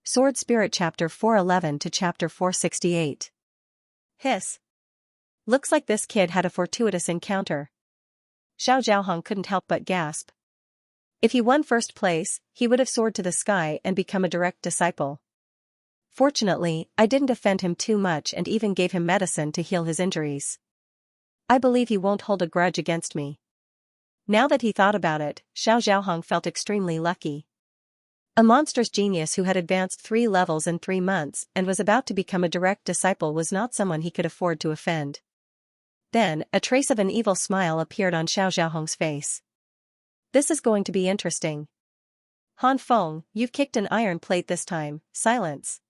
Sword Spirit Chapter 411 to Chapter 468. Hiss. Looks like this kid had a fortuitous encounter. Xiao Zhaohong couldn't help but gasp. If he won first place, he would have soared to the sky and become a direct disciple. Fortunately, I didn't offend him too much and even gave him medicine to heal his injuries. I believe he won't hold a grudge against me. Now that he thought about it, Xiao Zhaohong felt extremely lucky. A monstrous genius who had advanced 3 levels in 3 months and was about to become a direct disciple was not someone he could afford to offend. Then, a trace of an evil smile appeared on Xiao Zhaohong's face. This is going to be interesting. Han Feng, you've kicked an iron plate this time. Silence.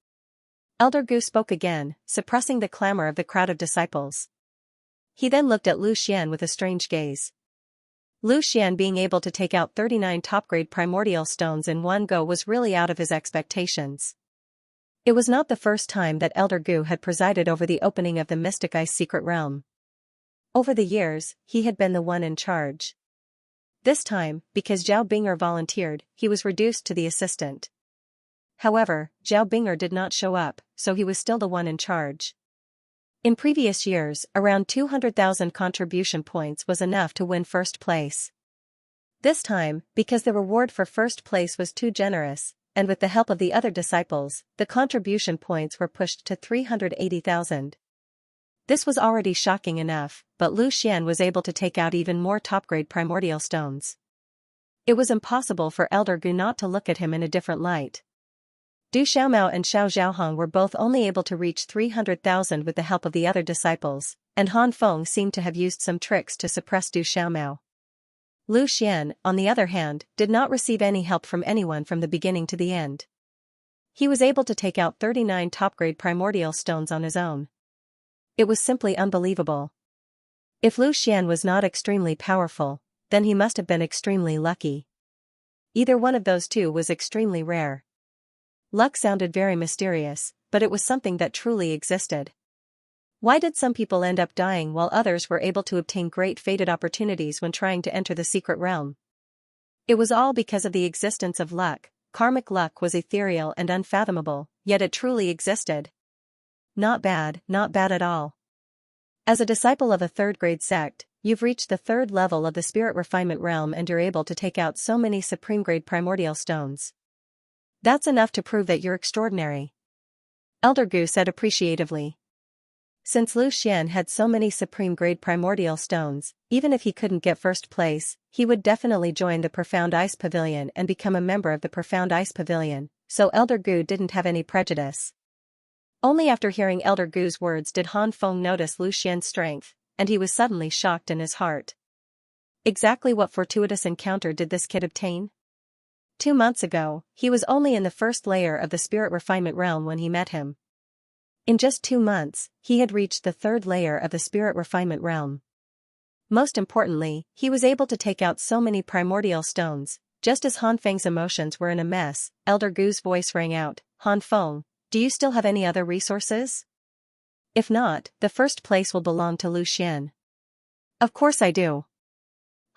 Elder Gu spoke again, suppressing the clamor of the crowd of disciples. He then looked at Lu Xian with a strange gaze. Lu Xian being able to take out 39 top-grade primordial stones in one go was really out of his expectations. It was not the first time that Elder Gu had presided over the opening of the Mystic Ice Secret Realm. Over the years, he had been the one in charge. This time, because Zhao Binger volunteered, he was reduced to the assistant. However, Zhao Binger did not show up, so he was still the one in charge. In previous years, around 200,000 contribution points was enough to win first place. This time, because the reward for first place was too generous, and with the help of the other disciples, the contribution points were pushed to 380,000. This was already shocking enough, but Lu Xian was able to take out even more top-grade primordial stones. It was impossible for Elder Gu not to look at him in a different light. Du Xiaomao and Xiao Zhaohong were both only able to reach 300,000 with the help of the other disciples, and Han Feng seemed to have used some tricks to suppress Du Xiaomao. Lu Xian, on the other hand, did not receive any help from anyone from the beginning to the end. He was able to take out 39 top-grade primordial stones on his own. It was simply unbelievable. If Lu Xian was not extremely powerful, then he must have been extremely lucky. Either one of those two was extremely rare. Luck sounded very mysterious, but it was something that truly existed. Why did some people end up dying while others were able to obtain great fated opportunities when trying to enter the secret realm? It was all because of the existence of luck. Karmic luck was ethereal and unfathomable, yet it truly existed. Not bad at all. As a disciple of a third-grade sect, you've reached the 3rd level of the spirit refinement realm and you're able to take out so many supreme-grade primordial stones. That's enough to prove that you're extraordinary. Elder Gu said appreciatively. Since Lu Xian had so many supreme-grade primordial stones, even if he couldn't get first place, he would definitely join the Profound Ice Pavilion and become a member of the Profound Ice Pavilion, so Elder Gu didn't have any prejudice. Only after hearing Elder Gu's words did Han Feng notice Lu Xian's strength, and he was suddenly shocked in his heart. Exactly what fortuitous encounter did this kid obtain? 2 months ago, he was only in the 1st layer of the spirit refinement realm when he met him. In just 2 months, he had reached the 3rd layer of the spirit refinement realm. Most importantly, he was able to take out so many primordial stones. Just as Han Feng's emotions were in a mess, Elder Gu's voice rang out, Han Feng, do you still have any other resources? If not, the first place will belong to Lu Xian. Of course I do.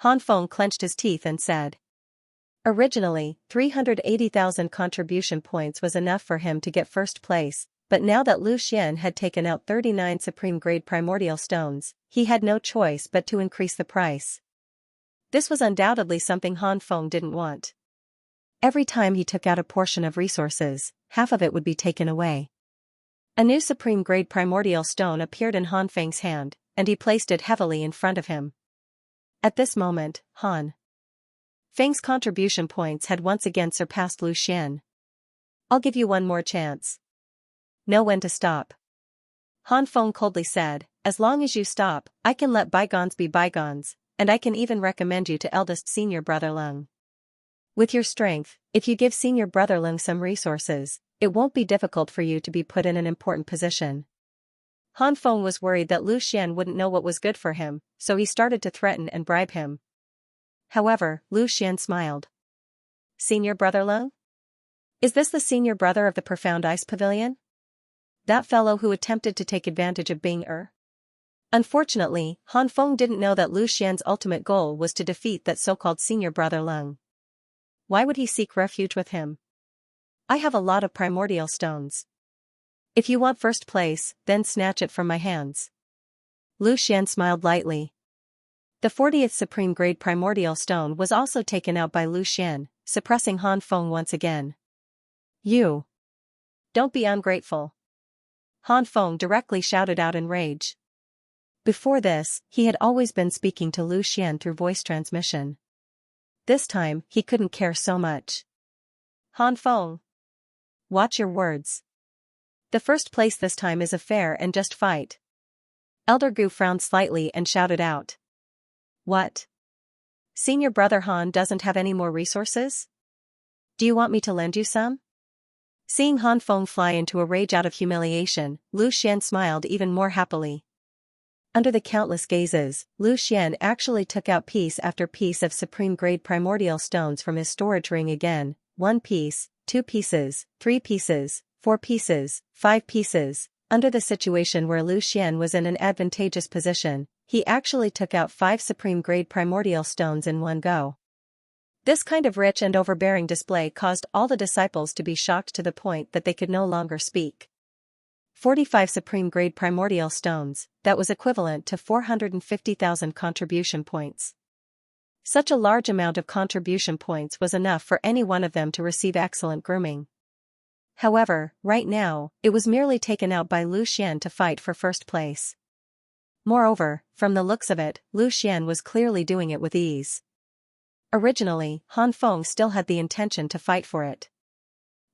Han Feng clenched his teeth and said. Originally, 380,000 contribution points was enough for him to get first place, but now that Lu Xian had taken out 39 supreme-grade primordial stones, he had no choice but to increase the price. This was undoubtedly something Han Feng didn't want. Every time he took out a portion of resources, half of it would be taken away. A new supreme-grade primordial stone appeared in Han Feng's hand, and he placed it heavily in front of him. At this moment, Han Feng's contribution points had once again surpassed Lu Xian. I'll give you one more chance. Know when to stop. Han Feng coldly said, as long as you stop, I can let bygones be bygones, and I can even recommend you to eldest senior brother Leng. With your strength, if you give senior brother Leng some resources, it won't be difficult for you to be put in an important position. Han Feng was worried that Lu Xian wouldn't know what was good for him, so he started to threaten and bribe him. However, Lu Xian smiled. Senior brother Leng? Is this the senior brother of the Profound Ice Pavilion? That fellow who attempted to take advantage of Bing. Unfortunately, Han Feng didn't know that Lu Xian's ultimate goal was to defeat that so-called senior brother Leng. Why would he seek refuge with him? I have a lot of primordial stones. If you want first place, then snatch it from my hands. Lu Xian smiled lightly. The 40th supreme grade primordial stone was also taken out by Lu Xian, suppressing Han Feng once again. You! Don't be ungrateful. Han Feng directly shouted out in rage. Before this, he had always been speaking to Lu Xian through voice transmission. This time, he couldn't care so much. Han Feng! Watch your words. The first place this time is a fair and just fight. Elder Gu frowned slightly and shouted out. What? Senior brother Han doesn't have any more resources? Do you want me to lend you some? Seeing Han Feng fly into a rage out of humiliation, Lu Xian smiled even more happily. Under the countless gazes, Lu Xian actually took out piece after piece of supreme-grade primordial stones from his storage ring again, 1 piece, 2 pieces, 3 pieces, 4 pieces, 5 pieces. Under the situation where Lu Xian was in an advantageous position, he actually took out 5 supreme-grade primordial stones in one go. This kind of rich and overbearing display caused all the disciples to be shocked to the point that they could no longer speak. 45 supreme-grade primordial stones, that was equivalent to 450,000 contribution points. Such a large amount of contribution points was enough for any one of them to receive excellent grooming. However, right now, it was merely taken out by Lu Xian to fight for first place. Moreover, from the looks of it, Lu Xian was clearly doing it with ease. Originally, Han Feng still had the intention to fight for it.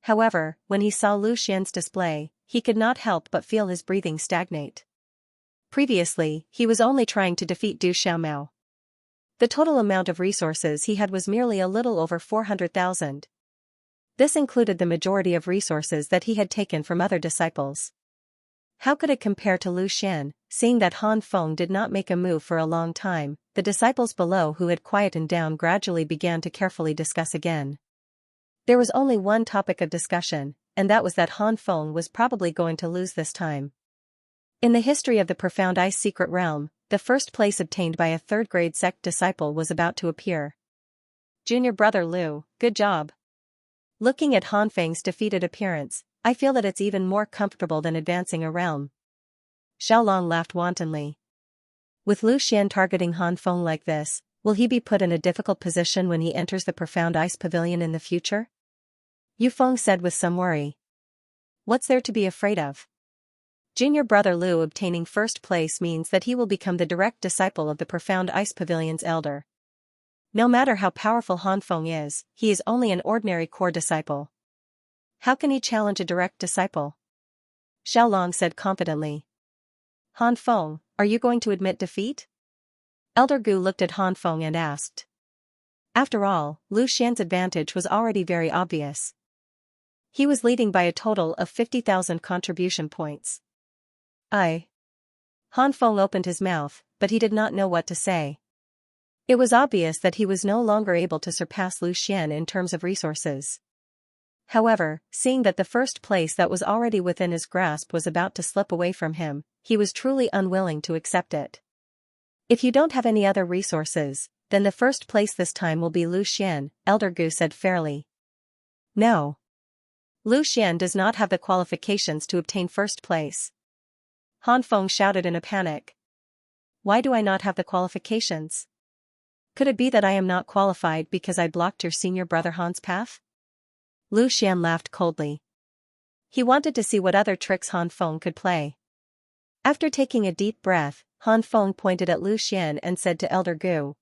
However, when he saw Lu Xian's display, he could not help but feel his breathing stagnate. Previously, he was only trying to defeat Du Xiaomao. The total amount of resources he had was merely a little over 400,000. This included the majority of resources that he had taken from other disciples. How could it compare to Lu Xian, seeing that Han Feng did not make a move for a long time? The disciples below who had quietened down gradually began to carefully discuss again. There was only one topic of discussion, and that was that Han Feng was probably going to lose this time. In the history of the Profound Ice Secret Realm, the first place obtained by a third-grade sect disciple was about to appear. Junior brother Lu, good job. Looking at Han Feng's defeated appearance, I feel that it's even more comfortable than advancing a realm. Xiaolong laughed wantonly. With Lu Xian targeting Han Feng like this, will he be put in a difficult position when he enters the Profound Ice Pavilion in the future? Yu Feng said with some worry. What's there to be afraid of? Junior brother Lu obtaining first place means that he will become the direct disciple of the Profound Ice Pavilion's elder. No matter how powerful Han Feng is, he is only an ordinary core disciple. How can he challenge a direct disciple? Xiaolong said confidently. Han Feng, are you going to admit defeat? Elder Gu looked at Han Feng and asked. After all, Lu Xian's advantage was already very obvious. He was leading by a total of 50,000 contribution points. Han Feng opened his mouth, but he did not know what to say. It was obvious that he was no longer able to surpass Lu Xian in terms of resources. However, seeing that the first place that was already within his grasp was about to slip away from him, he was truly unwilling to accept it. If you don't have any other resources, then the first place this time will be Lu Xian, Elder Gu said fairly. No. Lu Xian does not have the qualifications to obtain first place. Han Feng shouted in a panic. Why do I not have the qualifications? Could it be that I am not qualified because I blocked your senior brother Han's path? Lu Xian laughed coldly. He wanted to see what other tricks Han Feng could play. After taking a deep breath, Han Feng pointed at Lu Xian and said to Elder Gu,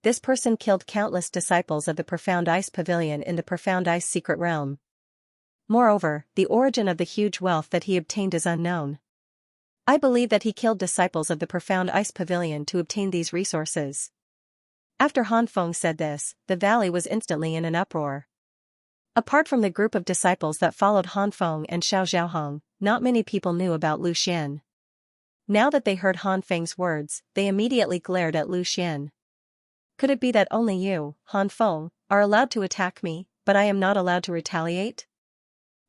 this person killed countless disciples of the Profound Ice Pavilion in the Profound Ice Secret Realm. Moreover, the origin of the huge wealth that he obtained is unknown. I believe that he killed disciples of the Profound Ice Pavilion to obtain these resources. After Han Feng said this, the valley was instantly in an uproar. Apart from the group of disciples that followed Han Feng and Xiao Zhaohong, not many people knew about Lu Xian. Now that they heard Han Feng's words, they immediately glared at Lu Xian. Could it be that only you, Han Feng, are allowed to attack me, but I am not allowed to retaliate?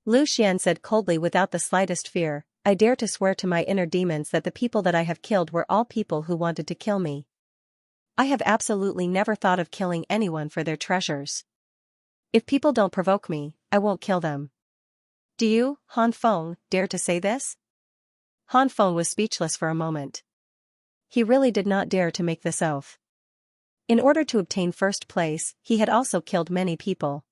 Lu Xian said coldly without the slightest fear, I dare to swear to my inner demons that the people that I have killed were all people who wanted to kill me. I have absolutely never thought of killing anyone for their treasures. If people don't provoke me, I won't kill them. Do you, Han Feng, dare to say this? Han Feng was speechless for a moment. He really did not dare to make this oath. In order to obtain first place, he had also killed many people.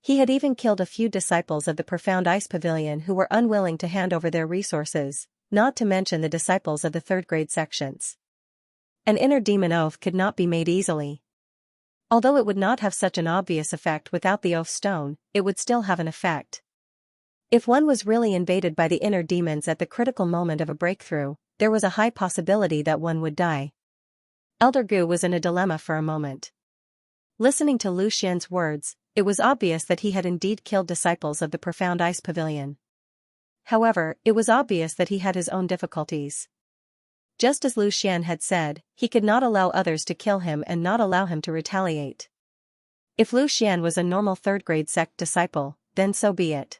He had even killed a few disciples of the Profound Ice Pavilion who were unwilling to hand over their resources, not to mention the disciples of the third-grade sections. An inner demon oath could not be made easily. Although it would not have such an obvious effect without the oath stone, it would still have an effect. If one was really invaded by the inner demons at the critical moment of a breakthrough, there was a high possibility that one would die. Elder Gu was in a dilemma for a moment. Listening to Lu Xian's words, it was obvious that he had indeed killed disciples of the Profound Ice Pavilion. However, it was obvious that he had his own difficulties. Just as Lu Xian had said, he could not allow others to kill him and not allow him to retaliate. If Lu Xian was a normal third-grade sect disciple, then so be it.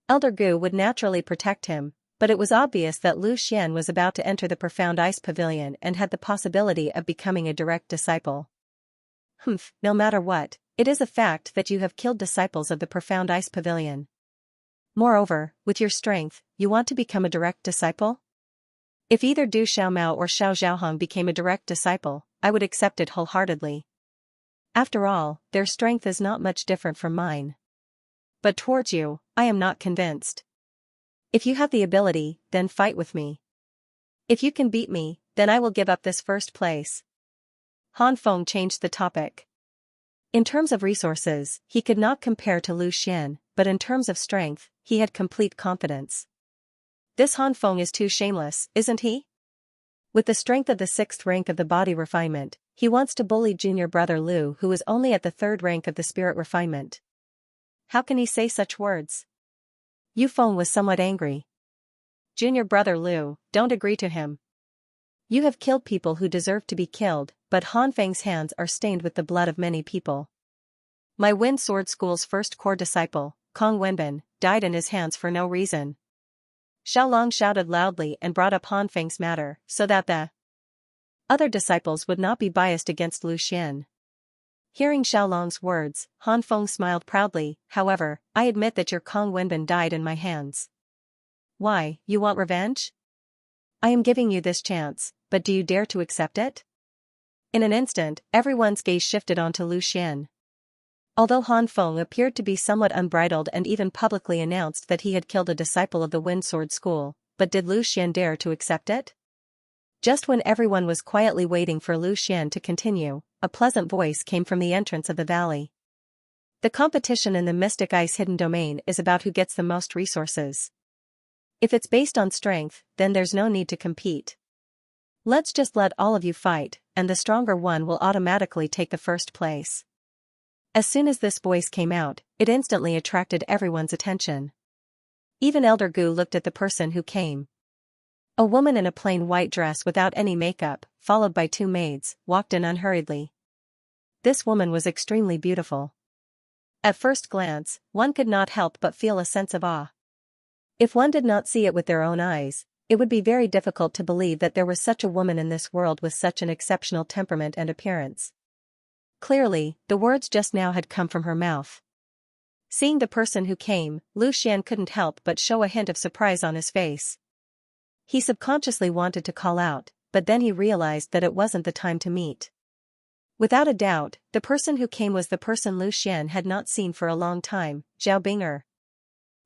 Elder Gu would naturally protect him, but it was obvious that Lu Xian was about to enter the Profound Ice Pavilion and had the possibility of becoming a direct disciple. No matter what, it is a fact that you have killed disciples of the Profound Ice Pavilion. Moreover, with your strength, you want to become a direct disciple? If either Du Xiaomao or Xiao Zhaohong became a direct disciple, I would accept it wholeheartedly. After all, their strength is not much different from mine. But towards you, I am not convinced. If you have the ability, then fight with me. If you can beat me, then I will give up this first place. Han Feng changed the topic. In terms of resources, he could not compare to Lu Xian, but in terms of strength, he had complete confidence. This Han Feng is too shameless, isn't he? With the strength of the 6th rank of the body refinement, he wants to bully junior brother Lu who is only at the 3rd rank of the spirit refinement. How can he say such words? Yu Feng was somewhat angry. Junior brother Lu, don't agree to him. You have killed people who deserve to be killed, but Han Feng's hands are stained with the blood of many people. My Wind Sword School's first core disciple, Kong Wenbin, died in his hands for no reason. Xiao Long shouted loudly and brought up Han Feng's matter, so that the other disciples would not be biased against Lu Xian. Hearing Xiao Long's words, Han Feng smiled proudly. However, I admit that your Kong Wenbin died in my hands. Why, you want revenge? I am giving you this chance, but do you dare to accept it? In an instant, everyone's gaze shifted onto Lu Xian. Although Han Feng appeared to be somewhat unbridled and even publicly announced that he had killed a disciple of the Wind Sword School, but did Lu Xian dare to accept it? Just when everyone was quietly waiting for Lu Xian to continue, a pleasant voice came from the entrance of the valley. The competition in the Mystic Ice Hidden Domain is about who gets the most resources. If it's based on strength, then there's no need to compete. Let's just let all of you fight, and the stronger one will automatically take the first place. As soon as this voice came out, it instantly attracted everyone's attention. Even Elder Gu looked at the person who came. A woman in a plain white dress without any makeup, followed by 2 maids, walked in unhurriedly. This woman was extremely beautiful. At first glance, one could not help but feel a sense of awe. If one did not see it with their own eyes, it would be very difficult to believe that there was such a woman in this world with such an exceptional temperament and appearance. Clearly, the words just now had come from her mouth. Seeing the person who came, Lu Xian couldn't help but show a hint of surprise on his face. He subconsciously wanted to call out, but then he realized that it wasn't the time to meet. Without a doubt, the person who came was the person Lu Xian had not seen for a long time, Zhao Bing'er.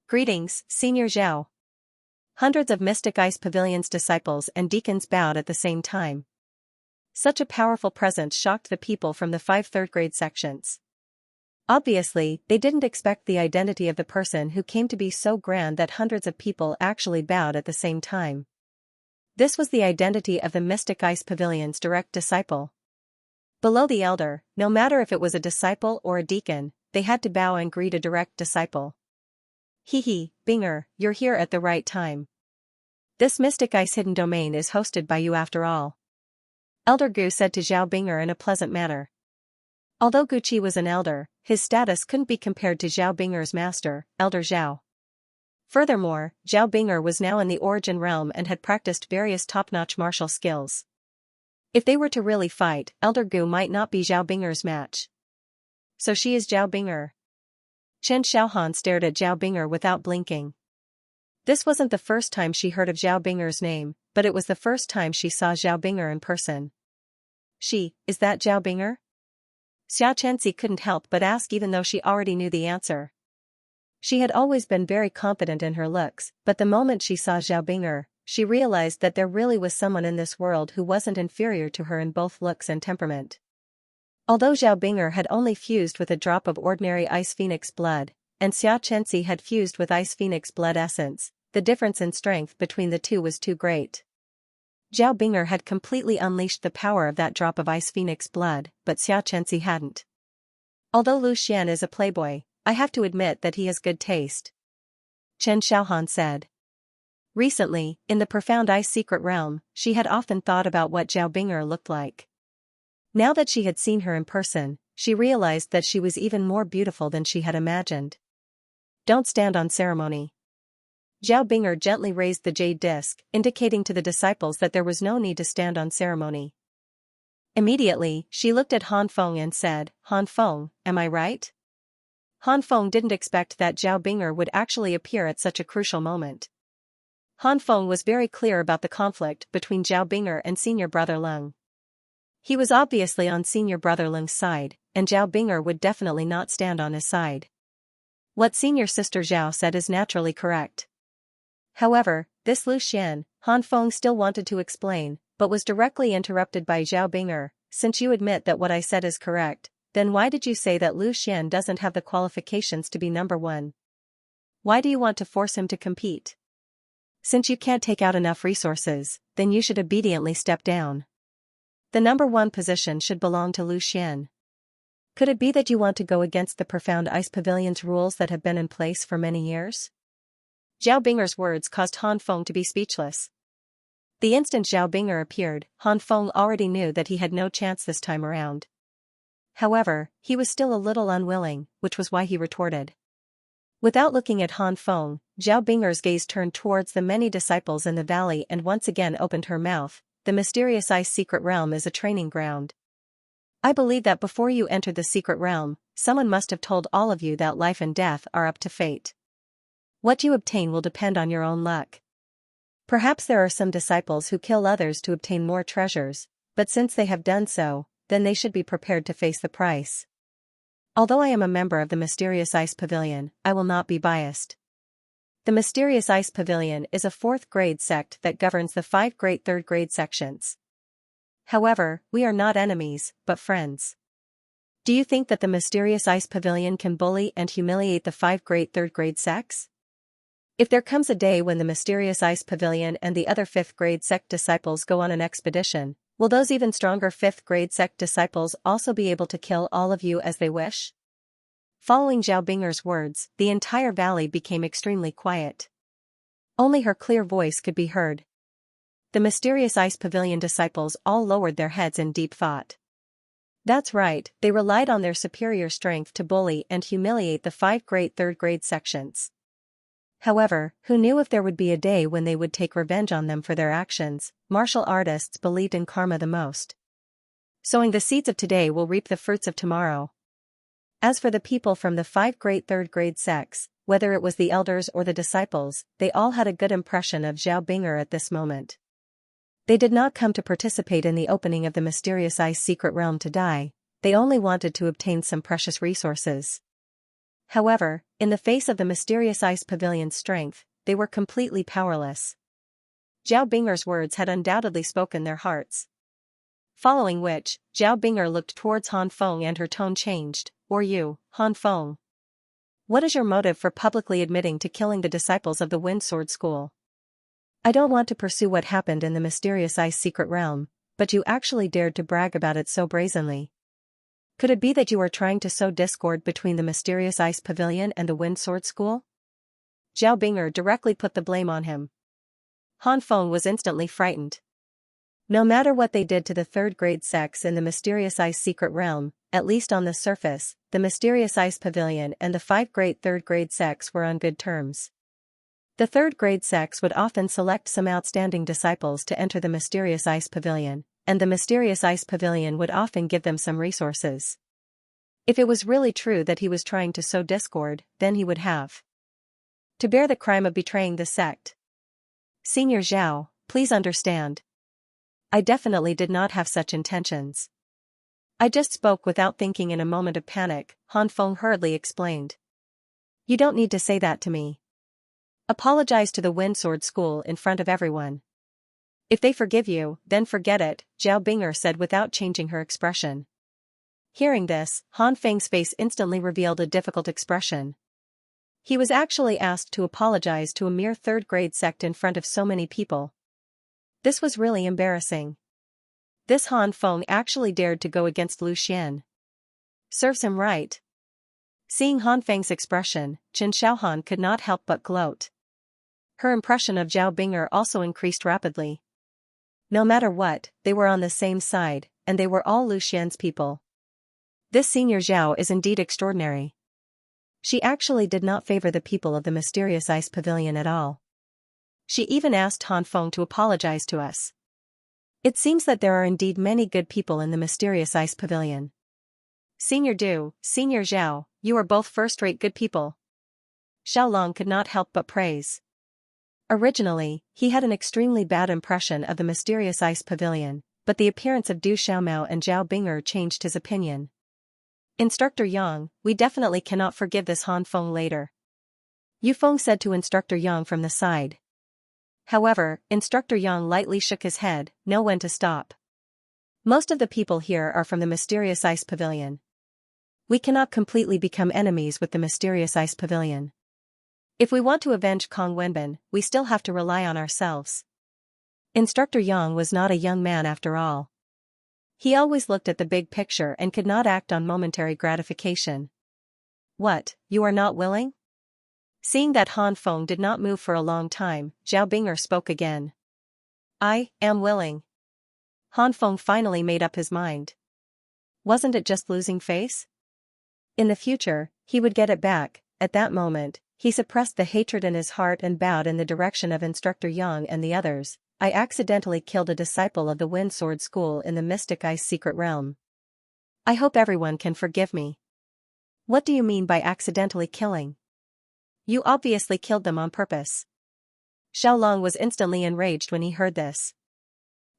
Greetings, Senior Zhao. Hundreds of Mystic Ice Pavilion's disciples and deacons bowed at the same time. Such a powerful presence shocked the people from the 5 third-grade sections. Obviously, they didn't expect the identity of the person who came to be so grand that hundreds of people actually bowed at the same time. This was the identity of the Mystic Ice Pavilion's direct disciple. Below the elder, no matter if it was a disciple or a deacon, they had to bow and greet a direct disciple. Hee, Bing'er, you're here at the right time. This Mystic Ice Hidden Domain is hosted by you after all. Elder Gu said to Zhao Bing'er in a pleasant manner. Although Guqi was an elder, his status couldn't be compared to Zhao Bing'er's master, Elder Zhao. Furthermore, Zhao Bing'er was now in the Origin Realm and had practiced various top-notch martial skills. If they were to really fight, Elder Gu might not be Zhao Bing'er's match. So she is Zhao Bing'er. Chen Xiaohan stared at Zhao Binger without blinking. This wasn't the first time she heard of Zhao Binger's name, but it was the first time she saw Zhao Binger in person. Is that Zhao Binger? Xianxia couldn't help but ask even though she already knew the answer. She had always been very confident in her looks, but the moment she saw Zhao Binger, she realized that there really was someone in this world who wasn't inferior to her in both looks and temperament. Although Zhao Binger had only fused with a drop of ordinary ice phoenix blood, and Xianxia had fused with ice phoenix blood essence, the difference in strength between the two was too great. Zhao Binger had completely unleashed the power of that drop of ice phoenix blood, but Xianxia hadn't. Although Lu Xian is a playboy, I have to admit that he has good taste, Chen Xiaohan said. Recently, in the profound ice secret realm, she had often thought about what Zhao Binger looked like. Now that she had seen her in person, she realized that she was even more beautiful than she had imagined. Don't stand on ceremony. Zhao Binger gently raised the jade disc, indicating to the disciples that there was no need to stand on ceremony. Immediately, she looked at Han Feng and said, Han Feng, am I right? Han Feng didn't expect that Zhao Binger would actually appear at such a crucial moment. Han Feng was very clear about the conflict between Zhao Binger and senior brother Leng. He was obviously on senior brother Leng's side, and Zhao Binger would definitely not stand on his side. What senior sister Zhao said is naturally correct. However, this Lu Xian, Han Feng still wanted to explain, but was directly interrupted by Zhao Binger. Since you admit that what I said is correct, then why did you say that Lu Xian doesn't have the qualifications to be number one? Why do you want to force him to compete? Since you can't take out enough resources, then you should obediently step down. The number one position should belong to Lu Xian. Could it be that you want to go against the profound ice pavilion's rules that have been in place for many years? Zhao Binger's words caused Han Feng to be speechless. The instant Zhao Binger appeared, Han Feng already knew that he had no chance this time around. However, he was still a little unwilling, which was why he retorted. Without looking at Han Feng, Zhao Binger's gaze turned towards the many disciples in the valley and once again opened her mouth. The mysterious ice secret realm is a training ground. I believe that before you entered the secret realm, someone must have told all of you that life and death are up to fate. What you obtain will depend on your own luck. Perhaps there are some disciples who kill others to obtain more treasures, but since they have done so, then they should be prepared to face the price. Although I am a member of the Mysterious Ice Pavilion, I will not be biased. The Mysterious Ice Pavilion is a 4th grade sect that governs the 5 great 3rd grade sections. However, we are not enemies, but friends. Do you think that the Mysterious Ice Pavilion can bully and humiliate the 5 great 3rd grade sects? If there comes a day when the Mysterious Ice Pavilion and the other 5th grade sect disciples go on an expedition, will those even stronger 5th grade sect disciples also be able to kill all of you as they wish? Following Zhao Binger's words, the entire valley became extremely quiet. Only her clear voice could be heard. The Mysterious Ice Pavilion disciples all lowered their heads in deep thought. That's right, they relied on their superior strength to bully and humiliate the 5 great 3rd grade sections. However, who knew if there would be a day when they would take revenge on them for their actions? Martial artists believed in karma the most. Sowing the seeds of today will reap the fruits of tomorrow. As for the people from the 5 great 3rd grade sects, whether it was the elders or the disciples, they all had a good impression of Zhao Binger at this moment. They did not come to participate in the opening of the Mysterious Ice Secret Realm to die, they only wanted to obtain some precious resources. However, in the face of the Mysterious Ice Pavilion's strength, they were completely powerless. Zhao Binger's words had undoubtedly spoken their hearts. Following which, Zhao Binger looked towards Han Feng and her tone changed. Or you, Han Feng. What is your motive for publicly admitting to killing the disciples of the Wind Sword School? I don't want to pursue what happened in the Mysterious Ice Secret Realm, but you actually dared to brag about it so brazenly. Could it be that you are trying to sow discord between the Mysterious Ice Pavilion and the Wind Sword School? Zhao Binger directly put the blame on him. Han Feng was instantly frightened. No matter what they did to the 3rd grade sects in the Mysterious Ice Secret Realm, at least on the surface, the Mysterious Ice Pavilion and the 5 great 3rd grade sects were on good terms. The 3rd grade sects would often select some outstanding disciples to enter the Mysterious Ice Pavilion, and the Mysterious Ice Pavilion would often give them some resources. If it was really true that he was trying to sow discord, then he would have to bear the crime of betraying the sect. Senior Zhao, please understand. I definitely did not have such intentions. I just spoke without thinking in a moment of panic, Han Feng hurriedly explained. You don't need to say that to me. Apologize to the Windsword School in front of everyone. If they forgive you, then forget it, Zhao Bing'er said without changing her expression. Hearing this, Han Feng's face instantly revealed a difficult expression. He was actually asked to apologize to a mere third-grade sect in front of so many people. This was really embarrassing. This Han Feng actually dared to go against Lu Xian. Serves him right. Seeing Han Feng's expression, Chen Xiaohan could not help but gloat. Her impression of Zhao Bing'er also increased rapidly. No matter what, they were on the same side, and they were all Lu Xian's people. This senior Zhao is indeed extraordinary. She actually did not favor the people of the mysterious ice pavilion at all. She even asked Han Feng to apologize to us. It seems that there are indeed many good people in the mysterious ice pavilion. Senior Du, Senior Zhao, you are both first-rate good people. Xiao Long could not help but praise. Originally, he had an extremely bad impression of the mysterious ice pavilion, but the appearance of Du Xiaomao and Zhao Bing'er changed his opinion. Instructor Yang, we definitely cannot forgive this Han Feng later. Yu Feng said to Instructor Yang from the side. However, Instructor Yang lightly shook his head, know when to stop. Most of the people here are from the mysterious ice pavilion. We cannot completely become enemies with the mysterious ice pavilion. If we want to avenge Kong Wenbin, we still have to rely on ourselves. Instructor Yang was not a young man after all. He always looked at the big picture and could not act on momentary gratification. What, you are not willing? Seeing that Han Feng did not move for a long time, Zhao Bing'er spoke again. I am willing. Han Feng finally made up his mind. Wasn't it just losing face? In the future, he would get it back. At that moment, he suppressed the hatred in his heart and bowed in the direction of Instructor Yang and the others. I accidentally killed a disciple of the Windsword School in the Mystic Ice Secret Realm. I hope everyone can forgive me. What do you mean by accidentally killing? You obviously killed them on purpose. Xiao Long was instantly enraged when he heard this.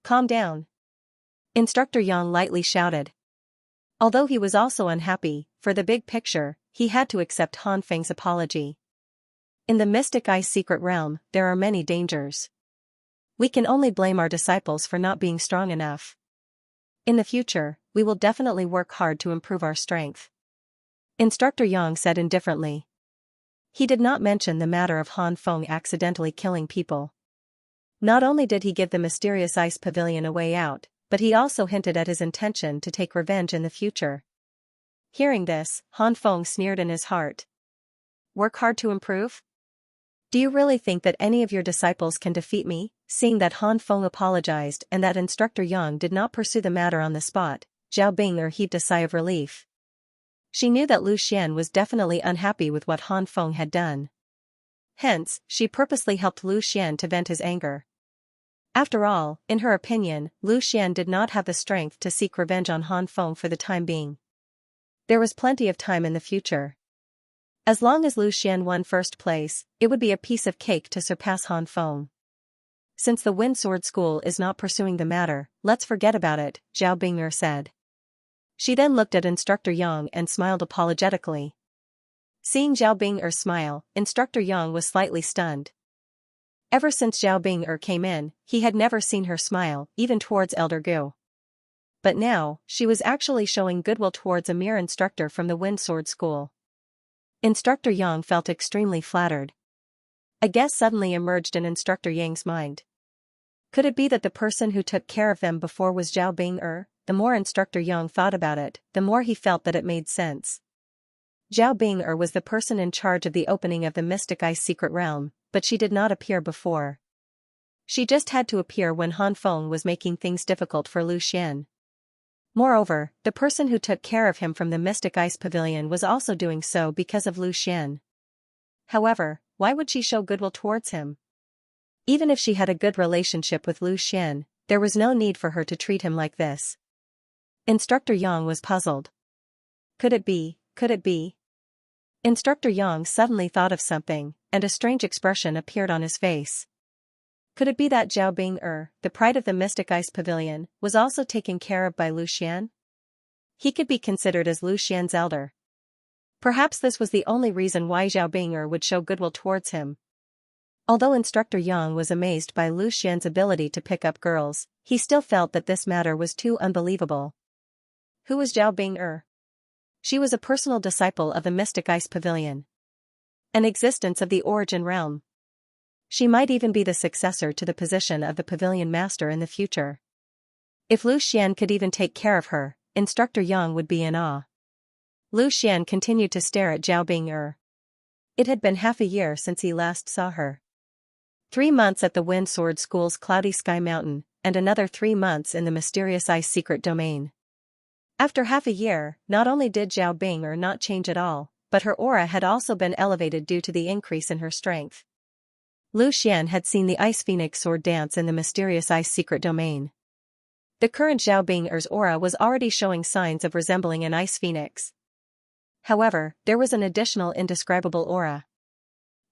Calm down. Instructor Yang lightly shouted. Although he was also unhappy, for the big picture, he had to accept Han Feng's apology. In the Mystic Ice Secret Realm, there are many dangers. We can only blame our disciples for not being strong enough. In the future, we will definitely work hard to improve our strength. Instructor Yang said indifferently. He did not mention the matter of Han Feng accidentally killing people. Not only did he give the mysterious ice pavilion a way out, but he also hinted at his intention to take revenge in the future. Hearing this, Han Feng sneered in his heart. Work hard to improve? Do you really think that any of your disciples can defeat me? Seeing that Han Feng apologized and that Instructor Yang did not pursue the matter on the spot, Zhao Bing'er heaved a sigh of relief. She knew that Lu Xian was definitely unhappy with what Han Feng had done. Hence, she purposely helped Lu Xian to vent his anger. After all, in her opinion, Lu Xian did not have the strength to seek revenge on Han Feng for the time being. There was plenty of time in the future. As long as Lu Xian won first place, it would be a piece of cake to surpass Han Feng. Since the Windsword School is not pursuing the matter, let's forget about it, Zhao Bing'er said. She then looked at Instructor Yang and smiled apologetically. Seeing Zhao Bing'er smile, Instructor Yang was slightly stunned. Ever since Zhao Bing'er came in, he had never seen her smile, even towards Elder Gu. But now, she was actually showing goodwill towards a mere instructor from the Windsword School. Instructor Yang felt extremely flattered. A guess suddenly emerged in Instructor Yang's mind. Could it be that the person who took care of them before was Zhao Bing'er? The more Instructor Yang thought about it, the more he felt that it made sense. Zhao Bing'er was the person in charge of the opening of the Mystic Ice Secret Realm, but she did not appear before. She just had to appear when Han Feng was making things difficult for Lu Xian. Moreover, the person who took care of him from the Mystic Ice Pavilion was also doing so because of Lu Xian. However, why would she show goodwill towards him? Even if she had a good relationship with Lu Xian, there was no need for her to treat him like this. Instructor Yang was puzzled. Could it be, could it be? Instructor Yang suddenly thought of something, and a strange expression appeared on his face. Could it be that Zhao Bing the pride of the Mystic Ice Pavilion, was also taken care of by Lu Xian? He could be considered as Lu Xian's elder. Perhaps this was the only reason why Zhao Bing would show goodwill towards him. Although Instructor Yang was amazed by Lu Xian's ability to pick up girls, he still felt that this matter was too unbelievable. Who was Zhao Bing? She was a personal disciple of the Mystic Ice Pavilion. An existence of the Origin Realm. She might even be the successor to the position of the Pavilion Master in the future. If Lu Xian could even take care of her, Instructor Yang would be in awe. Lu Xian continued to stare at Zhao Bing. It had been half a year since he last saw her. 3 months at the Wind Sword School's Cloudy Sky Mountain, and another 3 months in the mysterious ice secret domain. After half a year, not only did Zhao Bing not change at all, but her aura had also been elevated due to the increase in her strength. Lu Xian had seen the Ice Phoenix sword dance in the mysterious ice secret domain. The current Zhao Bing's aura was already showing signs of resembling an ice phoenix. However, there was an additional indescribable aura.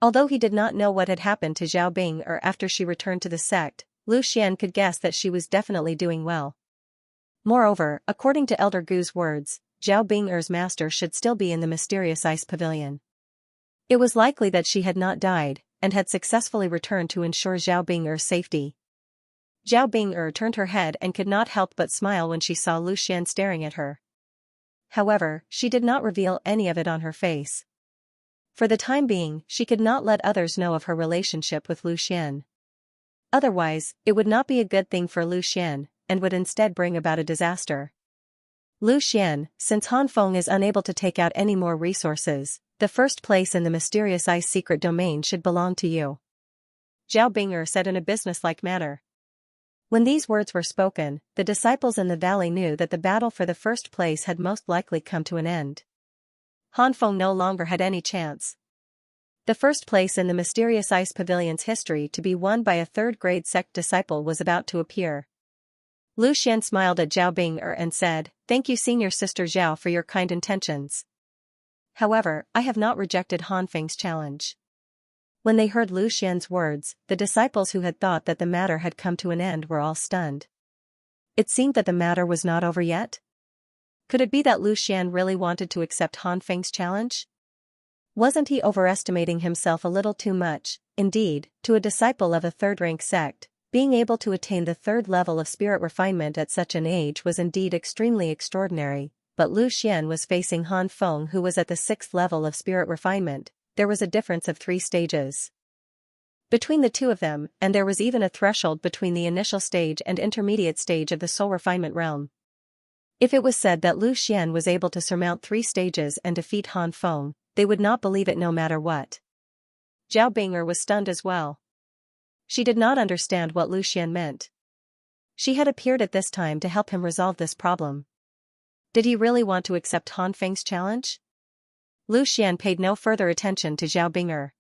Although he did not know what had happened to Zhao Bing after she returned to the sect, Lu Xian could guess that she was definitely doing well. Moreover, according to Elder Gu's words, Zhao Bing's master should still be in the mysterious ice pavilion. It was likely that she had not died, and had successfully returned to ensure Zhao Bing's safety. Zhao Bing turned her head and could not help but smile when she saw Lu Xian staring at her. However, she did not reveal any of it on her face. For the time being, she could not let others know of her relationship with Lu Xian. Otherwise, it would not be a good thing for Lu Xian, and would instead bring about a disaster. Lu Xian, since Han Feng is unable to take out any more resources, the first place in the mysterious ice secret domain should belong to you. Zhao Bing said in a businesslike manner. When these words were spoken, the disciples in the valley knew that the battle for the first place had most likely come to an end. Han Feng no longer had any chance. The first place in the mysterious ice pavilion's history to be won by a third-grade sect disciple was about to appear. Lu Xian smiled at Zhao Bing and said, "Thank you, Senior Sister Zhao, for your kind intentions. However, I have not rejected Han Feng's challenge." When they heard Lu Xian's words, the disciples who had thought that the matter had come to an end were all stunned. It seemed that the matter was not over yet. Could it be that Lu Xian really wanted to accept Han Feng's challenge? Wasn't he overestimating himself a little too much? Indeed, to a disciple of a third-rank sect, being able to attain the 3rd level of spirit refinement at such an age was indeed extremely extraordinary, but Lu Xian was facing Han Feng, who was at the 6th level of spirit refinement. There was a difference of 3 stages between the two of them, and there was even a threshold between the initial stage and intermediate stage of the soul refinement realm. If it was said that Lu Xian was able to surmount 3 stages and defeat Han Feng, they would not believe it no matter what. Zhao Bing was stunned as well. She did not understand what Lu Xian meant. She had appeared at this time to help him resolve this problem. Did he really want to accept Han Feng's challenge? Lu Xian paid no further attention to Zhao Bing.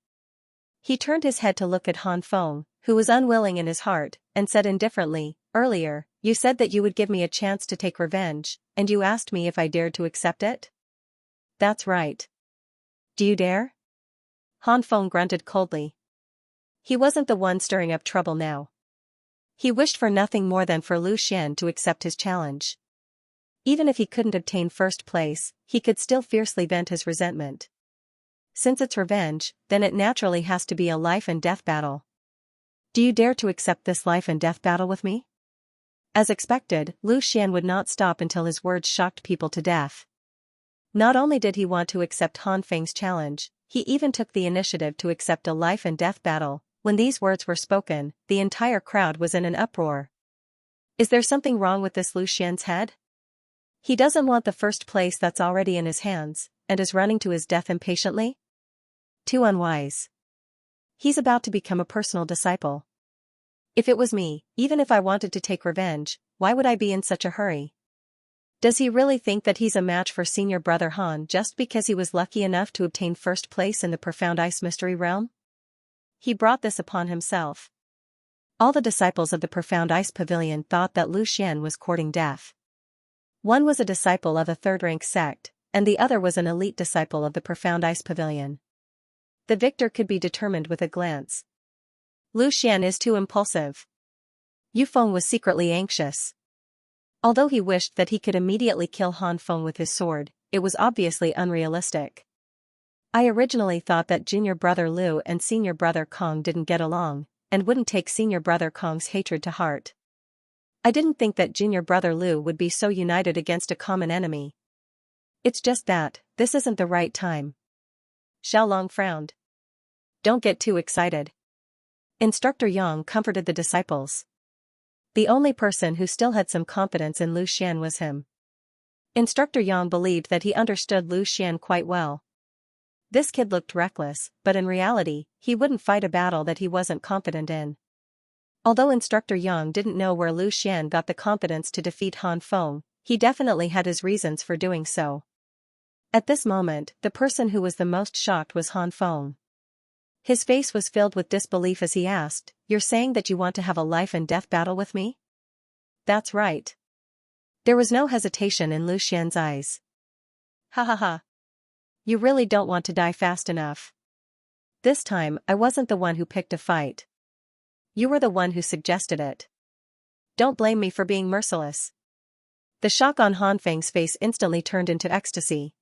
He turned his head to look at Han Feng, who was unwilling in his heart, and said indifferently, "Earlier, you said that you would give me a chance to take revenge, and you asked me if I dared to accept it?" "That's right. Do you dare?" Han Feng grunted coldly. He wasn't the one stirring up trouble now. He wished for nothing more than for Lu Xian to accept his challenge. Even if he couldn't obtain first place, he could still fiercely vent his resentment. Since it's revenge, then it naturally has to be a life-and-death battle. Do you dare to accept this life-and-death battle with me? As expected, Lu Xian would not stop until his words shocked people to death. Not only did he want to accept Han Feng's challenge, he even took the initiative to accept a life-and-death battle. When these words were spoken, the entire crowd was in an uproar. Is there something wrong with this Lu Xian's head? He doesn't want the first place that's already in his hands, and is running to his death impatiently? Too unwise. He's about to become a personal disciple. If it was me, even if I wanted to take revenge, why would I be in such a hurry? Does he really think that he's a match for senior brother Han just because he was lucky enough to obtain first place in the Profound Ice Mystery Realm? He brought this upon himself. All the disciples of the Profound Ice Pavilion thought that Lu Xian was courting death. One was a disciple of a third-rank sect, and the other was an elite disciple of the Profound Ice Pavilion. The victor could be determined with a glance. Lu Xian is too impulsive. Yu Feng was secretly anxious. Although he wished that he could immediately kill Han Feng with his sword, it was obviously unrealistic. I originally thought that junior brother Lu and senior brother Kong didn't get along, and wouldn't take senior brother Kong's hatred to heart. I didn't think that junior brother Lu would be so united against a common enemy. It's just that, this isn't the right time. Xiaolong frowned. Don't get too excited. Instructor Yang comforted the disciples. The only person who still had some confidence in Lu Xian was him. Instructor Yang believed that he understood Lu Xian quite well. This kid looked reckless, but in reality, he wouldn't fight a battle that he wasn't confident in. Although Instructor Yang didn't know where Lu Xian got the confidence to defeat Han Feng, he definitely had his reasons for doing so. At this moment, the person who was the most shocked was Han Feng. His face was filled with disbelief as he asked, "You're saying that you want to have a life and death battle with me?" "That's right." There was no hesitation in Lu Xian's eyes. "Ha ha ha. You really don't want to die fast enough. This time, I wasn't the one who picked a fight. You were the one who suggested it. Don't blame me for being merciless." The shock on Han Feng's face instantly turned into ecstasy.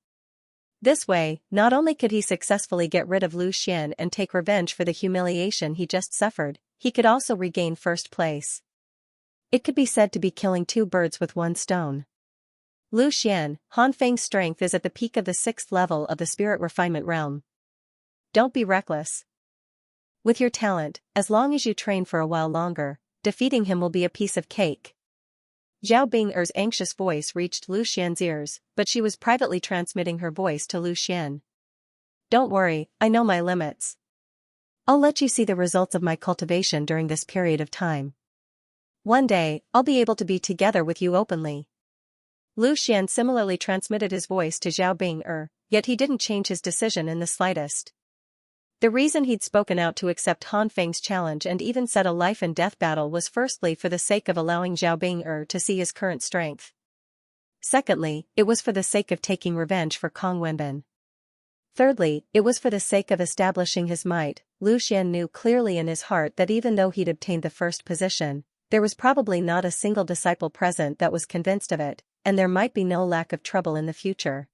This way, not only could he successfully get rid of Lu Xian and take revenge for the humiliation he just suffered, he could also regain first place. It could be said to be killing two birds with one stone. Lu Xian, Han Feng's strength is at the peak of the 6th level of the spirit refinement realm. Don't be reckless. With your talent, as long as you train for a while longer, defeating him will be a piece of cake. Zhao Bing'er's anxious voice reached Lu Xian's ears, but she was privately transmitting her voice to Lu Xian. Don't worry, I know my limits. I'll let you see the results of my cultivation during this period of time. One day, I'll be able to be together with you openly. Lu Xian similarly transmitted his voice to Zhao Bing'er, yet he didn't change his decision in the slightest. The reason he'd spoken out to accept Han Feng's challenge and even set a life and death battle was firstly for the sake of allowing Zhao Bing'er to see his current strength. Secondly, it was for the sake of taking revenge for Kong Wenbin. Thirdly, it was for the sake of establishing his might. Lu Xian knew clearly in his heart that even though he'd obtained the first position, there was probably not a single disciple present that was convinced of it, and there might be no lack of trouble in the future.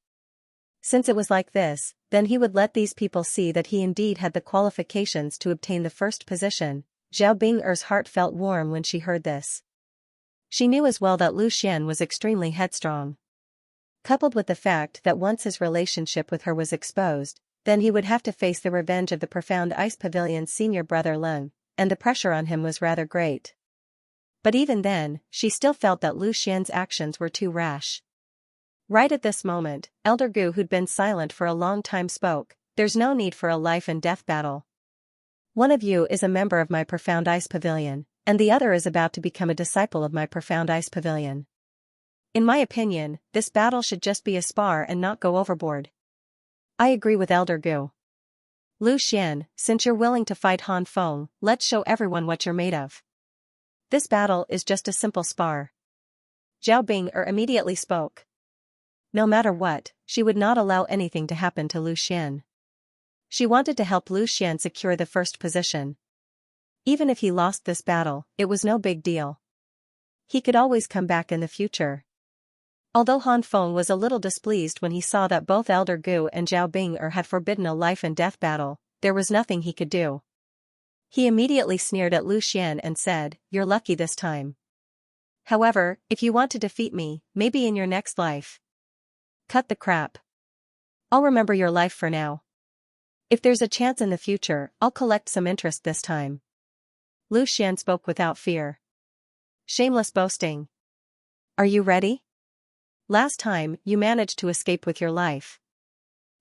Since it was like this, then he would let these people see that he indeed had the qualifications to obtain the first position. Zhao Bing'er's heart felt warm when she heard this. She knew as well that Lu Xian was extremely headstrong. Coupled with the fact that once his relationship with her was exposed, then he would have to face the revenge of the Profound Ice Pavilion's senior brother Leng, and the pressure on him was rather great. But even then, she still felt that Lu Xian's actions were too rash. Right at this moment, Elder Gu, who'd been silent for a long time, spoke. "There's no need for a life and death battle. One of you is a member of my Profound Ice Pavilion, and the other is about to become a disciple of my Profound Ice Pavilion. In my opinion, this battle should just be a spar and not go overboard." "I agree with Elder Gu. Lu Xian, since you're willing to fight Han Feng, let's show everyone what you're made of. This battle is just a simple spar." Zhao Bing'er immediately spoke. No matter what, she would not allow anything to happen to Lu Xian. She wanted to help Lu Xian secure the first position. Even if he lost this battle, it was no big deal. He could always come back in the future. Although Han Feng was a little displeased when he saw that both Elder Gu and Zhao Bing'er had forbidden a life and death battle, there was nothing he could do. He immediately sneered at Lu Xian and said, "You're lucky this time. However, if you want to defeat me, maybe in your next life." "Cut the crap. I'll remember your life for now. If there's a chance in the future, I'll collect some interest this time." Lu Xian spoke without fear. Shameless boasting. "Are you ready? Last time, you managed to escape with your life.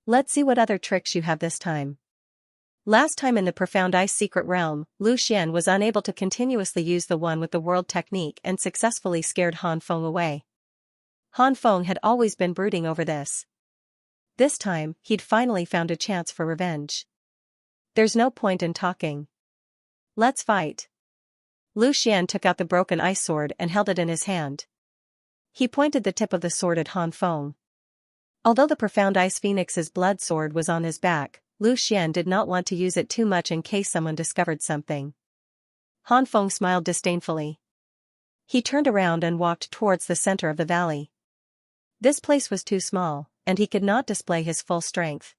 Let's see what other tricks you have this time." Last time in the Profound Ice Secret Realm, Lu Xian was unable to continuously use the one with the world technique and successfully scared Han Feng away. Han Feng had always been brooding over this. This time, he'd finally found a chance for revenge. "There's no point in talking. Let's fight." Lu Xian took out the broken ice sword and held it in his hand. He pointed the tip of the sword at Han Feng. Although the profound ice phoenix's blood sword was on his back, Lu Xian did not want to use it too much in case someone discovered something. Han Feng smiled disdainfully. He turned around and walked towards the center of the valley. This place was too small, and he could not display his full strength.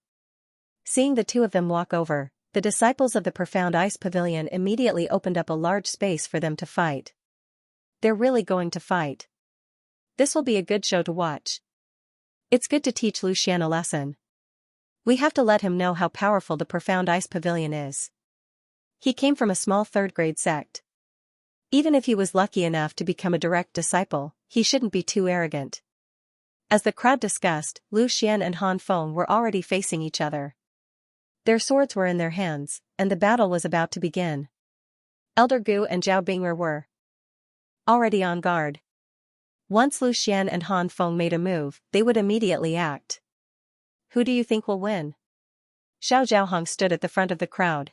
Seeing the two of them walk over, the disciples of the profound ice pavilion immediately opened up a large space for them to fight. They're really going to fight. This will be a good show to watch. It's good to teach Lu Xian a lesson. We have to let him know how powerful the profound ice pavilion is. He came from a small third-grade sect. Even if he was lucky enough to become a direct disciple, he shouldn't be too arrogant. As the crowd discussed, Lu Xian and Han Feng were already facing each other. Their swords were in their hands, and the battle was about to begin. Elder Gu and Zhao Bing'er were already on guard. Once Lu Xian and Han Feng made a move, they would immediately act. Who do you think will win? Xiao Zhaohong stood at the front of the crowd.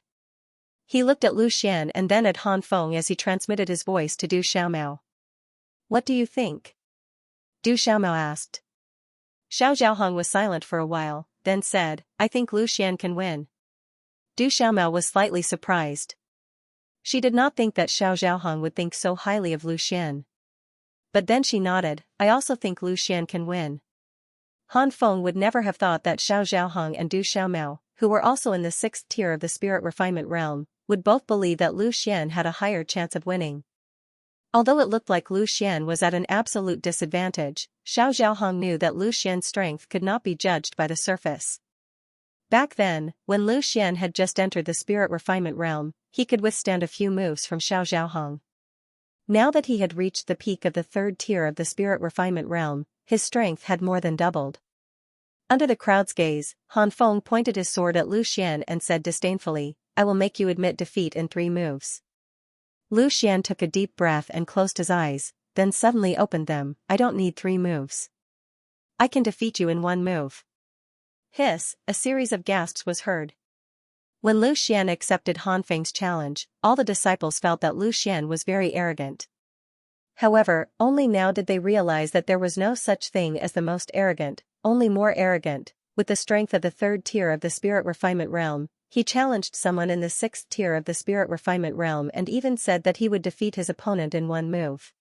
He looked at Lu Xian and then at Han Feng as he transmitted his voice to Du Xiaomao. What do you think? Du Xiaomao asked. Xiao Zhaohong was silent for a while, then said, I think Lu Xian can win. Du Xiaomao was slightly surprised. She did not think that Xiao Zhaohong would think so highly of Lu Xian. But then she nodded, I also think Lu Xian can win. Han Feng would never have thought that Xiao Zhaohong and Du Xiaomao, who were also in the 6th tier of the spirit refinement realm, would both believe that Lu Xian had a higher chance of winning. Although it looked like Lu Xian was at an absolute disadvantage, Xiao Zhaohong knew that Lu Xian's strength could not be judged by the surface. Back then, when Lu Xian had just entered the spirit refinement realm, he could withstand a few moves from Xiao Zhaohong. Now that he had reached the peak of the 3rd tier of the spirit refinement realm, his strength had more than doubled. Under the crowd's gaze, Han Feng pointed his sword at Lu Xian and said disdainfully, I will make you admit defeat in 3 moves. Lu Xian took a deep breath and closed his eyes, then suddenly opened them, I don't need 3 moves. I can defeat you in 1 move. Hiss, a series of gasps was heard. When Lu Xian accepted Han Feng's challenge, all the disciples felt that Lu Xian was very arrogant. However, only now did they realize that there was no such thing as the most arrogant, only more arrogant. With the strength of the 3rd tier of the spirit refinement realm, he challenged someone in the 6th tier of the spirit refinement realm and even said that he would defeat his opponent in 1 move.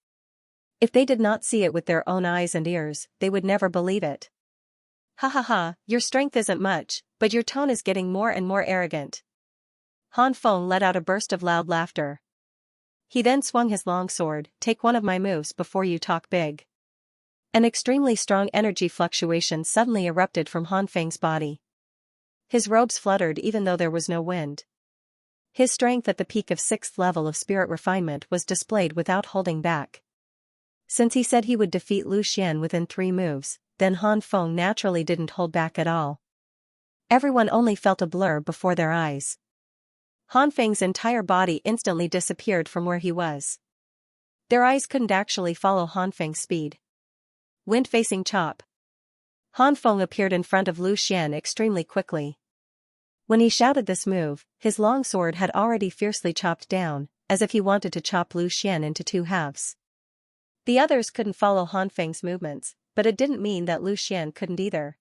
If they did not see it with their own eyes and ears, they would never believe it. Ha ha ha, your strength isn't much, but your tone is getting more and more arrogant. Han Feng let out a burst of loud laughter. He then swung his long sword, take 1 of my moves before you talk big. An extremely strong energy fluctuation suddenly erupted from Han Feng's body. His robes fluttered even though there was no wind. His strength at the peak of 6th level of spirit refinement was displayed without holding back. Since he said he would defeat Lu Xian within 3 moves, then Han Feng naturally didn't hold back at all. Everyone only felt a blur before their eyes. Han Feng's entire body instantly disappeared from where he was. Their eyes couldn't actually follow Han Feng's speed. Wind-facing chop. Han Feng appeared in front of Lu Xian extremely quickly. When he shouted this move, his long sword had already fiercely chopped down, as if he wanted to chop Lu Xian into 2 halves. The others couldn't follow Han Feng's movements, but it didn't mean that Lu Xian couldn't either.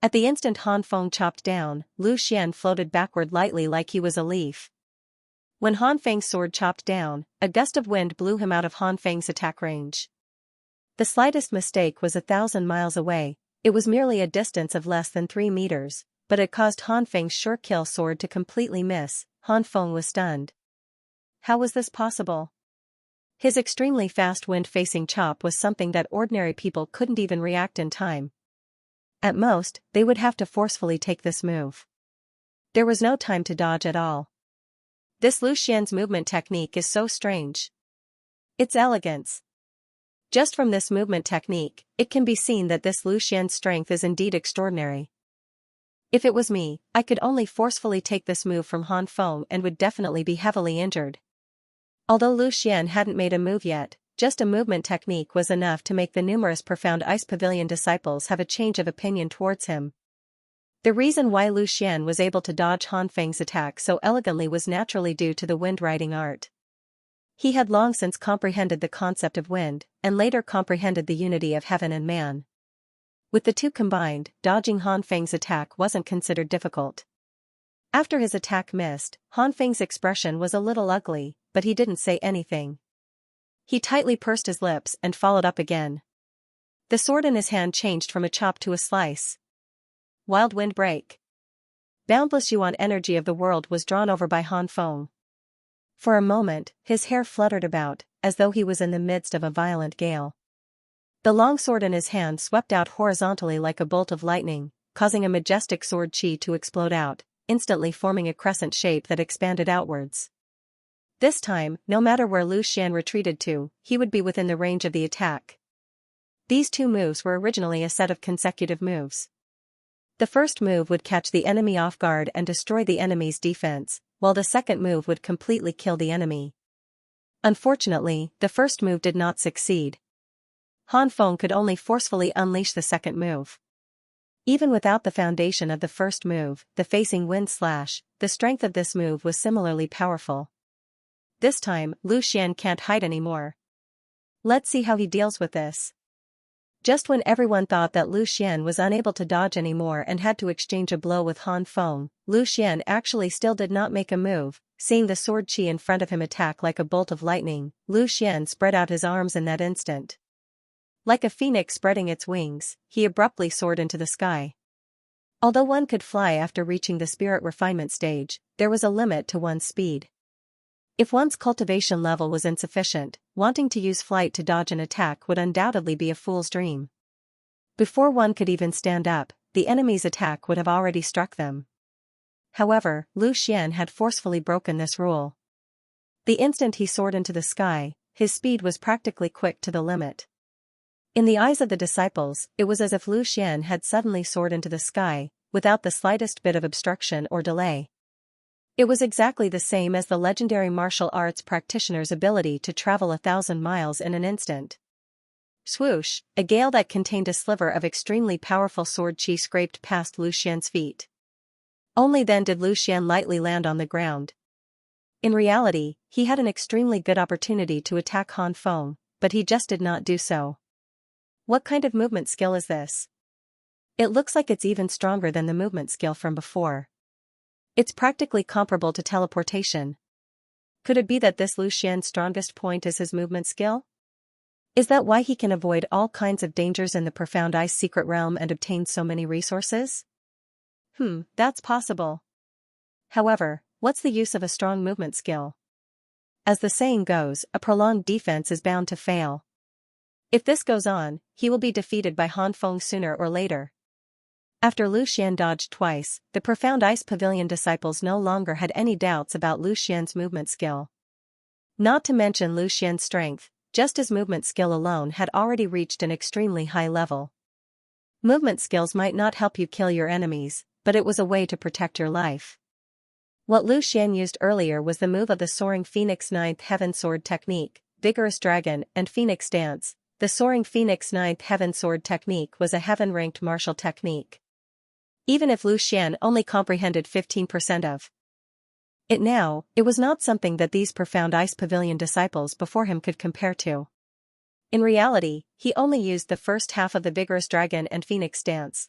At the instant Han Feng chopped down, Lu Xian floated backward lightly like he was a leaf. When Han Feng's sword chopped down, a gust of wind blew him out of Han Feng's attack range. The slightest mistake was 1,000 miles away. It was merely a distance of less than 3 meters, but it caused Han Feng's sure-kill sword to completely miss. Han Feng was stunned. How was this possible? His extremely fast wind-facing chop was something that ordinary people couldn't even react in time. At most, they would have to forcefully take this move. There was no time to dodge at all. This Lu Xian's movement technique is so strange. Its elegance. Just from this movement technique, it can be seen that this Lu Xian's strength is indeed extraordinary. If it was me, I could only forcefully take this move from Han Feng and would definitely be heavily injured. Although Lu Xian hadn't made a move yet, just a movement technique was enough to make the numerous profound Ice Pavilion disciples have a change of opinion towards him. The reason why Lu Xian was able to dodge Han Feng's attack so elegantly was naturally due to the wind-riding art. He had long since comprehended the concept of wind, and later comprehended the unity of heaven and man. With the two combined, dodging Han Feng's attack wasn't considered difficult. After his attack missed, Han Feng's expression was a little ugly, but he didn't say anything. He tightly pursed his lips and followed up again. The sword in his hand changed from a chop to a slice. Wild wind break. Boundless yuan energy of the world was drawn over by Han Feng. For a moment, his hair fluttered about, as though he was in the midst of a violent gale. The long sword in his hand swept out horizontally like a bolt of lightning, causing a majestic sword chi to explode out, instantly forming a crescent shape that expanded outwards. This time, no matter where Lu Xian retreated to, he would be within the range of the attack. These two moves were originally a set of consecutive moves. The first move would catch the enemy off guard and destroy the enemy's defense, while the second move would completely kill the enemy. Unfortunately, the first move did not succeed. Han Feng could only forcefully unleash the second move. Even without the foundation of the first move, the facing wind slash, the strength of this move was similarly powerful. This time, Lu Xian can't hide anymore. Let's see how he deals with this. Just when everyone thought that Lu Xian was unable to dodge anymore and had to exchange a blow with Han Feng, Lu Xian actually still did not make a move. Seeing the sword chi in front of him attack like a bolt of lightning, Lu Xian spread out his arms in that instant. Like a phoenix spreading its wings, he abruptly soared into the sky. Although one could fly after reaching the spirit refinement stage, there was a limit to one's speed. If one's cultivation level was insufficient, wanting to use flight to dodge an attack would undoubtedly be a fool's dream. Before one could even stand up, the enemy's attack would have already struck them. However, Lu Xian had forcefully broken this rule. The instant he soared into the sky, his speed was practically quick to the limit. In the eyes of the disciples, it was as if Lu Xian had suddenly soared into the sky, without the slightest bit of obstruction or delay. It was exactly the same as the legendary martial arts practitioner's ability to travel 1,000 miles in an instant. Swoosh, a gale that contained a sliver of extremely powerful sword chi scraped past Lu Xian's feet. Only then did Lu Xian lightly land on the ground. In reality, he had an extremely good opportunity to attack Han Feng, but he just did not do so. What kind of movement skill is this? It looks like it's even stronger than the movement skill from before. It's practically comparable to teleportation. Could it be that this Lu Xian's strongest point is his movement skill? Is that why he can avoid all kinds of dangers in the profound ice secret realm and obtain so many resources? That's possible. However, what's the use of a strong movement skill? As the saying goes, a prolonged defense is bound to fail. If this goes on, he will be defeated by Han Feng sooner or later. After Lu Xian dodged twice, the profound ice pavilion disciples no longer had any doubts about Lu Xian's movement skill. Not to mention Lu Xian's strength, just his movement skill alone had already reached an extremely high level. Movement skills might not help you kill your enemies, but it was a way to protect your life. What Lu Xian used earlier was the move of the Soaring Phoenix Ninth Heaven Sword technique, Vigorous Dragon and Phoenix Dance. The Soaring Phoenix Ninth Heaven Sword technique was a heaven-ranked martial technique. Even if Lu Xian only comprehended 15% of it now, it was not something that these profound ice pavilion disciples before him could compare to. In reality, he only used the first half of the Vigorous Dragon and Phoenix Dance.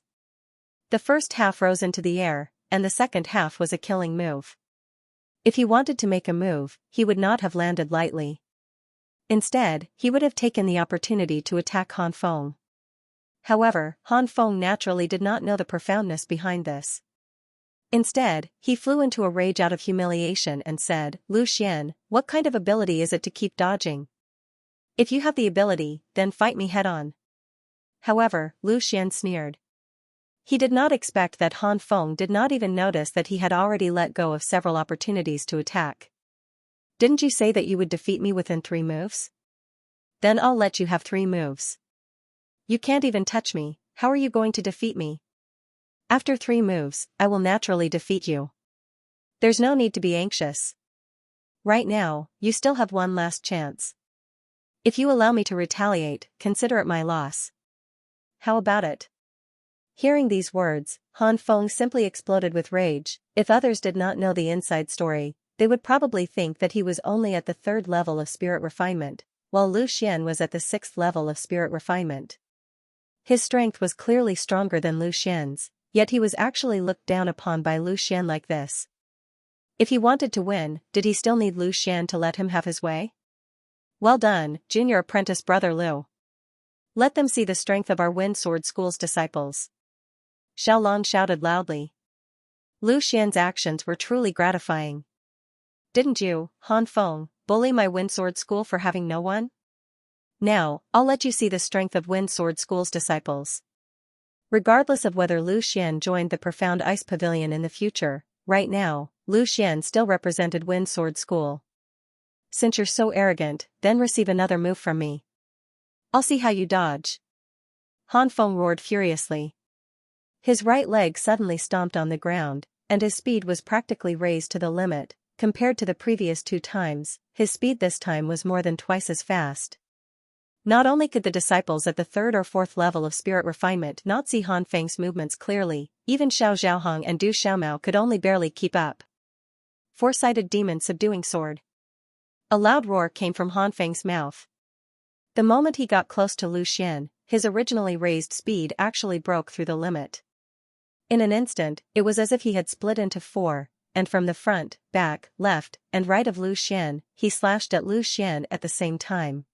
The first half rose into the air, and the second half was a killing move. If he wanted to make a move, he would not have landed lightly. Instead, he would have taken the opportunity to attack Han Feng. However, Han Feng naturally did not know the profoundness behind this. Instead, he flew into a rage out of humiliation and said, "Lu Xian, what kind of ability is it to keep dodging? If you have the ability, then fight me head-on." However, Lu Xian sneered. He did not expect that Han Feng did not even notice that he had already let go of several opportunities to attack. "Didn't you say that you would defeat me within 3 moves? Then I'll let you have 3 moves. You can't even touch me, how are you going to defeat me? After 3 moves, I will naturally defeat you. There's no need to be anxious. Right now, you still have one last chance. If you allow me to retaliate, consider it my loss. How about it?" Hearing these words, Han Feng simply exploded with rage. If others did not know the inside story, they would probably think that he was only at the 3rd level of spirit refinement, while Lu Xian was at the 6th level of spirit refinement. His strength was clearly stronger than Lu Xian's, yet he was actually looked down upon by Lu Xian like this. If he wanted to win, did he still need Lu Xian to let him have his way? Well done, junior apprentice brother Lu. Let them see the strength of our Wind Sword School's disciples. Xiaolong shouted loudly. Lu Xian's actions were truly gratifying. Didn't you, Han Feng, bully my Wind Sword School for having no one? Now, I'll let you see the strength of Wind Sword School's disciples. Regardless of whether Lu Xian joined the Profound Ice Pavilion in the future, right now, Lu Xian still represented Wind Sword School. Since you're so arrogant, then receive another move from me. I'll see how you dodge. Han Feng roared furiously. His right leg suddenly stomped on the ground, and his speed was practically raised to the limit. Compared to the previous 2 times, his speed this time was more than twice as fast. Not only could the disciples at the 3rd or 4th level of spirit refinement not see Han Feng's movements clearly, even Xiao Zhaohong and Du Xiaomao could only barely keep up. Four-sided demon subduing sword. A loud roar came from Han Feng's mouth. The moment he got close to Lu Xian, his originally raised speed actually broke through the limit. In an instant, it was as if he had split into 4, and from the front, back, left, and right of Lu Xian, he slashed at Lu Xian at the same time.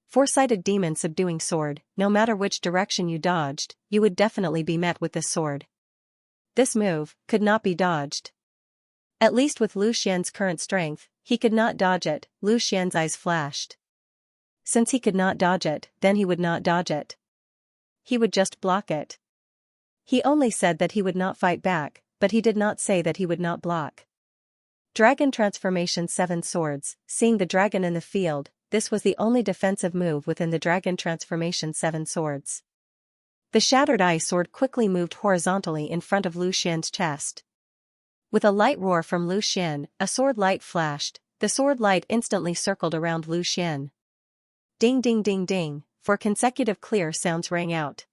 Four-sided demon subduing sword, no matter which direction you dodged, you would definitely be met with this sword. This move could not be dodged. At least with Lu Xian's current strength, he could not dodge it. Lu Xian's eyes flashed. Since he could not dodge it, then he would not dodge it. He would just block it. He only said that he would not fight back, but he did not say that he would not block. Dragon Transformation 7 Swords. Seeing the dragon in the field, this was the only defensive move within the Dragon Transformation 7 Swords. The shattered ice sword quickly moved horizontally in front of Lu Xian's chest. With a light roar from Lu Xian, a sword light flashed. The sword light instantly circled around Lu Xian. Ding ding ding ding, 4 consecutive clear sounds rang out.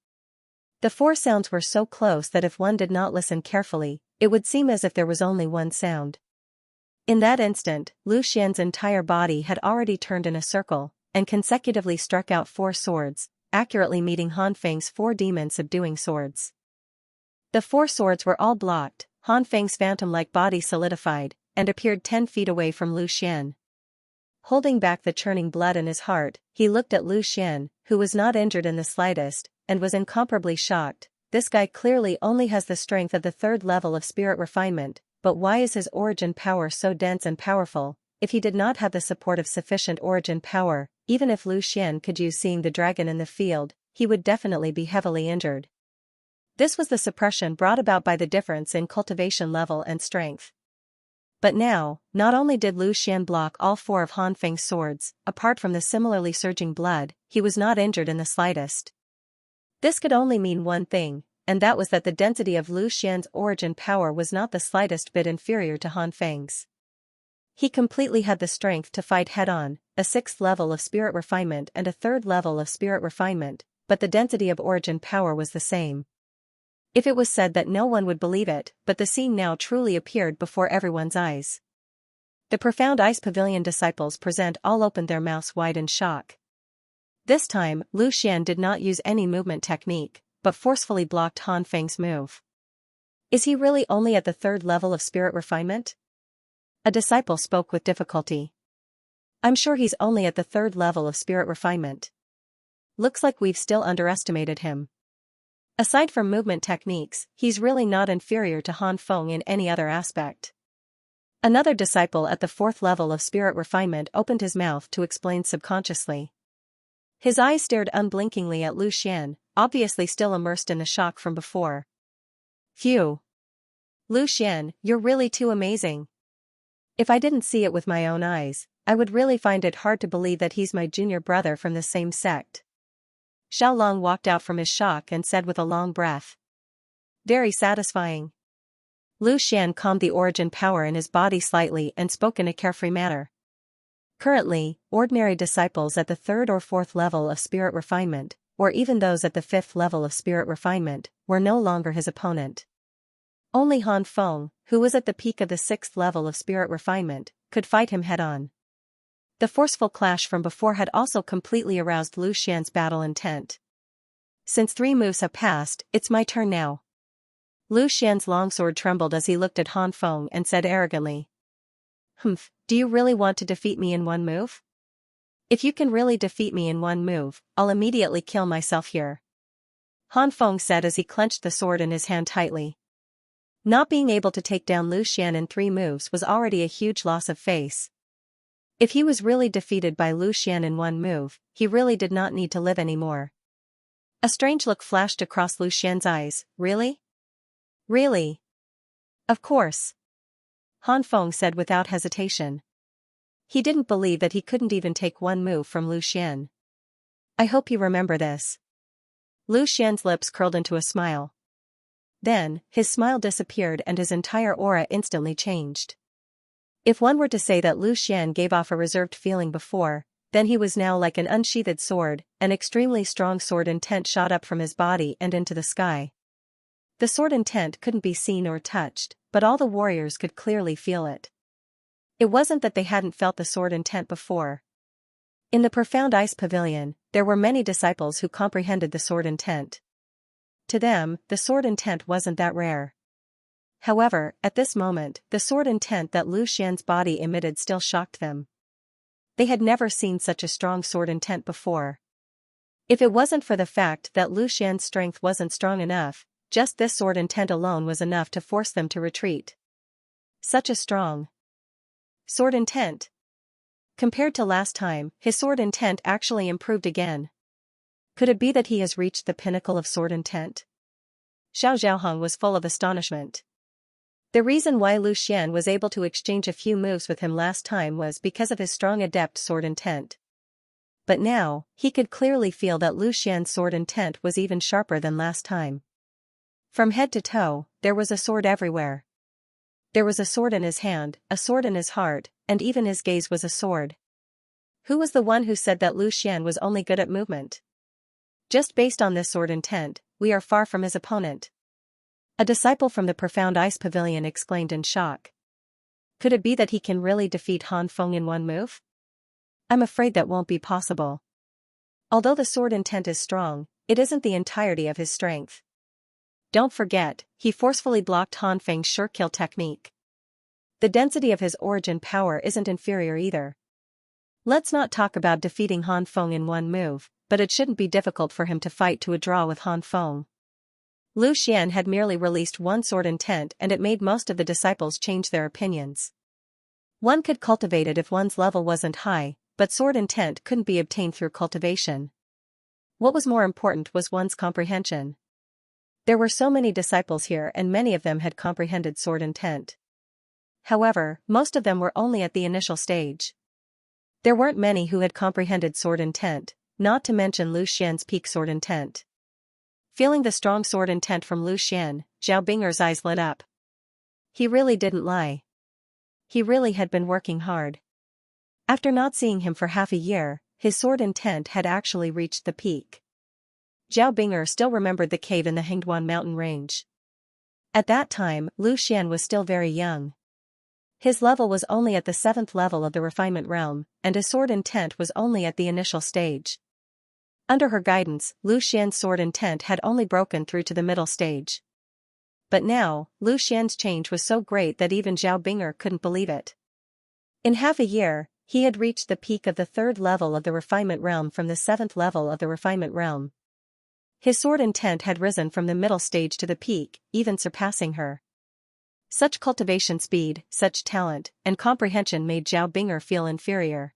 The 4 sounds were so close that if one did not listen carefully, it would seem as if there was only one sound. In that instant, Lu Xian's entire body had already turned in a circle, and consecutively struck out 4 swords, accurately meeting Han Feng's 4 demon subduing swords. The 4 swords were all blocked. Han Feng's phantom-like body solidified, and appeared 10 feet away from Lu Xian. Holding back the churning blood in his heart, he looked at Lu Xian, who was not injured in the slightest, and was incomparably shocked. This guy clearly only has the strength of the 3rd level of spirit refinement, but why is his origin power so dense and powerful? If he did not have the support of sufficient origin power, even if Lu Xian could use seeing the dragon in the field, he would definitely be heavily injured. This was the suppression brought about by the difference in cultivation level and strength. But now, not only did Lu Xian block all 4 of Han Feng's swords, apart from the similarly surging blood, he was not injured in the slightest. This could only mean one thing, and that was that the density of Lu Xian's origin power was not the slightest bit inferior to Han Feng's. He completely had the strength to fight head-on, a 6th level of spirit refinement and a 3rd level of spirit refinement, but the density of origin power was the same. If it was said that no one would believe it, but the scene now truly appeared before everyone's eyes. The Profound Ice Pavilion disciples present all opened their mouths wide in shock. This time, Lu Xian did not use any movement technique, but forcefully blocked Han Feng's move. Is he really only at the 3rd level of spirit refinement? A disciple spoke with difficulty. I'm sure he's only at the 3rd level of spirit refinement. Looks like we've still underestimated him. Aside from movement techniques, he's really not inferior to Han Feng in any other aspect. Another disciple at the 4th level of spirit refinement opened his mouth to explain subconsciously. His eyes stared unblinkingly at Lu Xian, obviously still immersed in the shock from before. Phew! Lu Xian, you're really too amazing. If I didn't see it with my own eyes, I would really find it hard to believe that he's my junior brother from the same sect. Xiaolong walked out from his shock and said with a long breath. Very satisfying. Lu Xian calmed the origin power in his body slightly and spoke in a carefree manner. Currently, ordinary disciples at the 3rd or 4th level of spirit refinement, or even those at the 5th level of spirit refinement, were no longer his opponent. Only Han Feng, who was at the peak of the 6th level of spirit refinement, could fight him head-on. The forceful clash from before had also completely aroused Lu Xian's battle intent. Since 3 moves have passed, it's my turn now. Lu Xian's longsword trembled as he looked at Han Feng and said arrogantly. Humph, do you really want to defeat me in 1 move? If you can really defeat me in 1 move, I'll immediately kill myself here. Han Feng said as he clenched the sword in his hand tightly. Not being able to take down Lu Xian in 3 moves was already a huge loss of face. If he was really defeated by Lu Xian in 1 move, he really did not need to live anymore. A strange look flashed across Lu Xian's eyes. Really? Really? Of course. Han Feng said without hesitation. He didn't believe that he couldn't even take 1 move from Lu Xian. I hope you remember this. Lu Xian's lips curled into a smile. Then, his smile disappeared and his entire aura instantly changed. If one were to say that Lu Xian gave off a reserved feeling before, then he was now like an unsheathed sword. An extremely strong sword intent shot up from his body and into the sky. The sword intent couldn't be seen or touched, but all the warriors could clearly feel it. It wasn't that they hadn't felt the sword intent before. In the profound ice pavilion, there were many disciples who comprehended the sword intent. To them, the sword intent wasn't that rare. However, at this moment, the sword intent that Lu Xian's body emitted still shocked them. They had never seen such a strong sword intent before. If it wasn't for the fact that Lu Xian's strength wasn't strong enough, just this sword intent alone was enough to force them to retreat. Such a strong sword intent. Compared to last time, his sword intent actually improved again. Could it be that he has reached the pinnacle of sword intent? Xiao Zhaohong was full of astonishment. The reason why Lu Xian was able to exchange a few moves with him last time was because of his strong adept sword intent. But now, he could clearly feel that Lu Xian's sword intent was even sharper than last time. From head to toe, there was a sword everywhere. There was a sword in his hand, a sword in his heart, and even his gaze was a sword. Who was the one who said that Lu Xian was only good at movement? Just based on this sword intent, we are far from his opponent. A disciple from the profound ice pavilion exclaimed in shock. Could it be that he can really defeat Han Feng in 1 move? I'm afraid that won't be possible. Although the sword intent is strong, it isn't the entirety of his strength. Don't forget, he forcefully blocked Han Feng's sure kill technique. The density of his origin power isn't inferior either. Let's not talk about defeating Han Feng in 1 move, but it shouldn't be difficult for him to fight to a draw with Han Feng. Lu Xian had merely released one sword intent and it made most of the disciples change their opinions. One could cultivate it if one's level wasn't high, but sword intent couldn't be obtained through cultivation. What was more important was one's comprehension. There were so many disciples here and many of them had comprehended sword intent. However, most of them were only at the initial stage. There weren't many who had comprehended sword intent, not to mention Lu Xian's peak sword intent. Feeling the strong sword intent from Lu Xian, Zhao Binger's eyes lit up. He really didn't lie. He really had been working hard. After not seeing him for half a year, his sword intent had actually reached the peak. Zhao Binger still remembered the cave in the Hengduan mountain range. At that time, Lu Xian was still very young. His level was only at the 7th level of the refinement realm, and his sword intent was only at the initial stage. Under her guidance, Lu Xian's sword intent had only broken through to the middle stage. But now, Lu Xian's change was so great that even Zhao Binger couldn't believe it. In half a year, he had reached the peak of the 3rd level of the refinement realm from the 7th level of the refinement realm. His sword intent had risen from the middle stage to the peak, even surpassing her. Such cultivation speed, such talent, and comprehension made Zhao Binger feel inferior.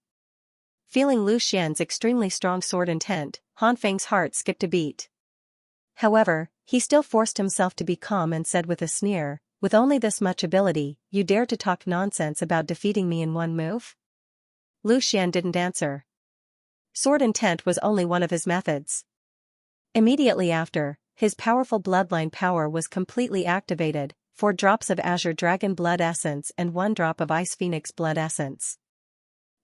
Feeling Lu Xian's extremely strong sword intent, Han Feng's heart skipped a beat. However, he still forced himself to be calm and said with a sneer, "With only this much ability, you dare to talk nonsense about defeating me in 1 move?" Lu Xian didn't answer. Sword intent was only one of his methods. Immediately after, his powerful bloodline power was completely activated, 4 drops of Azure Dragon Blood Essence and 1 drop of Ice Phoenix Blood Essence.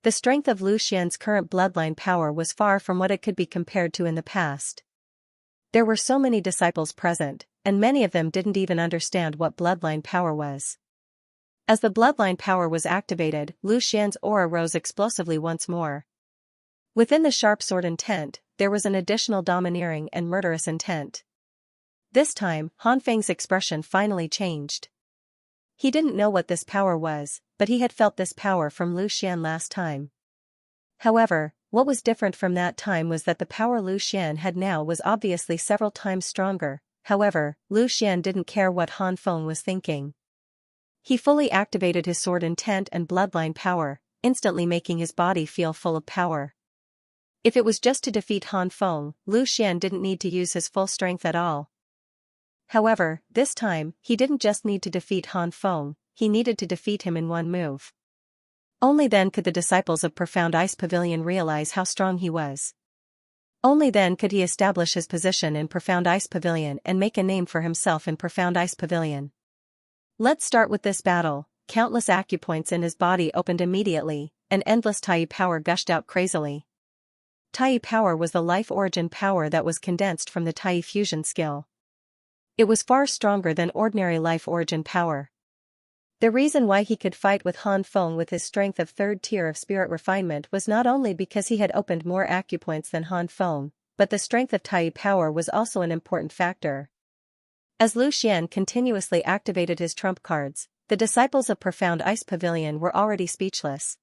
The strength of Lu Xian's current bloodline power was far from what it could be compared to in the past. There were so many disciples present, and many of them didn't even understand what bloodline power was. As the bloodline power was activated, Lu Xian's aura rose explosively once more. Within the sharp sword intent, there was an additional domineering and murderous intent. This time, Han Feng's expression finally changed. He didn't know what this power was, but he had felt this power from Lu Xian last time. However, what was different from that time was that the power Lu Xian had now was obviously several times stronger. However, Lu Xian didn't care what Han Feng was thinking. He fully activated his sword intent and bloodline power, instantly making his body feel full of power. If it was just to defeat Han Feng, Lu Xian didn't need to use his full strength at all. However, this time, he didn't just need to defeat Han Feng, he needed to defeat him in one move. Only then could the disciples of Profound Ice Pavilion realize how strong he was. Only then could he establish his position in Profound Ice Pavilion and make a name for himself in Profound Ice Pavilion. Let's start with this battle. Countless acupoints in his body opened immediately, and endless Tai power gushed out crazily. Tai power was the life origin power that was condensed from the Tai fusion skill. It was far stronger than ordinary life origin power. The reason why he could fight with Han Feng with his strength of third tier of spirit refinement was not only because he had opened more acupoints than Han Feng, but the strength of Tai power was also an important factor. As Lu Xian continuously activated his trump cards, the disciples of Profound Ice Pavilion were already speechless.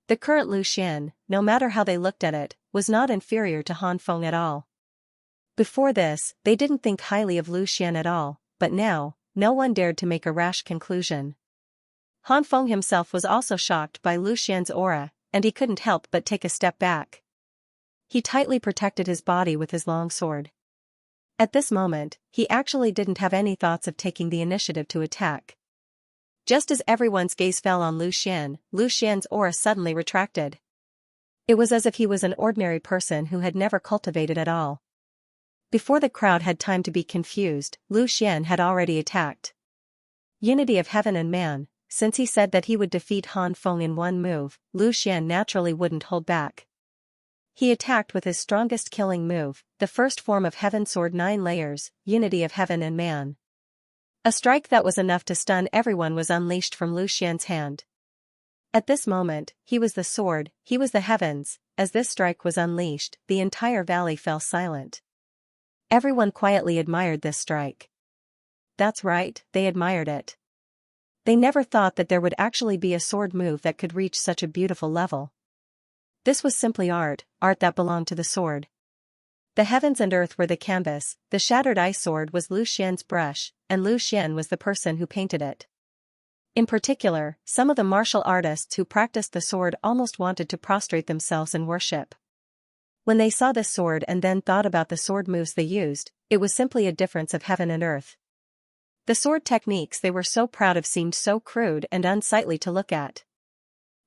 The current Lu Xian, no matter how they looked at it, was not inferior to Han Feng at all. Before this, they didn't think highly of Lu Xian at all, but now, no one dared to make a rash conclusion. Han Feng himself was also shocked by Lu Xian's aura, and he couldn't help but take a step back. He tightly protected his body with his long sword. At this moment, he actually didn't have any thoughts of taking the initiative to attack. Just as everyone's gaze fell on Lu Xian's aura suddenly retracted. It was as if he was an ordinary person who had never cultivated at all. Before the crowd had time to be confused, Lu Xian had already attacked. Unity of heaven and man, since he said that he would defeat Han Feng in one move, Lu Xian naturally wouldn't hold back. He attacked with his strongest killing move, the first form of Heaven Sword 9 layers, Unity of Heaven and Man. A strike that was enough to stun everyone was unleashed from Lu Xian's hand. At this moment, he was the sword, he was the heavens. As this strike was unleashed, the entire valley fell silent. Everyone quietly admired this strike. That's right, they admired it. They never thought that there would actually be a sword move that could reach such a beautiful level. This was simply art that belonged to the sword. The heavens and earth were the canvas, the shattered ice sword was Lu Xian's brush, and Lu Xian was the person who painted it. In particular, some of the martial artists who practiced the sword almost wanted to prostrate themselves in worship. When they saw this sword and then thought about the sword moves they used, it was simply a difference of heaven and earth. The sword techniques they were so proud of seemed so crude and unsightly to look at.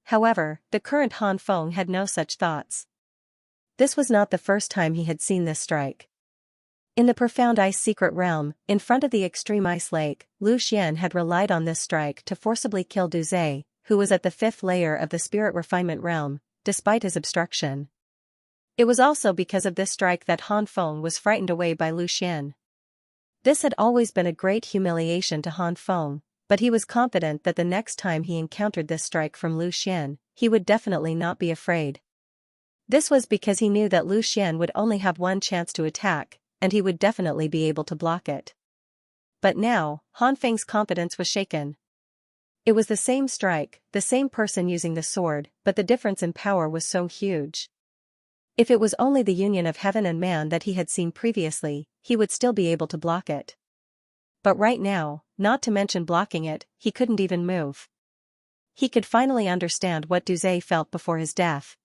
However, the current Han Feng had no such thoughts. This was not the first time he had seen this strike. In the Profound Ice Secret Realm, in front of the Extreme Ice Lake, Lu Xian had relied on this strike to forcibly kill Du Zhe, who was at the 5th layer of the Spirit Refinement Realm, despite his obstruction. It was also because of this strike that Han Feng was frightened away by Lu Xian. This had always been a great humiliation to Han Feng, but he was confident that the next time he encountered this strike from Lu Xian, he would definitely not be afraid. This was because he knew that Lu Xian would only have one chance to attack, and he would definitely be able to block it. But now, Han Feng's confidence was shaken. It was the same strike, the same person using the sword, but the difference in power was so huge. If it was only the union of heaven and man that he had seen previously, he would still be able to block it. But right now, not to mention blocking it, he couldn't even move. He could finally understand what Du Zhe felt before his death.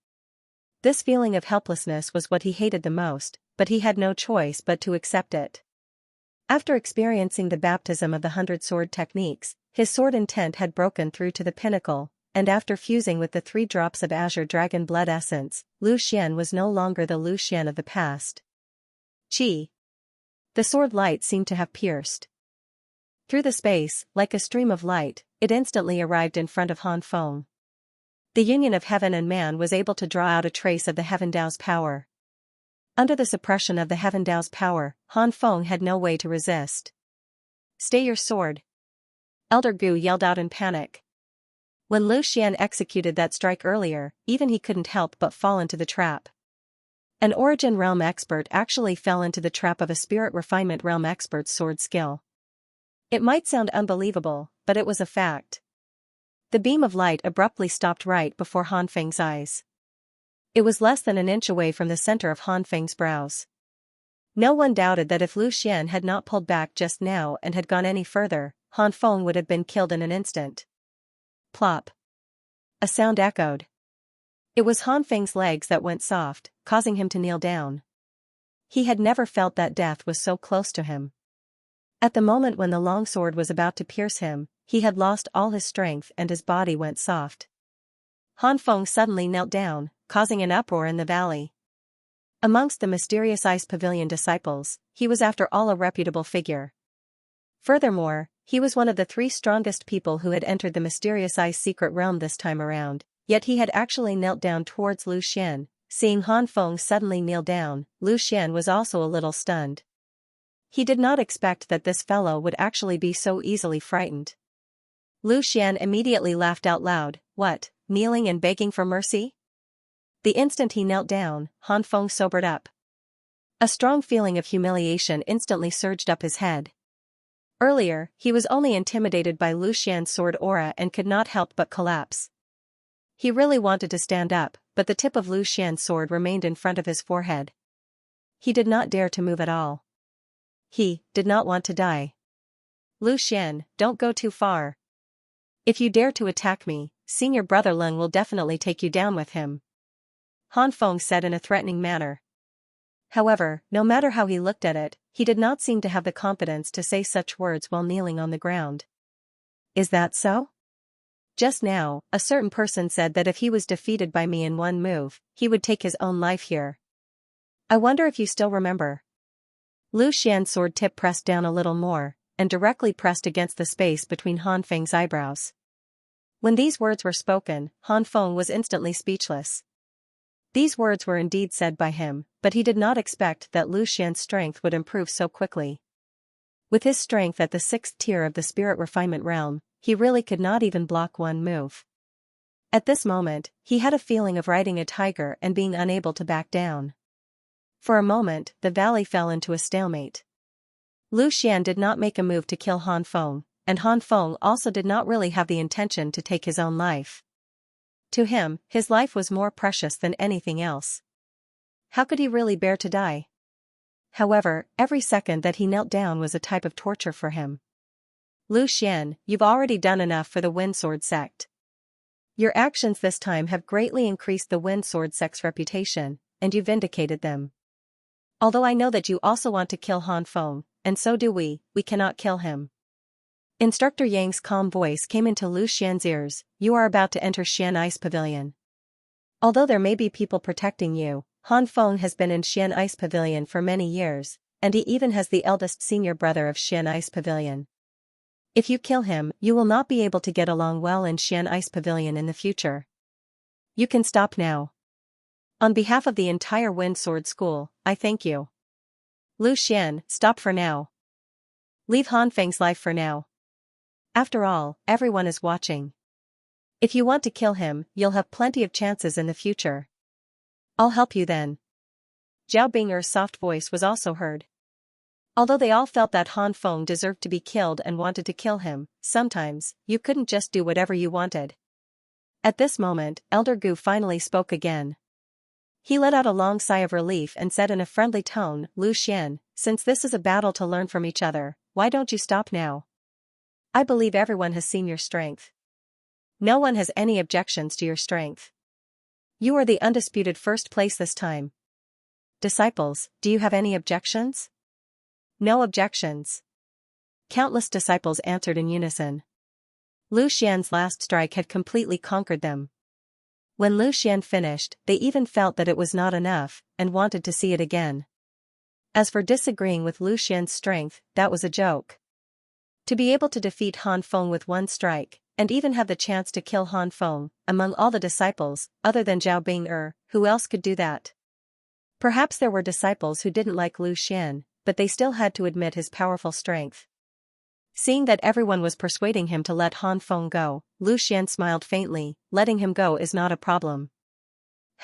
This feeling of helplessness was what he hated the most, but he had no choice but to accept it. After experiencing the baptism of the 100 sword techniques, his sword intent had broken through to the pinnacle, and after fusing with the 3 drops of azure dragon blood essence, Lu Xian was no longer the Lu Xian of the past. Qi. The sword light seemed to have pierced through the space, like a stream of light, it instantly arrived in front of Han Feng. The union of heaven and man was able to draw out a trace of the Heaven Dao's power. Under the suppression of the Heaven Dao's power, Han Feng had no way to resist. Stay your sword! Elder Gu yelled out in panic. When Lu Xian executed that strike earlier, even he couldn't help but fall into the trap. An Origin Realm expert actually fell into the trap of a Spirit Refinement Realm expert's sword skill. It might sound unbelievable, but it was a fact. The beam of light abruptly stopped right before Han Feng's eyes. It was less than an inch away from the center of Han Feng's brows. No one doubted that if Lu Xian had not pulled back just now and had gone any further, Han Feng would have been killed in an instant. Plop. A sound echoed. It was Han Feng's legs that went soft, causing him to kneel down. He had never felt that death was so close to him. At the moment when the longsword was about to pierce him, he had lost all his strength and his body went soft. Han Feng suddenly knelt down, causing an uproar in the valley. Amongst the mysterious Ice Pavilion disciples, he was after all a reputable figure. Furthermore, he was one of the 3 strongest people who had entered the mysterious Ice Secret Realm this time around, yet he had actually knelt down towards Lu Xian. Seeing Han Feng suddenly kneel down, Lu Xian was also a little stunned. He did not expect that this fellow would actually be so easily frightened. Lu Xian immediately laughed out loud. What, kneeling and begging for mercy? The instant he knelt down, Han Feng sobered up. A strong feeling of humiliation instantly surged up his head. Earlier, he was only intimidated by Lu Xian's sword aura and could not help but collapse. He really wanted to stand up, but the tip of Lu Xian's sword remained in front of his forehead. He did not dare to move at all. He did not want to die. Lu Xian, don't go too far. If you dare to attack me, senior brother Leng will definitely take you down with him. Han Feng said in a threatening manner. However, no matter how he looked at it, he did not seem to have the confidence to say such words while kneeling on the ground. Is that so? Just now, a certain person said that if he was defeated by me in one move, he would take his own life here. I wonder if you still remember. Lu Xian's sword tip pressed down a little more, and directly pressed against the space between Han Feng's eyebrows. When these words were spoken, Han Feng was instantly speechless. These words were indeed said by him, but he did not expect that Lu Xian's strength would improve so quickly. With his strength at the 6th tier of the Spirit Refinement Realm, he really could not even block one move. At this moment, he had a feeling of riding a tiger and being unable to back down. For a moment, the valley fell into a stalemate. Lu Xian did not make a move to kill Han Feng, and Han Feng also did not really have the intention to take his own life. To him, his life was more precious than anything else. How could he really bear to die? However, every second that he knelt down was a type of torture for him. Lu Xian, you've already done enough for the Wind Sword sect. Your actions this time have greatly increased the Wind Sword sect's reputation, and you vindicated them. Although I know that you also want to kill Han Feng, and so do we cannot kill him. Instructor Yang's calm voice came into Lu Xian's ears. You are about to enter Xian Ice Pavilion. Although there may be people protecting you, Han Feng has been in Xian Ice Pavilion for many years, and he even has the eldest senior brother of Xian Ice Pavilion. If you kill him, you will not be able to get along well in Xian Ice Pavilion in the future. You can stop now. On behalf of the entire Wind Sword School, I thank you. Lu Xian, stop for now. Leave Han Feng's life for now. After all, everyone is watching. If you want to kill him, you'll have plenty of chances in the future. I'll help you then. Zhao Bing'er's soft voice was also heard. Although they all felt that Han Feng deserved to be killed and wanted to kill him, sometimes, you couldn't just do whatever you wanted. At this moment, Elder Gu finally spoke again. He let out a long sigh of relief and said in a friendly tone, Lu Xian, since this is a battle to learn from each other, why don't you stop now? I believe everyone has seen your strength. No one has any objections to your strength. You are the undisputed first place this time. Disciples, do you have any objections? No objections. Countless disciples answered in unison. Lu Xian's last strike had completely conquered them. When Lu Xian finished, they even felt that it was not enough, and wanted to see it again. As for disagreeing with Lu Xian's strength, that was a joke. To be able to defeat Han Feng with one strike, and even have the chance to kill Han Feng, among all the disciples, other than Zhao Bing'er, who else could do that? Perhaps there were disciples who didn't like Lu Xian, but they still had to admit his powerful strength. Seeing that everyone was persuading him to let Han Feng go, Lu Xian smiled faintly. Letting him go is not a problem.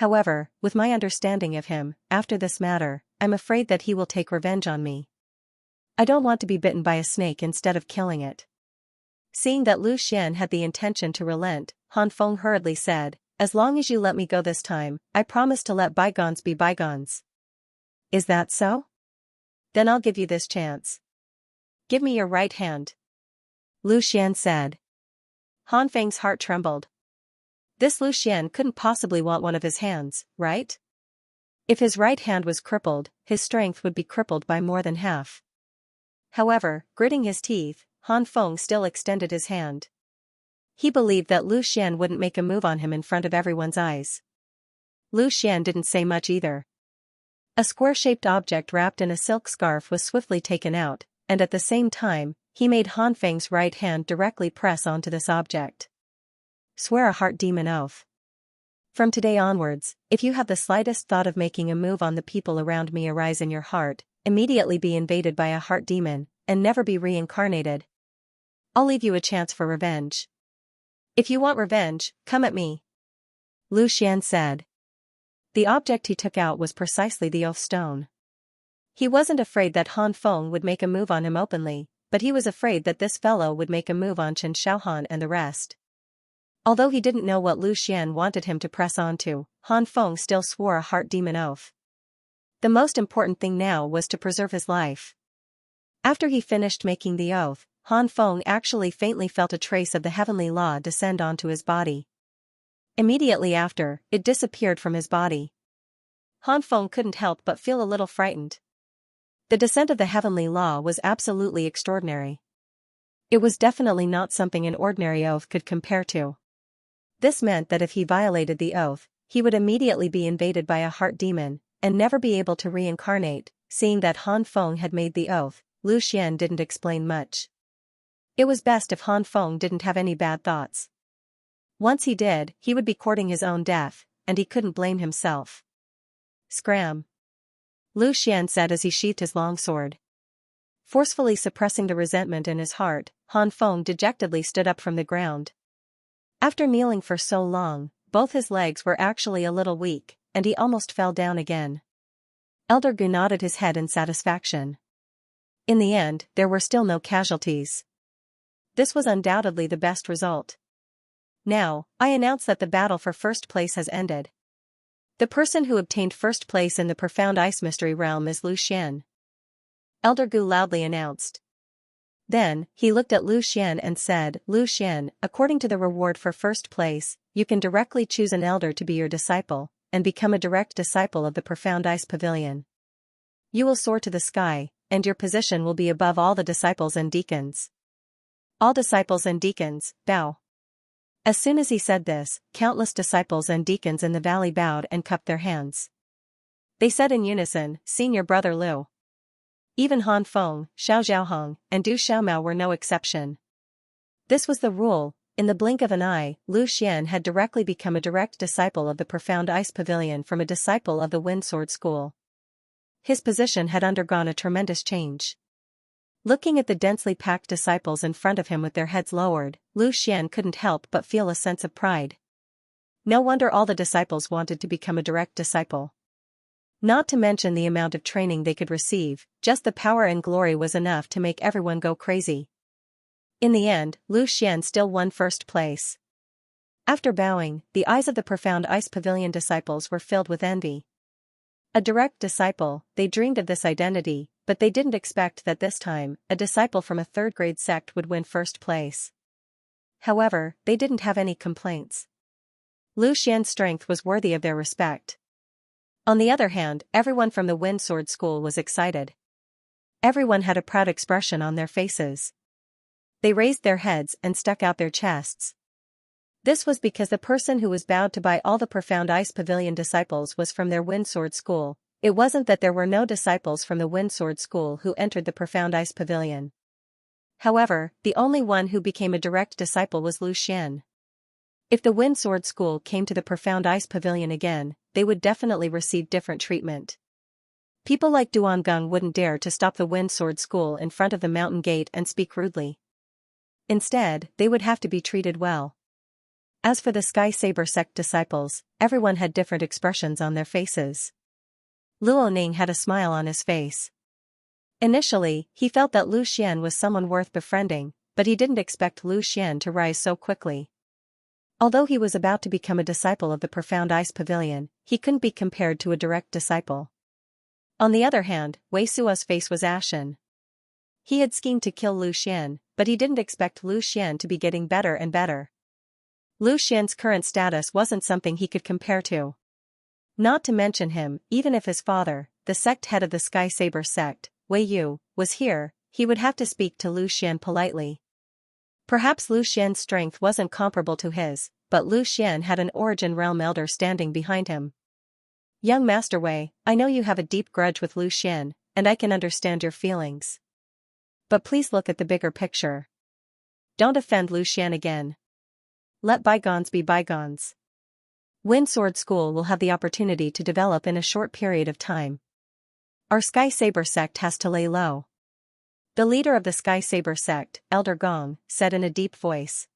However, with my understanding of him, after this matter, I'm afraid that he will take revenge on me. I don't want to be bitten by a snake instead of killing it." Seeing that Lu Xian had the intention to relent, Han Feng hurriedly said, "As long as you let me go this time, I promise to let bygones be bygones." "Is that so? Then I'll give you this chance. Give me your right hand," Lu Xian said. Han Feng's heart trembled. This Lu Xian couldn't possibly want one of his hands, right? If his right hand was crippled, his strength would be crippled by more than half. However, gritting his teeth, Han Feng still extended his hand. He believed that Lu Xian wouldn't make a move on him in front of everyone's eyes. Lu Xian didn't say much either. A square-shaped object wrapped in a silk scarf was swiftly taken out, and at the same time, he made Han Feng's right hand directly press onto this object. "Swear a heart demon oath. From today onwards, if you have the slightest thought of making a move on the people around me arise in your heart, immediately be invaded by a heart demon, and never be reincarnated. I'll leave you a chance for revenge. If you want revenge, come at me," Lu Xian said. The object he took out was precisely the oath stone. He wasn't afraid that Han Feng would make a move on him openly, but he was afraid that this fellow would make a move on Chen Xiaohan and the rest. Although he didn't know what Lu Xian wanted him to press on to, Han Feng still swore a heart demon oath. The most important thing now was to preserve his life. After he finished making the oath, Han Feng actually faintly felt a trace of the heavenly law descend onto his body. Immediately after, it disappeared from his body. Han Feng couldn't help but feel a little frightened. The descent of the heavenly law was absolutely extraordinary. It was definitely not something an ordinary oath could compare to. This meant that if he violated the oath, he would immediately be invaded by a heart demon, and never be able to reincarnate. Seeing that Han Feng had made the oath, Lu Xian didn't explain much. It was best if Han Feng didn't have any bad thoughts. Once he did, he would be courting his own death, and he couldn't blame himself. "Scram!" Lu Xian said as he sheathed his long sword. Forcefully suppressing the resentment in his heart, Han Feng dejectedly stood up from the ground. After kneeling for so long, both his legs were actually a little weak, and he almost fell down again. Elder Gu nodded his head in satisfaction. In the end, there were still no casualties. This was undoubtedly the best result. Now, I announce that the battle for first place has ended. The person who obtained first place in the profound ice mystery realm is Lu Xian, Elder Gu loudly announced. Then, he looked at Lu Xian and said, "Lu Xian, according to the reward for first place, you can directly choose an elder to be your disciple, and become a direct disciple of the profound ice pavilion. You will soar to the sky, and your position will be above all the disciples and deacons." All disciples and deacons, bow. As soon as he said this, countless disciples and deacons in the valley bowed and cupped their hands. They said in unison, "Senior brother Lu." Even Han Feng, Xiao Zhaohong, and Du Xiaomao were no exception. This was the rule. In the blink of an eye, Lu Xian had directly become a direct disciple of the profound ice pavilion from a disciple of the Wind Sword School. His position had undergone a tremendous change. Looking at the densely packed disciples in front of him with their heads lowered, Lu Xian couldn't help but feel a sense of pride. No wonder all the disciples wanted to become a direct disciple. Not to mention the amount of training they could receive, just the power and glory was enough to make everyone go crazy. In the end, Lu Xian still won first place. After bowing, the eyes of the profound ice pavilion disciples were filled with envy. A direct disciple, they dreamed of this identity, but they didn't expect that this time, a disciple from a third-grade sect would win first place. However, they didn't have any complaints. Lu Xian's strength was worthy of their respect. On the other hand, everyone from the Wind Sword School was excited. Everyone had a proud expression on their faces. They raised their heads and stuck out their chests. This was because the person who was bowed to by all the profound ice pavilion disciples was from their Wind Sword School. It wasn't that there were no disciples from the Wind Sword School who entered the profound ice pavilion. However, the only one who became a direct disciple was Lu Xian. If the Wind Sword School came to the profound ice pavilion again, they would definitely receive different treatment. People like Duangung wouldn't dare to stop the Wind Sword School in front of the mountain gate and speak rudely. Instead, they would have to be treated well. As for the Sky Saber sect disciples, everyone had different expressions on their faces. Luo Ning had a smile on his face. Initially, he felt that Lu Xian was someone worth befriending, but he didn't expect Lu Xian to rise so quickly. Although he was about to become a disciple of the Profound Ice Pavilion, he couldn't be compared to a direct disciple. On the other hand, Wei Sua's face was ashen. He had schemed to kill Lu Xian, but he didn't expect Lu Xian to be getting better and better. Lu Xian's current status wasn't something he could compare to. Not to mention him, even if his father, the sect head of the Sky Saber sect, Wei Yu, was here, he would have to speak to Lu Xian politely. Perhaps Lu Xian's strength wasn't comparable to his, but Lu Xian had an Origin Realm elder standing behind him. Young Master Wei, I know you have a deep grudge with Lu Xian, and I can understand your feelings. But please look at the bigger picture. Don't offend Lu Xian again. Let bygones be bygones. Wind Sword School will have the opportunity to develop in a short period of time. Our Sky Saber sect has to lay low. The leader of the Sky Saber sect, Elder Gong, said in a deep voice.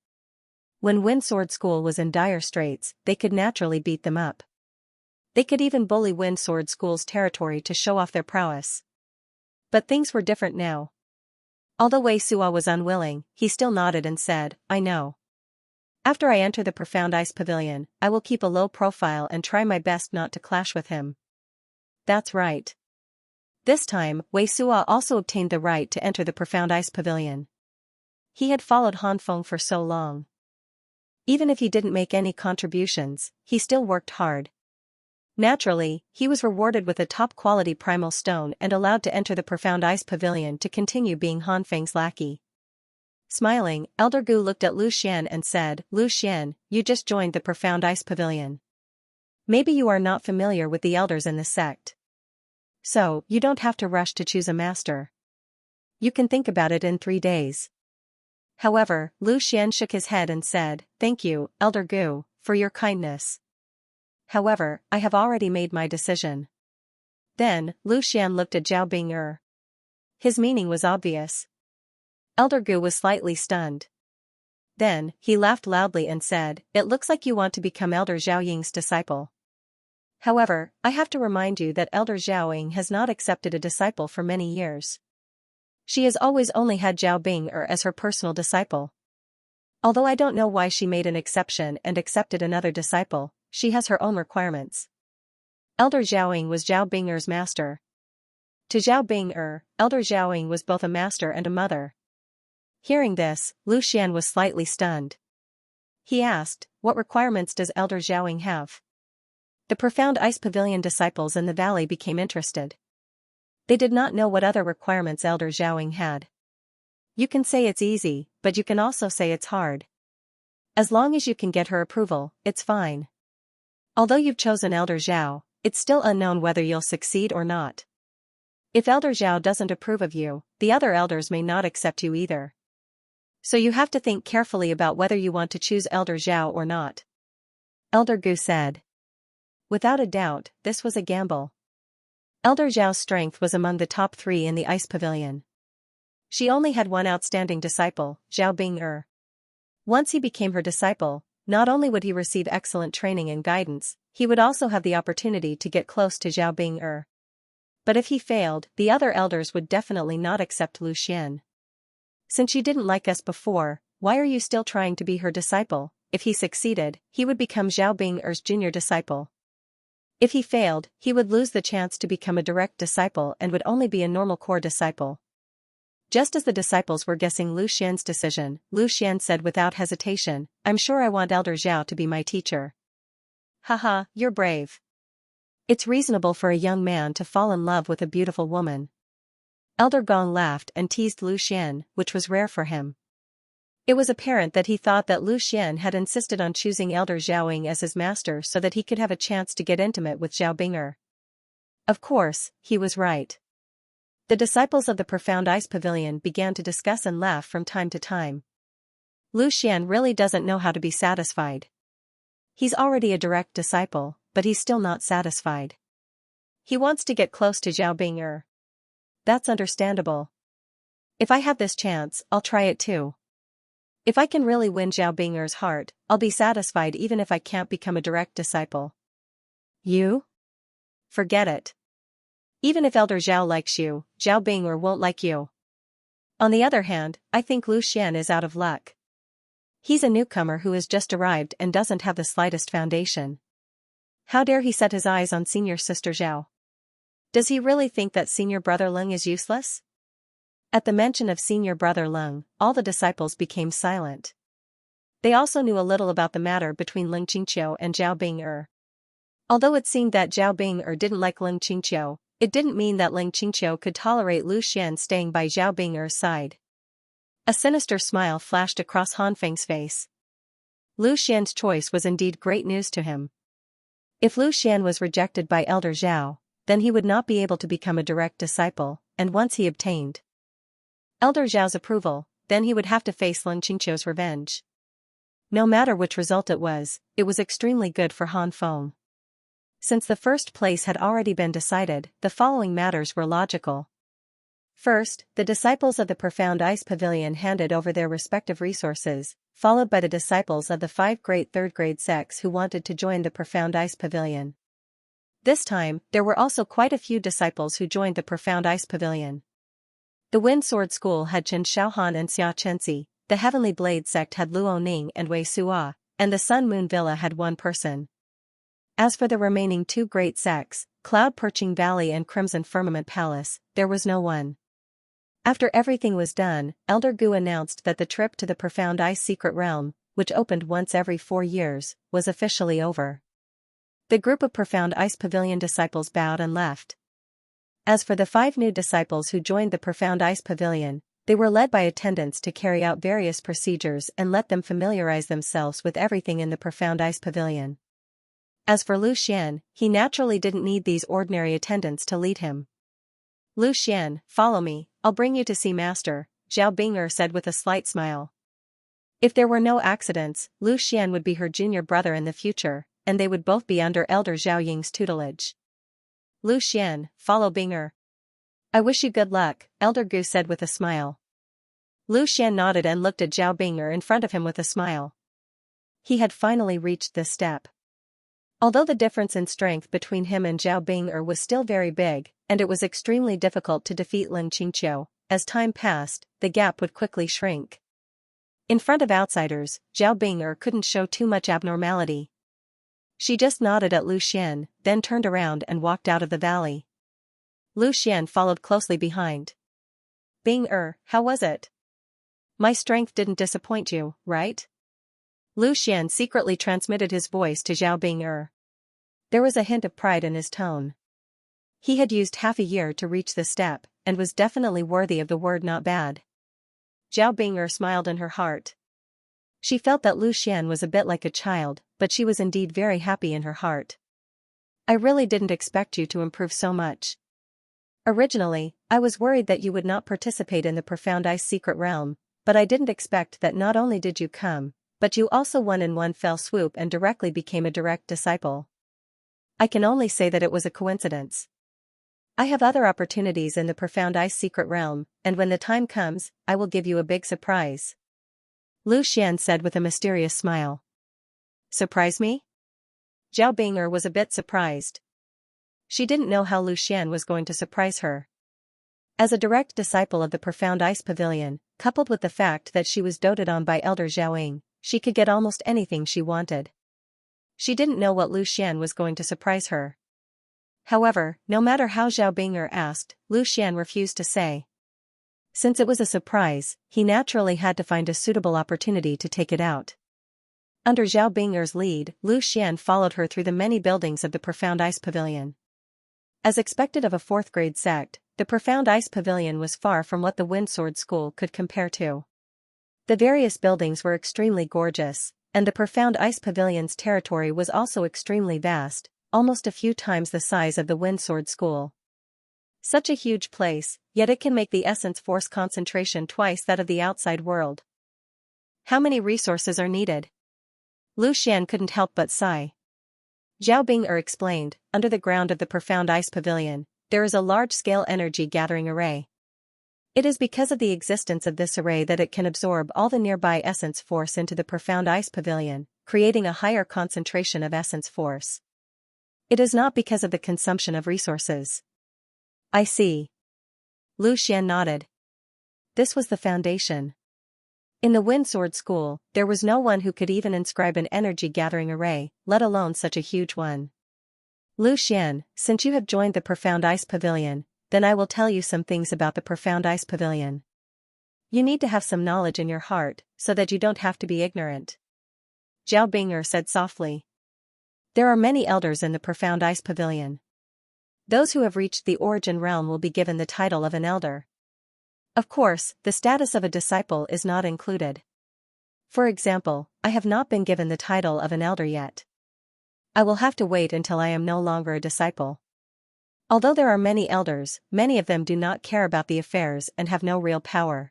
When Wind Sword School was in dire straits, they could naturally beat them up. They could even bully Wind Sword School's territory to show off their prowess. But things were different now. Although Wei Sua was unwilling, he still nodded and said, I know. After I enter the Profound Ice Pavilion, I will keep a low profile and try my best not to clash with him. That's right. This time, Wei Sua also obtained the right to enter the Profound Ice Pavilion. He had followed Han Feng for so long. Even if he didn't make any contributions, he still worked hard. Naturally, he was rewarded with a top-quality primal stone and allowed to enter the Profound Ice Pavilion to continue being Han Feng's lackey. Smiling, Elder Gu looked at Lu Xian and said, Lu Xian, you just joined the Profound Ice Pavilion. Maybe you are not familiar with the elders in the sect. So, you don't have to rush to choose a master. You can think about it in 3 days. However, Lu Xian shook his head and said, Thank you, Elder Gu, for your kindness. However, I have already made my decision. Then, Lu Xian looked at Zhao Bing'er. His meaning was obvious. Elder Gu was slightly stunned. Then, he laughed loudly and said, It looks like you want to become Elder Zhao Ying's disciple. However, I have to remind you that Elder Zhao Ying has not accepted a disciple for many years. She has always only had Zhao Bing'er as her personal disciple. Although I don't know why she made an exception and accepted another disciple, she has her own requirements. Elder Zhao Ying was Zhao Bing'er's master. To Zhao Bing'er, Elder Zhao Ying was both a master and a mother. Hearing this, Lu Xian was slightly stunned. He asked, What requirements does Elder Zhao Ying have? The Profound Ice Pavilion disciples in the valley became interested. They did not know what other requirements Elder Zhao Ying had. You can say it's easy, but you can also say it's hard. As long as you can get her approval, it's fine. Although you've chosen Elder Zhao, it's still unknown whether you'll succeed or not. If Elder Zhao doesn't approve of you, the other elders may not accept you either. So you have to think carefully about whether you want to choose Elder Zhao or not. Elder Gu said. Without a doubt, this was a gamble. Elder Zhao's strength was among the top 3 in the Ice Pavilion. She only had one outstanding disciple, Zhao Bing'er. Once he became her disciple, not only would he receive excellent training and guidance, he would also have the opportunity to get close to Zhao Bing'er. But if he failed, the other elders would definitely not accept Lu Xian. Since you didn't like us before, why are you still trying to be her disciple? If he succeeded, he would become Zhao Bing'er's junior disciple. If he failed, he would lose the chance to become a direct disciple and would only be a normal core disciple. Just as the disciples were guessing Lu Xian's decision, Lu Xian said without hesitation, I'm sure I want Elder Zhao to be my teacher. Haha, you're brave. It's reasonable for a young man to fall in love with a beautiful woman. Elder Gong laughed and teased Lu Xian, which was rare for him. It was apparent that he thought that Lu Xian had insisted on choosing Elder Zhao Ying as his master so that he could have a chance to get intimate with Zhao Bing'er. Of course, he was right. The disciples of the Profound Ice Pavilion began to discuss and laugh from time to time. Lu Xian really doesn't know how to be satisfied. He's already a direct disciple, but he's still not satisfied. He wants to get close to Zhao Bing'er. That's understandable. If I have this chance, I'll try it too. If I can really win Zhao Bing'er's heart, I'll be satisfied even if I can't become a direct disciple. You? Forget it. Even if Elder Zhao likes you, Zhao Bing'er won't like you. On the other hand, I think Lu Xian is out of luck. He's a newcomer who has just arrived and doesn't have the slightest foundation. How dare he set his eyes on senior sister Zhao? Does he really think that senior brother Leng is useless? At the mention of senior brother Leng, all the disciples became silent. They also knew a little about the matter between Leng Qingqiu and Zhao Bing'er. Although it seemed that Zhao Bing'er didn't like Leng Qingqiu, it didn't mean that Leng Qingqiu could tolerate Lu Xian staying by Zhao Bing'er's side. A sinister smile flashed across Han Feng's face. Lu Xian's choice was indeed great news to him. If Lu Xian was rejected by Elder Zhao, then he would not be able to become a direct disciple, and once he obtained Elder Zhao's approval, then he would have to face Leng Qingqiu's revenge. No matter which result it was extremely good for Han Feng. Since the first place had already been decided, the following matters were logical. First, the disciples of the Profound Ice Pavilion handed over their respective resources, followed by the disciples of the 5 great third-grade sects who wanted to join the Profound Ice Pavilion. This time, there were also quite a few disciples who joined the Profound Ice Pavilion. The Wind Sword School had Chen Xiaohan and Xia Chenxi, the Heavenly Blade sect had Luo Ning and Wei Suo, and the Sun Moon Villa had one person. As for the remaining 2 great sects, Cloud Perching Valley and Crimson Firmament Palace, there was no one. After everything was done, Elder Gu announced that the trip to the Profound Ice Secret Realm, which opened once every 4 years, was officially over. The group of Profound Ice Pavilion disciples bowed and left. As for the 5 new disciples who joined the Profound Ice Pavilion, they were led by attendants to carry out various procedures and let them familiarize themselves with everything in the Profound Ice Pavilion. As for Lu Xian, he naturally didn't need these ordinary attendants to lead him. Lu Xian, follow me, I'll bring you to see Master, Zhao Bing'er said with a slight smile. If there were no accidents, Lu Xian would be her junior brother in the future, and they would both be under Elder Zhao Ying's tutelage. Lu Xian, follow Bing'er. I wish you good luck, Elder Gu said with a smile. Lu Xian nodded and looked at Zhao Bing'er in front of him with a smile. He had finally reached this step. Although the difference in strength between him and Zhao Bing'er was still very big, and it was extremely difficult to defeat Leng Qingqiu, as time passed, the gap would quickly shrink. In front of outsiders, Zhao Bing'er couldn't show too much abnormality. She just nodded at Lu Xian, then turned around and walked out of the valley. Lu Xian followed closely behind. Bing'er, how was it? My strength didn't disappoint you, right? Lu Xian secretly transmitted his voice to Zhao Bing'er. There was a hint of pride in his tone. He had used half a year to reach this step, and was definitely worthy of the word not bad. Zhao Bing'er smiled in her heart. She felt that Lu Xian was a bit like a child, but she was indeed very happy in her heart. I really didn't expect you to improve so much. Originally, I was worried that you would not participate in the Profound Ice Secret Realm, but I didn't expect that not only did you come, but you also won in one fell swoop and directly became a direct disciple. I can only say that it was a coincidence. I have other opportunities in the Profound Ice Secret Realm, and when the time comes, I will give you a big surprise. Lu Xian said with a mysterious smile. Surprise me? Zhao Bing'er was a bit surprised. She didn't know how Lu Xian was going to surprise her. As a direct disciple of the Profound Ice Pavilion, coupled with the fact that she was doted on by Elder Zhao Ying, she could get almost anything she wanted. She didn't know what Lu Xian was going to surprise her. However, no matter how Zhao Bing'er asked, Lu Xian refused to say. Since it was a surprise, he naturally had to find a suitable opportunity to take it out. Under Zhao Bing'er's lead, Lu Xian followed her through the many buildings of the Profound Ice Pavilion. As expected of a 4th-grade sect, the Profound Ice Pavilion was far from what the Wind Sword School could compare to. The various buildings were extremely gorgeous, and the Profound Ice Pavilion's territory was also extremely vast, almost a few times the size of the Wind Sword School. Such a huge place, yet it can make the essence force concentration twice that of the outside world. How many resources are needed? Lu Xian couldn't help but sigh. Zhao Bing'er explained, under the ground of the Profound Ice Pavilion, there is a large-scale energy gathering array. It is because of the existence of this array that it can absorb all the nearby essence force into the profound ice pavilion, creating a higher concentration of essence force. It is not because of the consumption of resources. I see. Lu Xian nodded. This was the foundation. In the Windsword School, there was no one who could even inscribe an energy-gathering array, let alone such a huge one. Lu Xian, since you have joined the Profound Ice Pavilion, then I will tell you some things about the Profound Ice Pavilion. You need to have some knowledge in your heart, so that you don't have to be ignorant. Zhao Bing'er said softly. There are many elders in the Profound Ice Pavilion. Those who have reached the Origin Realm will be given the title of an elder. Of course, the status of a disciple is not included. For example, I have not been given the title of an elder yet. I will have to wait until I am no longer a disciple. Although there are many elders, many of them do not care about the affairs and have no real power.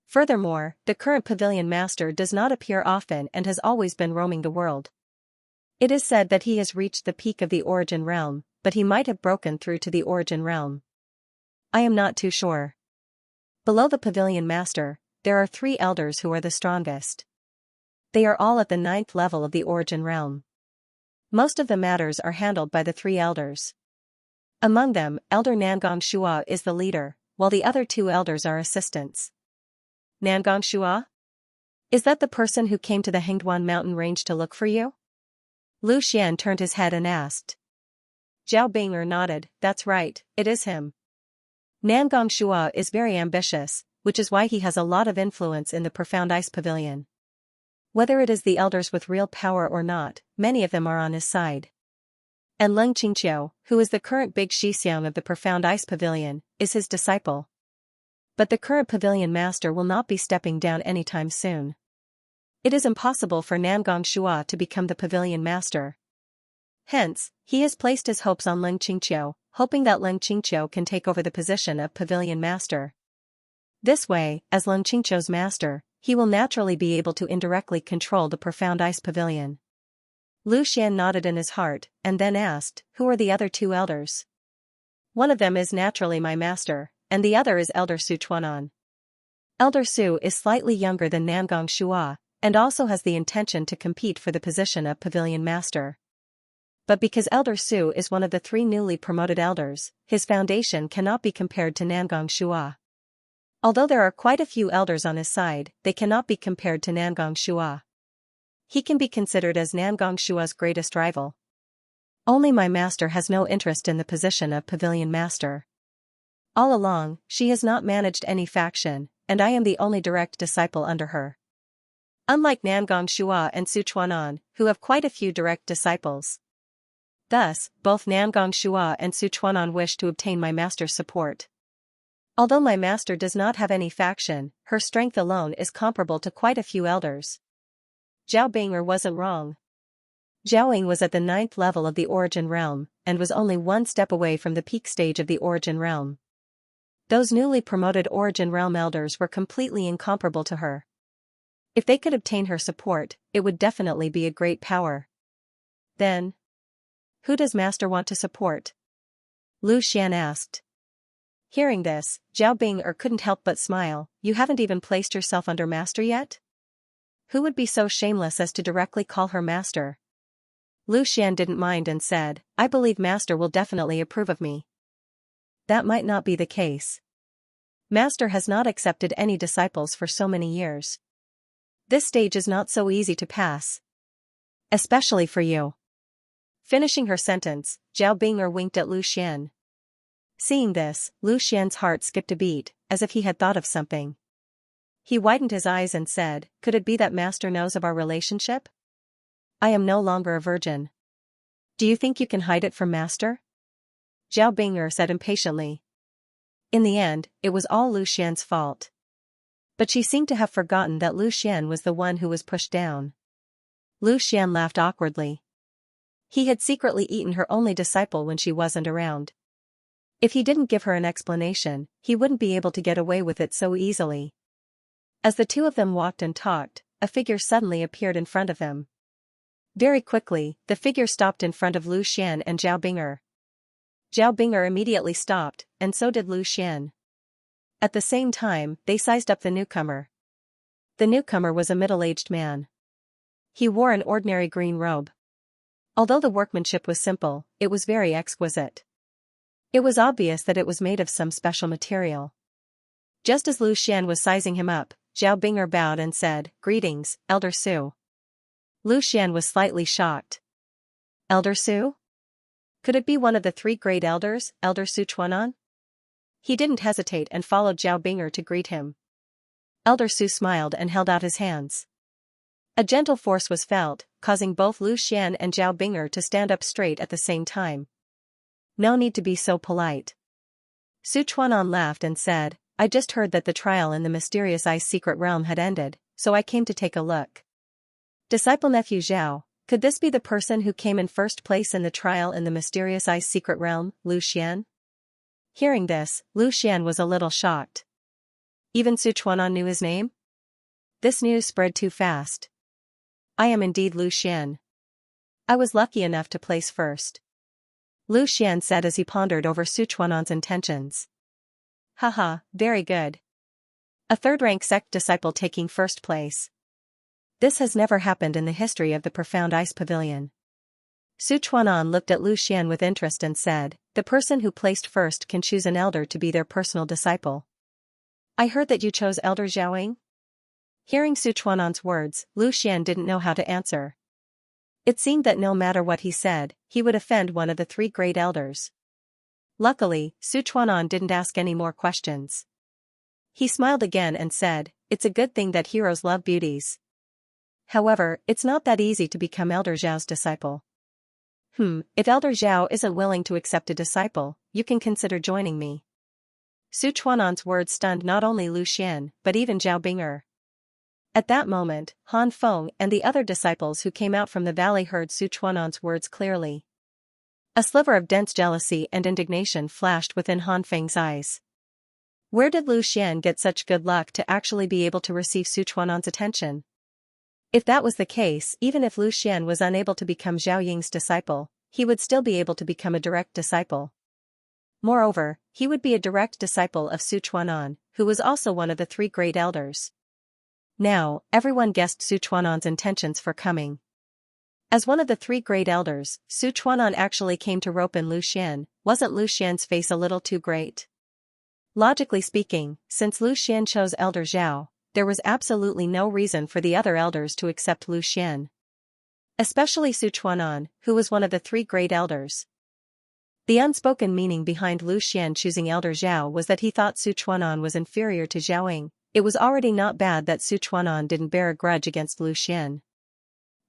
Furthermore, the current pavilion master does not appear often and has always been roaming the world. It is said that he has reached the peak of the Origin Realm, but he might have broken through to the Origin Realm. I am not too sure. Below the pavilion master, there are 3 elders who are the strongest. They are all at the 9th level of the Origin Realm. Most of the matters are handled by the 3 elders. Among them, Elder Nangong Shua is the leader, while the other 2 elders are assistants. Nangong Shua? Is that the person who came to the Hengduan mountain range to look for you? Lu Xian turned his head and asked. Zhao Bing'er nodded, that's right, it is him. Nangong Shua is very ambitious, which is why he has a lot of influence in the Profound Ice Pavilion. Whether it is the elders with real power or not, many of them are on his side. And Leng Qingqiu, who is the current big Xixiang of the Profound Ice Pavilion, is his disciple. But the current pavilion master will not be stepping down anytime soon. It is impossible for Nangong Shua to become the pavilion master. Hence, he has placed his hopes on Leng Qingqiu, hoping that Leng Qingqiu can take over the position of pavilion master. This way, as Leng Qingqiu's master, he will naturally be able to indirectly control the Profound Ice Pavilion. Lu Xian nodded in his heart, and then asked, who are the other 2 elders? One of them is naturally my master, and the other is Elder Su Chuanan. Elder Su is slightly younger than Nangong Shua, and also has the intention to compete for the position of pavilion master. But because Elder Su is one of the 3 newly promoted elders, his foundation cannot be compared to Nangong Shua. Although there are quite a few elders on his side, they cannot be compared to Nangong Shua. He can be considered as Nangong Shua's greatest rival. Only my master has no interest in the position of pavilion master. All along, she has not managed any faction, and I am the only direct disciple under her. Unlike Nangong Shua and Su Chuanan, who have quite a few direct disciples. Thus, both Nangong Shua and Su Chuanan wish to obtain my master's support. Although my master does not have any faction, her strength alone is comparable to quite a few elders. Zhao Bing'er wasn't wrong. Zhao Ying was at the 9th level of the Origin Realm, and was only 1 step away from the peak stage of the Origin Realm. Those newly promoted Origin Realm elders were completely incomparable to her. If they could obtain her support, it would definitely be a great power. Then, who does master want to support? Lu Xian asked. Hearing this, Zhao Bing'er couldn't help but smile. You haven't even placed yourself under master yet? Who would be so shameless as to directly call her master? Lu Xian didn't mind and said, I believe master will definitely approve of me. That might not be the case. Master has not accepted any disciples for so many years. This stage is not so easy to pass. Especially for you. Finishing her sentence, Zhao Bing'er winked at Lu Xian. Seeing this, Lu Xian's heart skipped a beat, as if he had thought of something. He widened his eyes and said, could it be that master knows of our relationship? I am no longer a virgin. Do you think you can hide it from master? Zhao Bing'er said impatiently. In the end, it was all Lu Xian's fault. But she seemed to have forgotten that Lu Xian was the one who was pushed down. Lu Xian laughed awkwardly. He had secretly eaten her only disciple when she wasn't around. If he didn't give her an explanation, he wouldn't be able to get away with it so easily. As the 2 of them walked and talked, a figure suddenly appeared in front of them. Very quickly, the figure stopped in front of Lu Xian and Zhao Bing'er. Zhao Bing'er immediately stopped, and so did Lu Xian. At the same time, they sized up the newcomer. The newcomer was a middle-aged man. He wore an ordinary green robe. Although the workmanship was simple, it was very exquisite. It was obvious that it was made of some special material. Just as Lu Xian was sizing him up, Zhao Binger bowed and said, "Greetings, Elder Su." Lu Xian was slightly shocked. Elder Su? Could it be one of the three great elders, Elder Su Chuanan? He didn't hesitate and followed Zhao Binger to greet him. Elder Su smiled and held out his hands. A gentle force was felt, causing both Lu Xian and Zhao Binger to stand up straight at the same time. No need to be so polite. Su Chuanan laughed and said, "I just heard that the trial in the mysterious ice secret realm had ended, so I came to take a look." Disciple nephew Zhao, could this be the person who came in first place in the trial in the mysterious ice secret realm, Lu Xian? Hearing this, Lu Xian was a little shocked. Even Su Chuanan knew his name? This news spread too fast. I am indeed Lu Xian. I was lucky enough to place first. Lu Xian said as he pondered over Su Chuanan's intentions. Haha, very good. A third-rank sect disciple taking first place. This has never happened in the history of the Profound Ice Pavilion. Su Chuanan looked at Lu Xian with interest and said, "The person who placed first can choose an elder to be their personal disciple. I heard that you chose Elder Zhaoying?" Hearing Su Chuanan's words, Lu Xian didn't know how to answer. It seemed that no matter what he said, he would offend one of the three great elders. Luckily, Su Chuanan didn't ask any more questions. He smiled again and said, "It's a good thing that heroes love beauties. However, it's not that easy to become Elder Zhao's disciple." If Elder Zhao isn't willing to accept a disciple, you can consider joining me." Su Chuanan's words stunned not only Lu Xian, but even Zhao Binger. At that moment, Han Feng and the other disciples who came out from the valley heard Su Chuanan's words clearly. A sliver of dense jealousy and indignation flashed within Han Feng's eyes. Where did Lu Xian get such good luck to actually be able to receive Su Chuanan's attention? If that was the case, even if Lu Xian was unable to become Zhao Ying's disciple, he would still be able to become a direct disciple. Moreover, he would be a direct disciple of Su Chuanan, who was also one of the three great elders. Now, everyone guessed Su Chuanan's intentions for coming. As one of the three great elders, Su Chuanan actually came to rope in Lu Xian. Wasn't Lu Xian's face a little too great? Logically speaking, since Lu Xian chose Elder Zhao, there was absolutely no reason for the other elders to accept Lu Xian. Especially Su Chuanan, who was one of the three great elders. The unspoken meaning behind Lu Xian choosing Elder Zhao was that he thought Su Chuanan was inferior to Zhaoying. It was already not bad that Su Chuanan didn't bear a grudge against Lu Xian.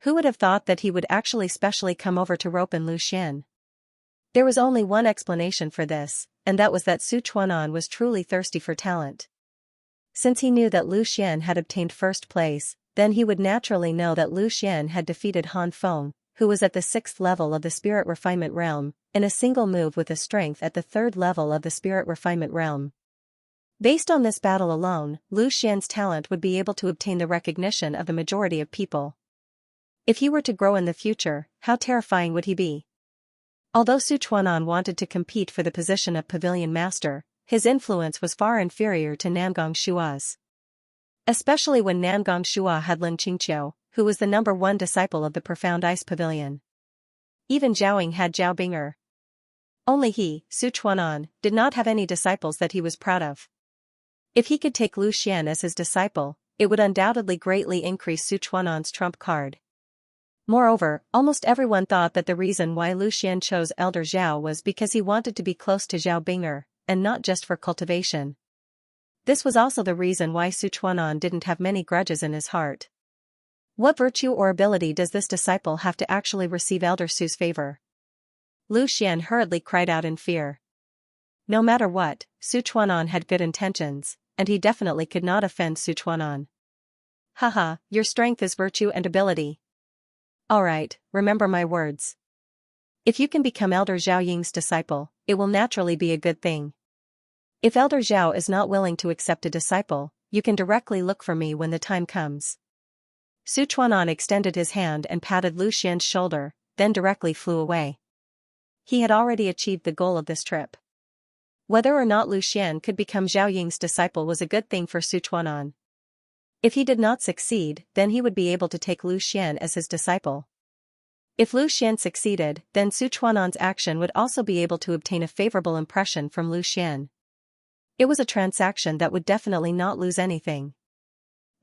Who would have thought that he would actually specially come over to rope in Lu Xian? There was only one explanation for this, and that was that Su Chuanan was truly thirsty for talent. Since he knew that Lu Xian had obtained first place, then he would naturally know that Lu Xian had defeated Han Feng, who was at the 6th level of the Spirit Refinement Realm, in a single move with a strength at the 3rd level of the Spirit Refinement Realm. Based on this battle alone, Lu Xian's talent would be able to obtain the recognition of the majority of people. If he were to grow in the future, how terrifying would he be? Although Su Chuanan wanted to compete for the position of Pavilion Master, his influence was far inferior to Namgong Shua's. Especially when Namgong Shua had Lin Qingqiu, who was the #1 disciple of the Profound Ice Pavilion. Even Zhaoying had Zhao Binger. Only he, Su Chuanan, did not have any disciples that he was proud of. If he could take Lu Xian as his disciple, it would undoubtedly greatly increase Su Chuanan's trump card. Moreover, almost everyone thought that the reason why Lu Xian chose Elder Zhao was because he wanted to be close to Zhao Binger, and not just for cultivation. This was also the reason why Su Chuanan didn't have many grudges in his heart. What virtue or ability does this disciple have to actually receive Elder Su's favor? Lu Xian hurriedly cried out in fear. No matter what, Su Chuanan had good intentions, and he definitely could not offend Su Chuanan. Haha, your strength is virtue and ability. Alright, remember my words. If you can become Elder Zhao Ying's disciple, it will naturally be a good thing. If Elder Zhao is not willing to accept a disciple, you can directly look for me when the time comes. Su Chuanan extended his hand and patted Lu Xian's shoulder, then directly flew away. He had already achieved the goal of this trip. Whether or not Lu Xian could become Zhao Ying's disciple was a good thing for Sichuanan. If he did not succeed, then he would be able to take Lu Xian as his disciple. If Lu Xian succeeded, then Sichuanan's action would also be able to obtain a favorable impression from Lu Xian. It was a transaction that would definitely not lose anything.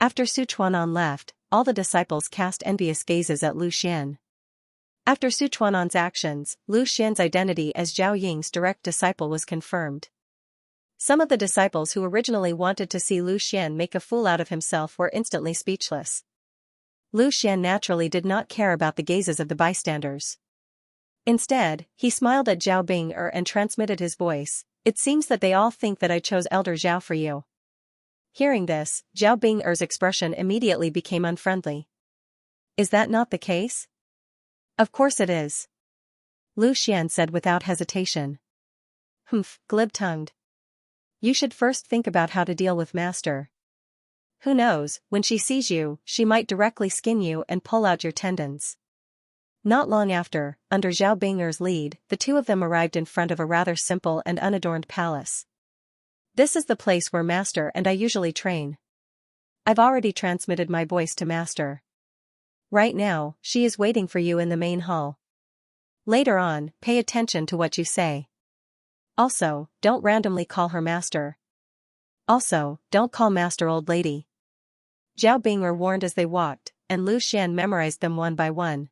After Sichuanan left, all the disciples cast envious gazes at Lu Xian. After Sichuanan's actions, Lu Xian's identity as Zhao Ying's direct disciple was confirmed. Some of the disciples who originally wanted to see Lu Xian make a fool out of himself were instantly speechless. Lu Xian naturally did not care about the gazes of the bystanders. Instead, he smiled at Zhao Bing'er and transmitted his voice, "It seems that they all think that I chose Elder Zhao for you." Hearing this, Zhao Bing'er's expression immediately became unfriendly. "Is that not the case?" "Of course it is," Lu Xian said without hesitation. "Humph, glib-tongued. You should first think about how to deal with Master. Who knows, when she sees you, she might directly skin you and pull out your tendons." Not long after, under Zhao Bing'er's lead, the two of them arrived in front of a rather simple and unadorned palace. "This is the place where Master and I usually train. I've already transmitted my voice to Master. Right now, she is waiting for you in the main hall. Later on, pay attention to what you say. Also, don't randomly call her Master. Also, don't call Master old lady." Zhao Bing'er warned as they walked, and Lu Xian memorized them one by one.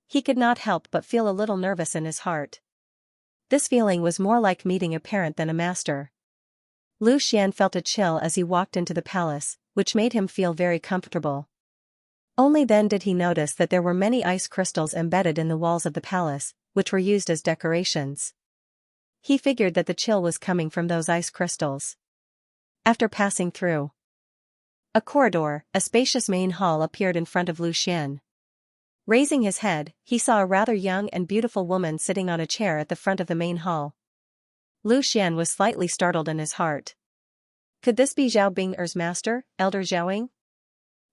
He could not help but feel a little nervous in his heart. This feeling was more like meeting a parent than a master. Lu Xian felt a chill as he walked into the palace, which made him feel very comfortable. Only then did he notice that there were many ice crystals embedded in the walls of the palace, which were used as decorations. He figured that the chill was coming from those ice crystals. After passing through a corridor, a spacious main hall appeared in front of Lu Xian. Raising his head, he saw a rather young and beautiful woman sitting on a chair at the front of the main hall. Lu Xian was slightly startled in his heart. Could this be Zhao Bing'er's master, Elder Zhaoying?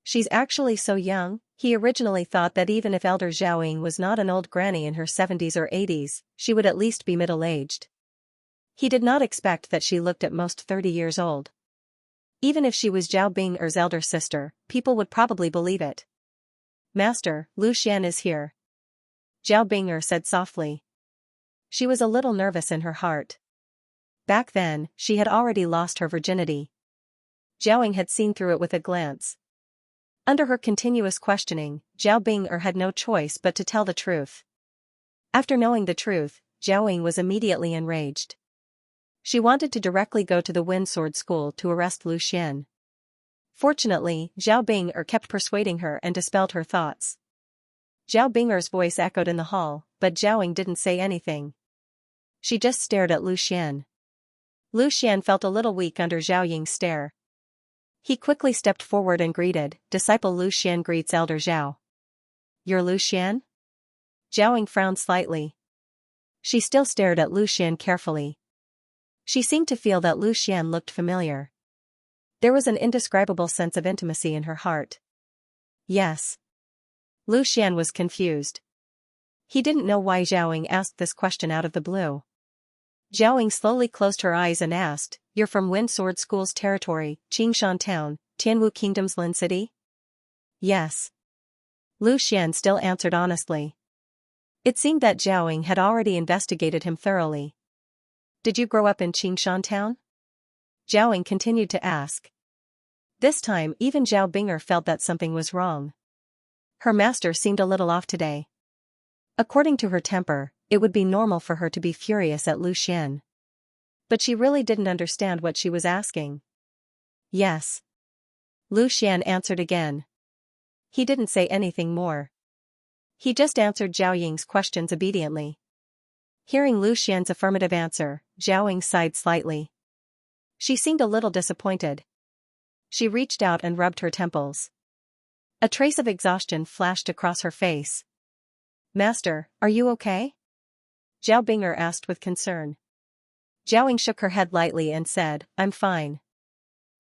She's actually so young. He originally thought that even if Elder Zhaoying was not an old granny in her 70s or 80s, she would at least be middle-aged. He did not expect that she looked at most 30 years old. Even if she was Zhao Bing'er's elder sister, people would probably believe it. "Master, Lu Xian is here," Zhao Bing'er said softly. She was a little nervous in her heart. Back then, she had already lost her virginity. Zhaoying had seen through it with a glance. Under her continuous questioning, Zhao Bing'er had no choice but to tell the truth. After knowing the truth, Zhaoying was immediately enraged. She wanted to directly go to the Wind Sword School to arrest Lu Xian. Fortunately, Zhao Bing'er kept persuading her and dispelled her thoughts. Zhao Bing'er's voice echoed in the hall, but Zhaoying didn't say anything. She just stared at Lu Xian. Lu Xian felt a little weak under Zhao Ying's stare. He quickly stepped forward and greeted, "Disciple Lu Xian greets Elder Zhao." "You're Lu Xian?" Zhaoying frowned slightly. She still stared at Lu Xian carefully. She seemed to feel that Lu Xian looked familiar. There was an indescribable sense of intimacy in her heart. "Yes." Lu Xian was confused. He didn't know why Zhaoying asked this question out of the blue. Zhaoying slowly closed her eyes and asked, "You're from Wind Sword School's territory, Qingshan Town, Tianwu Kingdom's Lin City?" "Yes." Lu Xian still answered honestly. It seemed that Zhaoying had already investigated him thoroughly. "Did you grow up in Qingshan Town?" Zhaoying continued to ask. This time even Zhao Bing'er felt that something was wrong. Her master seemed a little off today. According to her temper, it would be normal for her to be furious at Lu Xian. But she really didn't understand what she was asking. "Yes." Lu Xian answered again. He didn't say anything more. He just answered Zhao Ying's questions obediently. Hearing Lu Xian's affirmative answer, Zhao Ying sighed slightly. She seemed a little disappointed. She reached out and rubbed her temples. A trace of exhaustion flashed across her face. "Master, are you okay?" Zhao Bing'er asked with concern. Zhao Ying shook her head lightly and said, "I'm fine.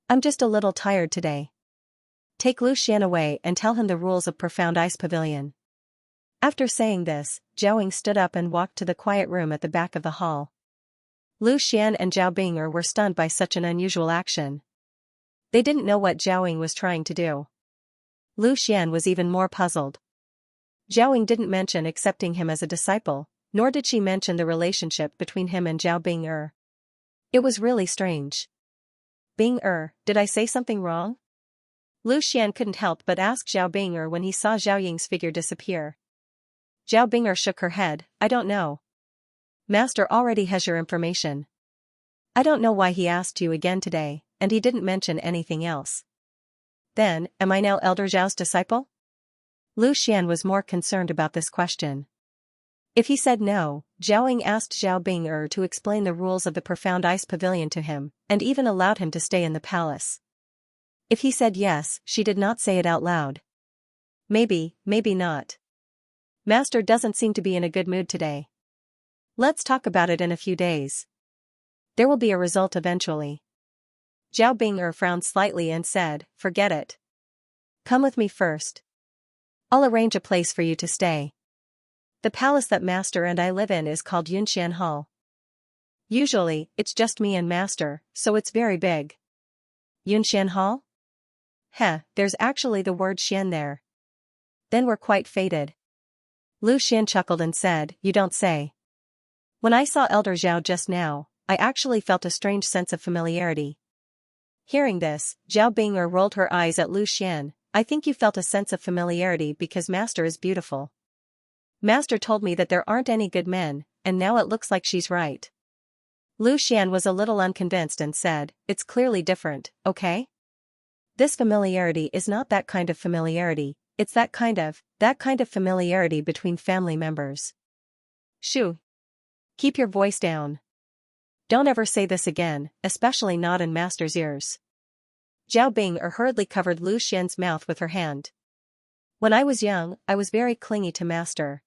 I'm just a little tired today. Take Lu Xian away and tell him the rules of Profound Ice Pavilion." After saying this, Zhao Ying stood up and walked to the quiet room at the back of the hall. Lu Xian and Zhao Bing'er were stunned by such an unusual action. They didn't know what Zhao Ying was trying to do. Lu Xian was even more puzzled. Zhao Ying didn't mention accepting him as a disciple, nor did she mention the relationship between him and Zhao Bing'er. It was really strange. Bing'er, did I say something wrong? Lu Xian couldn't help but ask Zhao Bing'er when he saw Zhao Ying's figure disappear. Zhao Bing'er shook her head, I don't know. Master already has your information. I don't know why he asked you again today, and he didn't mention anything else. Then, am I now Elder Zhao's disciple? Lu Xian was more concerned about this question. If he said no, Zhao Ying asked Zhao Bing'er to explain the rules of the Profound Ice Pavilion to him, and even allowed him to stay in the palace. If he said yes, she did not say it out loud. Maybe not. Master doesn't seem to be in a good mood today. Let's talk about it in a few days. There will be a result eventually. Zhao Bing'er frowned slightly and said, forget it. Come with me first. I'll arrange a place for you to stay. The palace that Master and I live in is called Yunxian Hall. Usually, it's just me and Master, so it's very big. Yunxian Hall? Heh, there's actually the word Xian there. Then we're quite fated. Lu Xian chuckled and said, you don't say. When I saw Elder Zhao just now, I actually felt a strange sense of familiarity. Hearing this, Zhao Bing'er rolled her eyes at Lu Xian. I think you felt a sense of familiarity because Master is beautiful. Master told me that there aren't any good men, and now it looks like she's right. Lu Xian was a little unconvinced and said, it's clearly different, okay? This familiarity is not that kind of familiarity, it's that kind of familiarity between family members. Shoo. Keep your voice down. Don't ever say this again, especially not in Master's ears. Zhao Bing'er hurriedly covered Lu Xian's mouth with her hand. When I was young, I was very clingy to Master.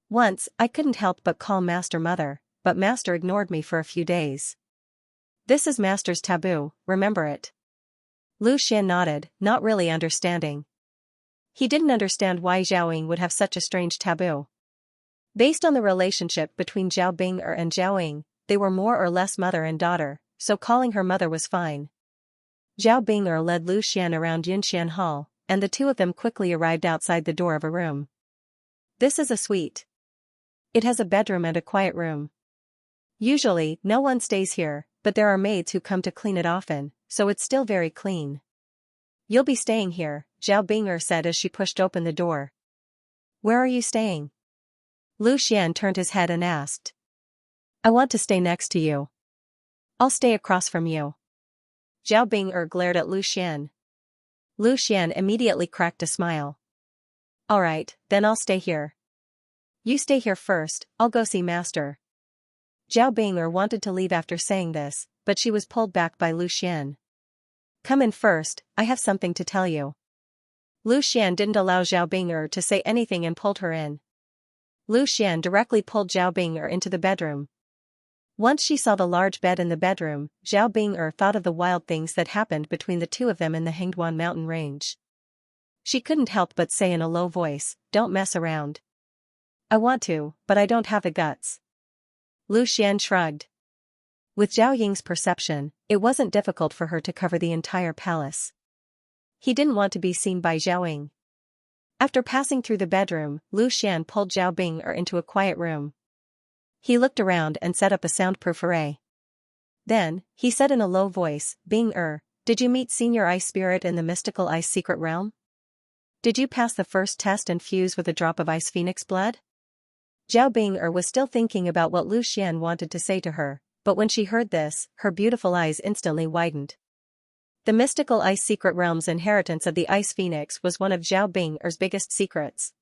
Once, I couldn't help but call Master Mother, but Master ignored me for a few days. This is Master's taboo, remember it. Lu Xian nodded, not really understanding. He didn't understand why Zhao Ying would have such a strange taboo. Based on the relationship between Zhao Bing'er and Zhao Ying, they were more or less mother and daughter, so calling her mother was fine. Zhao Bing'er led Lu Xian around Yunxian Hall, and the two of them quickly arrived outside the door of a room. This is a suite. It has a bedroom and a quiet room. Usually, no one stays here, but there are maids who come to clean it often, so it's still very clean. You'll be staying here, Zhao Bing'er said as she pushed open the door. Where are you staying? Lu Xian turned his head and asked. I want to stay next to you. I'll stay across from you. Zhao Bing'er glared at Lu Xian. Lu Xian immediately cracked a smile. Alright, then I'll stay here. You stay here first, I'll go see Master. Zhao Bing'er wanted to leave after saying this, but she was pulled back by Lu Xian. Come in first, I have something to tell you. Lu Xian didn't allow Zhao Bing'er to say anything and pulled her in. Lu Xian directly pulled Zhao Bing'er into the bedroom. Once she saw the large bed in the bedroom, Zhao Bing'er thought of the wild things that happened between the two of them in the Hengduan mountain range. She couldn't help but say in a low voice, don't mess around. I want to, but I don't have the guts. Lu Xian shrugged. With Zhao Ying's perception, it wasn't difficult for her to cover the entire palace. He didn't want to be seen by Zhao Ying. After passing through the bedroom, Lu Xian pulled Zhao Bing'er into a quiet room. He looked around and set up a soundproof array. Then, he said in a low voice, Bing'er, did you meet Senior Ice Spirit in the mystical ice secret realm? Did you pass the first test and fuse with a drop of ice phoenix blood? Zhao Bing'er was still thinking about what Lu Xian wanted to say to her, but when she heard this, her beautiful eyes instantly widened. The mystical ice secret realm's inheritance of the ice phoenix was one of Zhao Bing'er's biggest secrets.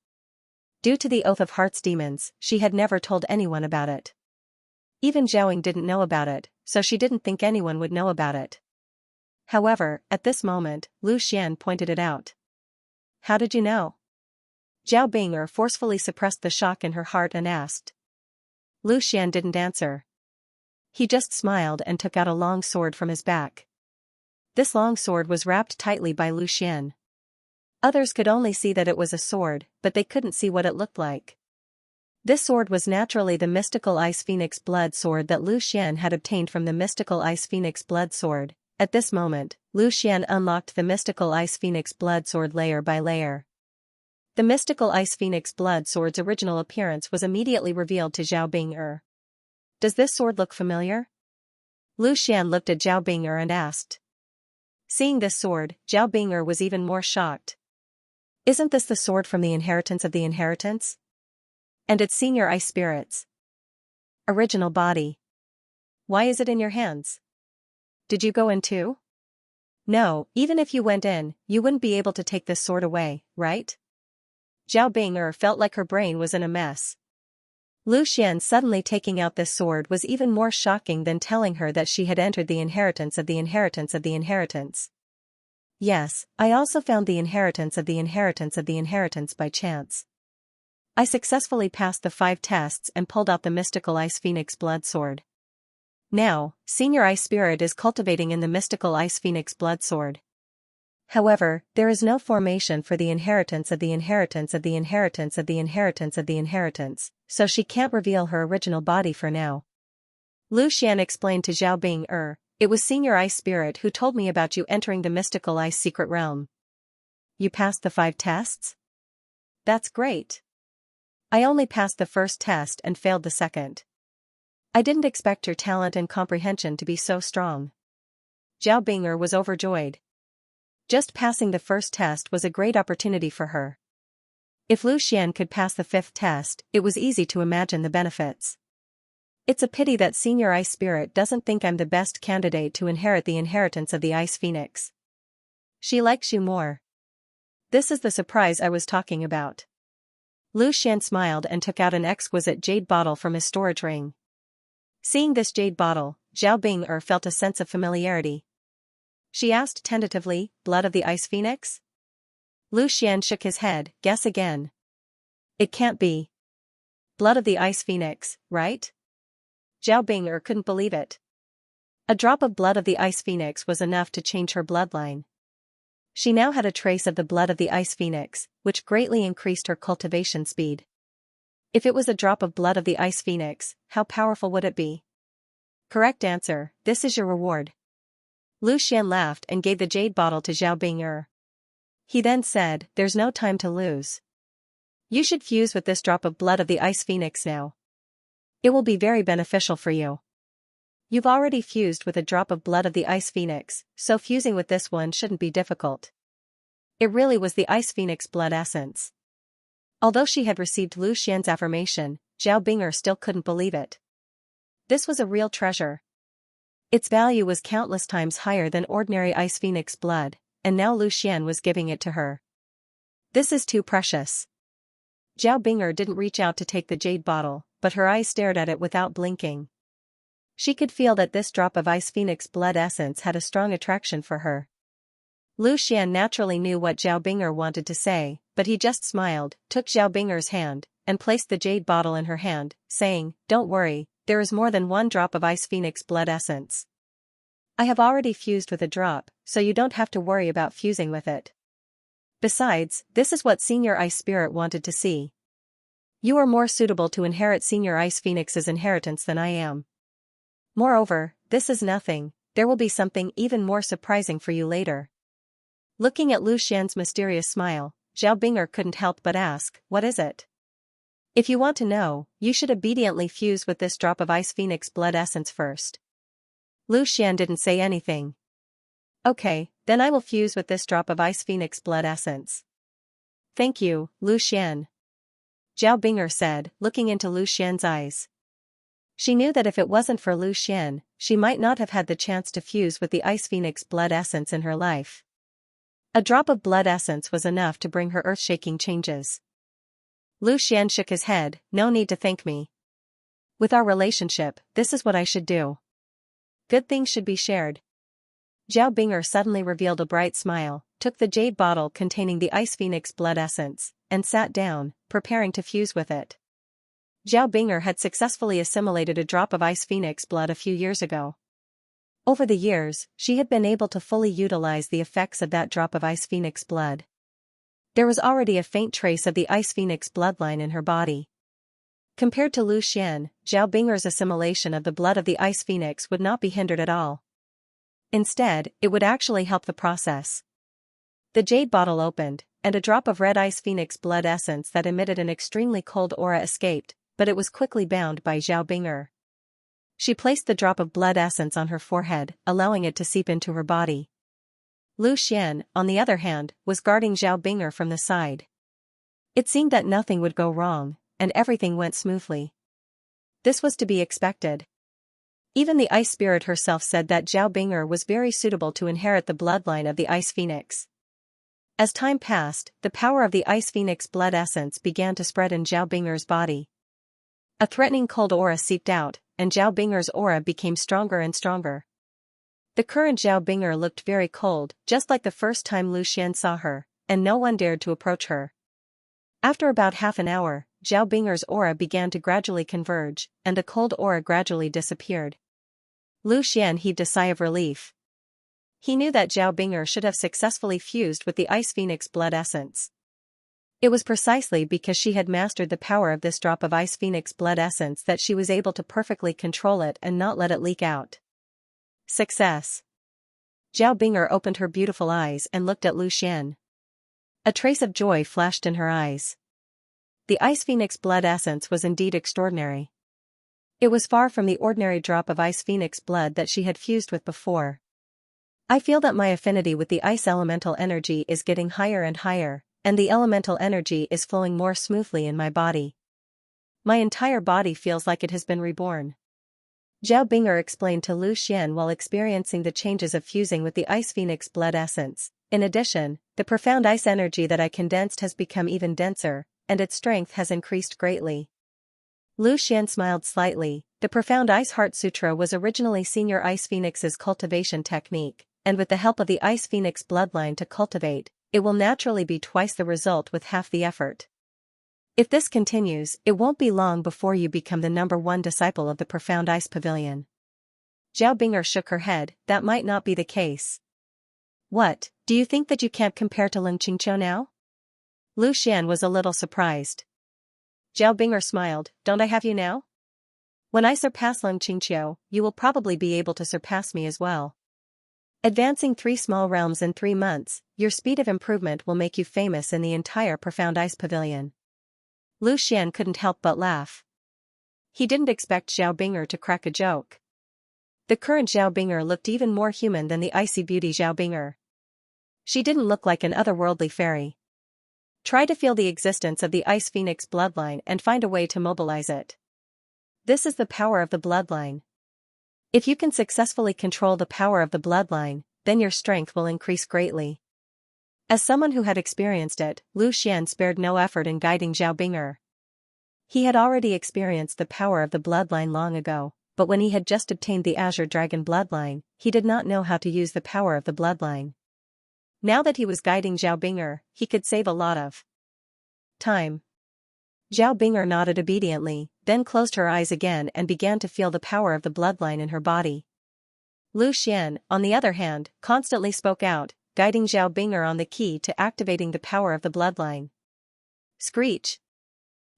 Due to the Oath of Heart's demons, she had never told anyone about it. Even Zhao Ying didn't know about it, so she didn't think anyone would know about it. However, at this moment, Lu Xian pointed it out. How did you know? Zhao Bing'er forcefully suppressed the shock in her heart and asked. Lu Xian didn't answer. He just smiled and took out a long sword from his back. This long sword was wrapped tightly by Lu Xian. Others could only see that it was a sword, but they couldn't see what it looked like. This sword was naturally the mystical Ice Phoenix blood sword that Lu Xian had obtained from the mystical Ice Phoenix blood sword. At this moment, Lu Xian unlocked the mystical Ice Phoenix blood sword layer by layer. The mystical Ice Phoenix blood sword's original appearance was immediately revealed to Zhao Bing'er. Does this sword look familiar? Lu Xian looked at Zhao Bing'er and asked. Seeing this sword, Zhao Bing'er was even more shocked. Isn't this the sword from the inheritance of the inheritance? And its senior ice spirits. Original body. Why is it in your hands? Did you go in too? No, even if you went in, you wouldn't be able to take this sword away, right? Zhao Bing'er felt like her brain was in a mess. Lu Xian suddenly taking out this sword was even more shocking than telling her that she had entered the inheritance of the inheritance of the inheritance. Yes, I also found the inheritance of the inheritance of the inheritance by chance. I successfully passed the 5 tests and pulled out the mystical Ice Phoenix blood sword. Now, Senior Ice Spirit is cultivating in the mystical Ice Phoenix blood sword. However, there is no formation for the inheritance of the inheritance of the inheritance of the inheritance of the inheritance, so she can't reveal her original body for now. Lu Xian explained to Zhao Bing'er, it was Senior Ice Spirit who told me about you entering the mystical ice secret realm. You passed the 5 tests? That's great. I only passed the first test and failed the second. I didn't expect your talent and comprehension to be so strong. Zhao Bing'er was overjoyed. Just passing the first test was a great opportunity for her. If Lu Xian could pass the 5th test, it was easy to imagine the benefits. It's a pity that Senior Ice Spirit doesn't think I'm the best candidate to inherit the inheritance of the Ice Phoenix. She likes you more. This is the surprise I was talking about. Lu Xian smiled and took out an exquisite jade bottle from his storage ring. Seeing this jade bottle, Zhao Bing'er felt a sense of familiarity. She asked tentatively, blood of the Ice Phoenix? Lu Xian shook his head, guess again. It can't be. Blood of the Ice Phoenix, right? Zhao Bing'er couldn't believe it. A drop of blood of the Ice Phoenix was enough to change her bloodline. She now had a trace of the blood of the Ice Phoenix, which greatly increased her cultivation speed. If it was a drop of blood of the Ice Phoenix, how powerful would it be? Correct answer, this is your reward. Lu Xian laughed and gave the jade bottle to Zhao Bing'er. He then said, there's no time to lose. You should fuse with this drop of blood of the Ice Phoenix now. It will be very beneficial for you. You've already fused with a drop of blood of the Ice Phoenix, so fusing with this one shouldn't be difficult. It really was the Ice Phoenix blood essence. Although she had received Lu Xian's affirmation, Zhao Bing'er still couldn't believe it. This was a real treasure. Its value was countless times higher than ordinary Ice Phoenix blood, and now Lu Xian was giving it to her. This is too precious. Zhao Bing'er didn't reach out to take the jade bottle, but her eyes stared at it without blinking. She could feel that this drop of Ice Phoenix blood essence had a strong attraction for her. Lu Xian naturally knew what Zhao Bing'er wanted to say, but he just smiled, took Zhao Bing'er's hand, and placed the jade bottle in her hand, saying, don't worry, there is more than 1 drop of Ice Phoenix blood essence. I have already fused with a drop, so you don't have to worry about fusing with it. Besides, this is what Senior Ice Spirit wanted to see. You are more suitable to inherit Senior Ice Phoenix's inheritance than I am. Moreover, this is nothing, there will be something even more surprising for you later. Looking at Lu Xian's mysterious smile, Zhao Bing'er couldn't help but ask, what is it? If you want to know, you should obediently fuse with this drop of Ice Phoenix blood essence first. Lu Xian didn't say anything. Okay, then I will fuse with this drop of Ice Phoenix blood essence. Thank you, Lu Xian. Zhao Bing'er said, looking into Lu Xian's eyes. She knew that if it wasn't for Lu Xian, she might not have had the chance to fuse with the Ice Phoenix blood essence in her life. A drop of blood essence was enough to bring her earth-shaking changes. Lu Xian shook his head, no need to thank me. With our relationship, this is what I should do. Good things should be shared. Zhao Bing'er suddenly revealed a bright smile, took the jade bottle containing the Ice Phoenix blood essence, and sat down, preparing to fuse with it. Zhao Bing'er had successfully assimilated a drop of Ice Phoenix blood a few years ago. Over the years, she had been able to fully utilize the effects of that drop of Ice Phoenix blood. There was already a faint trace of the Ice Phoenix bloodline in her body. Compared to Lu Xian, Zhao Binger's assimilation of the blood of the Ice Phoenix would not be hindered at all. Instead, it would actually help the process. The jade bottle opened, and a drop of red Ice Phoenix blood essence that emitted an extremely cold aura escaped, but it was quickly bound by Zhao Binger. She placed the drop of blood essence on her forehead, allowing it to seep into her body. Lu Xian, on the other hand, was guarding Zhao Binger from the side. It seemed that nothing would go wrong, and everything went smoothly. This was to be expected. Even the Ice Spirit herself said that Zhao Binger was very suitable to inherit the bloodline of the Ice Phoenix. As time passed, the power of the Ice Phoenix blood essence began to spread in Zhao Binger's body. A threatening cold aura seeped out, and Zhao Binger's aura became stronger and stronger. The current Zhao Binger looked very cold, just like the first time Lu Xian saw her, and no one dared to approach her. After about half an hour, Zhao Binger's aura began to gradually converge, and the cold aura gradually disappeared. Lu Xian heaved a sigh of relief. He knew that Zhao Binger should have successfully fused with the Ice Phoenix blood essence. It was precisely because she had mastered the power of this drop of Ice Phoenix blood essence that she was able to perfectly control it and not let it leak out. Success. Zhao Binger opened her beautiful eyes and looked at Lu Xian. A trace of joy flashed in her eyes. The Ice Phoenix blood essence was indeed extraordinary. It was far from the ordinary drop of Ice Phoenix blood that she had fused with before. I feel that my affinity with the ice elemental energy is getting higher and higher, and the elemental energy is flowing more smoothly in my body. My entire body feels like it has been reborn. Zhao Binger explained to Lu Xian while experiencing the changes of fusing with the Ice Phoenix blood essence. In addition, the profound ice energy that I condensed has become even denser, and its strength has increased greatly. Lu Xian smiled slightly. The profound Ice Heart Sutra was originally Senior Ice Phoenix's cultivation technique, and with the help of the Ice Phoenix bloodline to cultivate, it will naturally be twice the result with half the effort. If this continues, it won't be long before you become the #1 disciple of the Profound Ice Pavilion. Zhao Binger shook her head. That might not be the case. What, do you think that you can't compare to Leng Qingqiu now? Lu Xian was a little surprised. Zhao Binger smiled. Don't I have you now? When I surpass Leng Qingqiu, you will probably be able to surpass me as well. Advancing 3 small realms in 3 months, your speed of improvement will make you famous in the entire Profound Ice Pavilion. Lu Xian couldn't help but laugh. He didn't expect Zhao Binger to crack a joke. The current Zhao Binger looked even more human than the icy beauty Zhao Binger. She didn't look like an otherworldly fairy. Try to feel the existence of the Ice Phoenix bloodline and find a way to mobilize it. This is the power of the bloodline. If you can successfully control the power of the bloodline, then your strength will increase greatly. As someone who had experienced it, Lu Xian spared no effort in guiding Zhao Binger. He had already experienced the power of the bloodline long ago, but when he had just obtained the Azure Dragon bloodline, he did not know how to use the power of the bloodline. Now that he was guiding Zhao Binger, he could save a lot of time. Zhao Binger nodded obediently, then closed her eyes again and began to feel the power of the bloodline in her body. Lu Xian, on the other hand, constantly spoke out, guiding Zhao Binger on the key to activating the power of the bloodline. Screech!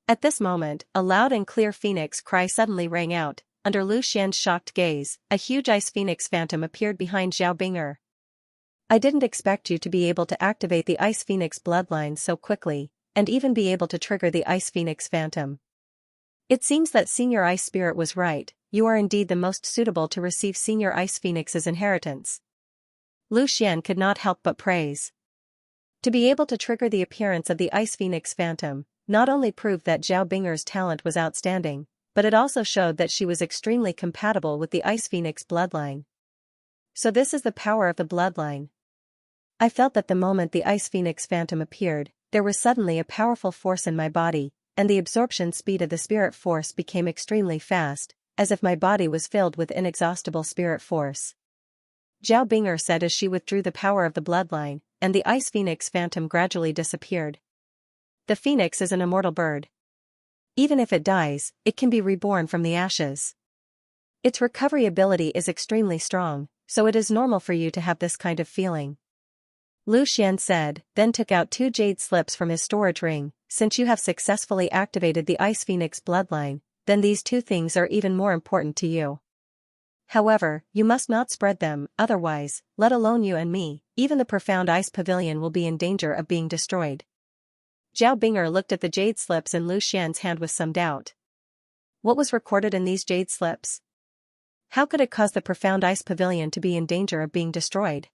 At this moment, a loud and clear phoenix cry suddenly rang out. Under Lu Xian's shocked gaze, a huge ice phoenix phantom appeared behind Zhao Binger. I didn't expect you to be able to activate the Ice Phoenix bloodline so quickly, and even be able to trigger the Ice Phoenix Phantom. It seems that Senior Ice Spirit was right, you are indeed the most suitable to receive Senior Ice Phoenix's inheritance. Lu Xian could not help but praise. To be able to trigger the appearance of the Ice Phoenix Phantom, not only proved that Zhao Binger's talent was outstanding, but it also showed that she was extremely compatible with the Ice Phoenix bloodline. So this is the power of the bloodline. I felt that the moment the Ice Phoenix Phantom appeared, there was suddenly a powerful force in my body, and the absorption speed of the spirit force became extremely fast, as if my body was filled with inexhaustible spirit force. Zhao Binger said as she withdrew the power of the bloodline, and the Ice Phoenix Phantom gradually disappeared. The phoenix is an immortal bird. Even if it dies, it can be reborn from the ashes. Its recovery ability is extremely strong, so it is normal for you to have this kind of feeling. Lu Xian said, then took out 2 jade slips from his storage ring. Since you have successfully activated the Ice Phoenix bloodline, then these 2 things are even more important to you. However, you must not spread them, otherwise, let alone you and me, even the profound ice pavilion will be in danger of being destroyed. Zhao Bing'er looked at the jade slips in Lu Xian's hand with some doubt. What was recorded in these jade slips? How could it cause the profound ice pavilion to be in danger of being destroyed?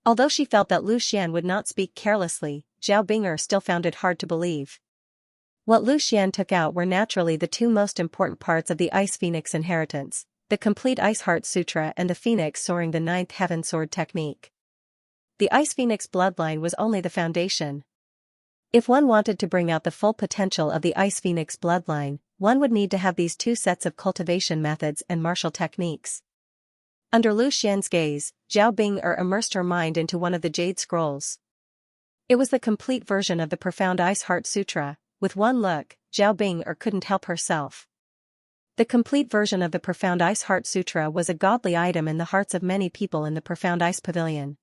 Although she felt that Lu Xian would not speak carelessly, Zhao Bing'er still found it hard to believe. What Lu Xian took out were naturally the 2 most important parts of the Ice Phoenix inheritance, the complete Ice Heart Sutra and the Phoenix soaring the 9th Heaven Sword technique. The Ice Phoenix bloodline was only the foundation. If one wanted to bring out the full potential of the Ice Phoenix bloodline, one would need to have these 2 sets of cultivation methods and martial techniques. Under Lu Xian's gaze, Zhao Bing'er immersed her mind into one of the jade scrolls. It was the complete version of the profound Ice Heart Sutra. With one look, Zhao Bing'er couldn't help herself. The complete version of the profound Ice Heart Sutra was a godly item in the hearts of many people in the profound ice pavilion.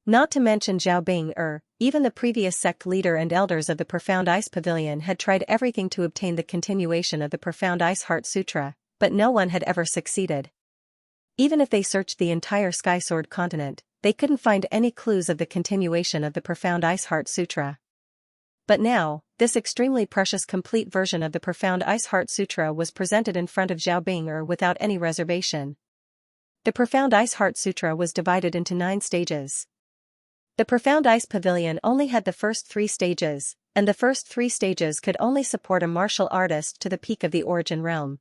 Not to mention Zhao Bing'er, even the previous sect leader and elders of the profound ice pavilion had tried everything to obtain the continuation of the profound Ice Heart Sutra, but no one had ever succeeded. Even if they searched the entire Sky Sword continent, they couldn't find any clues of the continuation of the profound Ice Heart Sutra. But now, this extremely precious complete version of the profound Ice Heart Sutra was presented in front of Zhao Bing'er without any reservation. The profound Ice Heart Sutra was divided into 9 stages. The profound ice pavilion only had the first 3 stages, and the first 3 stages could only support a martial artist to the peak of the origin realm.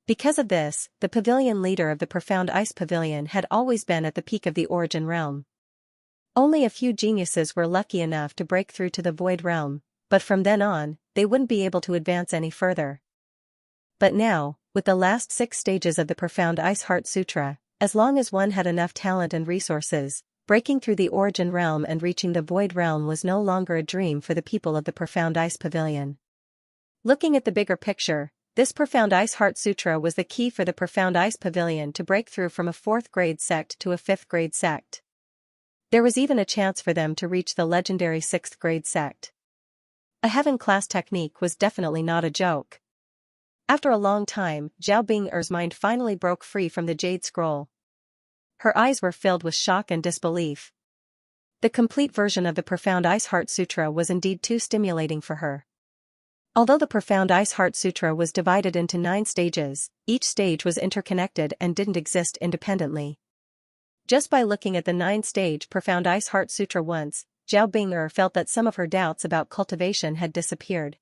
Because of this, the pavilion leader of the profound ice pavilion had always been at the peak of the origin realm. Only a few geniuses were lucky enough to break through to the void realm, but from then on, they wouldn't be able to advance any further. But now, with the last 6 stages of the profound Ice Heart Sutra, as long as one had enough talent and resources, breaking through the origin realm and reaching the void realm was no longer a dream for the people of the profound ice pavilion. Looking at the bigger picture, this profound Ice Heart Sutra was the key for the profound ice pavilion to break through from a 4th grade sect to a 5th grade sect. There was even a chance for them to reach the legendary 6th grade sect. A heaven-class technique was definitely not a joke. After a long time, Zhao Bing'er's mind finally broke free from the jade scroll. Her eyes were filled with shock and disbelief. The complete version of the profound Ice Heart Sutra was indeed too stimulating for her. Although the profound Ice Heart Sutra was divided into 9 stages, each stage was interconnected and didn't exist independently. Just by looking at the 9-stage profound Ice Heart Sutra once, Zhao Bing'er felt that some of her doubts about cultivation had disappeared.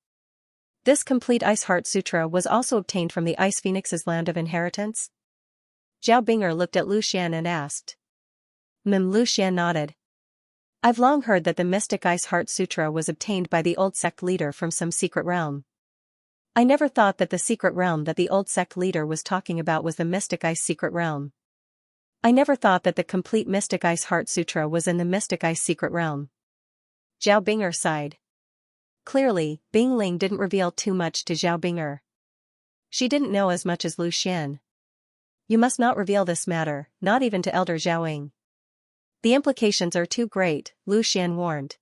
This complete Ice Heart Sutra was also obtained from the Ice Phoenix's land of inheritance? Zhao Bing'er looked at Lu Xian and asked. Lu Xian nodded. I've long heard that the mystic Ice Heart Sutra was obtained by the old sect leader from some secret realm. I never thought that the secret realm that the old sect leader was talking about was the mystic ice secret realm. I never thought that the complete mystic Ice Heart Sutra was in the mystic ice secret realm. Zhao Bing'er sighed. Clearly, Bing Ling didn't reveal too much to Zhao Bing'er. She didn't know as much as Lu Xian. You must not reveal this matter, not even to Elder Zhaoying. The implications are too great, Lu Xian warned.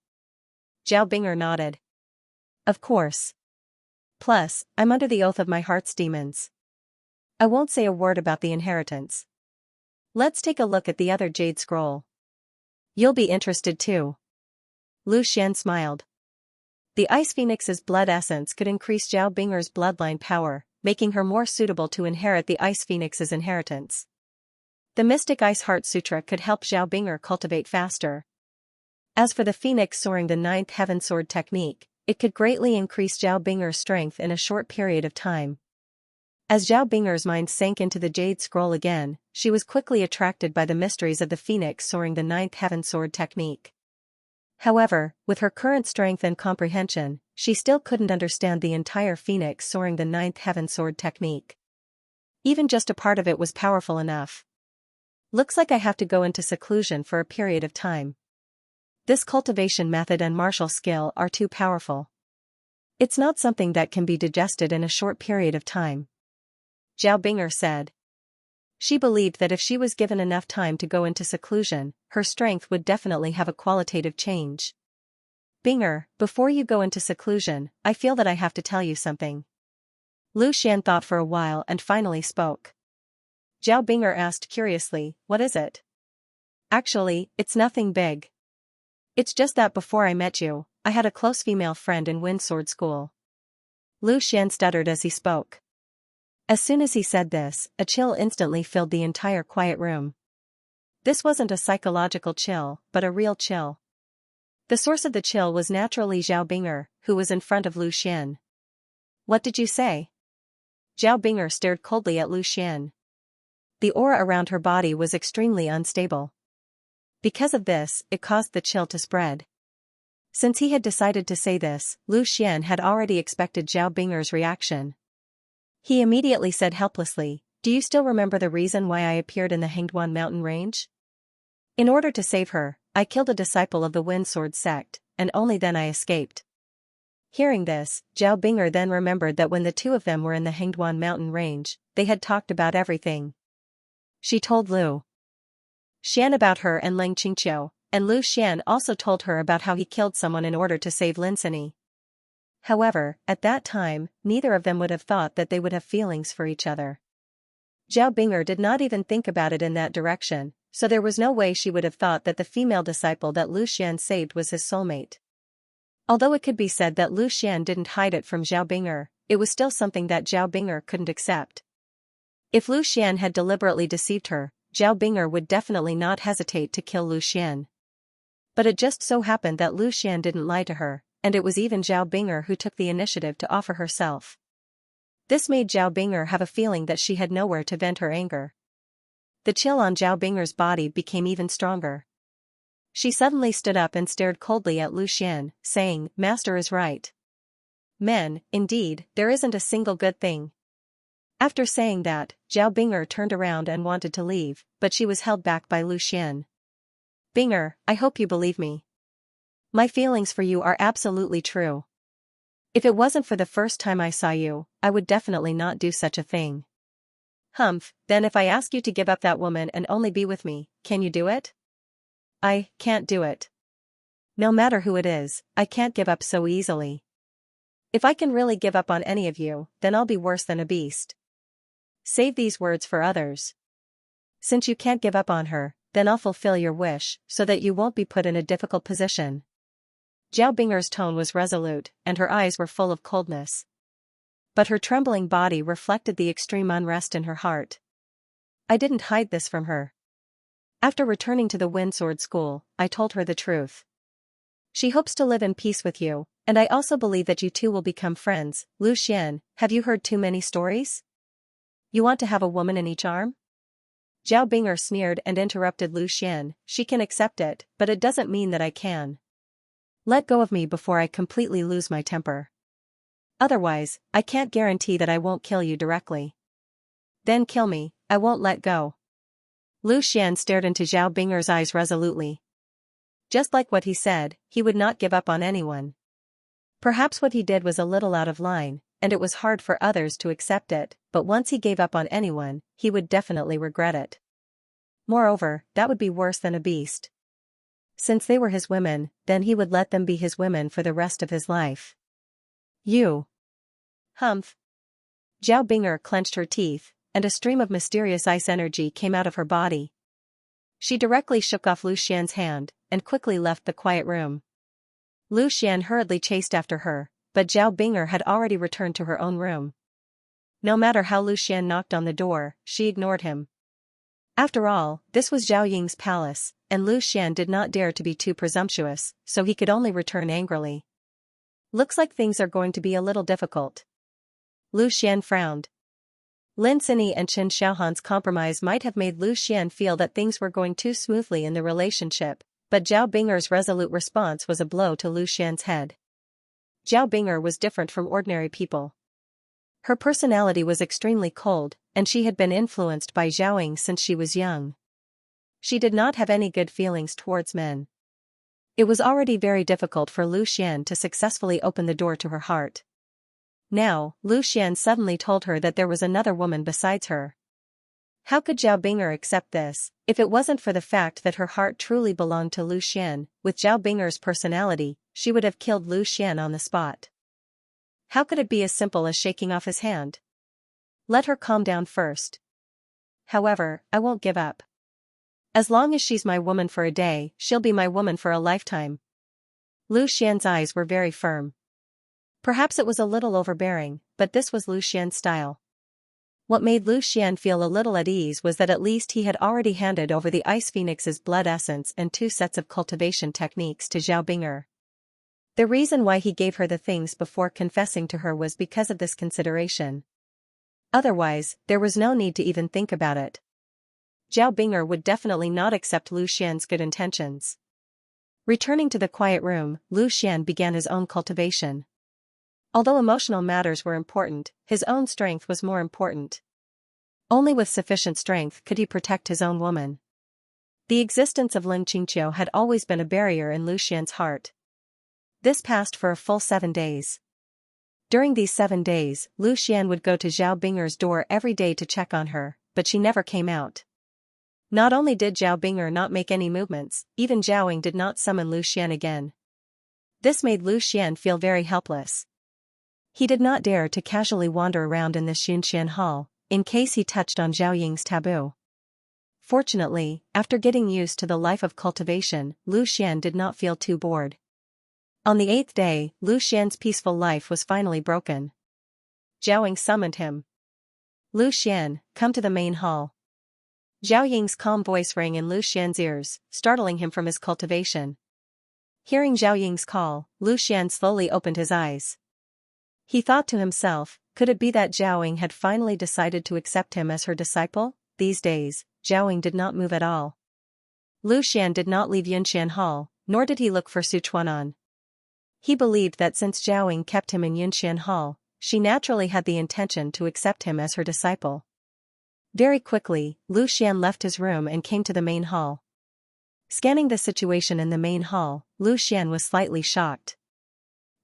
Zhao Bing'er nodded. Of course. Plus, I'm under the oath of my heart's demons. I won't say a word about the inheritance. Let's take a look at the other jade scroll. You'll be interested too. Lu Xian smiled. The Ice Phoenix's blood essence could increase Zhao Bing'er's bloodline power, making her more suitable to inherit the Ice Phoenix's inheritance. The mystic Ice Heart Sutra could help Zhao Bing'er cultivate faster. As for the Phoenix soaring the 9th Heaven Sword technique, it could greatly increase Zhao Bing'er's strength in a short period of time. As Zhao Bing'er's mind sank into the jade scroll again, she was quickly attracted by the mysteries of the Phoenix soaring the 9th Heaven Sword technique. However, with her current strength and comprehension, she still couldn't understand the entire Phoenix soaring the 9th Heaven Sword technique. Even just a part of it was powerful enough. Looks like I have to go into seclusion for a period of time. This cultivation method and martial skill are too powerful. It's not something that can be digested in a short period of time. Zhao Bing'er said. She believed that if she was given enough time to go into seclusion, her strength would definitely have a qualitative change. Binger, before you go into seclusion, I feel that I have to tell you something. Lu Xian thought for a while and finally spoke. Zhao Binger asked curiously, what is it? Actually, it's nothing big. It's just that before I met you, I had a close female friend in Windsword School. Lu Xian stuttered as he spoke. As soon as he said this, a chill instantly filled the entire quiet room. This wasn't a psychological chill, but a real chill. The source of the chill was naturally Zhao Binger, who was in front of Lu Xian. What did you say? Zhao Binger stared coldly at Lu Xian. The aura around her body was extremely unstable. Because of this, it caused the chill to spread. Since he had decided to say this, Lu Xian had already expected Zhao Binger's reaction. He immediately said helplessly, do you still remember the reason why I appeared in the Hangduan mountain range? In order to save her, I killed a disciple of the Windsword sect, and only then I escaped. Hearing this, Zhao Binger then remembered that when the two of them were in the Hangduan mountain range, they had talked about everything. She told Lu Xian about her and Leng Qingqiu, and Lu Xian also told her about how he killed someone in order to save Linsini. However, at that time, neither of them would have thought that they would have feelings for each other. Zhao Binger did not even think about it in that direction, so there was no way she would have thought that the female disciple that Lu Xian saved was his soulmate. Although it could be said that Lu Xian didn't hide it from Zhao Binger, it was still something that Zhao Binger couldn't accept. If Lu Xian had deliberately deceived her, Zhao Binger would definitely not hesitate to kill Lu Xian. But it just so happened that Lu Xian didn't lie to her, and it was even Zhao Binger who took the initiative to offer herself. This made Zhao Binger have a feeling that she had nowhere to vent her anger. The chill on Zhao Binger's body became even stronger. She suddenly stood up and stared coldly at Lu Xian, saying, Master is right. Men, indeed, there isn't a single good thing. After saying that, Zhao Binger turned around and wanted to leave, but she was held back by Lu Xian. Binger, I hope you believe me. My feelings for you are absolutely true. If it wasn't for the first time I saw you, I would definitely not do such a thing. Humph, then if I ask you to give up that woman and only be with me, can you do it? I can't do it. No matter who it is, I can't give up so easily. If I can really give up on any of you, then I'll be worse than a beast. Save these words for others. Since you can't give up on her, then I'll fulfill your wish, so that you won't be put in a difficult position. Zhao Binger's tone was resolute, and her eyes were full of coldness. But her trembling body reflected the extreme unrest in her heart. I didn't hide this from her. After returning to the Windsword School, I told her the truth. She hopes to live in peace with you, and I also believe that you two will become friends. Lu Xian, have you heard too many stories? You want to have a woman in each arm? Zhao Binger sneered and interrupted Lu Xian, she can accept it, but it doesn't mean that I can. Let go of me before I completely lose my temper. Otherwise, I can't guarantee that I won't kill you directly. Then kill me, I won't let go. Lu Xian stared into Zhao Binger's eyes resolutely. Just like what he said, he would not give up on anyone. Perhaps what he did was a little out of line, and it was hard for others to accept it, but once he gave up on anyone, he would definitely regret it. Moreover, that would be worse than a beast. Since they were his women, then he would let them be his women for the rest of his life. You. Humph. Zhao Binger clenched her teeth, and a stream of mysterious ice energy came out of her body. She directly shook off Lu Xian's hand, and quickly left the quiet room. Lu Xian hurriedly chased after her, but Zhao Binger had already returned to her own room. No matter how Lu Xian knocked on the door, she ignored him. After all, this was Zhao Ying's palace, and Lu Xian did not dare to be too presumptuous, so he could only return angrily. Looks like things are going to be a little difficult. Lu Xian frowned. Lin Sini and Qin Xiaohan's compromise might have made Lu Xian feel that things were going too smoothly in the relationship, but Zhao Binger's resolute response was a blow to Lu Xian's head. Zhao Binger was different from ordinary people. Her personality was extremely cold, and she had been influenced by Zhao Ying since she was young. She did not have any good feelings towards men. It was already very difficult for Lu Xian to successfully open the door to her heart. Now, Lu Xian suddenly told her that there was another woman besides her. How could Zhao Bing'er accept this? If it wasn't for the fact that her heart truly belonged to Lu Xian, with Zhao Bing'er's personality, she would have killed Lu Xian on the spot. How could it be as simple as shaking off his hand? Let her calm down first. However, I won't give up. As long as she's my woman for a day, she'll be my woman for a lifetime. Lu Xian's eyes were very firm. Perhaps it was a little overbearing, but this was Lu Xian's style. What made Lu Xian feel a little at ease was that at least he had already handed over the Ice Phoenix's blood essence and 2 sets of cultivation techniques to Zhao Bing'er. The reason why he gave her the things before confessing to her was because of this consideration. Otherwise, there was no need to even think about it. Zhao Bing'er would definitely not accept Lu Xian's good intentions. Returning to the quiet room, Lu Xian began his own cultivation. Although emotional matters were important, his own strength was more important. Only with sufficient strength could he protect his own woman. The existence of Lin Qingqiu had always been a barrier in Lu Xian's heart. This passed for a full 7 days. During these 7 days, Lu Xian would go to Zhao Bing'er's door every day to check on her, but she never came out. Not only did Zhao Bing'er not make any movements, even Zhaoing did not summon Lu Xian again. This made Lu Xian feel very helpless. He did not dare to casually wander around in the Xunxian hall, in case he touched on Zhao Ying's taboo. Fortunately, after getting used to the life of cultivation, Lu Xian did not feel too bored. On the 8th day, Lu Xian's peaceful life was finally broken. Zhao Ying summoned him. Lu Xian, come to the main hall. Zhao Ying's calm voice rang in Lu Xian's ears, startling him from his cultivation. Hearing Zhao Ying's call, Lu Xian slowly opened his eyes. He thought to himself, could it be that Zhao Ying had finally decided to accept him as her disciple? These days, Zhao Ying did not move at all. Lu Xian did not leave Yunxian Hall, nor did he look for Su Chuanan. He believed that since Zhao Ying kept him in Yunxian Hall, she naturally had the intention to accept him as her disciple. Very quickly, Lu Xian left his room and came to the main hall. Scanning the situation in the main hall, Lu Xian was slightly shocked.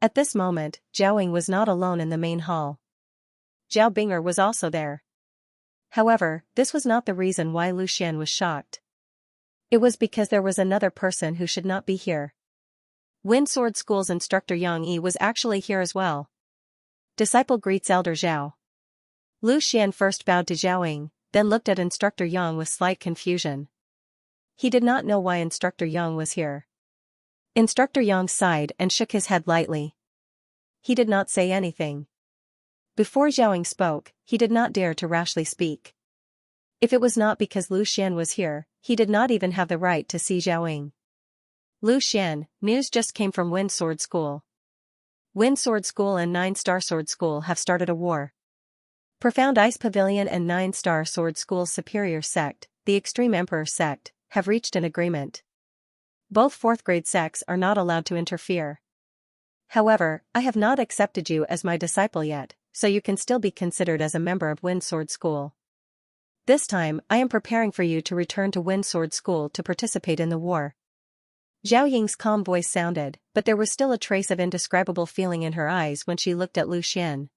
At this moment, Zhao Ying was not alone in the main hall. Zhao Bing'er was also there. However, this was not the reason why Lu Xian was shocked. It was because there was another person who should not be here. Wind Sword School's instructor Yang Yi was actually here as well. Disciple greets Elder Zhao. Lu Xian first bowed to Zhao Ying, then looked at Instructor Yang with slight confusion. He did not know why Instructor Yang was here. Instructor Yang sighed and shook his head lightly. He did not say anything. Before Zhao Ying spoke, he did not dare to rashly speak. If it was not because Lu Xian was here, he did not even have the right to see Zhao Ying. Lu Xian, news just came from Wind Sword School. Wind Sword School and 9-Star Sword School have started a war. Profound Ice Pavilion and 9-Star Sword School's superior sect, the Extreme Emperor sect, have reached an agreement. Both 4th-grade sects are not allowed to interfere. However, I have not accepted you as my disciple yet, so you can still be considered as a member of Wind Sword School. This time, I am preparing for you to return to Wind Sword School to participate in the war. Zhao Ying's calm voice sounded, but there was still a trace of indescribable feeling in her eyes when she looked at Lu Xian.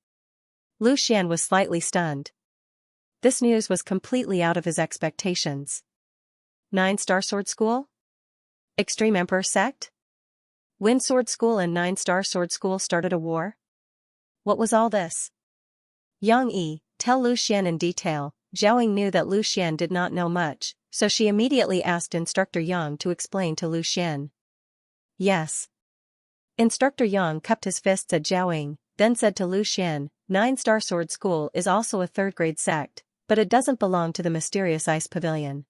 Lu Xian was slightly stunned. This news was completely out of his expectations. 9-Star Sword School? Extreme Emperor sect? Wind Sword School and 9-Star Sword School started a war? What was all this? Yang Yi, tell Lu Xian in detail. Zhao Ying knew that Lu Xian did not know much, so she immediately asked Instructor Yang to explain to Lu Xian. Yes. Instructor Yang cupped his fists at Zhao Ying, then said to Lu Xian, 9-Star Sword School is also a 3rd-grade sect, but it doesn't belong to the mysterious Ice Pavilion.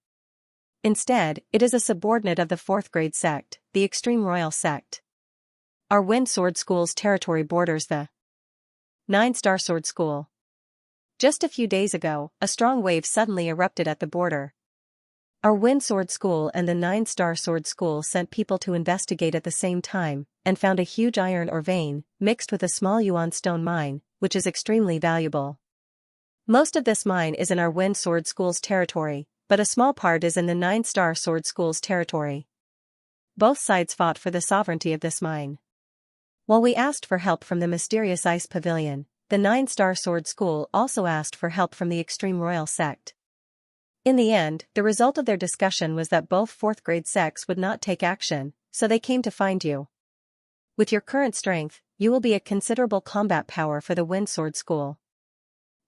Instead, it is a subordinate of the 4th-grade sect, the Extreme Royal Sect. Our Wind Sword School's territory borders the 9-Star Sword School. Just a few days ago, a strong wave suddenly erupted at the border. Our Wind Sword School and the 9-Star Sword School sent people to investigate at the same time, and found a huge iron ore vein, mixed with a small yuan stone mine, which is extremely valuable. Most of this mine is in our Wind Sword School's territory, but a small part is in the 9-Star Sword School's territory. Both sides fought for the sovereignty of this mine. While we asked for help from the mysterious Ice Pavilion, the 9-Star Sword School also asked for help from the Extreme Royal Sect. In the end, the result of their discussion was that both fourth-grade sects would not take action, so they came to find you. With your current strength, you will be a considerable combat power for the Wind Sword School.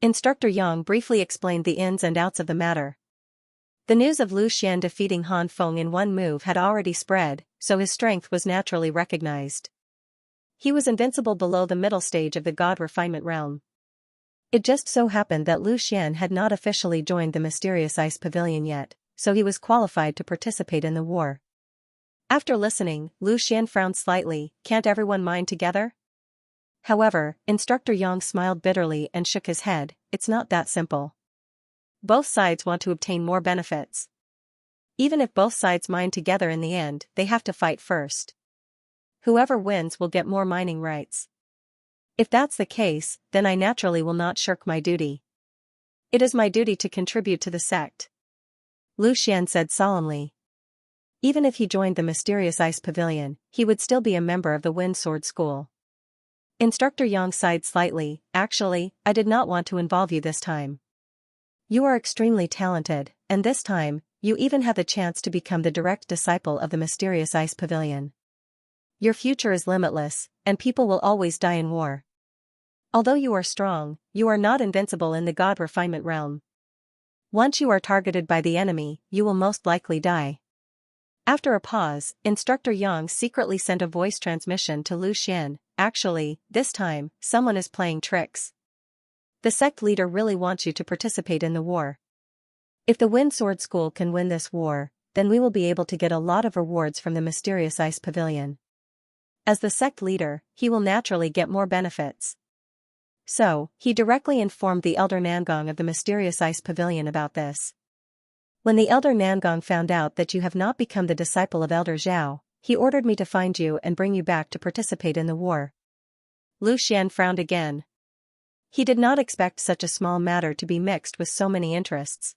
Instructor Yang briefly explained the ins and outs of the matter. The news of Lu Xian defeating Han Feng in one move had already spread, so his strength was naturally recognized. He was invincible below the middle stage of the God Refinement realm. It just so happened that Lu Xian had not officially joined the mysterious Ice Pavilion yet, so he was qualified to participate in the war. After listening, Lu Xian frowned slightly. Can't everyone mine together? However, Instructor Yang smiled bitterly and shook his head. It's not that simple. Both sides want to obtain more benefits. Even if both sides mine together in the end, they have to fight first. Whoever wins will get more mining rights. If that's the case, then I naturally will not shirk my duty. It is my duty to contribute to the sect, Lu Xian said solemnly. Even if he joined the mysterious Ice Pavilion, he would still be a member of the Wind Sword School. Instructor Yang sighed slightly. Actually, I did not want to involve you this time. You are extremely talented, and this time, you even have the chance to become the direct disciple of the mysterious Ice Pavilion. Your future is limitless, and people will always die in war. Although you are strong, you are not invincible in the God Refinement realm. Once you are targeted by the enemy, you will most likely die. After a pause, Instructor Yang secretly sent a voice transmission to Lu Xian. Actually, this time, someone is playing tricks. The sect leader really wants you to participate in the war. If the Wind Sword School can win this war, then we will be able to get a lot of rewards from the mysterious Ice Pavilion. As the sect leader, he will naturally get more benefits. So, he directly informed the Elder Nangong of the mysterious Ice Pavilion about this. When the Elder Nangong found out that you have not become the disciple of Elder Zhao, he ordered me to find you and bring you back to participate in the war. Lu Xian frowned again. He did not expect such a small matter to be mixed with so many interests.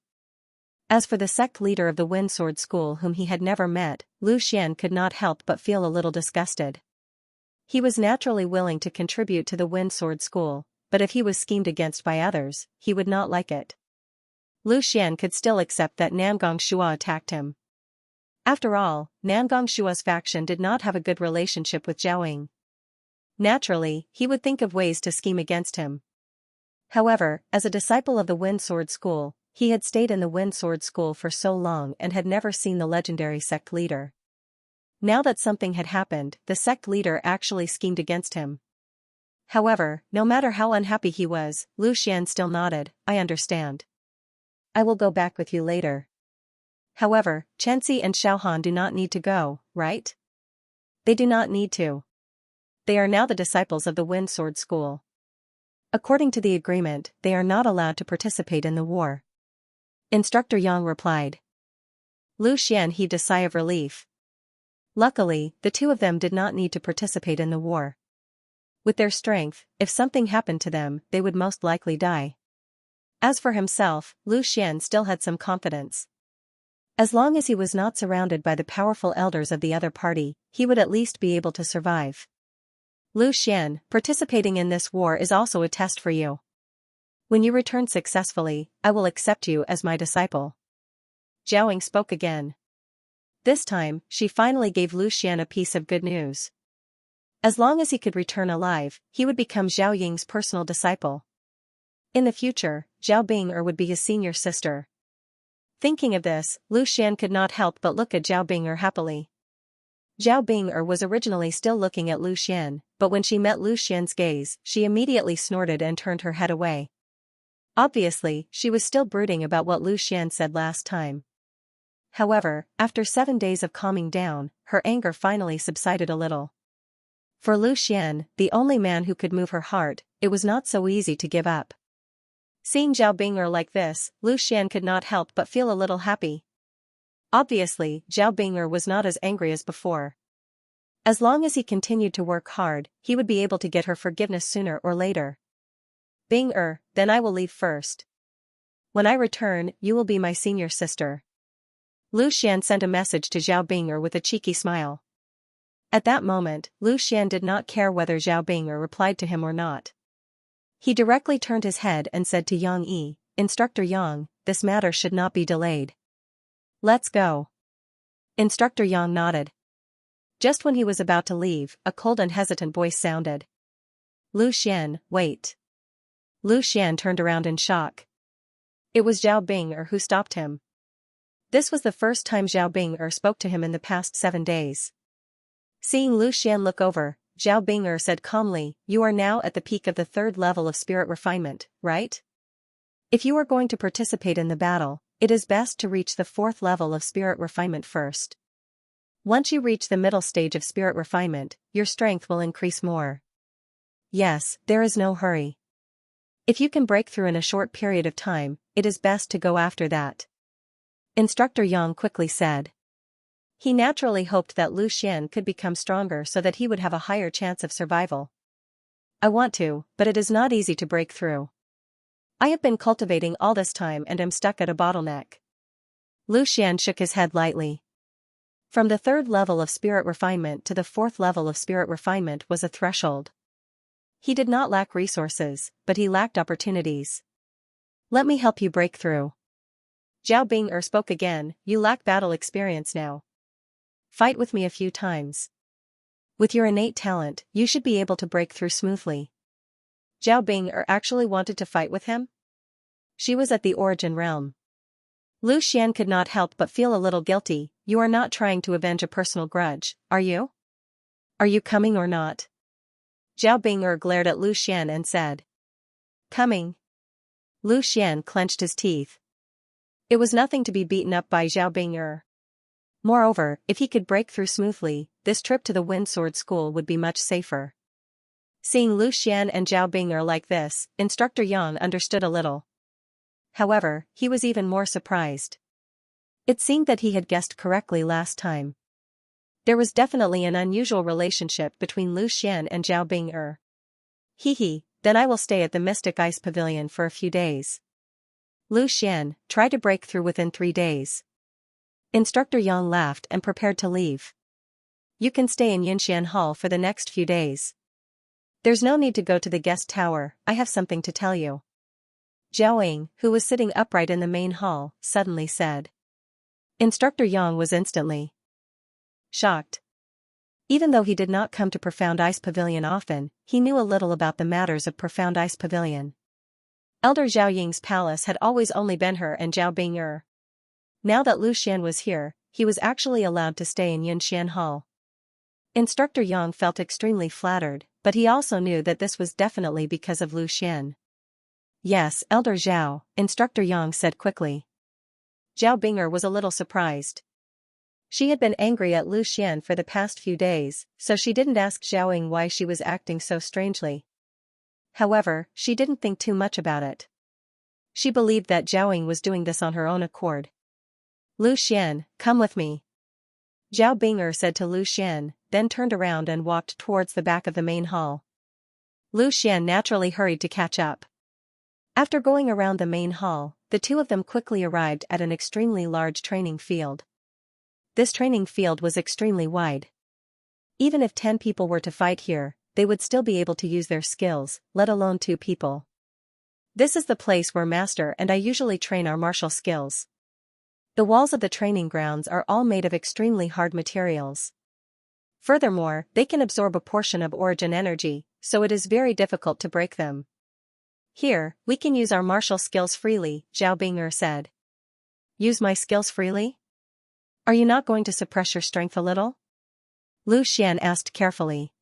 As for the sect leader of the Wind Sword School whom he had never met, Lu Xian could not help but feel a little disgusted. He was naturally willing to contribute to the Wind Sword School, but if he was schemed against by others, he would not like it. Lu Xian could still accept that Nangong Shua attacked him. After all, Nangong Shua's faction did not have a good relationship with Zhaoying. Naturally, he would think of ways to scheme against him. However, as a disciple of the Wind Sword School, he had stayed in the Wind Sword School for so long and had never seen the legendary sect leader. Now that something had happened, the sect leader actually schemed against him. However, no matter how unhappy he was, Lu Xian still nodded. I understand. I will go back with you later. However, Chenxi and Xiaohan do not need to go, right? They do not need to. They are now the disciples of the Wind Sword School. According to the agreement, they are not allowed to participate in the war. Instructor Yang replied. Lu Xian heaved a sigh of relief. Luckily, the two of them did not need to participate in the war. With their strength, if something happened to them, they would most likely die. As for himself, Lu Xian still had some confidence. As long as he was not surrounded by the powerful elders of the other party, he would at least be able to survive. Lu Xian, participating in this war is also a test for you. When you return successfully, I will accept you as my disciple. Zhaoying spoke again. This time, she finally gave Lu Xian a piece of good news. As long as he could return alive, he would become Zhao Ying's personal disciple. In the future, Zhao Bing'er would be his senior sister. Thinking of this, Lu Xian could not help but look at Zhao Bing'er happily. Zhao Bing'er was originally still looking at Lu Xian, but when she met Lu Xian's gaze, she immediately snorted and turned her head away. Obviously, she was still brooding about what Lu Xian said last time. However, after 7 days of calming down, her anger finally subsided a little. For Lu Xian, the only man who could move her heart, it was not so easy to give up. Seeing Zhao Bing'er like this, Lu Xian could not help but feel a little happy. Obviously, Zhao Bing'er was not as angry as before. As long as he continued to work hard, he would be able to get her forgiveness sooner or later. Bing'er, then I will leave first. When I return, you will be my senior sister. Lu Xian sent a message to Zhao Bing'er with a cheeky smile. At that moment, Lu Xian did not care whether Zhao Bing'er replied to him or not. He directly turned his head and said to Yang Yi, Instructor Yang, this matter should not be delayed. Let's go. Instructor Yang nodded. Just when he was about to leave, a cold and hesitant voice sounded. Lu Xian, wait. Lu Xian turned around in shock. It was Zhao Bing'er who stopped him. This was the first time Zhao Bing'er spoke to him in the past 7 days. Seeing Lu Xian look over, Zhao Bing'er said calmly, you are now at the peak of the 3rd level of spirit refinement, right? If you are going to participate in the battle, it is best to reach the 4th level of spirit refinement first. Once you reach the middle stage of spirit refinement, your strength will increase more. Yes, there is no hurry. If you can break through in a short period of time, it is best to go after that. Instructor Yang quickly said. He naturally hoped that Lu Xian could become stronger so that he would have a higher chance of survival. I want to, but it is not easy to break through. I have been cultivating all this time and am stuck at a bottleneck. Lu Xian shook his head lightly. From the 3rd level of spirit refinement to the 4th level of spirit refinement was a threshold. He did not lack resources, but he lacked opportunities. Let me help you break through. Zhao Bing'er spoke again, you lack battle experience now. Fight with me a few times. With your innate talent, you should be able to break through smoothly. Zhao Bing'er actually wanted to fight with him? She was at the origin realm. Lu Xian could not help but feel a little guilty. You are not trying to avenge a personal grudge, are you? Are you coming or not? Zhao Bing'er glared at Lu Xian and said. Coming. Lu Xian clenched his teeth. It was nothing to be beaten up by Zhao Bing'er. Moreover, if he could break through smoothly, this trip to the Wind Sword School would be much safer. Seeing Lu Xian and Zhao Bing'er like this, Instructor Yang understood a little. However, he was even more surprised. It seemed that he had guessed correctly last time. There was definitely an unusual relationship between Lu Xian and Zhao Bing'er. Hee, then I will stay at the Mystic Ice Pavilion for a few days. Lu Xian, try to break through within 3 days. Instructor Yang laughed and prepared to leave. You can stay in Yinxian Hall for the next few days. There's no need to go to the guest tower, I have something to tell you. Zhao Ying, who was sitting upright in the main hall, suddenly said. Instructor Yang was instantly shocked. Even though he did not come to Profound Ice Pavilion often, he knew a little about the matters of Profound Ice Pavilion. Elder Zhao Ying's palace had always only been her and Zhao Bing'er. Now that Lu Xian was here, he was actually allowed to stay in Yinxian Hall. Instructor Yang felt extremely flattered, but he also knew that this was definitely because of Lu Xian. Yes, Elder Zhao, Instructor Yang said quickly. Zhao Bing'er was a little surprised. She had been angry at Lu Xian for the past few days, so she didn't ask Zhao Ying why she was acting so strangely. However, she didn't think too much about it. She believed that Zhao Ying was doing this on her own accord. Lu Xian, come with me. Zhao Bing'er said to Lu Xian, then turned around and walked towards the back of the main hall. Lu Xian naturally hurried to catch up. After going around the main hall, the two of them quickly arrived at an extremely large training field. This training field was extremely wide. Even if 10 people were to fight here, they would still be able to use their skills, let alone 2 people. This is the place where Master and I usually train our martial skills. The walls of the training grounds are all made of extremely hard materials. Furthermore, they can absorb a portion of origin energy, so it is very difficult to break them. Here, we can use our martial skills freely, Zhao Bing'er said. Use my skills freely? Are you not going to suppress your strength a little? Lu Xian asked carefully.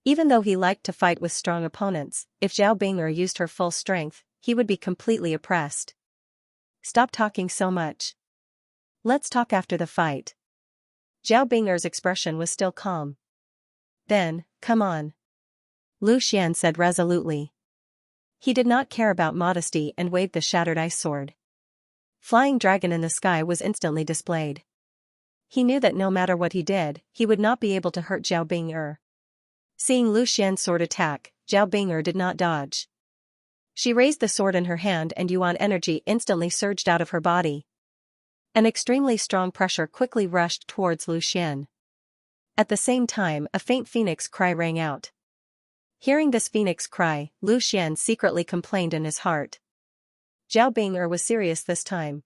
Even though he liked to fight with strong opponents, if Zhao Bing'er used her full strength, he would be completely oppressed. Stop talking so much. Let's talk after the fight. Zhao Bing'er's expression was still calm. Then, come on. Lu Xian said resolutely. He did not care about modesty and waved the shattered ice sword. Flying dragon in the sky was instantly displayed. He knew that no matter what he did, he would not be able to hurt Zhao Bing'er. Seeing Lu Xian's sword attack, Zhao Bing'er did not dodge. She raised the sword in her hand and yuan energy instantly surged out of her body. An extremely strong pressure quickly rushed towards Lu Xian. At the same time, a faint phoenix cry rang out. Hearing this phoenix cry, Lu Xian secretly complained in his heart. Zhao Bing'er was serious this time.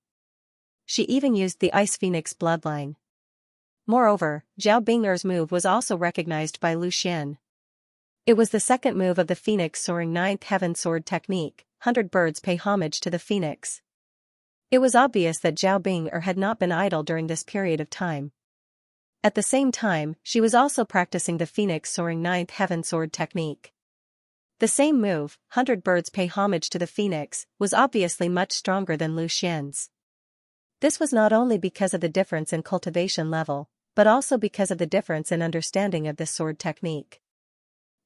She even used the Ice Phoenix bloodline. Moreover, Zhao Bing'er's move was also recognized by Lu Xian. It was the second move of the Phoenix Soaring Ninth Heaven Sword technique, 100 birds pay homage to the Phoenix. It was obvious that Zhao Bing'er had not been idle during this period of time. At the same time, she was also practicing the Phoenix Soaring Ninth Heaven Sword technique. The same move, 100 birds pay homage to the Phoenix, was obviously much stronger than Lu Xian's. This was not only because of the difference in cultivation level, but also because of the difference in understanding of this sword technique.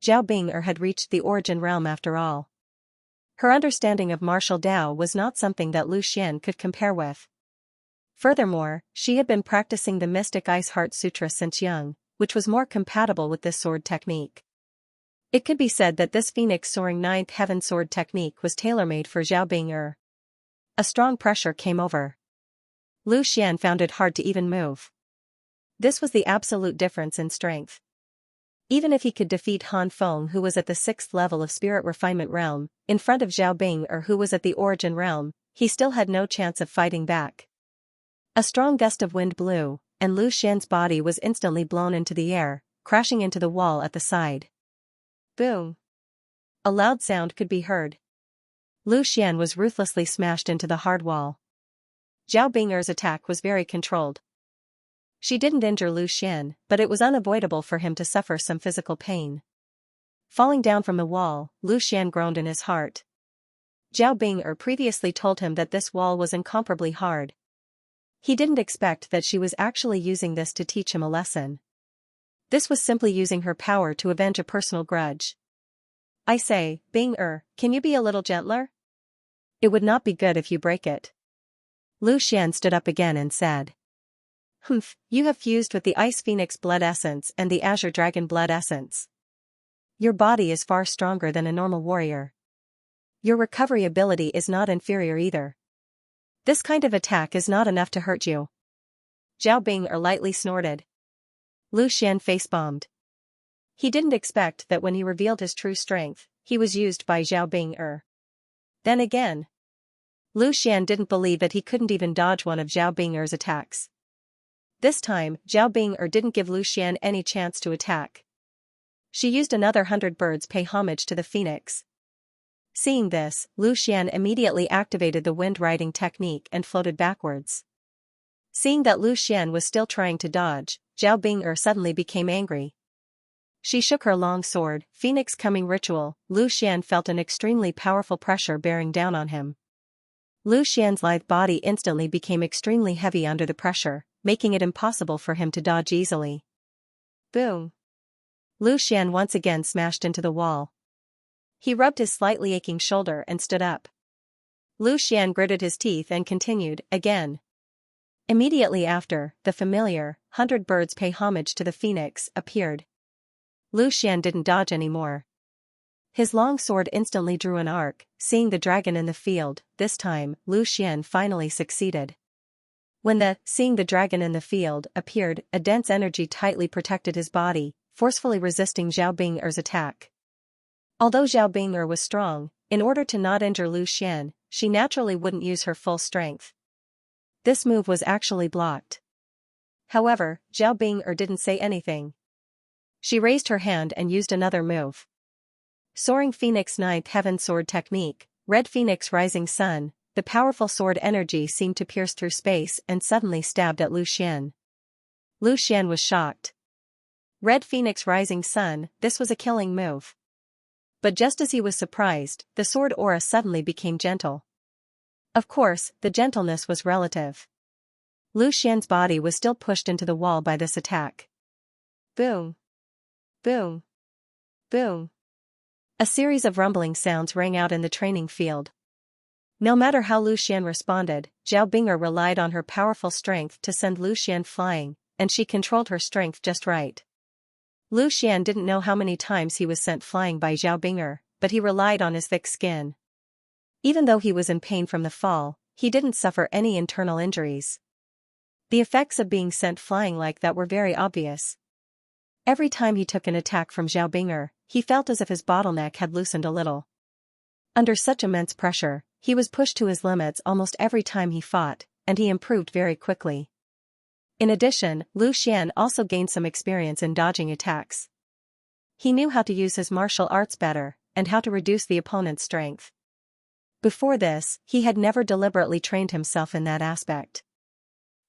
Zhao Bing'er had reached the origin realm after all. Her understanding of martial Dao was not something that Lu Xian could compare with. Furthermore, she had been practicing the mystic Ice Heart Sutra since young, which was more compatible with this sword technique. It could be said that this Phoenix Soaring Ninth Heaven Sword technique was tailor-made for Zhao Bing'er. A strong pressure came over. Lu Xian found it hard to even move. This was the absolute difference in strength. Even if he could defeat Han Feng, who was at the 6th level of Spirit Refinement Realm, in front of Zhao Bing'er, who was at the Origin Realm, he still had no chance of fighting back. A strong gust of wind blew, and Lu Xian's body was instantly blown into the air, crashing into the wall at the side. Boom! A loud sound could be heard. Lu Xian was ruthlessly smashed into the hard wall. Zhao Bing'er's attack was very controlled. She didn't injure Lu Xian, but it was unavoidable for him to suffer some physical pain. Falling down from the wall, Lu Xian groaned in his heart. Zhao Bing'er previously told him that this wall was incomparably hard. He didn't expect that she was actually using this to teach him a lesson. This was simply using her power to avenge a personal grudge. I say, Bing'er, can you be a little gentler? It would not be good if you break it. Lu Xian stood up again and said. Humph, you have fused with the Ice Phoenix blood essence and the Azure Dragon blood essence. Your body is far stronger than a normal warrior. Your recovery ability is not inferior either. This kind of attack is not enough to hurt you. Zhao Bing'er lightly snorted. Lu Xian face-bombed. He didn't expect that when he revealed his true strength, he was used by Zhao Bing'er. Then again, Lu Xian didn't believe that he couldn't even dodge one of Zhao Bing'er's attacks. This time, Zhao Bing'er didn't give Lu Xian any chance to attack. She used another 100 birds pay homage to the Phoenix. Seeing this, Lu Xian immediately activated the wind riding technique and floated backwards. Seeing that Lu Xian was still trying to dodge, Zhao Bing'er suddenly became angry. She shook her long sword, Phoenix Coming Ritual. Lu Xian felt an extremely powerful pressure bearing down on him. Lu Xian's lithe body instantly became extremely heavy under the pressure, making it impossible for him to dodge easily. Boom! Lu Xian once again smashed into the wall. He rubbed his slightly aching shoulder and stood up. Lu Xian gritted his teeth and continued, again. Immediately after, the familiar, 100 birds pay homage to the Phoenix, appeared. Lu Xian didn't dodge anymore. His long sword instantly drew an arc, seeing the dragon in the field. This time, Lu Xian finally succeeded. When the "seeing the dragon in the field" appeared, a dense energy tightly protected his body, forcefully resisting Zhao Bing'er's attack. Although Zhao Bing'er was strong, in order to not injure Lu Xian, she naturally wouldn't use her full strength. This move was actually blocked. However, Zhao Bing'er didn't say anything. She raised her hand and used another move. Soaring Phoenix Ninth Heaven Sword Technique, Red Phoenix Rising Sun. The powerful sword energy seemed to pierce through space and suddenly stabbed at Lu Xian. Lu Xian was shocked. Red Phoenix Rising Sun, this was a killing move. But just as he was surprised, the sword aura suddenly became gentle. Of course, the gentleness was relative. Lu Xian's body was still pushed into the wall by this attack. Boom! Boom! Boom! A series of rumbling sounds rang out in the training field. No matter how Lu Xian responded, Zhao Bing'er relied on her powerful strength to send Lu Xian flying, and she controlled her strength just right. Lu Xian didn't know how many times he was sent flying by Zhao Bing'er, but he relied on his thick skin. Even though he was in pain from the fall, he didn't suffer any internal injuries. The effects of being sent flying like that were very obvious. Every time he took an attack from Zhao Bing'er, he felt as if his bottleneck had loosened a little. Under such immense pressure, He was pushed to his limits almost every time he fought, and he improved very quickly. In addition, Lu Xian also gained some experience in dodging attacks. He knew how to use his martial arts better, and how to reduce the opponent's strength. Before this, he had never deliberately trained himself in that aspect.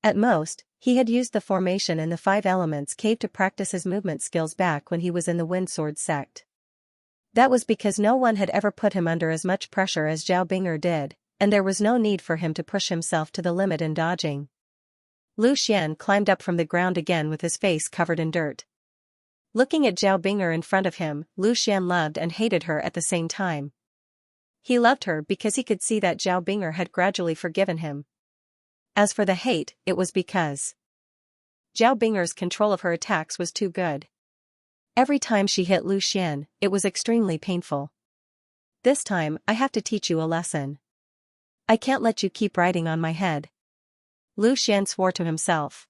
At most, he had used the formation in the Five Elements cave to practice his movement skills back when he was in the Wind Sword sect. That was because no one had ever put him under as much pressure as Zhao Bing'er did, and there was no need for him to push himself to the limit in dodging. Lu Xian climbed up from the ground again with his face covered in dirt. Looking at Zhao Bing'er in front of him, Lu Xian loved and hated her at the same time. He loved her because he could see that Zhao Bing'er had gradually forgiven him. As for the hate, it was because Zhao Bing'er's control of her attacks was too good. Every time she hit Lu Xian, it was extremely painful. This time, I have to teach you a lesson. I can't let you keep riding on my head. Lu Xian swore to himself.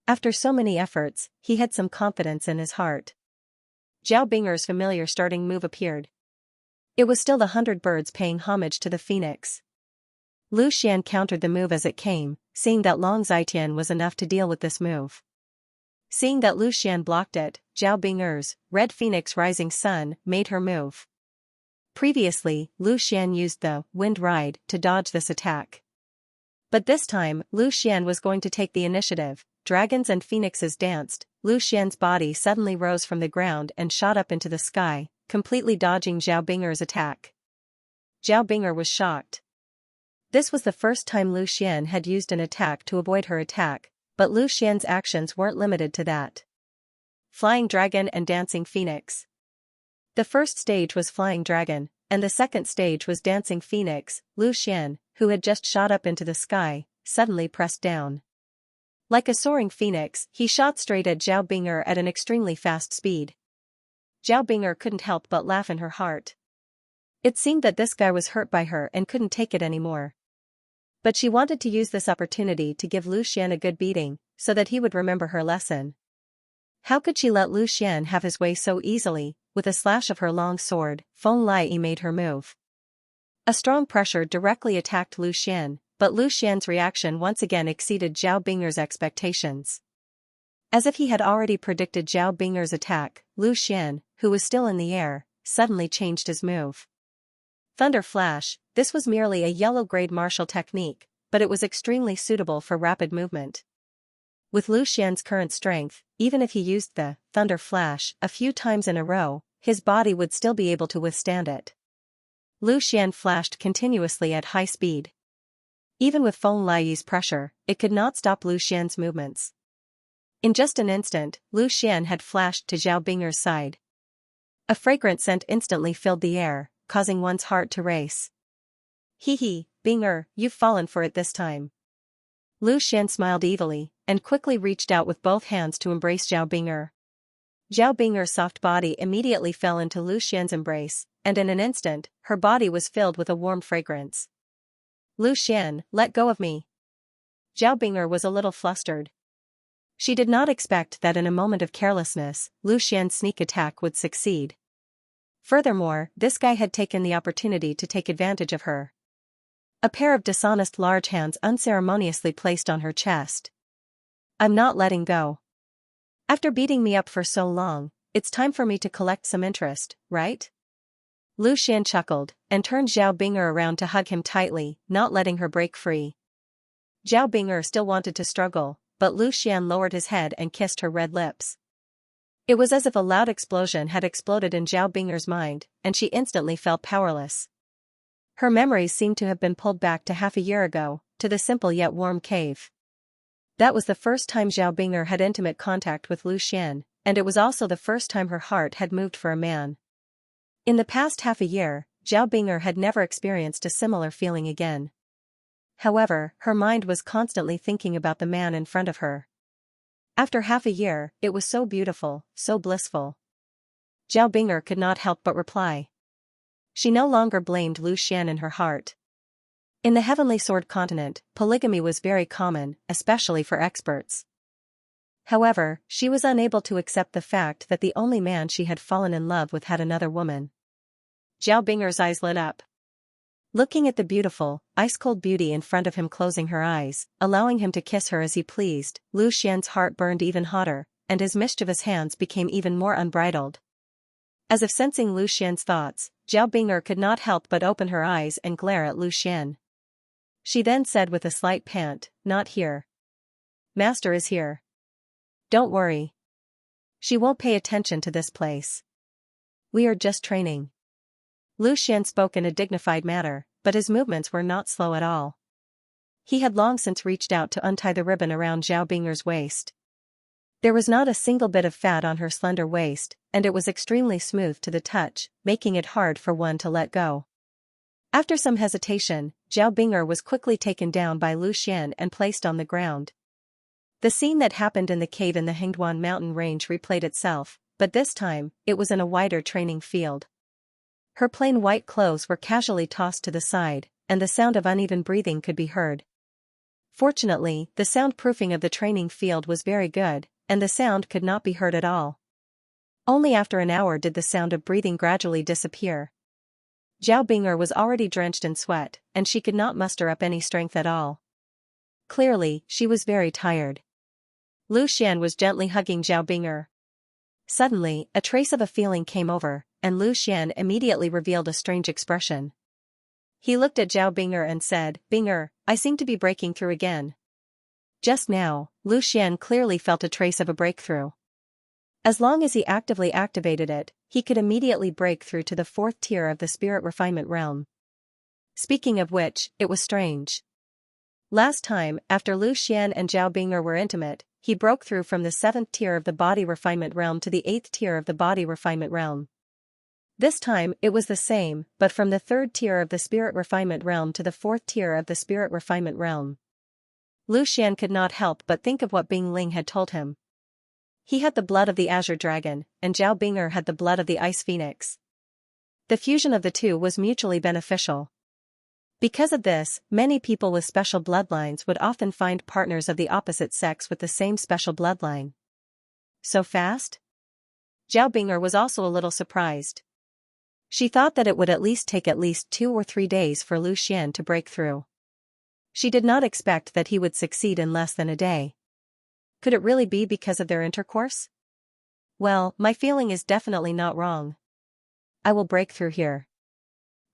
After so many efforts, he had some confidence in his heart. Zhao Bing'er's familiar starting move appeared. It was still the 100 birds paying homage to the phoenix. Lu Xian countered the move as it came, seeing that Long Zitian was enough to deal with this move. Seeing that Lu Xian blocked it, Zhao Bing'er's Red Phoenix Rising Sun made her move. Previously, Lu Xian used the Wind Ride to dodge this attack. But this time, Lu Xian was going to take the initiative. Dragons and phoenixes danced. Lu Xian's body suddenly rose from the ground and shot up into the sky, completely dodging Zhao Bing'er's attack. Zhao Bing'er was shocked. This was the first time Lu Xian had used an attack to avoid her attack, but Lu Xian's actions weren't limited to that. Flying Dragon and Dancing Phoenix. The first stage was Flying Dragon, and the second stage was Dancing Phoenix. Lu Xian, who had just shot up into the sky, suddenly pressed down. Like a soaring phoenix, he shot straight at Zhao Bing'er at an extremely fast speed. Zhao Bing'er couldn't help but laugh in her heart. It seemed that this guy was hurt by her and couldn't take it anymore. But she wanted to use this opportunity to give Lu Xian a good beating, so that he would remember her lesson. How could she let Lu Xian have his way so easily? With a slash of her long sword, Feng Lai made her move. A strong pressure directly attacked Lu Xian, but Lu Xian's reaction once again exceeded Zhao Bing'er's expectations. As if he had already predicted Zhao Bing'er's attack, Lu Xian, who was still in the air, suddenly changed his move. Thunder Flash. This was merely a yellow-grade martial technique, but it was extremely suitable for rapid movement. With Lu Xian's current strength, even if he used the Thunder Flash a few times in a row, his body would still be able to withstand it. Lu Xian flashed continuously at high speed. Even with Feng Lai's pressure, it could not stop Lu Xian's movements. In just an instant, Lu Xian had flashed to Zhao Bing'er's side. A fragrant scent instantly filled the air, causing one's heart to race. Hee hee, Bing'er, you've fallen for it this time. Lu Xian smiled evilly, and quickly reached out with both hands to embrace Zhao Bing'er. Zhao Bing'er's soft body immediately fell into Lu Xian's embrace, and in an instant, her body was filled with a warm fragrance. Lu Xian, let go of me. Zhao Bing'er was a little flustered. She did not expect that in a moment of carelessness, Lu Xian's sneak attack would succeed. Furthermore, this guy had taken the opportunity to take advantage of her. A pair of dishonest large hands unceremoniously placed on her chest. I'm not letting go. After beating me up for so long, it's time for me to collect some interest, right? Lu Xian chuckled, and turned Zhao Bing'er around to hug him tightly, not letting her break free. Zhao Bing'er still wanted to struggle, but Lu Xian lowered his head and kissed her red lips. It was as if a loud explosion had exploded in Zhao Bing'er's mind, and she instantly felt powerless. Her memories seemed to have been pulled back to half a year ago, to the simple yet warm cave. That was the first time Zhao Bing'er had intimate contact with Lu Xian, and it was also the first time her heart had moved for a man. In the past half a year, Zhao Bing'er had never experienced a similar feeling again. However, her mind was constantly thinking about the man in front of her. After half a year, it was so beautiful, so blissful. Zhao Bing'er could not help but reply. She no longer blamed Lu Xian in her heart. In the Heavenly Sword continent, polygamy was very common, especially for experts. However, she was unable to accept the fact that the only man she had fallen in love with had another woman. Zhao Bing'er's eyes lit up. Looking at the beautiful, ice-cold beauty in front of him, closing her eyes, allowing him to kiss her as he pleased, Lu Xian's heart burned even hotter, and his mischievous hands became even more unbridled. As if sensing Lu Xian's thoughts, Zhao Bing'er could not help but open her eyes and glare at Lu Xian. She then said with a slight pant, "Not here. Master is here. Don't worry. She won't pay attention to this place. We are just training." Lu Xian spoke in a dignified manner, but his movements were not slow at all. He had long since reached out to untie the ribbon around Zhao Bing'er's waist. There was not a single bit of fat on her slender waist, and it was extremely smooth to the touch, making it hard for one to let go. After some hesitation, Zhao Bing'er was quickly taken down by Lu Xian and placed on the ground. The scene that happened in the cave in the Hengduan mountain range replayed itself, but this time, it was in a wider training field. Her plain white clothes were casually tossed to the side, and the sound of uneven breathing could be heard. Fortunately, the soundproofing of the training field was very good, and the sound could not be heard at all. Only after an hour did the sound of breathing gradually disappear. Zhao Bing'er was already drenched in sweat, and she could not muster up any strength at all. Clearly, she was very tired. Lu Xian was gently hugging Zhao Bing'er. Suddenly, a trace of a feeling came over, and Lu Xian immediately revealed a strange expression. He looked at Zhao Bing'er and said, "Bing'er, I seem to be breaking through again." Just now, Lu Xian clearly felt a trace of a breakthrough. As long as he actively activated it, he could immediately break through to the 4th tier of the spirit refinement realm. Speaking of which, it was strange. Last time, after Lu Xian and Zhao Bing'er were intimate, he broke through from the 7th tier of the body refinement realm to the 8th tier of the body refinement realm. This time, it was the same, but from the 3rd tier of the spirit refinement realm to the 4th tier of the spirit refinement realm. Lu Xian could not help but think of what Bing Ling had told him. He had the blood of the Azure Dragon, and Zhao Bing'er had the blood of the Ice Phoenix. The fusion of the two was mutually beneficial. Because of this, many people with special bloodlines would often find partners of the opposite sex with the same special bloodline. So fast? Zhao Bing'er was also a little surprised. She thought that it would at least take 2 or 3 days for Lu Xian to break through. She did not expect that he would succeed in less than a day. Could it really be because of their intercourse? Well, my feeling is definitely not wrong. I will break through here.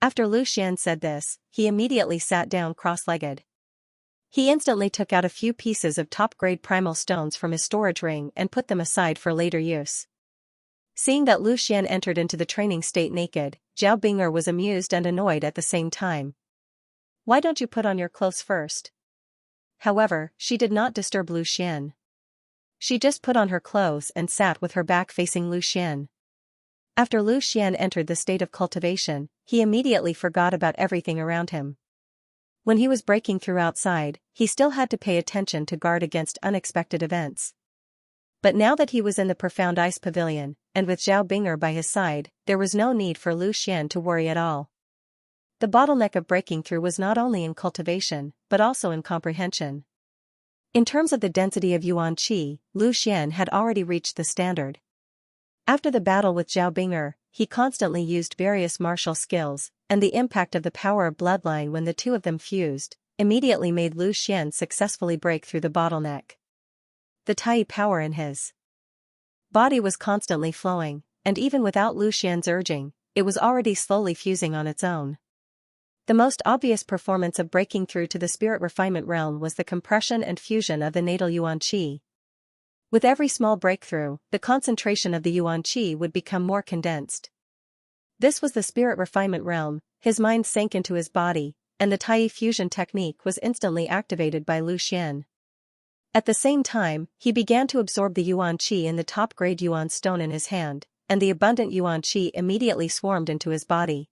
After Lu Xian said this, he immediately sat down cross-legged. He instantly took out a few pieces of top-grade primal stones from his storage ring and put them aside for later use. Seeing that Lu Xian entered into the training state naked, Zhao Bing'er was amused and annoyed at the same time. "Why don't you put on your clothes first?" However, she did not disturb Lu Xian. She just put on her clothes and sat with her back facing Lu Xian. After Lu Xian entered the state of cultivation, he immediately forgot about everything around him. When he was breaking through outside, he still had to pay attention to guard against unexpected events. But now that he was in the profound ice pavilion, and with Zhao Bing'er by his side, there was no need for Lu Xian to worry at all. The bottleneck of breaking through was not only in cultivation, but also in comprehension. In terms of the density of Yuan Qi, Lu Xian had already reached the standard. After the battle with Zhao Bing'er, he constantly used various martial skills, and the impact of the power of bloodline when the two of them fused, immediately made Lu Xian successfully break through the bottleneck. The Tai power in his body was constantly flowing, and even without Lu Xian's urging, it was already slowly fusing on its own. The most obvious performance of breaking through to the spirit refinement realm was the compression and fusion of the natal Yuan Qi. With every small breakthrough, the concentration of the Yuan Qi would become more condensed. This was the spirit refinement realm. His mind sank into his body, and the Tai fusion technique was instantly activated by Lu Xian. At the same time, he began to absorb the Yuan Qi in the top-grade Yuan stone in his hand, and the abundant Yuan Qi immediately swarmed into his body.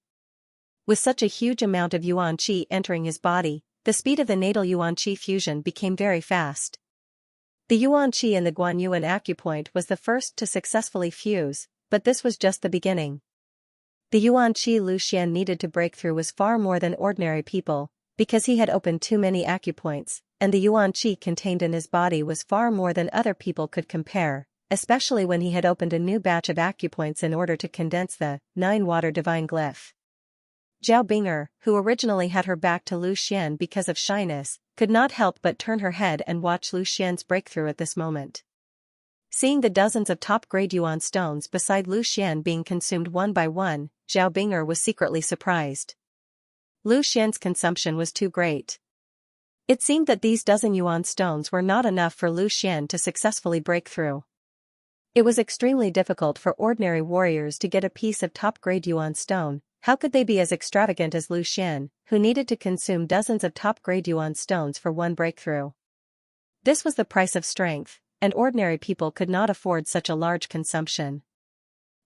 With such a huge amount of Yuan Qi entering his body, the speed of the natal Yuan Qi fusion became very fast. The Yuan Qi in the Guanyuan acupoint was the first to successfully fuse, but this was just the beginning. The Yuan Qi Lu Xian needed to break through was far more than ordinary people, because he had opened too many acupoints, and the Yuan Qi contained in his body was far more than other people could compare, especially when he had opened a new batch of acupoints in order to condense the 9 water divine glyph. Zhao Bing'er, who originally had her back to Lu Xian because of shyness, could not help but turn her head and watch Lu Xian's breakthrough at this moment. Seeing the dozens of top-grade yuan stones beside Lu Xian being consumed one by one, Zhao Bing'er was secretly surprised. Lu Xian's consumption was too great. It seemed that these dozen yuan stones were not enough for Lu Xian to successfully break through. It was extremely difficult for ordinary warriors to get a piece of top-grade yuan stone. How could they be as extravagant as Lu Xian, who needed to consume dozens of top-grade yuan stones for one breakthrough? This was the price of strength, and ordinary people could not afford such a large consumption.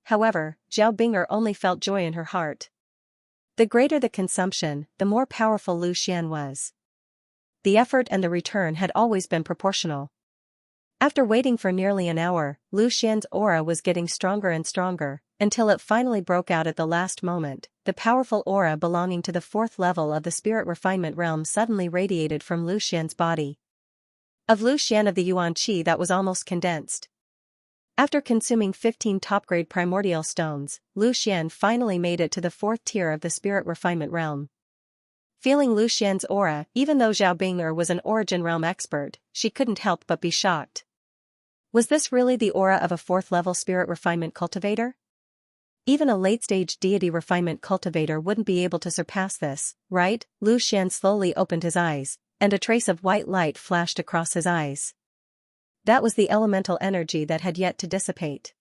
However, Zhao Bing'er only felt joy in her heart. The greater the consumption, the more powerful Lu Xian was. The effort and the return had always been proportional. After waiting for nearly an hour, Lu Xian's aura was getting stronger and stronger, until it finally broke out at the last moment. The powerful aura belonging to the fourth level of the spirit refinement realm suddenly radiated from Lu Xian's body. Of Lu Xian of the Yuan Qi that was almost condensed. After consuming 15 top-grade primordial stones, Lu Xian finally made it to the fourth tier of the spirit refinement realm. Feeling Lu Xian's aura, even though Zhao Bing'er was an origin realm expert, she couldn't help but be shocked. Was this really the aura of a fourth-level spirit refinement cultivator? Even a late-stage deity refinement cultivator wouldn't be able to surpass this, right? Lu Xian slowly opened his eyes, and a trace of white light flashed across his eyes. That was the elemental energy that had yet to dissipate.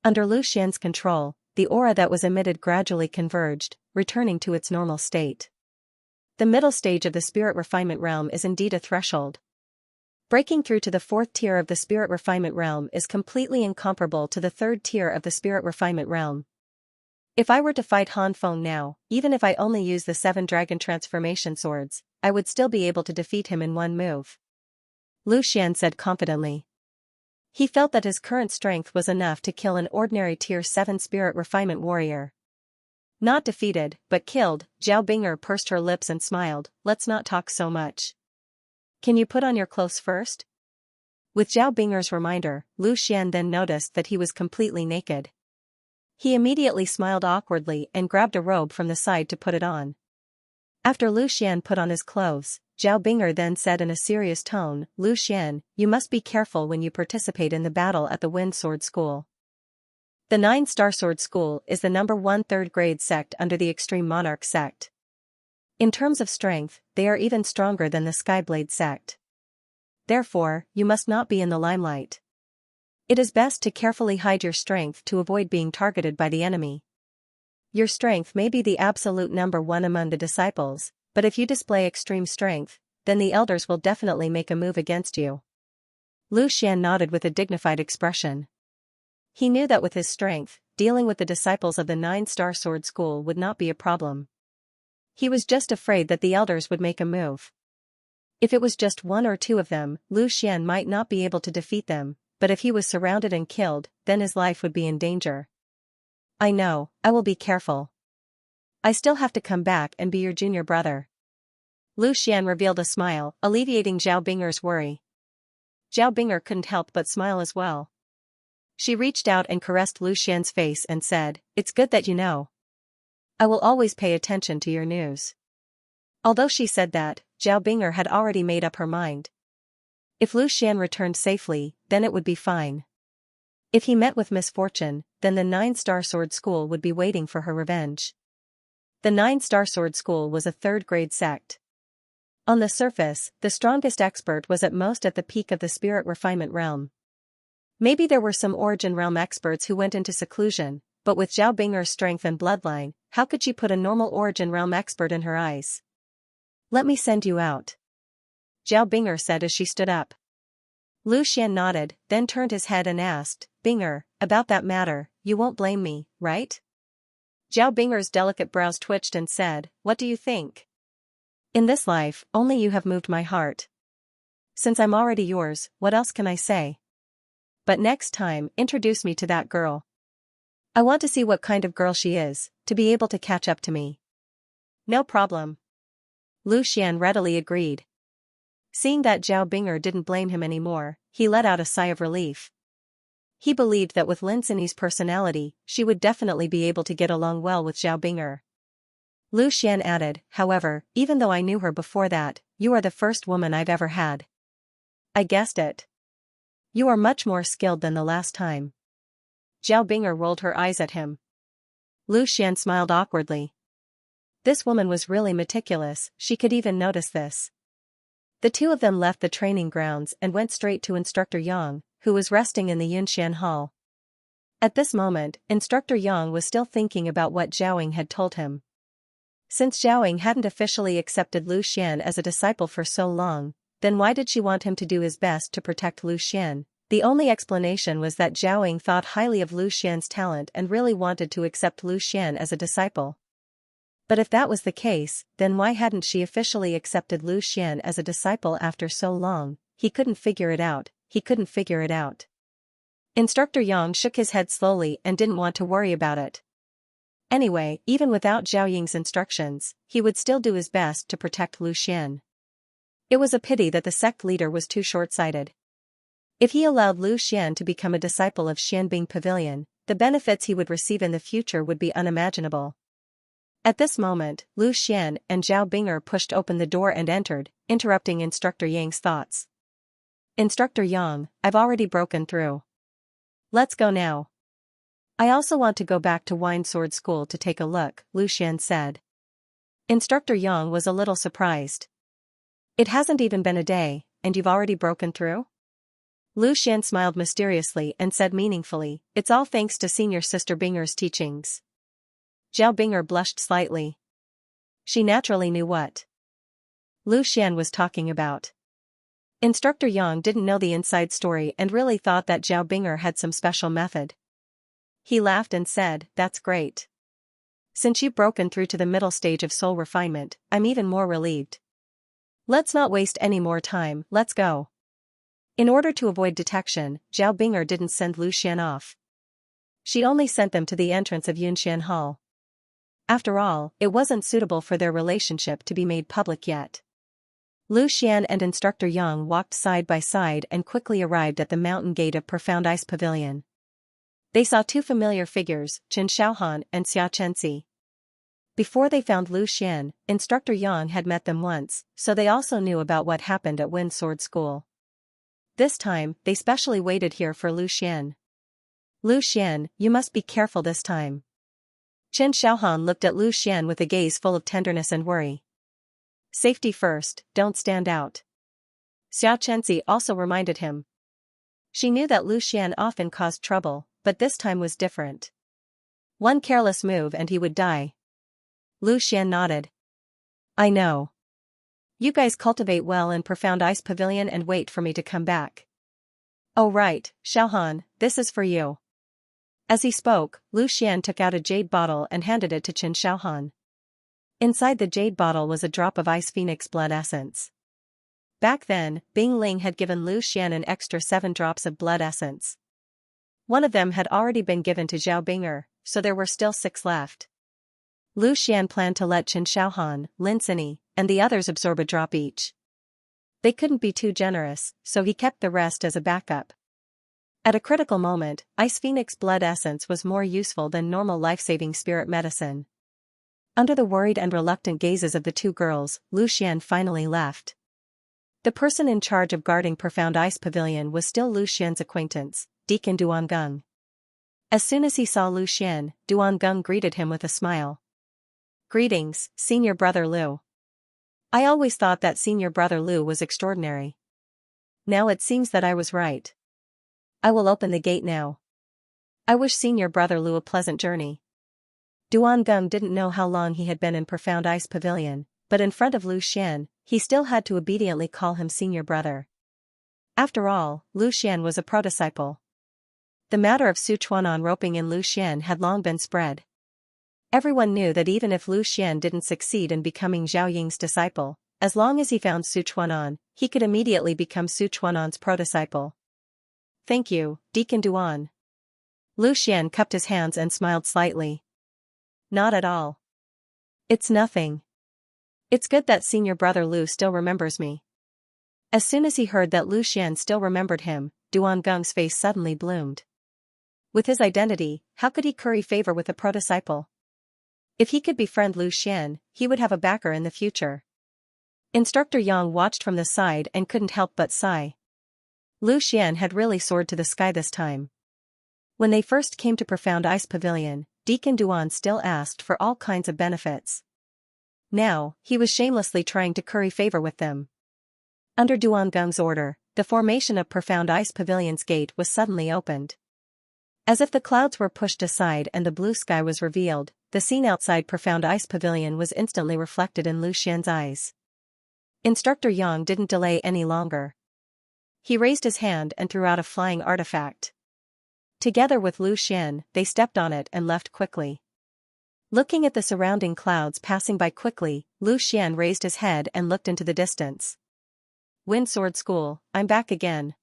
Under Lu Xian's control, the aura that was emitted gradually converged, returning to its normal state. The middle stage of the spirit refinement realm is indeed a threshold. Breaking through to the fourth tier of the spirit refinement realm is completely incomparable to the third tier of the spirit refinement realm. If I were to fight Han Feng now, even if I only use the 7 dragon transformation swords, I would still be able to defeat him in one move. Lu Xian said confidently. He felt that his current strength was enough to kill an ordinary tier 7 spirit refinement warrior. Not defeated, but killed, Zhao Bing'er pursed her lips and smiled. Let's not talk so much. Can you put on your clothes first? With Zhao Bing'er's reminder, Lu Xian then noticed that he was completely naked. He immediately smiled awkwardly and grabbed a robe from the side to put it on. After Lu Xian put on his clothes, Zhao Bing'er then said in a serious tone, Lu Xian, you must be careful when you participate in the battle at the Wind Sword School. The 9-star Sword School is the number 1 third-grade sect under the Extreme Monarch sect. In terms of strength, they are even stronger than the Skyblade sect. Therefore, you must not be in the limelight. It is best to carefully hide your strength to avoid being targeted by the enemy. Your strength may be the absolute number 1 among the disciples, but if you display extreme strength, then the elders will definitely make a move against you. Lu Xian nodded with a dignified expression. He knew that with his strength, dealing with the disciples of the 9-star Sword School would not be a problem. He was just afraid that the elders would make a move. If it was just 1 or 2 of them, Lu Xian might not be able to defeat them, but if he was surrounded and killed, then his life would be in danger. I know, I will be careful. I still have to come back and be your junior brother. Lu Xian revealed a smile, alleviating Zhao Bing'er's worry. Zhao Bing'er couldn't help but smile as well. She reached out and caressed Lu Xian's face and said, It's good that you know. I will always pay attention to your news. Although she said that, Zhao Bing'er had already made up her mind. If Lu Xian returned safely, then it would be fine. If he met with misfortune, then the 9-star Sword School would be waiting for her revenge. The 9-star Sword School was a third-grade sect. On the surface, the strongest expert was at most at the peak of the spirit refinement realm. Maybe there were some origin realm experts who went into seclusion, but with Zhao Bing'er's strength and bloodline, how could she put a normal origin realm expert in her eyes? Let me send you out. Zhao Bing'er said as she stood up. Lu Xian nodded, then turned his head and asked, Bing'er, about that matter, you won't blame me, right? Zhao Bing'er's delicate brows twitched and said, What do you think? In this life, only you have moved my heart. Since I'm already yours, what else can I say? But next time, introduce me to that girl. I want to see what kind of girl she is, to be able to catch up to me. No problem. Lu Xian readily agreed. Seeing that Zhao Bing'er didn't blame him anymore, he let out a sigh of relief. He believed that with Lin Xinyi's personality, she would definitely be able to get along well with Zhao Bing'er. Lu Xian added, however, even though I knew her before that, you are the first woman I've ever had. I guessed it. You are much more skilled than the last time. Zhao Bing'er rolled her eyes at him. Lu Xian smiled awkwardly. This woman was really meticulous, she could even notice this. The two of them left the training grounds and went straight to Instructor Yang, who was resting in the Yunxian Hall. At this moment, Instructor Yang was still thinking about what Zhaoying had told him. Since Zhaoying hadn't officially accepted Lu Xian as a disciple for so long, then why did she want him to do his best to protect Lu Xian? The only explanation was that Zhaoying thought highly of Lu Xian's talent and really wanted to accept Lu Xian as a disciple. But if that was the case, then why hadn't she officially accepted Lu Xian as a disciple after so long? He couldn't figure it out. Instructor Yang shook his head slowly and didn't want to worry about it. Anyway, even without Zhao Ying's instructions, he would still do his best to protect Lu Xian. It was a pity that the sect leader was too short-sighted. If he allowed Lu Xian to become a disciple of Xianbing Pavilion, the benefits he would receive in the future would be unimaginable. At this moment, Lu Xian and Zhao Bing'er pushed open the door and entered, interrupting Instructor Yang's thoughts. Instructor Yang, I've already broken through. Let's go now. I also want to go back to Wine Sword School to take a look, Lu Xian said. Instructor Yang was a little surprised. It hasn't even been a day, and you've already broken through? Lu Xian smiled mysteriously and said meaningfully, it's all thanks to Senior Sister Bing'er's teachings. Zhao Bing'er blushed slightly. She naturally knew what Lu Xian was talking about. Instructor Yang didn't know the inside story and really thought that Zhao Bing'er had some special method. He laughed and said, that's great. Since you've broken through to the middle stage of soul refinement, I'm even more relieved. Let's not waste any more time, let's go. In order to avoid detection, Zhao Bing'er didn't send Lu Xian off. She only sent them to the entrance of Yunxian Hall. After all, it wasn't suitable for their relationship to be made public yet. Lu Xian and Instructor Yang walked side by side and quickly arrived at the mountain gate of Profound Ice Pavilion. They saw two familiar figures, Chen Xiaohan and Xianxia. Before they found Lu Xian, Instructor Yang had met them once, so they also knew about what happened at Wind Sword School. This time, they specially waited here for Lu Xian. Lu Xian, you must be careful this time. Chen Xiaohan looked at Lu Xian with a gaze full of tenderness and worry. Safety first, don't stand out. Xianxia also reminded him. She knew that Lu Xian often caused trouble, but this time was different. One careless move and he would die. Lu Xian nodded. I know. You guys cultivate well in Profound Ice Pavilion and wait for me to come back. Oh right, Xiaohan, this is for you. As he spoke, Lu Xian took out a jade bottle and handed it to Chen Xiaohan. Inside the jade bottle was a drop of Ice Phoenix blood essence. Back then, Bing Ling had given Lu Xian an extra 7 drops of blood essence. One of them had already been given to Zhao Bing'er, so there were still 6 left. Lu Xian planned to let Chen Xiaohan, Lin Sini, and the others absorb a drop each. They couldn't be too generous, so he kept the rest as a backup. At a critical moment, Ice Phoenix blood essence was more useful than normal life-saving spirit medicine. Under the worried and reluctant gazes of the two girls, Lu Xian finally left. The person in charge of guarding Profound Ice Pavilion was still Lu Xian's acquaintance, Deacon Duangung. As soon as he saw Lu Xian, Duangung greeted him with a smile. Greetings, Senior Brother Lu. I always thought that Senior Brother Lu was extraordinary. Now it seems that I was right. I will open the gate now. I wish Senior Brother Lu a pleasant journey. Duangung didn't know how long he had been in Profound Ice Pavilion, but in front of Lu Xian, he still had to obediently call him Senior Brother. After all, Lu Xian was a pro-disciple. The matter of Su Chuanan roping in Lu Xian had long been spread. Everyone knew that even if Lu Xian didn't succeed in becoming Zhao Ying's disciple, as long as he found Su Chuanan, he could immediately become Su Chuanan's pro-disciple. Thank you, Deacon Duan. Lu Xian cupped his hands and smiled slightly. Not at all. It's nothing. It's good that Senior Brother Lu still remembers me. As soon as he heard that Lu Xian still remembered him, Duangung's face suddenly bloomed. With his identity, how could he curry favor with a pro-disciple? If he could befriend Lu Xian, he would have a backer in the future. Instructor Yang watched from the side and couldn't help but sigh. Lu Xian had really soared to the sky this time. When they first came to Profound Ice Pavilion, Deacon Duan still asked for all kinds of benefits. Now, he was shamelessly trying to curry favor with them. Under Duan Geng's order, the formation of Profound Ice Pavilion's gate was suddenly opened. As if the clouds were pushed aside and the blue sky was revealed, the scene outside Profound Ice Pavilion was instantly reflected in Lu Xian's eyes. Instructor Yang didn't delay any longer. He raised his hand and threw out a flying artifact. Together with Lu Xian, they stepped on it and left quickly. Looking at the surrounding clouds passing by quickly, Lu Xian raised his head and looked into the distance. Wind Sword School, I'm back again.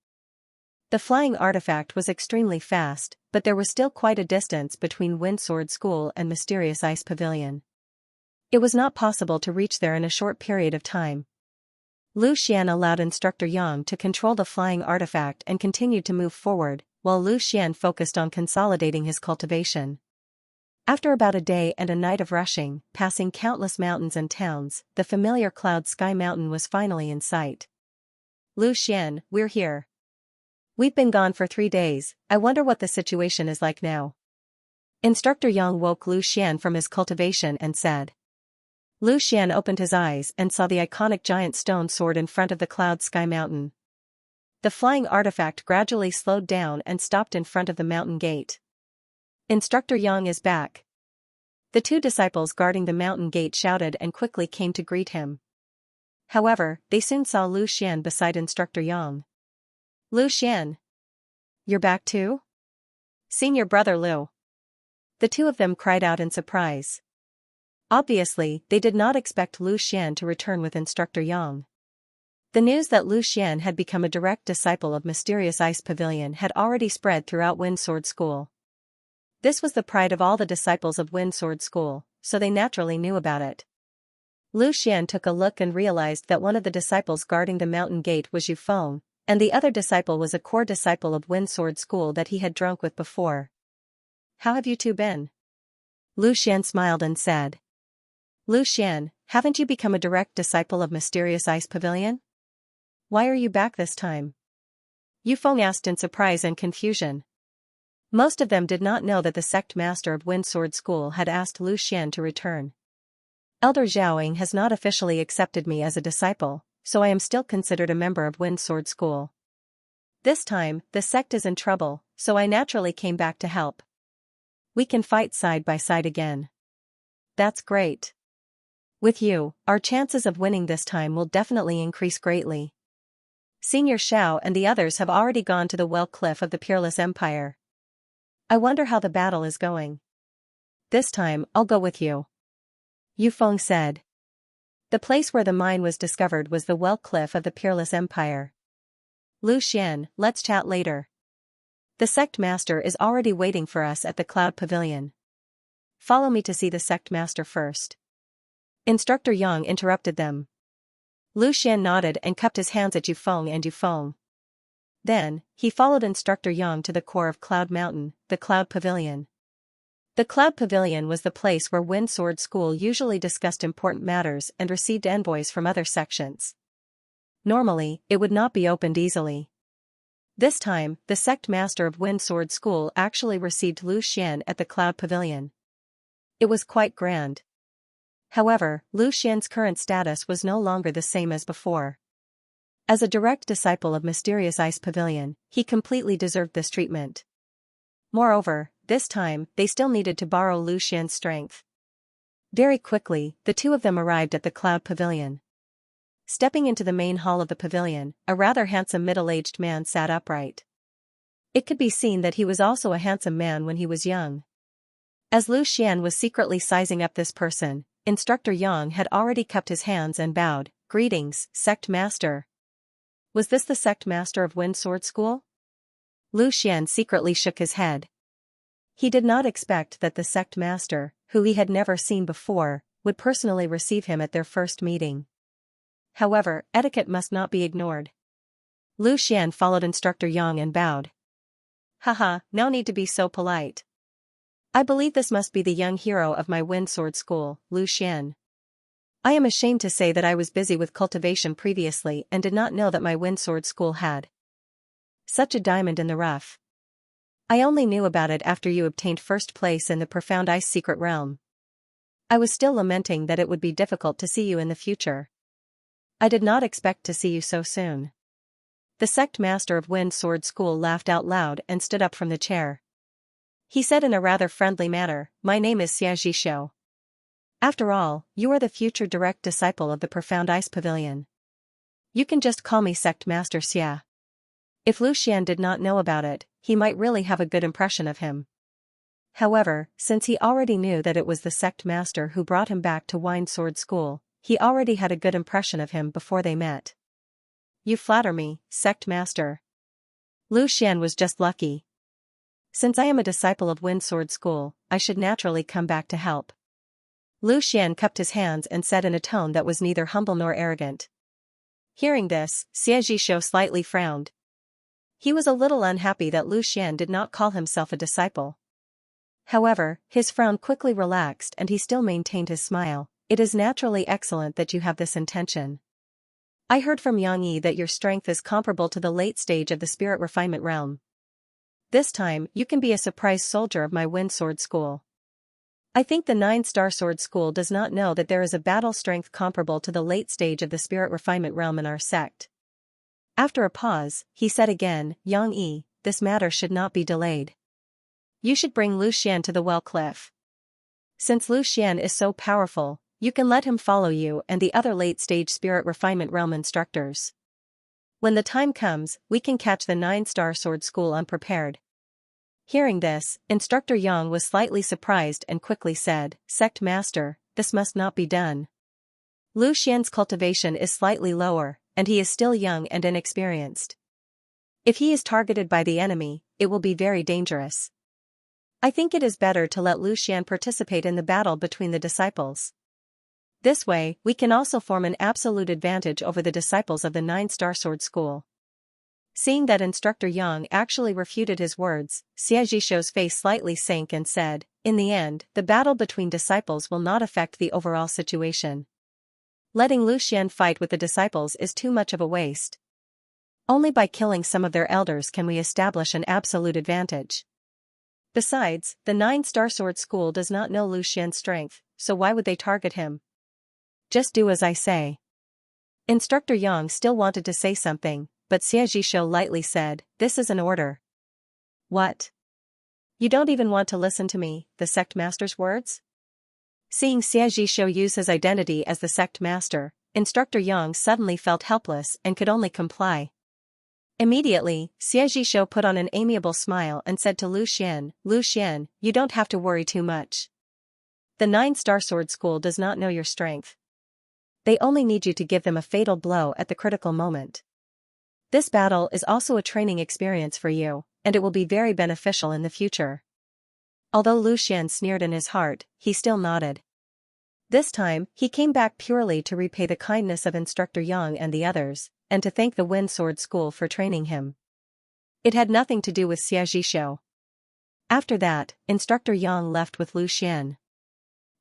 The flying artifact was extremely fast, but there was still quite a distance between Wind Sword School and Mysterious Ice Pavilion. It was not possible to reach there in a short period of time. Lu Xian allowed Instructor Yang to control the flying artifact and continued to move forward, while Lu Xian focused on consolidating his cultivation. After about a day and a night of rushing, passing countless mountains and towns, the familiar Cloud Sky Mountain was finally in sight. Lu Xian, we're here. We've been gone for 3 days, I wonder what the situation is like now. Instructor Yang woke Lu Xian from his cultivation and said. Lu Xian opened his eyes and saw the iconic giant stone sword in front of the Cloud Sky Mountain. The flying artifact gradually slowed down and stopped in front of the mountain gate. Instructor Yang is back. The 2 disciples guarding the mountain gate shouted and quickly came to greet him. However, they soon saw Lu Xian beside Instructor Yang. Lu Xian. You're back too? Senior brother Lu. The 2 of them cried out in surprise. Obviously, they did not expect Lu Xian to return with Instructor Yang. The news that Lu Xian had become a direct disciple of Mysterious Ice Pavilion had already spread throughout Wind Sword School. This was the pride of all the disciples of Wind Sword School, so they naturally knew about it. Lu Xian took a look and realized that one of the disciples guarding the mountain gate was Yu Feng, and the other disciple was a core disciple of Wind Sword School that he had drunk with before. How have you 2 been? Lu Xian smiled and said. Lu Xian, haven't you become a direct disciple of Mysterious Ice Pavilion? Why are you back this time? Yu Feng asked in surprise and confusion. Most of them did not know that the sect master of Wind Sword School had asked Lu Xian to return. Elder Zhaoying has not officially accepted me as a disciple, so I am still considered a member of Wind Sword School. This time, the sect is in trouble, so I naturally came back to help. We can fight side by side again. That's great. With you, our chances of winning this time will definitely increase greatly. Senior Xiao and the others have already gone to the well cliff of the Peerless Empire. I wonder how the battle is going. This time, I'll go with you. Yu Feng said. The place where the mine was discovered was the well cliff of the Peerless Empire. Lu Xian, let's chat later. The sect master is already waiting for us at the Cloud Pavilion. Follow me to see the sect master first. Instructor Yang interrupted them. Lu Xian nodded and cupped his hands at Yu Feng and Yu Feng. Then, he followed Instructor Yang to the core of Cloud Mountain, the Cloud Pavilion. The Cloud Pavilion was the place where Wind Sword School usually discussed important matters and received envoys from other sections. Normally, it would not be opened easily. This time, the sect master of Wind Sword School actually received Lu Xian at the Cloud Pavilion. It was quite grand. However, Lu Xian's current status was no longer the same as before. As a direct disciple of Mysterious Ice Pavilion, he completely deserved this treatment. Moreover, this time, they still needed to borrow Lu Xian's strength. Very quickly, the 2 of them arrived at the Cloud Pavilion. Stepping into the main hall of the pavilion, a rather handsome middle-aged man sat upright. It could be seen that he was also a handsome man when he was young. As Lu Xian was secretly sizing up this person, Instructor Yang had already cupped his hands and bowed. Greetings, Sect Master. Was this the Sect Master of Wind Sword School? Lu Xian secretly shook his head. He did not expect that the Sect Master, who he had never seen before, would personally receive him at their first meeting. However, etiquette must not be ignored. Lu Xian followed Instructor Yang and bowed. Haha, no need to be so polite. I believe this must be the young hero of my wind sword school, Lu Xian. I am ashamed to say that I was busy with cultivation previously and did not know that my wind sword school had such a diamond in the rough. I only knew about it after you obtained first place in the Profound Ice Secret Realm. I was still lamenting that it would be difficult to see you in the future. I did not expect to see you so soon. The sect master of Wind Sword School laughed out loud and stood up from the chair. He said in a rather friendly manner, "My name is Xianxia. After all, you are the future direct disciple of the Profound Ice Pavilion. You can just call me Sect Master Xia." If Lu Xian did not know about it, he might really have a good impression of him. However, since he already knew that it was the sect master who brought him back to Wind Sword School, he already had a good impression of him before they met. "You flatter me, sect master." Lu Xian was just lucky. "Since I am a disciple of Wind Sword School, I should naturally come back to help." Lu Xian cupped his hands and said in a tone that was neither humble nor arrogant. Hearing this, Xie Zhishou slightly frowned. He was a little unhappy that Lu Xian did not call himself a disciple. However, his frown quickly relaxed and he still maintained his smile. "It is naturally excellent that you have this intention. I heard from Yang Yi that your strength is comparable to the late stage of the spirit refinement realm. This time, you can be a surprise soldier of my Wind Sword School. I think the 9-star Sword School does not know that there is a battle strength comparable to the late stage of the spirit refinement realm in our sect." After a pause, he said again, "Yang Yi, this matter should not be delayed. You should bring Lu Xian to the well cliff. Since Lu Xian is so powerful, you can let him follow you and the other late-stage spirit refinement realm instructors. When the time comes, we can catch the 9-star Sword School unprepared." Hearing this, Instructor Yang was slightly surprised and quickly said, "Sect Master, this must not be done. Lu Xian's cultivation is slightly lower, and he is still young and inexperienced. If he is targeted by the enemy, it will be very dangerous. I think it is better to let Lu Xian participate in the battle between the disciples. This way, we can also form an absolute advantage over the disciples of the 9-star Sword School." Seeing that Instructor Yang actually refuted his words, Xie Zhishou's face slightly sank and said, "In the end, the battle between disciples will not affect the overall situation. Letting Lu Xian fight with the disciples is too much of a waste. Only by killing some of their elders can we establish an absolute advantage. Besides, the 9-star Sword School does not know Lu Xian's strength, so why would they target him? Just do as I say." Instructor Yang still wanted to say something, but Xie Zhishou lightly said, "This is an order." "What? You don't even want to listen to me, the sect master's words?" Seeing Xie Zhishou use his identity as the sect master, Instructor Yang suddenly felt helpless and could only comply. Immediately, Xie Zhishou put on an amiable smile and said to Lu Xian, "Lu Xian, you don't have to worry too much. The 9-star Sword School does not know your strength. They only need you to give them a fatal blow at the critical moment. This battle is also a training experience for you, and it will be very beneficial in the future." Although Lu Xian sneered in his heart, he still nodded. This time, he came back purely to repay the kindness of Instructor Yang and the others, and to thank the Wind Sword School for training him. It had nothing to do with Xie Zhishou. After that, Instructor Yang left with Lu Xian.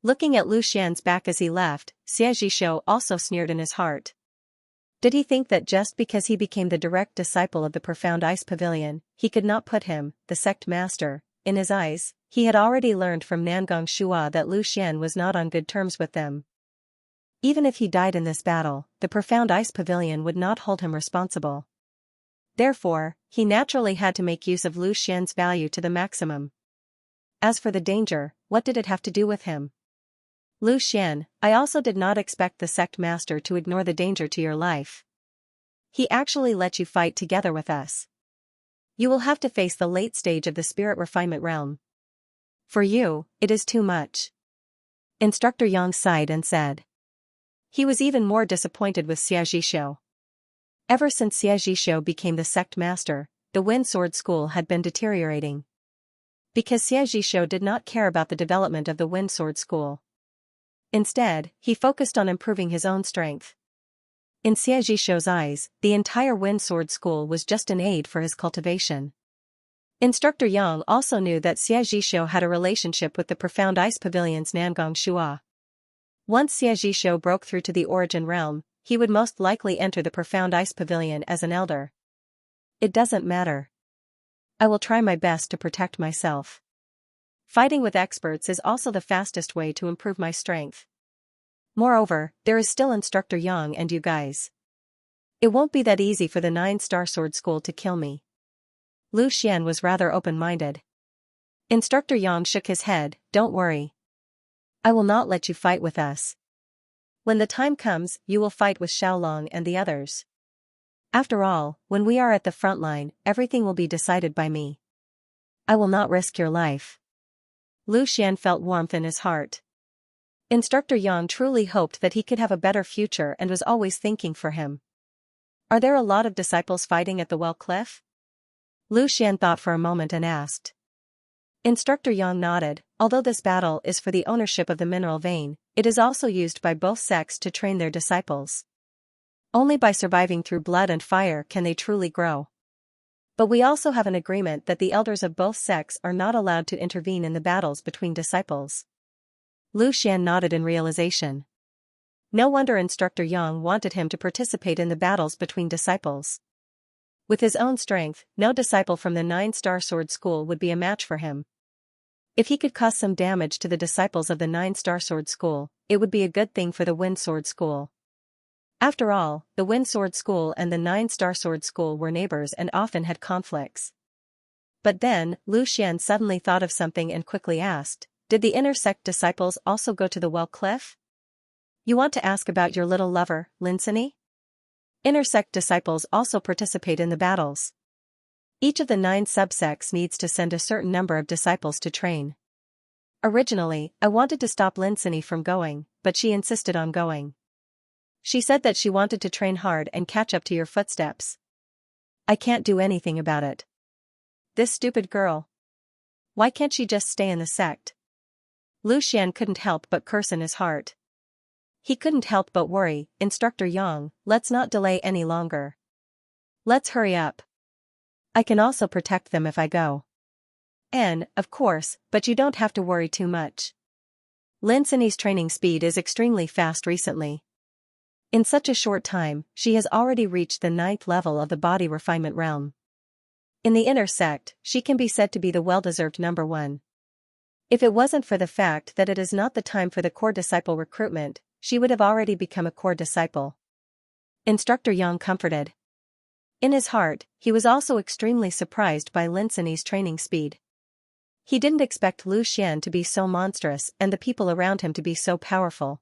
Looking at Lu Xian's back as he left, Xie Zhishou also sneered in his heart. Did he think that just because he became the direct disciple of the Profound Ice Pavilion, he could not put him, the sect master, in his eyes? He had already learned from Nangong Shua that Lu Xian was not on good terms with them. Even if he died in this battle, the Profound Ice Pavilion would not hold him responsible. Therefore, he naturally had to make use of Lu Xian's value to the maximum. As for the danger, what did it have to do with him? "Lu Xian, I also did not expect the sect master to ignore the danger to your life. He actually let you fight together with us. You will have to face the late stage of the spirit refinement realm. For you, it is too much." Instructor Yang sighed and said. He was even more disappointed with Xie Zhishou. Ever since Xie Zhishou became the sect master, the Wind Sword School had been deteriorating. Because Xie Zhishou did not care about the development of the Wind Sword School. Instead, he focused on improving his own strength. In Xie Zhishou's eyes, the entire Wind Sword School was just an aid for his cultivation. Instructor Yang also knew that Xianxia had a relationship with the Profound Ice Pavilion's Nangong Shua. Once Xianxia broke through to the Origin Realm, he would most likely enter the Profound Ice Pavilion as an elder. It doesn't matter. I will try my best to protect myself. Fighting with experts is also the fastest way to improve my strength. Moreover, there is still Instructor Yang and you guys. It won't be that easy for the 9-star sword school to kill me. Lu Xian was rather open-minded. Instructor Yang shook his head, don't worry. I will not let you fight with us. When the time comes, you will fight with Xiaolong and the others. After all, when we are at the front line, everything will be decided by me. I will not risk your life. Lu Xian felt warmth in his heart. Instructor Yang truly hoped that he could have a better future and was always thinking for him. Are there a lot of disciples fighting at the Well Cliff? Lu Xian thought for a moment and asked. Instructor Yang nodded. Although this battle is for the ownership of the mineral vein, it is also used by both sects to train their disciples. Only by surviving through blood and fire can they truly grow. But we also have an agreement that the elders of both sects are not allowed to intervene in the battles between disciples. Lu Xian nodded in realization. No wonder Instructor Yang wanted him to participate in the battles between disciples. With his own strength, no disciple from the 9-star sword school would be a match for him. If he could cause some damage to the disciples of the 9-star sword school, it would be a good thing for the Wind Sword School. After all, the Wind Sword School and the 9-star sword school were neighbors and often had conflicts. But then, Lu Xian suddenly thought of something and quickly asked, did the inner sect disciples also go to the Well Cliff? You want to ask about your little lover, Linsini? Inner sect disciples also participate in the battles. Each of the 9 subsects needs to send a certain number of disciples to train. Originally, I wanted to stop Linsini from going, but she insisted on going. She said that she wanted to train hard and catch up to your footsteps. I can't do anything about it. This stupid girl. Why can't she just stay in the sect? Lu Xian couldn't help but curse in his heart. He couldn't help but worry, Instructor Yang, let's not delay any longer. Let's hurry up. I can also protect them if I go. Of course, but you don't have to worry too much. Linsini's training speed is extremely fast recently. In such a short time, she has already reached the 9th level of the body refinement realm. In the inner sect, she can be said to be the well-deserved number 1. If it wasn't for the fact that it is not the time for the core disciple recruitment, she would have already become a core disciple. Instructor Yang comforted. In his heart, he was also extremely surprised by Linsini's training speed. He didn't expect Lu Xian to be so monstrous and the people around him to be so powerful.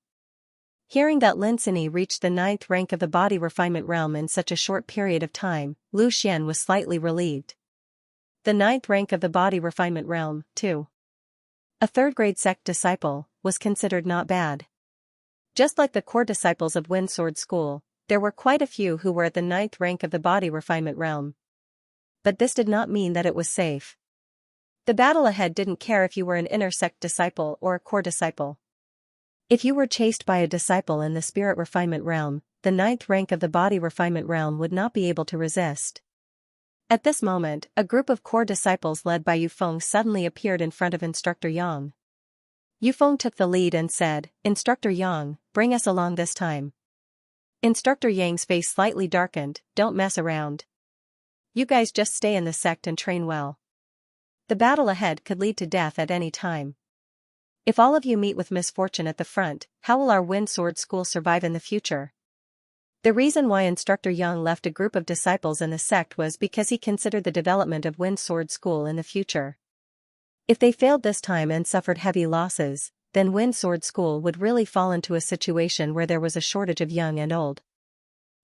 Hearing that Linsini reached the 9th rank of the body refinement realm in such a short period of time, Lu Xian was slightly relieved. The 9th rank of the body refinement realm, too. A 3rd-grade sect disciple, was considered not bad. Just like the core disciples of Wind Sword School, there were quite a few who were at the 9th rank of the body refinement realm. But this did not mean that it was safe. The battle ahead didn't care if you were an inner sect disciple or a core disciple. If you were chased by a disciple in the spirit refinement realm, the 9th rank of the body refinement realm would not be able to resist. At this moment, a group of core disciples led by Yufeng suddenly appeared in front of Instructor Yang. Yufeng took the lead and said, Instructor Yang, bring us along this time. Instructor Yang's face slightly darkened, don't mess around. You guys just stay in the sect and train well. The battle ahead could lead to death at any time. If all of you meet with misfortune at the front, how will our Wind Sword School survive in the future? The reason why Instructor Yang left a group of disciples in the sect was because he considered the development of Wind Sword School in the future. If they failed this time and suffered heavy losses, then Wind Sword School would really fall into a situation where there was a shortage of young and old.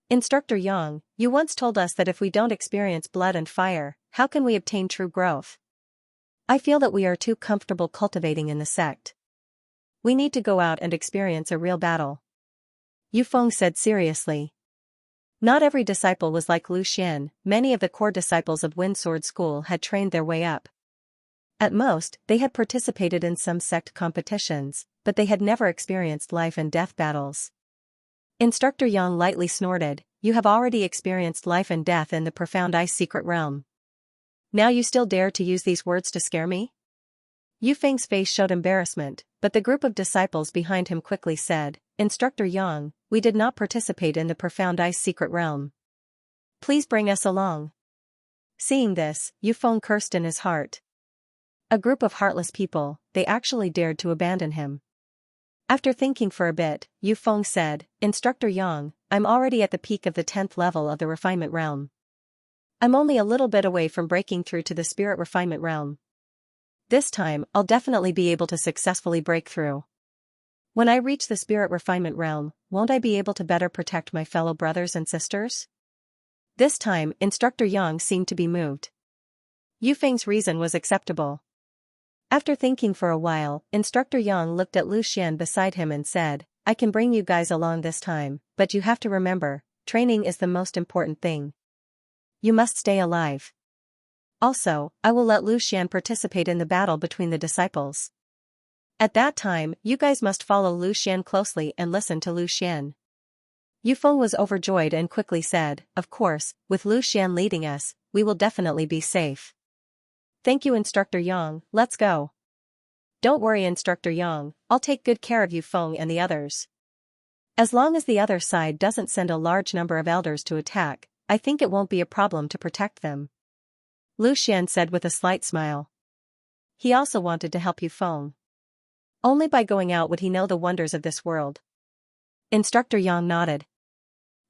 Instructor Yang, you once told us that if we don't experience blood and fire, how can we obtain true growth? I feel that we are too comfortable cultivating in the sect. We need to go out and experience a real battle. Yufeng said seriously. Not every disciple was like Lu Xian. Many of the core disciples of Wind Sword School had trained their way up. At most, they had participated in some sect competitions, but they had never experienced life and death battles. Instructor Yang lightly snorted, you have already experienced life and death in the Profound Ice Secret Realm. Now you still dare to use these words to scare me? Yu Feng's face showed embarrassment, but the group of disciples behind him quickly said, Instructor Yang, we did not participate in the Profound Ice secret realm. Please bring us along. Seeing this, Yu Feng cursed in his heart. A group of heartless people, they actually dared to abandon him. After thinking for a bit, Yu Feng said, Instructor Yang, I'm already at the peak of the 10th level of the refinement realm. I'm only a little bit away from breaking through to the spirit refinement realm. This time, I'll definitely be able to successfully break through. When I reach the spirit refinement realm, won't I be able to better protect my fellow brothers and sisters? This time, Instructor Yang seemed to be moved. Yu Feng's reason was acceptable. After thinking for a while, Instructor Yang looked at Lu Xian beside him and said, I can bring you guys along this time, but you have to remember, training is the most important thing. You must stay alive. Also, I will let Lu Xian participate in the battle between the disciples. At that time, you guys must follow Lu Xian closely and listen to Lu Xian. Yu Feng was overjoyed and quickly said, Of course, with Lu Xian leading us, we will definitely be safe. Thank you Instructor Yang, let's go. Don't worry Instructor Yang, I'll take good care of Yu Feng and the others. As long as the other side doesn't send a large number of elders to attack, I think it won't be a problem to protect them. Lu Xian said with a slight smile. He also wanted to help Yu Feng. Only by going out would he know the wonders of this world. Instructor Yang nodded.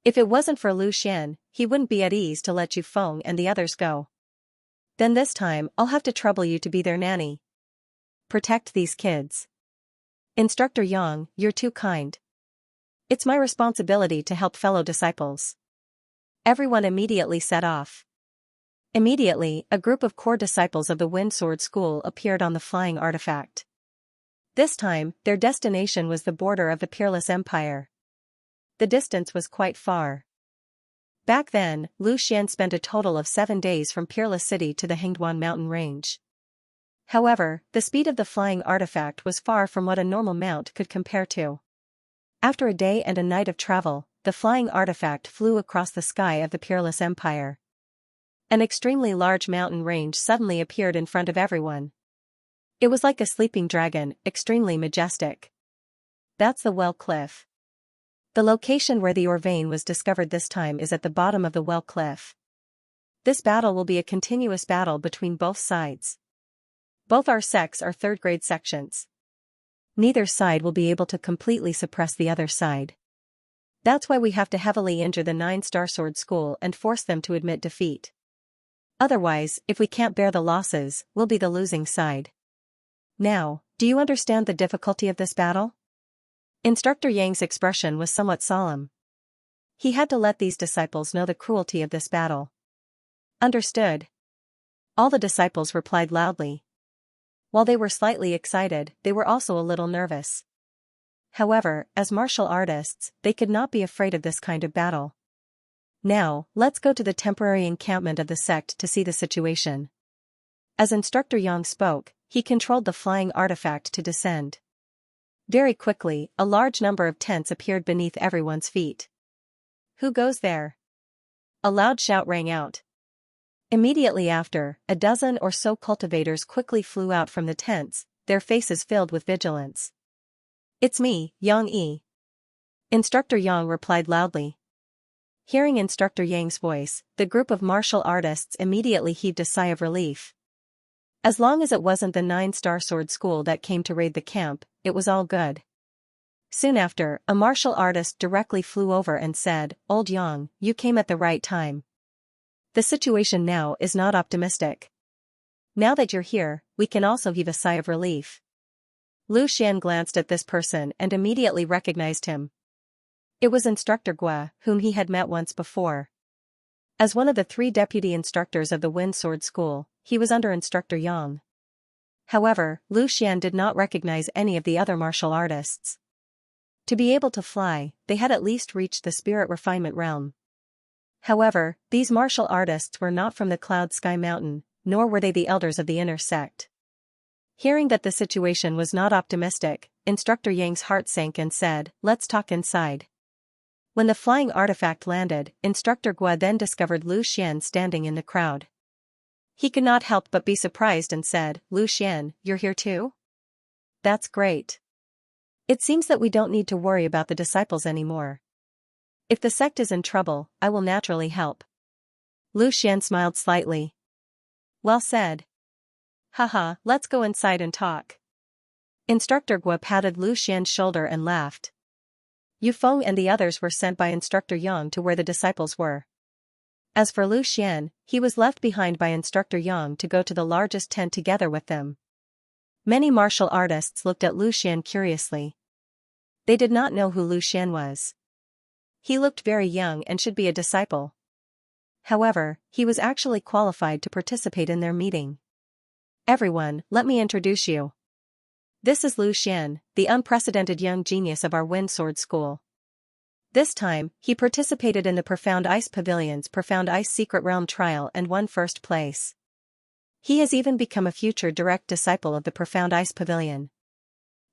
If it wasn't for Lu Xian, he wouldn't be at ease to let Yu Feng and the others go. Then this time, I'll have to trouble you to be their nanny. Protect these kids. Instructor Yang, you're too kind. It's my responsibility to help fellow disciples. Everyone immediately set off. Immediately, a group of core disciples of the Wind Sword School appeared on the flying artifact. This time, their destination was the border of the Peerless Empire. The distance was quite far. Back then, Lu Xian spent a total of 7 days from Peerless City to the Hengduan mountain range. However, the speed of the flying artifact was far from what a normal mount could compare to. After a day and a night of travel, the flying artifact flew across the sky of the Peerless Empire. An extremely large mountain range suddenly appeared in front of everyone. It was like a sleeping dragon, extremely majestic. That's the Well Cliff. The location where the ore vein was discovered this time is at the bottom of the Well Cliff. This battle will be a continuous battle between both sides. Both our sects are third-grade sections. Neither side will be able to completely suppress the other side. That's why we have to heavily injure the 9-star sword school and force them to admit defeat. Otherwise, if we can't bear the losses, we'll be the losing side. Now, do you understand the difficulty of this battle? Instructor Yang's expression was somewhat solemn. He had to let these disciples know the cruelty of this battle. Understood. All the disciples replied loudly. While they were slightly excited, they were also a little nervous. However, as martial artists, they could not be afraid of this kind of battle. Now, let's go to the temporary encampment of the sect to see the situation. As Instructor Yang spoke, he controlled the flying artifact to descend. Very quickly, a large number of tents appeared beneath everyone's feet. Who goes there? A loud shout rang out. Immediately after, a dozen or so cultivators quickly flew out from the tents, their faces filled with vigilance. It's me, Yang Yi. Instructor Yang replied loudly. Hearing Instructor Yang's voice, the group of martial artists immediately heaved a sigh of relief. As long as it wasn't the 9-star sword school that came to raid the camp, it was all good. Soon after, a martial artist directly flew over and said, Old Yang, you came at the right time. The situation now is not optimistic. Now that you're here, we can also heave a sigh of relief. Lu Xian glanced at this person and immediately recognized him. It was Instructor Gua, whom he had met once before. As one of the 3 deputy instructors of the Wind Sword School, he was under Instructor Yang. However, Lu Xian did not recognize any of the other martial artists. To be able to fly, they had at least reached the spirit refinement realm. However, these martial artists were not from the Cloud Sky Mountain, nor were they the elders of the inner sect. Hearing that the situation was not optimistic, Instructor Yang's heart sank and said, Let's talk inside. When the flying artifact landed, Instructor Gua then discovered Lu Xian standing in the crowd. He could not help but be surprised and said, Lu Xian, you're here too? That's great. It seems that we don't need to worry about the disciples anymore. If the sect is in trouble, I will naturally help. Lu Xian smiled slightly. Well said. Haha, let's go inside and talk. Instructor Gua patted Lu Xian's shoulder and laughed. Yu Feng and the others were sent by Instructor Yang to where the disciples were. As for Lu Xian, he was left behind by Instructor Yang to go to the largest tent together with them. Many martial artists looked at Lu Xian curiously. They did not know who Lu Xian was. He looked very young and should be a disciple. However, he was actually qualified to participate in their meeting. Everyone, let me introduce you. This is Lu Xian, the unprecedented young genius of our Wind Sword School. This time, he participated in the Profound Ice Pavilion's Profound Ice Secret Realm trial and won first place. He has even become a future direct disciple of the Profound Ice Pavilion.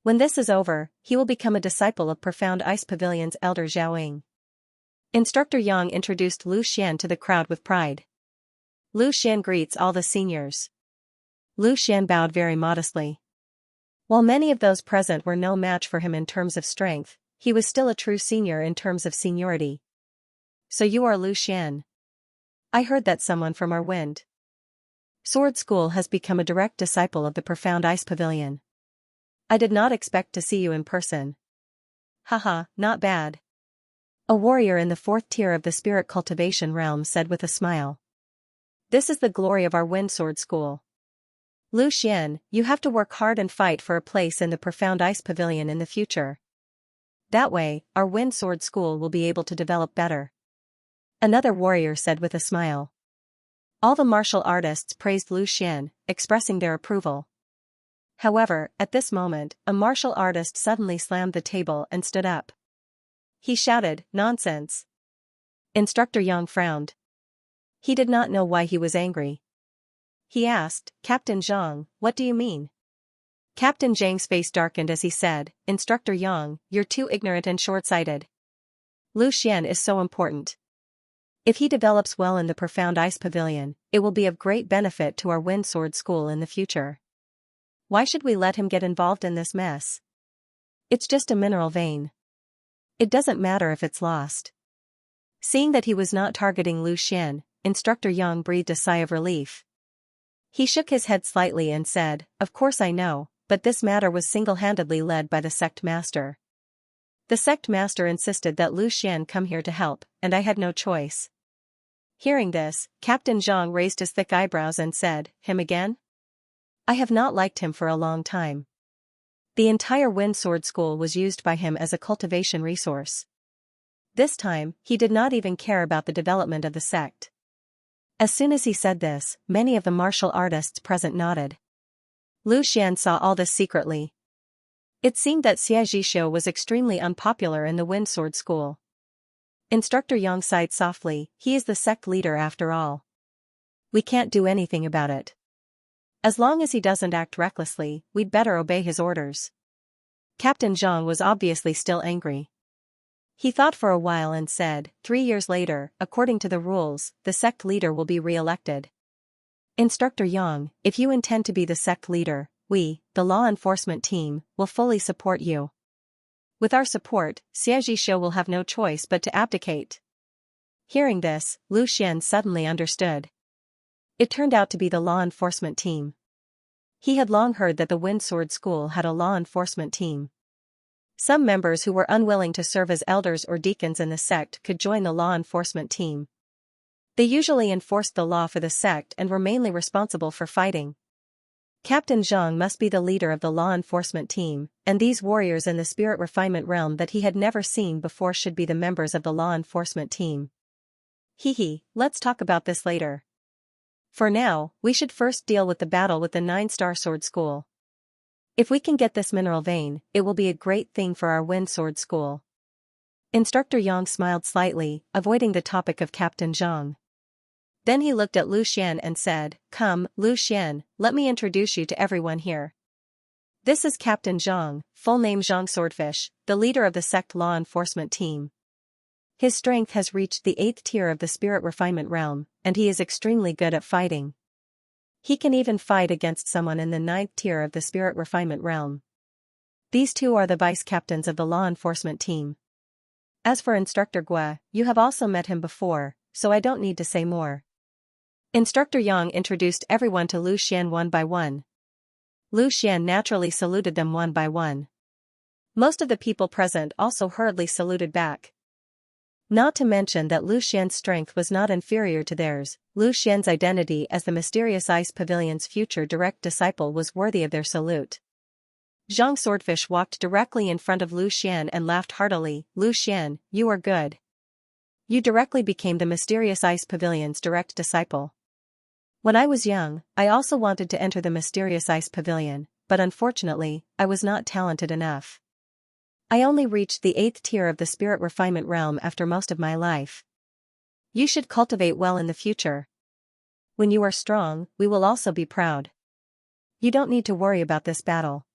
When this is over, he will become a disciple of Profound Ice Pavilion's elder Zhaoying. Instructor Yang introduced Lu Xian to the crowd with pride. Lu Xian greets all the seniors. Lu Xian bowed very modestly. While many of those present were no match for him in terms of strength, he was still a true senior in terms of seniority. So you are Lu Xian. I heard that someone from our Wind Sword School has become a direct disciple of the Profound Ice Pavilion. I did not expect to see you in person. Haha, not bad. A warrior in the 4th tier of the Spirit Cultivation realm said with a smile. This is the glory of our Wind Sword School. Lu Xian, you have to work hard and fight for a place in the Profound Ice Pavilion in the future. That way, our Wind Sword School will be able to develop better. Another warrior said with a smile. All the martial artists praised Lu Xian, expressing their approval. However, at this moment, a martial artist suddenly slammed the table and stood up. He shouted, "Nonsense!" Instructor Yang frowned. He did not know why he was angry. He asked, Captain Zhang, what do you mean? Captain Zhang's face darkened as he said, Instructor Yang, you're too ignorant and short-sighted. Lu Xian is so important. If he develops well in the Profound Ice Pavilion, it will be of great benefit to our Wind Sword School in the future. Why should we let him get involved in this mess? It's just a mineral vein. It doesn't matter if it's lost. Seeing that he was not targeting Lu Xian, Instructor Yang breathed a sigh of relief. He shook his head slightly and said, Of course I know, but this matter was single-handedly led by the sect master. The sect master insisted that Lu Xian come here to help, and I had no choice. Hearing this, Captain Zhang raised his thick eyebrows and said, Him again? I have not liked him for a long time. The entire Wind Sword School was used by him as a cultivation resource. This time, he did not even care about the development of the sect. As soon as he said this, many of the martial artists present nodded. Lu Xian saw all this secretly. It seemed that Xianxia was extremely unpopular in the Wind Sword School. Instructor Yang sighed softly, he is the sect leader after all. We can't do anything about it. As long as he doesn't act recklessly, we'd better obey his orders. Captain Zhang was obviously still angry. He thought for a while and said, 3 years later, according to the rules, the sect leader will be re-elected. Instructor Yang, if you intend to be the sect leader, we, the law enforcement team, will fully support you. With our support, Xianxia will have no choice but to abdicate. Hearing this, Lu Xian suddenly understood. It turned out to be the law enforcement team. He had long heard that the Wind Sword School had a law enforcement team. Some members who were unwilling to serve as elders or deacons in the sect could join the law enforcement team. They usually enforced the law for the sect and were mainly responsible for fighting. Captain Zhang must be the leader of the law enforcement team, and these warriors in the spirit refinement realm that he had never seen before should be the members of the law enforcement team. Let's talk about this later. For now, we should first deal with the battle with the 9-star sword school. If we can get this mineral vein, it will be a great thing for our Wind Sword School. Instructor Yang smiled slightly, avoiding the topic of Captain Zhang. Then he looked at Lu Xian and said, Come, Lu Xian, let me introduce you to everyone here. This is Captain Zhang, full name Zhang Swordfish, the leader of the sect law enforcement team. His strength has reached the 8th tier of the spirit refinement realm, and he is extremely good at fighting. He can even fight against someone in the 9th tier of the spirit refinement realm. These two are the vice captains of the law enforcement team. As for Instructor Gue, you have also met him before, so I don't need to say more. Instructor Yang introduced everyone to Lu Xian one by one. Lu Xian naturally saluted them one by one. Most of the people present also hurriedly saluted back. Not to mention that Lu Xian's strength was not inferior to theirs. Lu Xian's identity as the mysterious Ice Pavilion's future direct disciple was worthy of their salute. Zhang Swordfish walked directly in front of Lu Xian and laughed heartily. Lu Xian, you are good. You directly became the mysterious Ice Pavilion's direct disciple. When I was young, I also wanted to enter the mysterious Ice Pavilion, but unfortunately, I was not talented enough. I only reached the 8th tier of the spirit refinement realm after most of my life. You should cultivate well in the future. When you are strong, we will also be proud. You don't need to worry about this battle.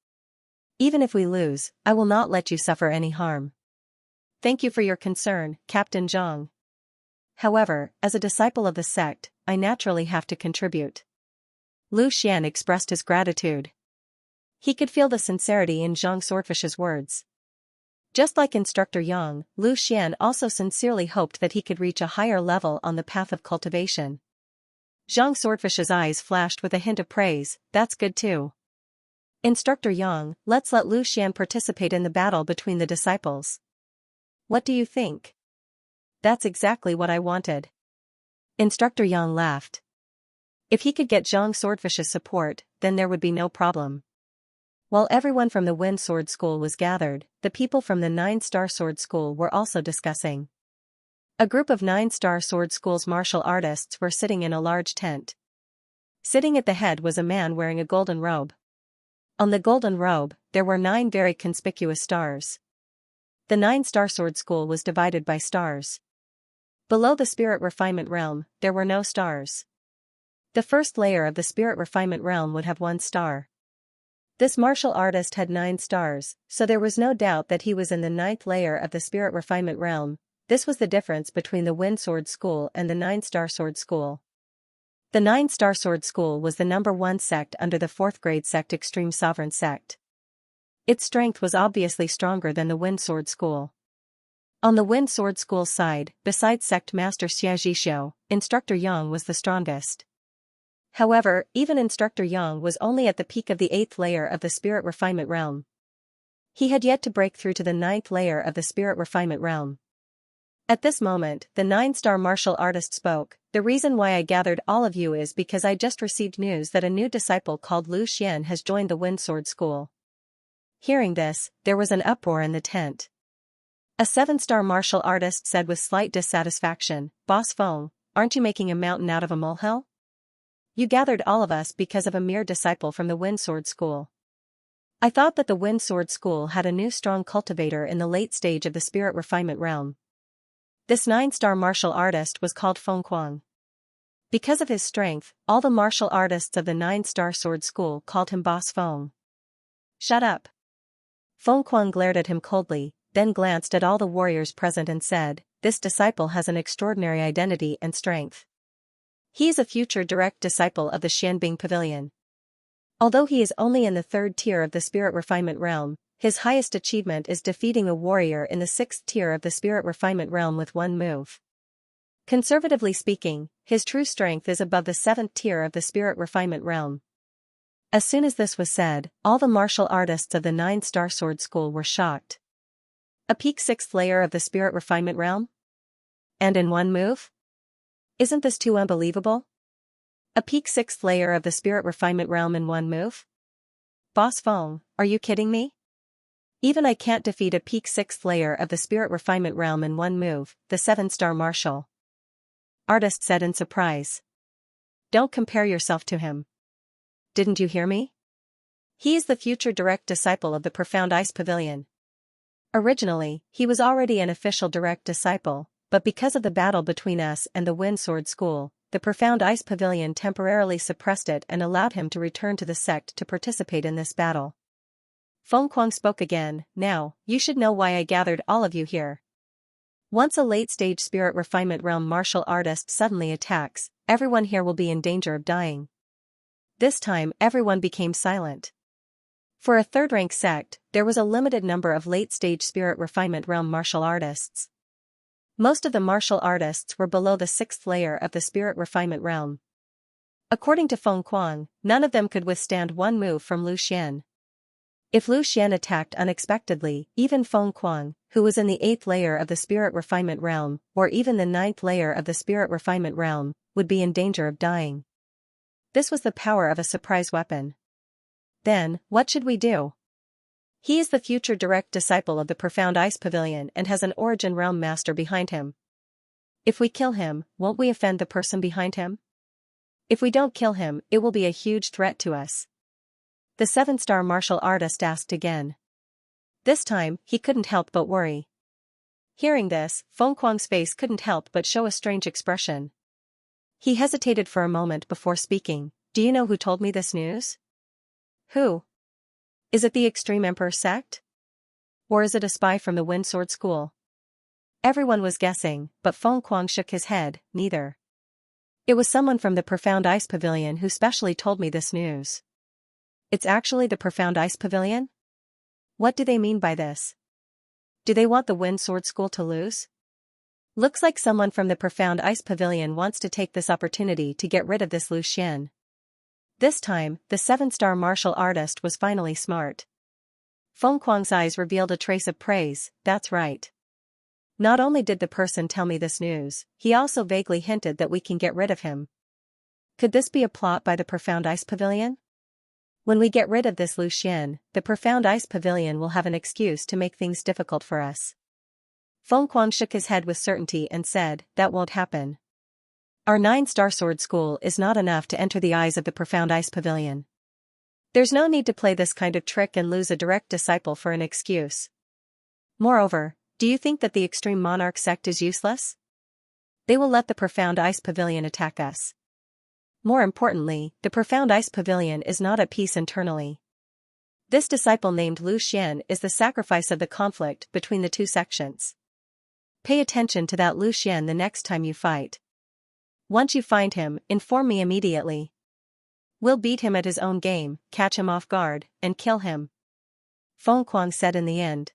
Even if we lose, I will not let you suffer any harm. Thank you for your concern, Captain Zhang. However, as a disciple of the sect, I naturally have to contribute. Lu Xian expressed his gratitude. He could feel the sincerity in Zhang Swordfish's words. Just like Instructor Yang, Lu Xian also sincerely hoped that he could reach a higher level on the path of cultivation. Zhang Swordfish's eyes flashed with a hint of praise. That's good too. Instructor Yang, let's let Lu Xian participate in the battle between the disciples. What do you think? That's exactly what I wanted. Instructor Yang laughed. If he could get Zhang Swordfish's support, then there would be no problem. While everyone from the Wind Sword School was gathered, the people from the 9-Star Sword School were also discussing. A group of 9-Star Sword School's martial artists were sitting in a large tent. Sitting at the head was a man wearing a golden robe. On the golden robe, there were 9 very conspicuous stars. The 9-Star Sword School was divided by stars. Below the Spirit Refinement Realm, there were no stars. The first layer of the Spirit Refinement Realm would have 1 star. This martial artist had 9 stars, so there was no doubt that he was in the 9th layer of the Spirit Refinement Realm. This was the difference between the Wind Sword School and the 9-Star Sword School. The 9-Star Sword School was the number 1 sect under the 4th grade sect Extreme Sovereign Sect. Its strength was obviously stronger than the Wind Sword School. On the Wind Sword School's side, besides Sect Master Xianxia, Instructor Yang was the strongest. However, even Instructor Yang was only at the peak of the 8th layer of the Spirit Refinement Realm. He had yet to break through to the 9th layer of the Spirit Refinement Realm. At this moment, the 9-star martial artist spoke. The reason why I gathered all of you is because I just received news that a new disciple called Lu Xian has joined the Wind Sword School. Hearing this, there was an uproar in the tent. A 7-star martial artist said with slight dissatisfaction, Boss Feng, aren't you making a mountain out of a molehill? You gathered all of us because of a mere disciple from the Wind Sword School. I thought that the Wind Sword School had a new strong cultivator in the late stage of the Spirit Refinement Realm. This 9-star martial artist was called Feng Kuang. Because of his strength, all the martial artists of the 9-star sword school called him Boss Feng. Shut up. Feng Kuang glared at him coldly, then glanced at all the warriors present and said, this disciple has an extraordinary identity and strength. He is a future direct disciple of the Xianbing Pavilion. Although he is only in the 3rd tier of the Spirit Refinement Realm, his highest achievement is defeating a warrior in the 6th tier of the Spirit Refinement Realm with 1 move. Conservatively speaking, his true strength is above the 7th tier of the Spirit Refinement Realm. As soon as this was said, all the martial artists of the 9-star sword school were shocked. A peak 6th layer of the Spirit Refinement Realm? And in 1 move? Isn't this too unbelievable? A peak 6th layer of the Spirit Refinement Realm in 1 move? Boss Feng, are you kidding me? Even I can't defeat a peak 6th layer of the Spirit Refinement Realm in 1 move, the 7-star martial artist said in surprise. Don't compare yourself to him. Didn't you hear me? He is the future direct disciple of the Profound Ice Pavilion. Originally, he was already an official direct disciple, but because of the battle between us and the Wind Sword School, the Profound Ice Pavilion temporarily suppressed it and allowed him to return to the sect to participate in this battle. Feng Kuang spoke again. Now, you should know why I gathered all of you here. Once a late-stage Spirit Refinement Realm martial artist suddenly attacks, everyone here will be in danger of dying. This time everyone became silent. For a third-rank sect, there was a limited number of late-stage spirit refinement realm martial artists. Most of the martial artists were below the 6th layer of the spirit refinement realm. According to Feng Kuang, none of them could withstand one move from Lu Xian. If Lu Xian attacked unexpectedly, even Feng Kuang, who was in the 8th layer of the spirit refinement realm, or even the 9th layer of the spirit refinement realm, would be in danger of dying. This was the power of a surprise weapon. Then, what should we do? He is the future direct disciple of the Profound Ice Pavilion and has an Origin Realm Master behind him. If we kill him, won't we offend the person behind him? If we don't kill him, it will be a huge threat to us. The 7-star martial artist asked again. This time, he couldn't help but worry. Hearing this, Feng Kuang's face couldn't help but show a strange expression. He hesitated for a moment before speaking. Do you know who told me this news? Who? Is it the Extreme Emperor sect? Or is it a spy from the Wind Sword School? Everyone was guessing, but Feng Kuang shook his head, neither. It was someone from the Profound Ice Pavilion who specially told me this news. It's actually the Profound Ice Pavilion? What do they mean by this? Do they want the Wind Sword School to lose? Looks like someone from the Profound Ice Pavilion wants to take this opportunity to get rid of this Lu Xian. This time, the 7-star martial artist was finally smart. Feng Kuang's eyes revealed a trace of praise. That's right. Not only did the person tell me this news, he also vaguely hinted that we can get rid of him. Could this be a plot by the Profound Ice Pavilion? When we get rid of this Lu Xian, the Profound Ice Pavilion will have an excuse to make things difficult for us. Feng Kuang shook his head with certainty and said, that won't happen. Our 9-star sword school is not enough to enter the eyes of the Profound Ice Pavilion. There's no need to play this kind of trick and lose a direct disciple for an excuse. Moreover, do you think that the Extreme Monarch sect is useless? They will let the Profound Ice Pavilion attack us. More importantly, the Profound Ice Pavilion is not at peace internally. This disciple named Lu Xian is the sacrifice of the conflict between the two sections. Pay attention to that Lu Xian the next time you fight. Once you find him, inform me immediately. We'll beat him at his own game, catch him off guard, and kill him. Feng Kuang said in the end.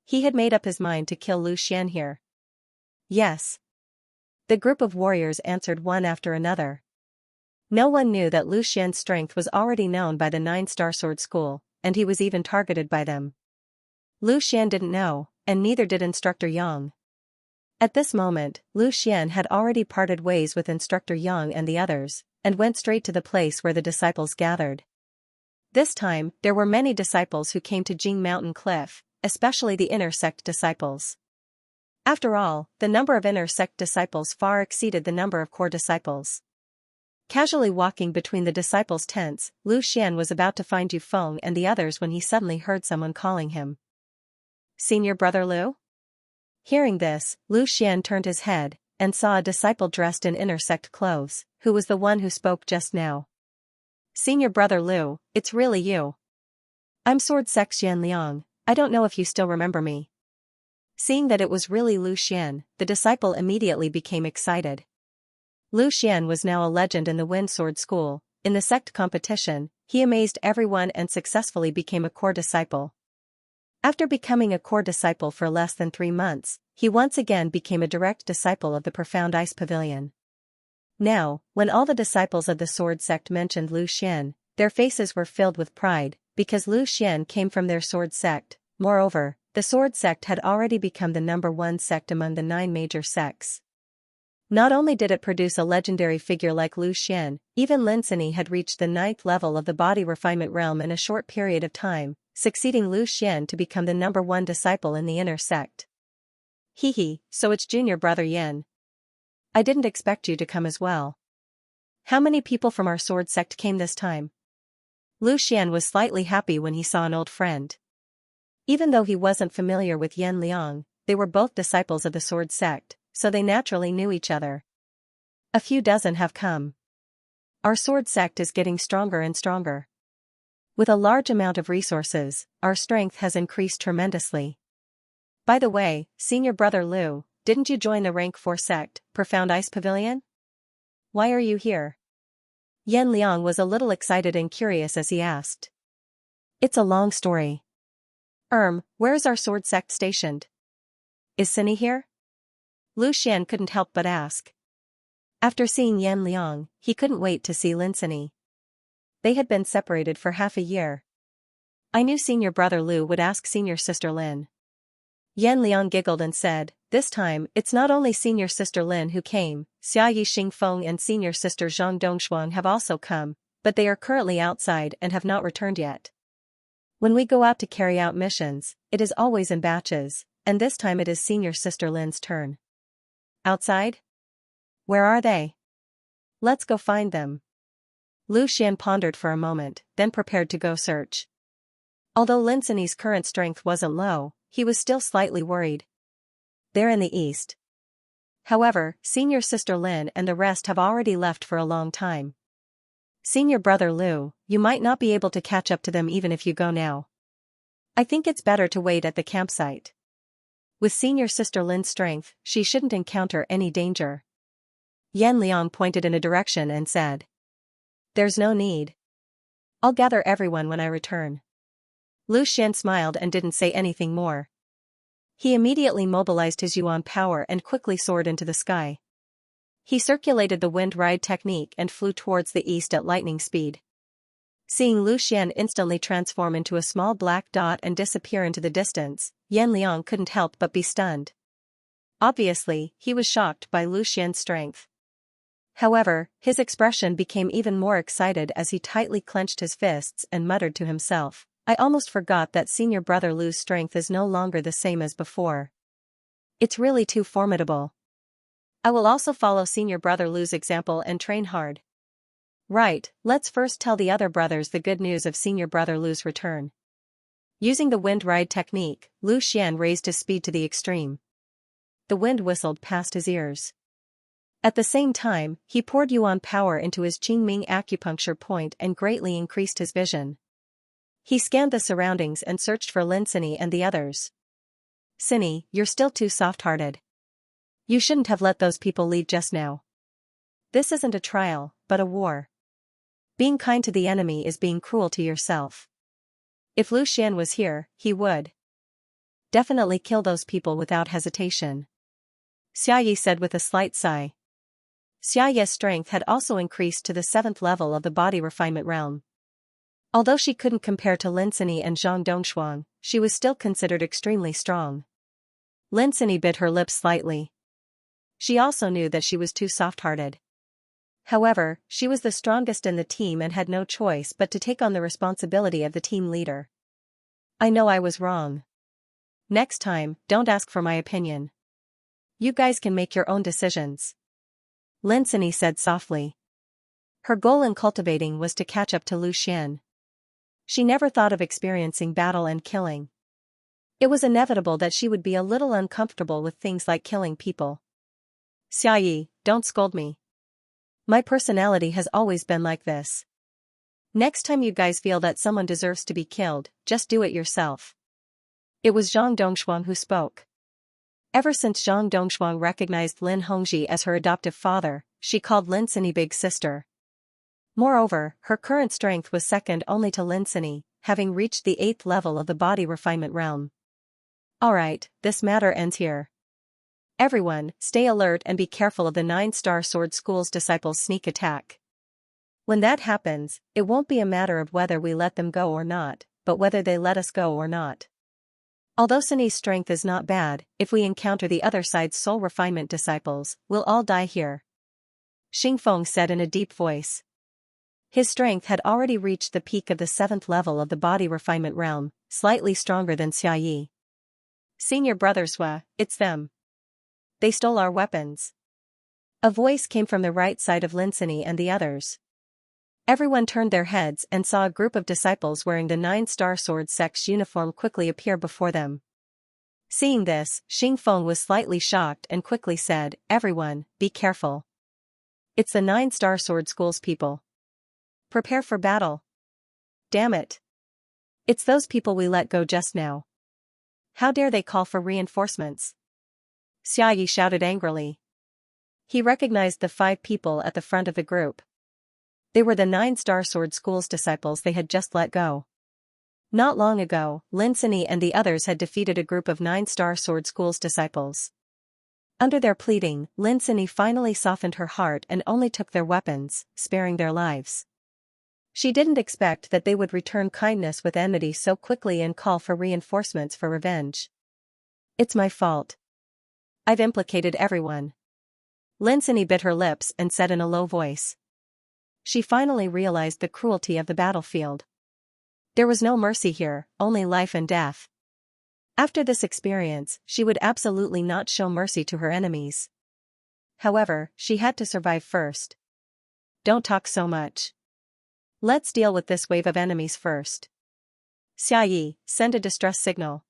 He had made up his mind to kill Lu Xian here. Yes. The group of warriors answered one after another. No one knew that Lu Xian's strength was already known by the 9-star sword school, and he was even targeted by them. Lu Xian didn't know, and neither did Instructor Yang. At this moment, Lu Xian had already parted ways with Instructor Yang and the others, and went straight to the place where the disciples gathered. This time, there were many disciples who came to Jing Mountain Cliff, especially the inner sect disciples. After all, the number of inner sect disciples far exceeded the number of core disciples. Casually walking between the disciples' tents, Lu Xian was about to find Yu Feng and the others when he suddenly heard someone calling him. Senior Brother Lu? Hearing this, Lu Xian turned his head, and saw a disciple dressed in inner sect clothes, who was the one who spoke just now. Senior Brother Lu, it's really you. I'm Sword Sect Xian Liang, I don't know if you still remember me. Seeing that it was really Lu Xian, the disciple immediately became excited. Lu Xian was now a legend in the Wind Sword School. In the sect competition, he amazed everyone and successfully became a core disciple. After becoming a core disciple for less than 3 months, he once again became a direct disciple of the Profound Ice Pavilion. Now, when all the disciples of the Sword Sect mentioned Lu Xian, their faces were filled with pride, because Lu Xian came from their Sword Sect. Moreover, the Sword Sect had already become the #1 sect among the 9 major sects. Not only did it produce a legendary figure like Lu Xian, even Lin Sini had reached the 9th level of the body refinement realm in a short period of time, succeeding Lu Xian to become the #1 disciple in the inner sect. Hehe, so it's Junior Brother Yin. I didn't expect you to come as well. How many people from our sword sect came this time? Lu Xian was slightly happy when he saw an old friend. Even though he wasn't familiar with Yan Liang, they were both disciples of the sword sect, so they naturally knew each other. A few dozen have come. Our sword sect is getting stronger and stronger. With a large amount of resources, our strength has increased tremendously. By the way, Senior Brother Lu, didn't you join the rank 4 sect, Profound Ice Pavilion? Why are you here? Yan Liang was a little excited and curious as he asked. It's a long story. Where's our sword sect stationed? Is Cinny here? Lu Xian couldn't help but ask. After seeing Yan Liang, he couldn't wait to see Lin Cinny. They had been separated for half a year. I knew senior brother Lu would ask senior sister Lin. Yan Liang giggled and said, this time, it's not only senior sister Lin who came, Xiayi Xingfeng and senior sister Zhang Dongshuang have also come, but they are currently outside and have not returned yet. When we go out to carry out missions, it is always in batches, and this time it is senior sister Lin's turn. Outside? Where are they? Let's go find them. Lu Xian pondered for a moment, then prepared to go search. Although Lin Cinny's current strength wasn't low, he was still slightly worried. They're in the east. However, senior sister Lin and the rest have already left for a long time. Senior brother Lu, you might not be able to catch up to them even if you go now. I think it's better to wait at the campsite. With senior sister Lin's strength, she shouldn't encounter any danger. Yan Liang pointed in a direction and said. There's no need. I'll gather everyone when I return. Lu Xian smiled and didn't say anything more. He immediately mobilized his yuan power and quickly soared into the sky. He circulated the wind ride technique and flew towards the east at lightning speed. Seeing Lu Xian instantly transform into a small black dot and disappear into the distance, Yan Liang couldn't help but be stunned. Obviously, he was shocked by Lu Xian's strength. However, his expression became even more excited as he tightly clenched his fists and muttered to himself, I almost forgot that senior brother Lu's strength is no longer the same as before. It's really too formidable. I will also follow senior brother Lu's example and train hard. Right, let's first tell the other brothers the good news of senior brother Lu's return. Using the wind ride technique, Lu Xian raised his speed to the extreme. The wind whistled past his ears. At the same time, he poured yuan power into his Qingming acupuncture point and greatly increased his vision. He scanned the surroundings and searched for Lin Cinny and the others. Cinny, you're still too soft-hearted. You shouldn't have let those people lead just now. This isn't a trial, but a war. Being kind to the enemy is being cruel to yourself. If Lu Xian was here, he would definitely kill those people without hesitation. Xiayi said with a slight sigh. Xiayi's strength had also increased to the 7th level of the body refinement realm. Although she couldn't compare to Lin Cinny and Zhang Dongshuang, she was still considered extremely strong. Lin Cinny bit her lips slightly. She also knew that she was too soft-hearted. However, she was the strongest in the team and had no choice but to take on the responsibility of the team leader. I know I was wrong. Next time, don't ask for my opinion. You guys can make your own decisions. Lin Cinny said softly. Her goal in cultivating was to catch up to Lu Xian. She never thought of experiencing battle and killing. It was inevitable that she would be a little uncomfortable with things like killing people. Xiayi, don't scold me. My personality has always been like this. Next time you guys feel that someone deserves to be killed, just do it yourself. It was Zhang Dongshuang who spoke. Ever since Zhang Dongshuang recognized Lin Hongji as her adoptive father, she called Lin Cinny big sister. Moreover, her current strength was second only to Lin Cinny, having reached the 8th level of the body refinement realm. Alright, this matter ends here. Everyone, stay alert and be careful of the 9-star sword school's disciples' sneak attack. When that happens, it won't be a matter of whether we let them go or not, but whether they let us go or not. Although Cinny's strength is not bad, if we encounter the other side's soul refinement disciples, we'll all die here. Xingfeng said in a deep voice. His strength had already reached the peak of the 7th level of the body refinement realm, slightly stronger than Xiayi. Senior brother Swa, it's them. They stole our weapons. A voice came from the right side of Lin Cinny and the others. Everyone turned their heads and saw a group of disciples wearing the 9-star sword sect's uniform quickly appear before them. Seeing this, Xingfeng was slightly shocked and quickly said, Everyone, be careful. It's the 9-star sword school's people. Prepare for battle. Damn it. It's those people we let go just now. How dare they call for reinforcements? Xiayi shouted angrily. He recognized the 5 people at the front of the group. They were the 9-star sword school's disciples they had just let go. Not long ago, Lin Sini and the others had defeated a group of 9-star sword school's disciples. Under their pleading, Lin Sini finally softened her heart and only took their weapons, sparing their lives. She didn't expect that they would return kindness with enmity so quickly and call for reinforcements for revenge. It's my fault. I've implicated everyone. Lin Sini bit her lips and said in a low voice. She finally realized the cruelty of the battlefield. There was no mercy here, only life and death. After this experience, she would absolutely not show mercy to her enemies. However, she had to survive first. Don't talk so much. Let's deal with this wave of enemies first. Xiayi, send a distress signal.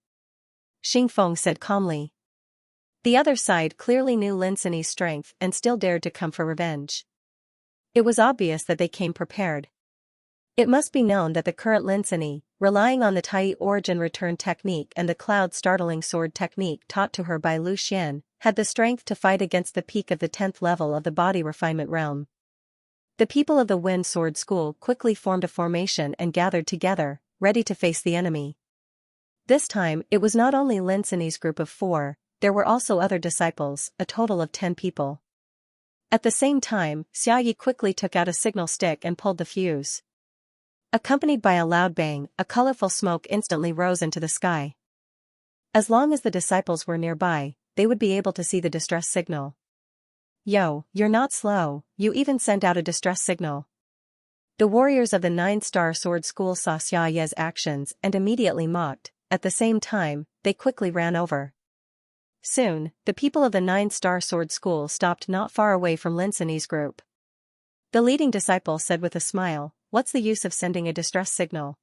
Xing Feng said calmly. The other side clearly knew Lin Sini's strength and still dared to come for revenge. It was obvious that they came prepared. It must be known that the current Lin Sini, relying on the Tai origin return technique and the cloud startling sword technique taught to her by Lu Xian, had the strength to fight against the peak of the 10th level of the body refinement realm. The people of the Wind Sword School quickly formed a formation and gathered together, ready to face the enemy. This time, it was not only Lin Sini's group of 4, there were also other disciples, a total of 10 people. At the same time, Xiayi quickly took out a signal stick and pulled the fuse. Accompanied by a loud bang, a colorful smoke instantly rose into the sky. As long as the disciples were nearby, they would be able to see the distress signal. Yo, you're not slow, you even sent out a distress signal. The warriors of the 9-star sword school saw Xiaye's actions and immediately mocked. At the same time, they quickly ran over. Soon, the people of the 9-star sword school stopped not far away from Lin Sini's group. The leading disciple said with a smile, "What's the use of sending a distress signal?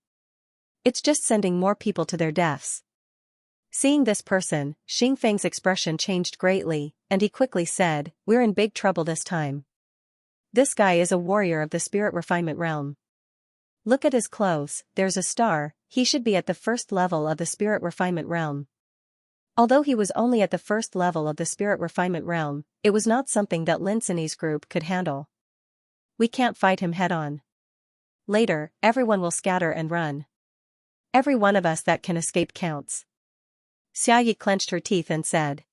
It's just sending more people to their deaths." Seeing this person, Xing Feng's expression changed greatly, and he quickly said, "We're in big trouble this time. This guy is a warrior of the spirit refinement realm. Look at his clothes, there's a star, he should be at the first level of the spirit refinement realm." Although he was only at the first level of the spirit refinement realm, it was not something that Lin Sini's group could handle. We can't fight him head-on. Later, everyone will scatter and run. Every one of us that can escape counts. Xiayi clenched her teeth and said.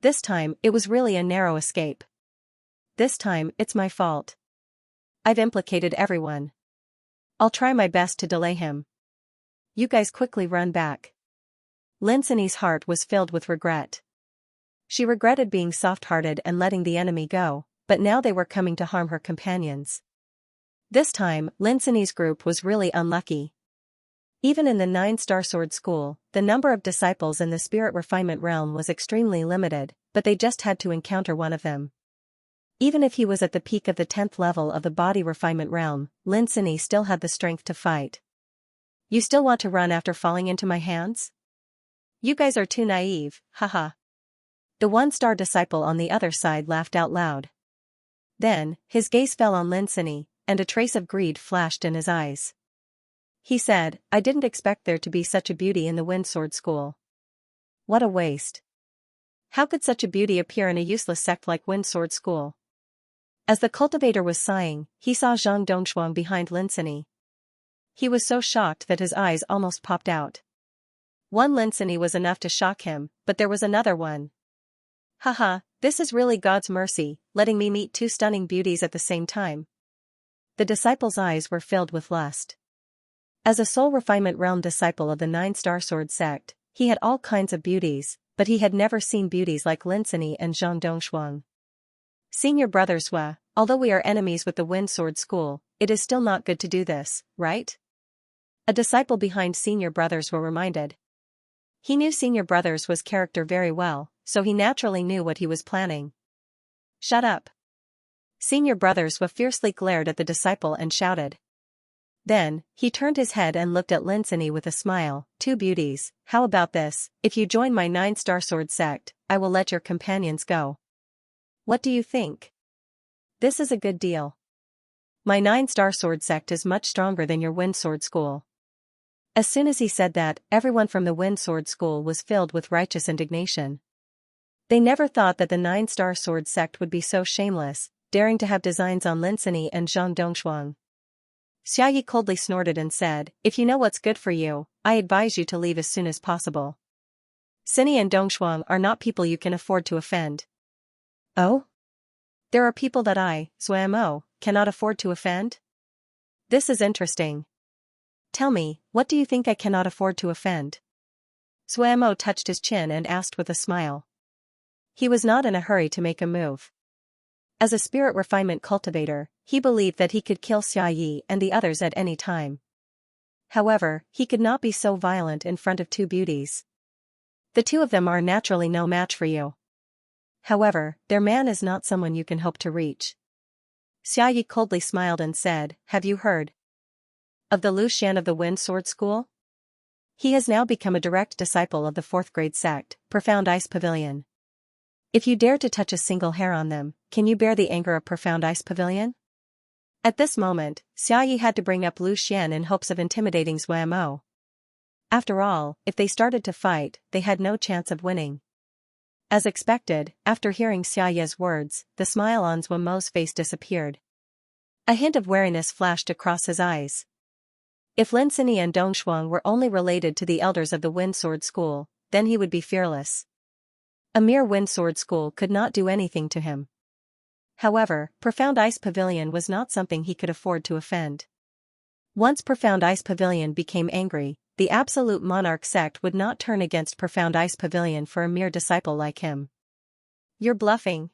This time, it was really a narrow escape. This time, it's my fault. I've implicated everyone. I'll try my best to delay him. You guys quickly run back. Lin Sini's heart was filled with regret. She regretted being soft-hearted and letting the enemy go, but now they were coming to harm her companions. This time, Lin Sini's group was really unlucky. Even in the 9-star sword school, the number of disciples in the spirit refinement realm was extremely limited, but they just had to encounter one of them. Even if he was at the peak of the 10th level of the body refinement realm, Lin Sini still had the strength to fight. You still want to run after falling into my hands? You guys are too naive, haha. The 1-star disciple on the other side laughed out loud. Then, his gaze fell on Lin Sini, and a trace of greed flashed in his eyes. He said, I didn't expect there to be such a beauty in the Wind Sword School. What a waste. How could such a beauty appear in a useless sect like Wind Sword School? As the cultivator was sighing, he saw Zhang Dongshuang behind Lin Sini. He was so shocked that his eyes almost popped out. One Lin Sini was enough to shock him, but there was another one. Haha, this is really God's mercy, letting me meet 2 stunning beauties at the same time. The disciple's eyes were filled with lust. As a soul refinement realm disciple of the 9-star sword sect, he had all kinds of beauties, but he had never seen beauties like Lin Sini and Zhang Dongshuang. Senior brother Sua, although we are enemies with the Wind Sword School, it is still not good to do this, right? A disciple behind Senior Brothers were reminded. He knew Senior Brothers was character very well, so he naturally knew what he was planning. Shut up. Senior Brothers fiercely glared at the disciple and shouted. Then, he turned his head and looked at Lin Sini with a smile. 2 beauties, how about this? If you join my 9-star sword sect, I will let your companions go. What do you think? This is a good deal. My 9-star sword sect is much stronger than your Wind Sword School. As soon as he said that, everyone from the Wind Sword School was filled with righteous indignation. They never thought that the 9-star sword sect would be so shameless, daring to have designs on Linsini and Zhang Dongshuang. Xiaoyi coldly snorted and said, "If you know what's good for you, I advise you to leave as soon as possible. Sini and Dongshuang are not people you can afford to offend." "Oh? There are people that I, Zuamo, cannot afford to offend? This is interesting. Tell me, what do you think I cannot afford to offend?" Zuamo touched his chin and asked with a smile. He was not in a hurry to make a move. As a spirit refinement cultivator, he believed that he could kill Xiaoyi and the others at any time. However, he could not be so violent in front of two beauties. The two of them are naturally no match for you. However, their man is not someone you can hope to reach. Xiaoyi coldly smiled and said, "Have you heard of the Lu Xian of the Wind Sword School? He has now become a direct disciple of the 4th grade sect, Profound Ice Pavilion. If you dare to touch a single hair on them, can you bear the anger of Profound Ice Pavilion?" At this moment, Xiaoyi had to bring up Lu Xian in hopes of intimidating Zuamo. After all, if they started to fight, they had no chance of winning. As expected, after hearing Xiaoyi's words, the smile on Zuamo's face disappeared. A hint of wariness flashed across his eyes. If Linsini and Dongshuang were only related to the elders of the Wind Sword School, then he would be fearless. A mere Wind Sword School could not do anything to him. However, Profound Ice Pavilion was not something he could afford to offend. Once Profound Ice Pavilion became angry, the Absolute Monarch sect would not turn against Profound Ice Pavilion for a mere disciple like him. "You're bluffing,"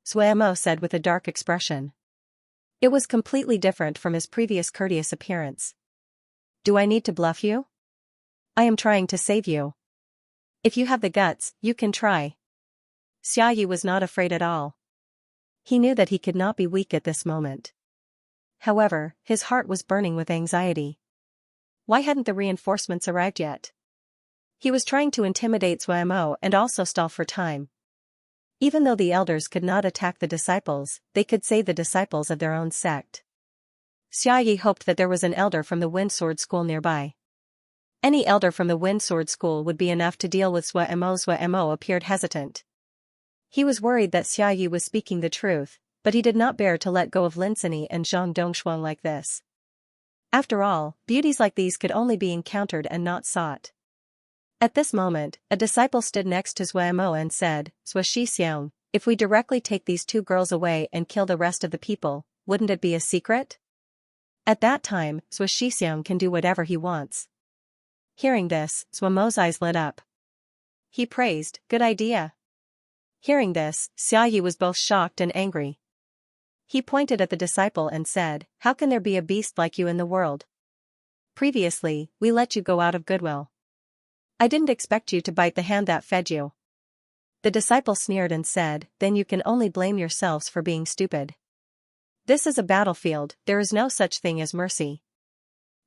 Zuamo said with a dark expression. It was completely different from his previous courteous appearance. "Do I need to bluff you? I am trying to save you. If you have the guts, you can try." Xiaoyi was not afraid at all. He knew that he could not be weak at this moment. However, his heart was burning with anxiety. Why hadn't the reinforcements arrived yet? He was trying to intimidate Zuamo and also stall for time. Even though the elders could not attack the disciples, they could save the disciples of their own sect. Xiaoyi hoped that there was an elder from the Wind Sword School nearby. Any elder from the Wind Sword School would be enough to deal with Zuamo. Zuamo appeared hesitant. He was worried that Xiaoyi was speaking the truth, but he did not bear to let go of Linsini and Zhang Dongshuang like this. After all, beauties like these could only be encountered and not sought. At this moment, a disciple stood next to Zuamo and said, "Xiang, if we directly take these two girls away and kill the rest of the people, wouldn't it be a secret? At that time, Xiang can do whatever he wants." Hearing this, Zuamo's eyes lit up. He praised, "Good idea." Hearing this, Xiaoyi was both shocked and angry. He pointed at the disciple and said, "How can there be a beast like you in the world? Previously, we let you go out of goodwill. I didn't expect you to bite the hand that fed you." The disciple sneered and said, "Then you can only blame yourselves for being stupid. This is a battlefield, there is no such thing as mercy.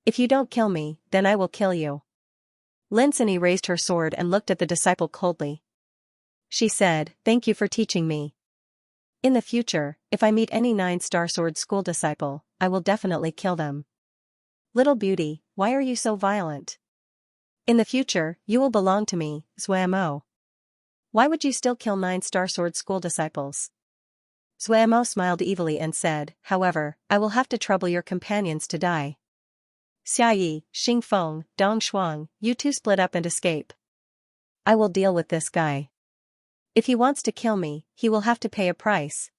If you don't kill me, then I will kill you." Linsini raised her sword and looked at the disciple coldly. She said, "Thank you for teaching me. In the future, if I meet any 9-star sword school disciple, I will definitely kill them." "Little beauty, why are you so violent? In the future, you will belong to me, Zuamo. Why would you still kill 9-star sword school disciples?" Zuamo smiled evilly and said, "However, I will have to trouble your companions to die. Xiaoyi, Xingfeng, Dongshuang, you two split up and escape. I will deal with this guy. If he wants to kill me, he will have to pay a price.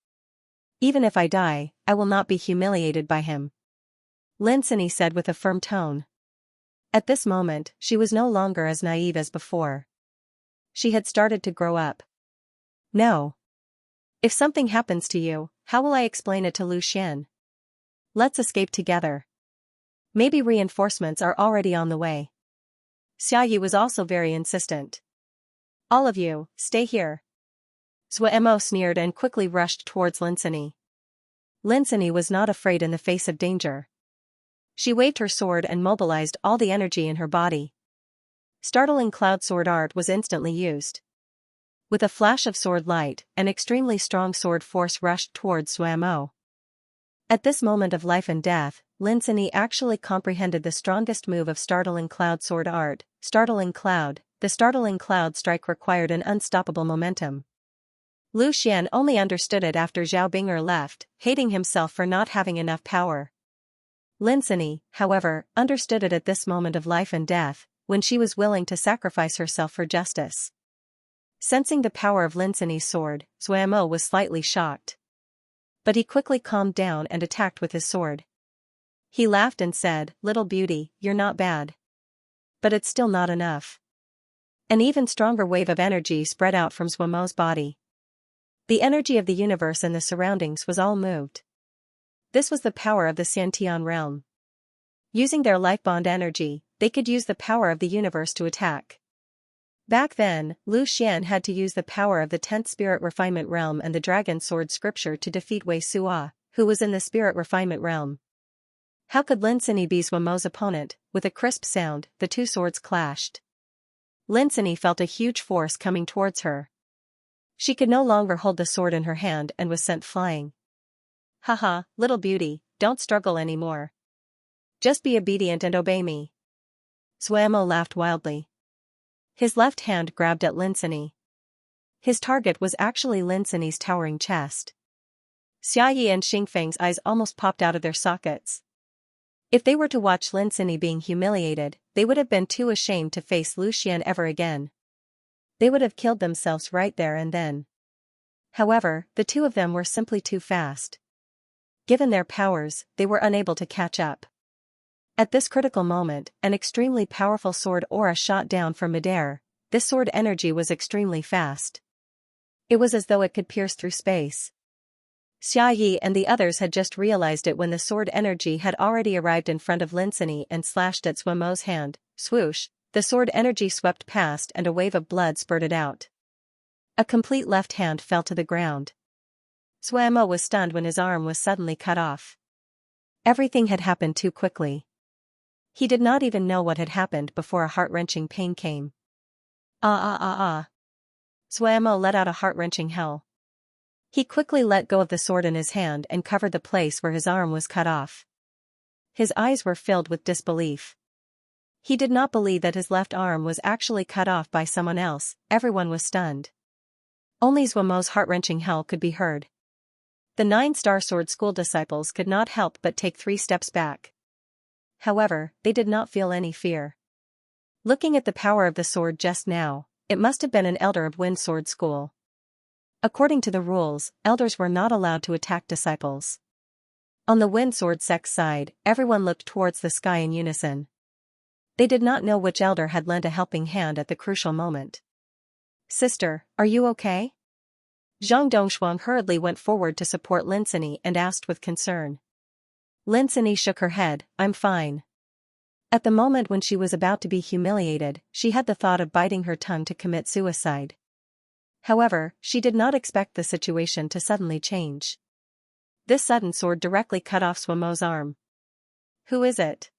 Even if I die, I will not be humiliated by him," Linsini said with a firm tone. At this moment, she was no longer as naive as before. She had started to grow up. "No. If something happens to you, how will I explain it to Lu Xian? Let's escape together. Maybe reinforcements are already on the way." Xiaoyi was also very insistent. "All of you, stay here." Zuamo sneered and quickly rushed towards Linsini. Linsini was not afraid in the face of danger. She waved her sword and mobilized all the energy in her body. Startling cloud sword art was instantly used. With a flash of sword light, an extremely strong sword force rushed towards Zuamo. At this moment of life and death, Linsini actually comprehended the strongest move of Startling Cloud sword art, Startling Cloud. The Startling Cloud strike required an unstoppable momentum. Lu Xian only understood it after Zhao Bing'er left, hating himself for not having enough power. Lin Sini, however, understood it at this moment of life and death, when she was willing to sacrifice herself for justice. Sensing the power of Lin Sini's sword, Zuamo was slightly shocked. But he quickly calmed down and attacked with his sword. He laughed and said, "Little beauty, you're not bad. But it's still not enough." An even stronger wave of energy spread out from Zuamo's body. The energy of the universe and the surroundings was all moved. This was the power of the Xiantian realm. Using their life bond energy, they could use the power of the universe to attack. Back then, Lu Xian had to use the power of the 10th Spirit Refinement Realm and the Dragon Sword Scripture to defeat Wei Suo, who was in the Spirit Refinement Realm. How could Lin Sini be Zuamo's opponent? With a crisp sound, the two swords clashed. Lin Sini felt a huge force coming towards her. She could no longer hold the sword in her hand and was sent flying. "Haha, little beauty, don't struggle anymore. Just be obedient and obey me." Zuamo laughed wildly. His left hand grabbed at Lin Sini. His target was actually Lin Sini's towering chest. Xiayi and Xingfeng's eyes almost popped out of their sockets. If they were to watch Lin Sini being humiliated, they would have been too ashamed to face Lu Xian ever again. They would have killed themselves right there and then. However, the two of them were simply too fast. Given their powers, they were unable to catch up. At this critical moment, an extremely powerful sword aura shot down from midair. This sword energy was extremely fast. It was as though it could pierce through space. Xia Yi and the others had just realized it when the sword energy had already arrived in front of Lin Sini and slashed at Zuamo's hand. Swoosh, the sword energy swept past and a wave of blood spurted out. A complete left hand fell to the ground. Zuamo was stunned when his arm was suddenly cut off. Everything had happened too quickly. He did not even know what had happened before a heart-wrenching pain came. Ah. Zuamo let out a heart-wrenching howl. He quickly let go of the sword in his hand and covered the place where his arm was cut off. His eyes were filled with disbelief. He did not believe that his left arm was actually cut off by someone else. Everyone was stunned. Only Zuamo's heart-wrenching howl could be heard. The 9-star sword school disciples could not help but take 3 steps back. However, they did not feel any fear. Looking at the power of the sword just now, it must have been an elder of Wind Sword School. According to the rules, elders were not allowed to attack disciples. On the Wind Sword sect's side, everyone looked towards the sky in unison. They did not know which elder had lent a helping hand at the crucial moment. "Sister, are you okay?" Zhang Dongshuang hurriedly went forward to support Lin Sini and asked with concern. Lin Sini shook her head, "I'm fine." At the moment when she was about to be humiliated, she had the thought of biting her tongue to commit suicide. However, she did not expect the situation to suddenly change. This sudden sword directly cut off Zuamo's arm. "Who is it?"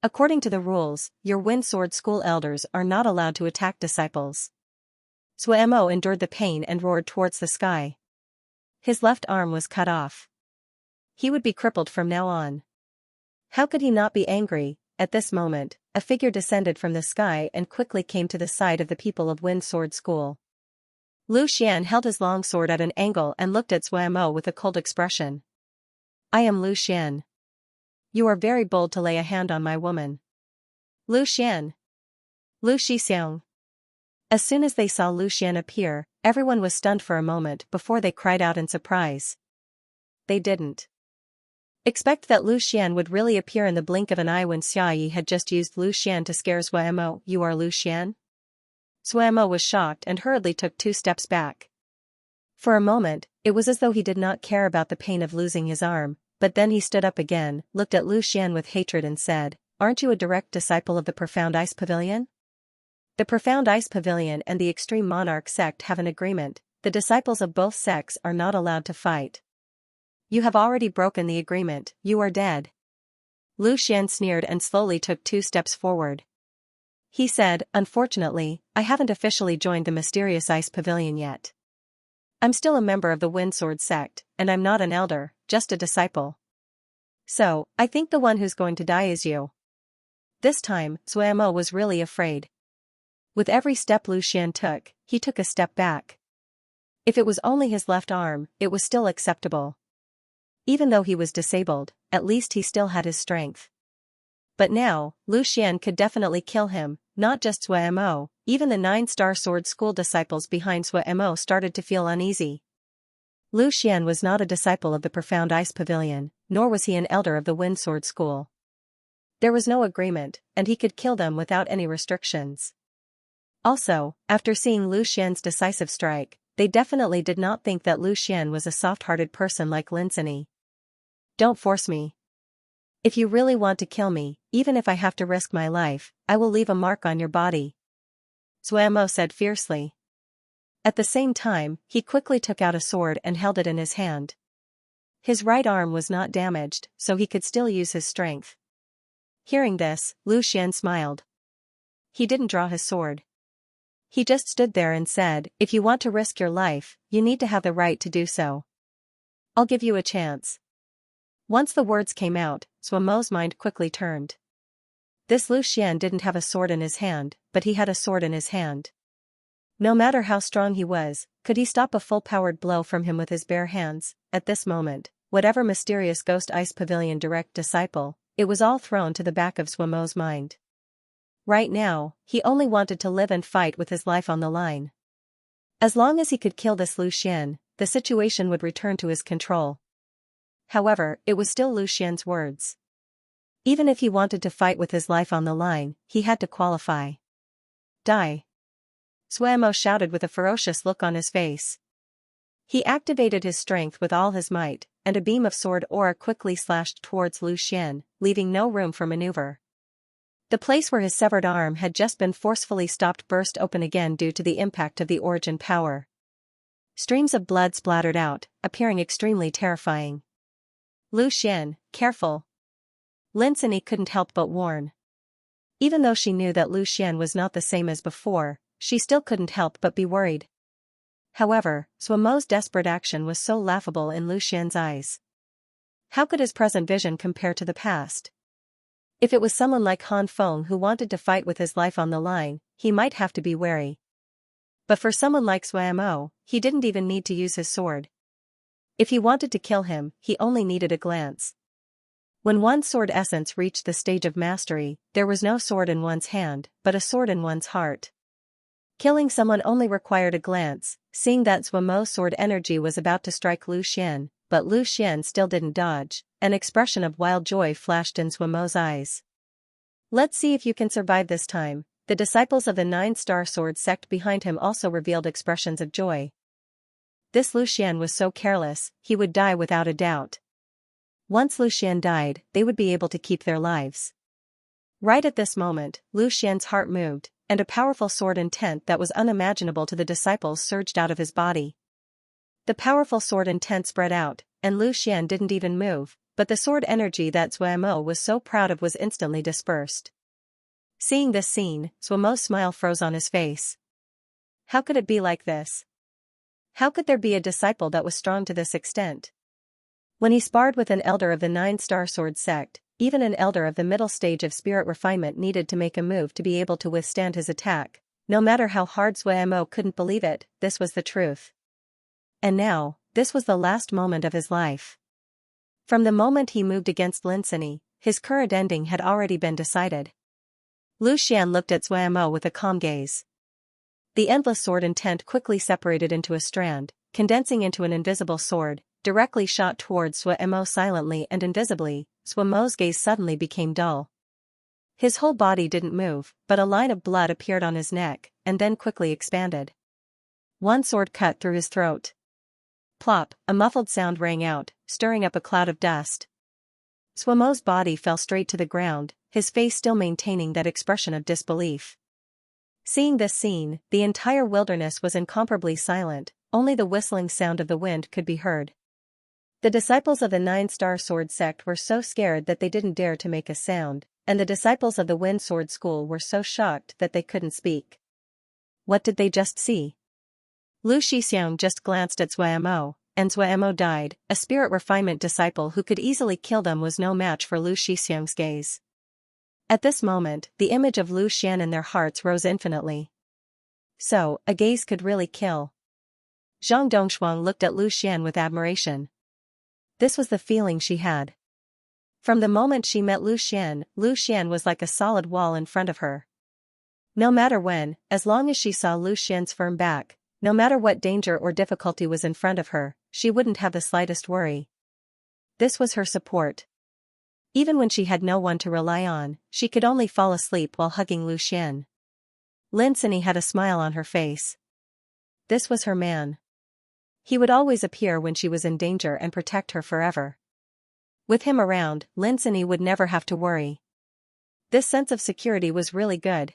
"According to the rules, your Wind Sword School elders are not allowed to attack disciples." Zuamo endured the pain and roared towards the sky. His left arm was cut off. He would be crippled from now on. How could he not be angry? At this moment, a figure descended from the sky and quickly came to the side of the people of Wind Sword School. Lu Xian held his long sword at an angle and looked at Zuamo with a cold expression. "I am Lu Xian. You are very bold to lay a hand on my woman." "Lu Xian. Lu Shixiang." As soon as they saw Lu Xian appear, everyone was stunned for a moment before they cried out in surprise. They didn't expect that Lu Xian would really appear in the blink of an eye when Xia Yi had just used Lu Xian to scare Zuamo. "You are Lu Xian?" Zuamo was shocked and hurriedly took 2 steps back. For a moment, it was as though he did not care about the pain of losing his arm, but then he stood up again, looked at Lu Xian with hatred and said, "Aren't you a direct disciple of the Profound Ice Pavilion?" The Profound Ice Pavilion and the Extreme Monarch sect have an agreement. The disciples of both sects are not allowed to fight. You have already broken the agreement. You are dead. Lu Xian sneered and slowly took 2 steps forward. He said, "Unfortunately, I haven't officially joined the Mysterious Ice Pavilion yet. I'm still a member of the Wind Sword sect, and I'm not an elder, just a disciple. So, I think the one who's going to die is you." This time, Zuamo was really afraid. With every step Lu Xian took, he took a step back. If it was only his left arm, it was still acceptable. Even though he was disabled, at least he still had his strength. But now, Lu Xian could definitely kill him, not just Sui Mo, even the 9-star sword school disciples behind Sui Mo started to feel uneasy. Lu Xian was not a disciple of the Profound Ice Pavilion, nor was he an elder of the Wind Sword School. There was no agreement, and he could kill them without any restrictions. Also, after seeing Lu Xian's decisive strike, they definitely did not think that Lu Xian was a soft-hearted person like Lin Sini. Don't force me. If you really want to kill me, even if I have to risk my life, I will leave a mark on your body. Sui Mo said fiercely. At the same time, he quickly took out a sword and held it in his hand. His right arm was not damaged, so he could still use his strength. Hearing this, Lu Xian smiled. He didn't draw his sword. He just stood there and said, if you want to risk your life, you need to have the right to do so. I'll give you a chance. Once the words came out, Sui Mo's mind quickly turned. This Lu Xian didn't have a sword in his hand, but he had a sword in his hand. No matter how strong he was, could he stop a full-powered blow from him with his bare hands? At this moment, whatever mysterious Ghost Ice Pavilion direct disciple, it was all thrown to the back of Sui Mo's mind. Right now, he only wanted to live and fight with his life on the line. As long as he could kill this Lu Xian, the situation would return to his control. However, it was still Lu Xian's words. Even if he wanted to fight with his life on the line, he had to qualify. Die! Sui Mo shouted with a ferocious look on his face. He activated his strength with all his might, and a beam of sword aura quickly slashed towards Lu Xian, leaving no room for maneuver. The place where his severed arm had just been forcefully stopped burst open again due to the impact of the origin power. Streams of blood splattered out, appearing extremely terrifying. Lu Xian, careful! Lin Sini couldn't help but warn. Even though she knew that Lu Xian was not the same as before, she still couldn't help but be worried. However, Sui Mo's desperate action was so laughable in Lu Xian's eyes. How could his present vision compare to the past? If it was someone like Han Feng who wanted to fight with his life on the line, he might have to be wary. But for someone like Sui Mo, he didn't even need to use his sword. If he wanted to kill him, he only needed a glance. When one's sword essence reached the stage of mastery, there was no sword in one's hand, but a sword in one's heart. Killing someone only required a glance, seeing that Sui Mo's sword energy was about to strike Lu Xian, but Lu Xian still didn't dodge. An expression of wild joy flashed in Sui Mo's eyes. Let's see if you can survive this time. The disciples of the 9-star sword sect behind him also revealed expressions of joy. This Lu Xian was so careless, he would die without a doubt. Once Lu Xian died, they would be able to keep their lives. Right at this moment, Lu Xian's heart moved, and a powerful sword intent that was unimaginable to the disciples surged out of his body. The powerful sword intent spread out, and Lu Xian didn't even move, but the sword energy that Sui Mo was so proud of was instantly dispersed. Seeing this scene, Sui Mo's smile froze on his face. How could it be like this? How could there be a disciple that was strong to this extent? When he sparred with an elder of the 9-star sword sect, even an elder of the middle stage of spirit refinement needed to make a move to be able to withstand his attack. No matter how hard Sui Mo couldn't believe it, this was the truth. And now, this was the last moment of his life. From the moment he moved against Lin Sini, his current ending had already been decided. Lu Xian looked at Sui Mo with a calm gaze. The endless sword intent quickly separated into a strand, condensing into an invisible sword, directly shot towards Sui Mo silently and invisibly. Sui Mo's gaze suddenly became dull. His whole body didn't move, but a line of blood appeared on his neck, and then quickly expanded. One sword cut through his throat. Plop, a muffled sound rang out, stirring up a cloud of dust. Sui Mo's body fell straight to the ground, his face still maintaining that expression of disbelief. Seeing this scene, the entire wilderness was incomparably silent, only the whistling sound of the wind could be heard. The disciples of the 9-star sword sect were so scared that they didn't dare to make a sound, and the disciples of the Wind Sword School were so shocked that they couldn't speak. What did they just see? Lu Shixiang just glanced at Sui Mo, and Sui Mo died. A spirit refinement disciple who could easily kill them was no match for Lu Shixiang's gaze. At this moment, the image of Lu Xian in their hearts rose infinitely. So, a gaze could really kill. Zhang Dongshuang looked at Lu Xian with admiration. This was the feeling she had. From the moment she met Lu Xian was like a solid wall in front of her. No matter when, as long as she saw Lu Xian's firm back, no matter what danger or difficulty was in front of her, she wouldn't have the slightest worry. This was her support. Even when she had no one to rely on, she could only fall asleep while hugging Lu Xian. Lin Sini had a smile on her face. This was her man. He would always appear when she was in danger and protect her forever. With him around, Lin Sini would never have to worry. This sense of security was really good.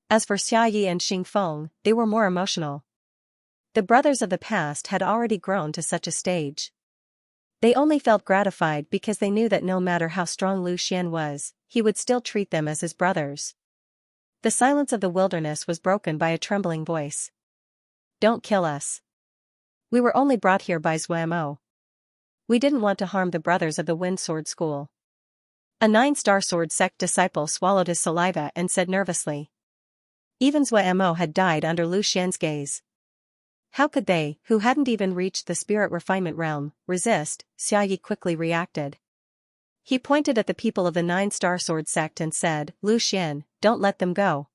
As for Xiayi and Xingfeng, they were more emotional. The brothers of the past had already grown to such a stage. They only felt gratified because they knew that no matter how strong Lu Xian was, he would still treat them as his brothers. The silence of the wilderness was broken by a trembling voice. Don't kill us. We were only brought here by Zuamo. We didn't want to harm the brothers of the Wind Sword School. A 9-star sword sect disciple swallowed his saliva and said nervously. Even Zuamo had died under Lu Xian's gaze. How could they, who hadn't even reached the spirit refinement realm, resist? Xiayi quickly reacted. He pointed at the people of the 9-star sword sect and said, Lu Xian, don't let them go.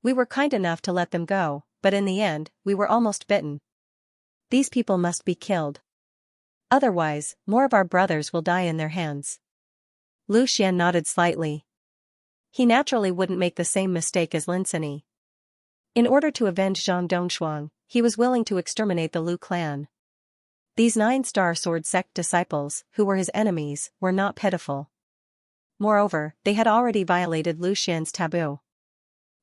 We were kind enough to let them go, but in the end, we were almost bitten. These people must be killed. Otherwise, more of our brothers will die in their hands. Lu Xian nodded slightly. He naturally wouldn't make the same mistake as Lin Sini. In order to avenge Zhang Dongshuang, he was willing to exterminate the Lu clan. These 9-star sword sect disciples, who were his enemies, were not pitiful. Moreover, they had already violated Lu Xian's taboo.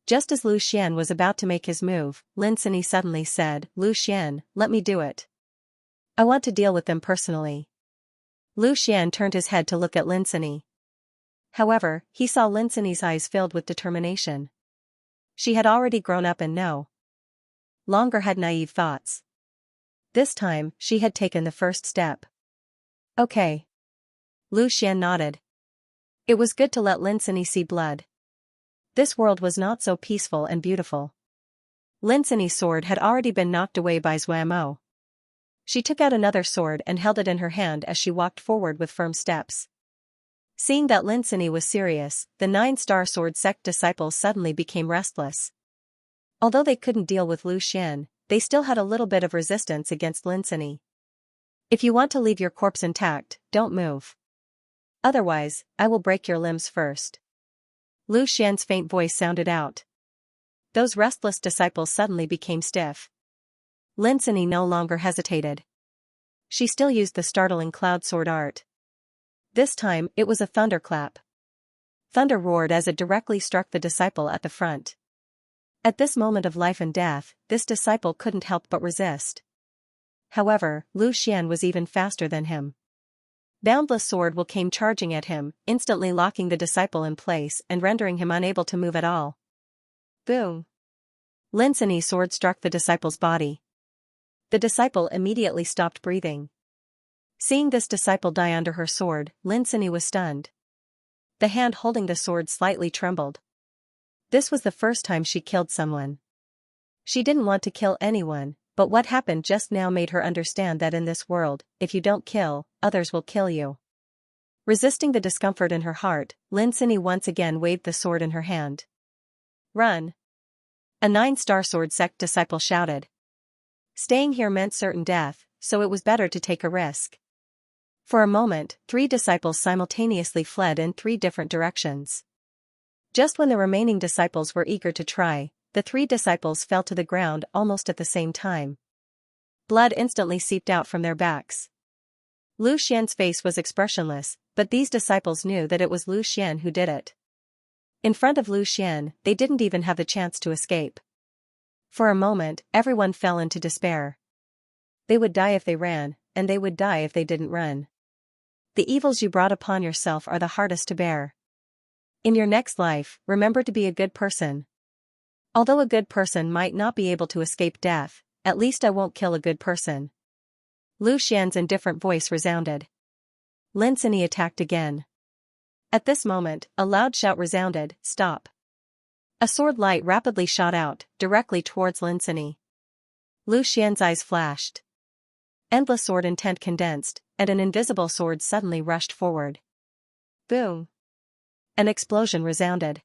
Just as Lu Xian was about to make his move, Lin Sini suddenly said, Lu Xian, let me do it. I want to deal with them personally. Lu Xian turned his head to look at Lin Sini. However, he saw Lin Sini's eyes filled with determination. She had already grown up and no longer had naive thoughts. This time, she had taken the first step. Okay. Lu Xian nodded. It was good to let Lin Sini see blood. This world was not so peaceful and beautiful. Lin Sini's sword had already been knocked away by Zuamo. She took out another sword and held it in her hand as she walked forward with firm steps. Seeing that Lin Sini was serious, the 9-star sword sect disciples suddenly became restless. Although they couldn't deal with Lu Xian, they still had a little bit of resistance against Lin Sini. If you want to leave your corpse intact, don't move. Otherwise, I will break your limbs first. Lu Xian's faint voice sounded out. Those restless disciples suddenly became stiff. Lin Sini no longer hesitated. She still used the startling cloud sword art. This time, it was a thunderclap. Thunder roared as it directly struck the disciple at the front. At this moment of life and death, this disciple couldn't help but resist. However, Lu Xian was even faster than him. Boundless sword will came charging at him, instantly locking the disciple in place and rendering him unable to move at all. Boom! Lin Sini's sword struck the disciple's body. The disciple immediately stopped breathing. Seeing this disciple die under her sword, Lin Sini was stunned. The hand holding the sword slightly trembled. This was the first time she killed someone. She didn't want to kill anyone, but what happened just now made her understand that in this world, if you don't kill, others will kill you. Resisting the discomfort in her heart, Lin Sini once again waved the sword in her hand. Run! A 9-star sword sect disciple shouted. Staying here meant certain death, so it was better to take a risk. For a moment, 3 disciples simultaneously fled in 3 different directions. Just when the remaining disciples were eager to try, the 3 disciples fell to the ground almost at the same time. Blood instantly seeped out from their backs. Lu Xian's face was expressionless, but these disciples knew that it was Lu Xian who did it. In front of Lu Xian, they didn't even have the chance to escape. For a moment, everyone fell into despair. They would die if they ran, and they would die if they didn't run. The evils you brought upon yourself are the hardest to bear. In your next life, remember to be a good person. Although a good person might not be able to escape death, at least I won't kill a good person. Lu Xian's indifferent voice resounded. Lin Sini attacked again. At this moment, a loud shout resounded, stop. A sword light rapidly shot out, directly towards Lin Sini. Lu Xian's eyes flashed. Endless sword intent condensed, and an invisible sword suddenly rushed forward. Boom! An explosion resounded.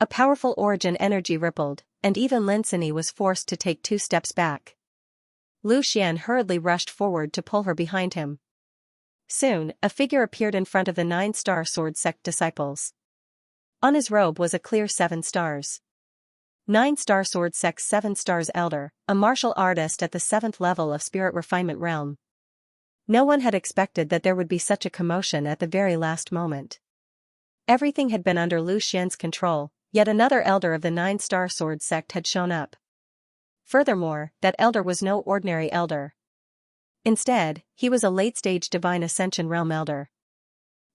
A powerful origin energy rippled, and even Lin Sini was forced to take 2 steps back. Lu Xian hurriedly rushed forward to pull her behind him. Soon, a figure appeared in front of the 9-star sword sect disciples. On his robe was a clear 7 stars. 9-star sword sect 7 stars elder, a martial artist at the 7th level of spirit refinement realm. No one had expected that there would be such a commotion at the very last moment. Everything had been under Lu Xian's control, yet another elder of the 9-star sword sect had shown up. Furthermore, that elder was no ordinary elder. Instead, he was a late-stage divine ascension realm elder.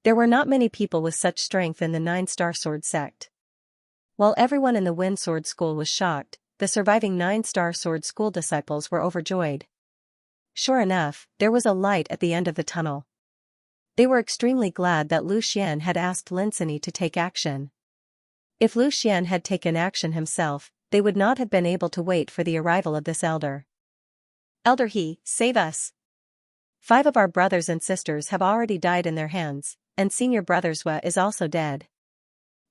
There were not many people with such strength in the 9-star sword sect. While everyone in the Wind Sword School was shocked, the surviving 9-star sword school disciples were overjoyed. Sure enough, there was a light at the end of the tunnel. They were extremely glad that Lu Xian had asked Lin Sini to take action. If Lu Xian had taken action himself, they would not have been able to wait for the arrival of this elder. Elder He, save us! 5 of our brothers and sisters have already died in their hands, and Senior Brother Zhua is also dead.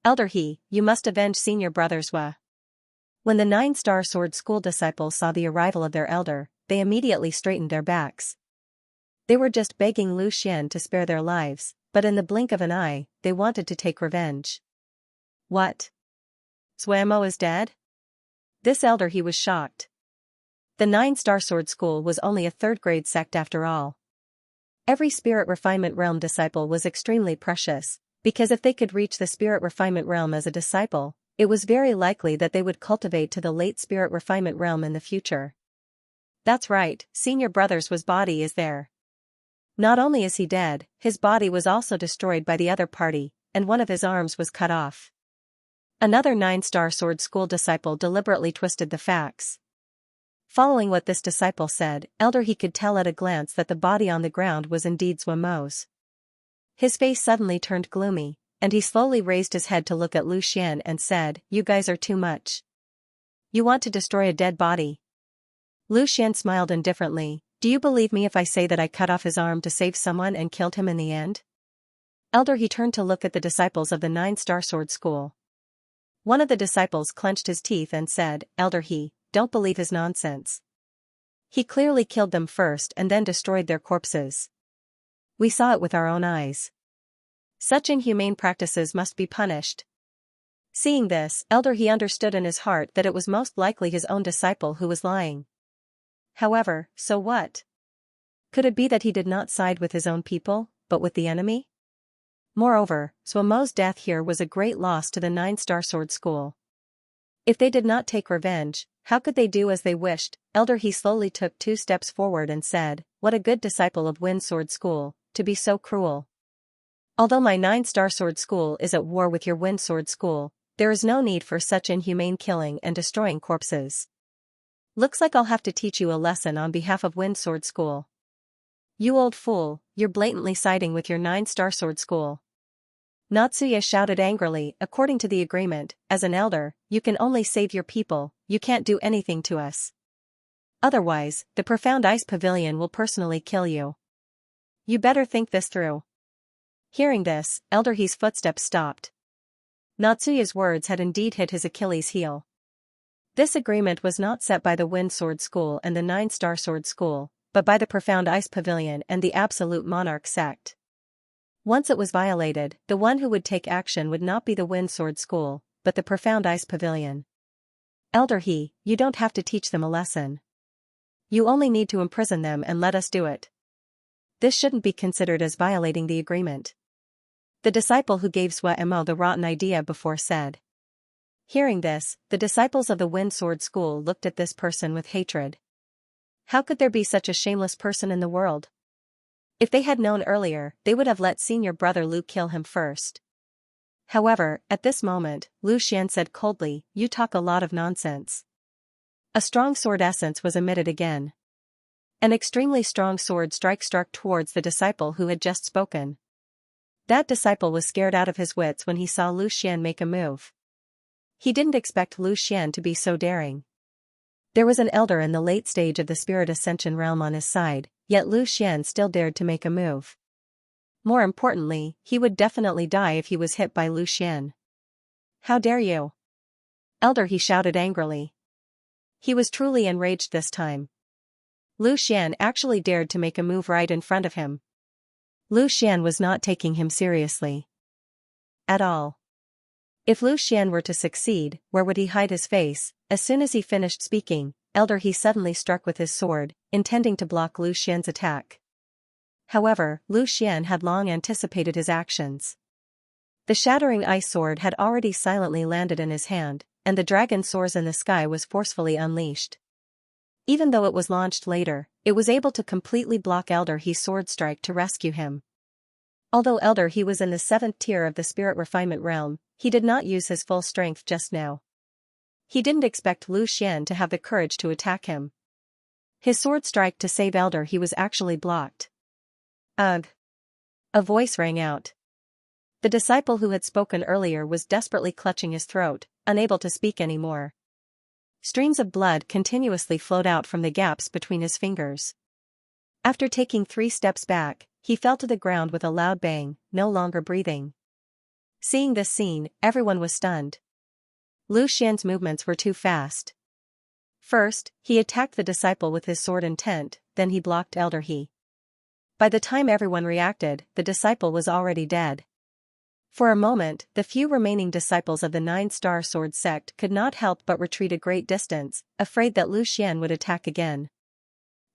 Elder He, you must avenge Senior Brother Zhua. When the 9-star sword school disciples saw the arrival of their elder, they immediately straightened their backs. They were just begging Lu Xian to spare their lives, but in the blink of an eye, they wanted to take revenge. What? Zhuamo is dead? This elder He was shocked. The 9-star sword school was only a 3rd-grade sect after all. Every spirit refinement realm disciple was extremely precious, because if they could reach the spirit refinement realm as a disciple, it was very likely that they would cultivate to the late spirit refinement realm in the future. That's right, Senior Brother Zhua's body is there. Not only is he dead, his body was also destroyed by the other party, and one of his arms was cut off. Another 9-star sword school disciple deliberately twisted the facts. Following what this disciple said, Elder He could tell at a glance that the body on the ground was indeed Zhuamo's. His face suddenly turned gloomy, and he slowly raised his head to look at Lu Xian and said, "You guys are too much. You want to destroy a dead body?" Lu Xian smiled indifferently. "Do you believe me if I say that I cut off his arm to save someone and killed him in the end?" Elder He turned to look at the disciples of the 9-star sword school. One of the disciples clenched his teeth and said, "Elder He, don't believe his nonsense. He clearly killed them first and then destroyed their corpses. We saw it with our own eyes. Such inhumane practices must be punished." Seeing this, Elder He understood in his heart that it was most likely his own disciple who was lying. However, so what? Could it be that he did not side with his own people, but with the enemy? Moreover, Zhuamo's death here was a great loss to the 9-star sword school. If they did not take revenge, how could they do as they wished? Elder He slowly took 2 steps forward and said, "What a good disciple of Wind Sword School, to be so cruel. Although my 9-star sword school is at war with your Wind Sword School, there is no need for such inhumane killing and destroying corpses. Looks like I'll have to teach you a lesson on behalf of Wind Sword School. You old fool, you're blatantly siding with your 9-star sword school." Natsuya shouted angrily, "According to the agreement, as an elder, you can only save your people, you can't do anything to us. Otherwise, the Profound Ice Pavilion will personally kill you. You better think this through." Hearing this, Elder He's footsteps stopped. Natsuya's words had indeed hit his Achilles' heel. This agreement was not set by the Wind Sword School and the 9-star sword school, but by the Profound Ice Pavilion and the Absolute Monarch sect. Once it was violated, the one who would take action would not be the Wind Sword School, but the Profound Ice Pavilion. Elder He, you don't have to teach them a lesson. You only need to imprison them and let us do it. This shouldn't be considered as violating the agreement. The disciple who gave Zhuamo the rotten idea before said. Hearing this, the disciples of the Wind Sword School looked at this person with hatred. How could there be such a shameless person in the world? If they had known earlier, they would have let Senior Brother Lu kill him first. However, at this moment, Lu Xian said coldly, "You talk a lot of nonsense." A strong sword essence was emitted again. An extremely strong sword strike struck towards the disciple who had just spoken. That disciple was scared out of his wits when he saw Lu Xian make a move. He didn't expect Lu Xian to be so daring. There was an elder in the late stage of the spirit ascension realm on his side, yet Lu Xian still dared to make a move. More importantly, he would definitely die if he was hit by Lu Xian. How dare you? Elder, he shouted angrily. He was truly enraged this time. Lu Xian actually dared to make a move right in front of him. Lu Xian was not taking him seriously. At all. If Lu Xian were to succeed, where would he hide his face? As soon as he finished speaking, Elder, he suddenly struck with his sword, intending to block Lu Xian's attack. However, Lu Xian had long anticipated his actions. The shattering ice sword had already silently landed in his hand, and the dragon soars in the sky was forcefully unleashed. Even though it was launched later, it was able to completely block Elder He's sword strike to rescue him. Although Elder He was in the 7th tier of the spirit refinement realm, he did not use his full strength just now. He didn't expect Lu Xian to have the courage to attack him. His sword strike to save Elder He was actually blocked. Ugh! A voice rang out. The disciple who had spoken earlier was desperately clutching his throat, unable to speak anymore. Streams of blood continuously flowed out from the gaps between his fingers. After taking 3 steps back, he fell to the ground with a loud bang, no longer breathing. Seeing this scene, everyone was stunned. Lu Xian's movements were too fast. First, he attacked the disciple with his sword intent, then he blocked Elder He. By the time everyone reacted, the disciple was already dead. For a moment, the few remaining disciples of the 9-star sword sect could not help but retreat a great distance, afraid that Lu Xian would attack again.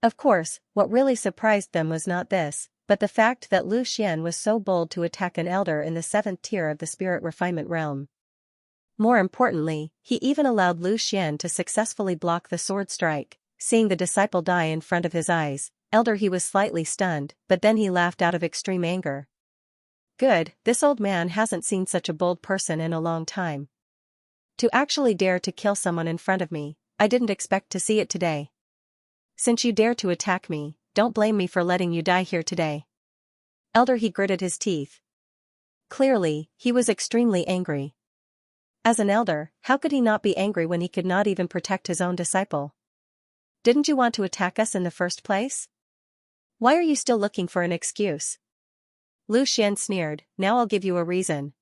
Of course, what really surprised them was not this, but the fact that Lu Xian was so bold to attack an elder in the 7th tier of the spirit refinement realm. More importantly, he even allowed Lu Xian to successfully block the sword strike. Seeing the disciple die in front of his eyes, Elder He was slightly stunned, but then he laughed out of extreme anger. Good, this old man hasn't seen such a bold person in a long time. To actually dare to kill someone in front of me, I didn't expect to see it today. Since you dare to attack me, don't blame me for letting you die here today. Elder He gritted his teeth. Clearly, he was extremely angry. As an elder, how could he not be angry when he could not even protect his own disciple? Didn't you want to attack us in the first place? Why are you still looking for an excuse? Lu Xian sneered, now I'll give you a reason.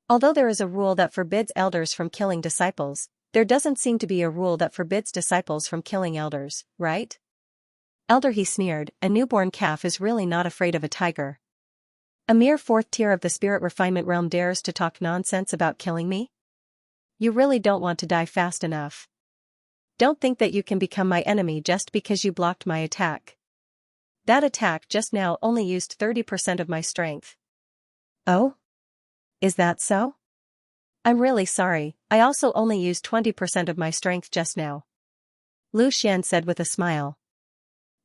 Although there is a rule that forbids elders from killing disciples, there doesn't seem to be a rule that forbids disciples from killing elders, right? Elder He sneered, a newborn calf is really not afraid of a tiger. A mere 4th tier of the spirit refinement realm dares to talk nonsense about killing me? You really don't want to die fast enough. Don't think that you can become my enemy just because you blocked my attack. That attack just now only used 30% of my strength. Oh? Is that so? I'm really sorry, I also only used 20% of my strength just now. Lu Xian said with a smile.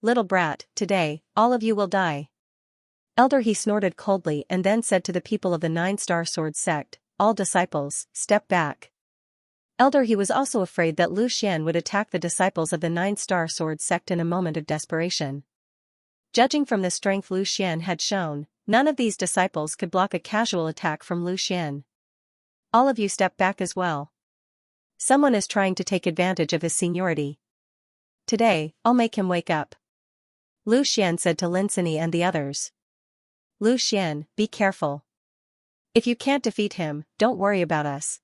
Little brat, today, all of you will die. Elder He snorted coldly and then said to the people of the 9-star sword sect, all disciples, step back. Elder He was also afraid that Lu Xian would attack the disciples of the 9-star sword sect in a moment of desperation. Judging from the strength Lu Xian had shown, none of these disciples could block a casual attack from Lu Xian. All of you step back as well. Someone is trying to take advantage of his seniority. Today, I'll make him wake up. Lu Xian said to Lin Sini and the others. Lu Xian, be careful. If you can't defeat him, don't worry about us.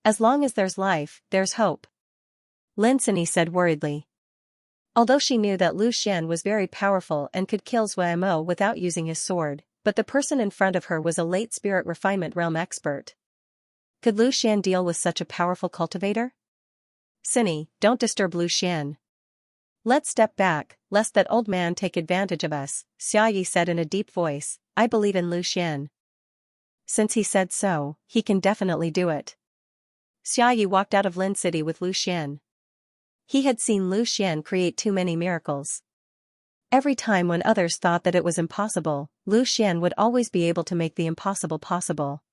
As long as there's life, there's hope. Lin Sini said worriedly. Although she knew that Lu Xian was very powerful and could kill Zhuai Mo without using his sword, but the person in front of her was a late spirit refinement realm expert. Could Lu Xian deal with such a powerful cultivator? Sini, don't disturb Lu Xian. Let's step back, lest that old man take advantage of us, Xiayi said in a deep voice. I believe in Lu Xian. Since he said so, he can definitely do it. Xiayi walked out of Lin City with Lu Xian. He had seen Lu Xian create too many miracles. Every time when others thought that it was impossible, Lu Xian would always be able to make the impossible possible.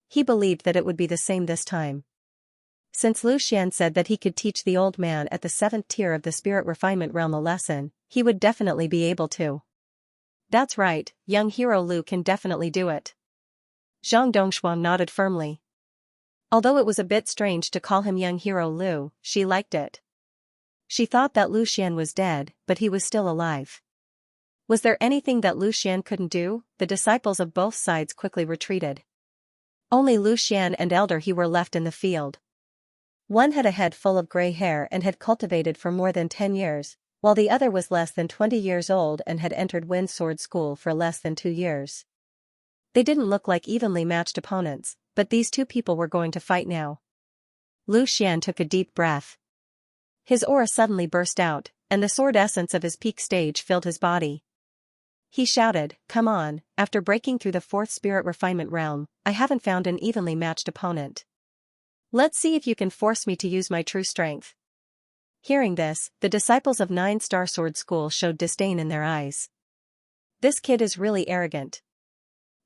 He believed that it would be the same this time. Since Lu Xian said that he could teach the old man at the 7th tier of the spirit refinement realm a lesson, he would definitely be able to. That's right, young hero Lu can definitely do it. Zhang Dongshuang nodded firmly. Although it was a bit strange to call him young hero Lu, she liked it. She thought that Lu Xian was dead, but he was still alive. Was there anything that Lu Xian couldn't do? The disciples of both sides quickly retreated. Only Lu Xian and Elder He were left in the field. One had a head full of gray hair and had cultivated for more than 10 years, while the other was less than 20 years old and had entered Wind Sword School for less than 2 years. They didn't look like evenly matched opponents, but these two people were going to fight now. Lu Xian took a deep breath. His aura suddenly burst out, and the sword essence of his peak stage filled his body. He shouted, "Come on, after breaking through the 4th spirit refinement realm, I haven't found an evenly matched opponent. Let's see if you can force me to use my true strength." Hearing this, the disciples of 9-Star Sword School showed disdain in their eyes. This kid is really arrogant.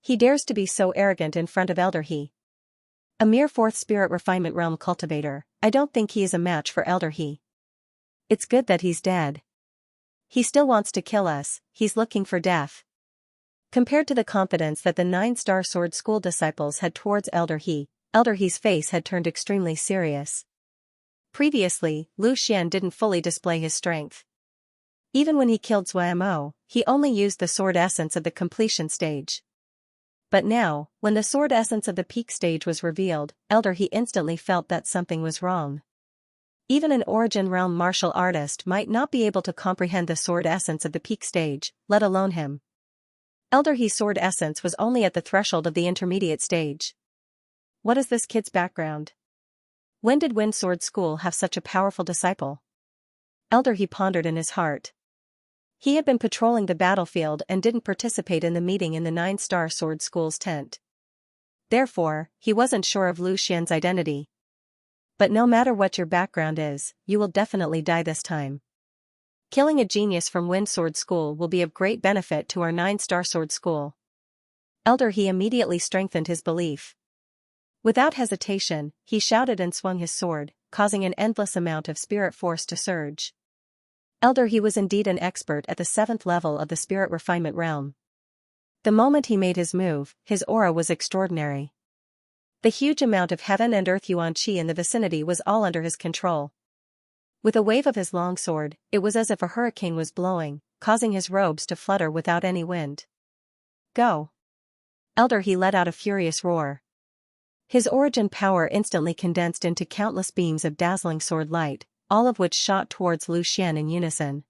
He dares to be so arrogant in front of Elder He. A mere 4th spirit refinement realm cultivator, I don't think he is a match for Elder He. It's good that he's dead. He still wants to kill us, he's looking for death. Compared to the confidence that the 9-Star Sword School disciples had towards Elder He's face had turned extremely serious. Previously, Lu Xian didn't fully display his strength. Even when he killed Zuamo, he only used the sword essence of the completion stage. But now, when the sword essence of the peak stage was revealed, Elder He instantly felt that something was wrong. Even an origin realm martial artist might not be able to comprehend the sword essence of the peak stage, let alone him. Elder He's sword essence was only at the threshold of the intermediate stage. What is this kid's background? When did Wind Sword School have such a powerful disciple? Elder He pondered in his heart. He had been patrolling the battlefield and didn't participate in the meeting in the 9-Star Sword School's tent. Therefore, he wasn't sure of Lu Xian's identity. But no matter what your background is, you will definitely die this time. Killing a genius from Wind Sword School will be of great benefit to our 9-Star Sword School. Elder He immediately strengthened his belief. Without hesitation, he shouted and swung his sword, causing an endless amount of spirit force to surge. Elder He was indeed an expert at the 7th level of the spirit refinement realm. The moment he made his move, his aura was extraordinary. The huge amount of heaven and earth yuan qi in the vicinity was all under his control. With a wave of his long sword, it was as if a hurricane was blowing, causing his robes to flutter without any wind. Go! Elder He let out a furious roar. His origin power instantly condensed into countless beams of dazzling sword light, all of which shot towards Lu Xian in unison.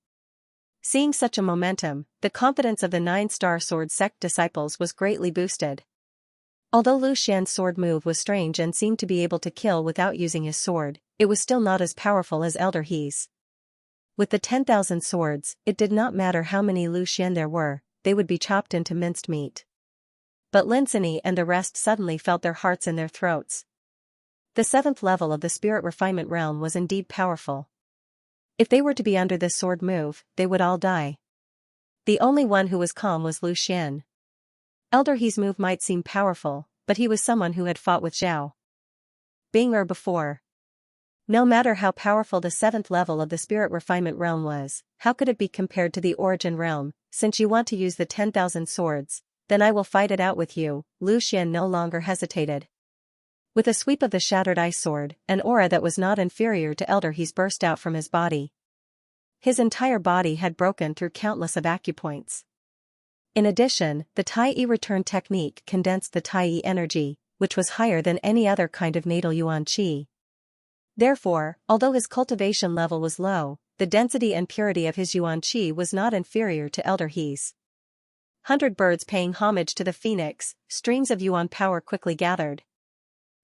Seeing such a momentum, the confidence of the 9-Star Sword Sect disciples was greatly boosted. Although Lu Xian's sword move was strange and seemed to be able to kill without using his sword, it was still not as powerful as Elder He's. With the 10,000 swords, it did not matter how many Lu Xian there were, they would be chopped into minced meat. But Lin Sini and the rest suddenly felt their hearts in their throats. The 7th level of the spirit refinement realm was indeed powerful. If they were to be under this sword move, they would all die. The only one who was calm was Lu Xian. Elder He's move might seem powerful, but he was someone who had fought with Zhao Bing'er before. No matter how powerful the 7th level of the spirit refinement realm was, how could it be compared to the origin realm? Since you want to use the 10,000 swords, then I will fight it out with you. Lu Xian no longer hesitated. With a sweep of the shattered ice sword, an aura that was not inferior to Elder He's burst out from his body. His entire body had broken through countless of acupoints. In addition, the Tai Yi return technique condensed the Tai Yi energy, which was higher than any other kind of natal yuan qi. Therefore, although his cultivation level was low, the density and purity of his yuan qi was not inferior to Elder He's. 100 birds paying homage to the phoenix, streams of yuan power quickly gathered.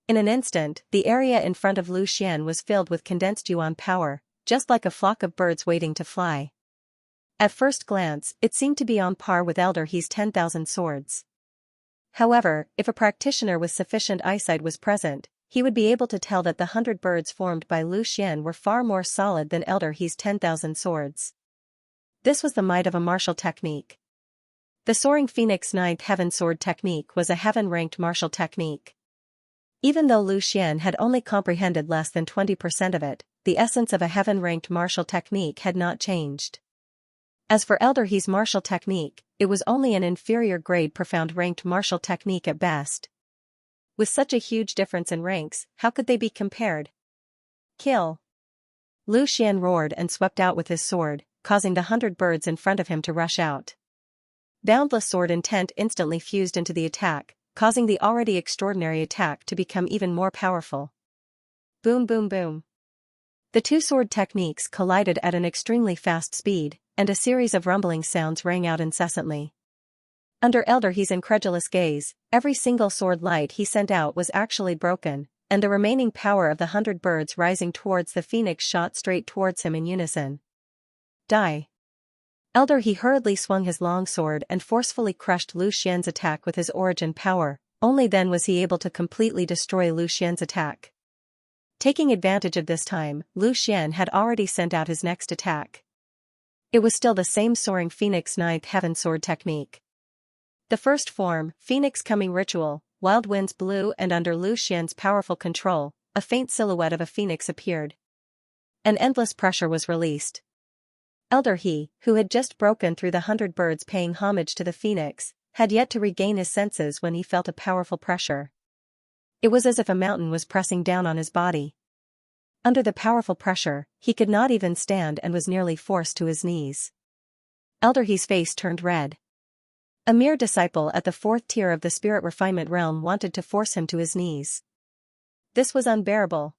In an instant, the area in front of Lu Xian was filled with condensed yuan power, just like a flock of birds waiting to fly. At first glance, it seemed to be on par with Elder He's 10,000 swords. However, if a practitioner with sufficient eyesight was present, he would be able to tell that the 100 birds formed by Lu Xian were far more solid than Elder He's 10,000 swords. This was the might of a martial technique. The Soaring Phoenix 9th Heaven Sword technique was a heaven-ranked martial technique. Even though Lu Xian had only comprehended less than 20% of it, the essence of a heaven-ranked martial technique had not changed. As for Elder He's martial technique, it was only an inferior grade profound ranked martial technique at best. With such a huge difference in ranks, how could they be compared? Kill. Lu Xian roared and swept out with his sword, causing the 100 birds in front of him to rush out. Boundless sword intent instantly fused into the attack, causing the already extraordinary attack to become even more powerful. Boom boom boom. The two sword techniques collided at an extremely fast speed, and a series of rumbling sounds rang out incessantly. Under Elder He's incredulous gaze, every single sword light he sent out was actually broken, and the remaining power of the 100 birds rising towards the phoenix shot straight towards him in unison. Die. Elder He hurriedly swung his long sword and forcefully crushed Lu Xian's attack with his origin power. Only then was he able to completely destroy Lu Xian's attack. Taking advantage of this time, Lu Xian had already sent out his next attack. It was still the same soaring Phoenix Ninth Heaven Sword technique. The first form, Phoenix Coming Ritual, wild winds blew and under Lu Xian's powerful control, a faint silhouette of a phoenix appeared. An endless pressure was released. Elder He, who had just broken through the 100 birds paying homage to the phoenix, had yet to regain his senses when he felt a powerful pressure. It was as if a mountain was pressing down on his body. Under the powerful pressure, he could not even stand and was nearly forced to his knees. Elder He's face turned red. A mere disciple at the 4th tier of the spirit refinement realm wanted to force him to his knees. This was unbearable.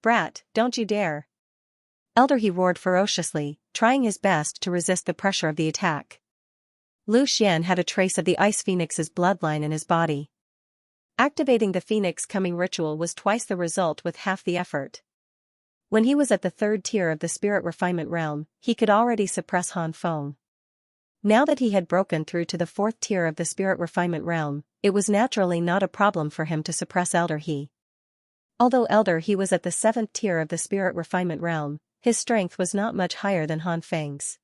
Brat, don't you dare. Elder He roared ferociously, trying his best to resist the pressure of the attack. Lu Xian had a trace of the Ice Phoenix's bloodline in his body. Activating the Phoenix Coming ritual was twice the result with half the effort. When he was at the 3rd tier of the spirit refinement realm, he could already suppress Han Feng. Now that he had broken through to the 4th tier of the spirit refinement realm, it was naturally not a problem for him to suppress Elder He. Although Elder He was at the 7th tier of the spirit refinement realm, his strength was not much higher than Han Feng's.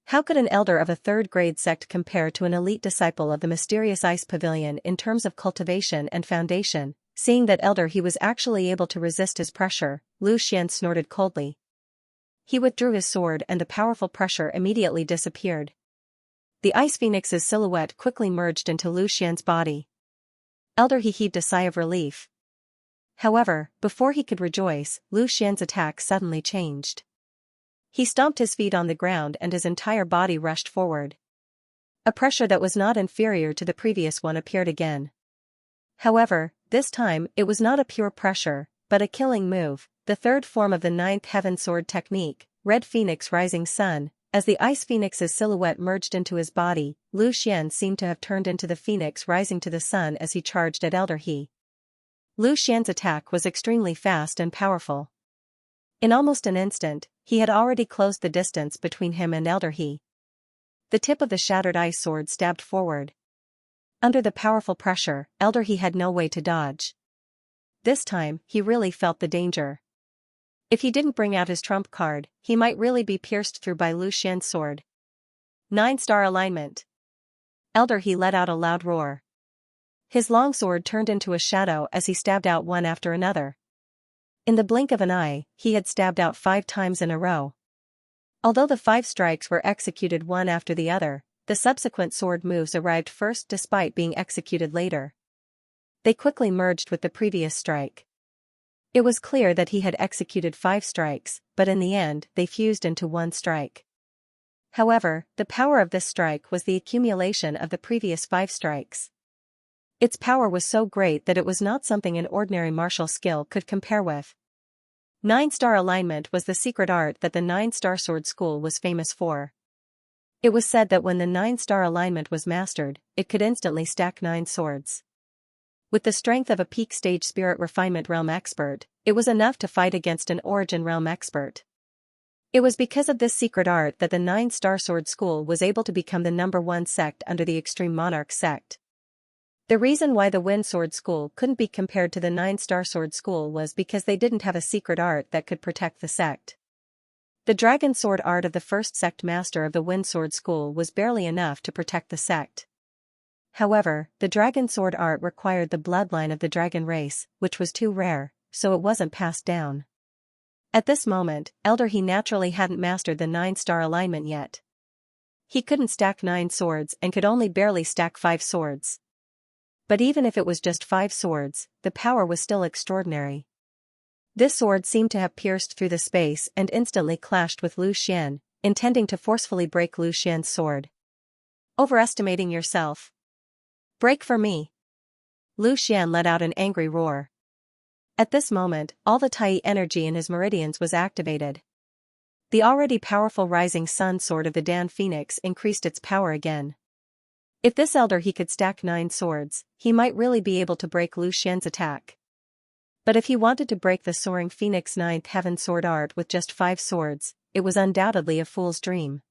How could an elder of a 3rd grade sect compare to an elite disciple of the mysterious Ice Pavilion in terms of cultivation and foundation? Seeing that Elder He was actually able to resist his pressure, Lu Xian snorted coldly. He withdrew his sword and the powerful pressure immediately disappeared. The Ice Phoenix's silhouette quickly merged into Lu Xian's body. Elder He heaved a sigh of relief. However, before he could rejoice, Lu Xian's attack suddenly changed. He stomped his feet on the ground and his entire body rushed forward. A pressure that was not inferior to the previous one appeared again. However, this time it was not a pure pressure, but a killing move, the 3rd form of the 9th Heaven Sword technique, Red Phoenix Rising Sun. As the Ice Phoenix's silhouette merged into his body, Lu Xian seemed to have turned into the phoenix rising to the sun as he charged at Elder He. Lu Xian's attack was extremely fast and powerful. In almost an instant, he had already closed the distance between him and Elder He. The tip of the shattered ice sword stabbed forward. Under the powerful pressure, Elder He had no way to dodge. This time, he really felt the danger. If he didn't bring out his trump card, he might really be pierced through by Lu Xian's sword. 9-star alignment. Elder He let out a loud roar. His long sword turned into a shadow as he stabbed out one after another. In the blink of an eye, he had stabbed out 5 times in a row. Although the 5 strikes were executed one after the other, the subsequent sword moves arrived first despite being executed later. They quickly merged with the previous strike. It was clear that he had executed 5 strikes, but in the end they fused into one strike. However, the power of this strike was the accumulation of the previous 5 strikes. Its power was so great that it was not something an ordinary martial skill could compare with. 9-star alignment was the secret art that the 9-star sword school was famous for. It was said that when the 9-star alignment was mastered, it could instantly stack 9 swords. With the strength of a peak stage spirit refinement realm expert, it was enough to fight against an origin realm expert. It was because of this secret art that the 9-star sword school was able to become the #1 sect under the Extreme Monarch sect. The reason why the Wind Sword School couldn't be compared to the 9-star sword school was because they didn't have a secret art that could protect the sect. The Dragon Sword art of the first sect master of the Wind Sword School was barely enough to protect the sect. However, the Dragon Sword art required the bloodline of the dragon race, which was too rare, so it wasn't passed down. At this moment, Elder He naturally hadn't mastered the 9-star alignment yet. He couldn't stack 9 swords and could only barely stack 5 swords. But even if it was just 5 swords, the power was still extraordinary. This sword seemed to have pierced through the space and instantly clashed with Lu Xian, intending to forcefully break Lu Xian's sword. Overestimating yourself. Break for me. Lu Xian let out an angry roar. At this moment, all the Tai energy in his meridians was activated. The already powerful rising sun sword of the Dan Phoenix increased its power again. If this elder he could stack 9 swords, he might really be able to break Lu Xian's attack. But if he wanted to break the soaring Phoenix 9th Heaven sword art with just 5 swords, it was undoubtedly a fool's dream.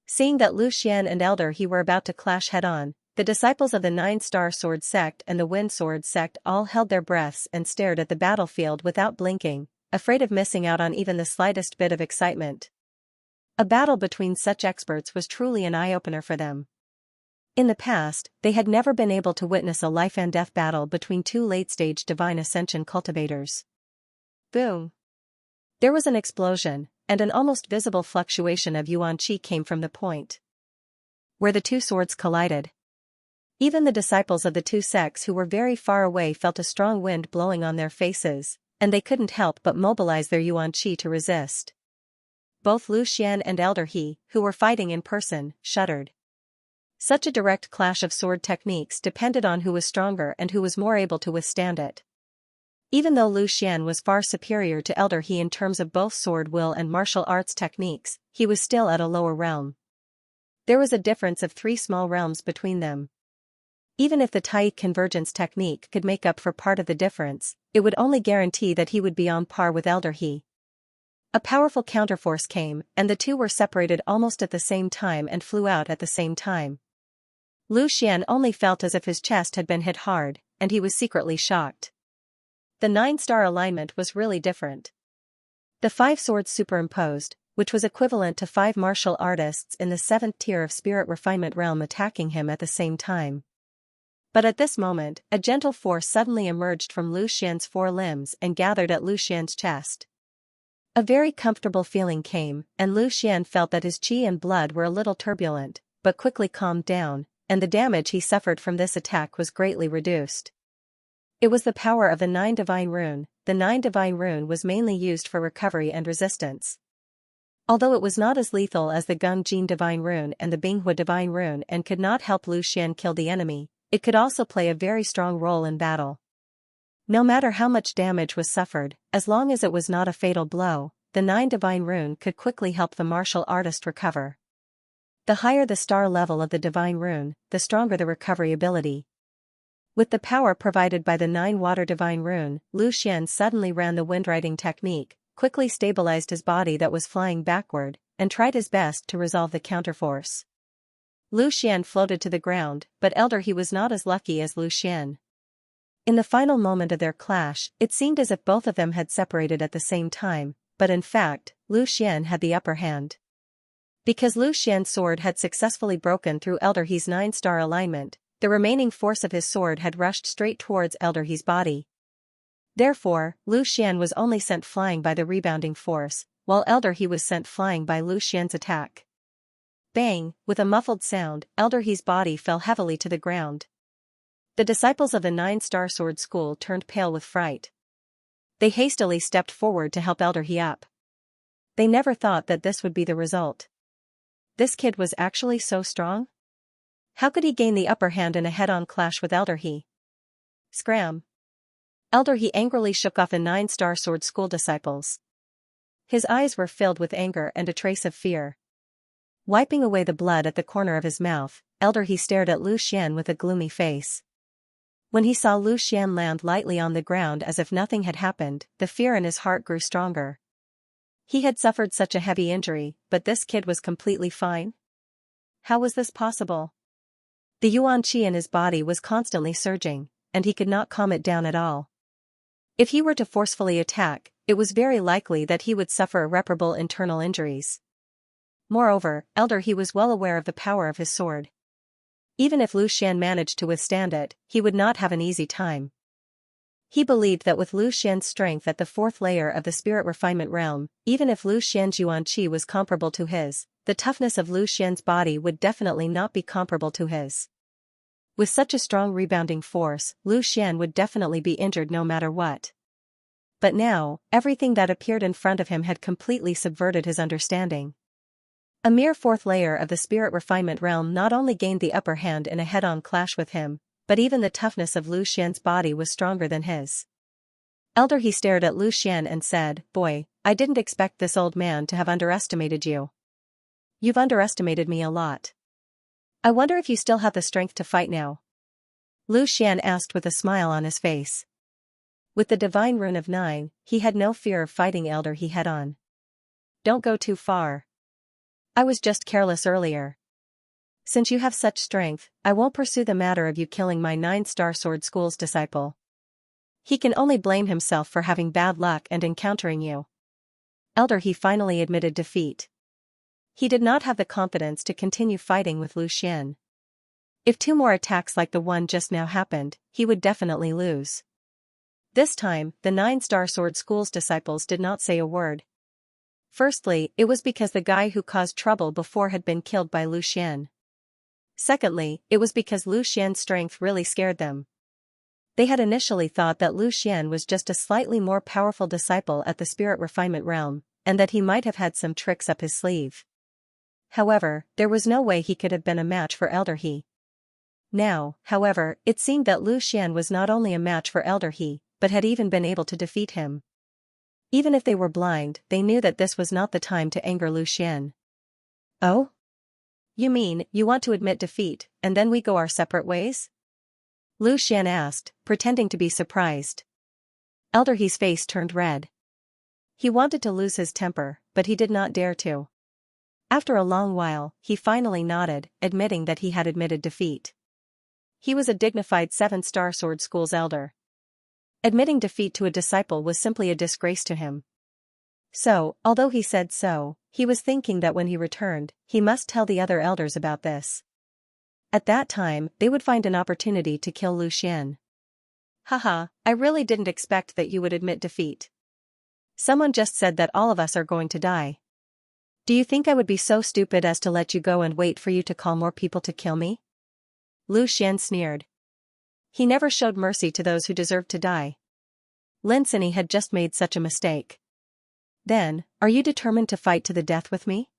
Seeing that Lu Xian and Elder He were about to clash head-on, the disciples of the 9-Star Sword sect and the Wind Sword sect all held their breaths and stared at the battlefield without blinking, afraid of missing out on even the slightest bit of excitement. A battle between such experts was truly an eye-opener for them. In the past, they had never been able to witness a life-and-death battle between 2 late-stage Divine Ascension cultivators. Boom! There was an explosion, and an almost visible fluctuation of yuan qi came from the point where the 2 swords collided. Even the disciples of the 2 sects who were very far away felt a strong wind blowing on their faces, and they couldn't help but mobilize their yuan qi to resist. Both Lu Xian and Elder He, who were fighting in person, shuddered. Such a direct clash of sword techniques depended on who was stronger and who was more able to withstand it. Even though Lu Xian was far superior to Elder He in terms of both sword will and martial arts techniques, he was still at a lower realm. There was a difference of 3 small realms between them. Even if the Tai convergence technique could make up for part of the difference, it would only guarantee that he would be on par with Elder He. A powerful counterforce came, and the 2 were separated almost at the same time and flew out at the same time. Lu Xian only felt as if his chest had been hit hard, and he was secretly shocked. The 9-star alignment was really different. The 5 swords superimposed, which was equivalent to 5 martial artists in the 7th tier of spirit refinement realm attacking him at the same time. But at this moment, a gentle force suddenly emerged from Lu Xian's 4 limbs and gathered at Lu Xian's chest. A very comfortable feeling came, and Lu Xian felt that his qi and blood were a little turbulent, but quickly calmed down, and the damage he suffered from this attack was greatly reduced. It was the power of the 9 Divine Rune. The 9 Divine Rune was mainly used for recovery and resistance. Although it was not as lethal as the Gung Jin Divine Rune and the Binghua Divine Rune and could not help Lu Xian kill the enemy, it could also play a very strong role in battle. No matter how much damage was suffered, as long as it was not a fatal blow, the 9 Divine Rune could quickly help the martial artist recover. The higher the star level of the Divine Rune, the stronger the recovery ability. With the power provided by the 9 Water Divine Rune, Lu Xian suddenly ran the windriding technique, quickly stabilized his body that was flying backward, and tried his best to resolve the counterforce. Lu Xian floated to the ground, but Elder He was not as lucky as Lu Xian. In the final moment of their clash, it seemed as if both of them had separated at the same time, but in fact, Lu Xian had the upper hand. Because Lu Xian's sword had successfully broken through Elder He's 9-star alignment, the remaining force of his sword had rushed straight towards Elder He's body. Therefore, Lu Xian was only sent flying by the rebounding force, while Elder He was sent flying by Lu Xian's attack. Bang! With a muffled sound, Elder He's body fell heavily to the ground. The disciples of the 9-star sword school turned pale with fright. They hastily stepped forward to help Elder He up. They never thought that this would be the result. This kid was actually so strong? How could he gain the upper hand in a head-on clash with Elder He? Scram! Elder He angrily shook off the 9-star sword school disciples. His eyes were filled with anger and a trace of fear. Wiping away the blood at the corner of his mouth, Elder He stared at Lu Xian with a gloomy face. When he saw Lu Xian land lightly on the ground as if nothing had happened, the fear in his heart grew stronger. He had suffered such a heavy injury, but this kid was completely fine? How was this possible? The yuan qi in his body was constantly surging, and he could not calm it down at all. If he were to forcefully attack, it was very likely that he would suffer irreparable internal injuries. Moreover, Elder He was well aware of the power of his sword. Even if Lu Xian managed to withstand it, he would not have an easy time. He believed that with Lu Xian's strength at the 4th layer of the spirit refinement realm, even if Lu Xian's yuan qi was comparable to his, the toughness of Lu Xian's body would definitely not be comparable to his. With such a strong rebounding force, Lu Xian would definitely be injured no matter what. but now, everything that appeared in front of him had completely subverted his understanding. A mere fourth layer of the spirit refinement realm not only gained the upper hand in a head-on clash with him, but even the toughness of Lu Xian's body was stronger than his. Elder, he stared at Lu Xian and said, "Boy, I didn't expect this old man to have underestimated you. You've underestimated me a lot. I wonder if you still have the strength to fight now?" Lu Xian asked with a smile on his face. With the divine rune of 9, he had no fear of fighting Elder he head-on. "Don't go too far. I was just careless earlier. Since you have such strength, I won't pursue the matter of you killing my 9-star sword school's disciple. He can only blame himself for having bad luck and encountering you." Elder, he finally admitted defeat. He did not have the confidence to continue fighting with Lu Xian. If 2 more attacks like the one just now happened, he would definitely lose. This time, the 9-star sword school's disciples did not say a word. Firstly, it was because the guy who caused trouble before had been killed by Lu Xian. Secondly, it was because Lu Xian's strength really scared them. They had initially thought that Lu Xian was just a slightly more powerful disciple at the spirit refinement realm, and that he might have had some tricks up his sleeve. However, there was no way he could have been a match for Elder He. Now, however, it seemed that Lu Xian was not only a match for Elder He, but had even been able to defeat him. Even if they were blind, they knew that this was not the time to anger Lu Xian. "Oh? You mean, you want to admit defeat, and then we go our separate ways?" Lu Xian asked, pretending to be surprised. Elder He's face turned red. He wanted to lose his temper, but he did not dare to. After a long while, he finally nodded, admitting that he had admitted defeat. He was a dignified 7-star sword school's elder. Admitting defeat to a disciple was simply a disgrace to him. So, although he said so, he was thinking that when he returned, he must tell the other elders about this. At that time, they would find an opportunity to kill Lu Xian. "Haha, I really didn't expect that you would admit defeat. Someone just said that all of us are going to die. Do you think I would be so stupid as to let you go and wait for you to call more people to kill me?" Lu Xian sneered. He never showed mercy to those who deserved to die. Lin Sini had just made such a mistake. "Then, are you determined to fight to the death with me?"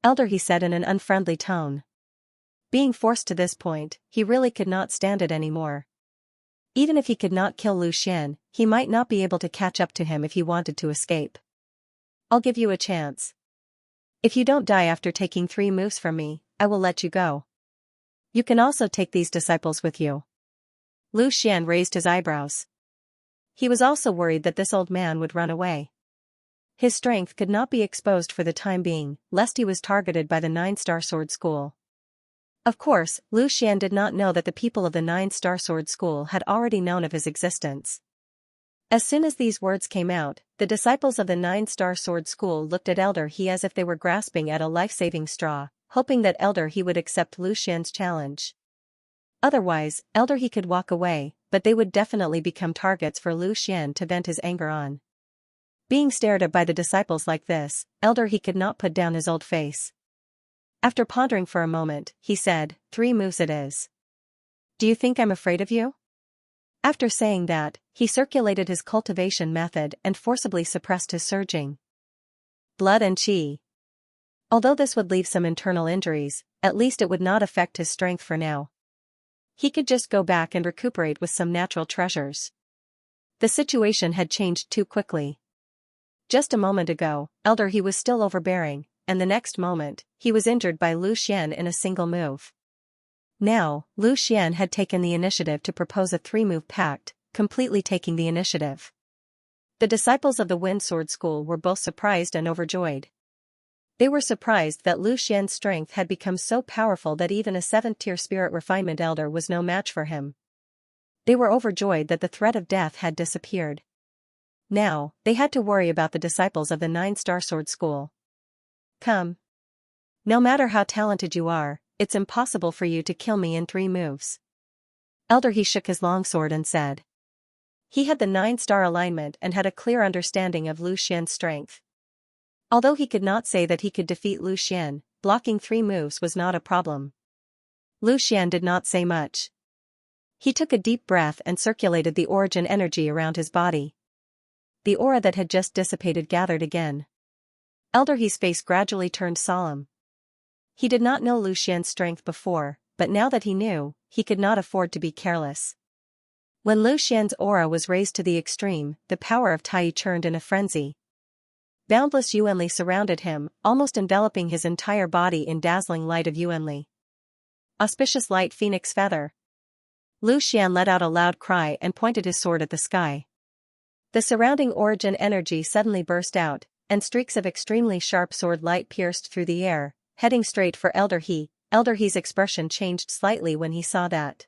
Elder, he said in an unfriendly tone. Being forced to this point, he really could not stand it anymore. Even if he could not kill Lu Xian, he might not be able to catch up to him if he wanted to escape. "I'll give you a chance. If you don't die after taking 3 moves from me, I will let you go. You can also take these disciples with you." Lu Xian raised his eyebrows. He was also worried that this old man would run away. His strength could not be exposed for the time being, lest he was targeted by the 9-star sword school. Of course, Lu Xian did not know that the people of the 9-star sword school had already known of his existence. As soon as these words came out, the disciples of the 9-star sword school looked at Elder He as if they were grasping at a life-saving straw, hoping that Elder He would accept Lu Xian's challenge. Otherwise, Elder He could walk away, but they would definitely become targets for Lu Xian to vent his anger on. Being stared at by the disciples like this, Elder He could not put down his old face. After pondering for a moment, he said, 3 moves it is. Do you think I'm afraid of you?" After saying that, he circulated his cultivation method and forcibly suppressed his surging blood and qi. Although this would leave some internal injuries, at least it would not affect his strength for now. He could just go back and recuperate with some natural treasures. The situation had changed too quickly. Just a moment ago, Elder He was still overbearing, and the next moment, he was injured by Lu Xian in a single move. Now, Lu Xian had taken the initiative to propose a 3-move pact, completely taking the initiative. The disciples of the Wind Sword School were both surprised and overjoyed. They were surprised that Lu Xian's strength had become so powerful that even a 7th-tier spirit refinement elder was no match for him. They were overjoyed that the threat of death had disappeared. Now, they had to worry about the disciples of the 9-star sword school. "Come. No matter how talented you are, it's impossible for you to kill me in 3 moves." Elder He shook his longsword and said. He had the 9-star alignment and had a clear understanding of Lu Xian's strength. Although he could not say that he could defeat Lu Xian, blocking 3 moves was not a problem. Lu Xian did not say much. He took a deep breath and circulated the origin energy around his body. the aura that had just dissipated gathered again. Elder He's face gradually turned solemn. He did not know Lu Xian's strength before, but now that he knew, he could not afford to be careless. When Lu Xian's aura was raised to the extreme, the power of Tai churned in a frenzy. Boundless Yuanli surrounded him, almost enveloping his entire body in dazzling light of Yuanli. Auspicious light phoenix feather. Lu Xian let out a loud cry and pointed his sword at the sky. The surrounding origin energy suddenly burst out, and streaks of extremely sharp sword light pierced through the air, heading straight for Elder He. Elder He's expression changed slightly when he saw that.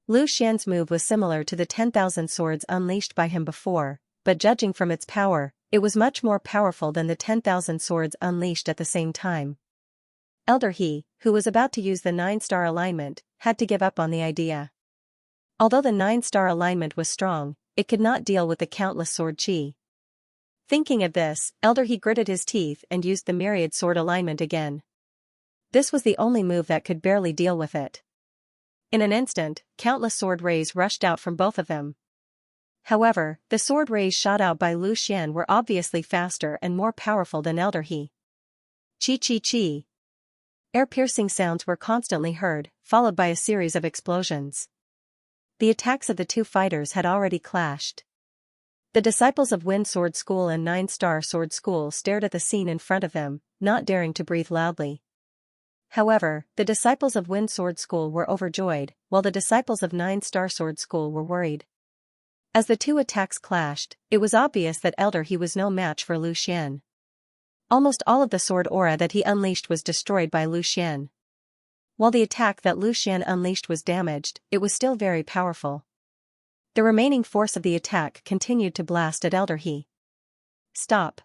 Lu Xian's move was similar to the 10,000 swords unleashed by him before, but judging from its power, it was much more powerful than the 10,000 swords unleashed at the same time. Elder He, who was about to use the 9-star alignment, had to give up on the idea. Although the 9-star alignment was strong, it could not deal with the countless sword chi. Thinking of this, Elder He gritted his teeth and used the myriad sword alignment again. This was the only move that could barely deal with it. In an instant, countless sword rays rushed out from both of them. However, the sword rays shot out by Lu Xian were obviously faster and more powerful than Elder He. Chi chi chi. Air-piercing sounds were constantly heard, followed by a series of explosions. The attacks of the two fighters had already clashed. The disciples of Wind Sword School and 9-Star Sword School stared at the scene in front of them, not daring to breathe loudly. However, the disciples of Wind Sword School were overjoyed, while the disciples of 9-Star Sword School were worried. As the two attacks clashed, it was obvious that Elder He was no match for Lu Xian. Almost all of the sword aura that he unleashed was destroyed by Lu Xian. While the attack that Lu Xian unleashed was damaged, it was still very powerful. The remaining force of the attack continued to blast at Elder He. Stop!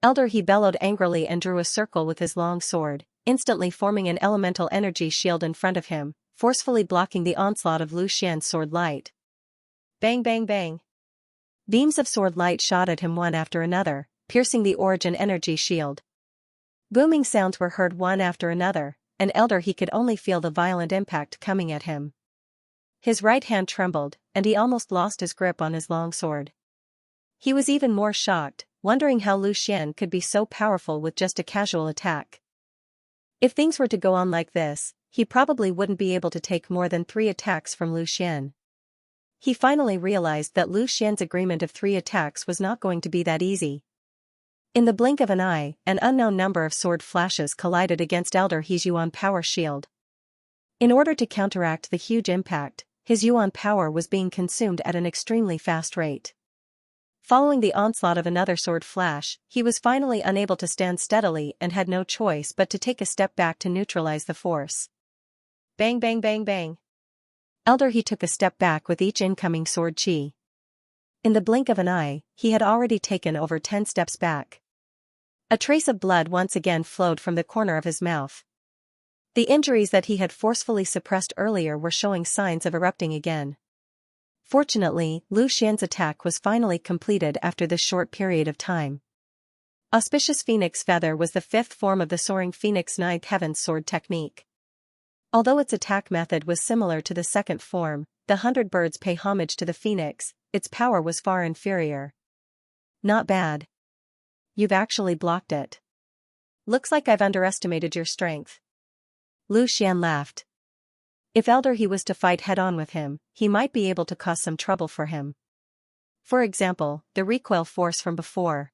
Elder He bellowed angrily and drew a circle with his long sword, instantly forming an elemental energy shield in front of him, forcefully blocking the onslaught of Lu Xian's sword light. Bang bang bang! Beams of sword light shot at him one after another, piercing the origin energy shield. Booming sounds were heard one after another, and Elder He could only feel the violent impact coming at him. His right hand trembled, and he almost lost his grip on his long sword. He was even more shocked, wondering how Lu Xian could be so powerful with just a casual attack. If things were to go on like this, he probably wouldn't be able to take more than 3 attacks from Lu Xian. He finally realized that Lu Xian's agreement of 3 attacks was not going to be that easy. In the blink of an eye, an unknown number of sword flashes collided against Elder He's Yuan power shield. In order to counteract the huge impact, his Yuan power was being consumed at an extremely fast rate. Following the onslaught of another sword flash, he was finally unable to stand steadily and had no choice but to take a step back to neutralize the force. Bang bang bang bang. Elder He took a step back with each incoming sword chi. In the blink of an eye, he had already taken over 10 steps back. A trace of blood once again flowed from the corner of his mouth. The injuries that he had forcefully suppressed earlier were showing signs of erupting again. Fortunately, Lu Xian's attack was finally completed after this short period of time. Auspicious Phoenix Feather was the 5th form of the Soaring Phoenix 9th Heaven Sword technique. Although its attack method was similar to the 2nd form, the 100 birds pay homage to the phoenix, its power was far inferior. Not bad. You've actually blocked it. Looks like I've underestimated your strength. Lu Xian laughed. If Elder He was to fight head-on with him, he might be able to cause some trouble for him. For example, the recoil force from before.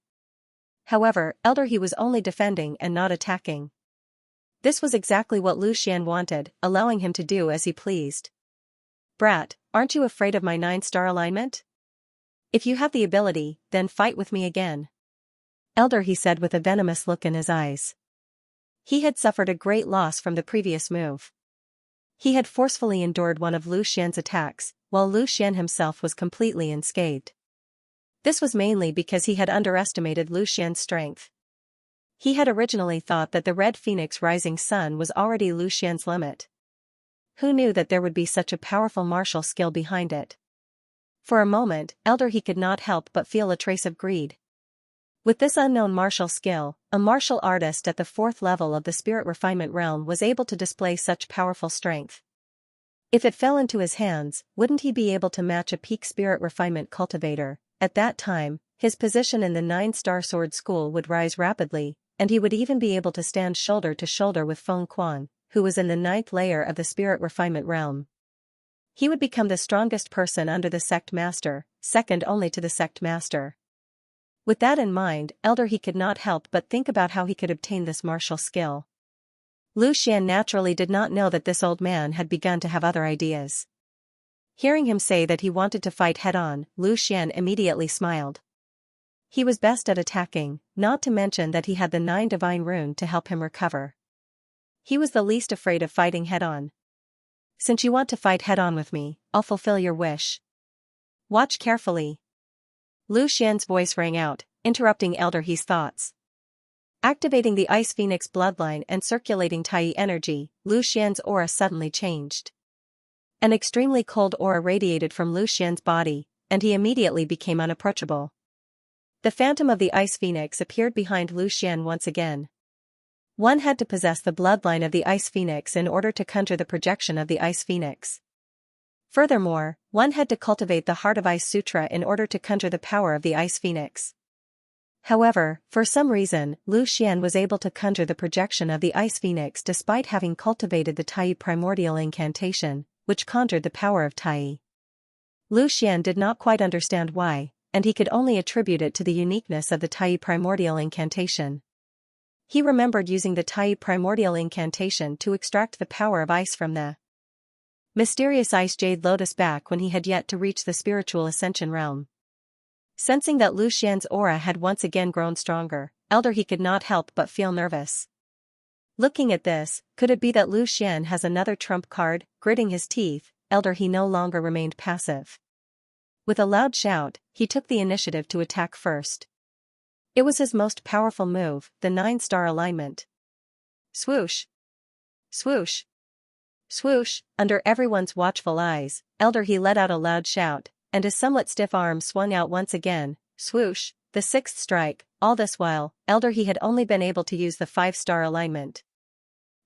However, Elder He was only defending and not attacking. This was exactly what Lu Xian wanted, allowing him to do as he pleased. Brat, aren't you afraid of my 9-star alignment? If you have the ability, then fight with me again. Elder He said with a venomous look in his eyes. He had suffered a great loss from the previous move. He had forcefully endured one of Lu Xian's attacks, while Lu Xian himself was completely unscathed. This was mainly because he had underestimated Lu Xian's strength. He had originally thought that the Red Phoenix Rising Sun was already Lu Xian's limit. Who knew that there would be such a powerful martial skill behind it? For a moment, Elder He could not help but feel a trace of greed. With this unknown martial skill, a martial artist at the 4th level of the spirit refinement realm was able to display such powerful strength. If it fell into his hands, wouldn't he be able to match a peak spirit refinement cultivator, at that time, his position in the 9-star sword school would rise rapidly, and he would even be able to stand shoulder to shoulder with Feng Quan, who was in the 9th layer of the spirit refinement realm. He would become the strongest person under the sect master, second only to the sect master. With that in mind, he could not help but think about how he could obtain this martial skill. Lu Xian naturally did not know that this old man had begun to have other ideas. Hearing him say that he wanted to fight head-on, Lu Xian immediately smiled. He was best at attacking, not to mention that he had the 9 divine rune to help him recover. He was the least afraid of fighting head-on. Since you want to fight head-on with me, I'll fulfill your wish. Watch carefully. Lu Xian's voice rang out, interrupting He's thoughts. Activating the Ice Phoenix bloodline and circulating Tai energy, Lu Xian's aura suddenly changed. An extremely cold aura radiated from Lu Xian's body, and he immediately became unapproachable. The phantom of the Ice Phoenix appeared behind Lu Xian once again. One had to possess the bloodline of the Ice Phoenix in order to conjure the projection of the Ice Phoenix. Furthermore, one had to cultivate the Heart of Ice Sutra in order to conjure the power of the Ice Phoenix. However, for some reason, Lu Xian was able to conjure the projection of the Ice Phoenix despite having cultivated the Tai primordial incantation, which conjured the power of Tai. Lu Xian did not quite understand why, and he could only attribute it to the uniqueness of the Tai primordial incantation. He remembered using the Tai primordial incantation to extract the power of ice from the mysterious ice jade lotus back when he had yet to reach the spiritual ascension realm. Sensing that Lu Xian's aura had once again grown stronger, he could not help but feel nervous. Looking at this, could it be that Lu Xian has another trump card? Gritting his teeth, he no longer remained passive. With a loud shout, he took the initiative to attack first. It was his most powerful move, the 9-star alignment. Swoosh! Swoosh! Swoosh! Under everyone's watchful eyes, he let out a loud shout, and his somewhat stiff arm swung out once again, swoosh, the 6th strike. All this while, he had only been able to use the 5-star alignment.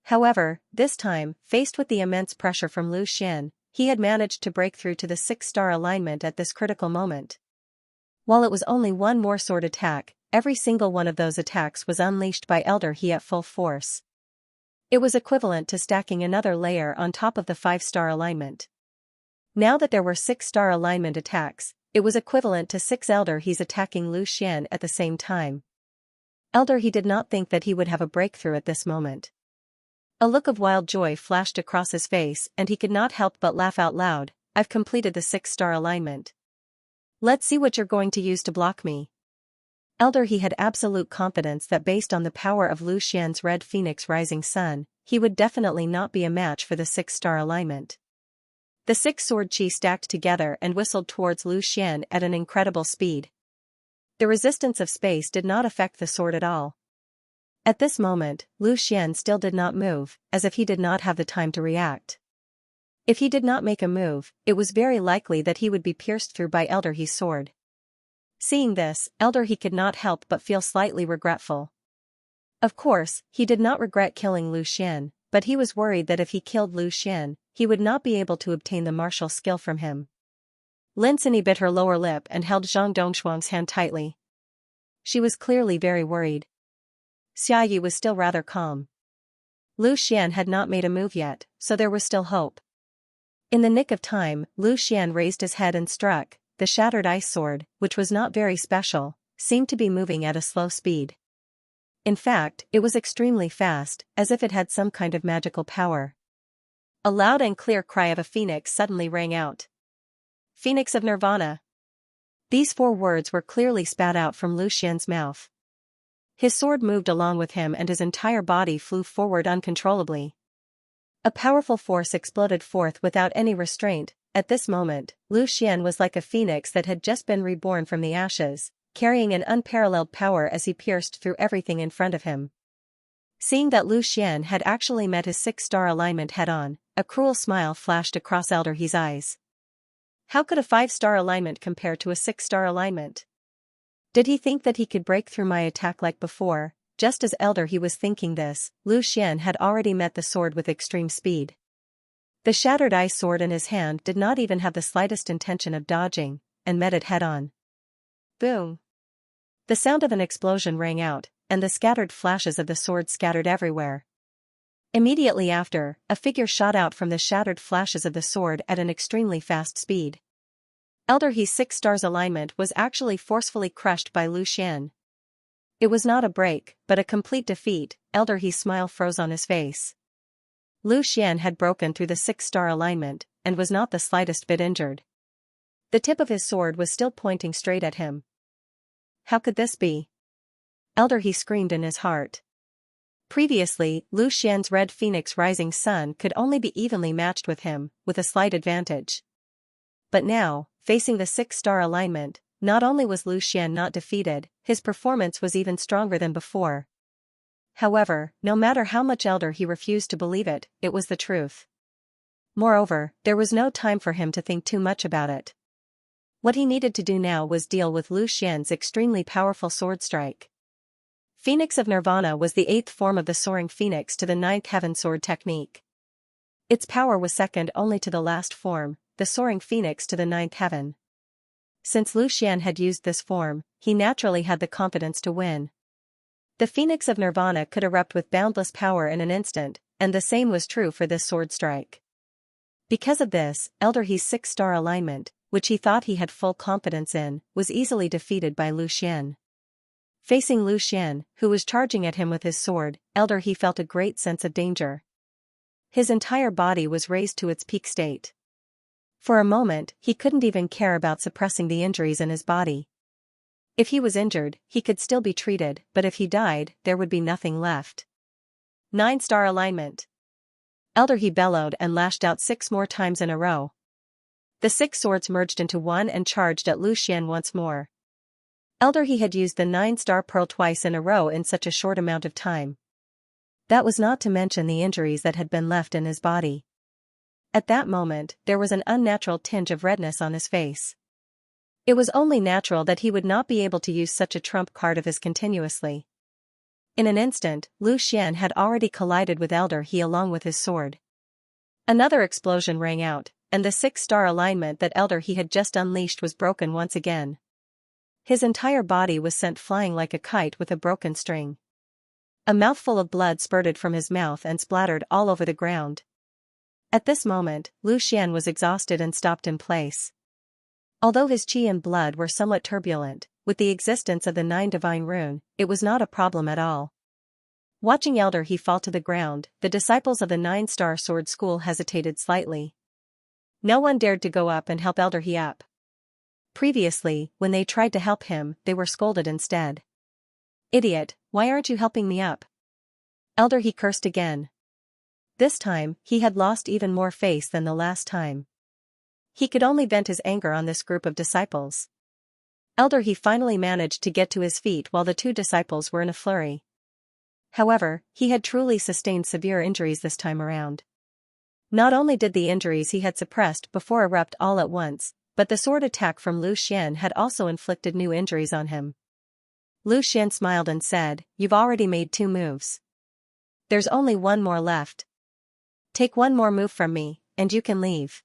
However, this time, faced with the immense pressure from Lu Xian, he had managed to break through to the 6-star alignment at this critical moment. While it was only one more sword attack, every single one of those attacks was unleashed by He at full force. It was equivalent to stacking another layer on top of the 5-star alignment. Now that there were 6-star alignment attacks, it was equivalent to 6 He's attacking Lu Xian at the same time. He did not think that he would have a breakthrough at this moment. A look of wild joy flashed across his face and he could not help but laugh out loud. I've completed the 6-star alignment. Let's see what you're going to use to block me. He had absolute confidence that based on the power of Lu Xian's Red Phoenix Rising Sun, he would definitely not be a match for the 6-star alignment. The 6 sword chi stacked together and whistled towards Lu Xian at an incredible speed. The resistance of space did not affect the sword at all. At this moment, Lu Xian still did not move, as if he did not have the time to react. If he did not make a move, it was very likely that he would be pierced through by He's sword. Seeing this, He could not help but feel slightly regretful. Of course, he did not regret killing Lu Xian, but he was worried that if he killed Lu Xian, he would not be able to obtain the martial skill from him. Lin Sini bit her lower lip and held Zhang Dongshuang's hand tightly. She was clearly very worried. Xiaoyu was still rather calm. Lu Xian had not made a move yet, so there was still hope. In the nick of time, Lu Xian raised his head and struck. The shattered ice sword, which was not very special, seemed to be moving at a slow speed. In fact, it was extremely fast, as if it had some kind of magical power. A loud and clear cry of a phoenix suddenly rang out. Phoenix of Nirvana. These 4 words were clearly spat out from Lu Xian's mouth. His sword moved along with him and his entire body flew forward uncontrollably. A powerful force exploded forth without any restraint. At this moment, Lu Xian was like a phoenix that had just been reborn from the ashes, carrying an unparalleled power as he pierced through everything in front of him. Seeing that Lu Xian had actually met his 6-star alignment head-on, a cruel smile flashed across He's eyes. How could a 5-star alignment compare to a 6-star alignment? Did he think that he could break through my attack like before? Just as he was thinking this, Lu Xian had already met the sword with extreme speed. The shattered ice sword in his hand did not even have the slightest intention of dodging, and met it head-on. Boom! The sound of an explosion rang out, and the scattered flashes of the sword scattered everywhere. Immediately after, a figure shot out from the shattered flashes of the sword at an extremely fast speed. Elder He's 6 stars alignment was actually forcefully crushed by Lu Xian. It was not a break, but a complete defeat. Elder He's smile froze on his face. Lu Xian had broken through the 6-star alignment, and was not the slightest bit injured. The tip of his sword was still pointing straight at him. How could this be? Elder He screamed in his heart. Previously, Lu Xian's red phoenix rising sun could only be evenly matched with him, with a slight advantage. But now, facing the 6-star alignment, not only was Lu Xian not defeated, his performance was even stronger than before. However, no matter how much Elder He refused to believe it, it was the truth. Moreover, there was no time for him to think too much about it. What he needed to do now was deal with Lu Xian's extremely powerful sword strike. Phoenix of Nirvana was the 8th form of the Soaring Phoenix to the 9th Heaven Sword technique. Its power was second only to the last form, the Soaring Phoenix to the 9th Heaven. Since Lu Xian had used this form, he naturally had the confidence to win. The Phoenix of Nirvana could erupt with boundless power in an instant, and the same was true for this sword strike. Because of this, Elder He's 6-star alignment, which he thought he had full confidence in, was easily defeated by Lu Xian. Facing Lu Xian, who was charging at him with his sword, Elder He felt a great sense of danger. His entire body was raised to its peak state. For a moment, he couldn't even care about suppressing the injuries in his body. If he was injured, he could still be treated, but if he died, there would be nothing left. 9-star alignment. Elder He bellowed and lashed out 6 more times in a row. The 6 swords merged into one and charged at Lu Xian once more. Elder He had used the 9-star pearl twice in a row in such a short amount of time. That was not to mention the injuries that had been left in his body. At that moment, there was an unnatural tinge of redness on his face. It was only natural that he would not be able to use such a trump card of his continuously. In an instant, Lu Xian had already collided with Elder He along with his sword. Another explosion rang out, and the 6-star alignment that Elder He had just unleashed was broken once again. His entire body was sent flying like a kite with a broken string. A mouthful of blood spurted from his mouth and splattered all over the ground. At this moment, Lu Xian was exhausted and stopped in place. Although his qi and blood were somewhat turbulent, with the existence of the 9 divine rune, it was not a problem at all. Watching Elder He fall to the ground, the disciples of the 9-star sword school hesitated slightly. No one dared to go up and help Elder He up. Previously, when they tried to help him, they were scolded instead. "Idiot, why aren't you helping me up?" Elder He cursed again. This time, he had lost even more face than the last time. He could only vent his anger on this group of disciples. Elder He finally managed to get to his feet while the 2 disciples were in a flurry. However, he had truly sustained severe injuries this time around. Not only did the injuries he had suppressed before erupt all at once, but the sword attack from Lu Xian had also inflicted new injuries on him. Lu Xian smiled and said, "You've already made 2 moves. There's only 1 more left. Take 1 more move from me, and you can leave."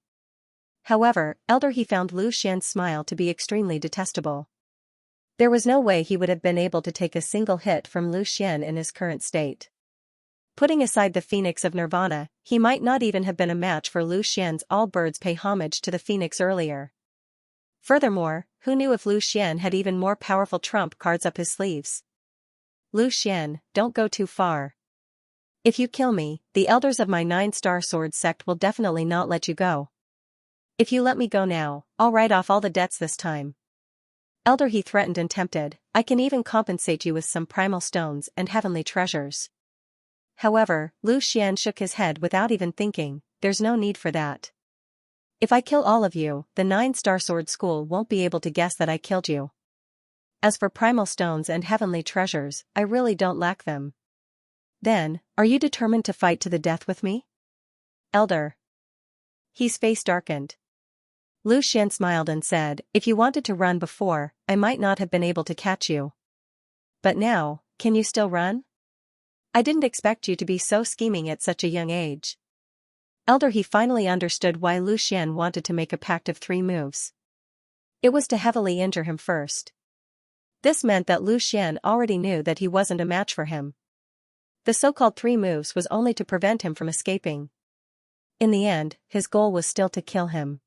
However, Elder He found Lu Xian's smile to be extremely detestable. There was no way he would have been able to take a single hit from Lu Xian in his current state. Putting aside the Phoenix of Nirvana, he might not even have been a match for Lu Xian's all birds pay homage to the Phoenix earlier. Furthermore, who knew if Lu Xian had even more powerful trump cards up his sleeves? "Lu Xian, don't go too far. If you kill me, the elders of my 9-star sword sect will definitely not let you go. If you let me go now, I'll write off all the debts this time." Elder He threatened and tempted, "I can even compensate you with some primal stones and heavenly treasures." However, Lu Xian shook his head without even thinking, "There's no need for that. If I kill all of you, the 9-star sword school won't be able to guess that I killed you. As for primal stones and heavenly treasures, I really don't lack them." "Then, are you determined to fight to the death with me?" "Elder." His face darkened. Lu Xian smiled and said, "If you wanted to run before, I might not have been able to catch you. But now, can you still run? I didn't expect you to be so scheming at such a young age." Elder He finally understood why Lu Xian wanted to make a pact of 3 moves. It was to heavily injure him first. This meant that Lu Xian already knew that he wasn't a match for him. The so-called 3 moves was only to prevent him from escaping. In the end, his goal was still to kill him.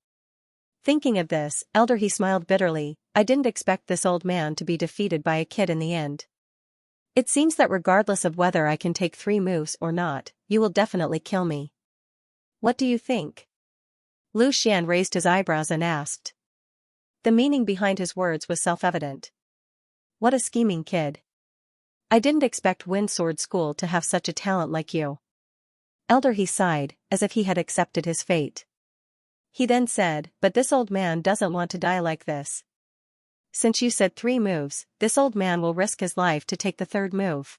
Thinking of this, Elder He smiled bitterly. I didn't expect this old man to be defeated by a kid in the end. It seems that regardless of whether I can take 3 moves or not, you will definitely kill me. What do you think? Lu Xian raised his eyebrows and asked. The meaning behind his words was self-evident. What a scheming kid. I didn't expect Wind Sword School to have such a talent like you. Elder He sighed, as if he had accepted his fate. He then said, but this old man doesn't want to die like this. Since you said 3 moves, this old man will risk his life to take the 3rd move.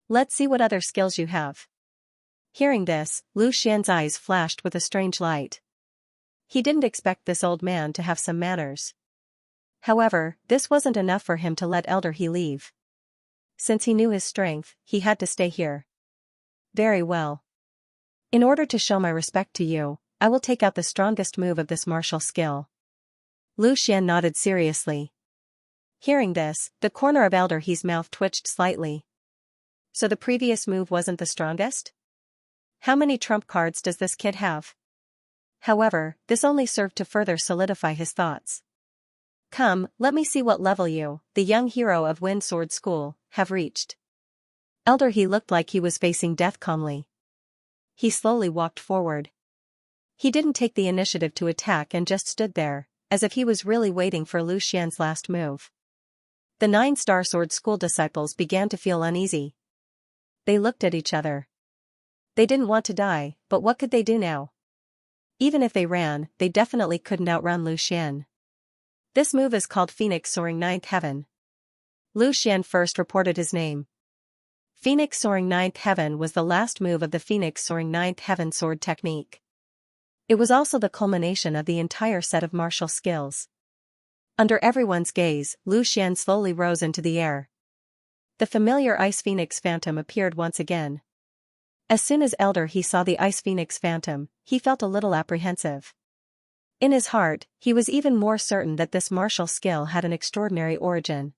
Let's see what other skills you have. Hearing this, Lu Xian's eyes flashed with a strange light. He didn't expect this old man to have some manners. However, this wasn't enough for him to let Elder He leave. Since he knew his strength, he had to stay here. Very well. In order to show my respect to you, I will take out the strongest move of this martial skill. Lu Xian nodded seriously. Hearing this, the corner of Elder He's mouth twitched slightly. So the previous move wasn't the strongest? How many trump cards does this kid have? However, this only served to further solidify his thoughts. Come, let me see what level you, the young hero of Wind Sword School, have reached. Elder He looked like he was facing death calmly. He slowly walked forward. He didn't take the initiative to attack and just stood there, as if he was really waiting for Lu Xian's last move. The 9-star Sword School disciples began to feel uneasy. They looked at each other. They didn't want to die, but what could they do now? Even if they ran, they definitely couldn't outrun Lu Xian. This move is called Phoenix Soaring 9th Heaven. Lu Xian first reported his name. Phoenix Soaring 9th Heaven was the last move of the Phoenix Soaring 9th Heaven sword technique. It was also the culmination of the entire set of martial skills. Under everyone's gaze, Lu Xian slowly rose into the air. The familiar Ice Phoenix Phantom appeared once again. As soon as Elder He saw the Ice Phoenix Phantom, he felt a little apprehensive. In his heart, he was even more certain that this martial skill had an extraordinary origin.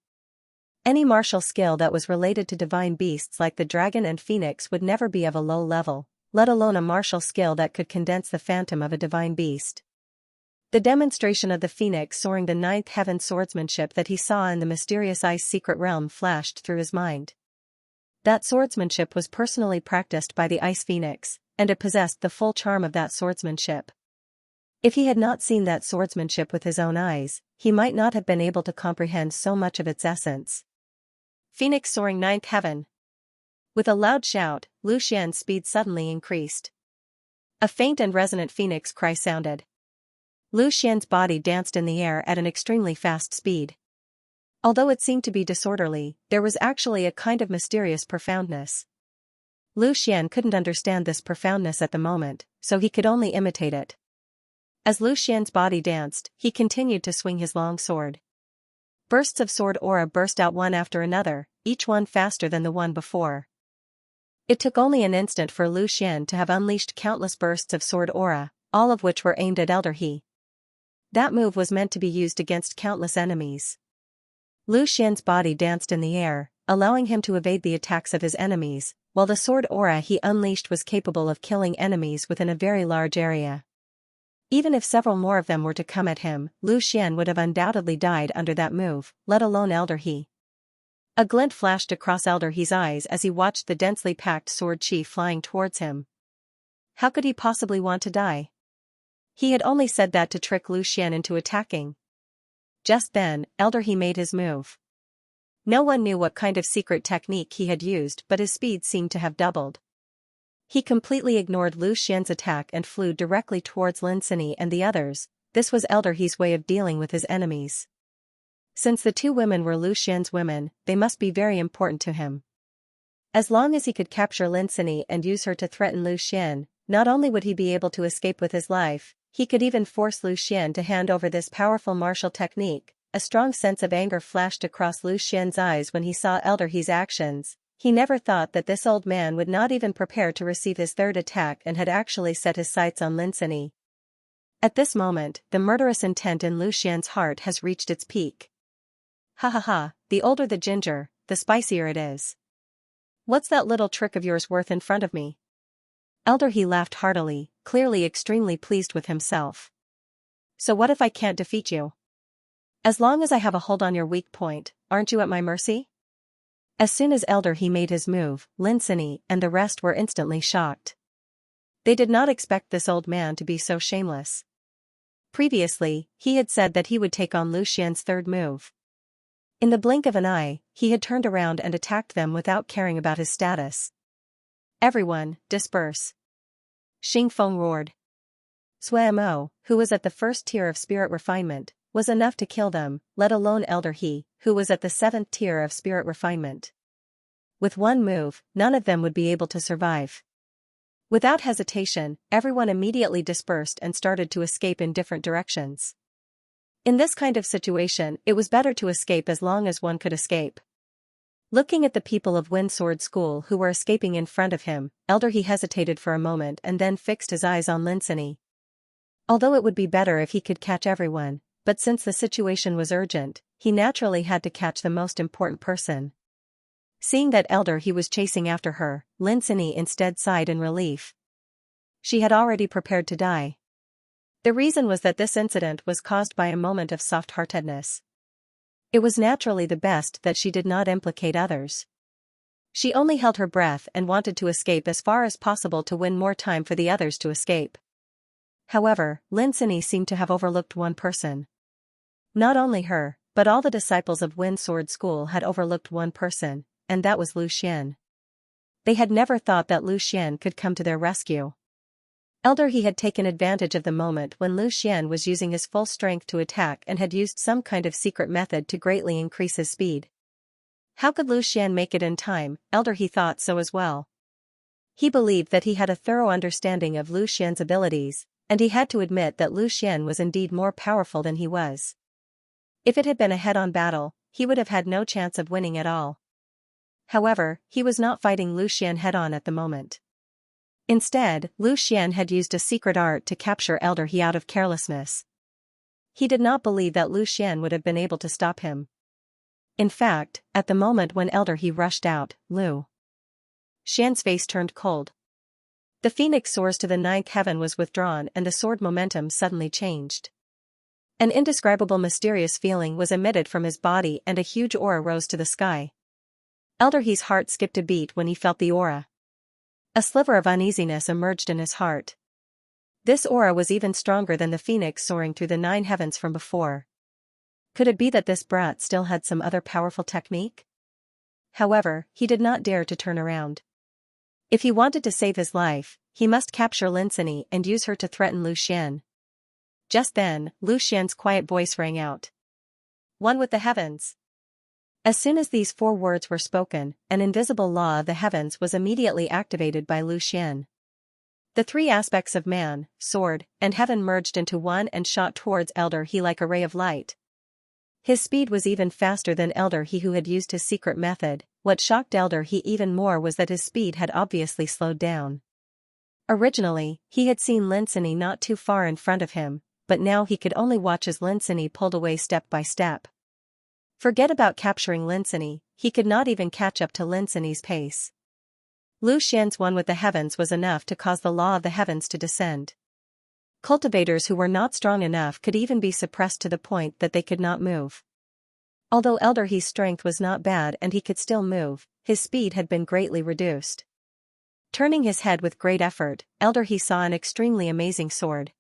Any martial skill that was related to divine beasts like the dragon and phoenix would never be of a low level, let alone a martial skill that could condense the phantom of a divine beast. The demonstration of the phoenix soaring the 9th heaven swordsmanship that he saw in the mysterious ice secret realm flashed through his mind. That swordsmanship was personally practiced by the ice phoenix, and it possessed the full charm of that swordsmanship. If he had not seen that swordsmanship with his own eyes, he might not have been able to comprehend so much of its essence. Phoenix Soaring 9th Heaven. With a loud shout, Lu Xian's speed suddenly increased. A faint and resonant phoenix cry sounded. Lu Xian's body danced in the air at an extremely fast speed. Although it seemed to be disorderly, there was actually a kind of mysterious profoundness. Lu Xian couldn't understand this profoundness at the moment, so he could only imitate it. As Lu Xian's body danced, he continued to swing his long sword. Bursts of sword aura burst out one after another, each one faster than the one before. It took only an instant for Lu Xian to have unleashed countless bursts of sword aura, all of which were aimed at Elder He. That move was meant to be used against countless enemies. Lu Xian's body danced in the air, allowing him to evade the attacks of his enemies, while the sword aura he unleashed was capable of killing enemies within a very large area. Even if several more of them were to come at him, Lu Xian would have undoubtedly died under that move, let alone Elder He. A glint flashed across Elder He's eyes as he watched the densely packed sword chi flying towards him. How could he possibly want to die? He had only said that to trick Lu Xian into attacking. Just then, Elder He made his move. No one knew what kind of secret technique he had used, but his speed seemed to have doubled. He completely ignored Lu Xian's attack and flew directly towards Lin Sini and the others. This was Elder He's way of dealing with his enemies. Since the two women were Lu Xian's women, they must be very important to him. As long as he could capture Lin Sini and use her to threaten Lu Xian, not only would he be able to escape with his life, he could even force Lu Xian to hand over this powerful martial technique. A strong sense of anger flashed across Lu Xian's eyes when he saw Elder He's actions. He never thought that this old man would not even prepare to receive his third attack and had actually set his sights on Lin Sini. At this moment, the murderous intent in Lu Xian's heart has reached its peak. Ha ha ha, the older the ginger, the spicier it is. What's that little trick of yours worth in front of me? Elder He laughed heartily, clearly extremely pleased with himself. So what if I can't defeat you? As long as I have a hold on your weak point, aren't you at my mercy? As soon as Elder He made his move, Lin Sini and the rest were instantly shocked. They did not expect this old man to be so shameless. Previously, he had said that he would take on Lu Xian's third move. In the blink of an eye, he had turned around and attacked them without caring about his status. Everyone, disperse. Xing Feng roared. Sui Mo, who was at the first tier of spirit refinement, was enough to kill them, let alone Elder He, who was at the 7th tier of spirit refinement. With one move, none of them would be able to survive. Without hesitation, everyone immediately dispersed and started to escape in different directions. In this kind of situation, it was better to escape as long as one could escape. Looking at the people of Wind Sword School who were escaping in front of him, Elder He hesitated for a moment and then fixed his eyes on Lin Sini. Although it would be better if he could catch everyone, but since the situation was urgent, he naturally had to catch the most important person. Seeing that Elder He was chasing after her, Lin Sini instead sighed in relief. She had already prepared to die. The reason was that this incident was caused by a moment of soft-heartedness. It was naturally the best that she did not implicate others. She only held her breath and wanted to escape as far as possible to win more time for the others to escape. However, Lin Sini seemed to have overlooked one person. Not only her, but all the disciples of Wind Sword School had overlooked one person, and that was Lu Xian. They had never thought that Lu Xian could come to their rescue. Elder He had taken advantage of the moment when Lu Xian was using his full strength to attack and had used some kind of secret method to greatly increase his speed. How could Lu Xian make it in time? Elder He thought so as well. He believed that he had a thorough understanding of Lu Xian's abilities, and he had to admit that Lu Xian was indeed more powerful than he was. If it had been a head-on battle, he would have had no chance of winning at all. However, he was not fighting Lu Xian head-on at the moment. Instead, Lu Xian had used a secret art to capture Elder He out of carelessness. He did not believe that Lu Xian would have been able to stop him. In fact, at the moment when Elder He rushed out, Lu Xian's face turned cold. The phoenix soars to the 9th heaven was withdrawn and the sword momentum suddenly changed. An indescribable mysterious feeling was emitted from his body and a huge aura rose to the sky. Elder He's heart skipped a beat when he felt the aura. A sliver of uneasiness emerged in his heart. This aura was even stronger than the phoenix soaring through the 9 heavens from before. Could it be that this brat still had some other powerful technique? However, he did not dare to turn around. If he wanted to save his life, he must capture Lin Sini and use her to threaten Lu Xian. Just then, Lu Xian's quiet voice rang out. One with the heavens. As soon as these 4 words were spoken, an invisible law of the heavens was immediately activated by Lu Xian. The 3 aspects of man, sword, and heaven merged into one and shot towards Elder He like a ray of light. His speed was even faster than Elder He who had used his secret method. What shocked Elder He even more was that his speed had obviously slowed down. Originally, he had seen Lin Sini not too far in front of him, but now he could only watch as Lin Sini pulled away step by step. Forget about capturing Lin Sini, he could not even catch up to Lin Sini's pace. Lu Xian's one with the heavens was enough to cause the law of the heavens to descend. Cultivators who were not strong enough could even be suppressed to the point that they could not move. Although Elder He's strength was not bad and he could still move, his speed had been greatly reduced. Turning his head with great effort, Elder He saw an extremely amazing sword.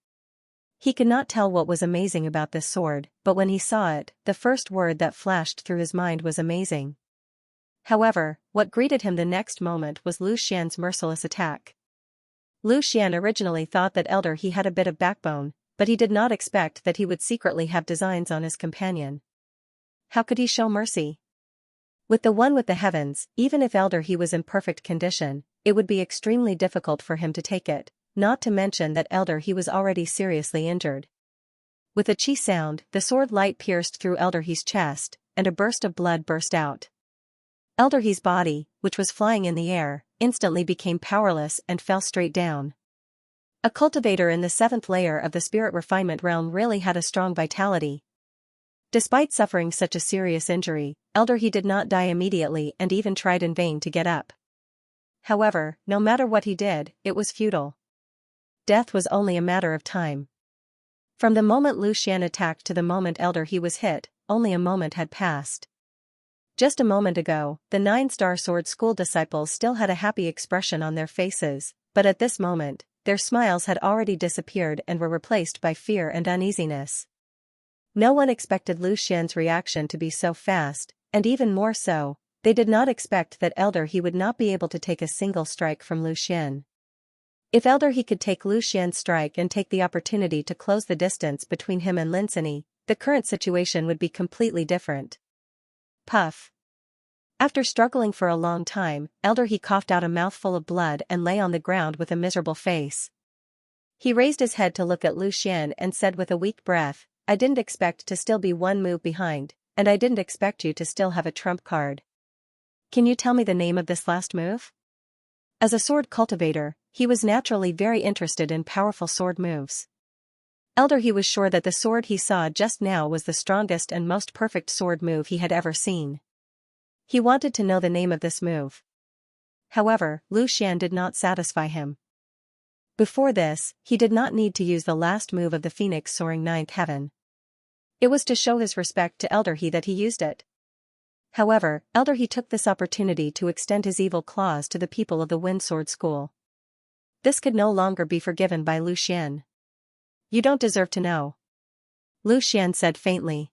He could not tell what was amazing about this sword, but when he saw it, the first word that flashed through his mind was amazing. However, what greeted him the next moment was Lu Xian's merciless attack. Lu Xian originally thought that Elder He had a bit of backbone, but he did not expect that he would secretly have designs on his companion. How could he show mercy? With the one with the heavens, even if Elder He was in perfect condition, it would be extremely difficult for him to take it. Not to mention that Elder He was already seriously injured. With a chi sound, the sword light pierced through Elder He's chest, and a burst of blood burst out. Elder He's body, which was flying in the air, instantly became powerless and fell straight down. A cultivator in the 7th layer of the spirit refinement realm really had a strong vitality. Despite suffering such a serious injury, Elder He did not die immediately and even tried in vain to get up. However, no matter what he did, it was futile. Death was only a matter of time. From the moment Lu Xian attacked to the moment Elder He was hit, only a moment had passed. Just a moment ago, the 9-star sword school disciples still had a happy expression on their faces, but at this moment, their smiles had already disappeared and were replaced by fear and uneasiness. No one expected Lu Xian's reaction to be so fast, and even more so, they did not expect that Elder He would not be able to take a single strike from Lu Xian. If Elder He could take Lu Xian's strike and take the opportunity to close the distance between him and Linsini, the current situation would be completely different. Puff. After struggling for a long time, Elder He coughed out a mouthful of blood and lay on the ground with a miserable face. He raised his head to look at Lu Xian and said with a weak breath, "I didn't expect to still be one move behind, and I didn't expect you to still have a trump card. Can you tell me the name of this last move?" As a sword cultivator, he was naturally very interested in powerful sword moves. Elder He was sure that the sword he saw just now was the strongest and most perfect sword move he had ever seen. He wanted to know the name of this move. However, Lu Xian did not satisfy him. Before this, he did not need to use the last move of the phoenix soaring ninth heaven. It was to show his respect to Elder He that he used it. However, Elder He took this opportunity to extend his evil claws to the people of the Wind Sword School. This could no longer be forgiven by Lu Xian. "You don't deserve to know," Lu Xian said faintly.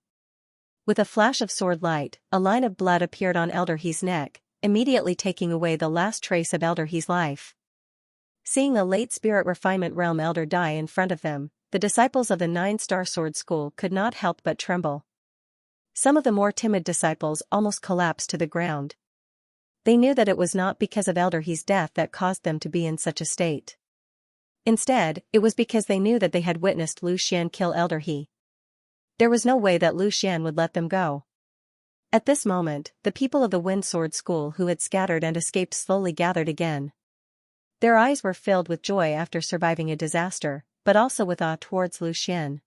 With a flash of sword light, a line of blood appeared on Elder He's neck, immediately taking away the last trace of Elder He's life. Seeing the late spirit refinement realm elder die in front of them, the disciples of the 9-star sword school could not help but tremble. Some of the more timid disciples almost collapsed to the ground. They knew that it was not because of Elder He's death that caused them to be in such a state. Instead, it was because they knew that they had witnessed Lu Xian kill Elder He. There was no way that Lu Xian would let them go. At this moment, the people of the Wind Sword School who had scattered and escaped slowly gathered again. Their eyes were filled with joy after surviving a disaster, but also with awe towards Lu Xian.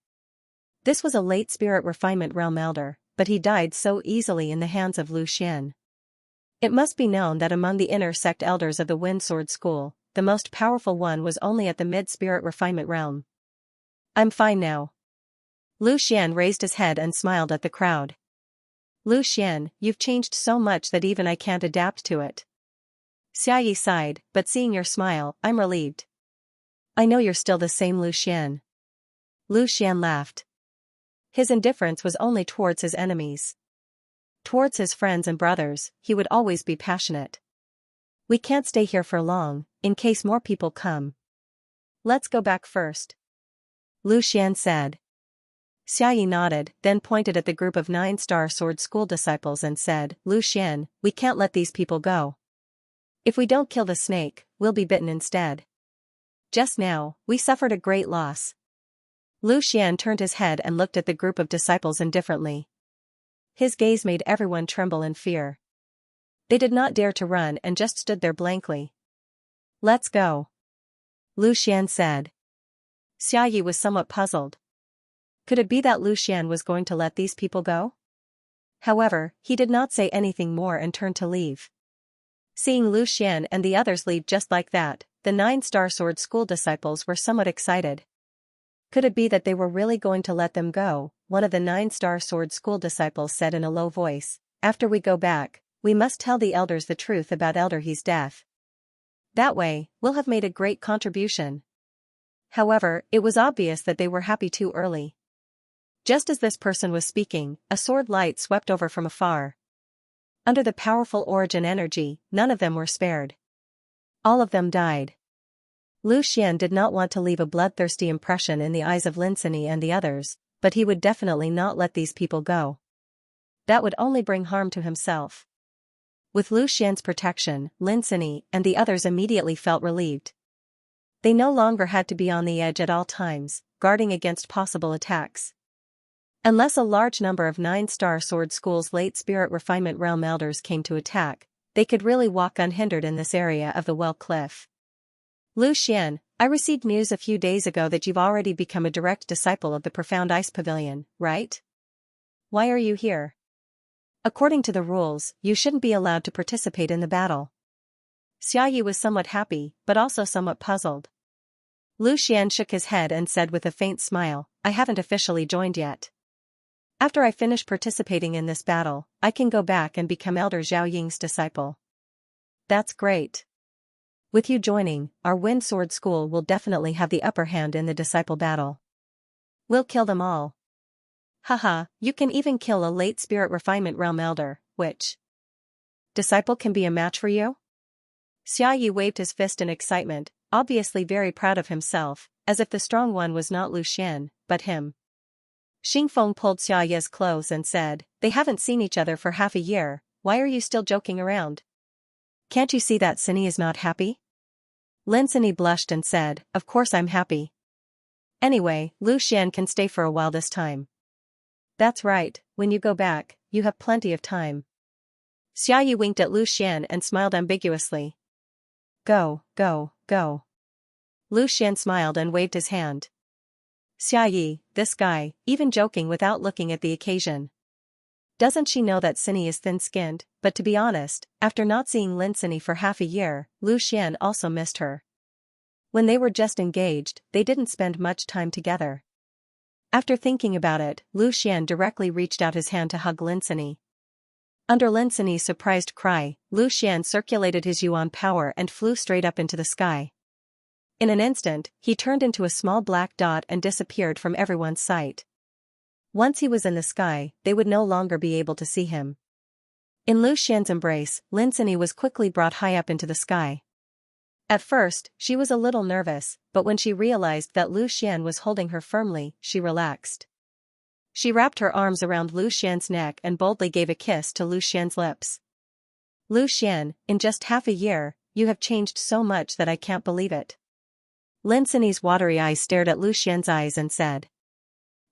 This was a late spirit refinement realm elder, but he died so easily in the hands of Lu Xian. It must be known that among the inner sect elders of the Wind Sword School, the most powerful one was only at the mid-spirit refinement realm. "I'm fine now." Lu Xian raised his head and smiled at the crowd. "Lu Xian, you've changed so much that even I can't adapt to it." Xiayi sighed, "But seeing your smile, I'm relieved." "I know you're still the same Lu Xian." Lu Xian laughed. His indifference was only towards his enemies. Towards his friends and brothers, he would always be passionate. "We can't stay here for long, in case more people come. Let's go back first," Lu Xian said. Xiayi nodded, then pointed at the group of 9-star sword school disciples and said, "Lu Xian, we can't let these people go. If we don't kill the snake, we'll be bitten instead. Just now, we suffered a great loss." Lu Xian turned his head and looked at the group of disciples indifferently. His gaze made everyone tremble in fear. They did not dare to run and just stood there blankly. "Let's go," Lu Xian said. Xiayi was somewhat puzzled. Could it be that Lu Xian was going to let these people go? However, he did not say anything more and turned to leave. Seeing Lu Xian and the others leave just like that, the 9-star sword school disciples were somewhat excited. Could it be that they were really going to let them go? One of the 9-star sword school disciples said in a low voice, "After we go back, we must tell the elders the truth about Elder He's death. That way, we'll have made a great contribution." However, it was obvious that they were happy too early. Just as this person was speaking, a sword light swept over from afar. Under the powerful origin energy, none of them were spared. All of them died. Lu Xian did not want to leave a bloodthirsty impression in the eyes of Linsini and the others, but he would definitely not let these people go. That would only bring harm to himself. With Lu Xian's protection, Linsini and the others immediately felt relieved. They no longer had to be on the edge at all times, guarding against possible attacks. Unless a large number of 9-star sword school's late spirit refinement realm elders came to attack, they could really walk unhindered in this area of the Well Cliff. "Lu Xian, I received news a few days ago that you've already become a direct disciple of the Profound Ice Pavilion, right?" Why are you here? According to the rules, you shouldn't be allowed to participate in the battle. Xiaoyi was somewhat happy, but also somewhat puzzled. Lu Xian shook his head and said with a faint smile, I haven't officially joined yet. After I finish participating in this battle, I can go back and become Elder Zhao Ying's disciple. That's great. With you joining, our Wind Sword School will definitely have the upper hand in the disciple battle. We'll kill them all. Haha, you can even kill a late spirit refinement realm elder, which disciple can be a match for you? Xiaoyi waved his fist in excitement, obviously very proud of himself, as if the strong one was not Lu Xian, but him. Xingfeng pulled Xiaoyi's clothes and said, they haven't seen each other for half a year, why are you still joking around? Can't you see that Cindy is not happy? Lin Cindy blushed and said, of course I'm happy. Anyway, Lu Xian can stay for a while this time. That's right, when you go back, you have plenty of time. Xiaoyi winked at Lu Xian and smiled ambiguously. Go, go, go. Lu Xian smiled and waved his hand. Xiaoyi, this guy, even joking without looking at the occasion. Doesn't she know that Cindy is thin-skinned? But to be honest, after not seeing Lin Cindy for half a year, Lu Xian also missed her. When they were just engaged, they didn't spend much time together. After thinking about it, Lu Xian directly reached out his hand to hug Lin Cindy. Under Lin Cindy's surprised cry, Lu Xian circulated his yuan power and flew straight up into the sky. In an instant, he turned into a small black dot and disappeared from everyone's sight. Once he was in the sky, they would no longer be able to see him. In Lu Xian's embrace, Lin Cindy was quickly brought high up into the sky. At first, she was a little nervous, but when she realized that Lu Xian was holding her firmly, she relaxed. She wrapped her arms around Lu Xian's neck and boldly gave a kiss to Lu Xian's lips. Lu Xian, in just half a year, you have changed so much that I can't believe it. Lin Cindy's watery eyes stared at Lu Xian's eyes and said.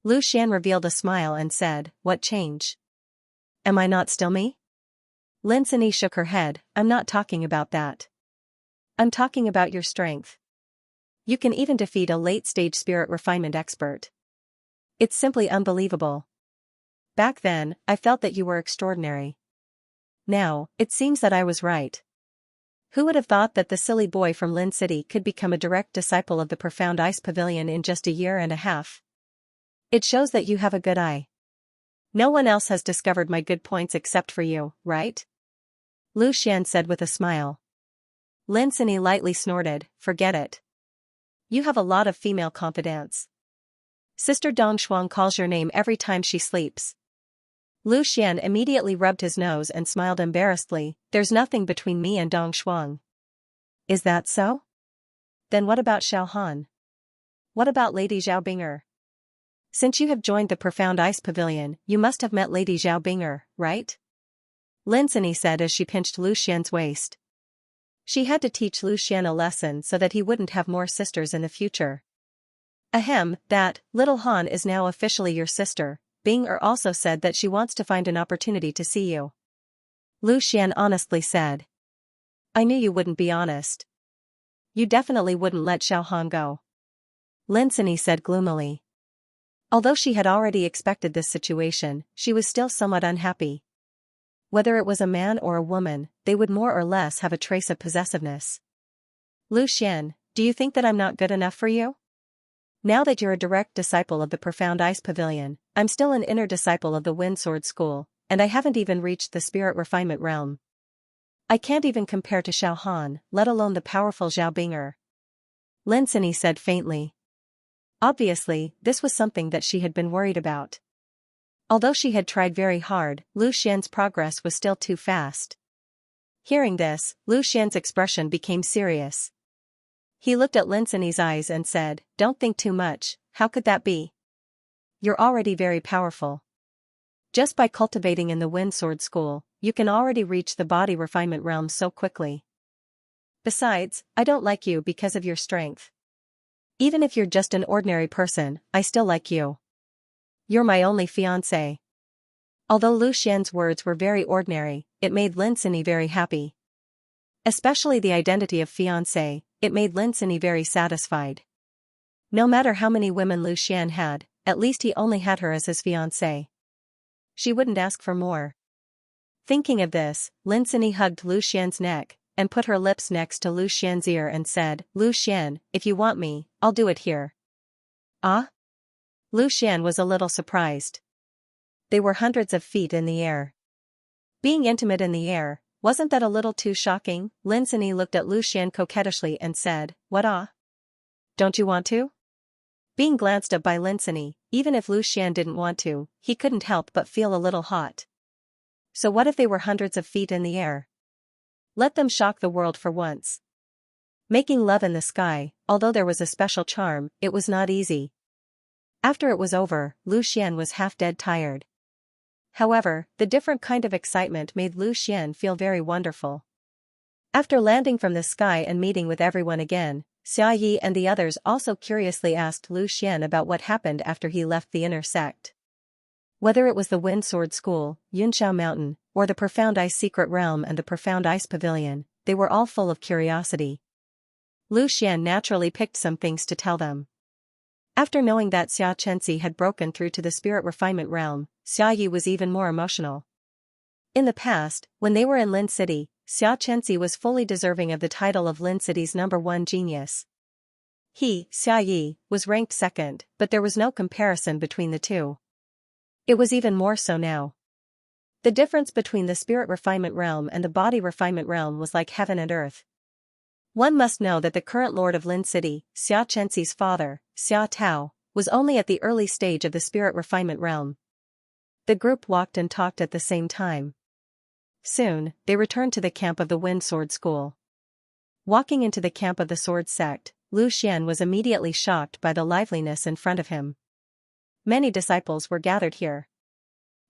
Lu Xian revealed a smile and said, what change? Am I not still me? Lin Cindy shook her head, I'm not talking about that. I'm talking about your strength. You can even defeat a late-stage spirit refinement expert. It's simply unbelievable. Back then, I felt that you were extraordinary. Now, it seems that I was right. Who would have thought that the silly boy from Lin City could become a direct disciple of the Profound Ice Pavilion in just a year and a half? It shows that you have a good eye. No one else has discovered my good points except for you, right? Lu Xian said with a smile. Lin Cindy lightly snorted, forget it. You have a lot of female confidence. Sister Dong Shuang calls your name every time she sleeps. Lu Xian immediately rubbed his nose and smiled embarrassedly, there's nothing between me and Dong Shuang. Is that so? Then what about Xiao Han? What about Lady Zhao Binger? Since you have joined the Profound Ice Pavilion, you must have met Lady Zhao Binger, right? Lin Cindy said as she pinched Lu Xian's waist. She had to teach Lu Xian a lesson so that he wouldn't have more sisters in the future. Ahem, that, little Han is now officially your sister. Binger also said that she wants to find an opportunity to see you. Lu Xian honestly said. I knew you wouldn't be honest. You definitely wouldn't let Xiao Han go. Lin Cindy said gloomily. Although she had already expected this situation, she was still somewhat unhappy. Whether it was a man or a woman, they would more or less have a trace of possessiveness. Lu Xian, do you think that I'm not good enough for you? Now that you're a direct disciple of the Profound Ice Pavilion, I'm still an inner disciple of the Wind Sword School, and I haven't even reached the spirit refinement realm. I can't even compare to Xiao Han, let alone the powerful Zhao Binger. Lin Cindy said faintly. Obviously, this was something that she had been worried about. Although she had tried very hard, Lu Xian's progress was still too fast. Hearing this, Lu Xian's expression became serious. He looked at Lin Cindy's eyes and said, don't think too much, how could that be? You're already very powerful. Just by cultivating in the Wind Sword School, you can already reach the body refinement realm so quickly. Besides, I don't like you because of your strength. Even if you're just an ordinary person, I still like you. You're my only fiancé. Although Lu Xian's words were very ordinary, it made Lin Cindy very happy. Especially the identity of fiancé, it made Lin Cindy very satisfied. No matter how many women Lu Xian had, at least he only had her as his fiancé. she wouldn't ask for more. Thinking of this, Lin Sini hugged Lu Xian's neck, and put her lips next to Lu Xian's ear and said, Lu Xian, if you want me, I'll do it here. Ah? Lu Xian was a little surprised. They were hundreds of feet in the air. Being intimate in the air, wasn't that a little too shocking? Lin Sini looked at Lu Xian coquettishly and said, What ah? Don't you want to? Being glanced at by Lin Sini, even if Lu Xian didn't want to, he couldn't help but feel a little hot. So what if they were hundreds of feet in the air? Let them shock the world for once. Making love in the sky, although there was a special charm, it was not easy. After it was over, Lu Xian was half dead tired. However, the different kind of excitement made Lu Xian feel very wonderful. After landing from the sky and meeting with everyone again, Xiayi and the others also curiously asked Lu Xian about what happened after he left the inner sect. Whether it was the Wind Sword School, Yunshao Mountain, or the Profound Ice Secret Realm and the Profound Ice Pavilion, they were all full of curiosity. Lu Xian naturally picked some things to tell them. After knowing that Xianxia had broken through to the Spirit Refinement Realm, Xiayi was even more emotional. In the past, when they were in Lin City, Xianxia was fully deserving of the title of Lin City's #1 genius. He, Xiayi, was ranked second, but there was no comparison between the two. It was even more so now. The difference between the Spirit Refinement Realm and the Body Refinement Realm was like heaven and earth. One must know that the current lord of Lin City, Xiaxia's father, Xia Tao, was only at the early stage of the Spirit Refinement Realm. The group walked and talked at the same time. Soon, they returned to the camp of the Wind Sword School. Walking into the camp of the Sword Sect, Lu Xian was immediately shocked by the liveliness in front of him. Many disciples were gathered here.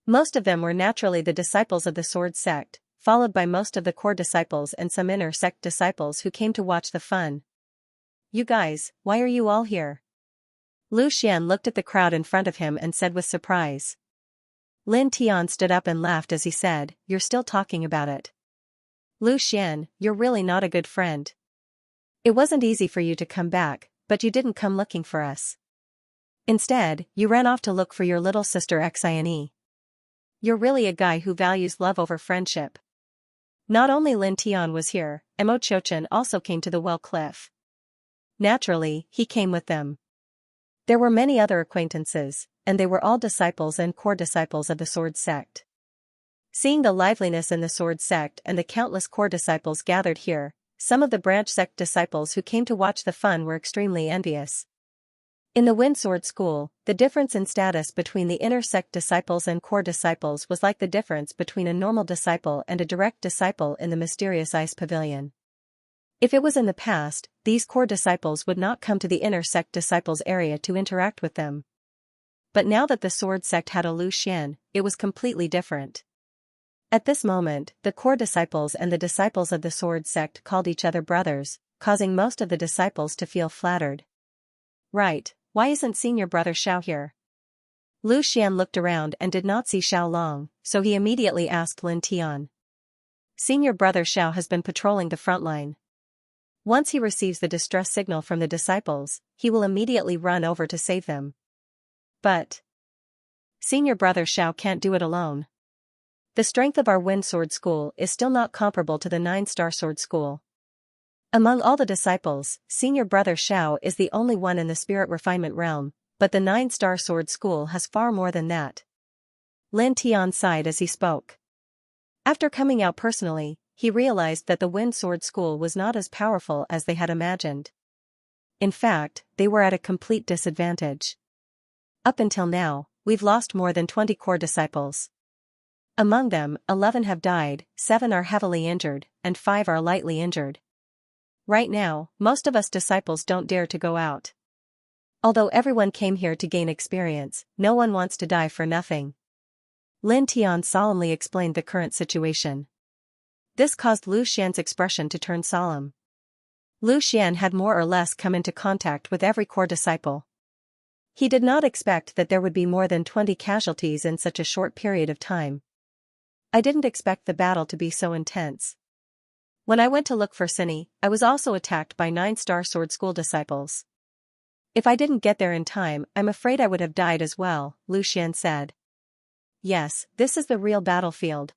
Most of them were naturally the disciples of the Sword Sect, followed by most of the core disciples and some inner sect disciples who came to watch the fun. You guys, why are you all here? Lu Xian looked at the crowd in front of him and said with surprise. Lin Tian stood up and laughed as he said, You're still talking about it. Lu Xian, you're really not a good friend. It wasn't easy for you to come back, but you didn't come looking for us. Instead, you ran off to look for your little sister Xianxia. You're really a guy who values love over friendship. Not only Lin Tian was here, Mo Chouchen also came to the well cliff. Naturally, he came with them. There were many other acquaintances, and they were all disciples and core disciples of the Sword Sect. Seeing the liveliness in the Sword Sect and the countless core disciples gathered here, some of the branch sect disciples who came to watch the fun were extremely envious. In the Wind Sword School, the difference in status between the inner sect disciples and core disciples was like the difference between a normal disciple and a direct disciple in the mysterious ice pavilion. If it was in the past, these core disciples would not come to the inner sect disciples area to interact with them. But now that the Sword Sect had a Lu Xian, it was completely different. At this moment, the core disciples and the disciples of the Sword Sect called each other brothers, causing most of the disciples to feel flattered. Right. Why isn't senior brother Xiao here? Lu Xian looked around and did not see Xiao Long, so he immediately asked Lin Tian. Senior brother Xiao has been patrolling the front line. Once he receives the distress signal from the disciples, he will immediately run over to save them. But senior brother Xiao can't do it alone. The strength of our Wind Sword School is still not comparable to the 9-star Sword School. Among all the disciples, senior brother Xiao is the only one in the Spirit Refinement Realm, but the 9-star Sword School has far more than that. Lin Tian sighed as he spoke. After coming out personally, he realized that the Wind Sword School was not as powerful as they had imagined. In fact, they were at a complete disadvantage. Up until now, we've lost more than 20 core disciples. Among them, 11 have died, 7 are heavily injured, and 5 are lightly injured. Right now, most of us disciples don't dare to go out. Although everyone came here to gain experience, no one wants to die for nothing. Lin Tian solemnly explained the current situation. This caused Lu Xian's expression to turn solemn. Lu Xian had more or less come into contact with every core disciple. He did not expect that there would be more than 20 casualties in such a short period of time. I didn't expect the battle to be so intense. When I went to look for Sini, I was also attacked by 9-star Sword School disciples. If I didn't get there in time, I'm afraid I would have died as well, Lu Xian said. yes, this is the real battlefield.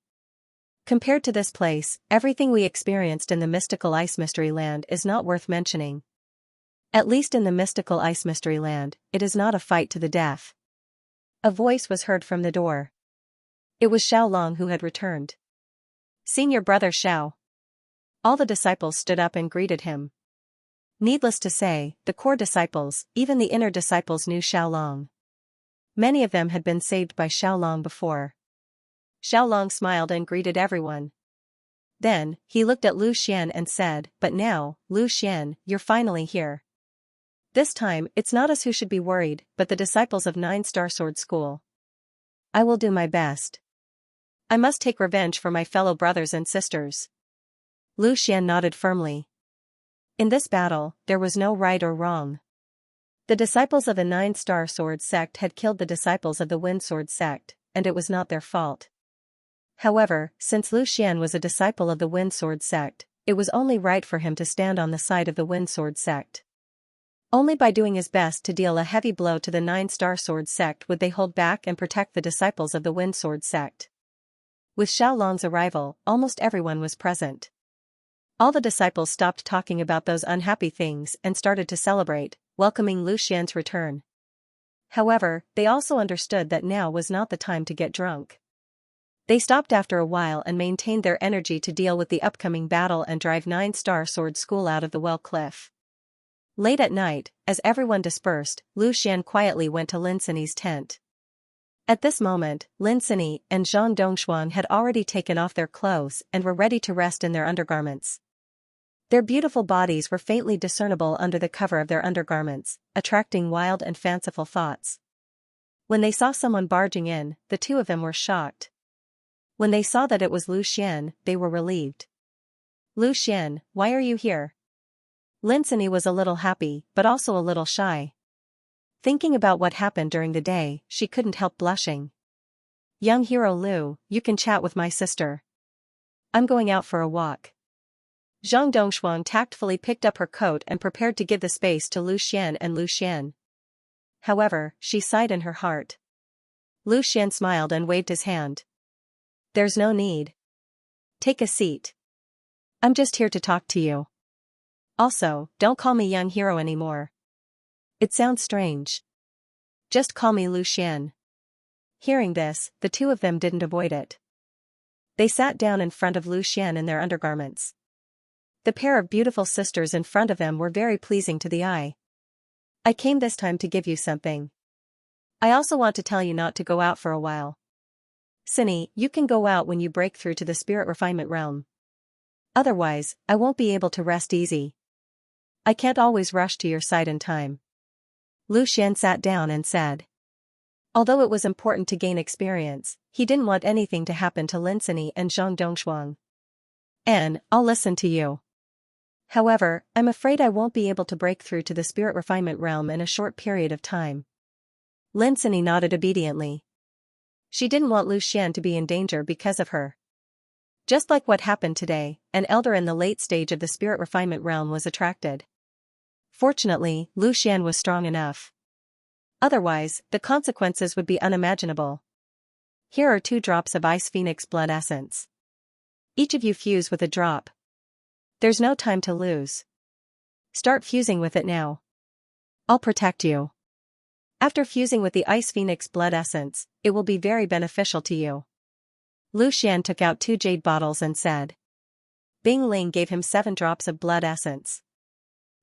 Compared to this place, everything we experienced in the mystical ice mystery land is not worth mentioning. At least in the mystical ice mystery land, it is not a fight to the death. A voice was heard from the door. It was Xiaolong who had returned. Senior brother Xiao. All the disciples stood up and greeted him. Needless to say, the core disciples, even the inner disciples, knew Xiaolong. Many of them had been saved by Xiaolong before. Xiaolong smiled and greeted everyone. Then, he looked at Lu Xian and said, "But now, Lu Xian, you're finally here. This time, it's not us who should be worried, but the disciples of 9-Star Sword School. I will do my best. I must take revenge for my fellow brothers and sisters." Lu Xian nodded firmly. In this battle, there was no right or wrong. The disciples of the 9-Star Sword sect had killed the disciples of the Wind Sword sect, and it was not their fault. However, since Lu Xian was a disciple of the Wind Sword sect, it was only right for him to stand on the side of the Wind Sword sect. Only by doing his best to deal a heavy blow to the 9-Star Sword sect would they hold back and protect the disciples of the Wind Sword sect. With Xiaolong's arrival, almost everyone was present. All the disciples stopped talking about those unhappy things and started to celebrate, welcoming Lu Xian's return. However, they also understood that now was not the time to get drunk. They stopped after a while and maintained their energy to deal with the upcoming battle and drive 9-Star Sword School out of the Well Cliff. Late at night, as everyone dispersed, Lu Xian quietly went to Lin Sini's tent. At this moment, Lin Sini and Zhang Dongshuang had already taken off their clothes and were ready to rest in their undergarments. Their beautiful bodies were faintly discernible under the cover of their undergarments, attracting wild and fanciful thoughts. When they saw someone barging in, the two of them were shocked. When they saw that it was Lu Xian, they were relieved. "Lu Xian, why are you here?" Lin Sini was a little happy, but also a little shy. Thinking about what happened during the day, she couldn't help blushing. "Young hero Lu, you can chat with my sister. I'm going out for a walk." Zhang Dongshuang tactfully picked up her coat and prepared to give the space to Lu Xian and Lu Xian. However, she sighed in her heart. Lu Xian smiled and waved his hand. "There's no need. Take a seat. I'm just here to talk to you. Also, don't call me young hero anymore. It sounds strange. Just call me Lu Xian." Hearing this, the two of them didn't avoid it. They sat down in front of Lu Xian in their undergarments. The pair of beautiful sisters in front of them were very pleasing to the eye. "I came this time to give you something. I also want to tell you not to go out for a while. Sini, you can go out when you break through to the spirit refinement realm. Otherwise, I won't be able to rest easy. I can't always rush to your side in time." Lu Xian sat down and said. Although it was important to gain experience, he didn't want anything to happen to Lin Sini and Zhang Dongshuang. I'll listen to you. However, I'm afraid I won't be able to break through to the spirit refinement realm in a short period of time." Lin Sini nodded obediently. She didn't want Lu Xian to be in danger because of her. Just like what happened today, an elder in the late stage of the spirit refinement realm was attracted. Fortunately, Lu Xian was strong enough. Otherwise, the consequences would be unimaginable. "Here are 2 drops of Ice Phoenix blood essence. Each of you fuse with a drop. There's no time to lose. Start fusing with it now. I'll protect you. After fusing with the Ice Phoenix blood essence, it will be very beneficial to you." Lu Xian took out 2 jade bottles and said. Bing Ling gave him 7 drops of blood essence.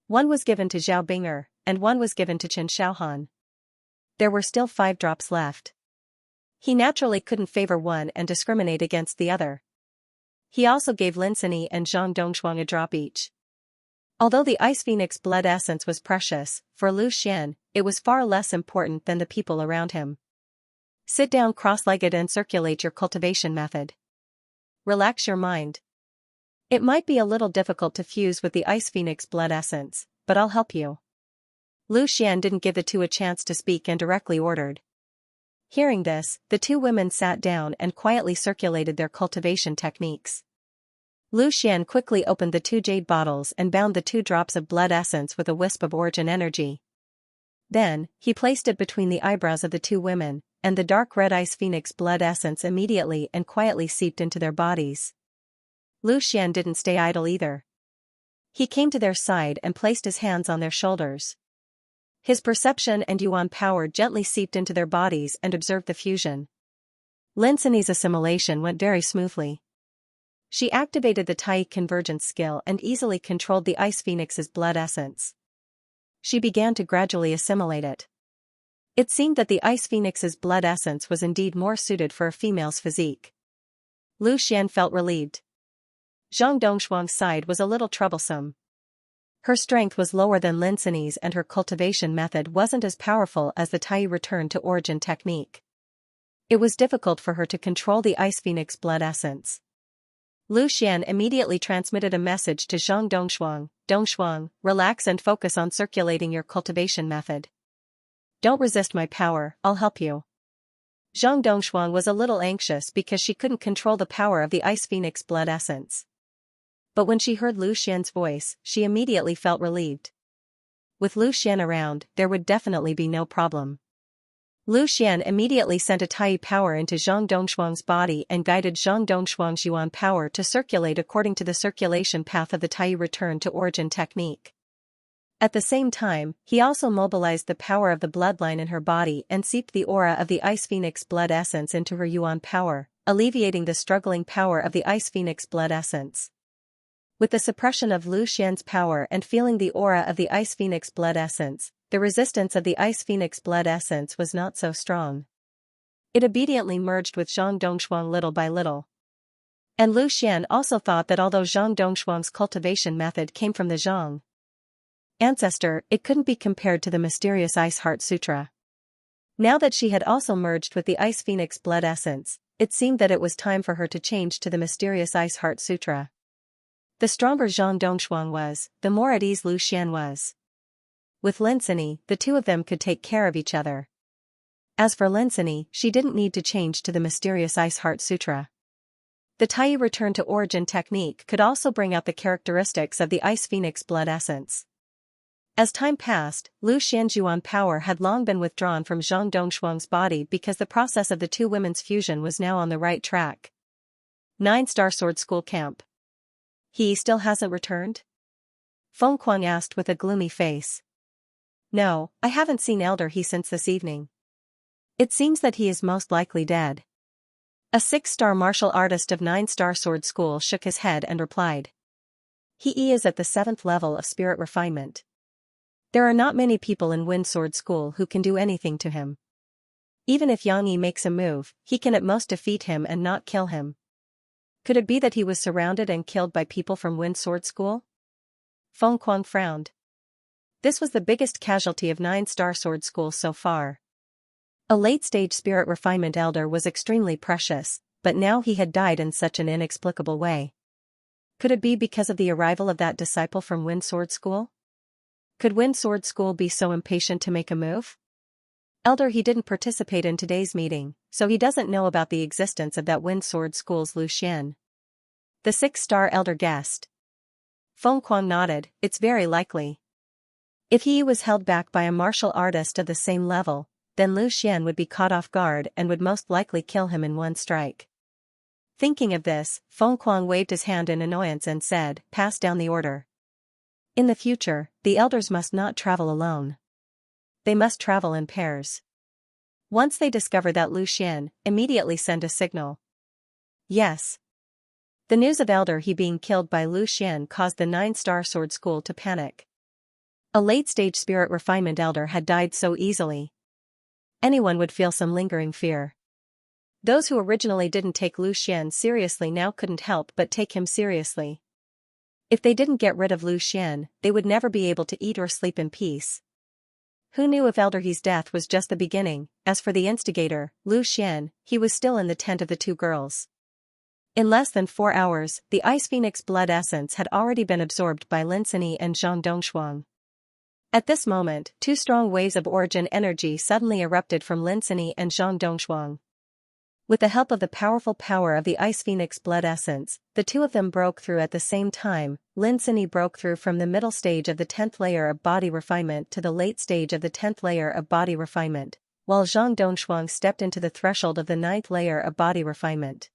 One was given to Zhao Binger, and one was given to Chen Xiaohan. There were still 5 drops left. He naturally couldn't favor one and discriminate against the other. He also gave Lin Sini and Zhang Dongshuang a drop each. Although the Ice Phoenix blood essence was precious, for Lu Xian, it was far less important than the people around him. Sit down cross-legged and circulate your cultivation method. Relax your mind. It might be a little difficult to fuse with the Ice Phoenix blood essence, but I'll help you. Lu Xian didn't give the two a chance to speak and directly ordered. Hearing this, the 2 women sat down and quietly circulated their cultivation techniques. Lu Xian quickly opened the 2 jade bottles and bound the 2 drops of blood essence with a wisp of origin energy. Then, he placed it between the eyebrows of the two women, and the dark red ice phoenix blood essence immediately and quietly seeped into their bodies. Lu Xian didn't stay idle either. He came to their side and placed his hands on their shoulders. His perception and yuan power gently seeped into their bodies and observed the fusion. Lin Sini's assimilation went very smoothly. She activated the Tai convergence skill and easily controlled the ice phoenix's blood essence. She began to gradually assimilate it. It seemed that the ice phoenix's blood essence was indeed more suited for a female's physique. Lu Xian felt relieved. Zhang Dongshuang's side was a little troublesome. Her strength was lower than Lin Sini's and her cultivation method wasn't as powerful as the Tai return to origin technique. It was difficult for her to control the ice phoenix blood essence. Lu Xian immediately transmitted a message to Zhang Dongshuang. Dongshuang, relax and focus on circulating your cultivation method. Don't resist my power, I'll help you. Zhang Dongshuang was a little anxious because she couldn't control the power of the ice phoenix blood essence. But when she heard Lu Xian's voice, she immediately felt relieved. With Lu Xian around, there would definitely be no problem. Lu Xian immediately sent a Tai power into Zhang Dongshuang's body and guided Zhang Dongshuang's yuan power to circulate according to the circulation path of the Tai return to origin technique. At the same time, he also mobilized the power of the bloodline in her body and seeped the aura of the ice phoenix blood essence into her yuan power, alleviating the struggling power of the ice phoenix blood essence. With the suppression of Lu Xian's power and feeling the aura of the ice phoenix blood essence, the resistance of the ice phoenix blood essence was not so strong. It obediently merged with Zhang Dongshuang little by little. And Lu Xian also thought that although Zhang Dongshuang's cultivation method came from the Zhang ancestor, it couldn't be compared to the mysterious Ice Heart Sutra. Now that she had also merged with the ice phoenix blood essence, it seemed that it was time for her to change to the mysterious Ice Heart Sutra. The stronger Zhang Dongshuang was, the more at ease Lu Xian was. With Lin Sini, the two of them could take care of each other. As for Lin Sini, she didn't need to change to the mysterious Ice Heart Sutra. The Tai return to origin technique could also bring out the characteristics of the ice phoenix blood essence. As time passed, Lu Xian's yuan power had long been withdrawn from Zhang Dongshuang's body because the process of the two women's fusion was now on the right track. 9-Star Sword School Camp. He still hasn't returned? Feng Kuang asked with a gloomy face. No, I haven't seen Elder He since this evening. It seems that he is most likely dead. A 6-star martial artist of 9-Star Sword School shook his head and replied. He is at the 7th level of spirit refinement. There are not many people in Wind Sword School who can do anything to him. Even if Yang Yi makes a move, he can at most defeat him and not kill him. Could it be that he was surrounded and killed by people from Wind Sword School? Feng Kuang frowned. This was the biggest casualty of 9-Star Sword School so far. A late-stage spirit refinement elder was extremely precious, but now he had died in such an inexplicable way. Could it be because of the arrival of that disciple from Wind Sword School? Could Wind Sword School be so impatient to make a move? Elder He didn't participate in today's meeting, so he doesn't know about the existence of that Wind Sword School's Lu Xian. The 6-star elder guessed. Feng Kuang nodded, it's very likely. If he was held back by a martial artist of the same level, then Lu Xian would be caught off guard and would most likely kill him in one strike. Thinking of this, Feng Kuang waved his hand in annoyance and said, pass down the order. In the future, the elders must not travel alone. They must travel in pairs. Once they discover that Lu Xian, immediately send a signal. Yes. The news of Elder He being killed by Lu Xian caused the 9-Star Sword School to panic. A late-stage spirit refinement elder had died so easily. Anyone would feel some lingering fear. Those who originally didn't take Lu Xian seriously now couldn't help but take him seriously. If they didn't get rid of Lu Xian, they would never be able to eat or sleep in peace. Who knew if Elder He's death was just the beginning? As for the instigator, Lu Xian, he was still in the tent of the two girls. In less than 4 hours, the Ice Phoenix blood essence had already been absorbed by Lin Sini and Zhang Dongshuang. At this moment, 2 strong waves of origin energy suddenly erupted from Lin Sini and Zhang Dongshuang. With the help of the powerful power of the Ice Phoenix blood essence, the two of them broke through at the same time. Lin Sini broke through from the middle stage of the 10th layer of body refinement to the late stage of the 10th layer of body refinement, while Zhang Dongshuang stepped into the threshold of the 9th layer of body refinement.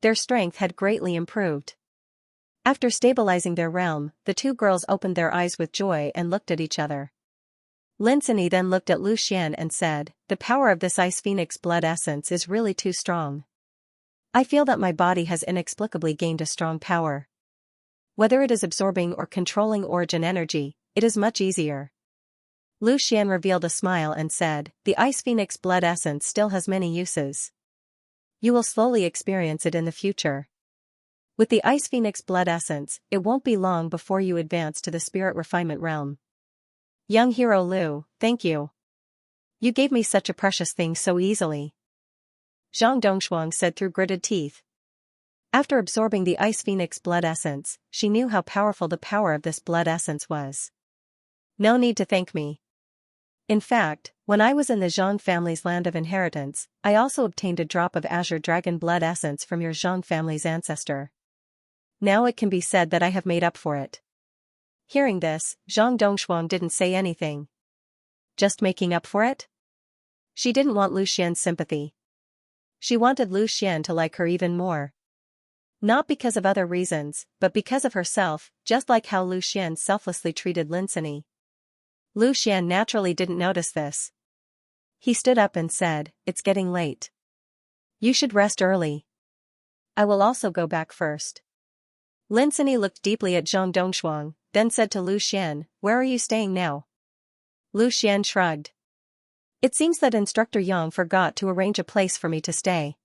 Their strength had greatly improved. After stabilizing their realm, the two girls opened their eyes with joy and looked at each other. Lin Sini then looked at Lu Xian and said, "The power of this Ice Phoenix blood essence is really too strong. I feel that my body has inexplicably gained a strong power. Whether it is absorbing or controlling origin energy, it is much easier." Lu Xian revealed a smile and said, "The Ice Phoenix blood essence still has many uses. You will slowly experience it in the future. With the Ice Phoenix blood essence, it won't be long before you advance to the spirit refinement realm." "Young hero Lu, thank you. You gave me such a precious thing so easily," Zhang Dongshuang said through gritted teeth. After absorbing the Ice Phoenix blood essence, she knew how powerful the power of this blood essence was. "No need to thank me. In fact, when I was in the Zhang family's land of inheritance, I also obtained a drop of Azure Dragon blood essence from your Zhang family's ancestor. Now it can be said that I have made up for it." Hearing this, Zhang Dongshuang didn't say anything. Just making up for it? She didn't want Lu Xian's sympathy. She wanted Lu Xian to like her even more. Not because of other reasons, but because of herself, just like how Lu Xian selflessly treated Lin Sini. Lu Xian naturally didn't notice this. He stood up and said, "It's getting late. You should rest early. I will also go back first." Lin Sini looked deeply at Zhang Dongshuang, then said to Lu Xian, "Where are you staying now?" Lu Xian shrugged. "It seems that Instructor Yang forgot to arrange a place for me to stay.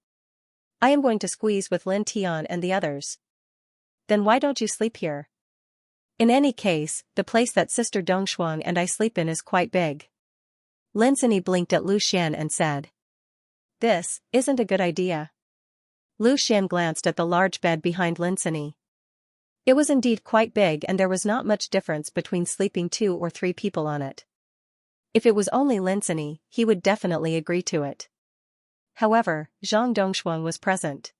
I am going to squeeze with Lin Tian and the others." "Then why don't you sleep here? In any case, the place that Sister Dongshuang and I sleep in is quite big." Lin Sini blinked at Lu Xian and said, "This isn't a good idea." Lu Xian glanced at the large bed behind Lin Sini. It was indeed quite big and there was not much difference between sleeping 2 or 3 people on it. If it was only Lin Sini, he would definitely agree to it. However, Zhang Dongshuang was present.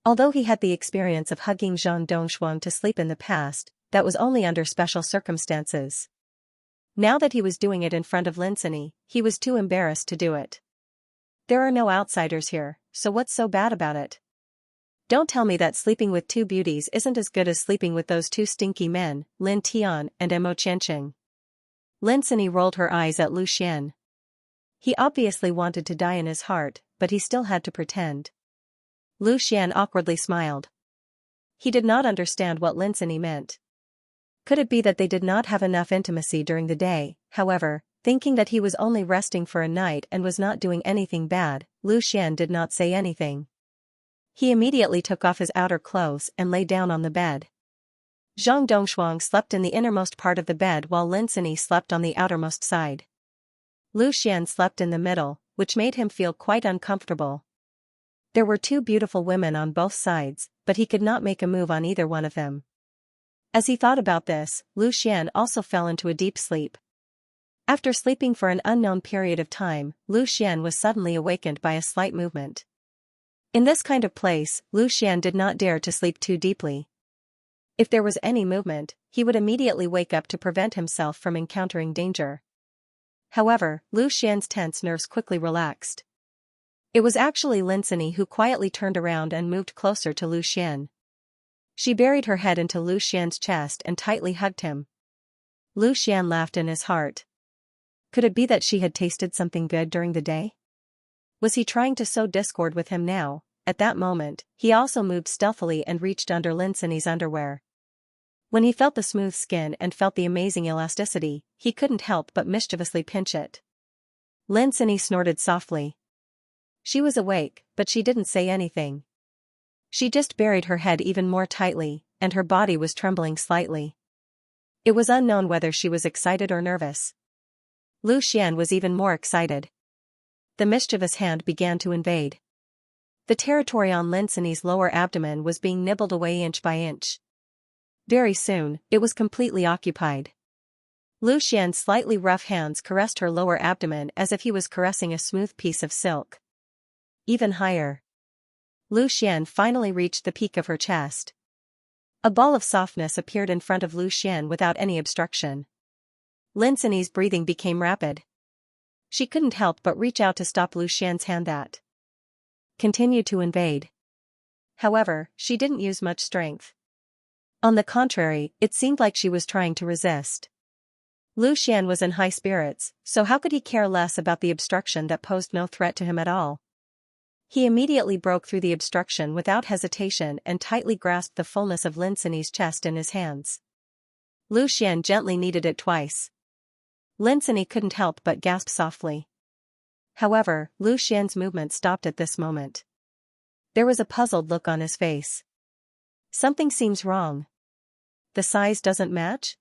Although he had the experience of hugging Zhang Dongshuang to sleep in the past, that was only under special circumstances. Now that he was doing it in front of Lin Sini, he was too embarrassed to do it. "There are no outsiders here, so what's so bad about it? Don't tell me that sleeping with 2 beauties isn't as good as sleeping with those 2 stinky men, Lin Tian and Mo Qianqing." Lin Sini rolled her eyes at Lu Xian. He obviously wanted to die in his heart, but he still had to pretend. Lu Xian awkwardly smiled. He did not understand what Lin Sini meant. Could it be that they did not have enough intimacy during the day? However, thinking that he was only resting for a night and was not doing anything bad, Lu Xian did not say anything. He immediately took off his outer clothes and lay down on the bed. Zhang Dongshuang slept in the innermost part of the bed while Lin Sini slept on the outermost side. Lu Xian slept in the middle, which made him feel quite uncomfortable. There were 2 beautiful women on both sides, but he could not make a move on either one of them. As he thought about this, Lu Xian also fell into a deep sleep. After sleeping for an unknown period of time, Lu Xian was suddenly awakened by a slight movement. In this kind of place, Lu Xian did not dare to sleep too deeply. If there was any movement, he would immediately wake up to prevent himself from encountering danger. However, Lu Xian's tense nerves quickly relaxed. It was actually Lin Sini who quietly turned around and moved closer to Lu Xian. She buried her head into Lu Xian's chest and tightly hugged him. Lu Xian laughed in his heart. Could it be that she had tasted something good during the day? Was he trying to sow discord with him now? At that moment, he also moved stealthily and reached under Lin Sini's underwear. When he felt the smooth skin and felt the amazing elasticity, he couldn't help but mischievously pinch it. Lin Sini snorted softly. She was awake, but she didn't say anything. She just buried her head even more tightly, and her body was trembling slightly. It was unknown whether she was excited or nervous. Lu Xian was even more excited. The mischievous hand began to invade. The territory on Lin Sini's lower abdomen was being nibbled away inch by inch. Very soon, it was completely occupied. Lu Xian's slightly rough hands caressed her lower abdomen as if he was caressing a smooth piece of silk. even higher. Lu Xian finally reached the peak of her chest. A ball of softness appeared in front of Lu Xian without any obstruction. Lin Sini's breathing became rapid. She couldn't help but reach out to stop Lu Xian's hand that continued to invade. However, she didn't use much strength. On the contrary, it seemed like she was trying to resist. Lu Xian was in high spirits, so how could he care less about the obstruction that posed no threat to him at all? He immediately broke through the obstruction without hesitation and tightly grasped the fullness of Lin Sini's chest in his hands. Lu Xian gently kneaded it twice. Lin Sini couldn't help but gasp softly. However, Lu Xian's movement stopped at this moment. There was a puzzled look on his face. Something seems wrong. The size doesn't match?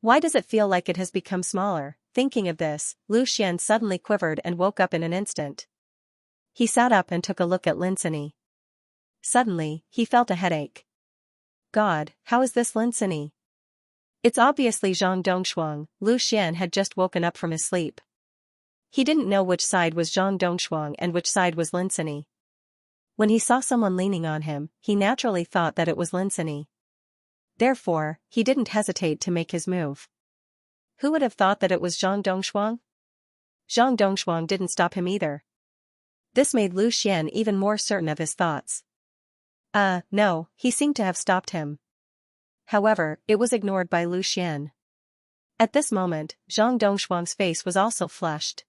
Why does it feel like it has become smaller? Thinking of this, Lu Xian suddenly quivered and woke up in an instant. He sat up and took a look at Lin Sini. Suddenly, he felt a headache. God, how is this Lin Sini? It's obviously Zhang Dongshuang. Lu Xian had just woken up from his sleep. He didn't know which side was Zhang Dongshuang and which side was Lin Sini. When he saw someone leaning on him, he naturally thought that it was Lin Sini. Therefore, he didn't hesitate to make his move. Who would have thought that it was Zhang Dongshuang? Zhang Dongshuang didn't stop him either. This made Lu Xian even more certain of his thoughts. No, he seemed to have stopped him. However, it was ignored by Lu Xian. At this moment, Zhang Dongshuang's face was also flushed.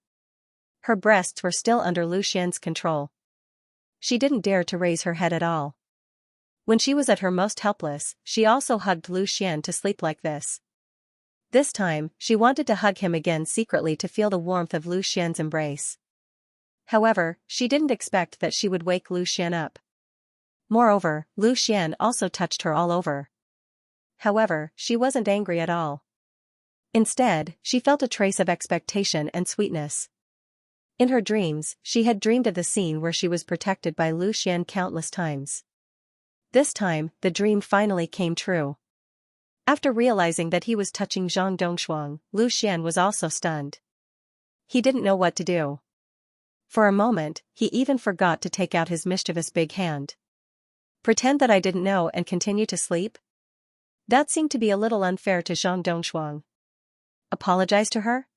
Her breasts were still under Lu Xian's control. She didn't dare to raise her head at all. When she was at her most helpless, she also hugged Lu Xian to sleep like this. This time, she wanted to hug him again secretly to feel the warmth of Lu Xian's embrace. However, she didn't expect that she would wake Lu Xian up. Moreover, Lu Xian also touched her all over. However, she wasn't angry at all. Instead, she felt a trace of expectation and sweetness. In her dreams, she had dreamed of the scene where she was protected by Lu Xian countless times. This time, the dream finally came true. After realizing that he was touching Zhang Dongshuang, Lu Xian was also stunned. He didn't know what to do. For a moment, he even forgot to take out his mischievous big hand. Pretend that I didn't know and continue to sleep? That seemed to be a little unfair to Zhang Dongshuang. Apologize to her?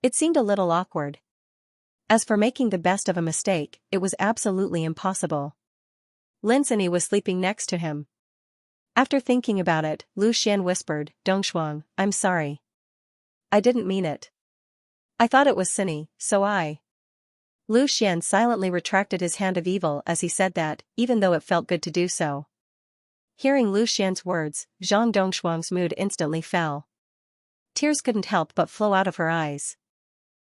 It seemed a little awkward. As for making the best of a mistake, it was absolutely impossible. Lin Sini was sleeping next to him. After thinking about it, Lu Xian whispered, "Dongshuang, I'm sorry. I didn't mean it. I thought it was Sini, so I..." Lu Xian silently retracted his hand of evil as he said that, even though it felt good to do so. Hearing Lu Xian's words, Zhang Dongshuang's mood instantly fell. Tears couldn't help but flow out of her eyes.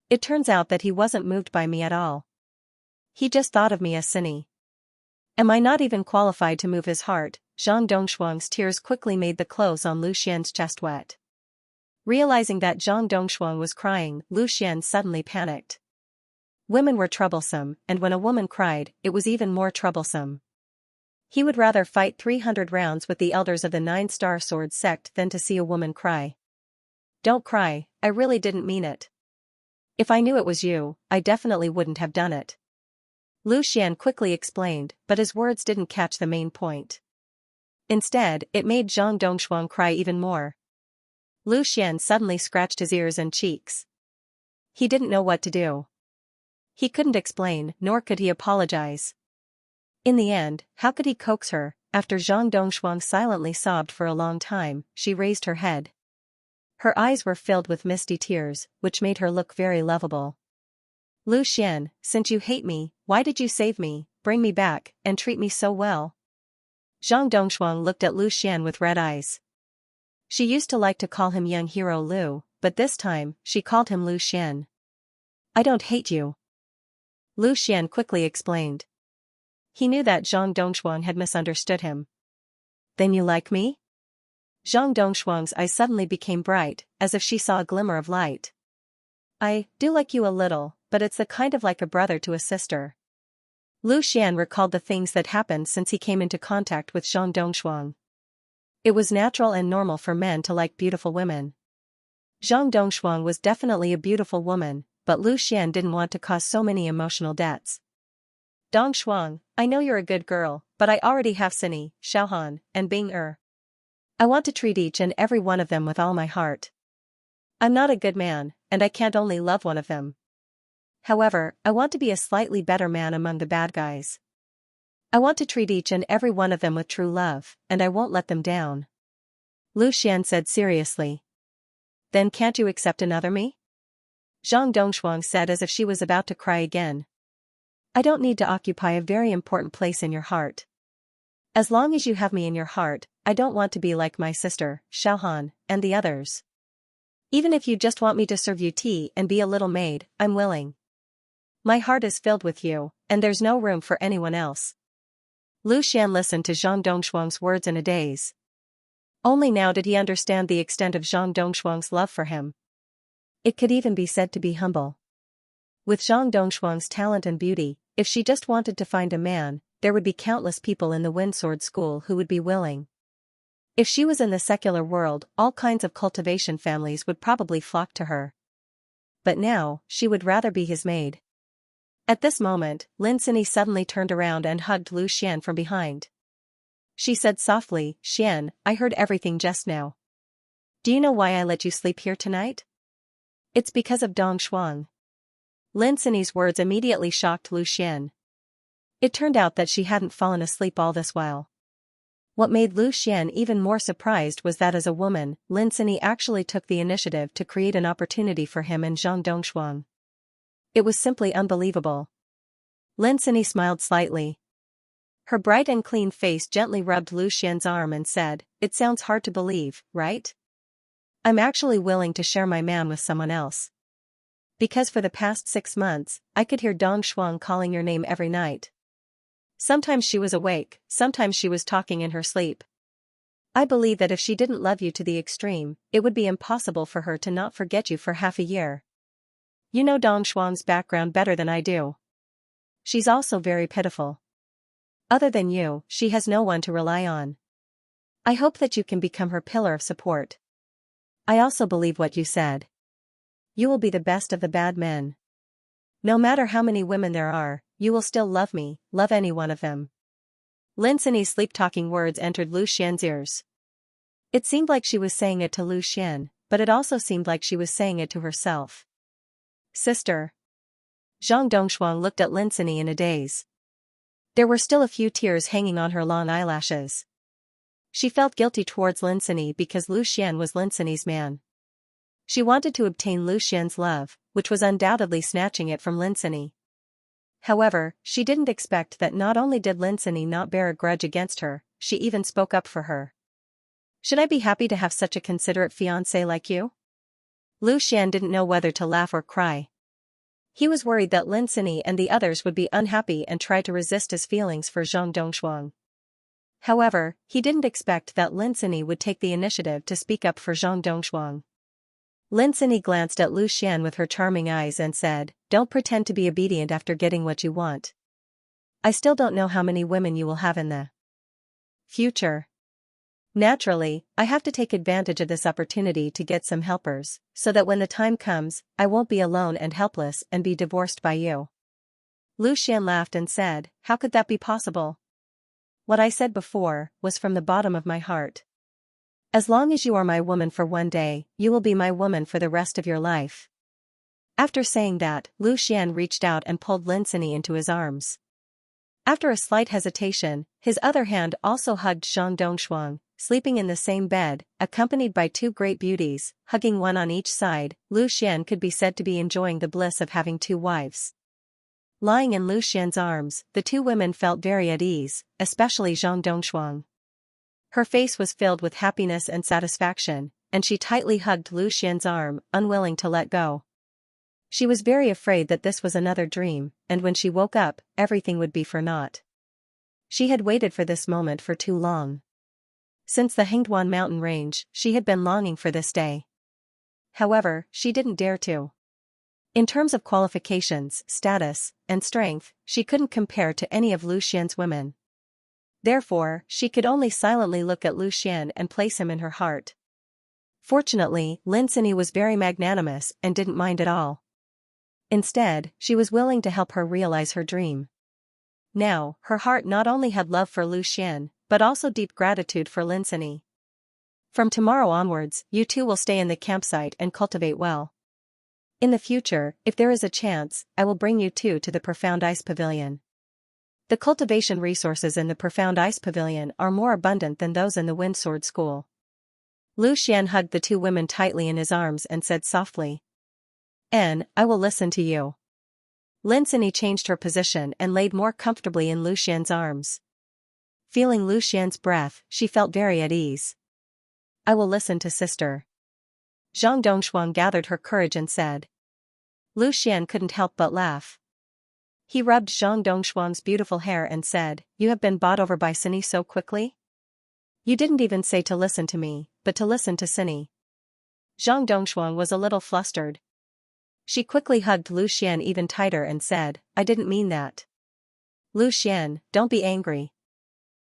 It turns out that he wasn't moved by me at all. He just thought of me as Sini. Am I not even qualified to move his heart? Zhang Dongshuang's tears quickly made the clothes on Lu Xian's chest wet. Realizing that Zhang Dongshuang was crying, Lu Xian suddenly panicked. Women were troublesome, and when a woman cried, it was even more troublesome. He would rather fight 300 rounds with the elders of the 9-star sword sect than to see a woman cry. Don't cry, I really didn't mean it. If I knew it was you, I definitely wouldn't have done it. Lu Xian quickly explained, but his words didn't catch the main point. Instead, it made Zhang Dongshuang cry even more. Lu Xian suddenly scratched his ears and cheeks. He didn't know what to do. He couldn't explain, nor could he apologize. In the end, how could he coax her? After Zhang Dongshuang silently sobbed for a long time, she raised her head. Her eyes were filled with misty tears, which made her look very lovable. Lu Xian, since you hate me, why did you save me, bring me back, and treat me so well? Zhang Dongshuang looked at Lu Xian with red eyes. She used to like to call him young hero Lu, but this time, she called him Lu Xian. I don't hate you. Lu Xian quickly explained. He knew that Zhang Dongshuang had misunderstood him. Then you like me? Zhang Dongshuang's eyes suddenly became bright, as if she saw a glimmer of light. I do like you a little, but it's the kind of like a brother to a sister. Lu Xian recalled the things that happened since he came into contact with Zhang Dongshuang. It was natural and normal for men to like beautiful women. Zhang Dongshuang was definitely a beautiful woman, but Lu Xian didn't want to cause so many emotional debts. Dong Shuang, I know you're a good girl, but I already have Cindy, Xiaohan, and Bing Er. I want to treat each and every one of them with all my heart. I'm not a good man, and I can't only love one of them. However, I want to be a slightly better man among the bad guys. I want to treat each and every one of them with true love, and I won't let them down. Lu Xian said seriously. Then can't you accept another me? Zhang Dongshuang said as if she was about to cry again. I don't need to occupy a very important place in your heart. As long as you have me in your heart, I don't want to be like my sister, Xiaohan, and the others. Even if you just want me to serve you tea and be a little maid, I'm willing. My heart is filled with you, and there's no room for anyone else. Lu Xian listened to Zhang Dongshuang's words in a daze. Only now did he understand the extent of Zhang Dongshuang's love for him. It could even be said to be humble. With Zhang Dongshuang's talent and beauty, if she just wanted to find a man, there would be countless people in the Windsword School who would be willing. If she was in the secular world, all kinds of cultivation families would probably flock to her. But now, she would rather be his maid. At this moment, Lin Sini suddenly turned around and hugged Lu Xian from behind. She said softly, Xian, I heard everything just now. Do you know why I let you sleep here tonight? It's because of Dong Shuang. Lin Sini's words immediately shocked Lu Xian. It turned out that she hadn't fallen asleep all this while. What made Lu Xian even more surprised was that as a woman, Lin Sini actually took the initiative to create an opportunity for him and Zhang Dongshuang. It was simply unbelievable. Lin Sini smiled slightly. Her bright and clean face gently rubbed Lu Xian's arm and said, It sounds hard to believe, right? I'm actually willing to share my man with someone else. Because for the past 6 months, I could hear Dong Shuang calling your name every night. Sometimes she was awake, sometimes she was talking in her sleep. I believe that if she didn't love you to the extreme, it would be impossible for her to not forget you for half a year. You know Dong Shuang's background better than I do. She's also very pitiful. Other than you, she has no one to rely on. I hope that you can become her pillar of support. I also believe what you said. You will be the best of the bad men. No matter how many women there are, you will still love me, love any one of them. Lin Sini's sleep-talking words entered Lu Xian's ears. It seemed like she was saying it to Lu Xian, but it also seemed like she was saying it to herself. Sister. Zhang Dongshuang looked at Lin Sini in a daze. There were still a few tears hanging on her long eyelashes. She felt guilty towards Lin Sini because Lu Xian was Lin Sini's man. She wanted to obtain Lu Xian's love, which was undoubtedly snatching it from Lin Sini. However, she didn't expect that not only did Lin Sini not bear a grudge against her, she even spoke up for her. Should I be happy to have such a considerate fiancé like you? Lu Xian didn't know whether to laugh or cry. He was worried that Lin Sini and the others would be unhappy and try to resist his feelings for Zhang Dongshuang. However, he didn't expect that Lin Sini would take the initiative to speak up for Zhang Dongshuang. Lin Sini glanced at Lu Xian with her charming eyes and said, Don't pretend to be obedient after getting what you want. I still don't know how many women you will have in the future. Naturally, I have to take advantage of this opportunity to get some helpers, so that when the time comes, I won't be alone and helpless and be divorced by you. Lu Xian laughed and said, How could that be possible? What I said before was from the bottom of my heart. As long as you are my woman for one day, you will be my woman for the rest of your life. After saying that, Lu Xian reached out and pulled Lin Sini into his arms. After a slight hesitation, his other hand also hugged Zhang Dongshuang, sleeping in the same bed, accompanied by 2 great beauties, hugging one on each side. Lu Xian could be said to be enjoying the bliss of having 2 wives. Lying in Lu Xian's arms, the 2 women felt very at ease, especially Zhang Dongshuang. Her face was filled with happiness and satisfaction, and she tightly hugged Lu Xian's arm, unwilling to let go. She was very afraid that this was another dream, and when she woke up, everything would be for naught. She had waited for this moment for too long. Since the Hengduan mountain range, she had been longing for this day. However, she didn't dare to. In terms of qualifications, status, and strength, she couldn't compare to any of Lu Xian's women. Therefore, she could only silently look at Lu Xian and place him in her heart. Fortunately, Lin Sini was very magnanimous and didn't mind at all. Instead, she was willing to help her realize her dream. Now, her heart not only had love for Lu Xian, but also deep gratitude for Lin Sini. From tomorrow onwards, you two will stay in the campsite and cultivate well. In the future, if there is a chance, I will bring you two to the Profound Ice Pavilion. The cultivation resources in the Profound Ice Pavilion are more abundant than those in the Wind Sword School. Lu Xian hugged the two women tightly in his arms and said softly, "Anne, I will listen to you." Lin Sini changed her position and laid more comfortably in Lu Xian's arms. Feeling Lu Xian's breath, she felt very at ease. "I will listen to sister." Zhang Dongshuang gathered her courage and said. Lu Xian couldn't help but laugh. He rubbed Zhang Dongshuang's beautiful hair and said, "You have been bought over by Sini so quickly? You didn't even say to listen to me, but to listen to Sini." Zhang Dongshuang was a little flustered. She quickly hugged Lu Xian even tighter and said, "I didn't mean that. Lu Xian, don't be angry.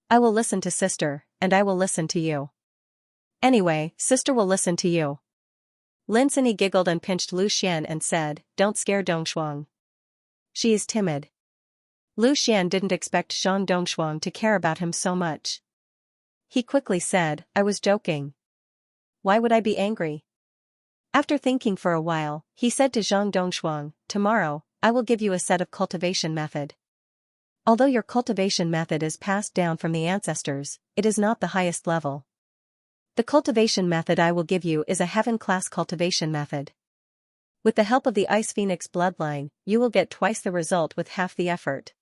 I will listen to sister, and I will listen to you. Anyway, sister will listen to you." Lin Sini giggled and pinched Lu Xian and said, "Don't scare Dongshuang. She is timid." Lu Xian didn't expect Zhang Dongshuang to care about him so much. He quickly said, "I was joking. Why would I be angry?" After thinking for a while, he said to Zhang Dongshuang, "Tomorrow, I will give you a set of cultivation method. Although your cultivation method is passed down from the ancestors, it is not the highest level. The cultivation method I will give you is a heaven-class cultivation method. With the help of the Ice Phoenix bloodline, you will get twice the result with half the effort."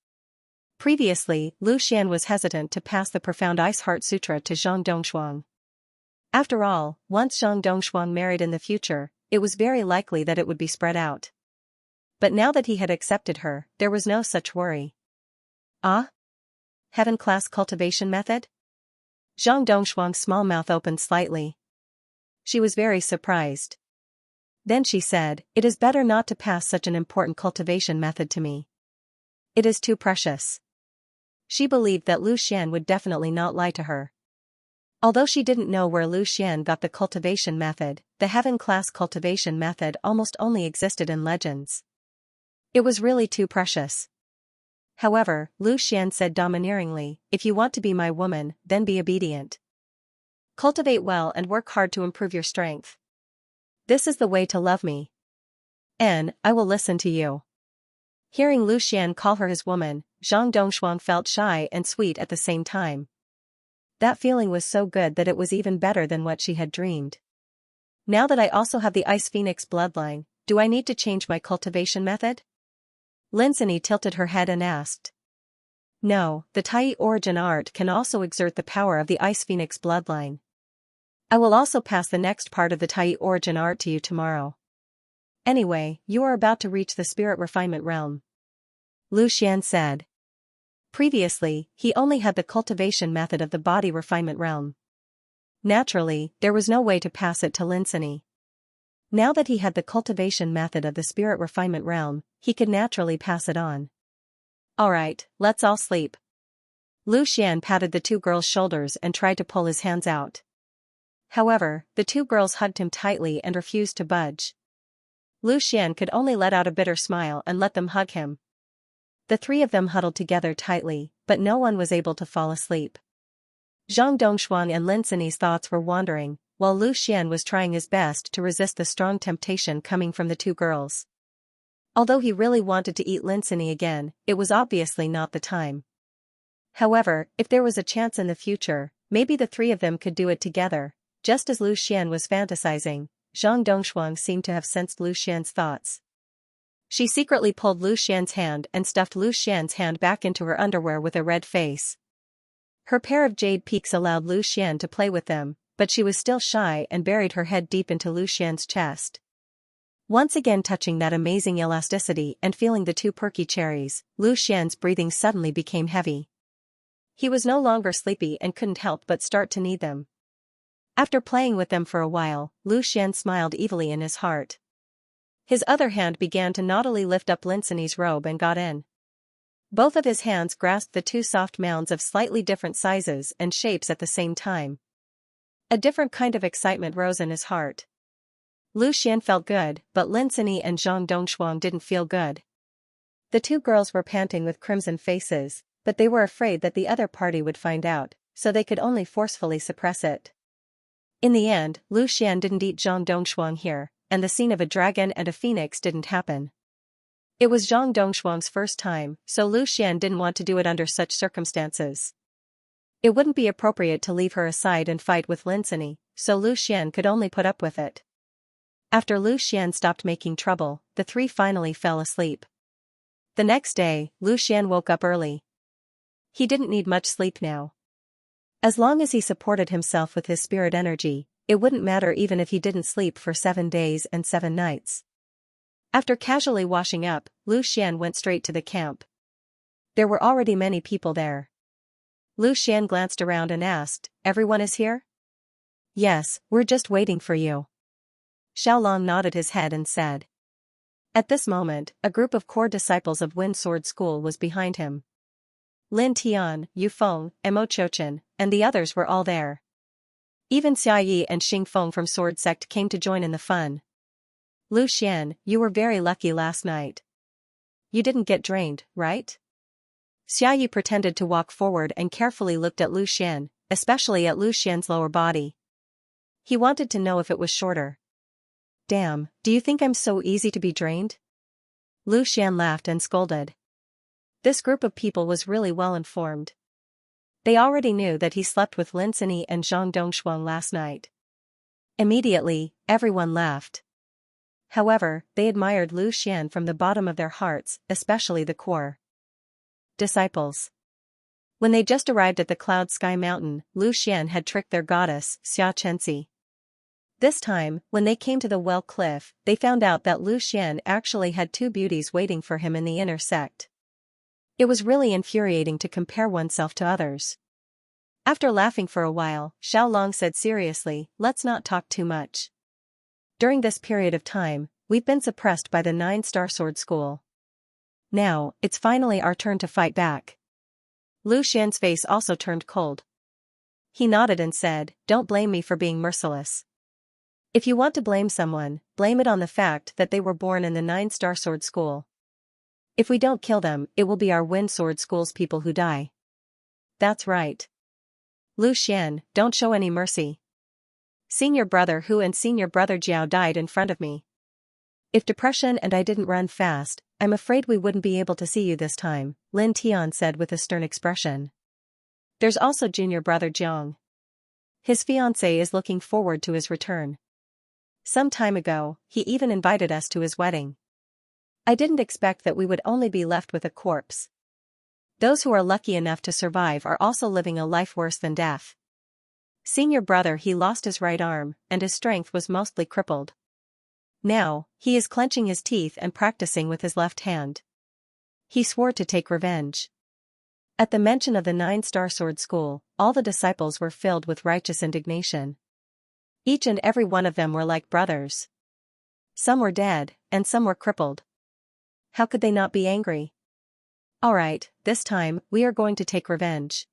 Previously, Lu Xian was hesitant to pass the Profound Ice Heart Sutra to Zhang Dongshuang. After all, once Zhang Dongshuang married in the future, it was very likely that it would be spread out. But now that he had accepted her, there was no such worry. "Ah? Heaven-class cultivation method?" Zhang Dongshuang's small mouth opened slightly. She was very surprised. Then she said, "It is better not to pass such an important cultivation method to me. It is too precious." She believed that Lu Xian would definitely not lie to her. Although she didn't know where Lu Xian got the cultivation method, the heaven-class cultivation method almost only existed in legends. It was really too precious. However, Lu Xian said domineeringly, "If you want to be my woman, then be obedient. Cultivate well and work hard to improve your strength. This is the way to love me. And I will listen to you." Hearing Lu Xian call her his woman, Zhang Dongshuang felt shy and sweet at the same time. That feeling was so good that it was even better than what she had dreamed. "Now that I also have the Ice Phoenix bloodline, do I need to change my cultivation method?" Lin Sini tilted her head and asked. "No, the Tai origin art can also exert the power of the Ice Phoenix bloodline. I will also pass the next part of the Tai origin art to you tomorrow. Anyway, you are about to reach the spirit refinement realm," Lu Xian said. Previously, he only had the cultivation method of the body refinement realm. Naturally, there was no way to pass it to Lin Sini. Now that he had the cultivation method of the spirit refinement realm, he could naturally pass it on. "Alright, let's all sleep." Lu Xian patted the two girls' shoulders and tried to pull his hands out. However, the two girls hugged him tightly and refused to budge. Lu Xian could only let out a bitter smile and let them hug him. The three of them huddled together tightly, but no one was able to fall asleep. Zhang Dongshuang and Lin Sini's thoughts were wandering, while Lu Xian was trying his best to resist the strong temptation coming from the two girls. Although he really wanted to eat Lin Sini again, it was obviously not the time. However, if there was a chance in the future, maybe the three of them could do it together. Just as Lu Xian was fantasizing, Zhang Dongshuang seemed to have sensed Lu Xian's thoughts. She secretly pulled Lu Xian's hand and stuffed Lu Xian's hand back into her underwear with a red face. Her pair of jade peaks allowed Lu Xian to play with them, but she was still shy and buried her head deep into Lu Xian's chest. Once again touching that amazing elasticity and feeling the two perky cherries, Lu Xian's breathing suddenly became heavy. He was no longer sleepy and couldn't help but start to need them. After playing with them for a while, Lu Xian smiled evilly in his heart. His other hand began to naughtily lift up Lin Sini's robe and got in. Both of his hands grasped the two soft mounds of slightly different sizes and shapes at the same time. A different kind of excitement rose in his heart. Lu Xian felt good, but Lin Sini and Zhang Dongshuang didn't feel good. The two girls were panting with crimson faces, but they were afraid that the other party would find out, so they could only forcefully suppress it. In the end, Lu Xian didn't eat Zhang Dongshuang here, and the scene of a dragon and a phoenix didn't happen. It was Zhang Dongshuang's first time, so Lu Xian didn't want to do it under such circumstances. It wouldn't be appropriate to leave her aside and fight with Lin Sini, so Lu Xian could only put up with it. After Lu Xian stopped making trouble, the three finally fell asleep. The next day, Lu Xian woke up early. He didn't need much sleep now. As long as he supported himself with his spirit energy, it wouldn't matter even if he didn't sleep for 7 days and 7 nights. After casually washing up, Lu Xian went straight to the camp. There were already many people there. Lu Xian glanced around and asked, "Everyone is here?" "Yes, we're just waiting for you." Xiaolong nodded his head and said. At this moment, a group of core disciples of Wind Sword School was behind him. Lin Tian, Yu Feng, and Mo Chouchen, and the others were all there. Even Xia Yi and Xing Feng from Sword Sect came to join in the fun. "Lu Xian, you were very lucky last night. You didn't get drained, right?" Xia Yi pretended to walk forward and carefully looked at Lu Xian, especially at Lu Xian's lower body. He wanted to know if it was shorter. "Damn, do you think I'm so easy to be drained?" Lu Xian laughed and scolded. This group of people was really well informed. They already knew that he slept with Lin Sini and Zhang Dongshuang last night. Immediately, everyone laughed. However, they admired Lu Xian from the bottom of their hearts, especially the core disciples. When they just arrived at the Cloud Sky Mountain, Lu Xian had tricked their goddess, Xianxia. This time, when they came to the well cliff, they found out that Lu Xian actually had 2 beauties waiting for him in the inner sect. It was really infuriating to compare oneself to others. After laughing for a while, Xiaolong said seriously, "Let's not talk too much. During this period of time, we've been suppressed by the 9-star sword school. Now, it's finally our turn to fight back." Lu Xian's face also turned cold. He nodded and said, "Don't blame me for being merciless. If you want to blame someone, blame it on the fact that they were born in the 9-star sword school. If we don't kill them, it will be our Wind Sword School's people who die." "That's right. Lu Xian, don't show any mercy. Senior brother Hu and senior brother Jiao died in front of me. If depression and I didn't run fast, I'm afraid we wouldn't be able to see you this time," Lin Tian said with a stern expression. "There's also junior brother Jiang. His fiancée is looking forward to his return. Some time ago, he even invited us to his wedding. I didn't expect that we would only be left with a corpse. Those who are lucky enough to survive are also living a life worse than death. Senior brother he lost his right arm, and his strength was mostly crippled. Now, he is clenching his teeth and practicing with his left hand. He swore to take revenge." At the mention of the 9-star sword school, all the disciples were filled with righteous indignation. Each and every one of them were like brothers. Some were dead, and some were crippled. How could they not be angry? "Alright, this time, we are going to take revenge.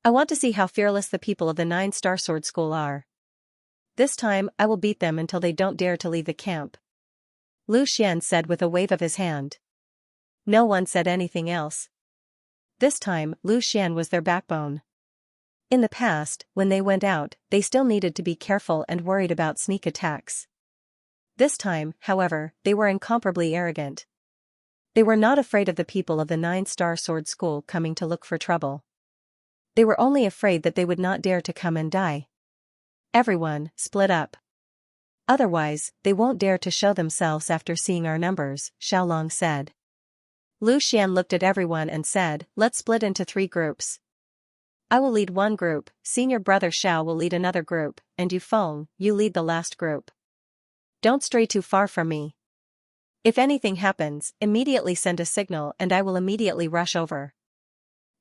I want to see how fearless the people of the 9-star sword school are. This time, I will beat them until they don't dare to leave the camp." Lu Xian said with a wave of his hand. No one said anything else. This time, Lu Xian was their backbone. In the past, when they went out, they still needed to be careful and worried about sneak attacks. This time, however, they were incomparably arrogant. They were not afraid of the people of the 9-star sword school coming to look for trouble. They were only afraid that they would not dare to come and die. "Everyone, split up. Otherwise, they won't dare to show themselves after seeing our numbers," Xiaolong said. Lu Xian looked at everyone and said, "Let's split into 3 groups. I will lead one group, senior brother Xiao will lead another group, and Yu Feng, you lead the last group. Don't stray too far from me. If anything happens, immediately send a signal and I will immediately rush over.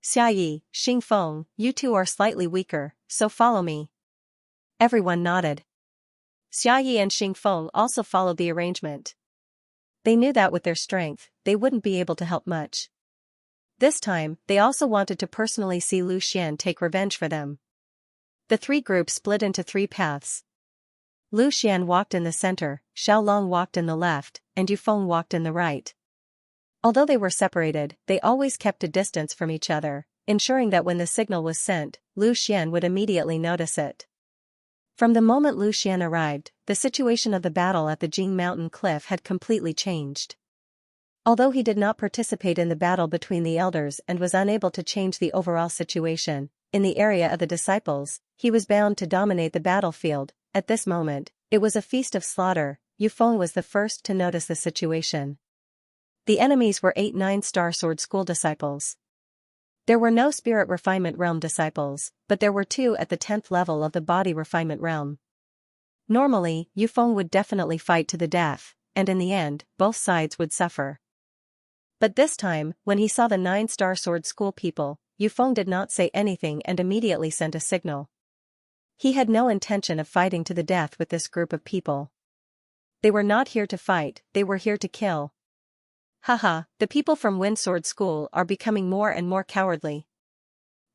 Xia Yi, Xing Feng, you two are slightly weaker, so follow me." Everyone nodded. Xia Yi and Xing Feng also followed the arrangement. They knew that with their strength, they wouldn't be able to help much. This time, they also wanted to personally see Lu Xian take revenge for them. The 3 groups split into 3 paths. Lu Xian walked in the center, Xiaolong walked in the left, and Yu Feng walked in the right. Although they were separated, they always kept a distance from each other, ensuring that when the signal was sent, Lu Xian would immediately notice it. From the moment Lu Xian arrived, the situation of the battle at the Jing Mountain Cliff had completely changed. Although he did not participate in the battle between the elders and was unable to change the overall situation, in the area of the disciples, he was bound to dominate the battlefield. At this moment, it was a feast of slaughter. Yu Feng was the first to notice the situation. The enemies were 8 9-star sword school disciples. There were no spirit refinement realm disciples, but there were 2 at the 10th level of the body refinement realm. Normally, Yu Feng would definitely fight to the death, and in the end, both sides would suffer. But this time, when he saw the 9-star sword school people, Yu Feng did not say anything and immediately sent a signal. He had no intention of fighting to the death with this group of people. They were not here to fight, they were here to kill. Haha, the people from Wind Sword School are becoming more and more cowardly.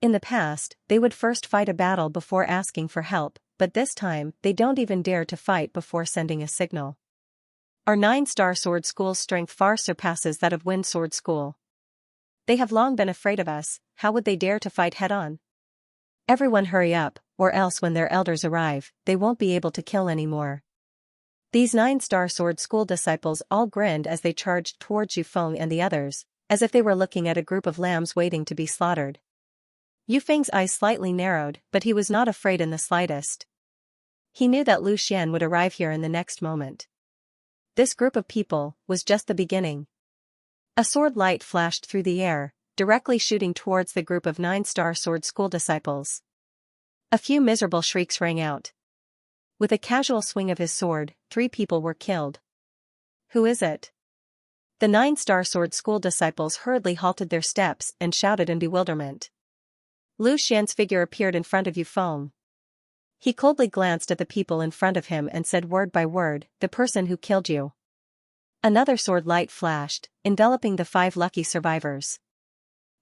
In the past, they would first fight a battle before asking for help, but this time, they don't even dare to fight before sending a signal. Our 9-star sword school's strength far surpasses that of Wind Sword School. They have long been afraid of us, how would they dare to fight head-on? Everyone hurry up, or else when their elders arrive, they won't be able to kill anymore. These 9-star sword school disciples all grinned as they charged towards Yu Feng and the others, as if they were looking at a group of lambs waiting to be slaughtered. Yu Feng's eyes slightly narrowed, but he was not afraid in the slightest. He knew that Lu Xian would arrive here in the next moment. This group of people was just the beginning. A sword light flashed through the air, directly shooting towards the group of 9-star sword school disciples. A few miserable shrieks rang out. With a casual swing of his sword, 3 people were killed. Who is it? The 9-star sword school disciples hurriedly halted their steps and shouted in bewilderment. Lu Xian's figure appeared in front of Yu Feng. He coldly glanced at the people in front of him and said word by word, "The person who killed you." Another sword light flashed, enveloping the 5 lucky survivors.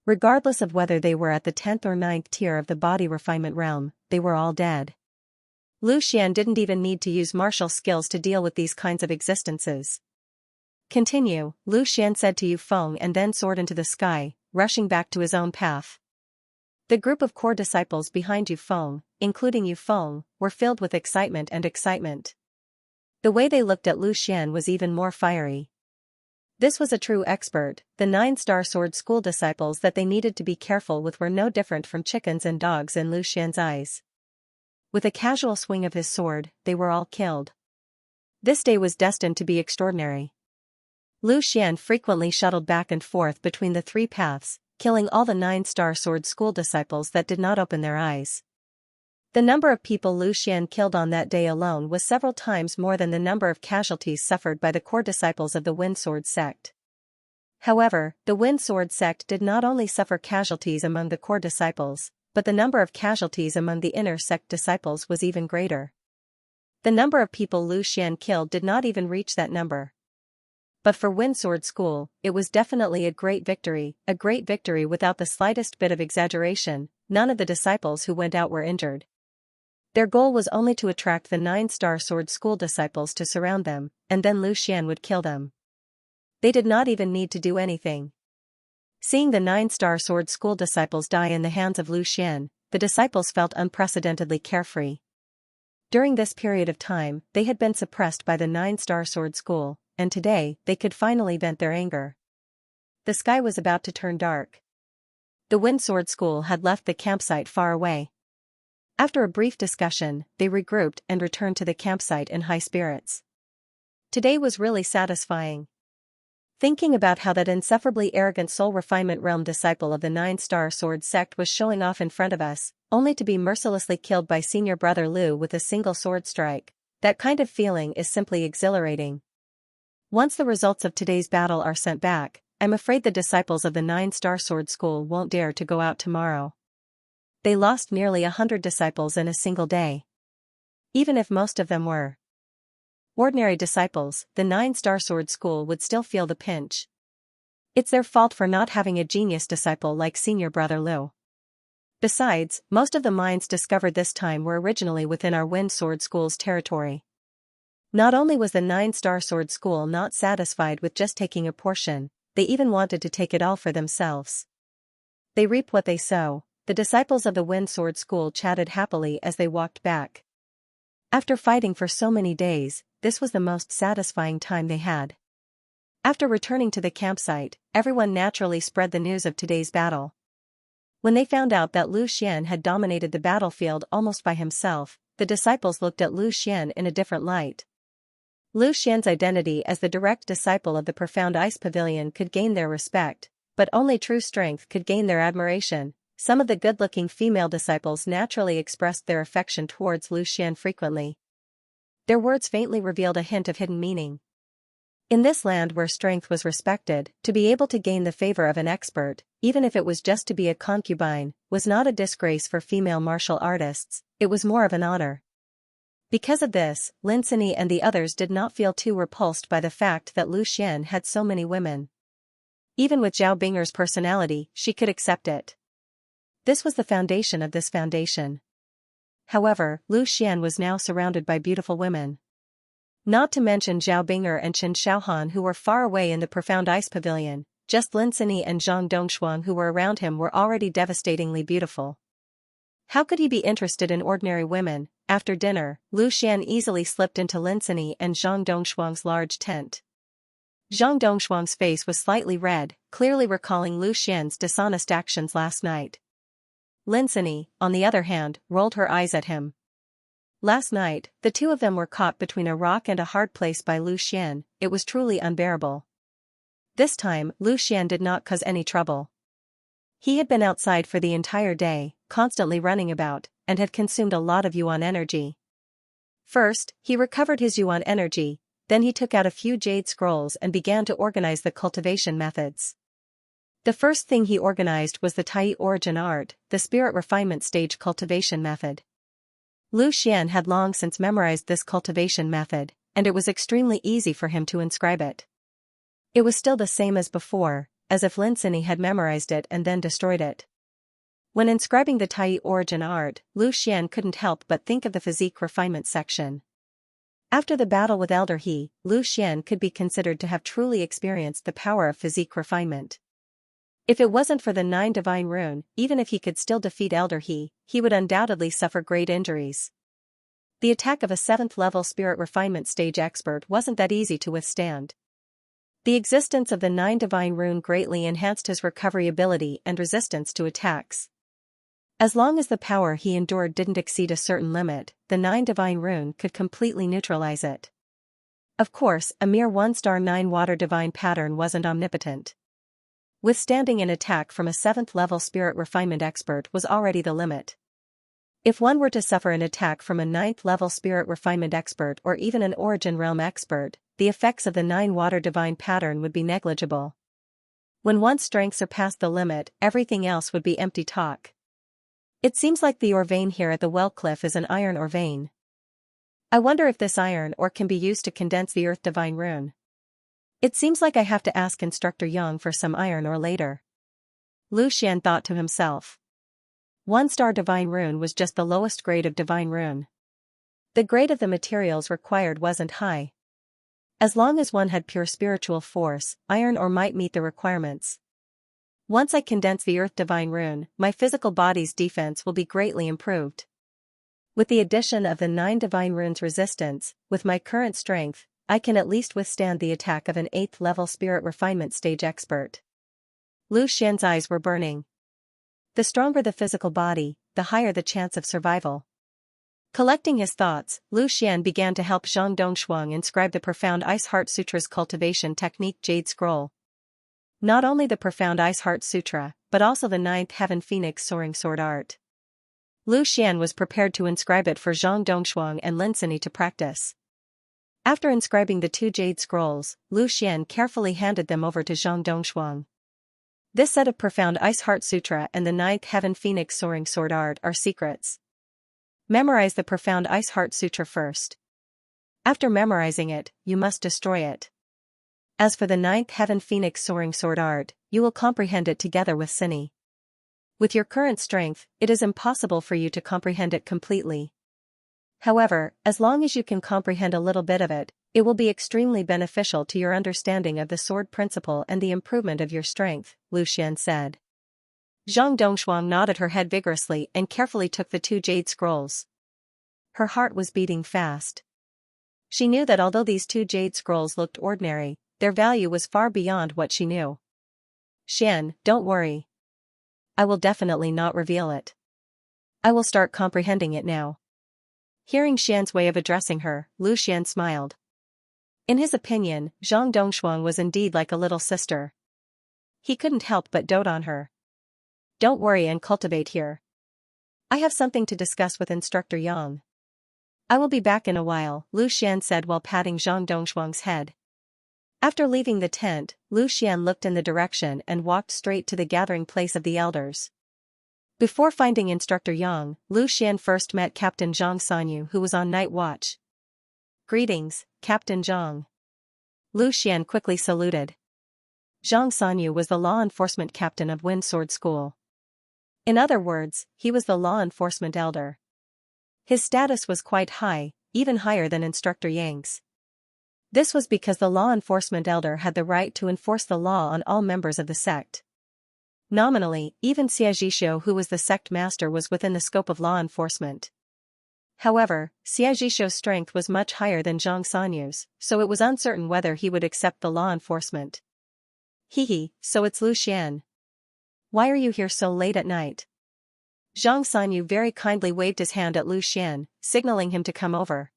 Regardless of whether they were at the 10th or 9th tier of the body refinement realm, they were all dead. Lu Xian didn't even need to use martial skills to deal with these kinds of existences. Continue, Lu Xian said to Yu Feng and then soared into the sky, rushing back to his own path. The group of core disciples behind Yu Feng, including Yu Feng, were filled with excitement. The way they looked at Lu Xian was even more fiery. This was a true expert. The 9-star sword school disciples that they needed to be careful with were no different from chickens and dogs in Lu Xian's eyes. With a casual swing of his sword, they were all killed. This day was destined to be extraordinary. Lu Xian frequently shuttled back and forth between the 3 paths, killing all the 9-star sword school disciples that did not open their eyes. The number of people Lu Xian killed on that day alone was several times more than the number of casualties suffered by the core disciples of the Wind Sword sect. However, the Wind Sword sect did not only suffer casualties among the core disciples, but the number of casualties among the inner sect disciples was even greater. The number of people Lu Xian killed did not even reach that number. But for Wind Sword School, it was definitely a great victory without the slightest bit of exaggeration. None of the disciples who went out were injured. Their goal was only to attract the 9-star sword school disciples to surround them, and then Lu Xian would kill them. They did not even need to do anything. Seeing the 9-star sword school disciples die in the hands of Lu Xian, the disciples felt unprecedentedly carefree. During this period of time, they had been suppressed by the 9-star sword school, and today, they could finally vent their anger. The sky was about to turn dark. The Wind Sword School had left the campsite far away. After a brief discussion, they regrouped and returned to the campsite in high spirits. Today was really satisfying. Thinking about how that insufferably arrogant soul refinement realm disciple of the 9-star sword sect was showing off in front of us, only to be mercilessly killed by senior brother Lu with a single sword strike, that kind of feeling is simply exhilarating. Once the results of today's battle are sent back, I'm afraid the disciples of the 9-star sword school won't dare to go out tomorrow. They lost nearly 100 disciples in a single day. Even if most of them were ordinary disciples, the 9-star sword school would still feel the pinch. It's their fault for not having a genius disciple like senior brother Lu. Besides, most of the mines discovered this time were originally within our Wind Sword School's territory. Not only was the 9-star sword school not satisfied with just taking a portion, they even wanted to take it all for themselves. They reap what they sow. The disciples of the Wind Sword School chatted happily as they walked back. After fighting for so many days, this was the most satisfying time they had. After returning to the campsite, everyone naturally spread the news of today's battle. When they found out that Lu Xian had dominated the battlefield almost by himself, the disciples looked at Lu Xian in a different light. Lu Xian's identity as the direct disciple of the Profound Ice Pavilion could gain their respect, but only true strength could gain their admiration. Some of the good-looking female disciples naturally expressed their affection towards Lu Xian frequently. Their words faintly revealed a hint of hidden meaning. In this land where strength was respected, to be able to gain the favor of an expert, even if it was just to be a concubine, was not a disgrace for female martial artists, it was more of an honor. Because of this, Lin Sini and the others did not feel too repulsed by the fact that Lu Xian had so many women. Even with Zhao Binger's personality, she could accept it. This was the foundation of this foundation. However, Lu Xian was now surrounded by beautiful women. Not to mention Zhao Binger and Chen Xiaohan, who were far away in the Profound Ice Pavilion. Just Lin Sini and Zhang Dongshuang who were around him were already devastatingly beautiful. How could he be interested in ordinary women? After dinner, Lu Xian easily slipped into Lin Sini and Zhang Dongshuang's large tent. Zhang Dongshuang's face was slightly red, clearly recalling Lu Xian's dishonest actions last night. Lin Sini, on the other hand, rolled her eyes at him. Last night, the two of them were caught between a rock and a hard place by Lu Xian. It was truly unbearable. This time, Lu Xian did not cause any trouble. He had been outside for the entire day, constantly running about, and had consumed a lot of yuan energy. First, he recovered his yuan energy, then he took out a few jade scrolls and began to organize the cultivation methods. The first thing he organized was the Tai Origin Art, the spirit refinement stage cultivation method. Lu Xian had long since memorized this cultivation method, and it was extremely easy for him to inscribe it. It was still the same as before, as if Lin Sini had memorized it and then destroyed it. When inscribing the Tai Origin Art, Lu Xian couldn't help but think of the physique refinement section. After the battle with Elder He, Lu Xian could be considered to have truly experienced the power of physique refinement. If it wasn't for the 9 divine rune, even if he could still defeat Elder He would undoubtedly suffer great injuries. The attack of a 7th level spirit refinement stage expert wasn't that easy to withstand. The existence of the 9 divine rune greatly enhanced his recovery ability and resistance to attacks. As long as the power he endured didn't exceed a certain limit, the 9 divine rune could completely neutralize it. Of course, a mere 1-star 9 water divine pattern wasn't omnipotent. Withstanding an attack from a 7th level spirit refinement expert was already the limit. If one were to suffer an attack from a 9th level spirit refinement expert or even an origin realm expert, the effects of the 9 water divine pattern would be negligible. When one's strength surpassed the limit, everything else would be empty talk. It seems like the ore vein here at the well cliff is an iron ore vein. I wonder if this iron ore can be used to condense the earth divine rune. It seems like I have to ask Instructor Yang for some iron ore later. Lu Xian thought to himself. 1-star divine rune was just the lowest grade of divine rune. The grade of the materials required wasn't high. As long as one had pure spiritual force, iron ore might meet the requirements. Once I condense the earth divine rune, my physical body's defense will be greatly improved. With the addition of the 9 divine runes resistance, with my current strength, I can at least withstand the attack of an 8th level spirit refinement stage expert. Lu Xian's eyes were burning. The stronger the physical body, the higher the chance of survival. Collecting his thoughts, Lu Xian began to help Zhang Dongshuang inscribe the Profound Ice Heart Sutra's cultivation technique Jade Scroll. Not only the Profound Ice Heart Sutra, but also the 9th Heaven Phoenix Soaring Sword Art. Lu Xian was prepared to inscribe it for Zhang Dongshuang and Lin Sini to practice. After inscribing the 2 jade scrolls, Lu Xian carefully handed them over to Zhang Dongshuang. This set of Profound Ice Heart Sutra and the 9th Heaven Phoenix Soaring Sword Art are secrets. Memorize the Profound Ice Heart Sutra first. After memorizing it, you must destroy it. As for the 9th Heaven Phoenix Soaring Sword Art, you will comprehend it together with Sini. With your current strength, it is impossible for you to comprehend it completely. However, as long as you can comprehend a little bit of it, It will be extremely beneficial to your understanding of the sword principle and the improvement of your strength, Lu Xian said. Zhang Dongshuang nodded her head vigorously and carefully took the 2 jade scrolls. Her heart was beating fast. She knew that although these 2 jade scrolls looked ordinary, their value was far beyond what she knew. Xian, don't worry. I will definitely not reveal it. I will start comprehending it now. Hearing Xian's way of addressing her, Lu Xian smiled. In his opinion, Zhang Dongshuang was indeed like a little sister. He couldn't help but dote on her. Don't worry and cultivate here. I have something to discuss with Instructor Yang. I will be back in a while, Lu Xian said while patting Zhang Dongshuang's head. After leaving the tent, Lu Xian looked in the direction and walked straight to the gathering place of the elders. Before finding Instructor Yang, Lu Xian first met Captain Zhang Sanyu, who was on night watch. Greetings, Captain Zhang. Lu Xian quickly saluted. Zhang Sanyu was the law enforcement captain of Wind Sword School. In other words, he was the law enforcement elder. His status was quite high, even higher than Instructor Yang's. This was because the law enforcement elder had the right to enforce the law on all members of the sect. Nominally, even Xianxia, who was the sect master, was within the scope of law enforcement. However, Xianxia's strength was much higher than Zhang Sanyu's, so it was uncertain whether he would accept the law enforcement. So it's Lu Xian. Why are you here so late at night? Zhang Sanyu very kindly waved his hand at Lu Xian, signaling him to come over.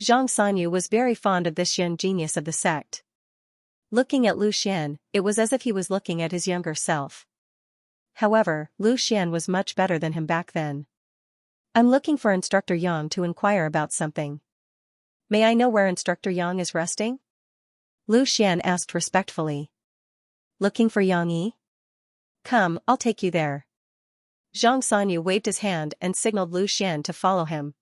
Zhang Sanyu was very fond of this young genius of the sect. Looking at Lu Xian, it was as if he was looking at his younger self. However, Lu Xian was much better than him back then. I'm looking for Instructor Yang to inquire about something. May I know where Instructor Yang is resting? Lu Xian asked respectfully. Looking for Yang Yi? Come, I'll take you there. Zhang Sanyu waved his hand and signaled Lu Xian to follow him.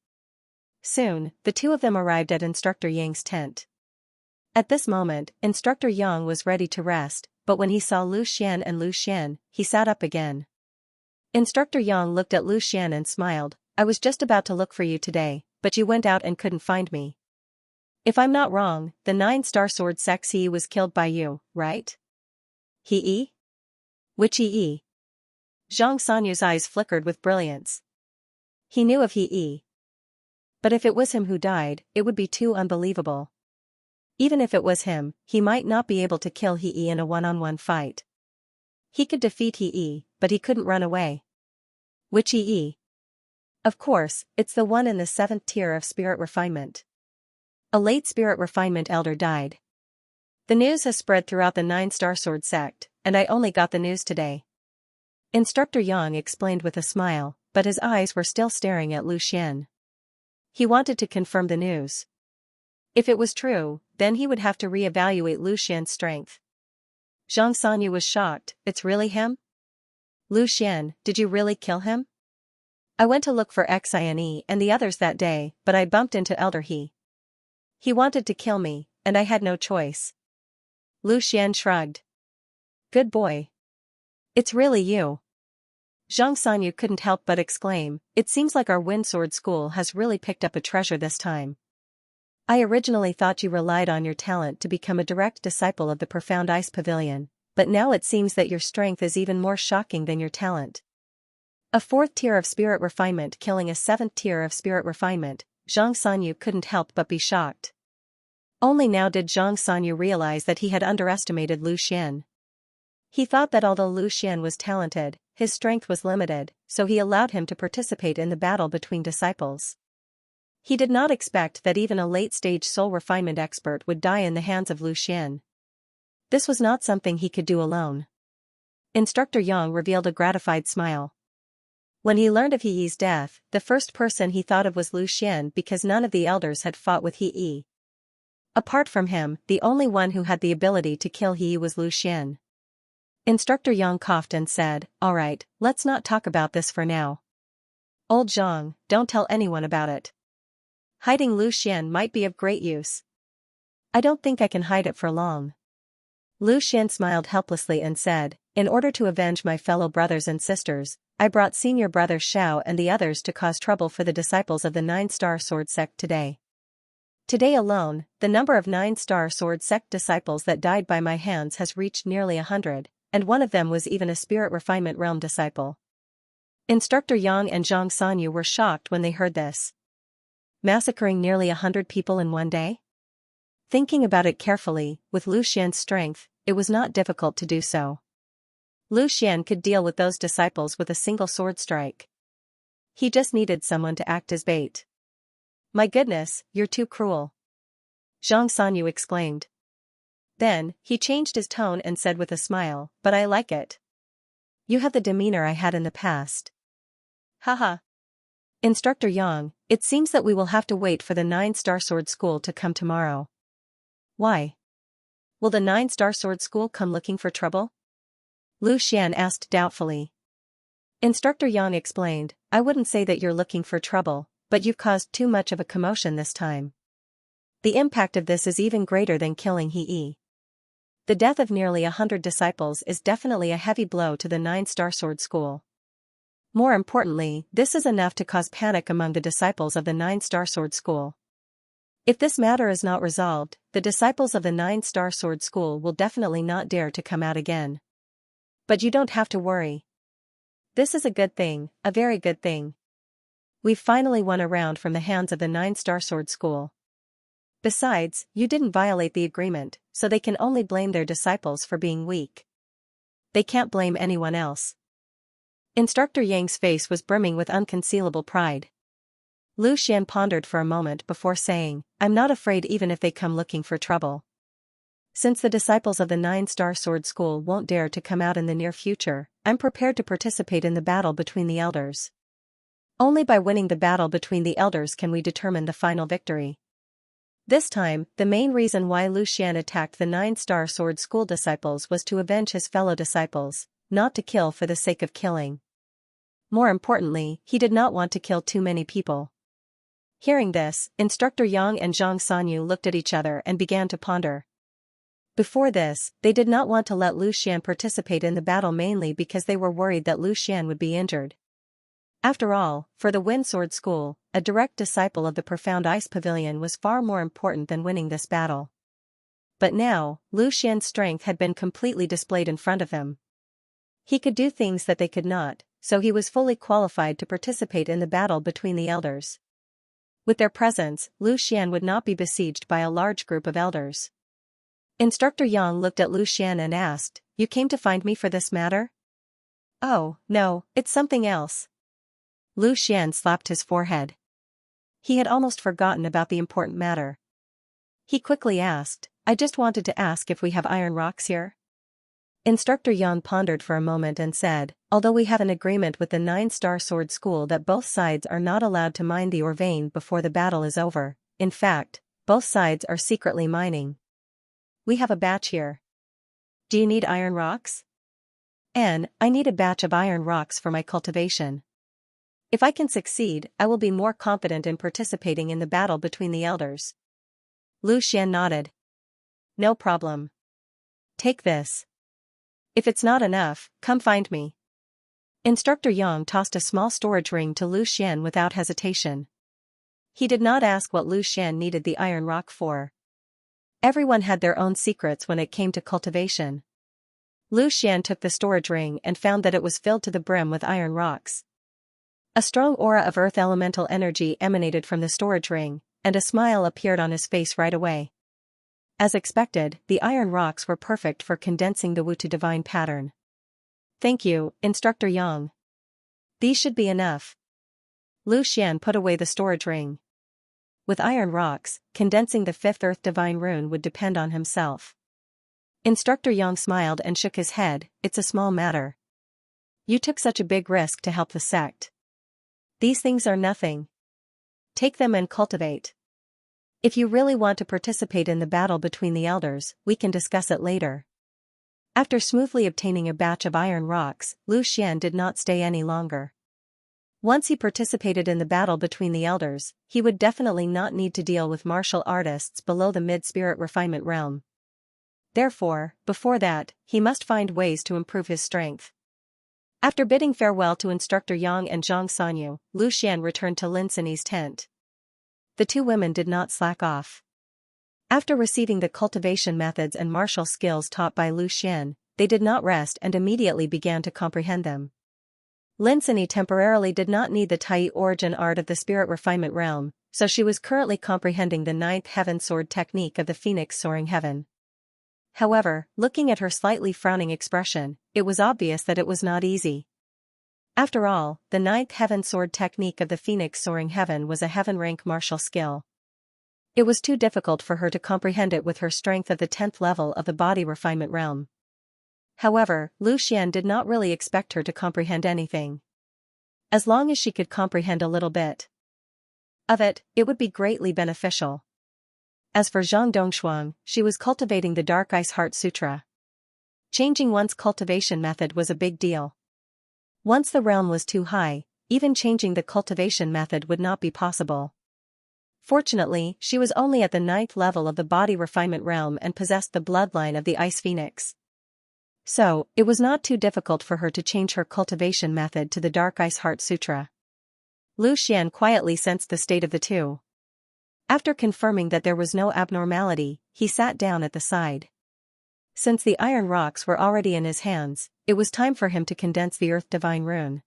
Soon, the two of them arrived at Instructor Yang's tent. At this moment, Instructor Yang was ready to rest, but when he saw Lu Xian and Lu Xian, he sat up again. Instructor Yang looked at Lu Xian and smiled. I was just about to look for you today, but you went out and couldn't find me. If I'm not wrong, the 9-star sword sect He was killed by you, right? He? Which He? Zhang Sanyu's eyes flickered with brilliance. He knew of He. But if it was him who died, it would be too unbelievable. Even if it was him, he might not be able to kill He in a one-on-one fight. He could defeat He, but he couldn't run away. Which He? Of course, it's the one in the 7th tier of spirit refinement. A late spirit refinement elder died. The news has spread throughout the 9-star sword sect, and I only got the news today. Instructor Yang explained with a smile, but his eyes were still staring at Lu Xian. He wanted to confirm the news. If it was true, then he would have to re-evaluate Lu Xian's strength. Zhang Sanyu was shocked. It's really him? Lu Xian, did you really kill him? I went to look for Xianxia and the others that day, but I bumped into Elder He. He wanted to kill me, and I had no choice. Lu Xian shrugged. Good boy. It's really you. Zhang Sanyu couldn't help but exclaim, it seems like our Wind Sword School has really picked up a treasure this time. I originally thought you relied on your talent to become a direct disciple of the Profound Ice Pavilion, but now it seems that your strength is even more shocking than your talent. A 4th tier of spirit refinement killing a 7th tier of spirit refinement, Zhang Sanyu couldn't help but be shocked. Only now did Zhang Sanyu realize that he had underestimated Lu Xian. He thought that although Lu Xian was talented, his strength was limited, so he allowed him to participate in the battle between disciples. He did not expect that even a late-stage soul refinement expert would die in the hands of Lu Xian. This was not something he could do alone. Instructor Yang revealed a gratified smile. When he learned of He's death, the first person he thought of was Lu Xian because none of the elders had fought with He. Apart from him, the only one who had the ability to kill He was Lu Xian. Instructor Yang coughed and said, Alright, let's not talk about this for now. Old Zhang, don't tell anyone about it. Hiding Lu Xian might be of great use. I don't think I can hide it for long. Lu Xian smiled helplessly and said, in order to avenge my fellow brothers and sisters, I brought senior brother Xiao and the others to cause trouble for the disciples of the 9-star sword sect today. Today alone, the number of 9-star sword sect disciples that died by my hands has reached nearly 100, and one of them was even a spirit refinement realm disciple. Instructor Yang and Zhang Sanyu were shocked when they heard this. Massacring nearly 100 people in one day? Thinking about it carefully, with Lu Xian's strength, it was not difficult to do so. Lu Xian could deal with those disciples with a single sword strike. He just needed someone to act as bait. My goodness, you're too cruel. Zhang Sanyu exclaimed. Then, he changed his tone and said with a smile, but I like it. You have the demeanor I had in the past. Haha. Instructor Yang, it seems that we will have to wait for the 9-star sword school to come tomorrow. Why? Will the 9-star sword school come looking for trouble? Lu Xian asked doubtfully. Instructor Yang explained, I wouldn't say that you're looking for trouble, but you've caused too much of a commotion this time. The impact of this is even greater than killing He. The death of nearly 100 disciples is definitely a heavy blow to the 9-star sword school. More importantly, this is enough to cause panic among the disciples of the 9-star sword school. If this matter is not resolved, the disciples of the 9-star sword school will definitely not dare to come out again. But you don't have to worry. This is a good thing, a very good thing. We've finally won a round from the hands of the 9-star sword school. Besides, you didn't violate the agreement, so they can only blame their disciples for being weak. They can't blame anyone else. Instructor Yang's face was brimming with unconcealable pride. Lu Xian pondered for a moment before saying, I'm not afraid even if they come looking for trouble. Since the disciples of the 9-star sword school won't dare to come out in the near future, I'm prepared to participate in the battle between the elders. Only by winning the battle between the elders can we determine the final victory. This time, the main reason why Lu Xian attacked the 9-star sword school disciples was to avenge his fellow disciples, not to kill for the sake of killing. More importantly, he did not want to kill too many people. Hearing this, Instructor Yang and Zhang Sanyu looked at each other and began to ponder. Before this, they did not want to let Lu Xian participate in the battle mainly because they were worried that Lu Xian would be injured. After all, for the Wind Sword School, a direct disciple of the Profound Ice Pavilion was far more important than winning this battle. But now, Lu Xian's strength had been completely displayed in front of him. He could do things that they could not, so he was fully qualified to participate in the battle between the elders. With their presence, Lu Xian would not be besieged by a large group of elders. Instructor Yang looked at Lu Xian and asked, You came to find me for this matter? Oh, no, it's something else. Lu Xian slapped his forehead. He had almost forgotten about the important matter. He quickly asked, I just wanted to ask if we have iron rocks here? Instructor Yang pondered for a moment and said, Although we have an agreement with the 9-star sword school that both sides are not allowed to mine the ore vein before the battle is over, in fact, both sides are secretly mining. We have a batch here. Do you need iron rocks? And, I need a batch of iron rocks for my cultivation. If I can succeed, I will be more confident in participating in the battle between the elders. Lu Xian nodded. No problem. Take this. If it's not enough, come find me. Instructor Yang tossed a small storage ring to Lu Xian without hesitation. He did not ask what Lu Xian needed the iron rock for. Everyone had their own secrets when it came to cultivation. Lu Xian took the storage ring and found that it was filled to the brim with iron rocks. A strong aura of earth elemental energy emanated from the storage ring, and a smile appeared on his face right away. As expected, the iron rocks were perfect for condensing the Wu to divine pattern. Thank you, Instructor Yang. These should be enough. Lu Xian put away the storage ring. With iron rocks, condensing the 5th earth divine rune would depend on himself. Instructor Yang smiled and shook his head, It's a small matter. You took such a big risk to help the sect. These things are nothing. Take them and cultivate. If you really want to participate in the battle between the elders, we can discuss it later. After smoothly obtaining a batch of iron rocks, Lu Xian did not stay any longer. Once he participated in the battle between the elders, he would definitely not need to deal with martial artists below the mid-spirit refinement realm. Therefore, before that, he must find ways to improve his strength. After bidding farewell to Instructor Yang and Zhang Sanyu, Lu Xian returned to Lin Sini's tent. The two women did not slack off. After receiving the cultivation methods and martial skills taught by Lu Xian, they did not rest and immediately began to comprehend them. Linsini temporarily did not need the Tai origin art of the spirit refinement realm, so she was currently comprehending the ninth heaven sword technique of the phoenix soaring heaven. However, looking at her slightly frowning expression, it was obvious that it was not easy. After all, the ninth heaven sword technique of the phoenix soaring heaven was a heaven rank martial skill. It was too difficult for her to comprehend it with her strength of the 10th level of the body refinement realm. However, Lu Xian did not really expect her to comprehend anything. As long as she could comprehend a little bit of it, it would be greatly beneficial. As for Zhang Dongshuang, she was cultivating the Dark Ice Heart Sutra. Changing one's cultivation method was a big deal. Once the realm was too high, even changing the cultivation method would not be possible. Fortunately, she was only at the 9th level of the body refinement realm and possessed the bloodline of the Ice Phoenix. So, it was not too difficult for her to change her cultivation method to the Dark Ice Heart Sutra. Lu Xian quietly sensed the state of the two. After confirming that there was no abnormality, he sat down at the side. Since the iron rocks were already in his hands, it was time for him to condense the Earth Divine Rune.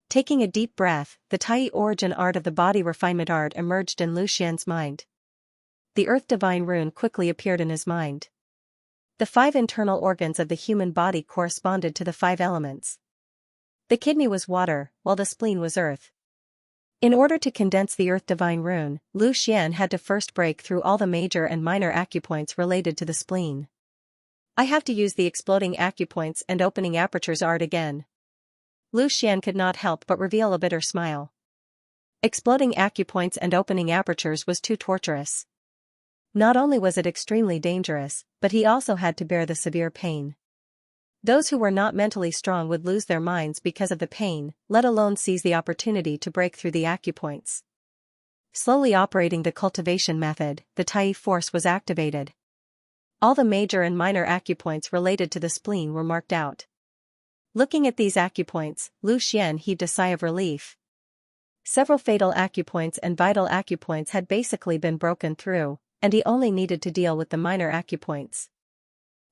Taking a deep breath, the Tai origin art of the body refinement art emerged in Lu Xian's mind. The Earth Divine Rune quickly appeared in his mind. The 5 internal organs of the human body corresponded to the 5 elements. The kidney was water, while the spleen was earth. In order to condense the Earth Divine Rune, Lu Xian had to first break through all the major and minor acupoints related to the spleen. I have to use the exploding acupoints and opening apertures art again. Lu Xian could not help but reveal a bitter smile. Exploding acupoints and opening apertures was too torturous. Not only was it extremely dangerous, but he also had to bear the severe pain. Those who were not mentally strong would lose their minds because of the pain, let alone seize the opportunity to break through the acupoints. Slowly operating the cultivation method, the Tai force was activated. All the major and minor acupoints related to the spleen were marked out. Looking at these acupoints, Lu Xian heaved a sigh of relief. Several fatal acupoints and vital acupoints had basically been broken through, and he only needed to deal with the minor acupoints.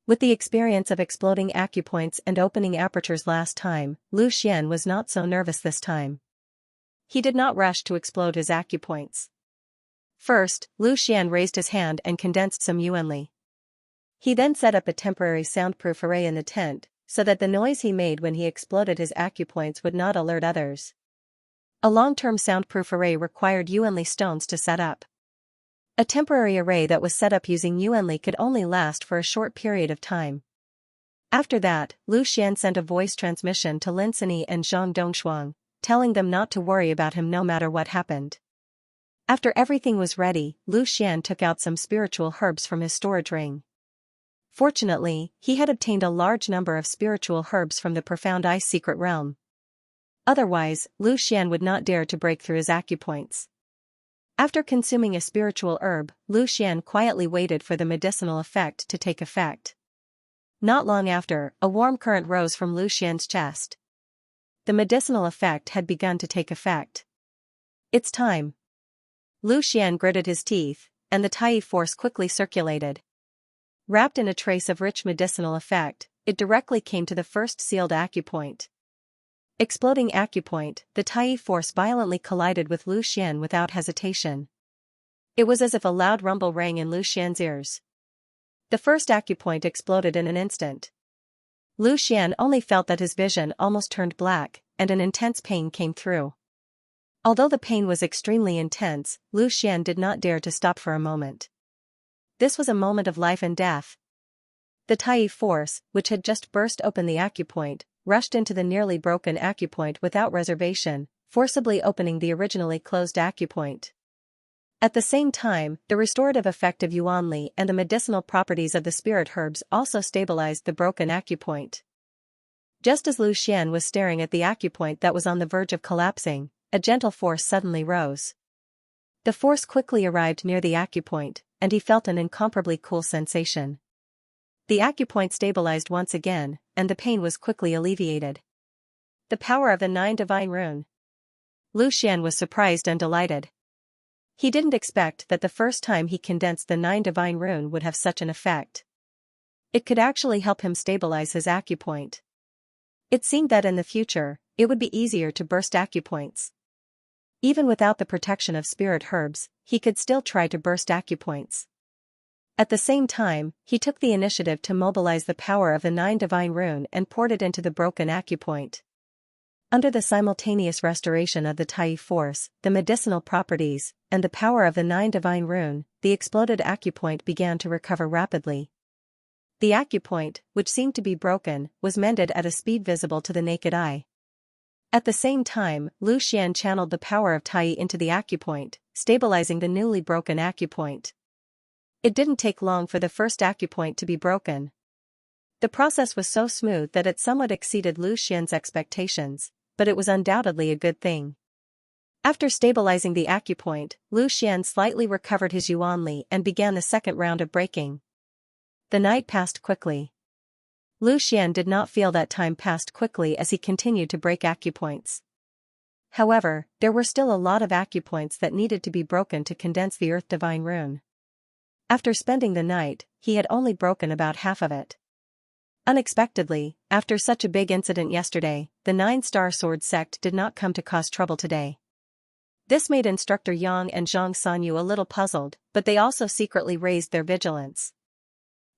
With the experience of exploding acupoints and opening apertures last time, Lu Xian was not so nervous this time. He did not rush to explode his acupoints. First, Lu Xian raised his hand and condensed some yuanli. He then set up a temporary soundproof array in the tent, so that the noise he made when he exploded his acupoints would not alert others. A long-term soundproof array required yuanli stones to set up. A temporary array that was set up using yuanli could only last for a short period of time. After that, Lu Xian sent a voice transmission to Linsini and Zhang Dongshuang, telling them not to worry about him no matter what happened. After everything was ready, Lu Xian took out some spiritual herbs from his storage ring. Fortunately, he had obtained a large number of spiritual herbs from the profound ice secret realm. Otherwise, Lu Xian would not dare to break through his acupoints. After consuming a spiritual herb, Lu Xian quietly waited for the medicinal effect to take effect. Not long after, a warm current rose from Lu Xian's chest. The medicinal effect had begun to take effect. It's time. Lu Xian gritted his teeth, and the Tai force quickly circulated. Wrapped in a trace of rich medicinal effect, it directly came to the first sealed acupoint. Exploding acupoint, the Tai force violently collided with Lu Xian without hesitation. It was as if a loud rumble rang in Lu Xian's ears. The first acupoint exploded in an instant. Lu Xian only felt that his vision almost turned black, and an intense pain came through. Although the pain was extremely intense, Lu Xian did not dare to stop for a moment. This was a moment of life and death. The Tai force, which had just burst open the acupoint, rushed into the nearly broken acupoint without reservation, forcibly opening the originally closed acupoint. At the same time, the restorative effect of yuanli and the medicinal properties of the spirit herbs also stabilized the broken acupoint. Just as Lu Xian was staring at the acupoint that was on the verge of collapsing, a gentle force suddenly rose. The force quickly arrived near the acupoint, and he felt an incomparably cool sensation. The acupoint stabilized once again, and the pain was quickly alleviated. The power of the 9 divine rune. Lu Xian was surprised and delighted. He didn't expect that the first time he condensed the 9 divine rune would have such an effect. It could actually help him stabilize his acupoint. It seemed that in the future, it would be easier to burst acupoints. Even without the protection of spirit herbs, he could still try to burst acupoints. At the same time, he took the initiative to mobilize the power of the 9 divine rune and poured it into the broken acupoint. Under the simultaneous restoration of the Tai force, the medicinal properties, and the power of the 9 divine rune, the exploded acupoint began to recover rapidly. The acupoint, which seemed to be broken, was mended at a speed visible to the naked eye. At the same time, Lu Xian channeled the power of Tai into the acupoint, stabilizing the newly broken acupoint. It didn't take long for the first acupoint to be broken. The process was so smooth that it somewhat exceeded Lu Xian's expectations, but it was undoubtedly a good thing. After stabilizing the acupoint, Lu Xian slightly recovered his yuanli and began the second round of breaking. The night passed quickly. Lu Xian did not feel that time passed quickly as he continued to break acupoints. However, there were still a lot of acupoints that needed to be broken to condense the Earth Divine Rune. After spending the night, he had only broken about half of it. Unexpectedly, after such a big incident yesterday, the 9-star sword sect did not come to cause trouble today. This made Instructor Yang and Zhang Sanyu a little puzzled, but they also secretly raised their vigilance.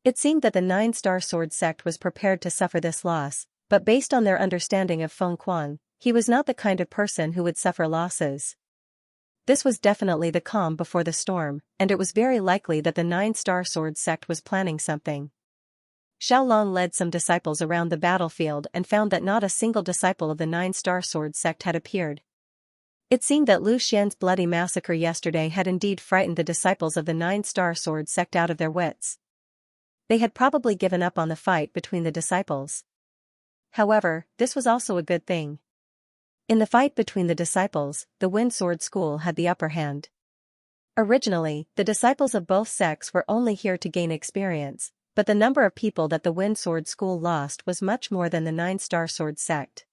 It seemed that the 9-star sword sect was prepared to suffer this loss, but based on their understanding of Feng Quan, he was not the kind of person who would suffer losses. This was definitely the calm before the storm, and it was very likely that the 9-star sword sect was planning something. Xiaolong led some disciples around the battlefield and found that not a single disciple of the 9-star sword sect had appeared. It seemed that Lu Xian's bloody massacre yesterday had indeed frightened the disciples of the 9-star sword sect out of their wits. They had probably given up on the fight between the disciples. However, this was also a good thing. In the fight between the disciples, the Wind Sword School had the upper hand. Originally, the disciples of both sects were only here to gain experience, but the number of people that the Wind Sword School lost was much more than the 9-star sword sect.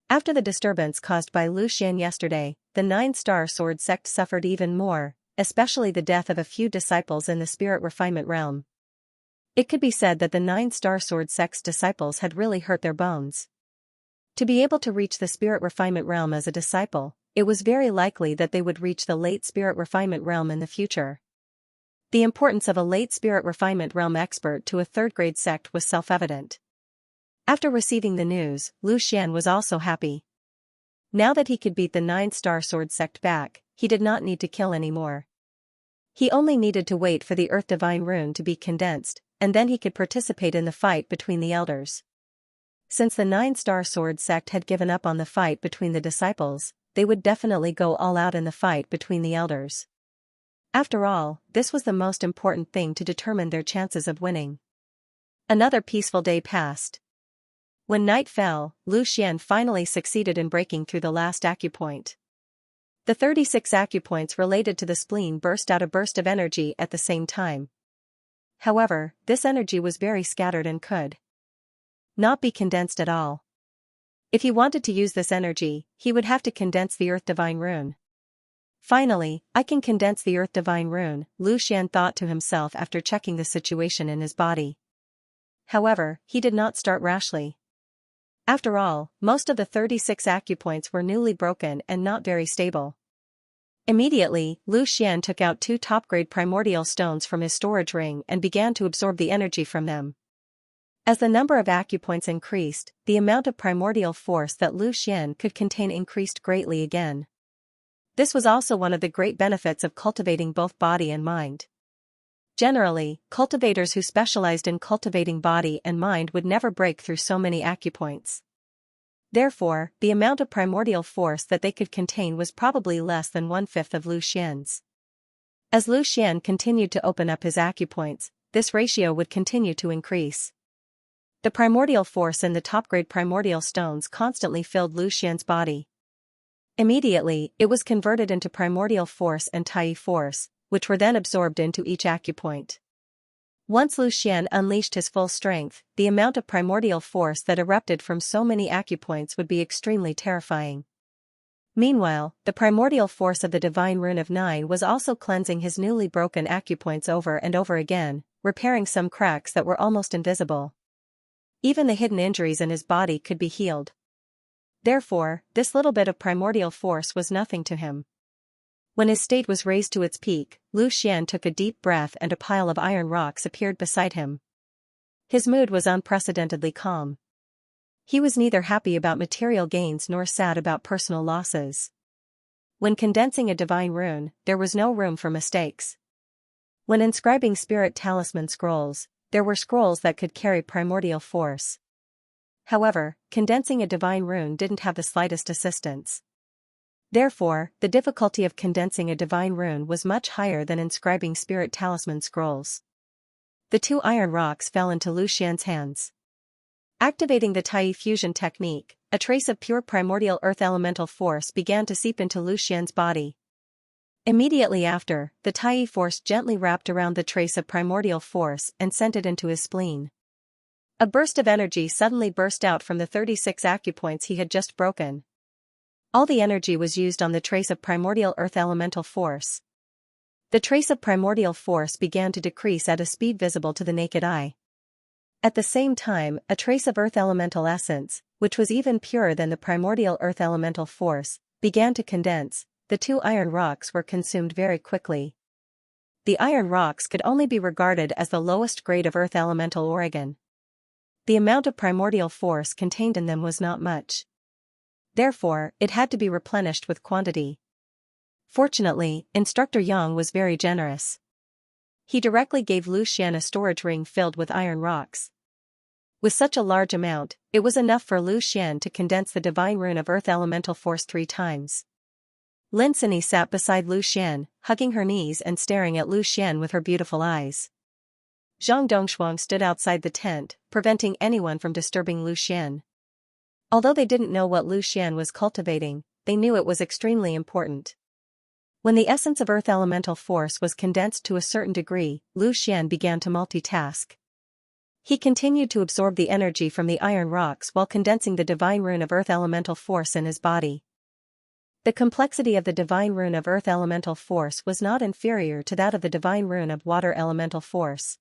After the disturbance caused by Lu Xian yesterday, the 9-star sword sect suffered even more, especially the death of a few disciples in the spirit refinement realm. It could be said that the 9-star sword sect's disciples had really hurt their bones. To be able to reach the spirit refinement realm as a disciple, it was very likely that they would reach the late spirit refinement realm in the future. The importance of a late spirit refinement realm expert to a third-grade sect was self-evident. After receiving the news, Lu Xian was also happy. Now that he could beat the 9-star sword sect back, he did not need to kill anymore. He only needed to wait for the Earth Divine Rune to be condensed, and then he could participate in the fight between the elders. Since the 9-star sword sect had given up on the fight between the disciples, they would definitely go all out in the fight between the elders. After all, this was the most important thing to determine their chances of winning. Another peaceful day passed. When night fell, Lu Xian finally succeeded in breaking through the last acupoint. The 36 acupoints related to the spleen burst out a burst of energy at the same time. However, this energy was very scattered and could not be condensed at all. If he wanted to use this energy, he would have to condense the Earth Divine Rune. Finally, I can condense the Earth Divine Rune, Lu Xian thought to himself after checking the situation in his body. However, he did not start rashly. After all, most of the 36 acupoints were newly broken and not very stable. Immediately, Lu Xian took out 2 top-grade primordial stones from his storage ring and began to absorb the energy from them. As the number of acupoints increased, the amount of primordial force that Lu Xian could contain increased greatly again. This was also one of the great benefits of cultivating both body and mind. Generally, cultivators who specialized in cultivating body and mind would never break through so many acupoints. Therefore, the amount of primordial force that they could contain was probably less than 1/5 of Lu Xian's. As Lu Xian continued to open up his acupoints, this ratio would continue to increase. The primordial force in the top-grade primordial stones constantly filled Lu Xian's body. Immediately, it was converted into primordial force and Tai force, which were then absorbed into each acupoint. Once Lu Xian unleashed his full strength, the amount of primordial force that erupted from so many acupoints would be extremely terrifying. Meanwhile, the primordial force of the divine rune of 9 was also cleansing his newly broken acupoints over and over again, repairing some cracks that were almost invisible. Even the hidden injuries in his body could be healed. Therefore, this little bit of primordial force was nothing to him. When his state was raised to its peak, Lu Xian took a deep breath and a pile of iron rocks appeared beside him. His mood was unprecedentedly calm. He was neither happy about material gains nor sad about personal losses. When condensing a divine rune, there was no room for mistakes. When inscribing spirit talisman scrolls, there were scrolls that could carry primordial force. However, condensing a divine rune didn't have the slightest assistance. Therefore, the difficulty of condensing a divine rune was much higher than inscribing spirit talisman scrolls. The 2 iron rocks fell into Lu Xian's hands. Activating the Tai fusion technique, a trace of pure primordial earth elemental force began to seep into Lu Xian's body. Immediately after, the Tai force gently wrapped around the trace of primordial force and sent it into his spleen. A burst of energy suddenly burst out from the 36 acupoints he had just broken. All the energy was used on the trace of primordial earth elemental force. The trace of primordial force began to decrease at a speed visible to the naked eye. At the same time, a trace of earth elemental essence, which was even purer than the primordial earth elemental force, began to condense. The 2 iron rocks were consumed very quickly. The iron rocks could only be regarded as the lowest grade of earth elemental organ. The amount of primordial force contained in them was not much. Therefore, it had to be replenished with quantity. Fortunately, Instructor Yang was very generous. He directly gave Lu Xian a storage ring filled with iron rocks. With such a large amount, it was enough for Lu Xian to condense the divine rune of earth elemental force 3 times. Lin Sini sat beside Lu Xian, hugging her knees and staring at Lu Xian with her beautiful eyes. Zhang Dongshuang stood outside the tent, preventing anyone from disturbing Lu Xian. Although they didn't know what Lu Xian was cultivating, they knew it was extremely important. When the essence of earth elemental force was condensed to a certain degree, Lu Xian began to multitask. He continued to absorb the energy from the iron rocks while condensing the divine rune of earth elemental force in his body. The complexity of the divine rune of earth elemental force was not inferior to that of the divine rune of water elemental force.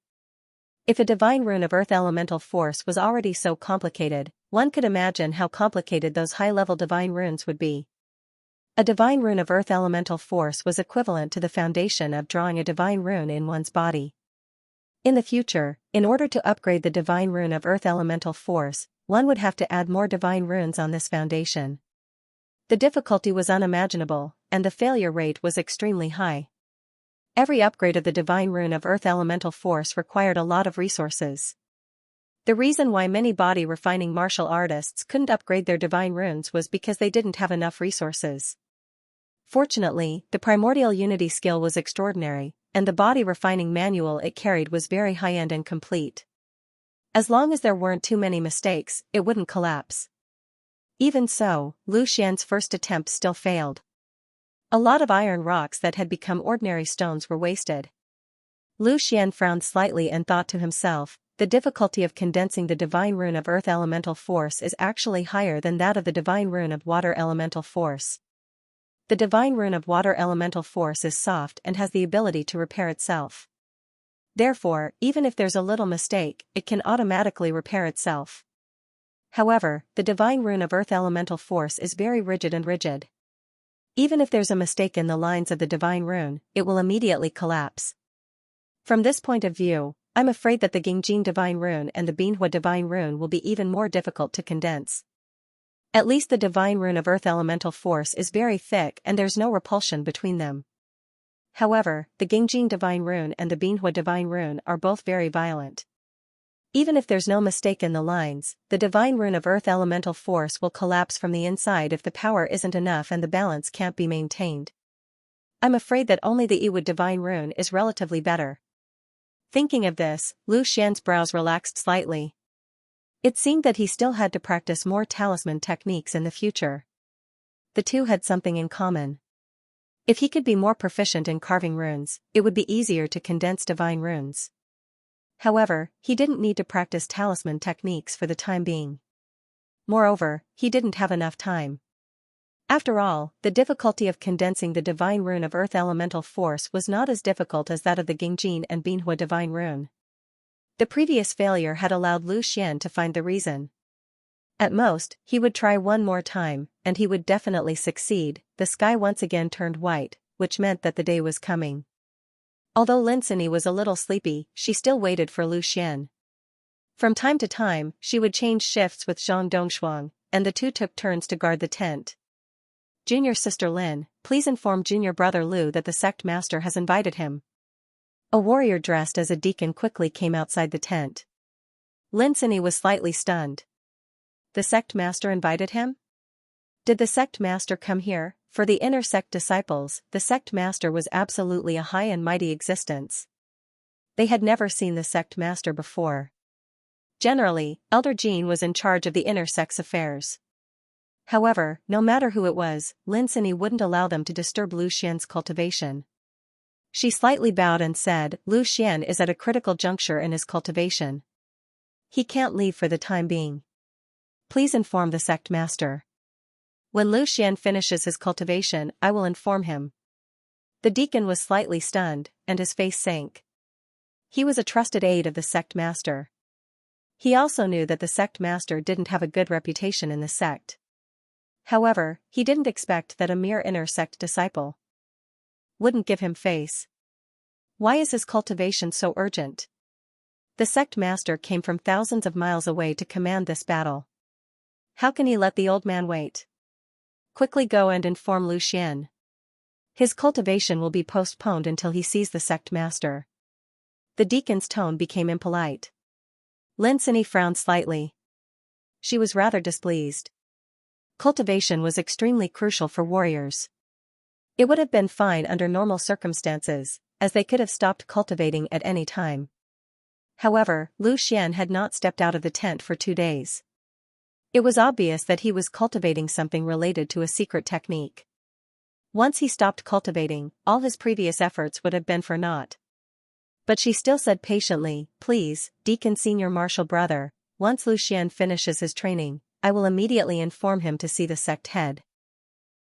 If a divine rune of earth elemental force was already so complicated, one could imagine how complicated those high-level divine runes would be. A divine rune of earth elemental force was equivalent to the foundation of drawing a divine rune in one's body. In the future, in order to upgrade the divine rune of earth elemental force, one would have to add more divine runes on this foundation. The difficulty was unimaginable, and the failure rate was extremely high. Every upgrade of the divine rune of earth elemental force required a lot of resources. The reason why many body refining martial artists couldn't upgrade their divine runes was because they didn't have enough resources. Fortunately, the primordial unity skill was extraordinary, and the body refining manual it carried was very high-end and complete. As long as there weren't too many mistakes, it wouldn't collapse. Even so, Lu Xian's first attempt still failed. A lot of iron rocks that had become ordinary stones were wasted. Lu Xian frowned slightly and thought to himself, the difficulty of condensing the divine rune of earth elemental force is actually higher than that of the divine rune of water elemental force. The divine rune of water elemental force is soft and has the ability to repair itself. Therefore, even if there's a little mistake, it can automatically repair itself. However, the divine rune of earth elemental force is very rigid and rigid. Even if there's a mistake in the lines of the divine rune, it will immediately collapse. From this point of view, I'm afraid that the Gingjin divine rune and the Binhua divine rune will be even more difficult to condense. At least the divine rune of earth elemental force is very thick and there's no repulsion between them. However, the Gingjin divine rune and the Binhua divine rune are both very violent. Even if there's no mistake in the lines, the divine rune of earth elemental force will collapse from the inside if the power isn't enough and the balance can't be maintained. I'm afraid that only the Iwood divine rune is relatively better. Thinking of this, Lu Xian's brows relaxed slightly. It seemed that he still had to practice more talisman techniques in the future. The two had something in common. If he could be more proficient in carving runes, it would be easier to condense divine runes. However, he didn't need to practice talisman techniques for the time being. Moreover, he didn't have enough time. After all, the difficulty of condensing the divine rune of earth elemental force was not as difficult as that of the Gingjin and Binhua divine rune. The previous failure had allowed Lu Xian to find the reason. At most, he would try one more time, and he would definitely succeed. The sky once again turned white, which meant that the day was coming. Although Lin Sini was a little sleepy, she still waited for Lu Xian. From time to time, she would change shifts with Zhang Dongshuang, and the two took turns to guard the tent. Junior sister Lin, please inform junior brother Lu that the sect master has invited him. A warrior dressed as a deacon quickly came outside the tent. Lin Sini was slightly stunned. The sect master invited him? Did the sect master come here? For the inner sect disciples, the sect master was absolutely a high and mighty existence. They had never seen the sect master before. Generally, Elder Jean was in charge of the inner sect's affairs. However, no matter who it was, Lin Sini wouldn't allow them to disturb Lu Xian's cultivation. She slightly bowed and said, Lu Xian is at a critical juncture in his cultivation. He can't leave for the time being. Please inform the sect master. When Lu Xian finishes his cultivation, I will inform him. The deacon was slightly stunned, and his face sank. He was a trusted aide of the sect master. He also knew that the sect master didn't have a good reputation in the sect. However, he didn't expect that a mere inner sect disciple wouldn't give him face. Why is his cultivation so urgent? The sect master came from thousands of miles away to command this battle. How can he let the old man wait? Quickly go and inform Lu Xian. His cultivation will be postponed until he sees the sect master. The deacon's tone became impolite. Lin Sini frowned slightly. She was rather displeased. Cultivation was extremely crucial for warriors. It would have been fine under normal circumstances, as they could have stopped cultivating at any time. However, Lu Xian had not stepped out of the tent for 2 days. It was obvious that he was cultivating something related to a secret technique. Once he stopped cultivating, all his previous efforts would have been for naught. But she still said patiently, please, Deacon Senior Marshal Brother, once Lu Xian finishes his training, I will immediately inform him to see the sect head.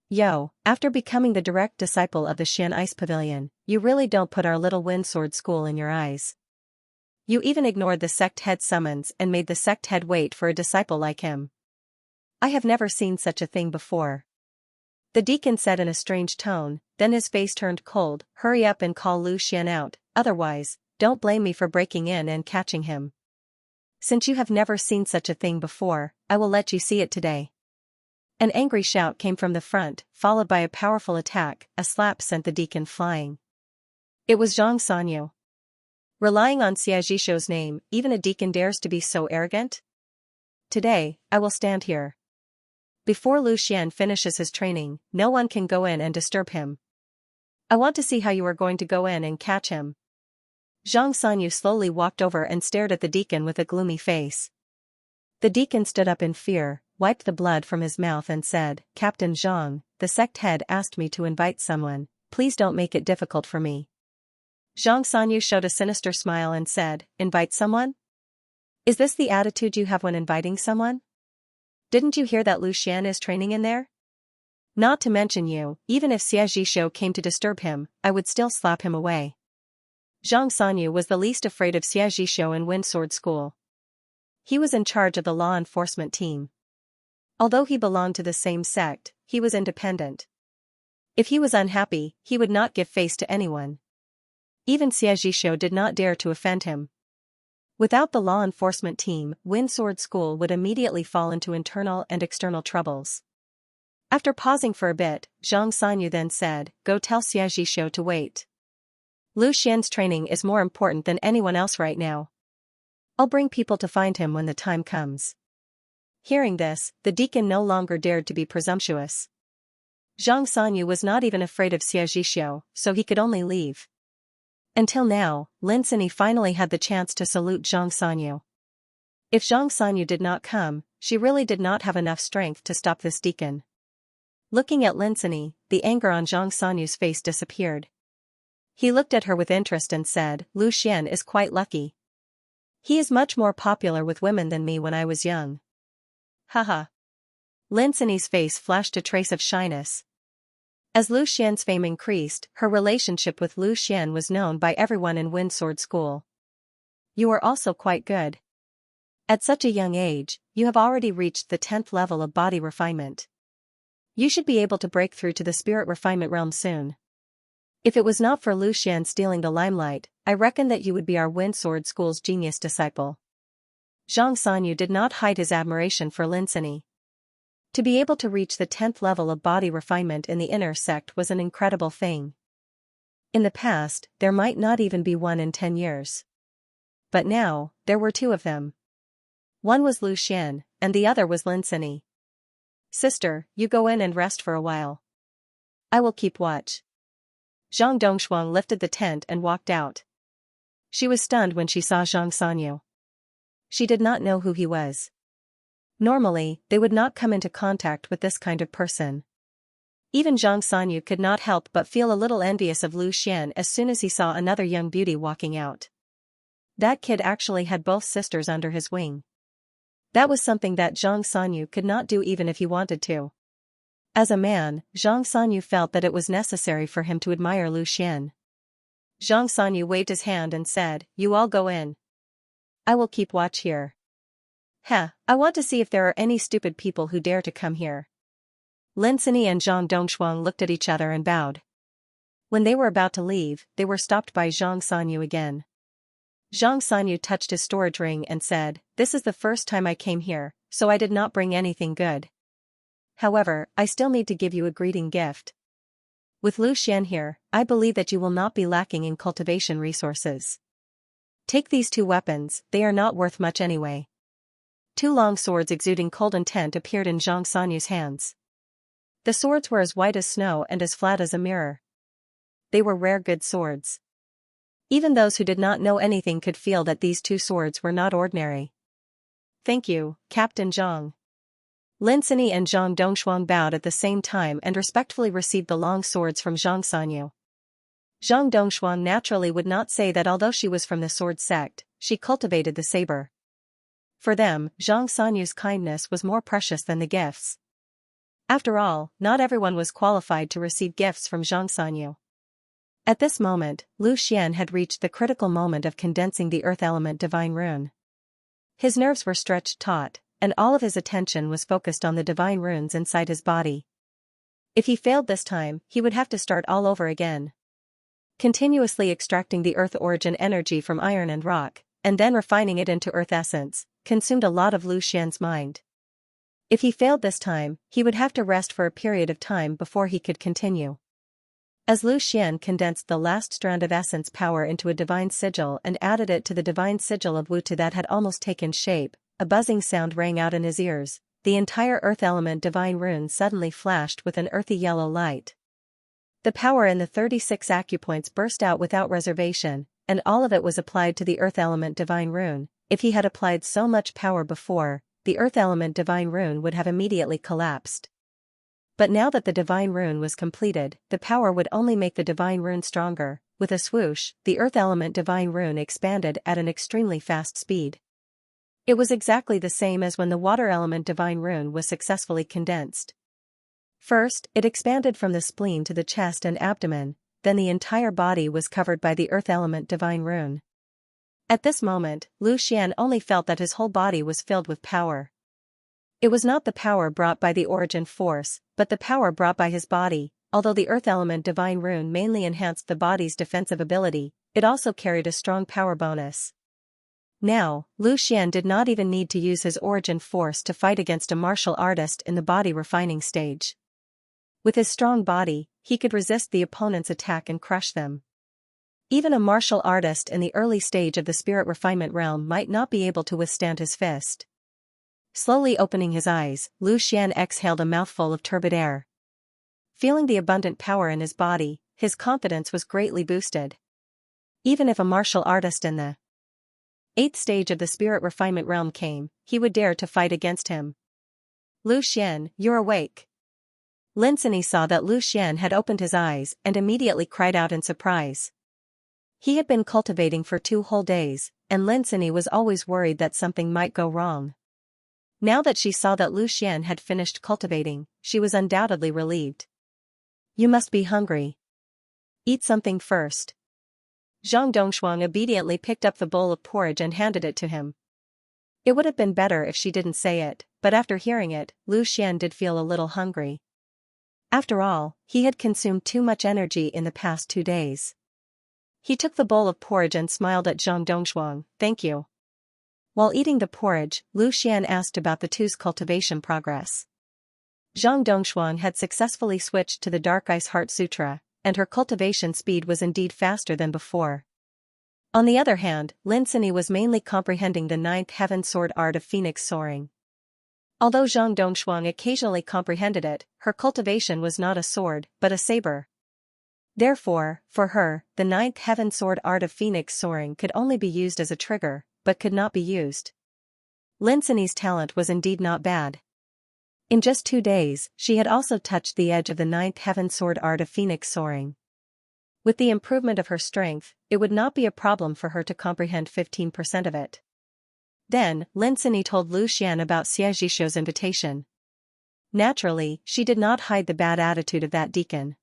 Yo, after becoming the direct disciple of the Xian Ice Pavilion, you really don't put our little Windsword School in your eyes. You even ignored the sect head summons and made the sect head wait for a disciple like him. I have never seen such a thing before. The deacon said in a strange tone, then his face turned cold, hurry up and call Lu Xian out, otherwise, don't blame me for breaking in and catching him. Since you have never seen such a thing before, I will let you see it today. An angry shout came from the front, followed by a powerful attack. A slap sent the deacon flying. It was Zhang Sanyu. Relying on Xia Zhishou's name, even a deacon dares to be so arrogant? Today, I will stand here. Before Lu Xian finishes his training, no one can go in and disturb him. I want to see how you are going to go in and catch him. Zhang Sanyu slowly walked over and stared at the deacon with a gloomy face. The deacon stood up in fear, wiped the blood from his mouth and said, Captain Zhang, the sect head asked me to invite someone, please don't make it difficult for me. Zhang Sanyu showed a sinister smile and said, invite someone? Is this the attitude you have when inviting someone? Didn't you hear that Lu Xian is training in there? Not to mention you, even if Xia Zhishou came to disturb him, I would still slap him away. Zhang Sanyu was the least afraid of Xia Zhishou in Windsword School. He was in charge of the law enforcement team. Although he belonged to the same sect, he was independent. If he was unhappy, he would not give face to anyone. Even Xia Zhishou did not dare to offend him. Without the law enforcement team, Windsword School would immediately fall into internal and external troubles. After pausing for a bit, Zhang Sanyu then said, go tell Xia Zhishou to wait. Lu Xian's training is more important than anyone else right now. I'll bring people to find him when the time comes. Hearing this, the deacon no longer dared to be presumptuous. Zhang Sanyu was not even afraid of Xia Zhishou, so he could only leave. Until now, Lin Sini finally had the chance to salute Zhang Sanyu. If Zhang Sanyu did not come, she really did not have enough strength to stop this deacon. Looking at Lin Sini, the anger on Zhang Sanyu's face disappeared. He looked at her with interest and said, Lu Xian is quite lucky. He is much more popular with women than me when I was young. Haha. Lin Sini's face flashed a trace of shyness. As Lu Xian's fame increased, her relationship with Lu Xian was known by everyone in Wind Sword School. You are also quite good. At such a young age, you have already reached the 10th level of body refinement. You should be able to break through to the spirit refinement realm soon. If it was not for Lu Xian stealing the limelight, I reckon that you would be our Wind Sword School's genius disciple. Zhang Sanyu did not hide his admiration for Lin Sini. To be able to reach the 10th level of body refinement in the inner sect was an incredible thing. In the past, there might not even be one in 10 years. But now, there were two of them. One was Lu Xian, and the other was Lin Sini. Sister, you go in and rest for a while. I will keep watch. Zhang Dongshuang lifted the tent and walked out. She was stunned when she saw Zhang Sanyu. She did not know who he was. Normally, they would not come into contact with this kind of person. Even Zhang Sanyu could not help but feel a little envious of Lu Xian as soon as he saw another young beauty walking out. That kid actually had both sisters under his wing. That was something that Zhang Sanyu could not do even if he wanted to. As a man, Zhang Sanyu felt that it was necessary for him to admire Lu Xian. Zhang Sanyu waved his hand and said, "You all go in. I will keep watch here. I want to see if there are any stupid people who dare to come here." Lin Sini and Zhang Dongshuang looked at each other and bowed. When they were about to leave, they were stopped by Zhang Sanyu again. Zhang Sanyu touched his storage ring and said, "This is the first time I came here, so I did not bring anything good. However, I still need to give you a greeting gift. With Lu Xian here, I believe that you will not be lacking in cultivation resources. Take these two weapons, they are not worth much anyway." Two long swords exuding cold intent appeared in Zhang Sanyu's hands. The swords were as white as snow and as flat as a mirror. They were rare good swords. Even those who did not know anything could feel that these two swords were not ordinary. "Thank you, Captain Zhang." Lin Sini and Zhang Dongshuang bowed at the same time and respectfully received the long swords from Zhang Sanyu. Zhang Dongshuang naturally would not say that although she was from the sword sect, she cultivated the saber. For them, Zhang Sanyu's kindness was more precious than the gifts. After all, not everyone was qualified to receive gifts from Zhang Sanyu. At this moment, Lu Xian had reached the critical moment of condensing the earth element divine rune. His nerves were stretched taut, and all of his attention was focused on the divine runes inside his body. If he failed this time, he would have to start all over again. Continuously extracting the earth origin energy from iron and rock, and then refining it into earth essence, consumed a lot of Lu Xian's mind. If he failed this time, he would have to rest for a period of time before he could continue. As Lu Xian condensed the last strand of essence power into a divine sigil and added it to the divine sigil of Wu Tu that had almost taken shape, a buzzing sound rang out in his ears. The entire earth element divine rune suddenly flashed with an earthy yellow light. The power in the 36 acupoints burst out without reservation, and all of it was applied to the earth element divine rune. If he had applied so much power before, the earth element divine rune would have immediately collapsed. But now that the divine rune was completed, the power would only make the divine rune stronger. With a swoosh, the earth element divine rune expanded at an extremely fast speed. It was exactly the same as when the water element divine rune was successfully condensed. First, it expanded from the spleen to the chest and abdomen, then the entire body was covered by the earth element divine rune. At this moment, Lu Xian only felt that his whole body was filled with power. It was not the power brought by the origin force, but the power brought by his body. Although the earth element divine rune mainly enhanced the body's defensive ability, it also carried a strong power bonus. Now, Lu Xian did not even need to use his origin force to fight against a martial artist in the body refining stage. With his strong body, he could resist the opponent's attack and crush them. Even a martial artist in the early stage of the spirit refinement realm might not be able to withstand his fist. Slowly opening his eyes, Lu Xian exhaled a mouthful of turbid air. Feeling the abundant power in his body, his confidence was greatly boosted. Even if a martial artist in the 8th stage of the spirit refinement realm came, he would dare to fight against him. "Lu Xian, you're awake." Lin Sini saw that Lu Xian had opened his eyes and immediately cried out in surprise. He had been cultivating for 2 whole days, and Lin Sini was always worried that something might go wrong. Now that she saw that Lu Xian had finished cultivating, she was undoubtedly relieved. You must be hungry. Eat something first. Zhang Dongshuang obediently picked up the bowl of porridge and handed it to him. It would have been better if she didn't say it, but after hearing it, Lu Xian did feel a little hungry. After all, he had consumed too much energy in the past 2 days. He took the bowl of porridge and smiled at Zhang Dongshuang. Thank you. While eating the porridge, Lu Xian asked about the two's cultivation progress. Zhang Dongshuang had successfully switched to the Dark Ice Heart Sutra, and her cultivation speed was indeed faster than before. On the other hand, Lin Sini was mainly comprehending the 9th heaven sword art of phoenix soaring. Although Zhang Dongshuang occasionally comprehended it, her cultivation was not a sword, but a saber. Therefore, for her, the 9th heaven sword art of phoenix soaring could only be used as a trigger, but could not be used. Lin Sini's talent was indeed not bad. In just 2 days, she had also touched the edge of the 9th heaven sword art of phoenix soaring. With the improvement of her strength, it would not be a problem for her to comprehend 15% of it. Then, Lin Sini told Lu Xian about Xie Zhishou's invitation. Naturally, she did not hide the bad attitude of that deacon.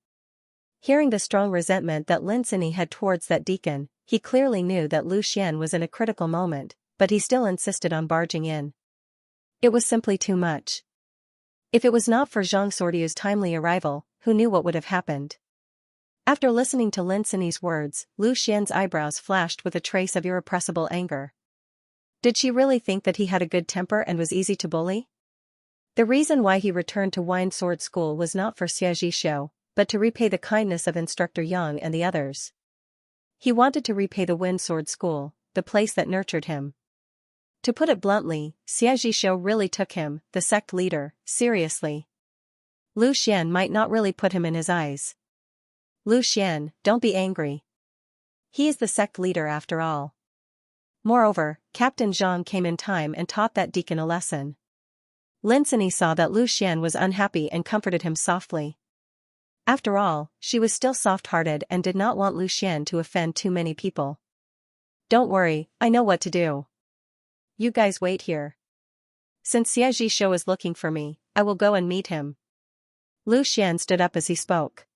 Hearing the strong resentment that Lin Sini had towards that deacon, he clearly knew that Lu Xian was in a critical moment, but he still insisted on barging in. It was simply too much. If it was not for Zhang Sordiu's timely arrival, who knew what would have happened? After listening to Lin Sini's words, Lu Xian's eyebrows flashed with a trace of irrepressible anger. Did she really think that he had a good temper and was easy to bully? The reason why he returned to Wine Sword School was not for Xie Zhishou, but to repay the kindness of Instructor Yang and the others. He wanted to repay the Wind Sword School, the place that nurtured him. To put it bluntly, Xie Zhishou really took him, the sect leader, seriously. Lu Xian might not really put him in his eyes. Lu Xian, don't be angry. He is the sect leader after all. Moreover, Captain Zhang came in time and taught that deacon a lesson. Lin Sini saw that Lu Xian was unhappy and comforted him softly. After all, she was still soft-hearted and did not want Lu Xian to offend too many people. Don't worry, I know what to do. You guys wait here. Since Xie Zhishou is looking for me, I will go and meet him. Lu Xian stood up as he spoke.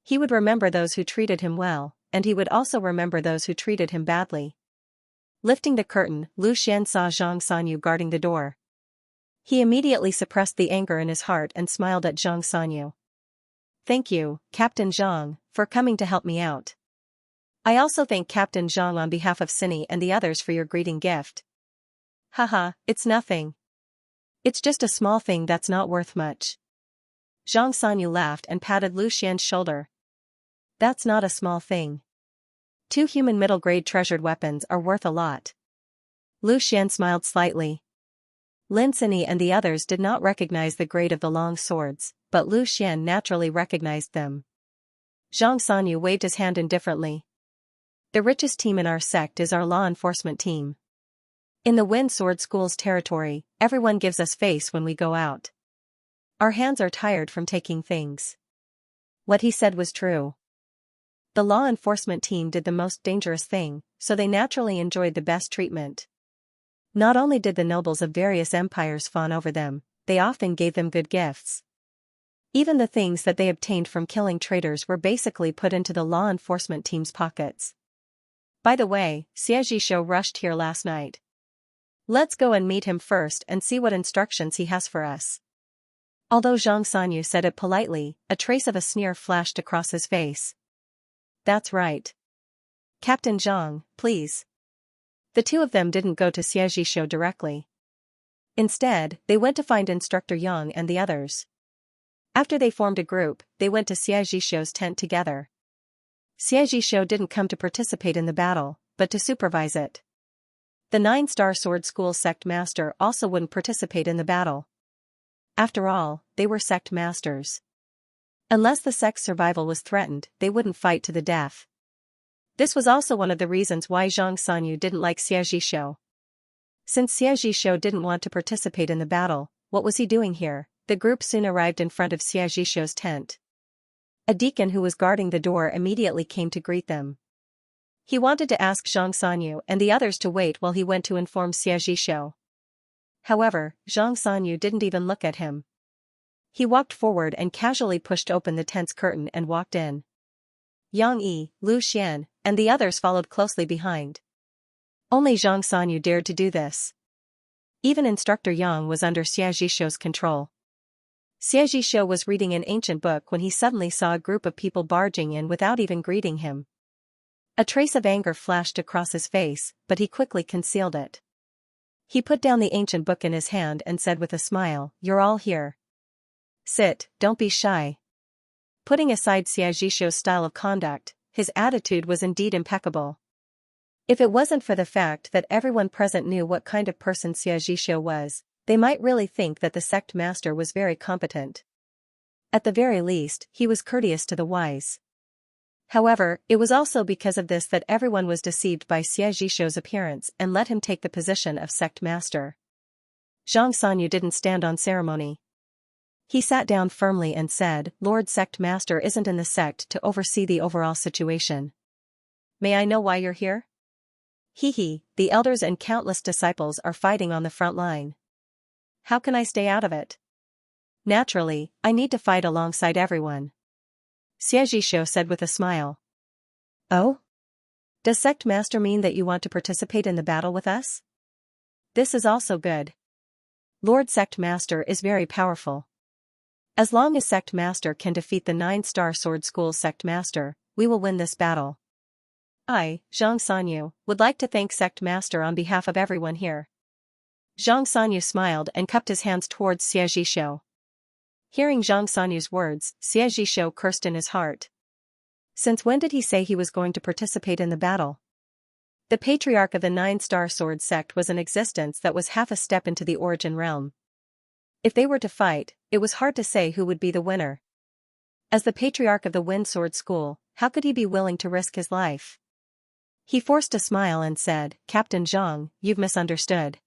He would remember those who treated him well, and he would also remember those who treated him badly. Lifting the curtain, Lu Xian saw Zhang Sanyu guarding the door. He immediately suppressed the anger in his heart and smiled at Zhang Sanyu. Thank you, Captain Zhang, for coming to help me out. I also thank Captain Zhang on behalf of Sini and the others for your greeting gift. Haha, it's nothing. It's just a small thing that's not worth much. Zhang Sanyu laughed and patted Lu Xian's shoulder. That's not a small thing. 2 human middle-grade treasured weapons are worth a lot. Lu Xian smiled slightly. Lin Sini and the others did not recognize the grade of the long swords, but Lu Xian naturally recognized them. Zhang Sanyu waved his hand indifferently. The richest team in our sect is our law enforcement team. In the Wind Sword School's territory, everyone gives us face when we go out. Our hands are tired from taking things. What he said was true. The law enforcement team did the most dangerous thing, so they naturally enjoyed the best treatment. Not only did the nobles of various empires fawn over them, they often gave them good gifts. Even the things that they obtained from killing traitors were basically put into the law enforcement team's pockets. By the way, Xie Zhishou rushed here last night. Let's go and meet him first and see what instructions he has for us. Although Zhang Sanyu said it politely, a trace of a sneer flashed across his face. That's right. Captain Zhang, please. The 2 of them didn't go to Xie Zhishou directly. Instead, they went to find Instructor Yang and the others. After they formed a group, they went to Xie Zhishou's tent together. Xie Zhishou didn't come to participate in the battle, but to supervise it. The 9-star sword school sect master also wouldn't participate in the battle. After all, they were sect masters. Unless the sect's survival was threatened, they wouldn't fight to the death. This was also one of the reasons why Zhang Sanyu didn't like Xie Zhishou. Since Xie Zhishou didn't want to participate in the battle, what was he doing here? The group soon arrived in front of Xie Zhishou's tent. A deacon who was guarding the door immediately came to greet them. He wanted to ask Zhang Sanyu and the others to wait while he went to inform Xie Zhishou. However, Zhang Sanyu didn't even look at him. He walked forward and casually pushed open the tent's curtain and walked in. Yang Yi, Lu Xian, and the others followed closely behind. Only Zhang Sanyu dared to do this. Even Instructor Yang was under Xie Zhishou's control. Xie Zhishou was reading an ancient book when he suddenly saw a group of people barging in without even greeting him. A trace of anger flashed across his face, but he quickly concealed it. He put down the ancient book in his hand and said with a smile, "You're all here. Sit, don't be shy." Putting aside Xie Zhishou's style of conduct, his attitude was indeed impeccable. If it wasn't for the fact that everyone present knew what kind of person Xie Zhishou was, they might really think that the sect master was very competent. At the very least, he was courteous to the wise. However, it was also because of this that everyone was deceived by Xie Zhishou's appearance and let him take the position of sect master. Zhang Sanyu didn't stand on ceremony. He sat down firmly and said, "Lord Sect Master isn't in the sect to oversee the overall situation. May I know why you're here?" "Hee, the elders and countless disciples are fighting on the front line. How can I stay out of it? Naturally, I need to fight alongside everyone," Xie Zhishou said with a smile. "Oh? Does Sect Master mean that you want to participate in the battle with us? This is also good. Lord Sect Master is very powerful. As long as Sect Master can defeat the 9-star Sword School's Sect Master, we will win this battle. I, Zhang Sanyu, would like to thank Sect Master on behalf of everyone here." Zhang Sanyu smiled and cupped his hands towards Xie Zhishou. Hearing Zhang Sanyu's words, Xie Zhishou cursed in his heart. Since when did he say he was going to participate in the battle? The patriarch of the 9-star Sword sect was an existence that was half a step into the origin realm. If they were to fight, it was hard to say who would be the winner. As the patriarch of the Wind Sword School, how could he be willing to risk his life? He forced a smile and said, "Captain Zhang, you've misunderstood.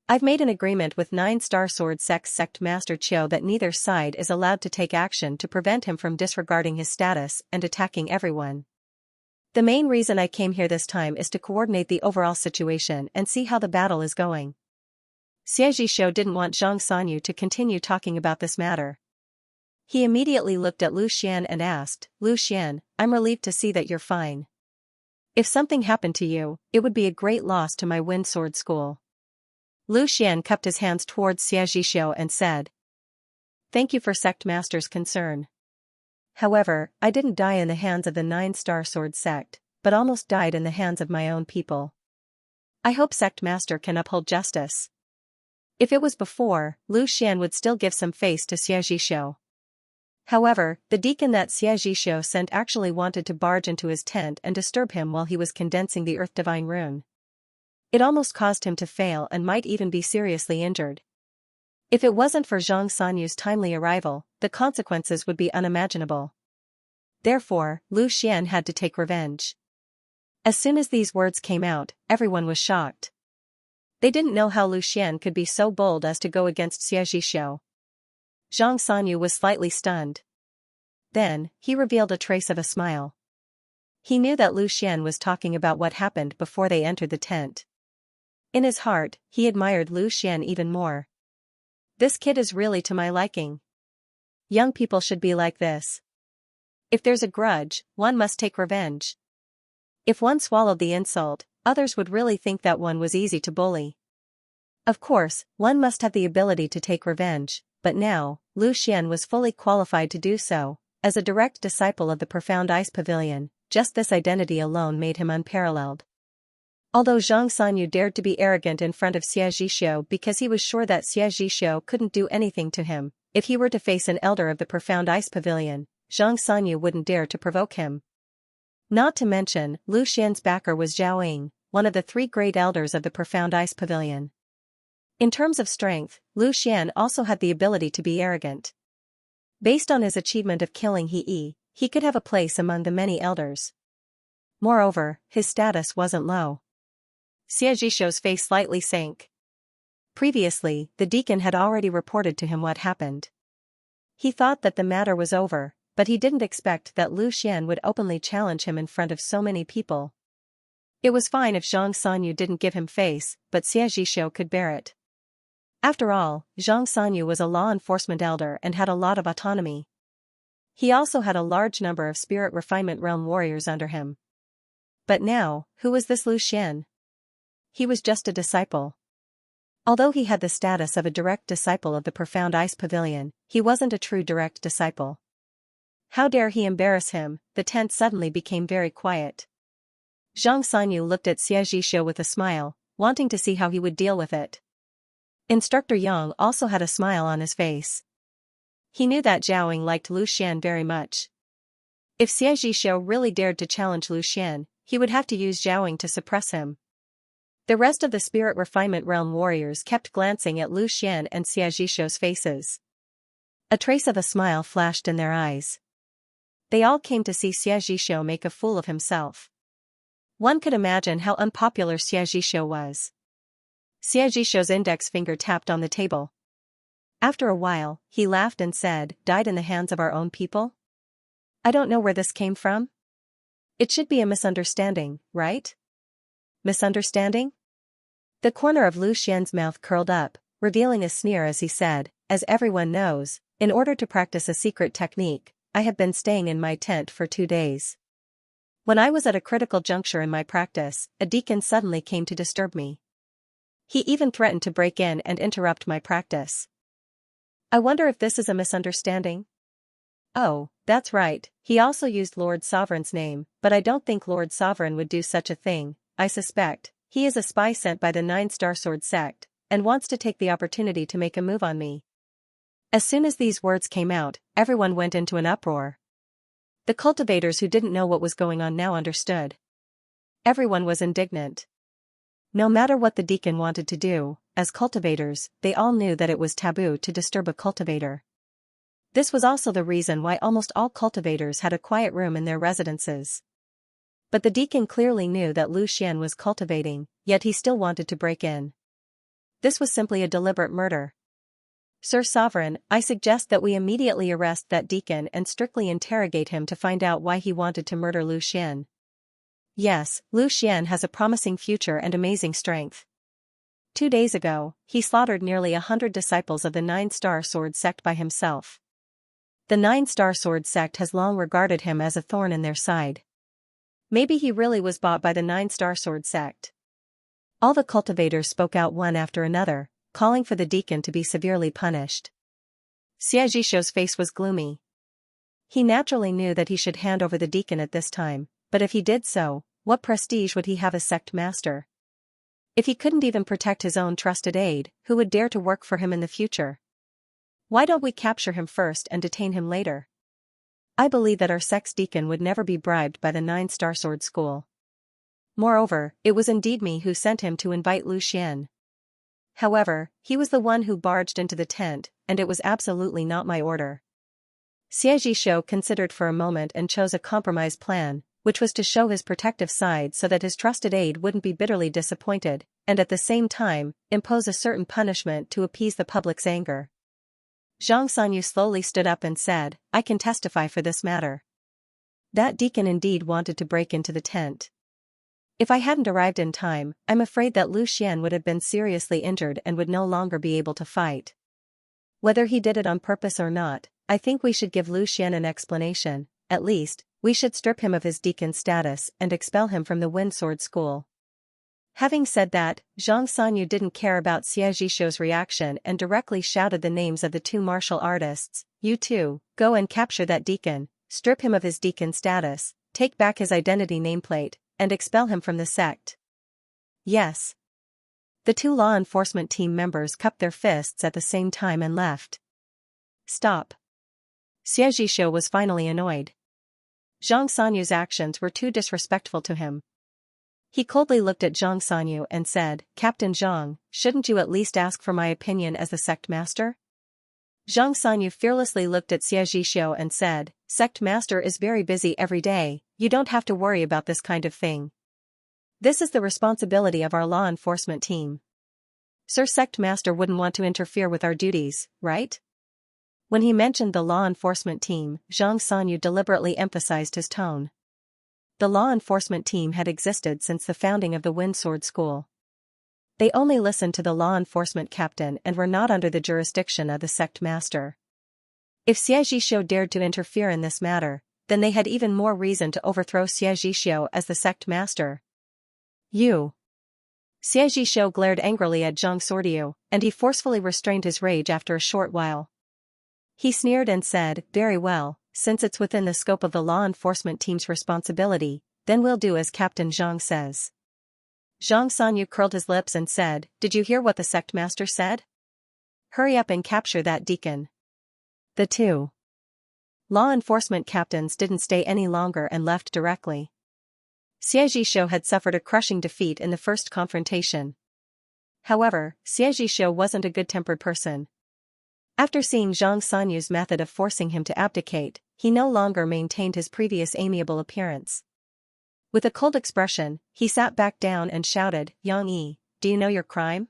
I've made an agreement with 9-star Sword Sect's Sect Master Qiu that neither side is allowed to take action to prevent him from disregarding his status and attacking everyone. The main reason I came here this time is to coordinate the overall situation and see how the battle is going." Xie Zhishou didn't want Zhang Sanyu to continue talking about this matter. He immediately looked at Lu Xian and asked, "Lu Xian, I'm relieved to see that you're fine. If something happened to you, it would be a great loss to my Wind Sword School." Lu Xian cupped his hands towards Xie Zhishou and said, "Thank you for Sect Master's concern. However, I didn't die in the hands of the 9-star Sword sect, but almost died in the hands of my own people. I hope Sect Master can uphold justice." If it was before, Lu Xian would still give some face to Xie Zhishou. However, the deacon that Xie Zhishou sent actually wanted to barge into his tent and disturb him while he was condensing the Earth Divine Rune. It almost caused him to fail and might even be seriously injured. If it wasn't for Zhang Sanyu's timely arrival, the consequences would be unimaginable. Therefore, Lu Xian had to take revenge. As soon as these words came out, everyone was shocked. They didn't know how Lu Xian could be so bold as to go against Xie Zhishou. Zhang Sanyu was slightly stunned. Then, he revealed a trace of a smile. He knew that Lu Xian was talking about what happened before they entered the tent. In his heart, he admired Lu Xian even more. This kid is really to my liking. Young people should be like this. If there's a grudge, one must take revenge. If one swallowed the insult, others would really think that one was easy to bully. Of course, one must have the ability to take revenge, but now, Lu Xian was fully qualified to do so. As a direct disciple of the Profound Ice Pavilion, just this identity alone made him unparalleled. Although Zhang Sanyu dared to be arrogant in front of Xie Zhishou because he was sure that Xie Zhishou couldn't do anything to him, if he were to face an elder of the Profound Ice Pavilion, Zhang Sanyu wouldn't dare to provoke him. Not to mention, Lu Xian's backer was Zhao Ying, one of the 3 great elders of the Profound Ice Pavilion. In terms of strength, Lu Xian also had the ability to be arrogant. Based on his achievement of killing he could have a place among the many elders. Moreover, his status wasn't low. Xie Zhishou's face slightly sank. Previously, the deacon had already reported to him what happened. He thought that the matter was over, but he didn't expect that Lu Xian would openly challenge him in front of so many people. It was fine if Zhang Sanyu didn't give him face, but Xie Zhishou could bear it. After all, Zhang Sanyu was a law enforcement elder and had a lot of autonomy. He also had a large number of spirit refinement realm warriors under him. But now, who was this Lu Xian? He was just a disciple. Although he had the status of a direct disciple of the Profound Ice Pavilion, he wasn't a true direct disciple. How dare he embarrass him? The tent suddenly became very quiet. Zhang Sanyu looked at Xie Zhishu with a smile, wanting to see how he would deal with it. Instructor Yang also had a smile on his face. He knew that Zhaoying liked Lu Xian very much. If Xie Zhishu really dared to challenge Lu Xian, he would have to use Zhaoying to suppress him. The rest of the Spirit Refinement Realm warriors kept glancing at Lu Xian and Xie Zhishu's faces. A trace of a smile flashed in their eyes. They all came to see Xie Zhishu make a fool of himself. One could imagine how unpopular Xie Zhishu was. Xie Zhishu's index finger tapped on the table. After a while, he laughed and said, "Died in the hands of our own people? I don't know where this came from. It should be a misunderstanding, right?" Misunderstanding? The corner of Lu Xian's mouth curled up, revealing a sneer as he said, "As everyone knows, in order to practice a secret technique, I have been staying in my tent for 2 days. When I was at a critical juncture in my practice, a deacon suddenly came to disturb me. He even threatened to break in and interrupt my practice. I wonder if this is a misunderstanding?" "Oh, that's right, he also used Lord Sovereign's name, but I don't think Lord Sovereign would do such a thing. I suspect he is a spy sent by the 9-Star Sword sect, and wants to take the opportunity to make a move on me." As soon as these words came out, everyone went into an uproar. The cultivators who didn't know what was going on now understood. Everyone was indignant. No matter what the deacon wanted to do, as cultivators, they all knew that it was taboo to disturb a cultivator. This was also the reason why almost all cultivators had a quiet room in their residences. But the deacon clearly knew that Lu Xian was cultivating, yet he still wanted to break in. This was simply a deliberate murder. "Sir Sovereign, I suggest that we immediately arrest that deacon and strictly interrogate him to find out why he wanted to murder Lu Xian. Yes, Lu Xian has a promising future and amazing strength. 2 days ago, he slaughtered nearly 100 disciples of the 9-Star Sword sect by himself. The 9-Star Sword sect has long regarded him as a thorn in their side. Maybe he really was bought by the 9-Star Sword sect." All the cultivators spoke out one after another, calling for the deacon to be severely punished. Xie Zhishu's face was gloomy. He naturally knew that he should hand over the deacon at this time, but if he did so, what prestige would he have as sect master? If he couldn't even protect his own trusted aide, who would dare to work for him in the future? "Why don't we capture him first and detain him later? I believe that our sect's deacon would never be bribed by the 9-Star Sword School. Moreover, it was indeed me who sent him to invite Lu Xian. However, he was the one who barged into the tent, and it was absolutely not my order." Xie Zhishu considered for a moment and chose a compromise plan, which was to show his protective side so that his trusted aide wouldn't be bitterly disappointed, and at the same time, impose a certain punishment to appease the public's anger. Zhang Sanyu slowly stood up and said, "I can testify for this matter. That deacon indeed wanted to break into the tent. If I hadn't arrived in time, I'm afraid that Lu Xian would have been seriously injured and would no longer be able to fight. Whether he did it on purpose or not, I think we should give Lu Xian an explanation. At least, we should strip him of his deacon status and expel him from the Wind Sword School." Having said that, Zhang Sanyu didn't care about Xie Zhishu's reaction and directly shouted the names of the 2 martial artists. "You two, go and capture that deacon, strip him of his deacon status, take back his identity nameplate, and expel him from the sect." "Yes." The 2 law enforcement team members cupped their fists at the same time and left. "Stop." Xie Zhishu was finally annoyed. Zhang Sanyu's actions were too disrespectful to him. He coldly looked at Zhang Sanyu and said, "Captain Zhang, shouldn't you at least ask for my opinion as the sect master?" Zhang Sanyu fearlessly looked at Xie Zhishu and said, "Sect master is very busy every day, you don't have to worry about this kind of thing. This is the responsibility of our law enforcement team. Sir Sect master wouldn't want to interfere with our duties, right?" When he mentioned the law enforcement team, Zhang Sanyu deliberately emphasized his tone. The law enforcement team had existed since the founding of the Wind Sword School. They only listened to the law enforcement captain and were not under the jurisdiction of the sect master. If Xianxia dared to interfere in this matter, then they had even more reason to overthrow Xianxia as the sect master. You. Xianxia glared angrily at Zhang Sordiu, and he forcefully restrained his rage after a short while. He sneered and said, "Very well, since it's within the scope of the law enforcement team's responsibility, then we'll do as Captain Zhang says." Zhang Sanyu curled his lips and said, "Did you hear what the sect master said? Hurry up and capture that deacon." The two law enforcement captains didn't stay any longer and left directly. Xianxia had suffered a crushing defeat in the first confrontation. However, Xianxia wasn't a good-tempered person. After seeing Zhang Sanyu's method of forcing him to abdicate, he no longer maintained his previous amiable appearance. With a cold expression, he sat back down and shouted, "Yang Yi, do you know your crime?"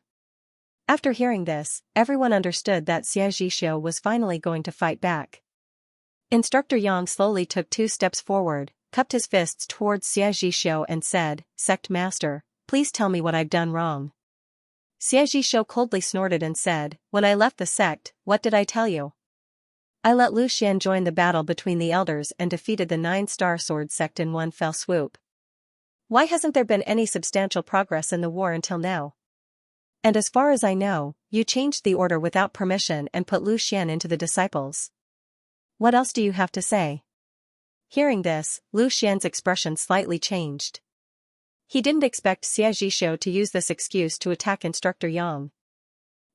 After hearing this, everyone understood that Xianxia was finally going to fight back. Instructor Yang slowly took 2 steps forward, cupped his fists towards Xianxia and said, "Sect master, please tell me what I've done wrong." Xianxia coldly snorted and said, "When I left the sect, what did I tell you? I let Lu Xian join the battle between the elders and defeated the 9-star sword sect in one fell swoop. Why hasn't there been any substantial progress in the war until now? And as far as I know, you changed the order without permission and put Lu Xian into the disciples. What else do you have to say?" Hearing this, Lu Xian's expression slightly changed. He didn't expect Xianxia to use this excuse to attack Instructor Yang.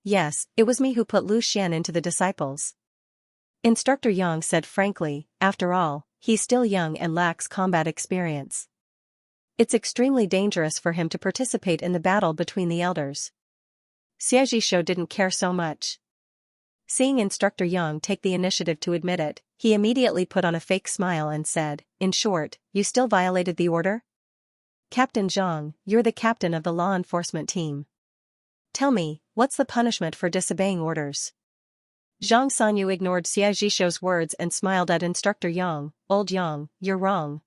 "Yes, it was me who put Lu Xian into the disciples." Instructor Yang said frankly, after all, he's still young and lacks combat experience. It's extremely dangerous for him to participate in the battle between the elders. Xianxia didn't care so much. Seeing Instructor Yang take the initiative to admit it, he immediately put on a fake smile and said, "In short, you still violated the order? Captain Zhang, you're the captain of the law enforcement team. Tell me, what's the punishment for disobeying orders?" Zhang Sanyu ignored Xianxia's words and smiled at Instructor Yang. "Old Yang, you're wrong.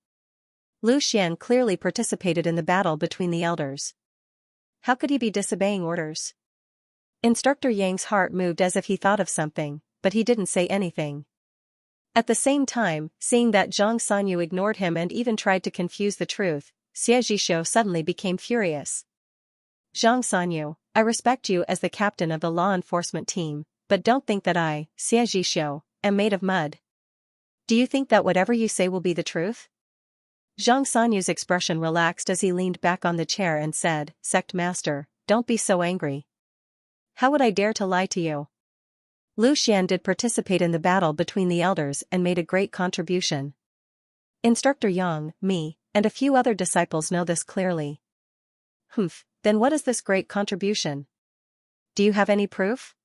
Lu Xian clearly participated in the battle between the elders. How could he be disobeying orders?" Instructor Yang's heart moved as if he thought of something, but he didn't say anything. At the same time, seeing that Zhang Sanyu ignored him and even tried to confuse the truth, Xianxia suddenly became furious. "Zhang Sanyu, I respect you as the captain of the law enforcement team, but don't think that I, Xianxia, am made of mud. Do you think that whatever you say will be the truth?" Zhang Sanyu's expression relaxed as he leaned back on the chair and said, "Sect master, don't be so angry. How would I dare to lie to you? Lu Xian did participate in the battle between the elders and made a great contribution. Instructor Yang, me, and a few other disciples know this clearly." "Humph, then what is this great contribution? Do you have any proof?"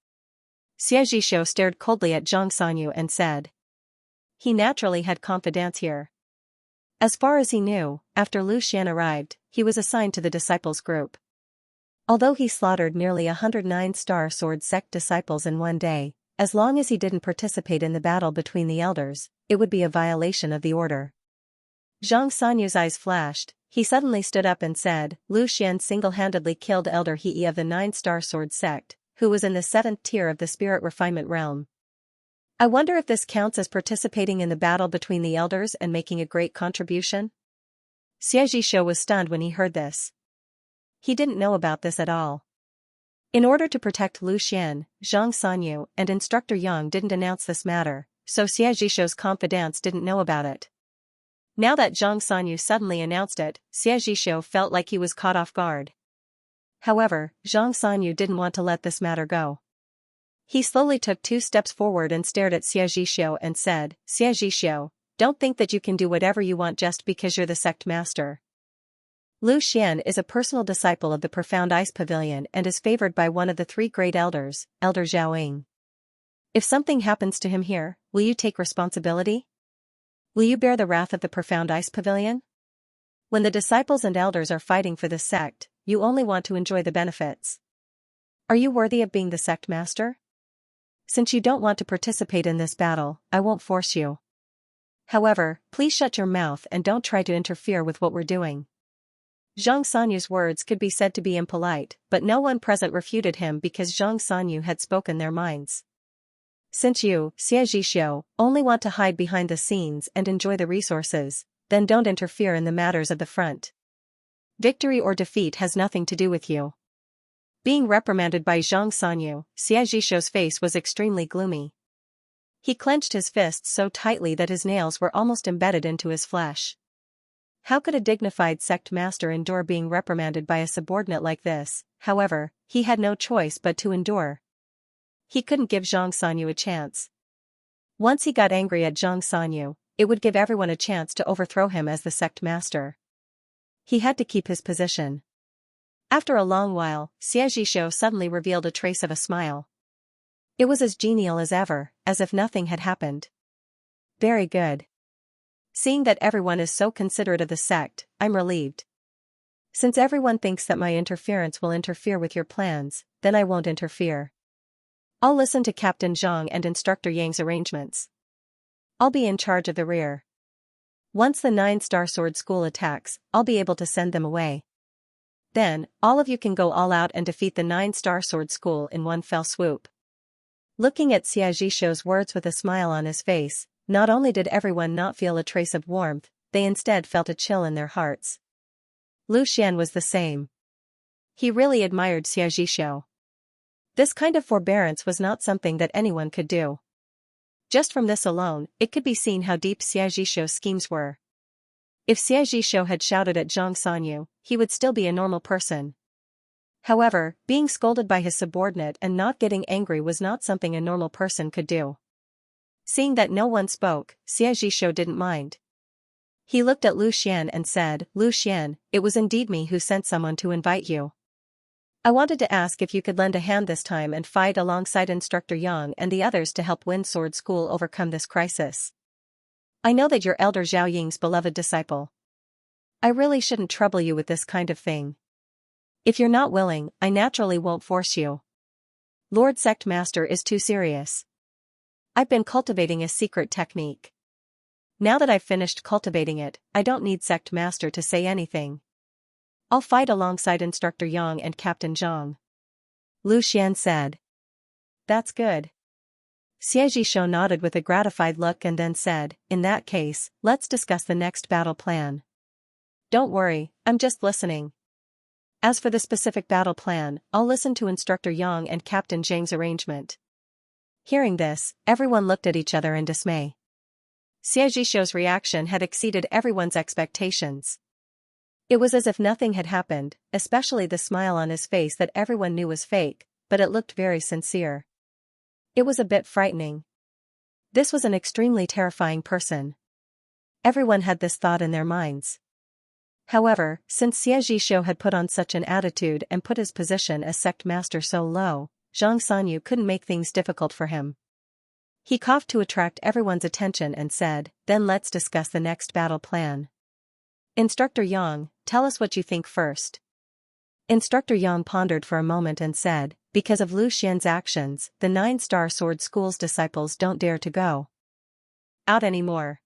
Xianxia stared coldly at Zhang Sanyu and said. He naturally had confidence here. As far as he knew, after Lu Xian arrived, he was assigned to the disciples group. Although he slaughtered nearly 109-star sword sect disciples in one day, as long as he didn't participate in the battle between the elders, it would be a violation of the order. Zhang Sanyu's eyes flashed. He suddenly stood up and said, "Lu Xian single-handedly killed Elder He of the 9-star sword sect, who was in the 7th tier of the spirit refinement realm. I wonder if this counts as participating in the battle between the elders and making a great contribution?" Xianxia was stunned when he heard this. He didn't know about this at all. In order to protect Lu Xian, Zhang Sanyu and Instructor Yang didn't announce this matter, so Xianxia's confidants didn't know about it. Now that Zhang Sanyu suddenly announced it, Xianxia felt like he was caught off guard. However, Zhang Sanyu didn't want to let this matter go. He slowly took 2 steps forward and stared at Xianxia and said, "Xianxia, don't think that you can do whatever you want just because you're the sect master. Lu Xian is a personal disciple of the Profound Ice Pavilion and is favored by one of the 3 great elders, Elder Zhaoying. If something happens to him here, will you take responsibility? Will you bear the wrath of the Profound Ice Pavilion? When the disciples and elders are fighting for this sect, you only want to enjoy the benefits. Are you worthy of being the sect master? Since you don't want to participate in this battle, I won't force you. However, please shut your mouth and don't try to interfere with what we're doing." Zhang Sanyu's words could be said to be impolite, but no one present refuted him because Zhang Sanyu had spoken their minds. Since you, Xianxia, only want to hide behind the scenes and enjoy the resources, then don't interfere in the matters of the front. Victory or defeat has nothing to do with you. Being reprimanded by Zhang Sanyu, Xianxia's face was extremely gloomy. He clenched his fists so tightly that his nails were almost embedded into his flesh. How could a dignified sect master endure being reprimanded by a subordinate like this? However, he had no choice but to endure. He couldn't give Zhang Sanyu a chance. Once he got angry at Zhang Sanyu, it would give everyone a chance to overthrow him as the sect master. He had to keep his position. After a long while, Xianxia suddenly revealed a trace of a smile. It was as genial as ever, as if nothing had happened. Very good. Seeing that everyone is so considerate of the sect, I'm relieved. Since everyone thinks that my interference will interfere with your plans, then I won't interfere. I'll listen to Captain Zhang and Instructor Yang's arrangements. I'll be in charge of the rear. Once the 9-star sword school attacks, I'll be able to send them away. Then, all of you can go all out and defeat the 9-star sword school in one fell swoop. Looking at Xianxia's words with a smile on his face, not only did everyone not feel a trace of warmth, they instead felt a chill in their hearts. Lu Xian was the same. He really admired Xianxia. This kind of forbearance was not something that anyone could do. Just from this alone, it could be seen how deep Xianxia's schemes were. If Xianxia had shouted at Zhang Sanyu, he would still be a normal person. However, being scolded by his subordinate and not getting angry was not something a normal person could do. Seeing that no one spoke, Xianxia didn't mind. He looked at Lu Xian and said, Lu Xian, it was indeed me who sent someone to invite you. I wanted to ask if you could lend a hand this time and fight alongside Instructor Yang and the others to help Wind Sword School overcome this crisis. I know that you're Elder Zhao Ying's beloved disciple. I really shouldn't trouble you with this kind of thing. If you're not willing, I naturally won't force you. Lord Sect Master is too serious. I've been cultivating a secret technique. Now that I've finished cultivating it, I don't need Sect Master to say anything. I'll fight alongside Instructor Yang and Captain Zhang. Lu Xian said. That's good. Xianxia nodded with a gratified look and then said, in that case, let's discuss the next battle plan. Don't worry, I'm just listening. As for the specific battle plan, I'll listen to Instructor Yang and Captain Zhang's arrangement. Hearing this, everyone looked at each other in dismay. Xianxia's reaction had exceeded everyone's expectations. It was as if nothing had happened, especially the smile on his face that everyone knew was fake, but it looked very sincere. It was a bit frightening. This was an extremely terrifying person. Everyone had this thought in their minds. However, since Xianxia had put on such an attitude and put his position as sect master so low, Zhang Sanyu couldn't make things difficult for him. He coughed to attract everyone's attention and said, then let's discuss the next battle plan. Instructor Yang, tell us what you think first. Instructor Yang pondered for a moment and said, because of Lu Xian's actions, the 9-star sword school's disciples don't dare to go out anymore.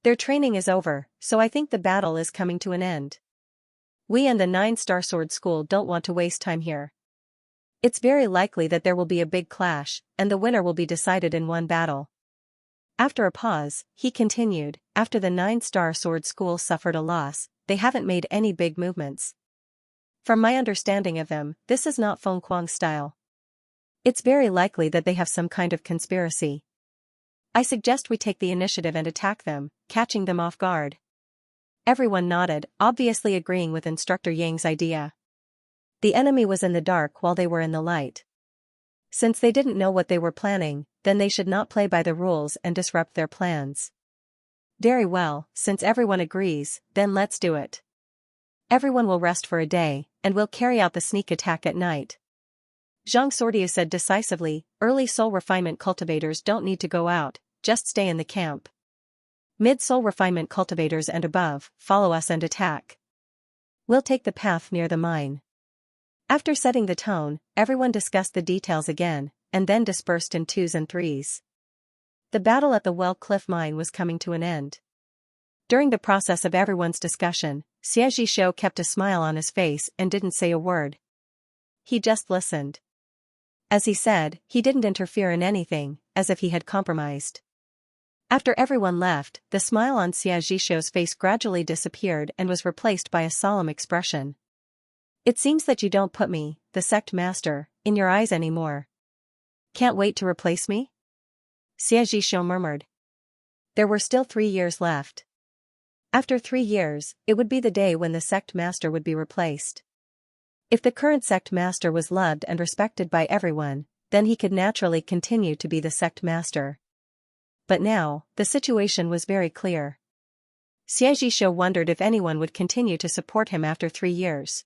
Their training is over, so I think the battle is coming to an end. We and the 9-star sword school don't want to waste time here. It's very likely that there will be a big clash, and the winner will be decided in one battle. After a pause, he continued, after the 9-star sword school suffered a loss, they haven't made any big movements. From my understanding of them, this is not Feng Kuang's style. It's very likely that they have some kind of conspiracy. I suggest we take the initiative and attack them, catching them off guard. Everyone nodded, obviously agreeing with Instructor Yang's idea. The enemy was in the dark while they were in the light. Since they didn't know what they were planning, then they should not play by the rules and disrupt their plans. Very well, since everyone agrees, then let's do it. Everyone will rest for a day, and we'll carry out the sneak attack at night. Zhang Sordia said decisively, early soul refinement cultivators don't need to go out, just stay in the camp. Mid-soul refinement cultivators and above, follow us and attack. We'll take the path near the mine. After setting the tone, everyone discussed the details again, and then dispersed in twos and threes. The battle at the Well Cliff mine was coming to an end. During the process of everyone's discussion, Xianxia kept a smile on his face and didn't say a word. He just listened. As he said, he didn't interfere in anything, as if he had compromised. After everyone left, the smile on Xianxia's face gradually disappeared and was replaced by a solemn expression. It seems that you don't put me, the sect master, in your eyes anymore. Can't wait to replace me? Xianxia murmured. There were still 3 years left. After 3 years, it would be the day when the sect master would be replaced. If the current sect master was loved and respected by everyone, then he could naturally continue to be the sect master. But now, the situation was very clear. Xianxia wondered if anyone would continue to support him after 3 years.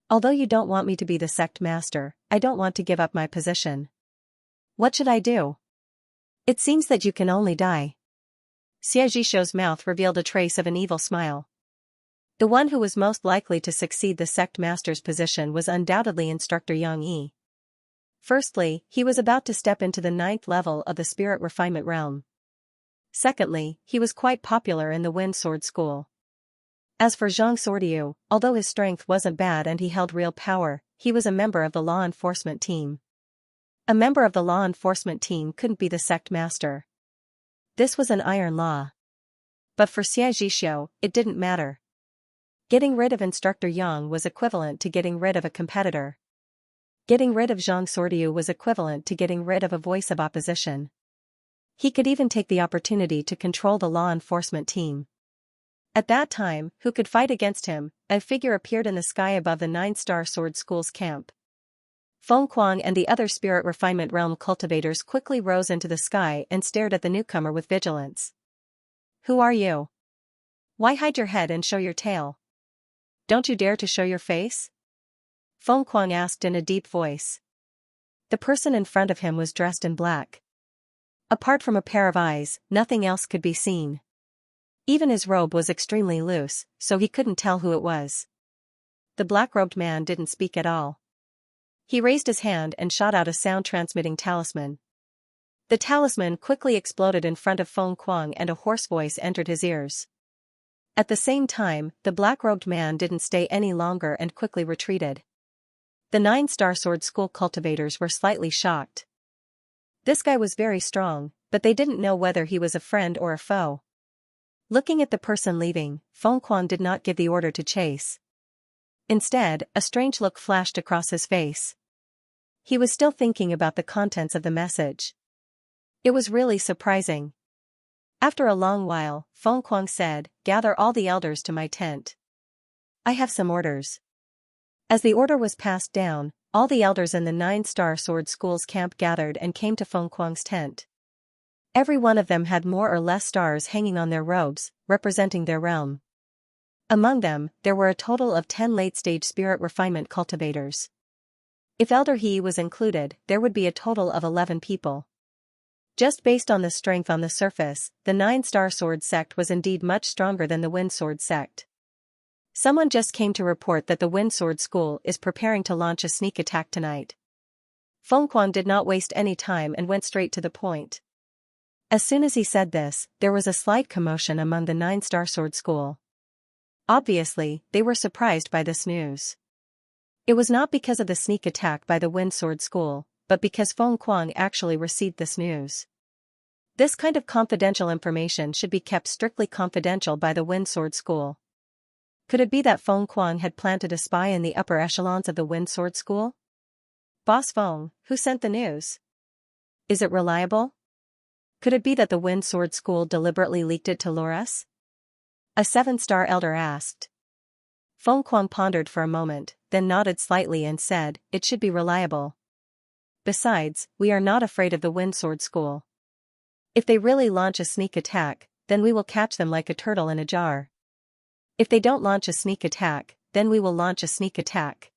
Although you don't want me to be the sect master, I don't want to give up my position. What should I do? It seems that you can only die. Xianxia's mouth revealed a trace of an evil smile. The one who was most likely to succeed the sect master's position was undoubtedly Instructor Yang Yi. Firstly, he was about to step into the 9th level of the spirit refinement realm. Secondly, he was quite popular in the Wind Sword School. As for Xianxia, although his strength wasn't bad and he held real power, he was a member of the law enforcement team. A member of the law enforcement team couldn't be the sect master. This was an iron law. But for Xianxia, it didn't matter. Getting rid of Instructor Yang was equivalent to getting rid of a competitor. Getting rid of Xianxia was equivalent to getting rid of a voice of opposition. He could even take the opportunity to control the law enforcement team. At that time, who could fight against him? A figure appeared in the sky above the 9-star sword school's camp. Feng Kuang and the other spirit refinement realm cultivators quickly rose into the sky and stared at the newcomer with vigilance. Who are you? Why hide your head and show your tail? Don't you dare to show your face? Feng Kuang asked in a deep voice. The person in front of him was dressed in black. Apart from a pair of eyes, nothing else could be seen. Even his robe was extremely loose, so he couldn't tell who it was. The black-robed man didn't speak at all. He raised his hand and shot out a sound-transmitting talisman. The talisman quickly exploded in front of Feng Kuang and a hoarse voice entered his ears. At the same time, the black-robed man didn't stay any longer and quickly retreated. The 9-star sword school cultivators were slightly shocked. This guy was very strong, but they didn't know whether he was a friend or a foe. Looking at the person leaving, Feng Kuang did not give the order to chase. Instead, a strange look flashed across his face. He was still thinking about the contents of the message. It was really surprising. After a long while, Feng Kuang said, "Gather all the elders to my tent. I have some orders." As the order was passed down, all the elders in the 9-star sword school's camp gathered and came to Feng Kuang's tent. Every one of them had more or less stars hanging on their robes, representing their realm. Among them, there were a total of 10 late-stage spirit refinement cultivators. If Elder He was included, there would be a total of 11 people. Just based on the strength on the surface, the 9-star sword sect was indeed much stronger than the Wind Sword sect. Someone just came to report that the Wind Sword School is preparing to launch a sneak attack tonight. Feng Kuang did not waste any time and went straight to the point. As soon as he said this, there was a slight commotion among the 9-star sword school. Obviously, they were surprised by this news. It was not because of the sneak attack by the Wind Sword School, but because Feng Kuang actually received this news. This kind of confidential information should be kept strictly confidential by the Wind Sword School. Could it be that Feng Kuang had planted a spy in the upper echelons of the Wind Sword School? Boss Feng, who sent the news? Is it reliable? Could it be that the Wind Sword School deliberately leaked it to lure us? A 7-star elder asked. Feng Kuang pondered for a moment, then nodded slightly and said, "It should be reliable. Besides, we are not afraid of the Wind Sword School. If they really launch a sneak attack, then we will catch them like a turtle in a jar. If they don't launch a sneak attack, then we will launch a sneak attack.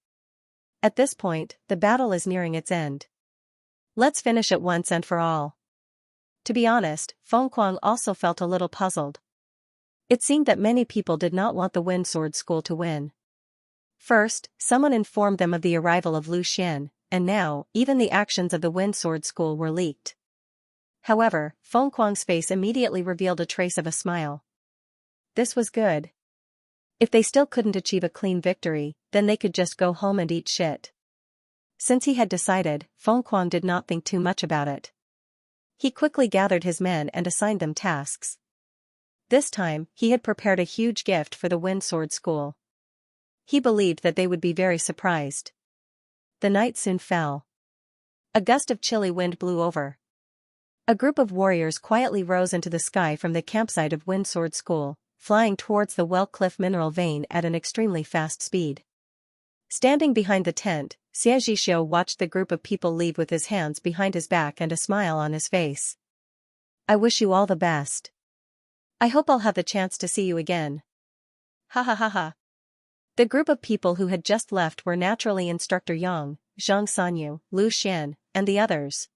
At this point, the battle is nearing its end. Let's finish it once and for all." To be honest, Feng Kuang also felt a little puzzled. It seemed that many people did not want the Wind Sword School to win. First, someone informed them of the arrival of Lu Xian, and now, even the actions of the Wind Sword School were leaked. However, Feng Kuang's face immediately revealed a trace of a smile. This was good. If they still couldn't achieve a clean victory, then they could just go home and eat shit. Since he had decided, Feng Kuang did not think too much about it. He quickly gathered his men and assigned them tasks. This time, he had prepared a huge gift for the Wind Sword School. He believed that they would be very surprised. The night soon fell. A gust of chilly wind blew over. A group of warriors quietly rose into the sky from the campsite of Wind Sword School, flying towards the Well Cliff mineral vein at an extremely fast speed. Standing behind the tent, Xianxia watched the group of people leave with his hands behind his back and a smile on his face. I wish you all the best. I hope I'll have the chance to see you again. Ha ha ha ha. The group of people who had just left were naturally Instructor Yang, Zhang Sanyu, Lu Xian, and the others.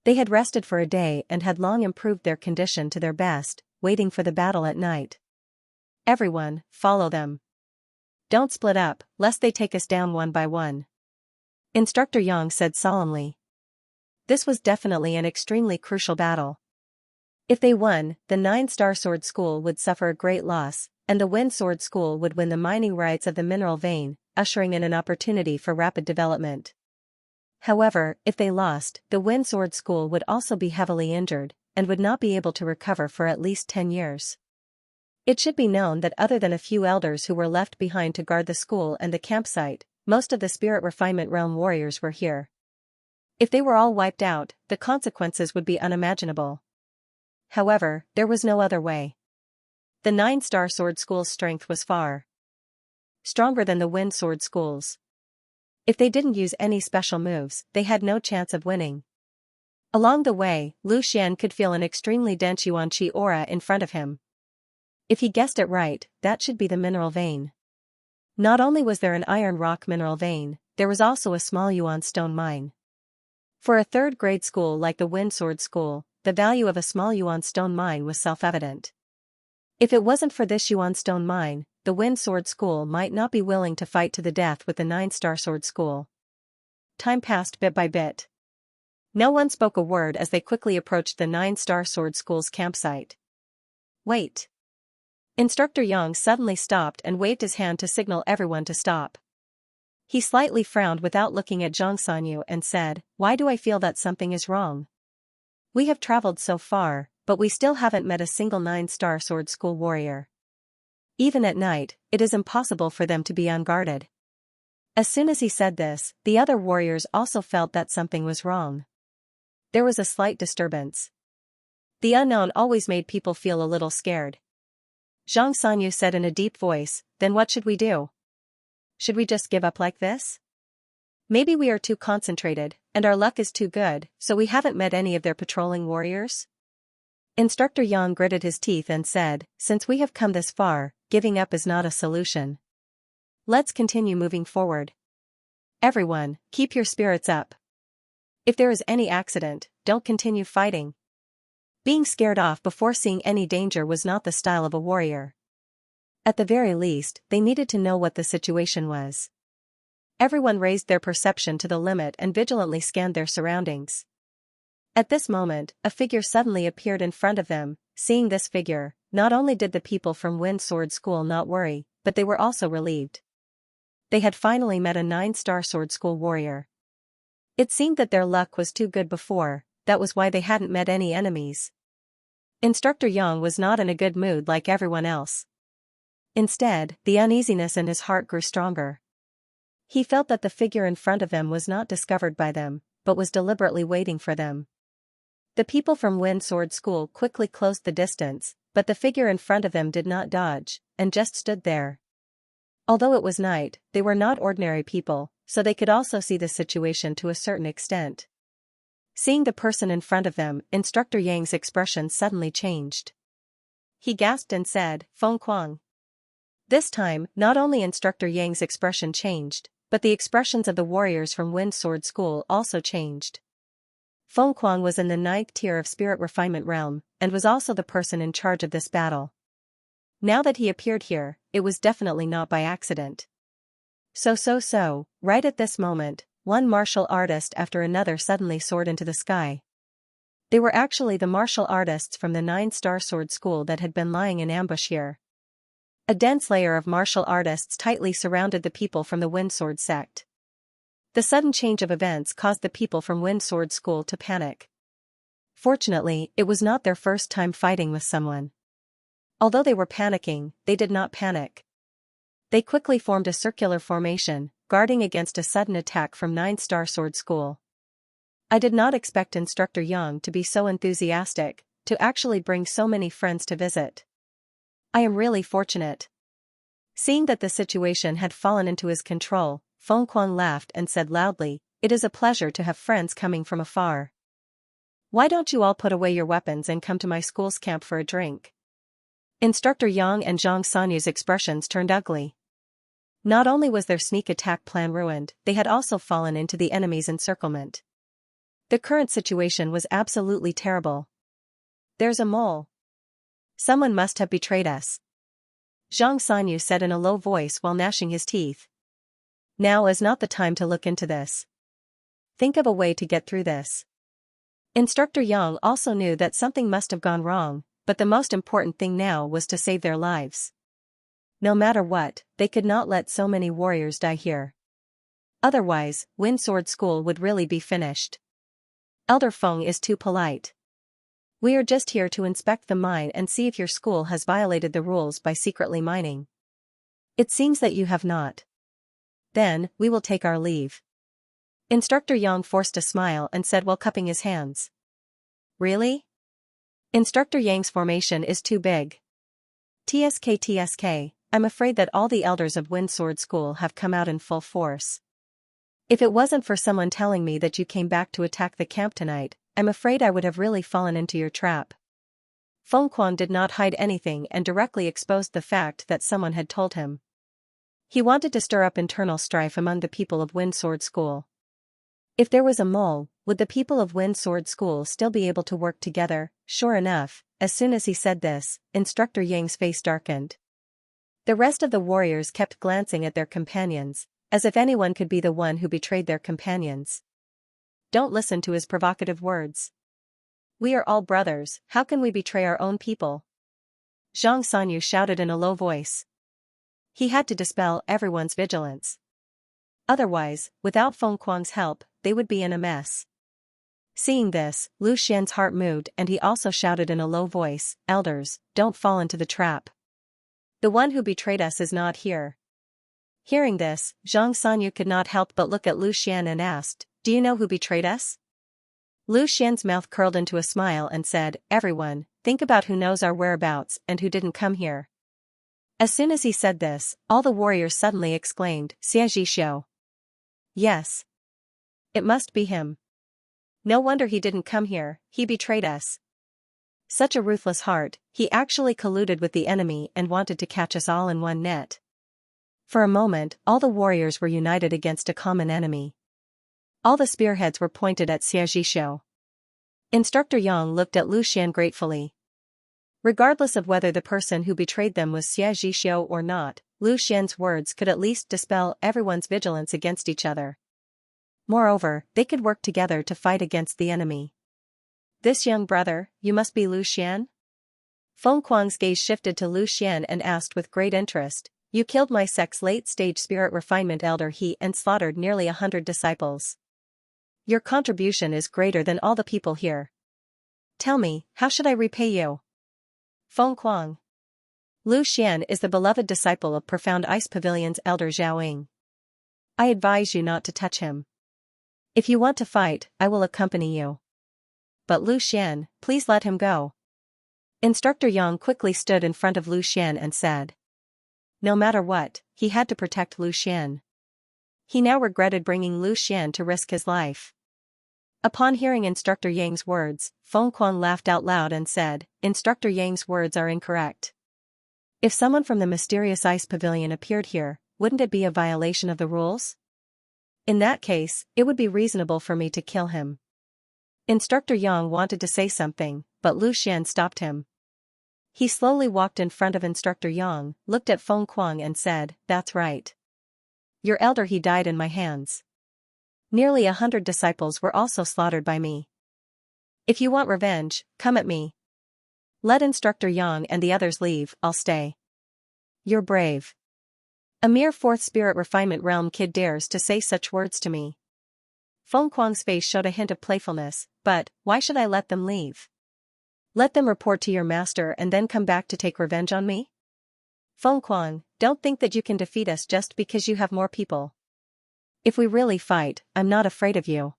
They had rested for a day and had long improved their condition to their best, waiting for the battle at night. Everyone, follow them. Don't split up, lest they take us down one by one. Instructor Yang said solemnly. This was definitely an extremely crucial battle. If they won, the 9-star sword school would suffer a great loss, and the Wind Sword School would win the mining rights of the mineral vein, ushering in an opportunity for rapid development. However, if they lost, the Wind Sword School would also be heavily injured, and would not be able to recover for at least 10 years. It should be known that other than a few elders who were left behind to guard the school and the campsite, most of the Spirit Refinement Realm warriors were here. If they were all wiped out, the consequences would be unimaginable. However, there was no other way. The 9-star sword school's strength was far stronger than the Wind Sword School's. If they didn't use any special moves, they had no chance of winning. Along the way, Lu Xian could feel an extremely dense yuan qi aura in front of him. If he guessed it right, that should be the mineral vein. Not only was there an iron rock mineral vein, there was also a small yuan stone mine. For a third-grade school like the Wind Sword School, the value of a small yuan stone mine was self-evident. If it wasn't for this yuan stone mine, the Wind Sword School might not be willing to fight to the death with the 9-star sword school. Time passed bit by bit. No one spoke a word as they quickly approached the 9-star sword school's campsite. Wait. Instructor Yang suddenly stopped and waved his hand to signal everyone to stop. He slightly frowned without looking at Zhang Sanyu and said, Why do I feel that something is wrong? We have traveled so far, but we still haven't met a single 9-star sword school warrior. Even at night, it is impossible for them to be unguarded. As soon as he said this, the other warriors also felt that something was wrong. There was a slight disturbance. The unknown always made people feel a little scared. Zhang Sanyu said in a deep voice, Then what should we do? Should we just give up like this? Maybe we are too concentrated, and our luck is too good, so we haven't met any of their patrolling warriors? Instructor Yang gritted his teeth and said, Since we have come this far, giving up is not a solution. Let's continue moving forward. Everyone, keep your spirits up. If there is any accident, don't continue fighting. Being scared off before seeing any danger was not the style of a warrior. At the very least, they needed to know what the situation was. Everyone raised their perception to the limit and vigilantly scanned their surroundings. At this moment, a figure suddenly appeared in front of them. Seeing this figure, not only did the people from Wind Sword School not worry, but they were also relieved. They had finally met a 9-star sword school warrior. It seemed that their luck was too good before, that was why they hadn't met any enemies. Instructor Yang was not in a good mood like everyone else. Instead, the uneasiness in his heart grew stronger. He felt that the figure in front of them was not discovered by them, but was deliberately waiting for them. The people from Wind Sword School quickly closed the distance, but the figure in front of them did not dodge, and just stood there. Although it was night, they were not ordinary people, so they could also see the situation to a certain extent. Seeing the person in front of them, Instructor Yang's expression suddenly changed. He gasped and said, Feng Kuang. This time, not only Instructor Yang's expression changed, but the expressions of the warriors from Wind Sword School also changed. Feng Kuang was in the 9th tier of Spirit Refinement Realm, and was also the person in charge of this battle. Now that he appeared here, it was definitely not by accident. Right at this moment, one martial artist after another suddenly soared into the sky. They were actually the martial artists from the 9-star sword school that had been lying in ambush here. A dense layer of martial artists tightly surrounded the people from the Windsword sect. The sudden change of events caused the people from Windsword School to panic. Fortunately, it was not their first time fighting with someone. Although they were panicking, they did not panic. They quickly formed a circular formation, guarding against a sudden attack from 9-Star Sword School. I did not expect Instructor Yang to be so enthusiastic, to actually bring so many friends to visit. I am really fortunate. Seeing that the situation had fallen into his control, Feng Kuang laughed and said loudly, "It is a pleasure to have friends coming from afar. Why don't you all put away your weapons and come to my school's camp for a drink?" Instructor Yang and Zhang Sanyu's expressions turned ugly. Not only was their sneak attack plan ruined, they had also fallen into the enemy's encirclement. The current situation was absolutely terrible. "There's a mole. Someone must have betrayed us," Zhang Sanyu said in a low voice while gnashing his teeth. "Now is not the time to look into this. Think of a way to get through this." Instructor Yang also knew that something must have gone wrong, but the most important thing now was to save their lives. No matter what, they could not let so many warriors die here. Otherwise, Windsword School would really be finished. Elder Feng is too polite. "We are just here to inspect the mine and see if your school has violated the rules by secretly mining. It seems that you have not. Then, we will take our leave." Instructor Yang forced a smile and said while cupping his hands. "Really? Instructor Yang's formation is too big. TSK, I'm afraid that all the elders of Windsword School have come out in full force. If it wasn't for someone telling me that you came back to attack the camp tonight, I'm afraid I would have really fallen into your trap." Feng Kuang did not hide anything and directly exposed the fact that someone had told him. He wanted to stir up internal strife among the people of Windsword School. If there was a mole, would the people of Windsword School still be able to work together? Sure enough, as soon as he said this, Instructor Yang's face darkened. The rest of the warriors kept glancing at their companions, as if anyone could be the one who betrayed their companions. Don't listen to his provocative words. We are all brothers, how can we betray our own people? Zhang Sanyu shouted in a low voice. He had to dispel everyone's vigilance. Otherwise, without Feng Kuang's help, they would be in a mess. Seeing this, Lu Xian's heart moved and he also shouted in a low voice, "Elders, don't fall into the trap. The one who betrayed us is not here." Hearing this, Zhang Sanyu could not help but look at Lu Xian and asked, "Do you know who betrayed us?" Lu Xian's mouth curled into a smile and said, "Everyone, think about who knows our whereabouts and who didn't come here." As soon as he said this, all the warriors suddenly exclaimed, "Xianxia. Yes. It must be him. No wonder he didn't come here, he betrayed us. Such a ruthless heart, he actually colluded with the enemy and wanted to catch us all in one net." For a moment, all the warriors were united against a common enemy. All the spearheads were pointed at Xianxia. Instructor Yang looked at Lu Xian gratefully. Regardless of whether the person who betrayed them was Xianxia or not, Lu Xian's words could at least dispel everyone's vigilance against each other. Moreover, they could work together to fight against the enemy. "This young brother, you must be Lu Xian?" Feng Kuang's gaze shifted to Lu Xian and asked with great interest, "You killed my sect's late-stage spirit refinement elder he and slaughtered nearly 100 disciples. Your contribution is greater than all the people here. Tell me, how should I repay you?" Feng Kuang. Lu Xian is the beloved disciple of Profound Ice Pavilion's elder Zhaoying. I advise you not to touch him. If you want to fight, I will accompany you. But Lu Xian, please let him go. Instructor Yang quickly stood in front of Lu Xian and said. No matter what, he had to protect Lu Xian. He now regretted bringing Lu Xian to risk his life. Upon hearing Instructor Yang's words, Feng Kuang laughed out loud and said, Instructor Yang's words are incorrect. If someone from the mysterious ice pavilion appeared here, wouldn't it be a violation of the rules? In that case, it would be reasonable for me to kill him. Instructor Yang wanted to say something, but Lu Xian stopped him. He slowly walked in front of Instructor Yang, looked at Feng Kuang and said, That's right. Your elder he died in my hands. Nearly 100 disciples were also slaughtered by me. If you want revenge, come at me. Let Instructor Yang and the others leave, I'll stay. You're brave. A mere fourth spirit refinement realm kid dares to say such words to me. Feng Kuang's face showed a hint of playfulness, but why should I let them leave? Let them report to your master and then come back to take revenge on me? Feng Kuang, don't think that you can defeat us just because you have more people. If we really fight, I'm not afraid of you.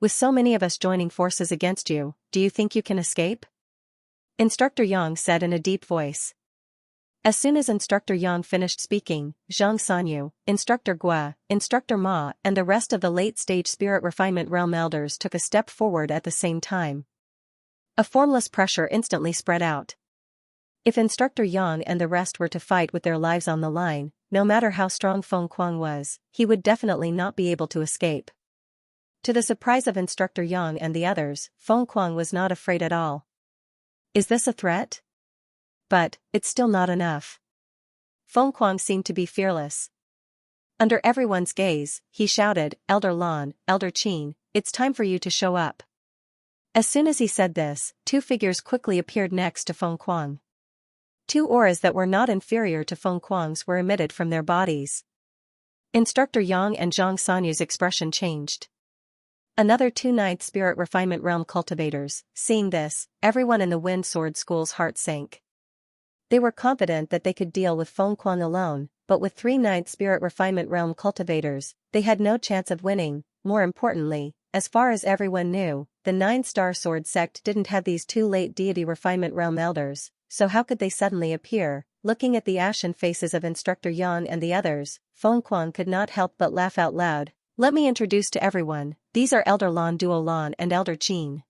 With so many of us joining forces against you, do you think you can escape? Instructor Yang said in a deep voice. As soon as Instructor Yang finished speaking, Xianxia, Instructor Gua, Instructor Ma, and the rest of the late-stage Spirit Refinement Realm elders took a step forward at the same time. A formless pressure instantly spread out. If Instructor Yang and the rest were to fight with their lives on the line, no matter how strong Feng Kuang was, he would definitely not be able to escape. To the surprise of Instructor Yang and the others, Feng Kuang was not afraid at all. Is this a threat? But it's still not enough. Feng Kuang seemed to be fearless. Under everyone's gaze, he shouted, Elder Lan, Elder Qin, it's time for you to show up. As soon as he said this, two figures quickly appeared next to Feng Kuang. Two auras that were not inferior to Feng Kuang's were emitted from their bodies. Instructor Yang and Zhang Sanya's expression changed. Another two ninth spirit refinement realm cultivators. Seeing this, everyone in the Wind Sword School's heart sank. They were confident that they could deal with Feng Kuang alone, but with three ninth spirit refinement realm cultivators, they had no chance of winning. More importantly, as far as everyone knew, the Nine-Star Sword sect didn't have these two late deity refinement realm elders, so how could they suddenly appear? Looking at the ashen faces of Instructor Yang and the others, Feng Kuang could not help but laugh out loud. Let me introduce to everyone, these are Elder Lan Duo Lan and Elder Qin.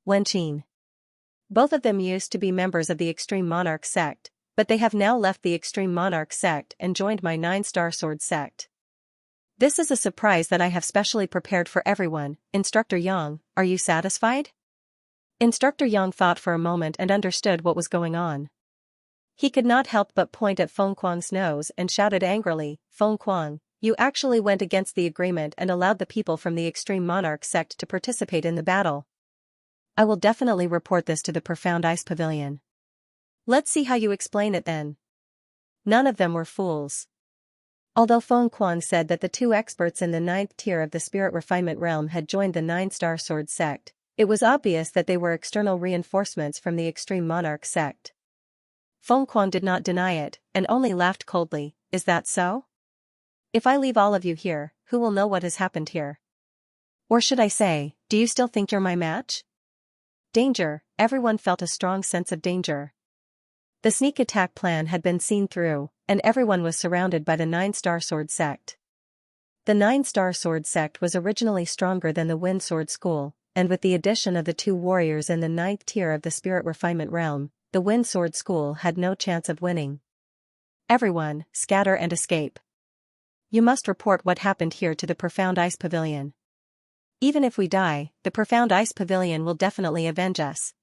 Wen Qin. Both of them used to be members of the Extreme Monarch sect, but they have now left the Extreme Monarch sect and joined my Nine-Star Sword sect. This is a surprise that I have specially prepared for everyone. Instructor Yang, are you satisfied? Instructor Yang thought for a moment and understood what was going on. He could not help but point at Feng Kuang's nose and shouted angrily, Feng Kuang, you actually went against the agreement and allowed the people from the Extreme Monarch sect to participate in the battle. I will definitely report this to the Profound Ice Pavilion. Let's see how you explain it then. None of them were fools. Although Feng Kuang said that the two experts in the ninth tier of the Spirit Refinement Realm had joined the Nine-Star Sword sect, it was obvious that they were external reinforcements from the Extreme Monarch sect. Feng Kuang did not deny it, and only laughed coldly. Is that so? If I leave all of you here, who will know what has happened here? Or should I say, do you still think you're my match? Danger, everyone felt a strong sense of danger. The sneak attack plan had been seen through, and everyone was surrounded by the Nine-Star Sword sect. The Nine-Star Sword sect was originally stronger than the Wind Sword School, and with the addition of the two warriors in the ninth tier of the Spirit Refinement Realm, the Wind Sword School had no chance of winning. Everyone, scatter and escape. You must report what happened here to the Profound Ice Pavilion. Even if we die, the Profound Ice Pavilion will definitely avenge us.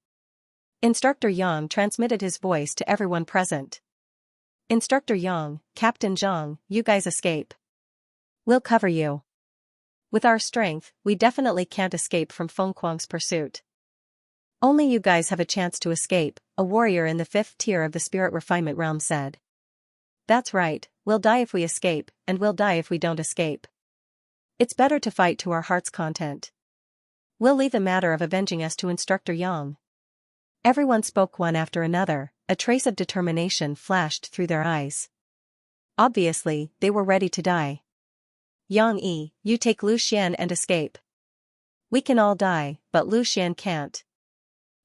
Instructor Yang transmitted his voice to everyone present. Instructor Yang, Captain Zhang, you guys escape. We'll cover you. With our strength, we definitely can't escape from Feng Kuang's pursuit. Only you guys have a chance to escape, a warrior in the fifth tier of the Spirit Refinement Realm said. That's right, we'll die if we escape, and we'll die if we don't escape. It's better to fight to our heart's content. We'll leave the matter of avenging us to Instructor Yang. Everyone spoke one after another, a trace of determination flashed through their eyes. Obviously, they were ready to die. Yang Yi, you take Lu Xian and escape. We can all die, but Lu Xian can't.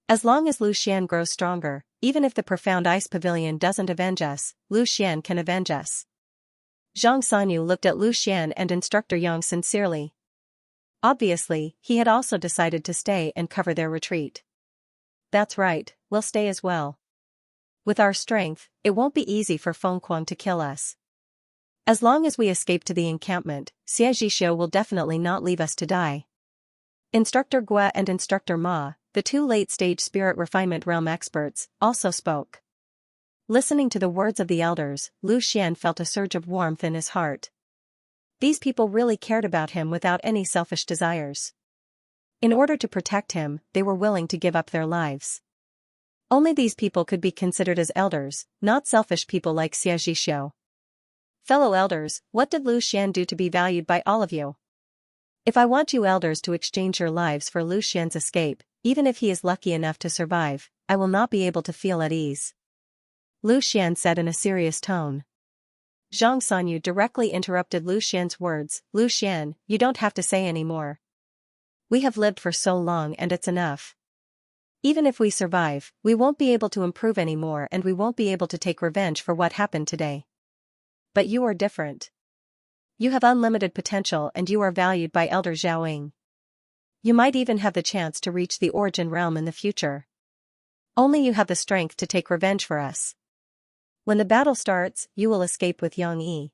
As long as Lu Xian grows stronger, even if the Profound Ice Pavilion doesn't avenge us, Lu Xian can avenge us. Zhang Sanyu looked at Lu Xian and Instructor Yang sincerely. Obviously, he had also decided to stay and cover their retreat. That's right, we'll stay as well. With our strength, it won't be easy for Feng Kuang to kill us. As long as we escape to the encampment, Xie Zhishou will definitely not leave us to die. Instructor Gua and Instructor Ma, the two late-stage Spirit Refinement Realm experts, also spoke. Listening to the words of the elders, Lu Xian felt a surge of warmth in his heart. These people really cared about him without any selfish desires. In order to protect him, they were willing to give up their lives. Only these people could be considered as elders, not selfish people like Xianxia. Fellow elders, what did Lu Xian do to be valued by all of you? If I want you elders to exchange your lives for Lu Xian's escape, even if he is lucky enough to survive, I will not be able to feel at ease. Lu Xian said in a serious tone. Zhang Sanyu directly interrupted Lu Xian's words. Lu Xian, you don't have to say any more. We have lived for so long and it's enough. Even if we survive, we won't be able to improve anymore and we won't be able to take revenge for what happened today. But you are different. You have unlimited potential and you are valued by Elder Zhaoying. You might even have the chance to reach the Origin Realm in the future. Only you have the strength to take revenge for us. When the battle starts, you will escape with Yang Yi.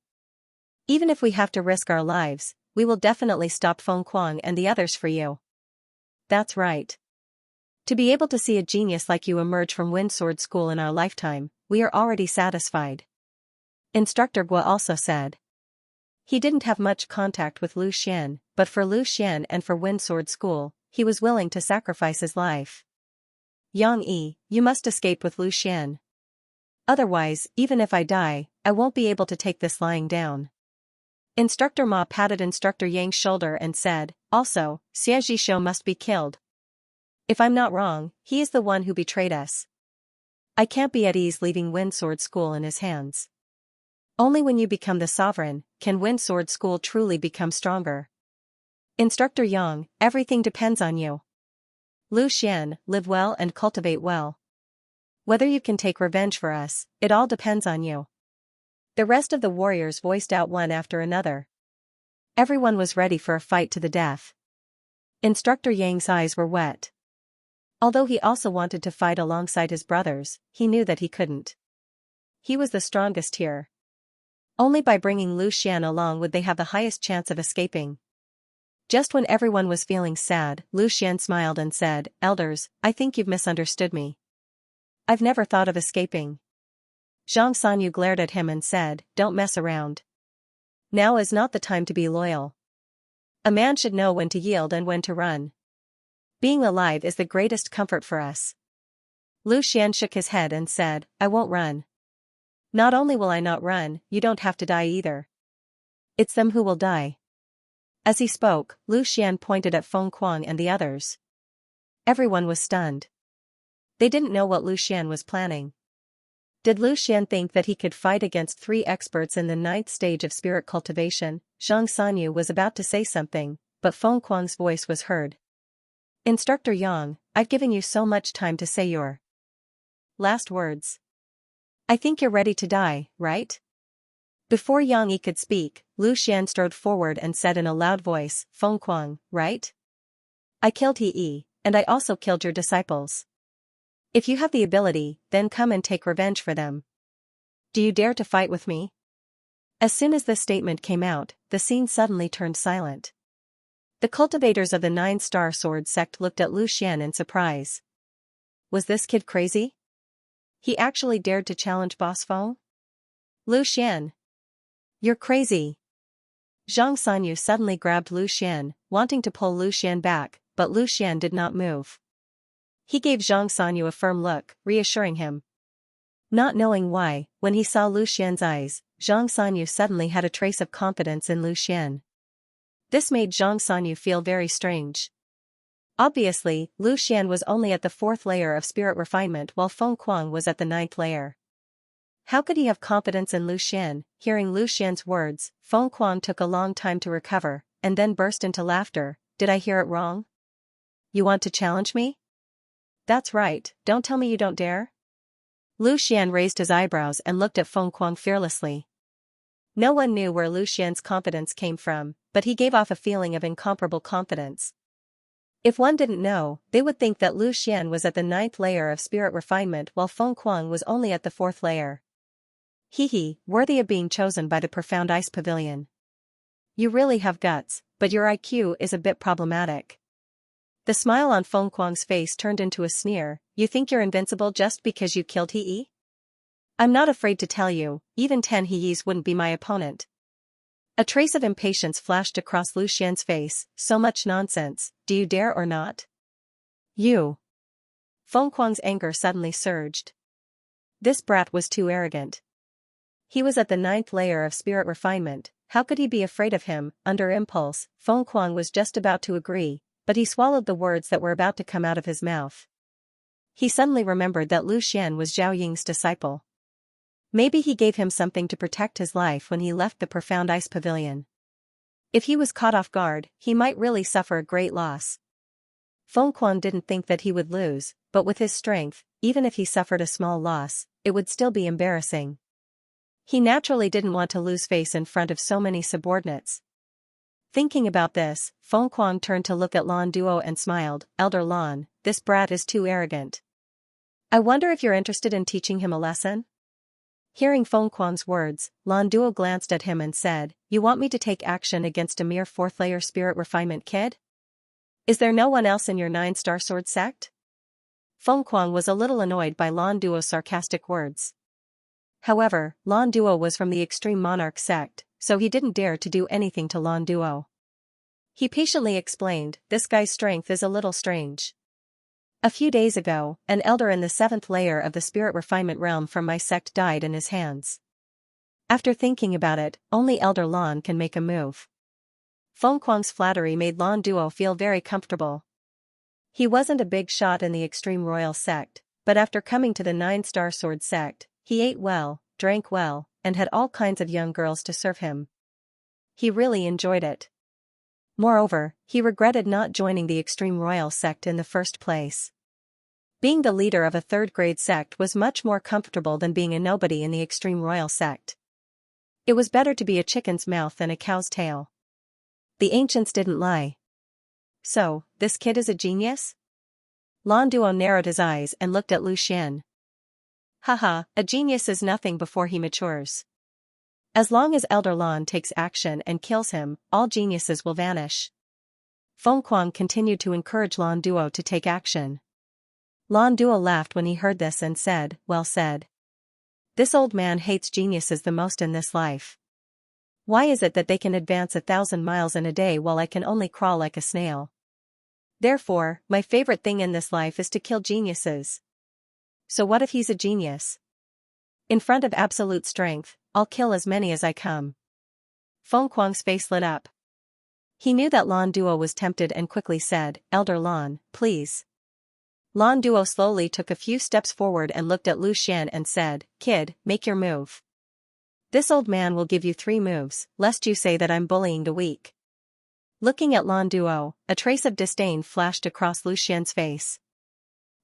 Even if we have to risk our lives, we will definitely stop Feng Kuang and the others for you. That's right. To be able to see a genius like you emerge from Wind Sword School in our lifetime, we are already satisfied. Instructor Guo also said. He didn't have much contact with Lu Xian, but for Lu Xian and for Wind Sword School, he was willing to sacrifice his life. Yang Yi, you must escape with Lu Xian. Otherwise, even if I die, I won't be able to take this lying down. Instructor Ma patted Instructor Yang's shoulder and said, also, Xie Zhishou must be killed. If I'm not wrong, he is the one who betrayed us. I can't be at ease leaving Wind Sword School in his hands. Only when you become the sovereign, can Wind Sword School truly become stronger. Instructor Yang, everything depends on you. Lu Xian, live well and cultivate well. Whether you can take revenge for us, it all depends on you. The rest of the warriors voiced out one after another. Everyone was ready for a fight to the death. Instructor Yang's eyes were wet. Although he also wanted to fight alongside his brothers, he knew that he couldn't. He was the strongest here. Only by bringing Lu Xian along would they have the highest chance of escaping. Just when everyone was feeling sad, Lu Xian smiled and said, Elders, I think you've misunderstood me. I've never thought of escaping. Zhang Sanyu glared at him and said, don't mess around. Now is not the time to be loyal. A man should know when to yield and when to run. Being alive is the greatest comfort for us. Lu Xian shook his head and said, I won't run. Not only will I not run, you don't have to die either. It's them who will die. As he spoke, Lu Xian pointed at Feng Kuang and the others. Everyone was stunned. They didn't know what Lu Xian was planning. Did Lu Xian think that he could fight against 3 experts in the 9th stage of spirit cultivation? Zhang Sanyu was about to say something, but Feng Kuang's voice was heard. Instructor Yang, I've given you so much time to say your last words. I think you're ready to die, right? Before Yang Yi could speak, Lu Xian strode forward and said in a loud voice, Feng Kuang, right? I killed He, and I also killed your disciples. If you have the ability, then come and take revenge for them. Do you dare to fight with me? As soon as this statement came out, the scene suddenly turned silent. The cultivators of the 9-star sword sect looked at Lu Xian in surprise. Was this kid crazy? He actually dared to challenge Boss Feng? Lu Xian. You're crazy. Zhang Sanyu suddenly grabbed Lu Xian, wanting to pull Lu Xian back, but Lu Xian did not move. He gave Zhang Sanyu a firm look, reassuring him. Not knowing why, when he saw Lu Xian's eyes, Zhang Sanyu suddenly had a trace of confidence in Lu Xian. This made Zhang Sanyu feel very strange. Obviously, Lu Xian was only at the 4th layer of spirit refinement while Feng Kuang was at the 9th layer. How could he have confidence in Lu Xian? Hearing Lu Xian's words, Feng Kuang took a long time to recover, and then burst into laughter. Did I hear it wrong? You want to challenge me? That's right, don't tell me you don't dare. Lu Xian raised his eyebrows and looked at Feng Kuang fearlessly. No one knew where Lu Xian's confidence came from, but he gave off a feeling of incomparable confidence. If one didn't know, they would think that Lu Xian was at the 9th layer of spirit refinement while Feng Kuang was only at the 4th layer. Worthy of being chosen by the Profound Ice Pavilion. You really have guts, but your IQ is a bit problematic. The smile on Feng Kuang's face turned into a sneer. You think you're invincible just because you killed He? I'm not afraid to tell you, even 10 He's wouldn't be my opponent. A trace of impatience flashed across Lu Xian's face. So much nonsense, do you dare or not? You. Feng Kuang's anger suddenly surged. This brat was too arrogant. He was at the 9th layer of spirit refinement, how could he be afraid of him? Under impulse, Feng Kuang was just about to agree, but he swallowed the words that were about to come out of his mouth. He suddenly remembered that Lu Xian was Zhao Ying's disciple. Maybe he gave him something to protect his life when he left the profound ice pavilion. If he was caught off guard, he might really suffer a great loss. Feng Kuang didn't think that he would lose, but with his strength, even if he suffered a small loss, it would still be embarrassing. He naturally didn't want to lose face in front of so many subordinates. Thinking about this, Feng Kuang turned to look at Lan Duo and smiled. Elder Lan, this brat is too arrogant. I wonder if you're interested in teaching him a lesson? Hearing Feng Kuang's words, Lan Duo glanced at him and said, you want me to take action against a mere 4th layer spirit refinement kid? Is there no one else in your 9-star sword sect? Feng Kuang was a little annoyed by Lan Duo's sarcastic words. However, Lan Duo was from the extreme monarch sect, so he didn't dare to do anything to Lan Duo. He patiently explained, this guy's strength is a little strange. A few days ago, an elder in the 7th layer of the spirit refinement realm from my sect died in his hands. After thinking about it, only Elder Lan can make a move. Feng Kuang's flattery made Lan Duo feel very comfortable. He wasn't a big shot in the extreme royal sect, but after coming to the 9-star sword sect, he ate well, drank well, and had all kinds of young girls to serve him. He really enjoyed it. Moreover, he regretted not joining the extreme royal sect in the first place. Being the leader of a 3rd-grade sect was much more comfortable than being a nobody in the extreme royal sect. It was better to be a chicken's mouth than a cow's tail. The ancients didn't lie. So, this kid is a genius? Lan Duo narrowed his eyes and looked at Lu Xian. Haha, a genius is nothing before he matures. As long as Elder Lan takes action and kills him, all geniuses will vanish. Feng Kuang continued to encourage Lan Duo to take action. Lan Duo laughed when he heard this and said, well said. This old man hates geniuses the most in this life. Why is it that they can advance 1,000 miles in a day while I can only crawl like a snail? Therefore, my favorite thing in this life is to kill geniuses. So what if he's a genius? In front of absolute strength, I'll kill as many as I come. Feng Kuang's face lit up. He knew that Lan Duo was tempted and quickly said, Elder Lan, please. Lan Duo slowly took a few steps forward and looked at Lu Xian and said, kid, make your move. This old man will give you 3 moves, lest you say that I'm bullying the weak. Looking at Lan Duo, a trace of disdain flashed across Lu Xian's face.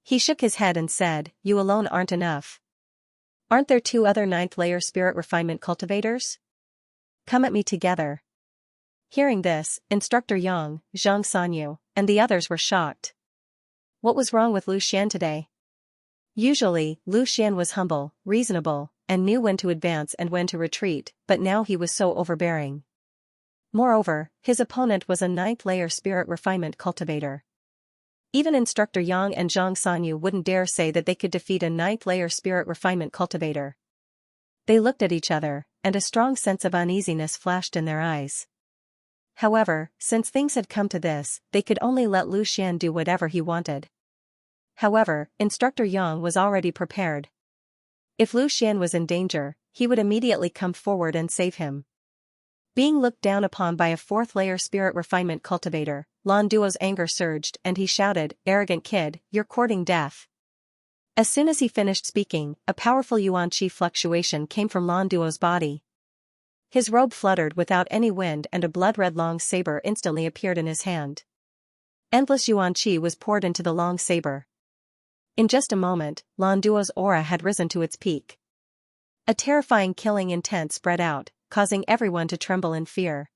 He shook his head and said, you alone aren't enough. Aren't there 2 other 9th layer spirit refinement cultivators? Come at me together. Hearing this, Instructor Yang, Xianxia, and the others were shocked. What was wrong with Lu Xian today? Usually, Lu Xian was humble, reasonable, and knew when to advance and when to retreat, but now he was so overbearing. Moreover, his opponent was a 9th layer spirit refinement cultivator. Even Instructor Yang and Zhang Sanyu wouldn't dare say that they could defeat a 9th layer spirit refinement cultivator. They looked at each other, and a strong sense of uneasiness flashed in their eyes. However, since things had come to this, they could only let Lu Xian do whatever he wanted. However, Instructor Yang was already prepared. If Lu Xian was in danger, he would immediately come forward and save him. Being looked down upon by a 4th layer spirit refinement cultivator, Lan Duo's anger surged and he shouted, arrogant kid, you're courting death. As soon as he finished speaking, a powerful yuan qi fluctuation came from Lan Duo's body. His robe fluttered without any wind and a blood-red long saber instantly appeared in his hand. Endless yuan qi was poured into the long saber. In just a moment, Lan Duo's aura had risen to its peak. A terrifying killing intent spread out, causing everyone to tremble in fear.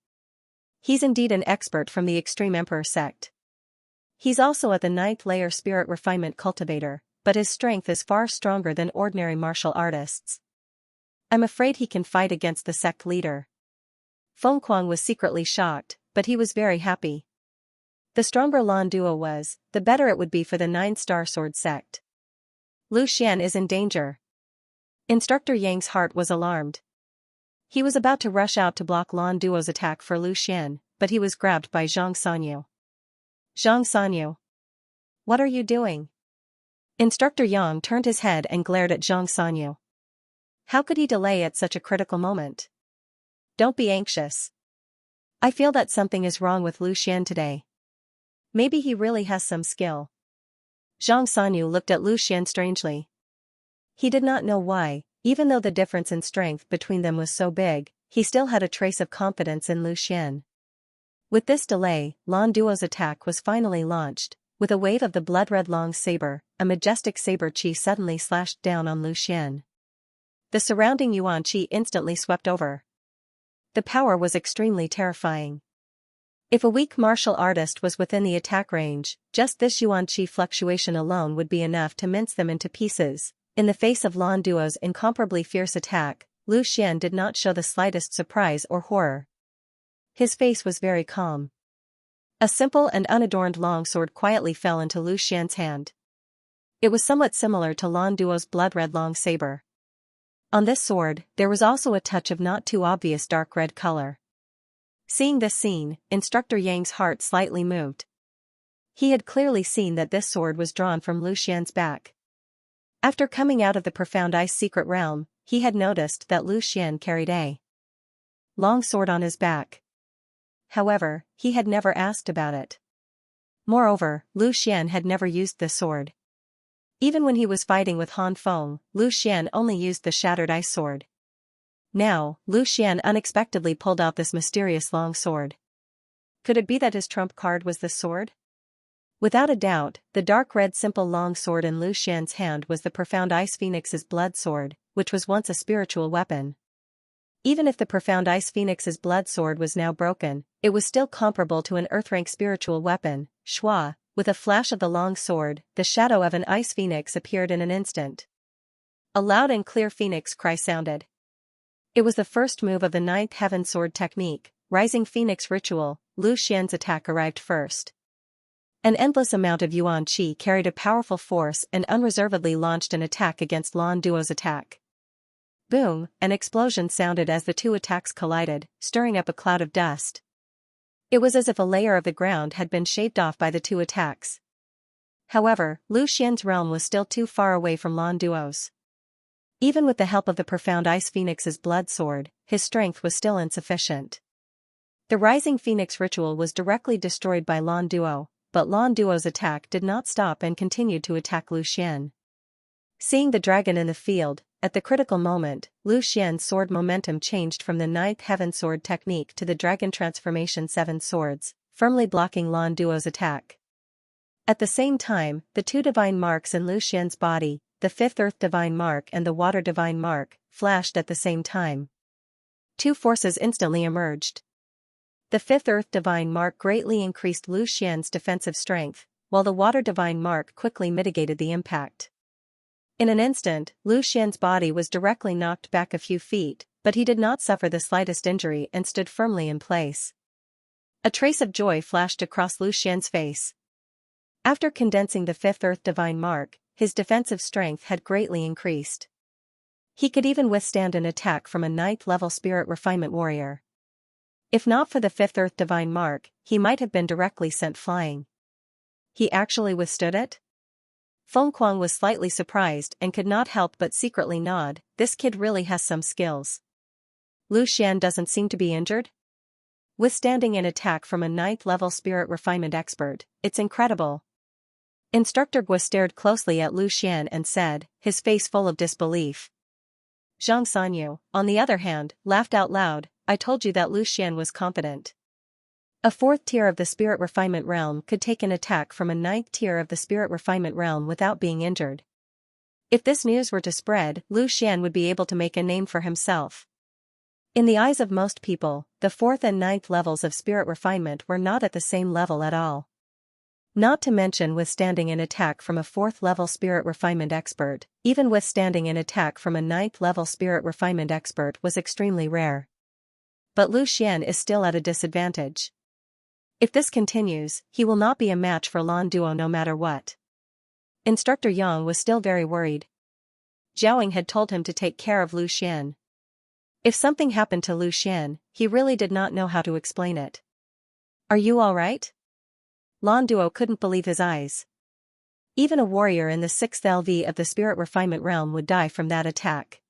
He's indeed an expert from the extreme emperor sect. He's also at the 9th layer spirit refinement cultivator, but his strength is far stronger than ordinary martial artists. I'm afraid he can fight against the sect leader. Feng Kuang was secretly shocked, but he was very happy. The stronger Lan Duo was, the better it would be for the 9-star sword sect. Lu Xian is in danger. Instructor Yang's heart was alarmed. He was about to rush out to block Lan Duo's attack for Lu Xian, but he was grabbed by Zhang Sanyu. Zhang Sanyu. What are you doing? Instructor Yang turned his head and glared at Zhang Sanyu. How could he delay at such a critical moment? Don't be anxious. I feel that something is wrong with Lu Xian today. Maybe he really has some skill. Zhang Sanyu looked at Lu Xian strangely. He did not know why, even though the difference in strength between them was so big, he still had a trace of confidence in Lu Xian. With this delay, Lan Duo's attack was finally launched. With a wave of the blood-red long saber, a majestic saber chi suddenly slashed down on Lu Xian. The surrounding yuan chi instantly swept over. The power was extremely terrifying. If a weak martial artist was within the attack range, just this yuan chi fluctuation alone would be enough to mince them into pieces. In the face of Lan Duo's incomparably fierce attack, Lu Xian did not show the slightest surprise or horror. His face was very calm. A simple and unadorned long sword quietly fell into Lu Xian's hand. It was somewhat similar to Lan Duo's blood-red long saber. On this sword, there was also a touch of not too obvious dark red color. Seeing this scene, Instructor Yang's heart slightly moved. He had clearly seen that this sword was drawn from Lu Xian's back. After coming out of the profound ice secret realm, he had noticed that Lu Xian carried a long sword on his back. However, he had never asked about it. Moreover, Lu Xian had never used the sword. Even when he was fighting with Han Feng, Lu Xian only used the shattered ice sword. Now, Lu Xian unexpectedly pulled out this mysterious long sword. Could it be that his trump card was the sword? Without a doubt, the dark red simple long sword in Lu Xian's hand was the profound ice phoenix's blood sword, which was once a spiritual weapon. Even if the profound ice phoenix's blood sword was now broken, it was still comparable to an earth-rank spiritual weapon. Shua, with a flash of the long sword, the shadow of an ice phoenix appeared in an instant. A loud and clear phoenix cry sounded. It was the first move of the ninth heaven sword technique, Rising Phoenix Ritual. Lu Xian's attack arrived first. An endless amount of yuan qi carried a powerful force and unreservedly launched an attack against Lan Duo's attack. Boom, an explosion sounded as the two attacks collided, stirring up a cloud of dust. It was as if a layer of the ground had been shaved off by the two attacks. However, Lu Xian's realm was still too far away from Lan Duo's. Even with the help of the profound ice phoenix's blood sword, his strength was still insufficient. The Rising Phoenix Ritual was directly destroyed by Lan Duo, but Lan Duo's attack did not stop and continued to attack Lu Xian. Seeing the dragon in the field, at the critical moment, Lu Xian's sword momentum changed from the ninth heaven sword technique to the dragon transformation 7 swords, firmly blocking Lan Duo's attack. At the same time, the two divine marks in Lu Xian's body, the fifth earth divine mark and the water divine mark, flashed at the same time. Two forces instantly emerged. The fifth earth divine mark greatly increased Lu Xian's defensive strength, while the water divine mark quickly mitigated the impact. In an instant, Lu Xian's body was directly knocked back a few feet, but he did not suffer the slightest injury and stood firmly in place. A trace of joy flashed across Lu Xian's face. After condensing the fifth earth divine mark, his defensive strength had greatly increased. He could even withstand an attack from a 9th level spirit refinement warrior. If not for the fifth earth divine mark, he might have been directly sent flying. He actually withstood it? Feng Kuang was slightly surprised and could not help but secretly nod. This kid really has some skills. Lu Xian doesn't seem to be injured? Withstanding an attack from a 9th level spirit refinement expert, it's incredible. Instructor Gua stared closely at Lu Xian and said, his face full of disbelief. Zhang Sanyu, on the other hand, laughed out loud. I told you that Lu Xian was competent. A 4th tier of the spirit refinement realm could take an attack from a 9th tier of the spirit refinement realm without being injured. If this news were to spread, Lu Xian would be able to make a name for himself. In the eyes of most people, the 4th and 9th levels of spirit refinement were not at the same level at all. Not to mention withstanding an attack from a 4th level spirit refinement expert, even withstanding an attack from a 9th level spirit refinement expert was extremely rare. But Lu Xian is still at a disadvantage. If this continues, he will not be a match for Lan Duo no matter what. Instructor Yang was still very worried. Zhaoying had told him to take care of Lu Xian. If something happened to Lu Xian, he really did not know how to explain it. Are you all right? Lan Duo couldn't believe his eyes. Even a warrior in the 6th LV of the Spirit Refinement realm would die from that attack.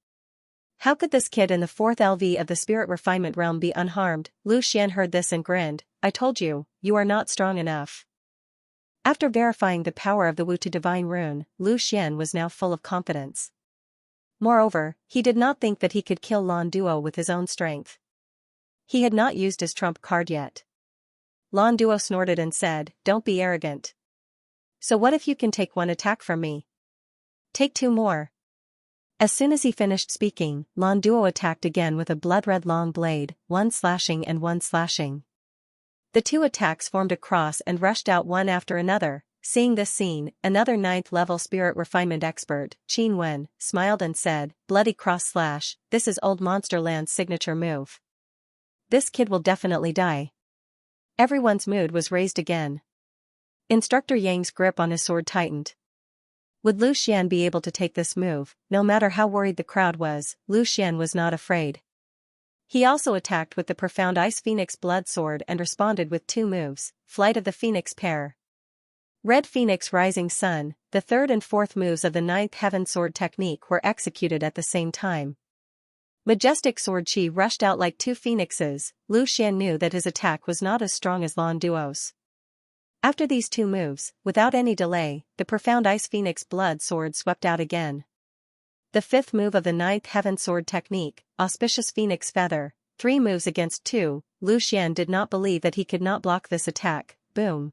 How could this kid in the 4th LV of the Spirit Refinement realm be unharmed? Lu Xian heard this and grinned. I told you, you are not strong enough. After verifying the power of the Wu to Divine Rune, Lu Xian was now full of confidence. Moreover, he did not think that he could kill Lan Duo with his own strength. He had not used his trump card yet. Lan Duo snorted and said, "Don't be arrogant. So what if you can take one attack from me? Take 2 more." As soon as he finished speaking, Lan Duo attacked again with a blood-red long blade, 1 slashing and 1 slashing. The 2 attacks formed a cross and rushed out one after another. Seeing this scene, another 9th-level Spirit Refinement expert, Qin Wen, smiled and said, "Bloody cross slash, this is Old Monster Land's signature move. This kid will definitely die." Everyone's mood was raised again. Instructor Yang's grip on his sword tightened. Would Lu Xian be able to take this move? No matter how worried the crowd was, Lu Xian was not afraid. He also attacked with the Profound Ice Phoenix Blood Sword and responded with 2 moves, Flight of the Phoenix Pair. Red Phoenix Rising Sun, the 3rd and 4th moves of the 9th Heaven Sword technique were executed at the same time. Majestic Sword Chi rushed out like 2 phoenixes. Lu Xian knew that his attack was not as strong as Lan Duo's. After these 2 moves, without any delay, the Profound Ice Phoenix Blood Sword swept out again. The 5th move of the 9th Heaven Sword technique, Auspicious Phoenix Feather, 3 moves against 2, Lu Xian did not believe that he could not block this attack. Boom.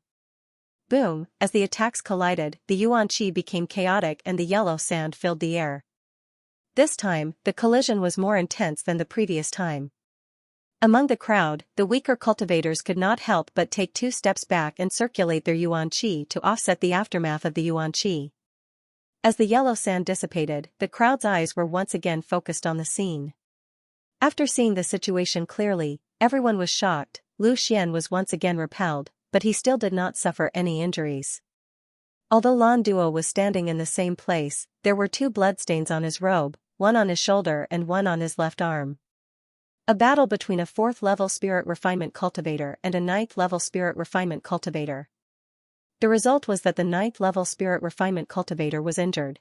Boom, as the attacks collided, the Yuan Qi became chaotic and the yellow sand filled the air. This time, the collision was more intense than the previous time. Among the crowd, the weaker cultivators could not help but take 2 steps back and circulate their Yuan Qi to offset the aftermath of the Yuan Qi. As the yellow sand dissipated, the crowd's eyes were once again focused on the scene. After seeing the situation clearly, everyone was shocked. Lu Xian was once again repelled, but he still did not suffer any injuries. Although Lan Duo was standing in the same place, there were 2 bloodstains on his robe, one on his shoulder and one on his left arm. A battle between a 4th-level Spirit Refinement Cultivator and a 9th-level Spirit Refinement Cultivator. The result was that the 9th-level Spirit Refinement Cultivator was injured.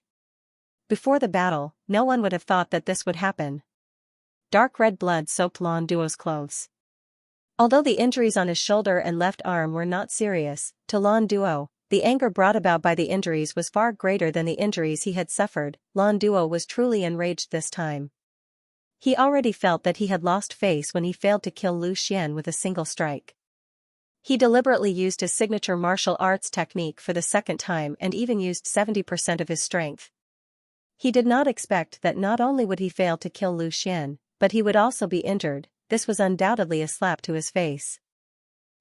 Before the battle, no one would have thought that this would happen. Dark red blood soaked Lan Duo's clothes. Although the injuries on his shoulder and left arm were not serious, to Lan Duo, the anger brought about by the injuries was far greater than the injuries he had suffered. Lan Duo was truly enraged this time. He already felt that he had lost face when he failed to kill Lu Xian with a single strike. He deliberately used his signature martial arts technique for the 2nd time and even used 70% of his strength. He did not expect that not only would he fail to kill Lu Xian, but he would also be injured. This was undoubtedly a slap to his face.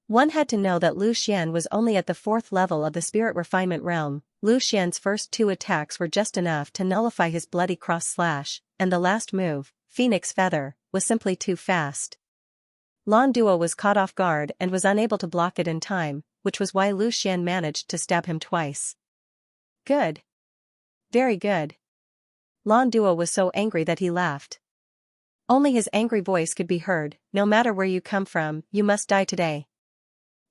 One had to know that Lu Xian was only at the 4th level of the Spirit Refinement realm. Lu Xian's first 2 attacks were just enough to nullify his bloody cross slash, and the last move, Phoenix Feather, was simply too fast. Lan Duo was caught off guard and was unable to block it in time, which was why Lu Xian managed to stab him twice. Good. Very good. Lan Duo was so angry that he laughed. Only his angry voice could be heard. No matter where you come from, you must die today.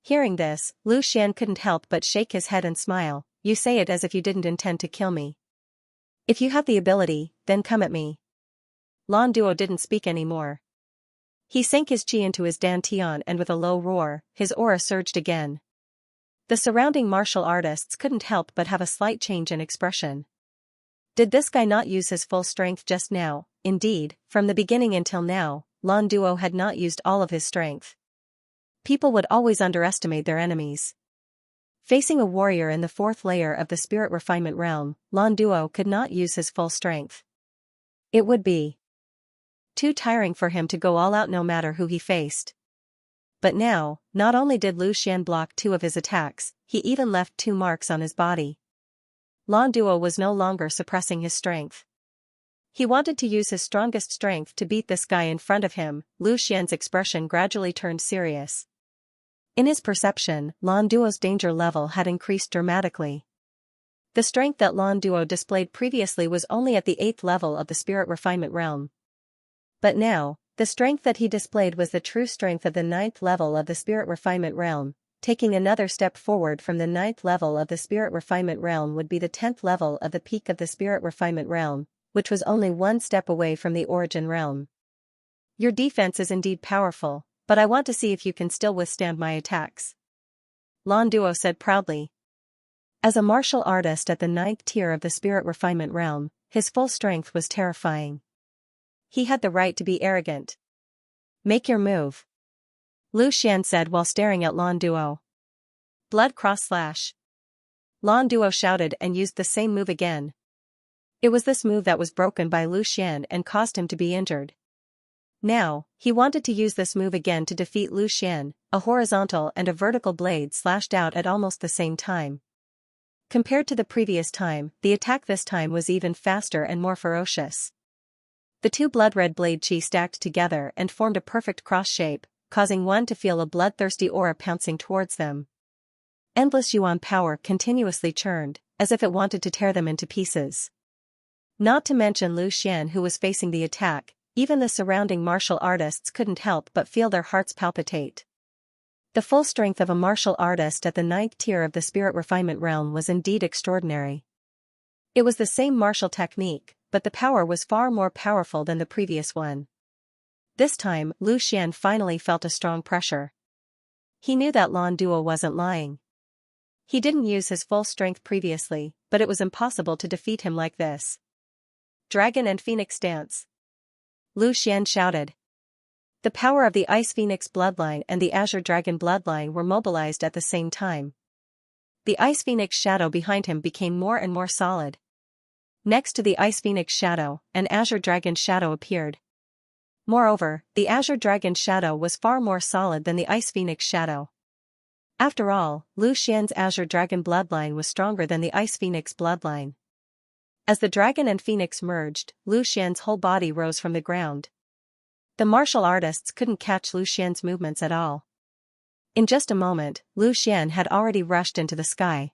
Hearing this, Lu Xian couldn't help but shake his head and smile. You say it as if you didn't intend to kill me. If you have the ability, then come at me. Lan Duo didn't speak anymore. He sank his chi into his dantian and with a low roar, his aura surged again. The surrounding martial artists couldn't help but have a slight change in expression. Did this guy not use his full strength just now? Indeed, from the beginning until now, Lan Duo had not used all of his strength. People would always underestimate their enemies. Facing a warrior in the 4th layer of the Spirit Refinement realm, Lan Duo could not use his full strength. It would be too tiring for him to go all out no matter who he faced. But now, not only did Lu Xian block 2 of his attacks, he even left 2 marks on his body. Lan Duo was no longer suppressing his strength. He wanted to use his strongest strength to beat this guy in front of him. Lu Xian's expression gradually turned serious. In his perception, Lan Duo's danger level had increased dramatically. The strength that Lan Duo displayed previously was only at the 8th level of the Spirit Refinement realm. But now, the strength that he displayed was the true strength of the 9th level of the Spirit Refinement realm. taking another step forward from the 9th level of the spirit refinement realm would be the 10th level of the peak of the spirit refinement realm, which was only one step away from the origin realm. Your defense is indeed powerful, but I want to see if you can still withstand my attacks. Lan Duo said proudly. As a martial artist at the 9th tier of the spirit refinement realm, his full strength was terrifying. He had the right to be arrogant. Make your move. Lu Xian said while staring at Lan Duo. Blood cross slash. Lan Duo shouted and used the same move again. It was this move that was broken by Lu Xian and caused him to be injured. Now, he wanted to use this move again to defeat Lu Xian. A horizontal and a vertical blade slashed out at almost the same time. Compared to the previous time, the attack this time was even faster and more ferocious. The two blood-red blade chi stacked together and formed a perfect cross shape, causing one to feel a bloodthirsty aura pouncing towards them. Endless yuan power continuously churned, as if it wanted to tear them into pieces. Not to mention Lu Xian who was facing the attack, even the surrounding martial artists couldn't help but feel their hearts palpitate. The full strength of a martial artist at the 9th tier of the spirit refinement realm was indeed extraordinary. It was the same martial technique, but the power was far more powerful than the previous one. This time, Lu Xian finally felt a strong pressure. He knew that Lan Duo wasn't lying. He didn't use his full strength previously, but it was impossible to defeat him like this. Dragon and Phoenix Dance. Lu Xian shouted. The power of the Ice Phoenix bloodline and the Azure Dragon bloodline were mobilized at the same time. The Ice Phoenix shadow behind him became more and more solid. Next to the Ice Phoenix shadow, an Azure Dragon shadow appeared. Moreover, the Azure Dragon shadow was far more solid than the Ice Phoenix shadow. After all, Lu Xian's Azure Dragon bloodline was stronger than the Ice Phoenix bloodline. As the dragon and phoenix merged, Lu Xian's whole body rose from the ground. The martial artists couldn't catch Lu Xian's movements at all. In just a moment, Lu Xian had already rushed into the sky.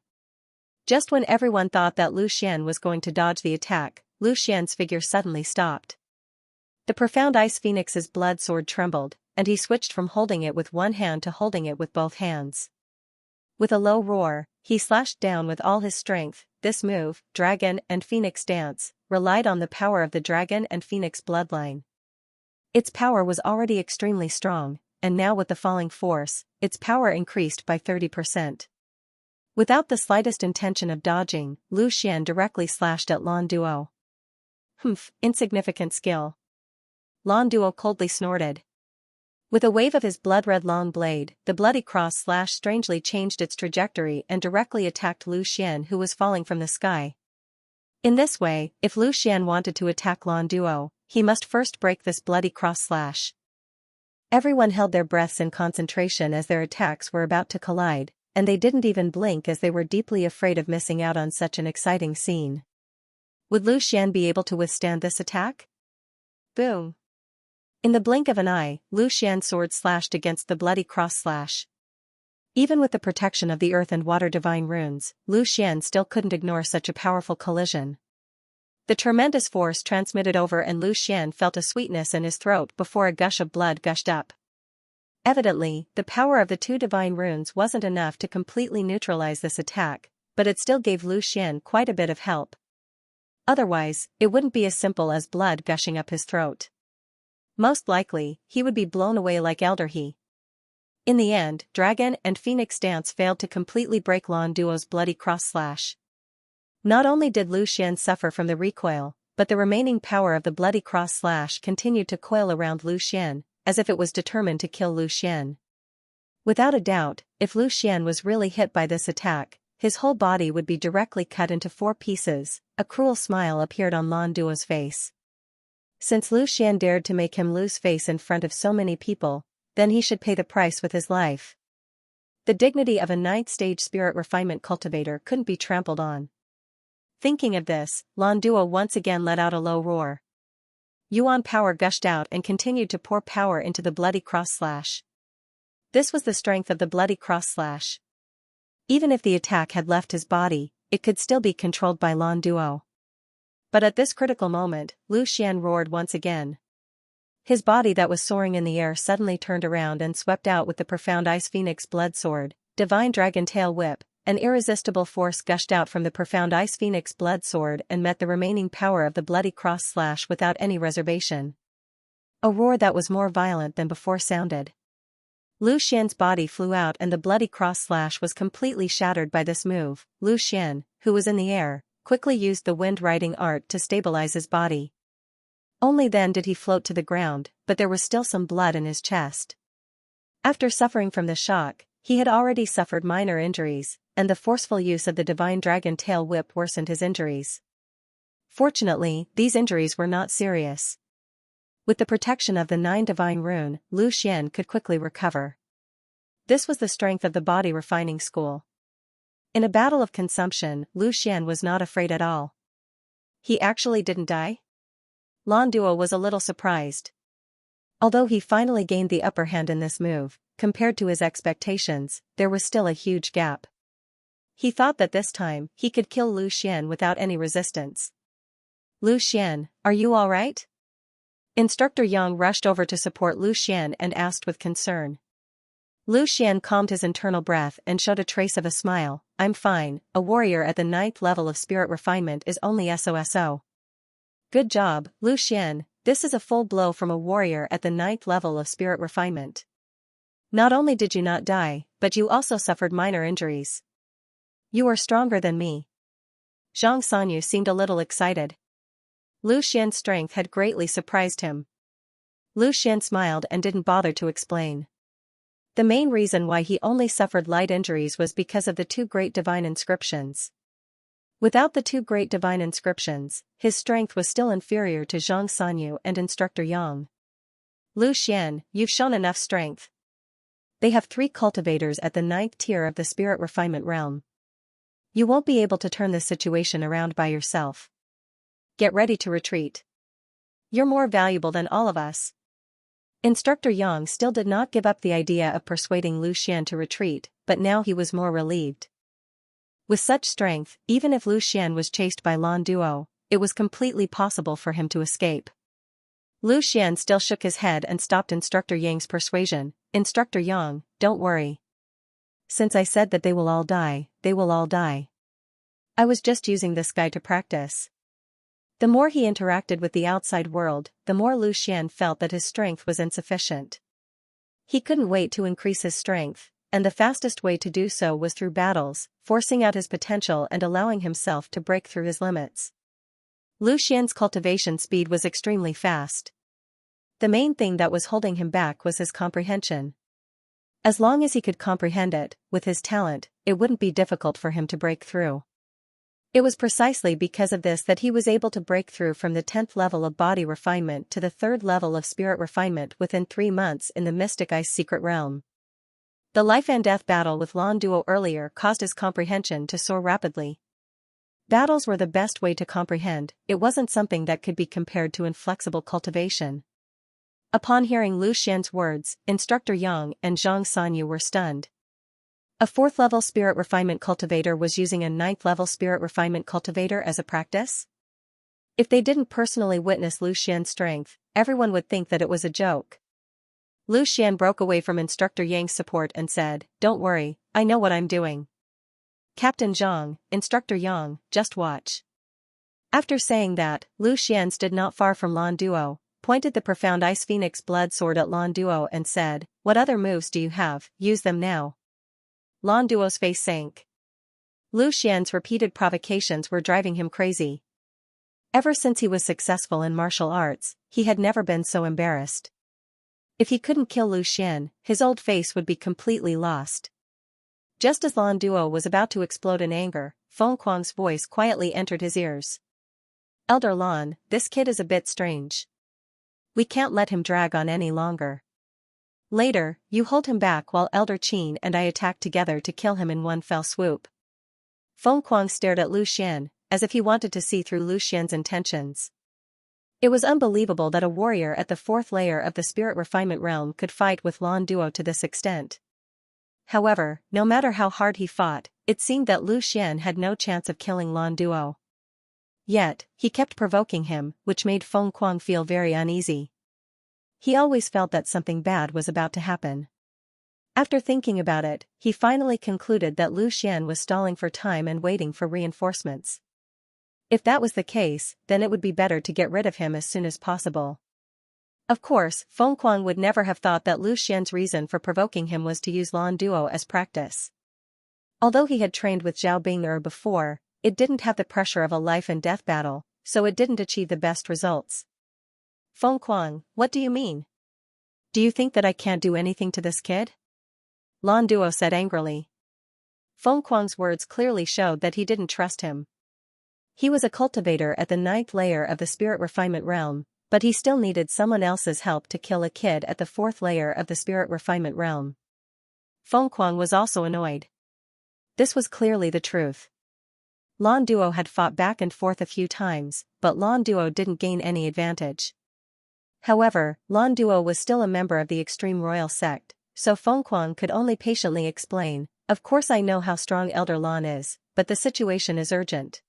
Just when everyone thought that Lu Xian was going to dodge the attack, Lu Xian's figure suddenly stopped. The profound Ice Phoenix's blood sword trembled, and he switched from holding it with one hand to holding it with both hands. With a low roar, he slashed down with all his strength. This move, Dragon and Phoenix Dance, relied on the power of the Dragon and Phoenix bloodline. Its power was already extremely strong, and now with the falling force, its power increased by 30%. Without the slightest intention of dodging, Lu Xian directly slashed at Lan Duo. Humph, insignificant skill. Lan Duo coldly snorted. With a wave of his blood-red long blade, the bloody cross slash strangely changed its trajectory and directly attacked Lu Xian who was falling from the sky. In this way, if Lu Xian wanted to attack Lan Duo, he must first break this bloody cross slash. Everyone held their breaths in concentration as their attacks were about to collide, and they didn't even blink as they were deeply afraid of missing out on such an exciting scene. Would Lu Xian be able to withstand this attack? Boom! In the blink of an eye, Lu Xian's sword slashed against the bloody cross slash. Even with the protection of the earth and water divine runes, Lu Xian still couldn't ignore such a powerful collision. The tremendous force transmitted over and Lu Xian felt a sweetness in his throat before a gush of blood gushed up. Evidently, the power of the two divine runes wasn't enough to completely neutralize this attack, but it still gave Lu Xian quite a bit of help. Otherwise, it wouldn't be as simple as blood gushing up his throat. Most likely, he would be blown away like Elder He. In the end, Dragon and Phoenix Dance failed to completely break Lan Duo's bloody cross slash. Not only did Lu Xian suffer from the recoil, but the remaining power of the bloody cross slash continued to coil around Lu Xian, as if it was determined to kill Lu Xian. Without a doubt, if Lu Xian was really hit by this attack, his whole body would be directly cut into 4 pieces. A cruel smile appeared on Lan Duo's face. Since Lu Xian dared to make him lose face in front of so many people, then he should pay the price with his life. The dignity of a 9th stage spirit refinement cultivator couldn't be trampled on. Thinking of this, Lan Duo once again let out a low roar. Yuan power gushed out and continued to pour power into the bloody cross slash. This was the strength of the bloody cross slash. Even if the attack had left his body, it could still be controlled by Lan Duo. But at this critical moment, Lu Xian roared once again. His body that was soaring in the air suddenly turned around and swept out with the profound Ice Phoenix blood sword, Divine Dragon Tail Whip. An irresistible force gushed out from the profound Ice Phoenix blood sword and met the remaining power of the Bloody Cross slash without any reservation. A roar that was more violent than before sounded. Lu Xian's body flew out and the Bloody Cross slash was completely shattered by this move. Lu Xian, who was in the air, quickly used the wind riding art to stabilize his body. Only then did he float to the ground, but there was still some blood in his chest. After suffering from the shock, he had already suffered minor injuries, and the forceful use of the Divine Dragon Tail Whip worsened his injuries. Fortunately, these injuries were not serious. With the protection of the 9 Divine Rune, Lu Xian could quickly recover. This was the strength of the body refining school. In a battle of consumption, Lu Xian was not afraid at all. He actually didn't die? Lan Duo was a little surprised. Although he finally gained the upper hand in this move, compared to his expectations, there was still a huge gap. He thought that this time, he could kill Lu Xian without any resistance. Lu Xian, are you alright? Instructor Yang rushed over to support Lu Xian and asked with concern. Lu Xian calmed his internal breath and showed a trace of a smile. I'm fine, a warrior at the 9th level of spirit refinement is only SOSO. Good job, Lu Xian, this is a full blow from a warrior at the 9th level of spirit refinement. Not only did you not die, but you also suffered minor injuries. You are stronger than me. Xianxia seemed a little excited. Lu Xian's strength had greatly surprised him. Lu Xian smiled and didn't bother to explain. The main reason why he only suffered light injuries was because of the 2 great divine inscriptions. Without the 2 great divine inscriptions, his strength was still inferior to Xianxia and Instructor Yang. Lu Xian, you've shown enough strength. They have 3 cultivators at the 9th tier of the spirit refinement realm. You won't be able to turn this situation around by yourself. Get ready to retreat. You're more valuable than all of us. Instructor Yang still did not give up the idea of persuading Lu Xian to retreat, but now he was more relieved. With such strength, even if Lu Xian was chased by Lan Duo, it was completely possible for him to escape. Lu Xian still shook his head and stopped Instructor Yang's persuasion. Instructor Yang, don't worry. Since I said that they will all die, they will all die. I was just using this guy to practice. The more he interacted with the outside world, the more Lu Xian felt that his strength was insufficient. He couldn't wait to increase his strength, and the fastest way to do so was through battles, forcing out his potential and allowing himself to break through his limits. Lu Xian's cultivation speed was extremely fast. The main thing that was holding him back was his comprehension. As long as he could comprehend it, with his talent, it wouldn't be difficult for him to break through. It was precisely because of this that he was able to break through from the 10th level of body refinement to the 3rd level of spirit refinement within 3 months in the Mystic Ice secret realm. The life and death battle with Lan Duo earlier caused his comprehension to soar rapidly. Battles were the best way to comprehend, it wasn't something that could be compared to inflexible cultivation. Upon hearing Lu Xian's words, Instructor Yang and Xianxia were stunned. A 4th level spirit refinement cultivator was using a 9th level spirit refinement cultivator as a practice? If they didn't personally witness Lu Xian's strength, everyone would think that it was a joke. Lu Xian broke away from Instructor Yang's support and said, "Don't worry, I know what I'm doing. Captain Zhang, Instructor Yang, just watch." After saying that, Lu Xian stood not far from Lan Duo, pointed the profound Ice Phoenix blood sword at Lan Duo and said, "What other moves do you have? Use them now." Lan Duo's face sank. Lu Xian's repeated provocations were driving him crazy. Ever since he was successful in martial arts, he had never been so embarrassed. If he couldn't kill Lu Xian, his old face would be completely lost. Just as Lan Duo was about to explode in anger, Feng Kuang's voice quietly entered his ears. "Elder Lan, this kid is a bit strange. We can't let him drag on any longer. Later, you hold him back while Elder Qin and I attack together to kill him in one fell swoop." Feng Kuang stared at Lu Xian, as if he wanted to see through Lu Xian's intentions. It was unbelievable that a warrior at the 4th layer of the spirit refinement realm could fight with Lan Duo to this extent. However, no matter how hard he fought, it seemed that Lu Xian had no chance of killing Lan Duo. Yet, he kept provoking him, which made Feng Kuang feel very uneasy. He always felt that something bad was about to happen. After thinking about it, he finally concluded that Lu Xian was stalling for time and waiting for reinforcements. If that was the case, then it would be better to get rid of him as soon as possible. Of course, Feng Kuang would never have thought that Lu Xian's reason for provoking him was to use Lan Duo as practice. Although he had trained with Zhao Bing'er before, it didn't have the pressure of a life-and-death battle, so it didn't achieve the best results. Feng Kuang, what do you mean? Do you think that I can't do anything to this kid? Lan Duo said angrily. Feng Kuang's words clearly showed that he didn't trust him. He was a cultivator at the 9th layer of the spirit refinement realm, but he still needed someone else's help to kill a kid at the 4th layer of the spirit refinement realm. Feng Kuang was also annoyed. This was clearly the truth. Lan Duo had fought back and forth a few times, but Lan Duo didn't gain any advantage. However, Lan Duo was still a member of the extreme royal sect, so Feng Kuang could only patiently explain, "Of course I know how strong Elder Lan is, but the situation is urgent.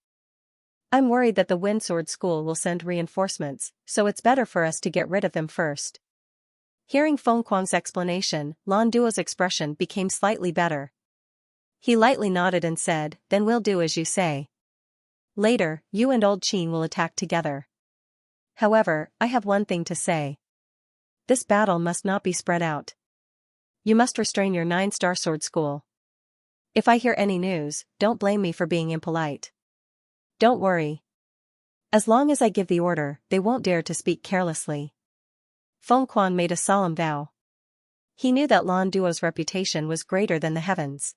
I'm worried that the Windsword School will send reinforcements, so it's better for us to get rid of them first." Hearing Feng Kuang's explanation, Lan Duo's expression became slightly better. He lightly nodded and said, "Then we'll do as you say. Later, you and Old Qin will attack together. However, I have one thing to say. This battle must not be spread out. You must restrain your 9-star sword school. If I hear any news, don't blame me for being impolite. Don't worry. As long as I give the order, they won't dare to speak carelessly." Feng Kuang made a solemn vow. He knew that Lan Duo's reputation was greater than the heavens.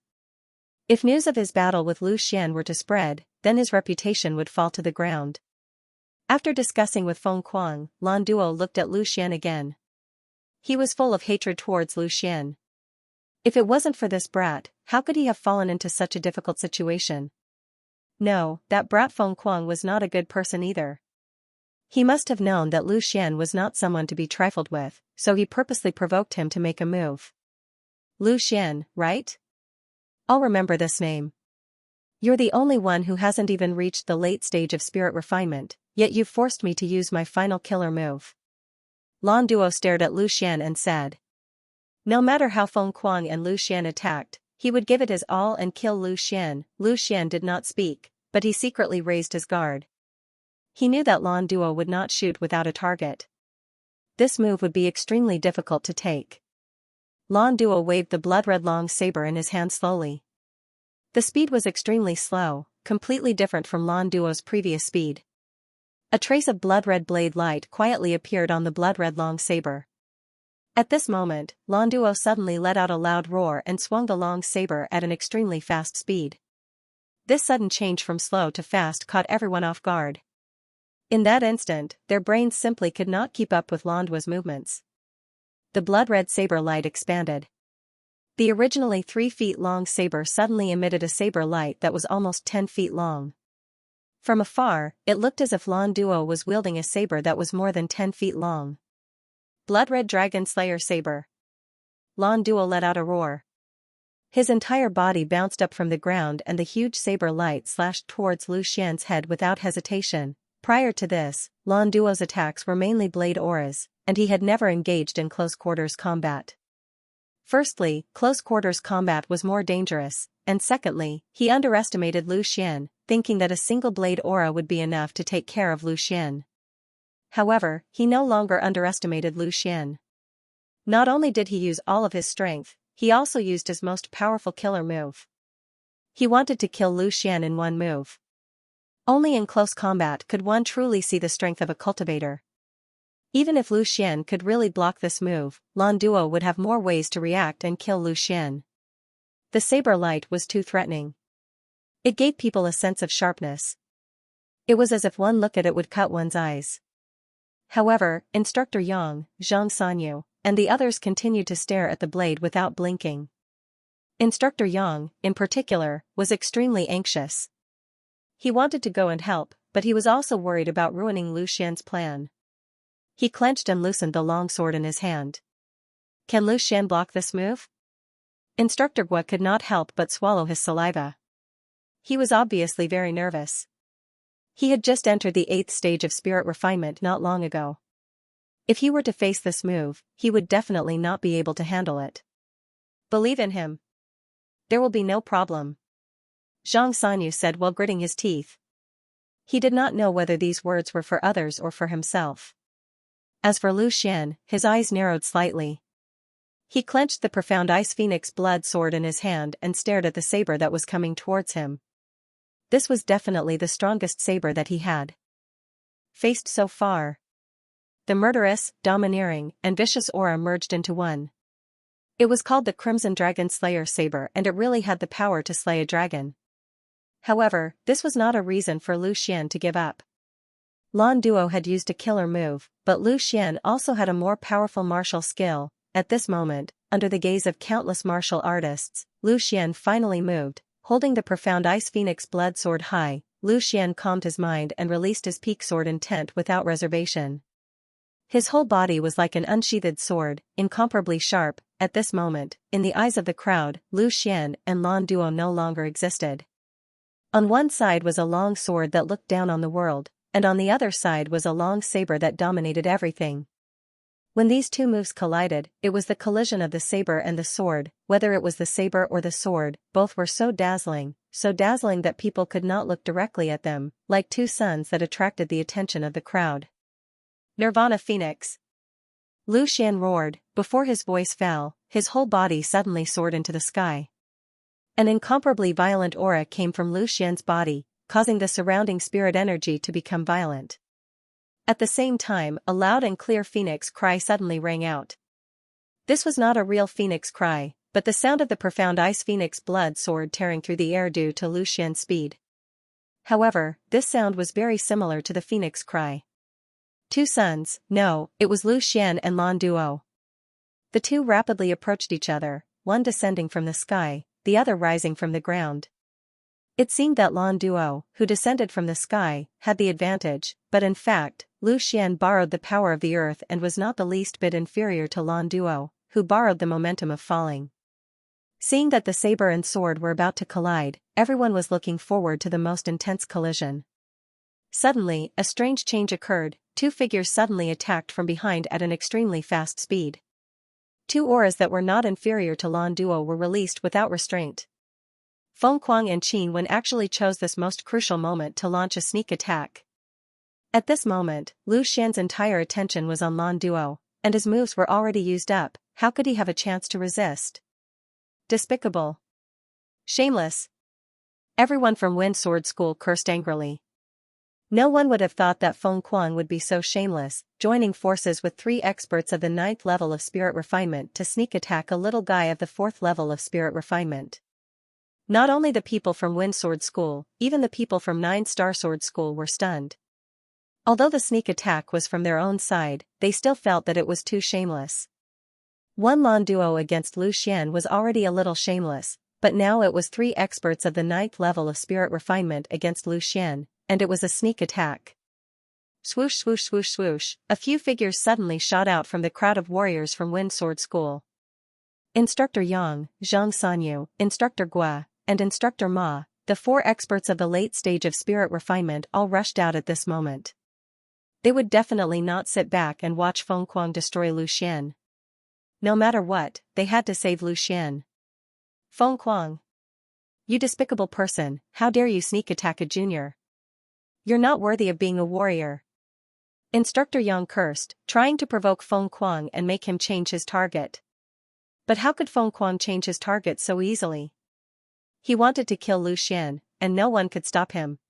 If news of his battle with Lu Xian were to spread, then his reputation would fall to the ground. After discussing with Feng Kuang, Lan Duo looked at Lu Xian again. He was full of hatred towards Lu Xian. If it wasn't for this brat, how could he have fallen into such a difficult situation? No, that brat Feng Kuang was not a good person either. He must have known that Lu Xian was not someone to be trifled with, so he purposely provoked him to make a move. Lu Xian, right? I'll remember this name. You're the only one who hasn't even reached the late stage of spirit refinement, yet you've forced me to use my final killer move. Lan Duo stared at Lu Xian and said. No matter how Feng Kuang and Lu Xian attacked, he would give it his all and kill Lu Xian. Lu Xian did not speak, but he secretly raised his guard. He knew that Lan Duo would not shoot without a target. This move would be extremely difficult to take. Lan Duo waved the blood-red long saber in his hand slowly. The speed was extremely slow, completely different from Lan Duo's previous speed. A trace of blood-red blade light quietly appeared on the blood-red long saber. At this moment, Lan Duo suddenly let out a loud roar and swung the long saber at an extremely fast speed. This sudden change from slow to fast caught everyone off guard. In that instant, their brains simply could not keep up with Lan Duo's movements. The blood-red saber light expanded. The originally 3 feet long saber suddenly emitted a saber light that was almost 10 feet long. From afar, it looked as if Lan Duo was wielding a saber that was more than 10 feet long. Blood-red dragon slayer saber. Lan Duo let out a roar. His entire body bounced up from the ground and the huge saber light slashed towards Lu Xian's head without hesitation. Prior to this, Lan Duo's attacks were mainly blade auras, and he had never engaged in close-quarters combat. Firstly, close-quarters combat was more dangerous, and secondly, he underestimated Lu Xian, thinking that a single blade aura would be enough to take care of Lu Xian. However, he no longer underestimated Lu Xian. Not only did he use all of his strength, he also used his most powerful killer move. He wanted to kill Lu Xian in one move. Only in close combat could one truly see the strength of a cultivator. Even if Lu Xian could really block this move, Lan Duo would have more ways to react and kill Lu Xian. The saber light was too threatening. It gave people a sense of sharpness. It was as if one look at it would cut one's eyes. However, Instructor Yang, Zhang Sanyu, and the others continued to stare at the blade without blinking. Instructor Yang, in particular, was extremely anxious. He wanted to go and help, but he was also worried about ruining Lu Xian's plan. He clenched and loosened the long sword in his hand. Can Lu Xian block this move? Instructor Gua could not help but swallow his saliva. He was obviously very nervous. He had just entered the 8th stage of spirit refinement not long ago. If he were to face this move, he would definitely not be able to handle it. Believe in him. There will be no problem, Xianxia said while gritting his teeth. He did not know whether these words were for others or for himself. As for Lu Xian, his eyes narrowed slightly. He clenched the profound ice phoenix blood sword in his hand and stared at the saber that was coming towards him. This was definitely the strongest saber that he had faced so far. The murderous, domineering, and vicious aura merged into one. It was called the Crimson Dragon Slayer saber, and it really had the power to slay a dragon. However, this was not a reason for Lu Xian to give up. Lan Duo had used a killer move, but Lu Xian also had a more powerful martial skill. At this moment, under the gaze of countless martial artists, Lu Xian finally moved, holding the profound ice phoenix blood sword high. Lu Xian calmed his mind and released his peak sword intent without reservation. His whole body was like an unsheathed sword, incomparably sharp. At this moment, in the eyes of the crowd, Lu Xian and Lan Duo no longer existed. On one side was a long sword that looked down on the world, and on the other side was a long saber that dominated everything. When these two moves collided, it was the collision of the saber and the sword. Whether it was the saber or the sword, both were so dazzling that people could not look directly at them, like two suns that attracted the attention of the crowd. Nirvana Phoenix! Lu Xian roared. Before his voice fell, his whole body suddenly soared into the sky. An incomparably violent aura came from Lu Xian's body, causing the surrounding spirit energy to become violent. At the same time, a loud and clear phoenix cry suddenly rang out. This was not a real phoenix cry, but the sound of the profound ice phoenix blood sword tearing through the air due to Lu Xian's speed. However, this sound was very similar to the phoenix cry. Two suns, no, it was Lu Xian and Lan Duo. The two rapidly approached each other, one descending from the sky, the other rising from the ground. It seemed that Lan Duo, who descended from the sky, had the advantage, but in fact, Lu Xian borrowed the power of the earth and was not the least bit inferior to Lan Duo, who borrowed the momentum of falling. Seeing that the saber and sword were about to collide, everyone was looking forward to the most intense collision. Suddenly, a strange change occurred. Two figures suddenly attacked from behind at an extremely fast speed. Two auras that were not inferior to Lan Duo were released without restraint. Feng Kuang and Qin Wen actually chose this most crucial moment to launch a sneak attack. At this moment, Lu Xian's entire attention was on Lan Duo, and his moves were already used up. How could he have a chance to resist? Despicable. Shameless. Everyone from Wind Sword School cursed angrily. No one would have thought that Feng Kuang would be so shameless, joining forces with 3 experts of the 9th level of spirit refinement to sneak attack a little guy of the 4th level of spirit refinement. Not only the people from Wind Sword School, even the people from 9-Star Sword School were stunned. Although the sneak attack was from their own side, they still felt that it was too shameless. One Lan Duo against Lu Xian was already a little shameless, but now it was 3 experts of the 9th level of spirit refinement against Lu Xian, and it was a sneak attack. Swoosh swoosh swoosh swoosh, a few figures suddenly shot out from the crowd of warriors from Wind Sword School. Instructor Yang, Zhang Sanyu, Instructor Gua, and Instructor Ma, the 4 experts of the late stage of spirit refinement all rushed out at this moment. They would definitely not sit back and watch Feng Kuang destroy Lu Xian. No matter what, they had to save Lu Xian. Feng Kuang. You despicable person, how dare you sneak attack a junior? You're not worthy of being a warrior. Instructor Yang cursed, trying to provoke Feng Kuang and make him change his target. But how could Feng Kuang change his target so easily? He wanted to kill Lu Xian, and no one could stop him.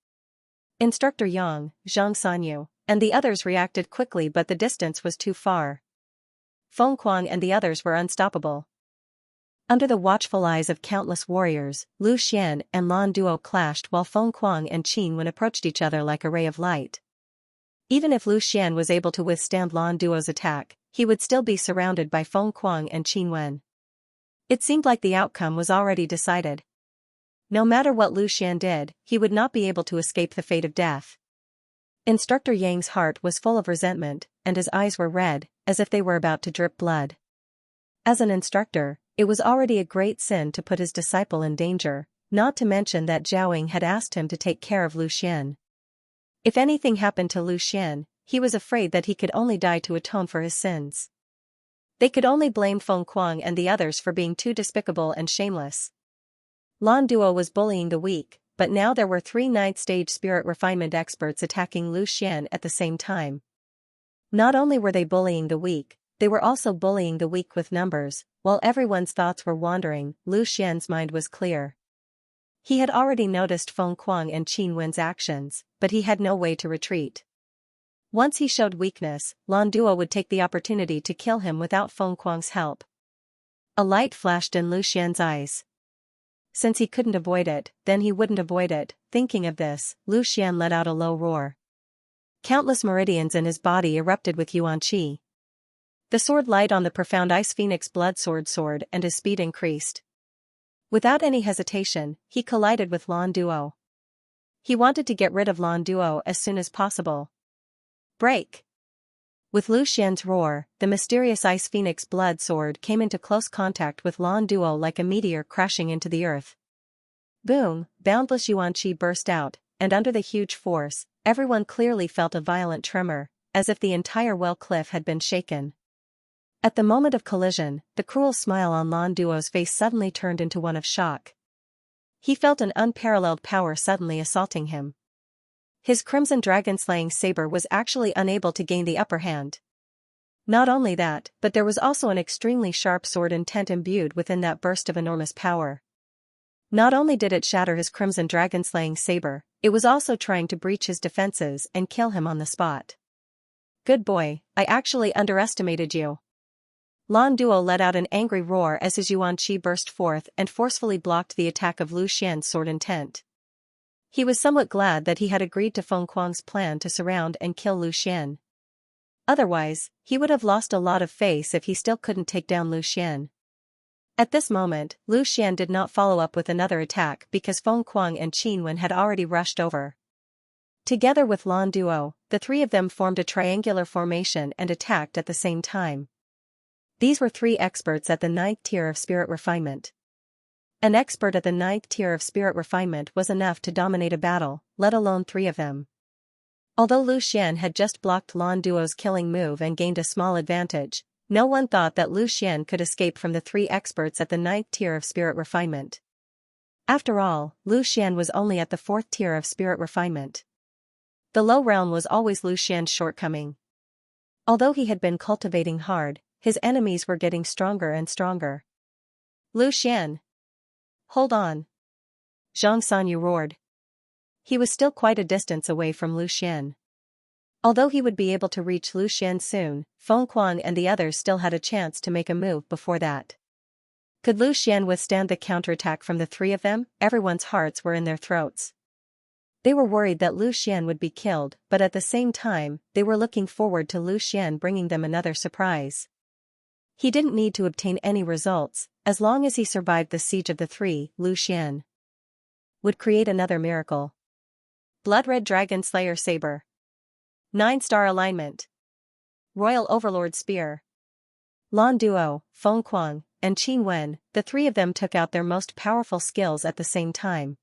Instructor Yang, Zhang Sanyu, and the others reacted quickly, but the distance was too far. Feng Kuang and the others were unstoppable. Under the watchful eyes of countless warriors, Lu Xian and Lan Duo clashed while Feng Kuang and Qin Wen approached each other like a ray of light. Even if Lu Xian was able to withstand Lan Duo's attack, he would still be surrounded by Feng Kuang and Qin Wen. It seemed like the outcome was already decided. No matter what Lu Xian did, he would not be able to escape the fate of death. Instructor Yang's heart was full of resentment, and his eyes were red, as if they were about to drip blood. As an instructor, it was already a great sin to put his disciple in danger, not to mention that Zhaoying had asked him to take care of Lu Xian. If anything happened to Lu Xian, he was afraid that he could only die to atone for his sins. They could only blame Feng Kuang and the others for being too despicable and shameless. Lan Duo was bullying the weak, but now there were 3 ninth-stage spirit refinement experts attacking Lu Xian at the same time. Not only were they bullying the weak, they were also bullying the weak with numbers. While everyone's thoughts were wandering, Lu Xian's mind was clear. He had already noticed Feng Kuang and Qin Wen's actions, but he had no way to retreat. Once he showed weakness, Lan Duo would take the opportunity to kill him without Feng Kuang's help. A light flashed in Lu Xian's eyes. Since he couldn't avoid it, then he wouldn't avoid it. Thinking of this, Lu Xian let out a low roar. Countless meridians in his body erupted with yuan qi. The sword light on the profound ice phoenix blood sword and his speed increased. Without any hesitation, he collided with Lan Duo. He wanted to get rid of Lan Duo as soon as possible. Break! With Lu Xian's roar, the mysterious ice phoenix blood sword came into close contact with Lan Duo like a meteor crashing into the earth. Boom! Boundless yuan qi burst out, and under the huge force, everyone clearly felt a violent tremor, as if the entire well cliff had been shaken. At the moment of collision, the cruel smile on Lan Duo's face suddenly turned into one of shock. He felt an unparalleled power suddenly assaulting him. His crimson dragon-slaying saber was actually unable to gain the upper hand. Not only that, but there was also an extremely sharp sword intent imbued within that burst of enormous power. Not only did it shatter his crimson dragon-slaying saber, it was also trying to breach his defenses and kill him on the spot. Good boy, I actually underestimated you. Lan Duo let out an angry roar as his yuan qi burst forth and forcefully blocked the attack of Lu Xian's sword intent. He was somewhat glad that he had agreed to Feng Kuang's plan to surround and kill Lu Xian. Otherwise, he would have lost a lot of face if he still couldn't take down Lu Xian. At this moment, Lu Xian did not follow up with another attack because Feng Kuang and Qin Wen had already rushed over. Together with Lan Duo, the 3 of them formed a triangular formation and attacked at the same time. These were 3 experts at the 9th tier of spirit refinement. An expert at the 9th tier of spirit refinement was enough to dominate a battle, let alone 3 of them. Although Lu Xian had just blocked Lan Duo's killing move and gained a small advantage, no one thought that Lu Xian could escape from the 3 experts at the 9th tier of spirit refinement. After all, Lu Xian was only at the 4th tier of spirit refinement. The low realm was always Lu Xian's shortcoming. Although he had been cultivating hard, his enemies were getting stronger and stronger. Lu Xian! Hold on! Xianxia roared. He was still quite a distance away from Lu Xian. Although he would be able to reach Lu Xian soon, Feng Kuang and the others still had a chance to make a move before that. Could Lu Xian withstand the counterattack from the 3 of them? Everyone's hearts were in their throats. They were worried that Lu Xian would be killed, but at the same time, they were looking forward to Lu Xian bringing them another surprise. He didn't need to obtain any results, as long as he survived the siege of the 3, Lu Xian would create another miracle. Blood-red Dragon Slayer Saber. 9-star alignment. Royal Overlord Spear. Lan Duo, Feng Kuang, and Qin Wen, the 3 of them took out their most powerful skills at the same time.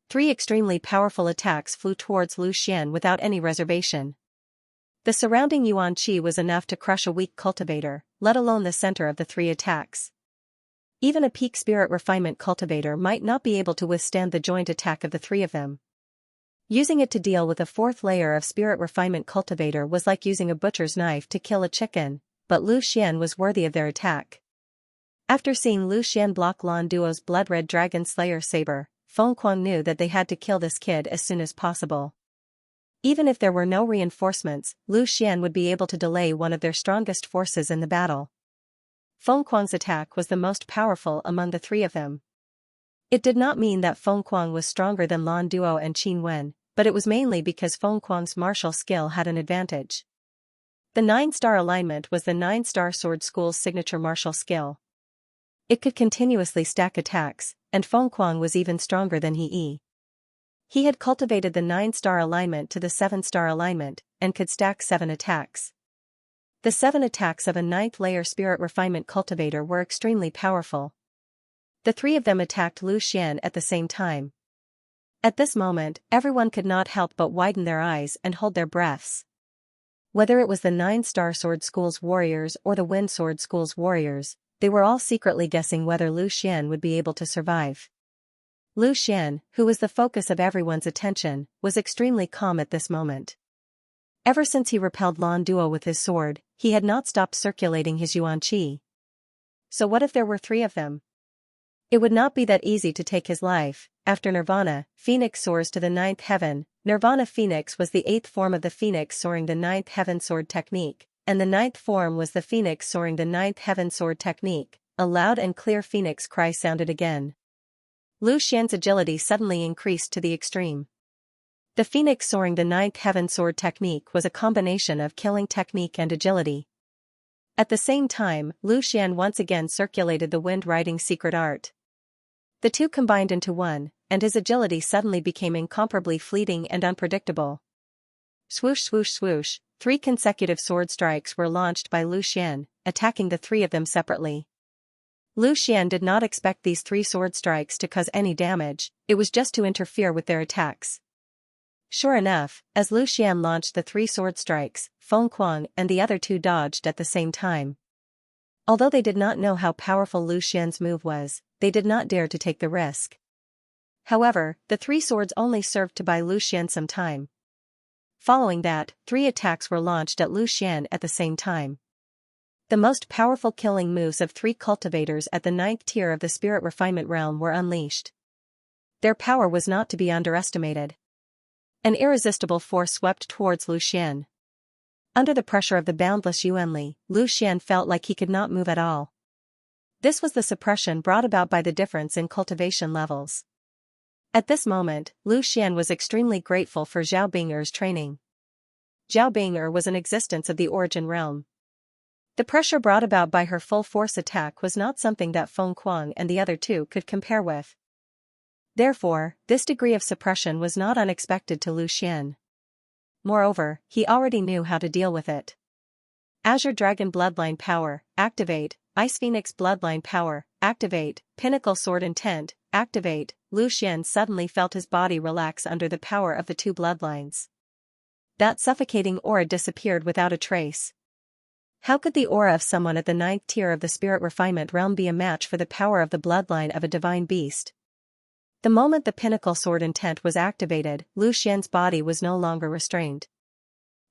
3 extremely powerful attacks flew towards Lu Xian without any reservation. The surrounding yuan qi was enough to crush a weak cultivator, let alone the center of the 3 attacks. Even a peak spirit refinement cultivator might not be able to withstand the joint attack of the 3 of them. Using it to deal with a 4th layer of spirit refinement cultivator was like using a butcher's knife to kill a chicken, but Lu Xian was worthy of their attack. After seeing Lu Xian block Lan Duo's blood-red Dragon Slayer saber, Feng Kuang knew that they had to kill this kid as soon as possible. Even if there were no reinforcements, Lu Xian would be able to delay one of their strongest forces in the battle. Feng Kuang's attack was the most powerful among the 3 of them. It did not mean that Feng Kuang was stronger than Lan Duo and Qin Wen, but it was mainly because Feng Kuang's martial skill had an advantage. The 9-star alignment was the 9-star sword school's signature martial skill. It could continuously stack attacks, and Feng Kuang was even stronger than he. He had cultivated the 9-star alignment to the 7-star alignment, and could stack 7 attacks. The 7 attacks of a 9th layer spirit refinement cultivator were extremely powerful. The 3 of them attacked Lu Xian at the same time. At this moment, everyone could not help but widen their eyes and hold their breaths. Whether it was the 9-Star Sword School's warriors or the Wind Sword School's warriors, they were all secretly guessing whether Lu Xian would be able to survive. Lu Xian, who was the focus of everyone's attention, was extremely calm at this moment. Ever since he repelled Lan Duo with his sword, he had not stopped circulating his yuan qi. So what if there were 3 of them? It would not be that easy to take his life. After Nirvana, Phoenix soars to the 9th heaven. Nirvana Phoenix was the 8th form of the Phoenix soaring the 9th heaven sword technique, and the 9th form was the Phoenix soaring the 9th heaven sword technique. A loud and clear Phoenix cry sounded again. Lu Xian's agility suddenly increased to the extreme. The Phoenix soaring the 9th heaven sword technique was a combination of killing technique and agility. At the same time, Lu Xian once again circulated the wind riding secret art. The two combined into one, and his agility suddenly became incomparably fleeting and unpredictable. Swoosh swoosh swoosh, 3 consecutive sword strikes were launched by Lu Xian, attacking the 3 of them separately. Lu Xian did not expect these 3 sword strikes to cause any damage, it was just to interfere with their attacks. Sure enough, as Lu Xian launched the 3 sword strikes, Feng Kuang and the other 2 dodged at the same time. Although they did not know how powerful Lu Xian's move was, they did not dare to take the risk. However, the 3 swords only served to buy Lu Xian some time. Following that, 3 attacks were launched at Lu Xian at the same time. The most powerful killing moves of 3 cultivators at the 9th tier of the spirit refinement realm were unleashed. Their power was not to be underestimated. An irresistible force swept towards Lu Xian. Under the pressure of the boundless Yuanli, Lu Xian felt like he could not move at all. This was the suppression brought about by the difference in cultivation levels. At this moment, Lu Xian was extremely grateful for Zhao Bing'er's training. Zhao Bing'er was an existence of the origin realm. The pressure brought about by her full-force attack was not something that Feng Kuang and the other 2 could compare with. Therefore, this degree of suppression was not unexpected to Lu Xian. Moreover, he already knew how to deal with it. Azure Dragon Bloodline Power, activate. Ice Phoenix Bloodline Power, activate. Pinnacle Sword Intent, activate. Lu Xian suddenly felt his body relax under the power of the 2 bloodlines. That suffocating aura disappeared without a trace. How could the aura of someone at the 9th tier of the spirit refinement realm be a match for the power of the bloodline of a divine beast? The moment the Pinnacle Sword Intent was activated, Lu Xian's body was no longer restrained.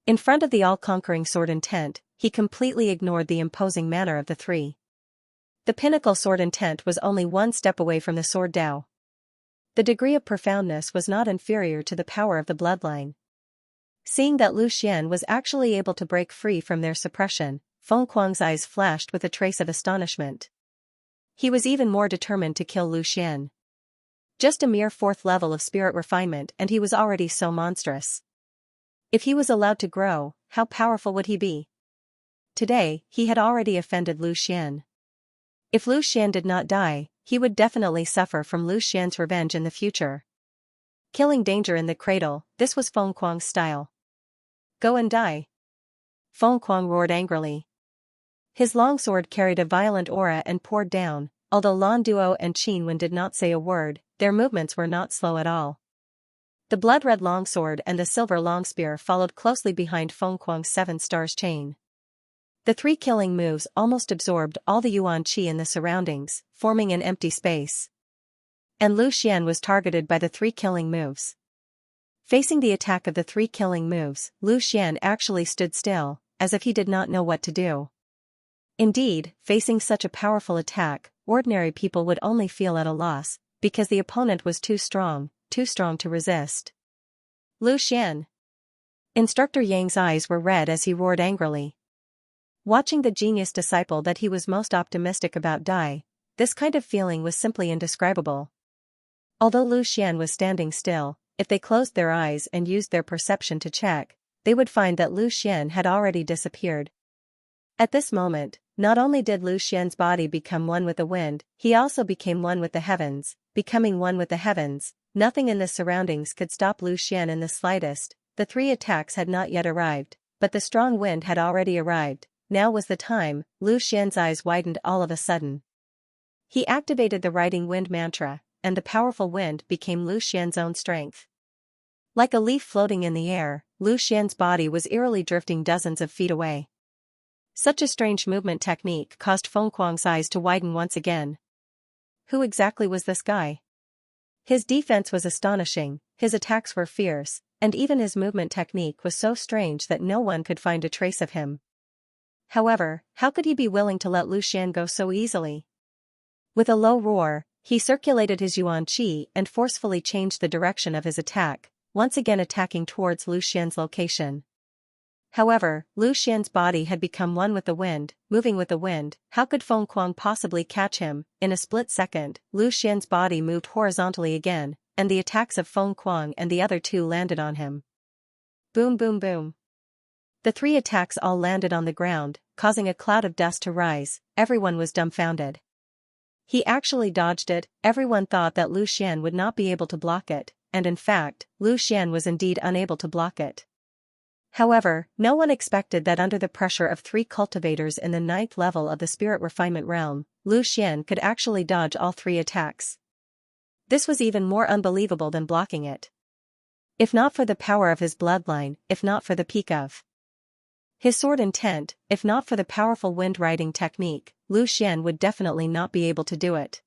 In front of the all-conquering Sword Intent, he completely ignored the imposing manner of the 3. The Pinnacle Sword Intent was only 1 step away from the Sword Dao. The degree of profoundness was not inferior to the power of the bloodline. Seeing that Lu Xian was actually able to break free from their suppression, Feng Kuang's eyes flashed with a trace of astonishment. He was even more determined to kill Lu Xian. Just a mere 4th level of spirit refinement and he was already so monstrous. If he was allowed to grow, how powerful would he be? Today, he had already offended Lu Xian. If Lu Xian did not die, he would definitely suffer from Lu Xian's revenge in the future. Killing danger in the cradle, this was Feng Kuang's style. Go and die. Feng Kuang roared angrily. His longsword carried a violent aura and poured down. Although Lan Duo and Qin Wen did not say a word, their movements were not slow at all. The blood-red longsword and the silver longspear followed closely behind Feng Kuang's 7 stars chain. The 3 killing moves almost absorbed all the yuan qi in the surroundings, forming an empty space. And Lu Xian was targeted by the 3 killing moves. Facing the attack of the 3 killing moves, Lu Xian actually stood still, as if he did not know what to do. Indeed, facing such a powerful attack, ordinary people would only feel at a loss, because the opponent was too strong to resist. Lu Xian. Instructor Yang's eyes were red as he roared angrily. Watching the genius disciple that he was most optimistic about die, this kind of feeling was simply indescribable. Although Lu Xian was standing still, if they closed their eyes and used their perception to check, they would find that Lu Xian had already disappeared. At this moment, not only did Lu Xian's body become one with the wind, he also became one with the heavens. Becoming one with the heavens, nothing in the surroundings could stop Lu Xian in the slightest. The 3 attacks had not yet arrived, but the strong wind had already arrived. Now was the time. Lu Xian's eyes widened all of a sudden. He activated the riding wind mantra, and the powerful wind became Lu Xian's own strength. Like a leaf floating in the air, Lu Xian's body was eerily drifting dozens of feet away. Such a strange movement technique caused Feng Kuang's eyes to widen once again. Who exactly was this guy? His defense was astonishing, his attacks were fierce, and even his movement technique was so strange that no one could find a trace of him. However, how could he be willing to let Lu Xian go so easily? With a low roar, he circulated his yuan qi and forcefully changed the direction of his attack, once again attacking towards Lu Xian's location. However, Lu Xian's body had become one with the wind, moving with the wind. How could Feng Kuang possibly catch him? In a split second, Lu Xian's body moved horizontally again, and the attacks of Feng Kuang and the other two landed on him. Boom boom boom. The three attacks all landed on the ground, causing a cloud of dust to rise. Everyone was dumbfounded. He actually dodged it. Everyone thought that Lu Xian would not be able to block it, and in fact, Lu Xian was indeed unable to block it. However, no one expected that under the pressure of three cultivators in the 9th level of the spirit refinement realm, Lu Xian could actually dodge all three attacks. This was even more unbelievable than blocking it. If not for the power of his bloodline, if not for the peak of his sword intent, if not for the powerful wind riding technique, Lu Xian would definitely not be able to do it.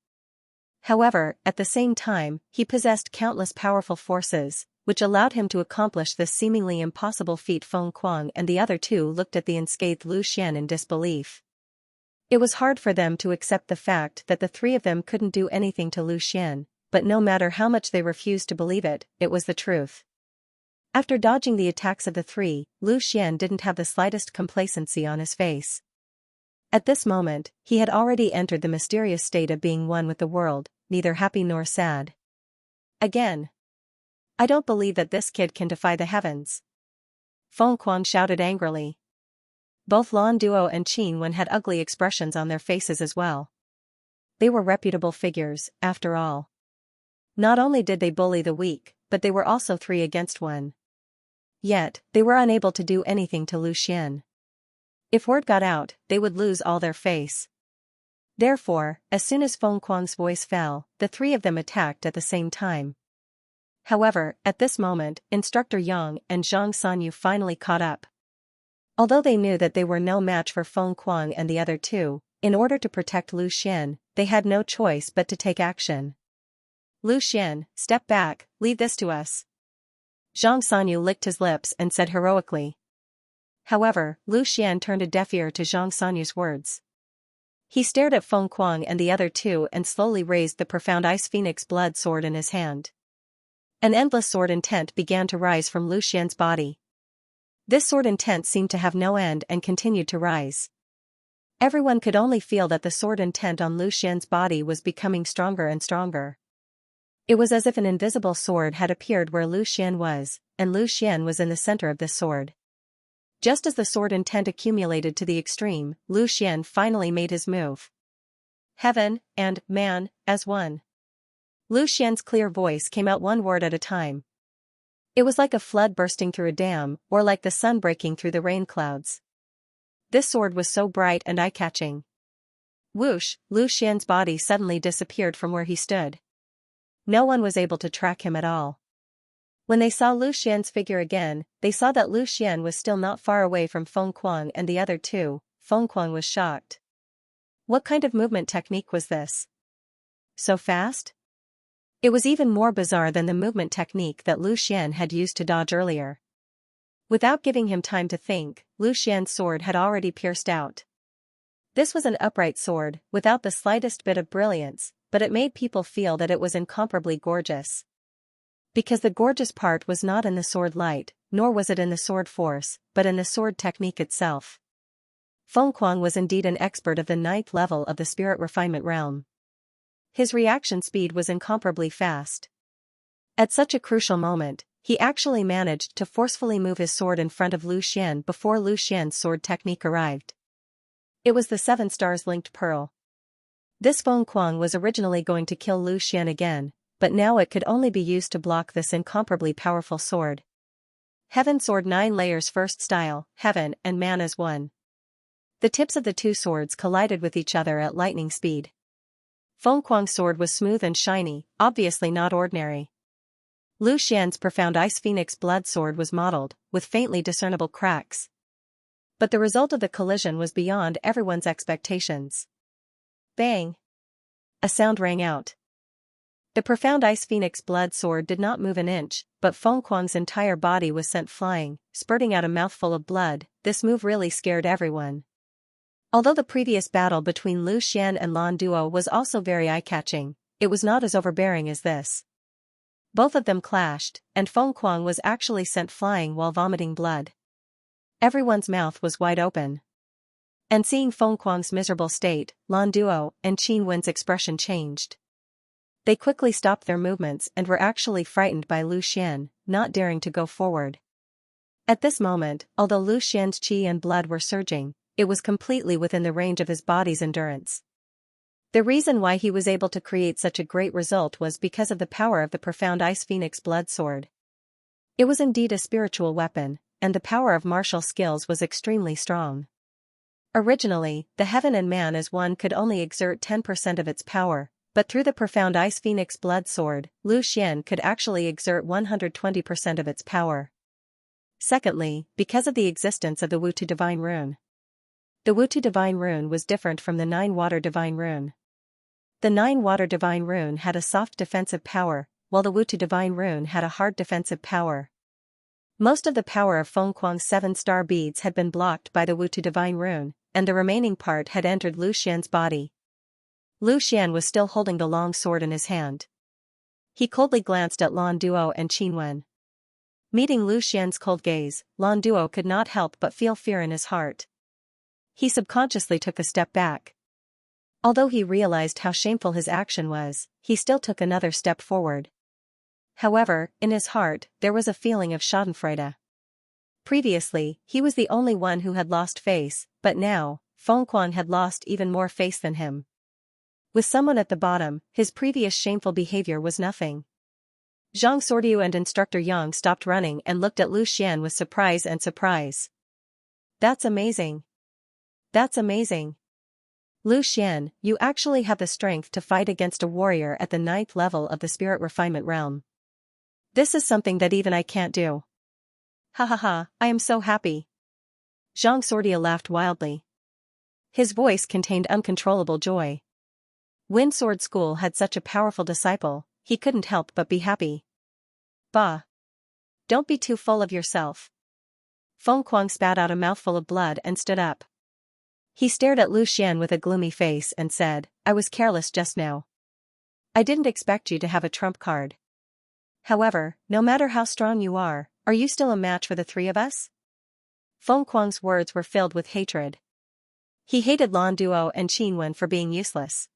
However, at the same time, he possessed countless powerful forces, which allowed him to accomplish this seemingly impossible feat. Feng Kuang and the other two looked at the unscathed Lu Xian in disbelief. It was hard for them to accept the fact that the three of them couldn't do anything to Lu Xian, but no matter how much they refused to believe it, it was the truth. After dodging the attacks of the three, Lu Xian didn't have the slightest complacency on his face. At this moment, he had already entered the mysterious state of being one with the world, neither happy nor sad. Again. I don't believe that this kid can defy the heavens. Feng Kuang shouted angrily. Both Lan Duo and Qin Wen had ugly expressions on their faces as well. They were reputable figures, after all. Not only did they bully the weak, but they were also 3-against-1. Yet, they were unable to do anything to Lu Xian. If word got out, they would lose all their face. Therefore, as soon as Feng Kuang's voice fell, the three of them attacked at the same time. However, at this moment, Instructor Yang and Zhang Sanyu finally caught up. Although they knew that they were no match for Feng Kuang and the other two, in order to protect Lu Xian, they had no choice but to take action. Lu Xian, step back, leave this to us. Zhang Sanyu licked his lips and said heroically. However, Lu Xian turned a deaf ear to Zhang Sanyu's words. He stared at Feng Kuang and the other two and slowly raised the profound Ice Phoenix blood sword in his hand. An endless sword intent began to rise from Lu Xian's body. This sword intent seemed to have no end and continued to rise. Everyone could only feel that the sword intent on Lu Xian's body was becoming stronger and stronger. It was as if an invisible sword had appeared where Lu Xian was, and Lu Xian was in the center of this sword. Just as the sword intent accumulated to the extreme, Lu Xian finally made his move. Heaven and man, as one. Lu Xian's clear voice came out one word at a time. It was like a flood bursting through a dam, or like the sun breaking through the rain clouds. This sword was so bright and eye-catching. Whoosh, Lu Xian's body suddenly disappeared from where he stood. No one was able to track him at all. When they saw Lu Xian's figure again, they saw that Lu Xian was still not far away from Feng Kuang and the other two. Feng Kuang was shocked. What kind of movement technique was this? So fast? It was even more bizarre than the movement technique that Lu Xian had used to dodge earlier. Without giving him time to think, Lu Xian's sword had already pierced out. This was an upright sword, without the slightest bit of brilliance, but it made people feel that it was incomparably gorgeous. Because the gorgeous part was not in the sword light, nor was it in the sword force, but in the sword technique itself. Feng Kuang was indeed an expert of the 9th level of the spirit refinement realm. His reaction speed was incomparably fast. At such a crucial moment, he actually managed to forcefully move his sword in front of Lu Xian before Lu Xian's sword technique arrived. It was the 7 stars linked pearl. This Feng Kuang was originally going to kill Lu Xian again, but now it could only be used to block this incomparably powerful sword. Heaven Sword 9 layers first style, heaven and man as one. The tips of the two swords collided with each other at lightning speed. Feng Kuang's sword was smooth and shiny, obviously not ordinary. Lu Xian's profound Ice Phoenix blood sword was mottled, with faintly discernible cracks. But the result of the collision was beyond everyone's expectations. Bang! A sound rang out. The profound Ice Phoenix blood sword did not move an inch, but Feng Kuang's entire body was sent flying, spurting out a mouthful of blood. This move really scared everyone. Although the previous battle between Lu Xian and Lan Duo was also very eye-catching, it was not as overbearing as this. Both of them clashed, and Feng Kuang was actually sent flying while vomiting blood. Everyone's mouth was wide open. And seeing Feng Kuang's miserable state, Lan Duo and Qin Wen's expression changed. They quickly stopped their movements and were actually frightened by Lu Xian, not daring to go forward. At this moment, although Lu Xian's qi and blood were surging, it was completely within the range of his body's endurance. The reason why he was able to create such a great result was because of the power of the profound Ice Phoenix blood sword. It was indeed a spiritual weapon, and the power of martial skills was extremely strong. Originally, the Heaven and Man as one could only exert 10% of its power, but through the profound Ice Phoenix blood sword, Lu Xian could actually exert 120% of its power. Secondly, because of the existence of the Wutu Divine Rune. The Wutu Divine Rune was different from the 9-Water Divine Rune. The 9-Water Divine Rune had a soft defensive power, while the Wutu Divine Rune had a hard defensive power. Most of the power of Feng Kuang's 7-star beads had been blocked by the Wutu Divine Rune, and the remaining part had entered Lu Xian's body. Lu Xian was still holding the long sword in his hand. He coldly glanced at Lan Duo and Qin Wen. Meeting Lu Xian's cold gaze, Lan Duo could not help but feel fear in his heart. He subconsciously took a step back. Although he realized how shameful his action was, he still took another step forward. However, in his heart, there was a feeling of schadenfreude. Previously, he was the only one who had lost face, but now, Feng Kuang had lost even more face than him. With someone at the bottom, his previous shameful behavior was nothing. Zhang Sordiu and Instructor Yang stopped running and looked at Lu Xian with surprise and surprise. That's amazing. That's amazing. Lu Xian, you actually have the strength to fight against a warrior at the 9th level of the Spirit Refinement Realm. This is something that even I can't do. Ha ha ha, I am so happy. Zhang Sordia laughed wildly. His voice contained uncontrollable joy. Wind Sword School had such a powerful disciple, he couldn't help but be happy. Bah! Don't be too full of yourself. Feng Kuang spat out a mouthful of blood and stood up. He stared at Lu Xian with a gloomy face and said, I was careless just now. I didn't expect you to have a trump card. However, no matter how strong you are you still a match for the three of us? Feng Kuang's words were filled with hatred. He hated Lan Duo and Qin Wen for being useless.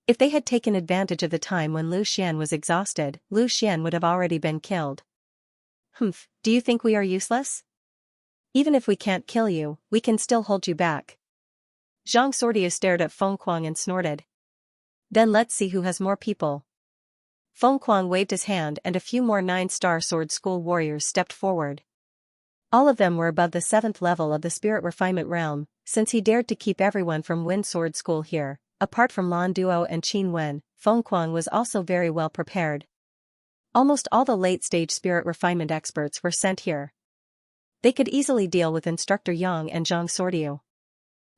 If they had taken advantage of the time when Lu Xian was exhausted, Lu Xian would have already been killed. Humph, do you think we are useless? Even if we can't kill you, we can still hold you back. Zhang Sordia stared at Feng Kuang and snorted. Then let's see who has more people. Feng Kuang waved his hand and a few more 9-star sword school warriors stepped forward. All of them were above the 7th level of the Spirit Refinement Realm, since he dared to keep everyone from Wind Sword School here. Apart from Lan Duo and Qin Wen, Feng Kuang was also very well prepared. Almost all the late-stage spirit refinement experts were sent here. They could easily deal with Instructor Yang and Zhang Sordiu.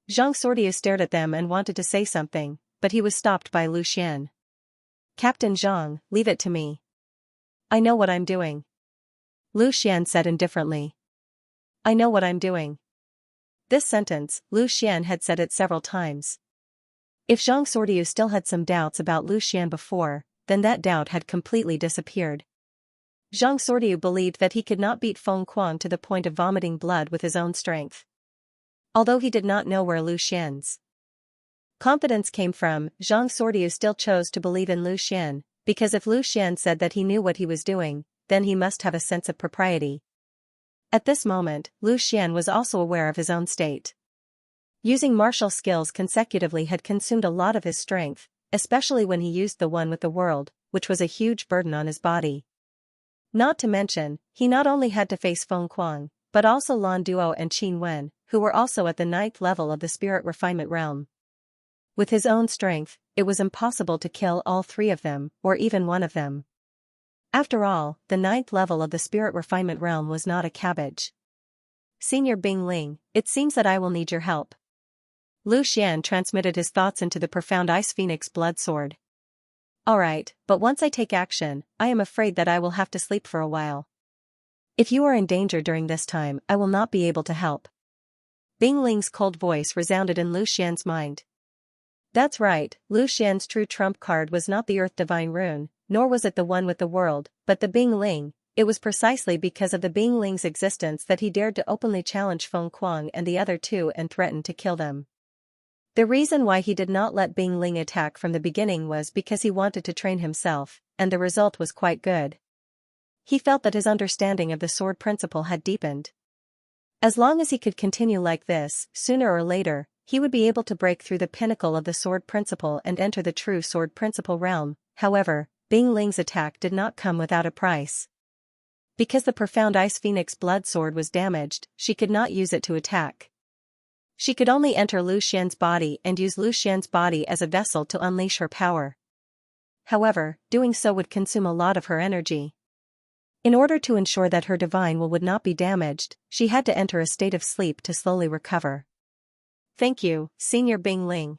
Zhang Sordiu stared at them and wanted to say something, but he was stopped by Lu Xian. Captain Zhang, leave it to me. I know what I'm doing. Lu Xian said indifferently. I know what I'm doing. This sentence, Lu Xian had said it several times. If Zhang Sordiu still had some doubts about Lu Xian before, then that doubt had completely disappeared. Zhang Sordiu believed that he could not beat Feng Kuang to the point of vomiting blood with his own strength. Although he did not know where Lu Xian's confidence came from, Zhang Sordiu still chose to believe in Lu Xian, because if Lu Xian said that he knew what he was doing, then he must have a sense of propriety. At this moment, Lu Xian was also aware of his own state. Using martial skills consecutively had consumed a lot of his strength, especially when he used the one with the world, which was a huge burden on his body. Not to mention, he not only had to face Feng Kuang, but also Lan Duo and Qin Wen, who were also at the 9th level of the Spirit Refinement Realm. With his own strength, it was impossible to kill all three of them, or even one of them. After all, the 9th level of the spirit refinement realm was not a cabbage. Senior Bing Ling, it seems that I will need your help. Lu Xian transmitted his thoughts into the profound Ice Phoenix blood sword. Alright, but once I take action, I am afraid that I will have to sleep for a while. If you are in danger during this time, I will not be able to help. Bing Ling's cold voice resounded in Lu Xian's mind. That's right, Lu Xian's true trump card was not the Earth Divine Rune, nor was it the one with the world, but the Bing Ling. It was precisely because of the Bing Ling's existence that he dared to openly challenge Feng Kuang and the other two and threaten to kill them. The reason why he did not let Bing Ling attack from the beginning was because he wanted to train himself, and the result was quite good. He felt that his understanding of the sword principle had deepened. As long as he could continue like this, sooner or later, he would be able to break through the pinnacle of the sword principle and enter the true sword principle realm. However, Bing Ling's attack did not come without a price. Because the profound Ice Phoenix blood sword was damaged, she could not use it to attack. She could only enter Lu Xian's body and use Lu Xian's body as a vessel to unleash her power. However, doing so would consume a lot of her energy. In order to ensure that her divine will would not be damaged, she had to enter a state of sleep to slowly recover. Thank you, Senior Bing Ling.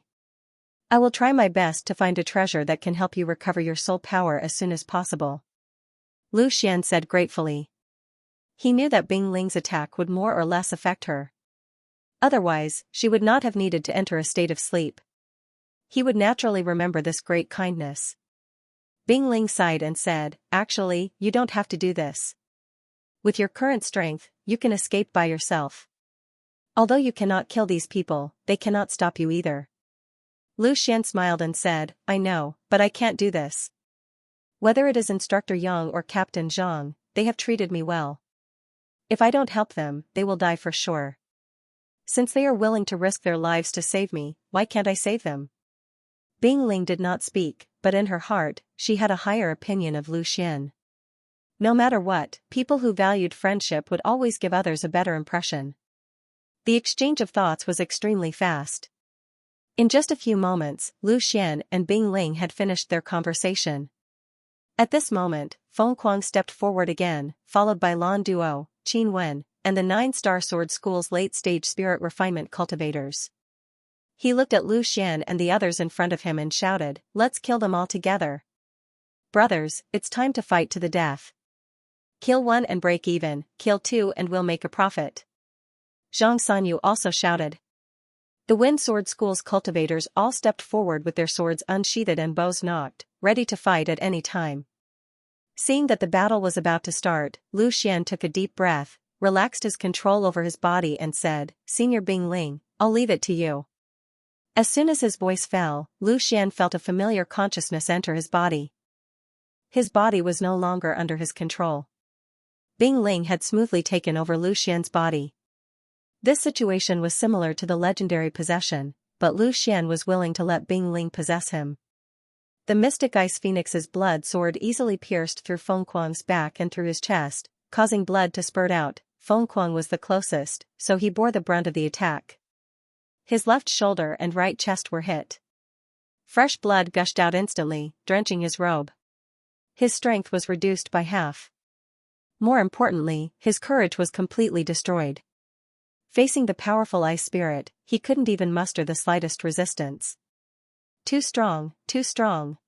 I will try my best to find a treasure that can help you recover your soul power as soon as possible. Lu Xian said gratefully. He knew that Bing Ling's attack would more or less affect her. Otherwise, she would not have needed to enter a state of sleep. He would naturally remember this great kindness. Bing Ling sighed and said, actually, you don't have to do this. With your current strength, you can escape by yourself. Although you cannot kill these people, they cannot stop you either. Lu Xian smiled and said, I know, but I can't do this. Whether it is Instructor Yang or Captain Zhang, they have treated me well. If I don't help them, they will die for sure. Since they are willing to risk their lives to save me, why can't I save them? Bing Ling did not speak, but in her heart, she had a higher opinion of Lu Xian. No matter what, people who valued friendship would always give others a better impression. The exchange of thoughts was extremely fast. In just a few moments, Lu Xian and Bing Ling had finished their conversation. At this moment, Feng Kuang stepped forward again, followed by Lan Duo, Qin Wen, and the 9-Star Sword School's late-stage spirit refinement cultivators. He looked at Lu Xian and the others in front of him and shouted, let's kill them all together. Brothers, it's time to fight to the death. Kill one and break even, kill two and we'll make a profit. Zhang Sanyu also shouted. The Wind Sword School's cultivators all stepped forward with their swords unsheathed and bows knocked, ready to fight at any time. Seeing that the battle was about to start, Lu Xian took a deep breath, relaxed his control over his body and said, Senior Bing Ling, I'll leave it to you. As soon as his voice fell, Lu Xian felt a familiar consciousness enter his body. His body was no longer under his control. Bing Ling had smoothly taken over Lu Xian's body. This situation was similar to the legendary possession, but Lu Xian was willing to let Bing Ling possess him. The mystic Ice Phoenix's blood sword easily pierced through Feng Kuang's back and through his chest, causing blood to spurt out. Feng Kuang was the closest, so he bore the brunt of the attack. His left shoulder and right chest were hit. Fresh blood gushed out instantly, drenching his robe. His strength was reduced by half. More importantly, his courage was completely destroyed. Facing the powerful ice spirit, he couldn't even muster the slightest resistance. Too strong, too strong.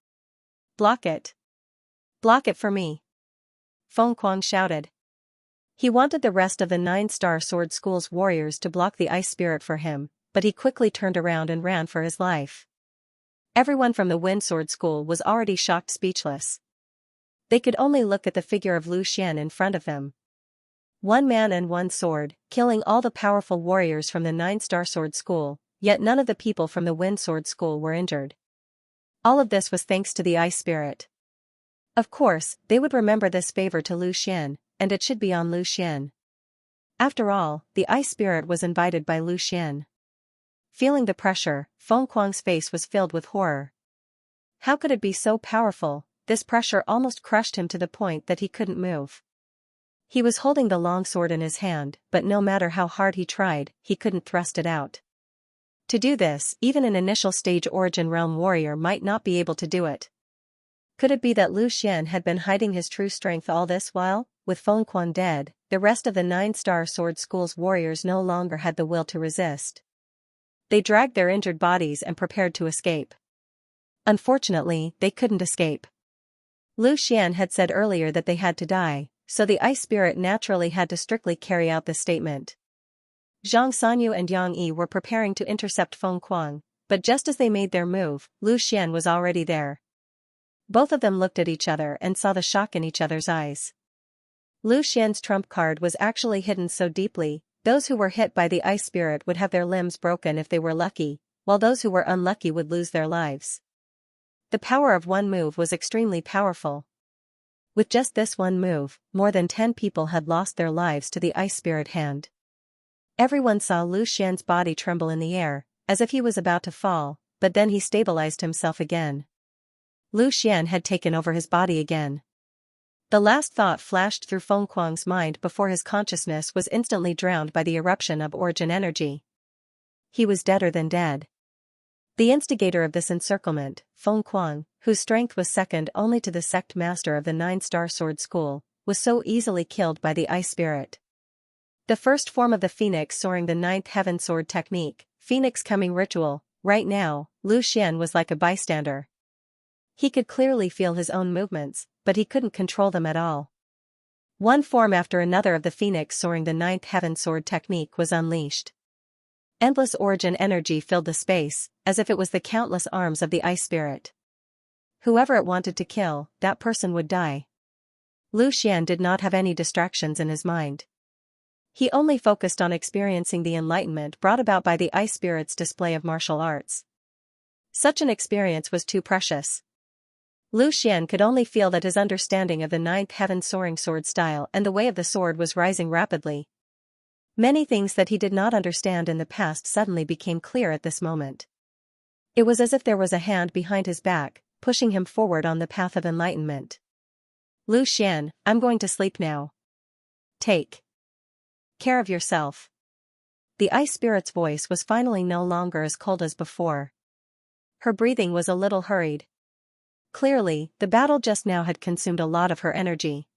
Block it. Block it for me. Feng Kuang shouted. He wanted the rest of the 9-Star Sword School's warriors to block the ice spirit for him, but he quickly turned around and ran for his life. Everyone from the Wind Sword School was already shocked speechless. They could only look at the figure of Lu Xian in front of them. One man and one sword, killing all the powerful warriors from the 9-Star Sword School, yet none of the people from the Wind Sword School were injured. All of this was thanks to the ice spirit. Of course, they would remember this favor to Lu Xian, and it should be on Lu Xian. After all, the ice spirit was invited by Lu Xian. Feeling the pressure, Feng Kuang's face was filled with horror. How could it be so powerful? This pressure almost crushed him to the point that he couldn't move. He was holding the long sword in his hand, but no matter how hard he tried, he couldn't thrust it out. To do this, even an initial stage origin realm warrior might not be able to do it. Could it be that Lu Xian had been hiding his true strength all this while? With Feng Quan dead, the rest of the Nine-Star Sword School's warriors no longer had the will to resist. They dragged their injured bodies and prepared to escape. Unfortunately, they couldn't escape. Lu Xian had said earlier that they had to die, so the ice spirit naturally had to strictly carry out this statement. Zhang Sanyu and Yang Yi were preparing to intercept Feng Quan, but just as they made their move, Lu Xian was already there. Both of them looked at each other and saw the shock in each other's eyes. Lu Xian's trump card was actually hidden so deeply, those who were hit by the ice spirit would have their limbs broken if they were lucky, while those who were unlucky would lose their lives. The power of one move was extremely powerful. With just this one move, more than 10 people had lost their lives to the ice spirit hand. Everyone saw Lu Xian's body tremble in the air, as if he was about to fall, but then he stabilized himself again. Lu Xian had taken over his body again. The last thought flashed through Feng Quang's mind before his consciousness was instantly drowned by the eruption of origin energy. He was deader than dead. The instigator of this encirclement, Feng Quang, whose strength was second only to the sect master of the Nine-Star Sword School, was so easily killed by the ice spirit. The first form of the phoenix soaring the ninth heaven sword technique, phoenix coming ritual, right now, Lu Xian was like a bystander. He could clearly feel his own movements, but he couldn't control them at all. One form after another of the phoenix soaring the ninth heaven sword technique was unleashed. Endless origin energy filled the space, as if it was the countless arms of the ice spirit. Whoever it wanted to kill, that person would die. Lu Xian did not have any distractions in his mind. He only focused on experiencing the enlightenment brought about by the ice spirit's display of martial arts. Such an experience was too precious. Lu Xian could only feel that his understanding of the ninth heaven soaring sword style and the way of the sword was rising rapidly. Many things that he did not understand in the past suddenly became clear at this moment. It was as if there was a hand behind his back, pushing him forward on the path of enlightenment. Lu Xian, I'm going to sleep now. Take care of yourself. The ice spirit's voice was finally no longer as cold as before. Her breathing was a little hurried. Clearly, the battle just now had consumed a lot of her energy.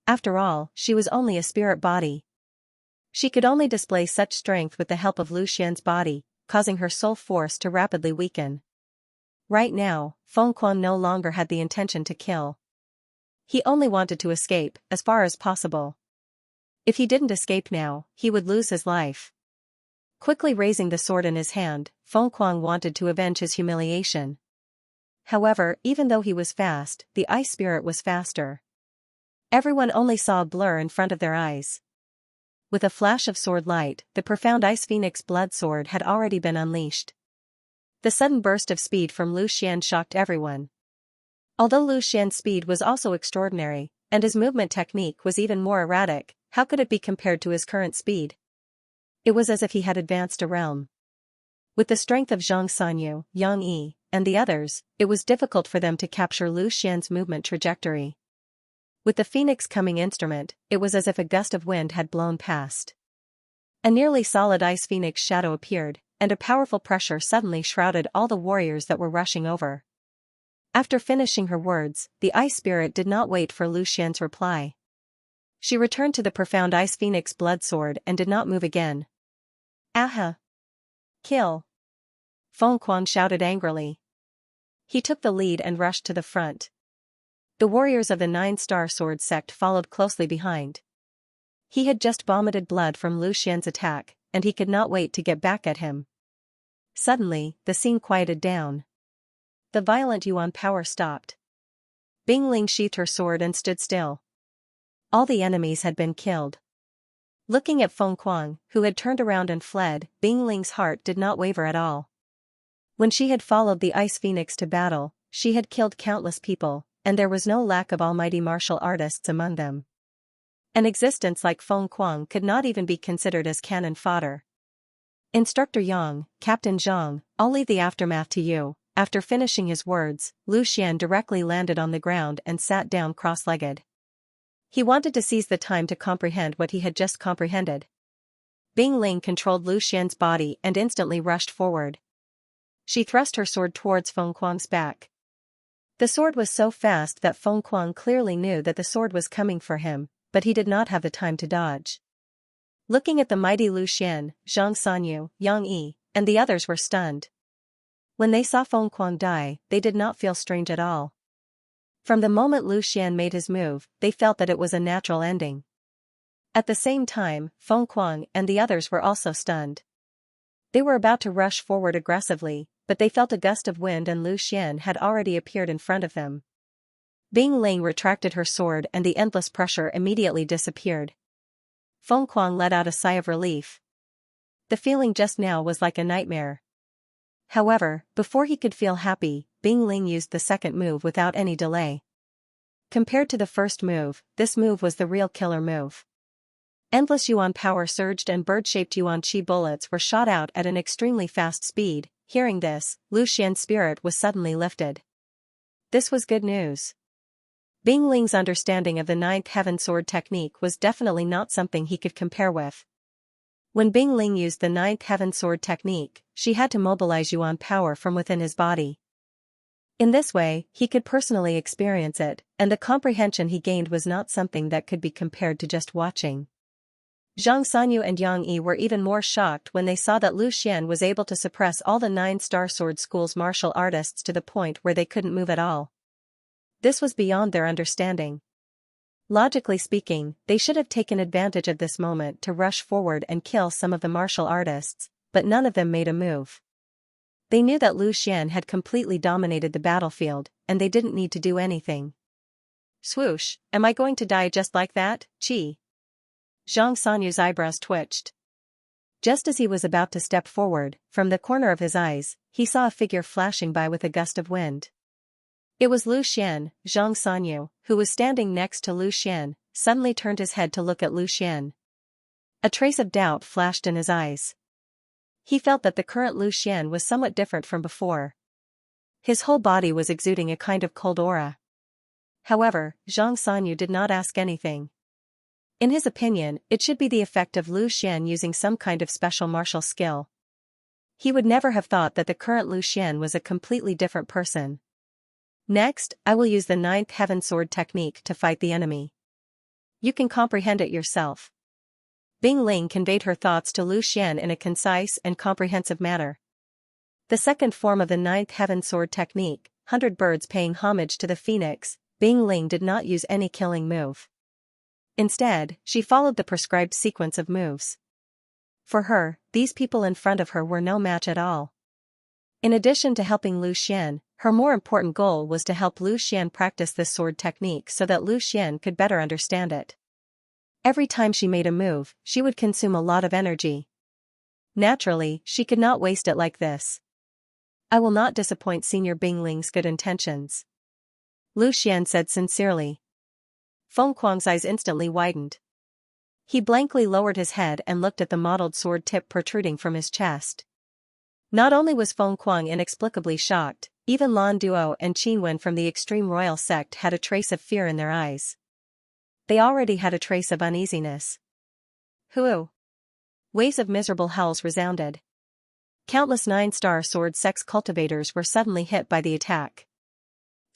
After all, she was only a spirit body. She could only display such strength with the help of Lu Xian's body, causing her soul force to rapidly weaken. Right now, Feng Quan no longer had the intention to kill. He only wanted to escape, as far as possible. If he didn't escape now, he would lose his life. Quickly raising the sword in his hand, Feng Quan wanted to avenge his humiliation. However, even though he was fast, the ice spirit was faster. Everyone only saw a blur in front of their eyes. With a flash of sword light, the profound ice phoenix blood sword had already been unleashed. The sudden burst of speed from Lu Xian shocked everyone. Although Lu Xian's speed was also extraordinary, and his movement technique was even more erratic, how could it be compared to his current speed? It was as if he had advanced a realm. With the strength of Zhang Sanyu, Yang Yi, and the others, it was difficult for them to capture Lu Xian's movement trajectory. With the phoenix coming instrument, it was as if a gust of wind had blown past. A nearly solid ice phoenix shadow appeared, and a powerful pressure suddenly shrouded all the warriors that were rushing over. After finishing her words, the ice spirit did not wait for Lu Xian's reply. She returned to the profound ice phoenix blood sword and did not move again. Aha! Kill! Feng Quan shouted angrily. He took the lead and rushed to the front. The warriors of the Nine-Star Sword sect followed closely behind. He had just vomited blood from Lu Xian's attack, and he could not wait to get back at him. Suddenly, the scene quieted down. The violent Yuan power stopped. Bing Ling sheathed her sword and stood still. All the enemies had been killed. Looking at Feng Quan, who had turned around and fled, Bing Ling's heart did not waver at all. When she had followed the Ice Phoenix to battle, she had killed countless people, and there was no lack of almighty martial artists among them. An existence like Feng Quan could not even be considered as cannon fodder. Instructor Yang, Captain Zhang, I'll leave the aftermath to you. After finishing his words, Lu Xian directly landed on the ground and sat down cross-legged. He wanted to seize the time to comprehend what he had just comprehended. Bing Ling controlled Lu Xian's body and instantly rushed forward. She thrust her sword towards Feng Quang's back. The sword was so fast that Feng Kuang clearly knew that the sword was coming for him, but he did not have the time to dodge. Looking at the mighty Lu Xian, Zhang Sanyu, Yang Yi, and the others were stunned. When they saw Feng Kuang die, they did not feel strange at all. From the moment Lu Xian made his move, they felt that it was a natural ending. At the same time, Feng Kuang and the others were also stunned. They were about to rush forward aggressively, but they felt a gust of wind and Lu Xian had already appeared in front of them. Bing Ling retracted her sword and the endless pressure immediately disappeared. Feng Kuang let out a sigh of relief. The feeling just now was like a nightmare. However, before he could feel happy, Bing Ling used the second move without any delay. Compared to the first move, this move was the real killer move. Endless Yuan power surged and bird-shaped Yuan Qi bullets were shot out at an extremely fast speed. Hearing this, Lu Xian's spirit was suddenly lifted. This was good news. Bing Ling's understanding of the Ninth Heaven Sword technique was definitely not something he could compare with. When Bing Ling used the Ninth Heaven Sword technique, she had to mobilize Yuan power from within his body. In this way, he could personally experience it, and the comprehension he gained was not something that could be compared to just watching. Zhang Sanyu and Yang Yi were even more shocked when they saw that Lu Xian was able to suppress all the 9-star sword school's martial artists to the point where they couldn't move at all. This was beyond their understanding. Logically speaking, they should have taken advantage of this moment to rush forward and kill some of the martial artists, but none of them made a move. They knew that Lu Xian had completely dominated the battlefield, and they didn't need to do anything. Swoosh, am I going to die just like that, Qi? Zhang Sanyu's eyebrows twitched. Just as he was about to step forward, from the corner of his eyes, he saw a figure flashing by with a gust of wind. It was Lu Xian. Zhang Sanyu, who was standing next to Lu Xian, suddenly turned his head to look at Lu Xian. A trace of doubt flashed in his eyes. He felt that the current Lu Xian was somewhat different from before. His whole body was exuding a kind of cold aura. However, Zhang Sanyu did not ask anything. In his opinion, it should be the effect of Lu Xian using some kind of special martial skill. He would never have thought that the current Lu Xian was a completely different person. Next, I will use the Ninth Heaven Sword technique to fight the enemy. You can comprehend it yourself. Bing Ling conveyed her thoughts to Lu Xian in a concise and comprehensive manner. The second form of the Ninth Heaven Sword technique, 100 birds paying homage to the phoenix, Bing Ling did not use any killing move. Instead, she followed the prescribed sequence of moves. For her, these people in front of her were no match at all. In addition to helping Lu Xian, her more important goal was to help Lu Xian practice this sword technique so that Lu Xian could better understand it. Every time she made a move, she would consume a lot of energy. Naturally, she could not waste it like this. I will not disappoint Senior Bing Ling's good intentions, Lu Xian said sincerely. Feng Kuang's eyes instantly widened. He blankly lowered his head and looked at the mottled sword tip protruding from his chest. Not only was Feng Kuang inexplicably shocked, even Lan Duo and Qin Wen from the extreme royal sect had a trace of fear in their eyes. They already had a trace of uneasiness. Hoo! Waves of miserable howls resounded. Countless 9-star sword sex cultivators were suddenly hit by the attack.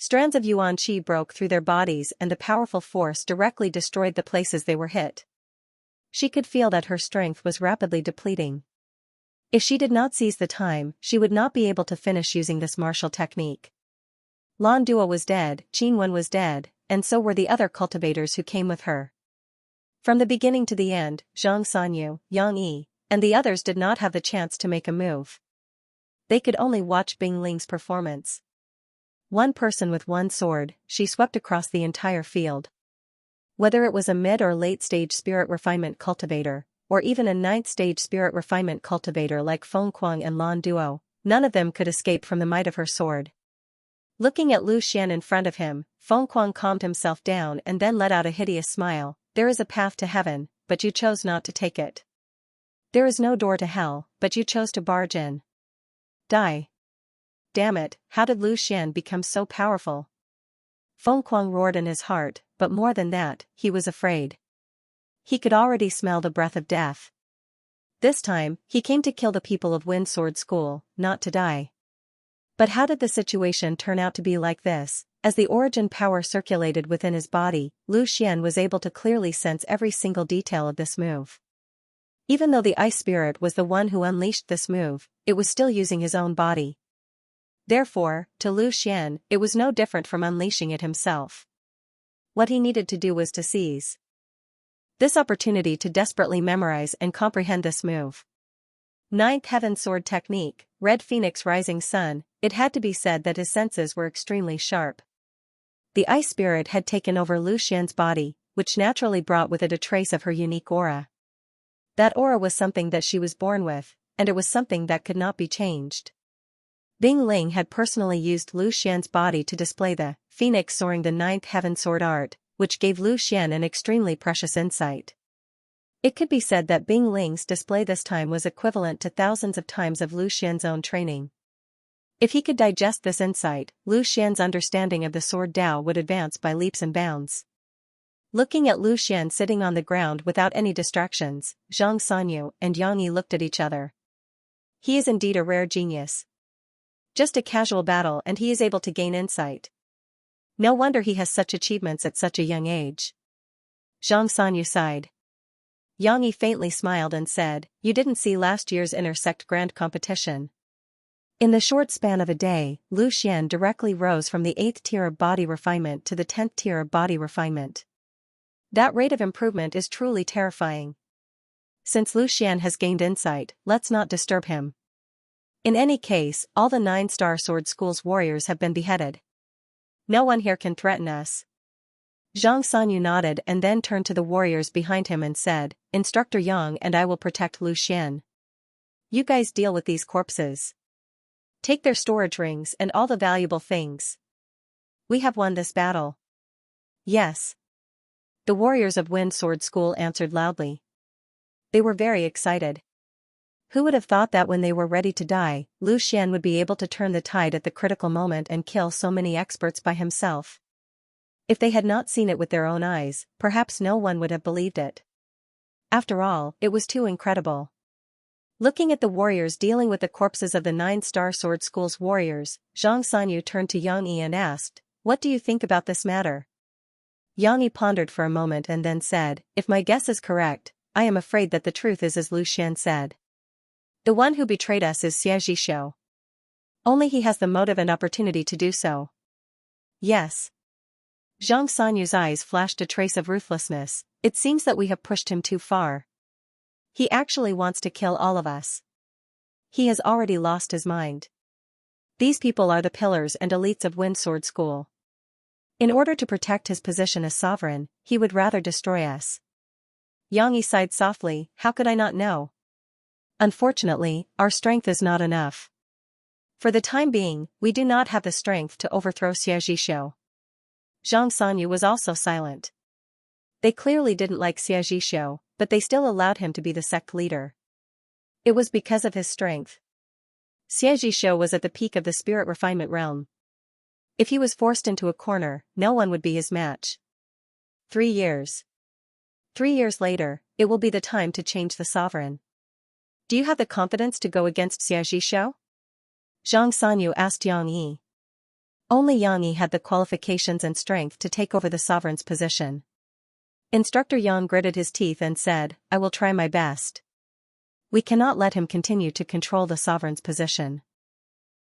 Strands of Yuan Qi broke through their bodies and a powerful force directly destroyed the places they were hit. She could feel that her strength was rapidly depleting. If she did not seize the time, she would not be able to finish using this martial technique. Lan Duo was dead, Qin Wen was dead, and so were the other cultivators who came with her. From the beginning to the end, Zhang Sanyu, Yang Yi, and the others did not have the chance to make a move. They could only watch Bing Ling's performance. One person with one sword, she swept across the entire field. Whether it was a mid or late stage spirit refinement cultivator, or even a 9th stage spirit refinement cultivator like Feng Kuang and Lan Duo, none of them could escape from the might of her sword. Looking at Lu Xian in front of him, Feng Kuang calmed himself down and then let out a hideous smile. There is a path to heaven, but you chose not to take it. There is no door to hell, but you chose to barge in. Die. Damn it, how did Lu Xian become so powerful? Feng Kuang roared in his heart, but more than that, he was afraid. He could already smell the breath of death. This time, he came to kill the people of Wind Sword School, not to die. But how did the situation turn out to be like this? As the origin power circulated within his body, Lu Xian was able to clearly sense every single detail of this move. Even though the ice spirit was the one who unleashed this move, it was still using his own body. Therefore, to Lu Xian, it was no different from unleashing it himself. What he needed to do was to seize this opportunity to desperately memorize and comprehend this move. Ninth Heaven Sword Technique, Red Phoenix Rising Sun. It had to be said that his senses were extremely sharp. The ice spirit had taken over Lu Xian's body, which naturally brought with it a trace of her unique aura. That aura was something that she was born with, and it was something that could not be changed. Bing Ling had personally used Lu Xian's body to display the Phoenix soaring the Ninth Heaven Sword art, which gave Lu Xian an extremely precious insight. It could be said that Bing Ling's display this time was equivalent to thousands of times of Lu Xian's own training. If he could digest this insight, Lu Xian's understanding of the Sword Tao would advance by leaps and bounds. Looking at Lu Xian sitting on the ground without any distractions, Zhang Sanyu and Yang Yi looked at each other. He is indeed a rare genius. Just a casual battle and he is able to gain insight. No wonder he has such achievements at such a young age. Zhang Sanyu sighed. Yang Yi faintly smiled and said, "You didn't see last year's Intersect Grand Competition." In the short span of a day, Lu Xian directly rose from the 8th tier of body refinement to the 10th tier of body refinement. That rate of improvement is truly terrifying. Since Lu Xian has gained insight, let's not disturb him. In any case, all the 9-star sword school's warriors have been beheaded. No one here can threaten us. Zhang Sanyu nodded and then turned to the warriors behind him and said, "Instructor Yang and I will protect Lu Xian. You guys deal with these corpses. Take their storage rings and all the valuable things. We have won this battle." "Yes." The warriors of Wind Sword School answered loudly. They were very excited. Who would have thought that when they were ready to die, Lu Xian would be able to turn the tide at the critical moment and kill so many experts by himself? If they had not seen it with their own eyes, perhaps no one would have believed it. After all, it was too incredible. Looking at the warriors dealing with the corpses of the 9-star sword school's warriors, Zhang Sanyu turned to Yang Yi and asked, "What do you think about this matter?" Yang Yi pondered for a moment and then said, "If my guess is correct, I am afraid that the truth is as Lu Xian said. The one who betrayed us is Xianxia. Only he has the motive and opportunity to do so." "Yes." Zhang Sanyu's eyes flashed a trace of ruthlessness. "It seems that we have pushed him too far. He actually wants to kill all of us. He has already lost his mind. These people are the pillars and elites of Wind Sword School. In order to protect his position as sovereign, he would rather destroy us." Yang Yi sighed softly, "How could I not know? Unfortunately, our strength is not enough. For the time being, we do not have the strength to overthrow Xianxia." Zhang Sanyu was also silent. They clearly didn't like Xianxia, but they still allowed him to be the sect leader. It was because of his strength. Xianxia was at the peak of the spirit refinement realm. If he was forced into a corner, no one would be his match. 3 years. 3 years later, it will be the time to change the sovereign. "Do you have the confidence to go against Xianxia?" Zhang Sanyu asked Yang Yi. Only Yang Yi had the qualifications and strength to take over the sovereign's position. Instructor Yang gritted his teeth and said, "I will try my best. We cannot let him continue to control the sovereign's position.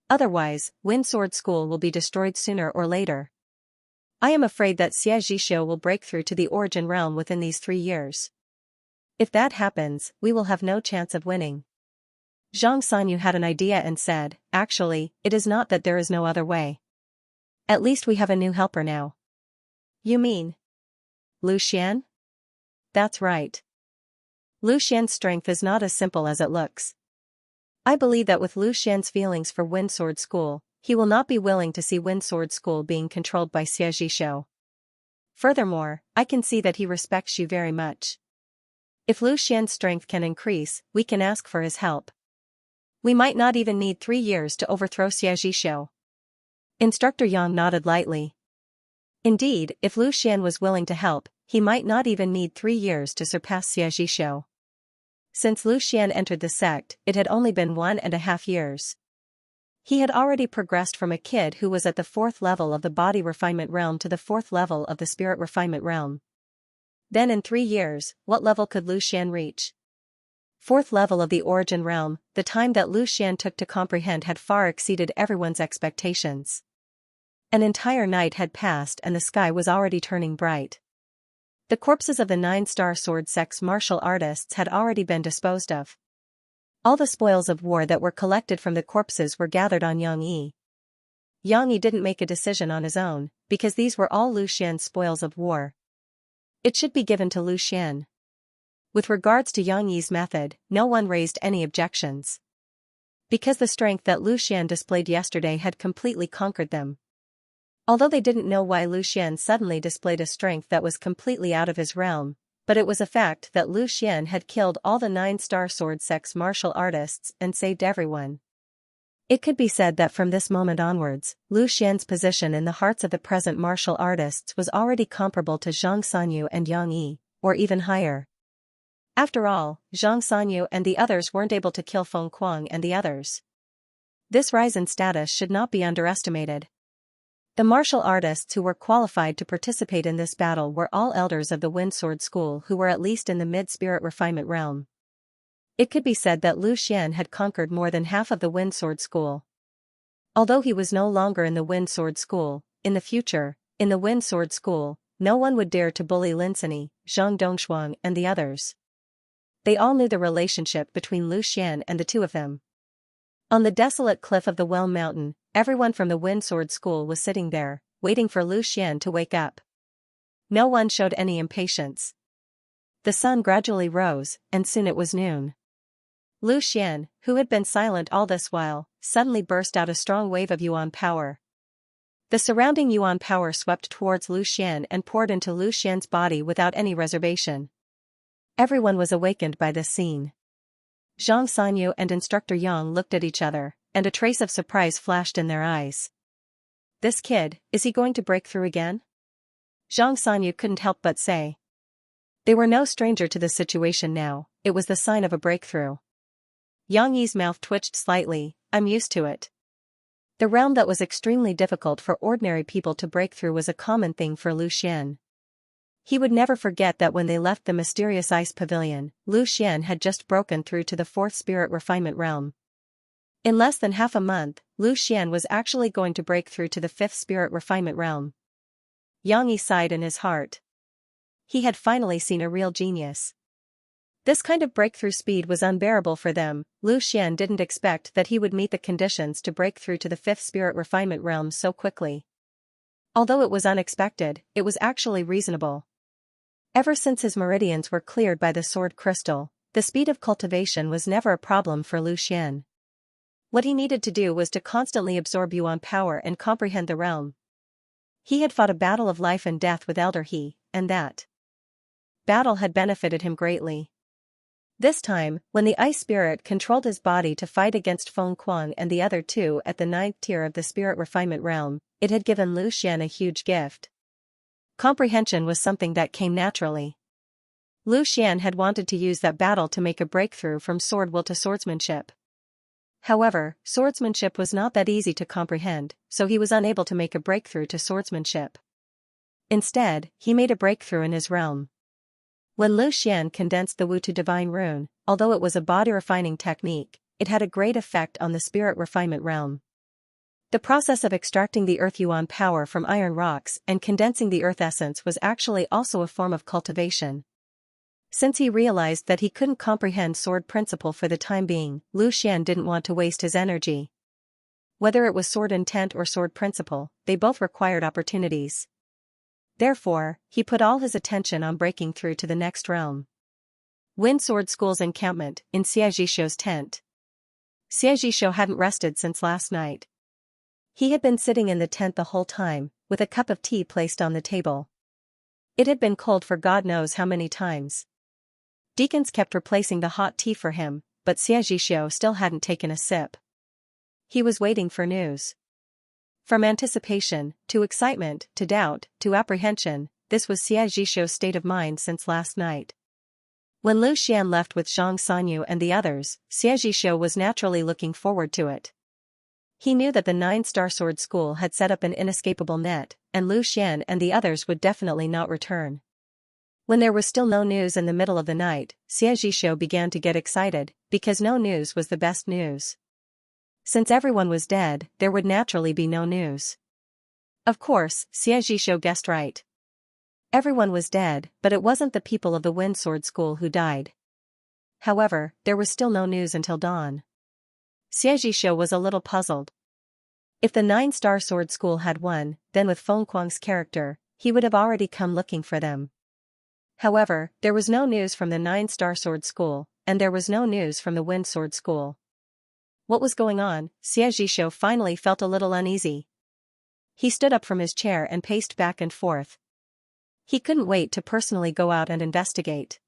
Otherwise, Wind Sword School will be destroyed sooner or later. I am afraid that Xianxia will break through to the origin realm within these 3 years. If that happens, we will have no chance of winning." Zhang Sanyu had an idea and said, "Actually, it is not that there is no other way. At least we have a new helper now." "You mean Lu Xian?" "That's right. Lu Xian's strength is not as simple as it looks. I believe that with Lu Xian's feelings for Wind Sword School, he will not be willing to see Wind Sword School being controlled by Xianxia. Furthermore, I can see that he respects you very much. If Lu Xian's strength can increase, we can ask for his help. We might not even need 3 years to overthrow Xianxia." Instructor Yang nodded lightly. Indeed, if Lu Xian was willing to help, he might not even need 3 years to surpass Xianxia. Since Lu Xian entered the sect, it had only been 1.5 years. He had already progressed from a kid who was at the 4th level of the body refinement realm to the 4th level of the spirit refinement realm. Then in 3 years, what level could Lu Xian reach? 4th level of the origin realm. The time that Lu Xian took to comprehend had far exceeded everyone's expectations. An entire night had passed and the sky was already turning bright. The corpses of the 9-star sword sex martial artists had already been disposed of. All the spoils of war that were collected from the corpses were gathered on Yang Yi. Yang Yi didn't make a decision on his own, because these were all Lu Xian's spoils of war. It should be given to Lu Xian. With regards to Yang Yi's method, no one raised any objections. Because the strength that Lu Xian displayed yesterday had completely conquered them. Although they didn't know why Lu Xian suddenly displayed a strength that was completely out of his realm, but it was a fact that Lu Xian had killed all the 9-star sword sex martial artists and saved everyone. It could be said that from this moment onwards, Lu Xian's position in the hearts of the present martial artists was already comparable to Zhang Sanyu and Yang Yi, or even higher. After all, Zhang Sanyu and the others weren't able to kill Feng Kuang and the others. This rise in status should not be underestimated. The martial artists who were qualified to participate in this battle were all elders of the Wind Sword School who were at least in the mid-spirit refinement realm. It could be said that Lu Xian had conquered more than half of the Wind Sword School. Although he was no longer in the Wind Sword School, in the future, in the Wind Sword School, no one would dare to bully Lin Sini, Zhang Dongshuang and the others. They all knew the relationship between Lu Xian and the two of them. On the desolate cliff of the Well Mountain, everyone from the Wind Sword School was sitting there, waiting for Lu Xian to wake up. No one showed any impatience. The sun gradually rose, and soon it was noon. Lu Xian, who had been silent all this while, suddenly burst out a strong wave of Yuan power. The surrounding Yuan power swept towards Lu Xian and poured into Lu Xian's body without any reservation. Everyone was awakened by this scene. Zhang Sanyu and Instructor Yang looked at each other, and a trace of surprise flashed in their eyes. This kid, is he going to break through again? Zhang Sanyu couldn't help but say. They were no stranger to the situation now, it was the sign of a breakthrough. Yang Yi's mouth twitched slightly. I'm used to it. The realm that was extremely difficult for ordinary people to break through was a common thing for Lu Xian. He would never forget that when they left the mysterious ice pavilion, Lu Xian had just broken through to the 4th spirit refinement realm. In less than half a month, Lu Xian was actually going to break through to the 5th spirit refinement realm. Yang Yi sighed in his heart. He had finally seen a real genius. This kind of breakthrough speed was unbearable for them. Lu Xian didn't expect that he would meet the conditions to break through to the 5th spirit refinement realm so quickly. Although it was unexpected, it was actually reasonable. Ever since his meridians were cleared by the sword crystal, the speed of cultivation was never a problem for Lu Xian. What he needed to do was to constantly absorb Yuan power and comprehend the realm. He had fought a battle of life and death with Elder He, and that battle had benefited him greatly. This time, when the ice spirit controlled his body to fight against Feng Kuang and the other two at the 9th tier of the spirit refinement realm, it had given Lu Xian a huge gift. Comprehension was something that came naturally. Lu Xian had wanted to use that battle to make a breakthrough from sword will to swordsmanship. However, swordsmanship was not that easy to comprehend, so he was unable to make a breakthrough to swordsmanship. Instead, he made a breakthrough in his realm. When Lu Xian condensed the Wu to divine rune, although it was a body-refining technique, it had a great effect on the spirit refinement realm. The process of extracting the earth yuan power from iron rocks and condensing the earth essence was actually also a form of cultivation. Since he realized that he couldn't comprehend sword principle for the time being, Lu Xian didn't want to waste his energy. Whether it was sword intent or sword principle, they both required opportunities. Therefore, he put all his attention on breaking through to the next realm. Wind Sword School's encampment, in Xianxia tent. Xianxia hadn't rested since last night. He had been sitting in the tent the whole time, with a cup of tea placed on the table. It had been cold for God knows how many times. Deacons kept replacing the hot tea for him, but Xianxia still hadn't taken a sip. He was waiting for news. From anticipation, to excitement, to doubt, to apprehension, this was Xianxia's state of mind since last night. When Lu Xian left with Zhang Sanyu and the others, Xianxia was naturally looking forward to it. He knew that the Nine-Star Sword School had set up an inescapable net, and Lu Xian and the others would definitely not return. When there was still no news in the middle of the night, Xianxia began to get excited, because no news was the best news. Since everyone was dead, there would naturally be no news. Of course, Xianxia guessed right. Everyone was dead, but it wasn't the people of the Wind Sword School who died. However, there was still no news until dawn. Xianxia was a little puzzled. If the Nine-Star Sword School had won, then with Feng Kuang's character, he would have already come looking for them. However, there was no news from the Nine-Star Sword School, and there was no news from the Wind Sword School. What was going on? Xianxia finally felt a little uneasy. He stood up from his chair and paced back and forth. He couldn't wait to personally go out and investigate.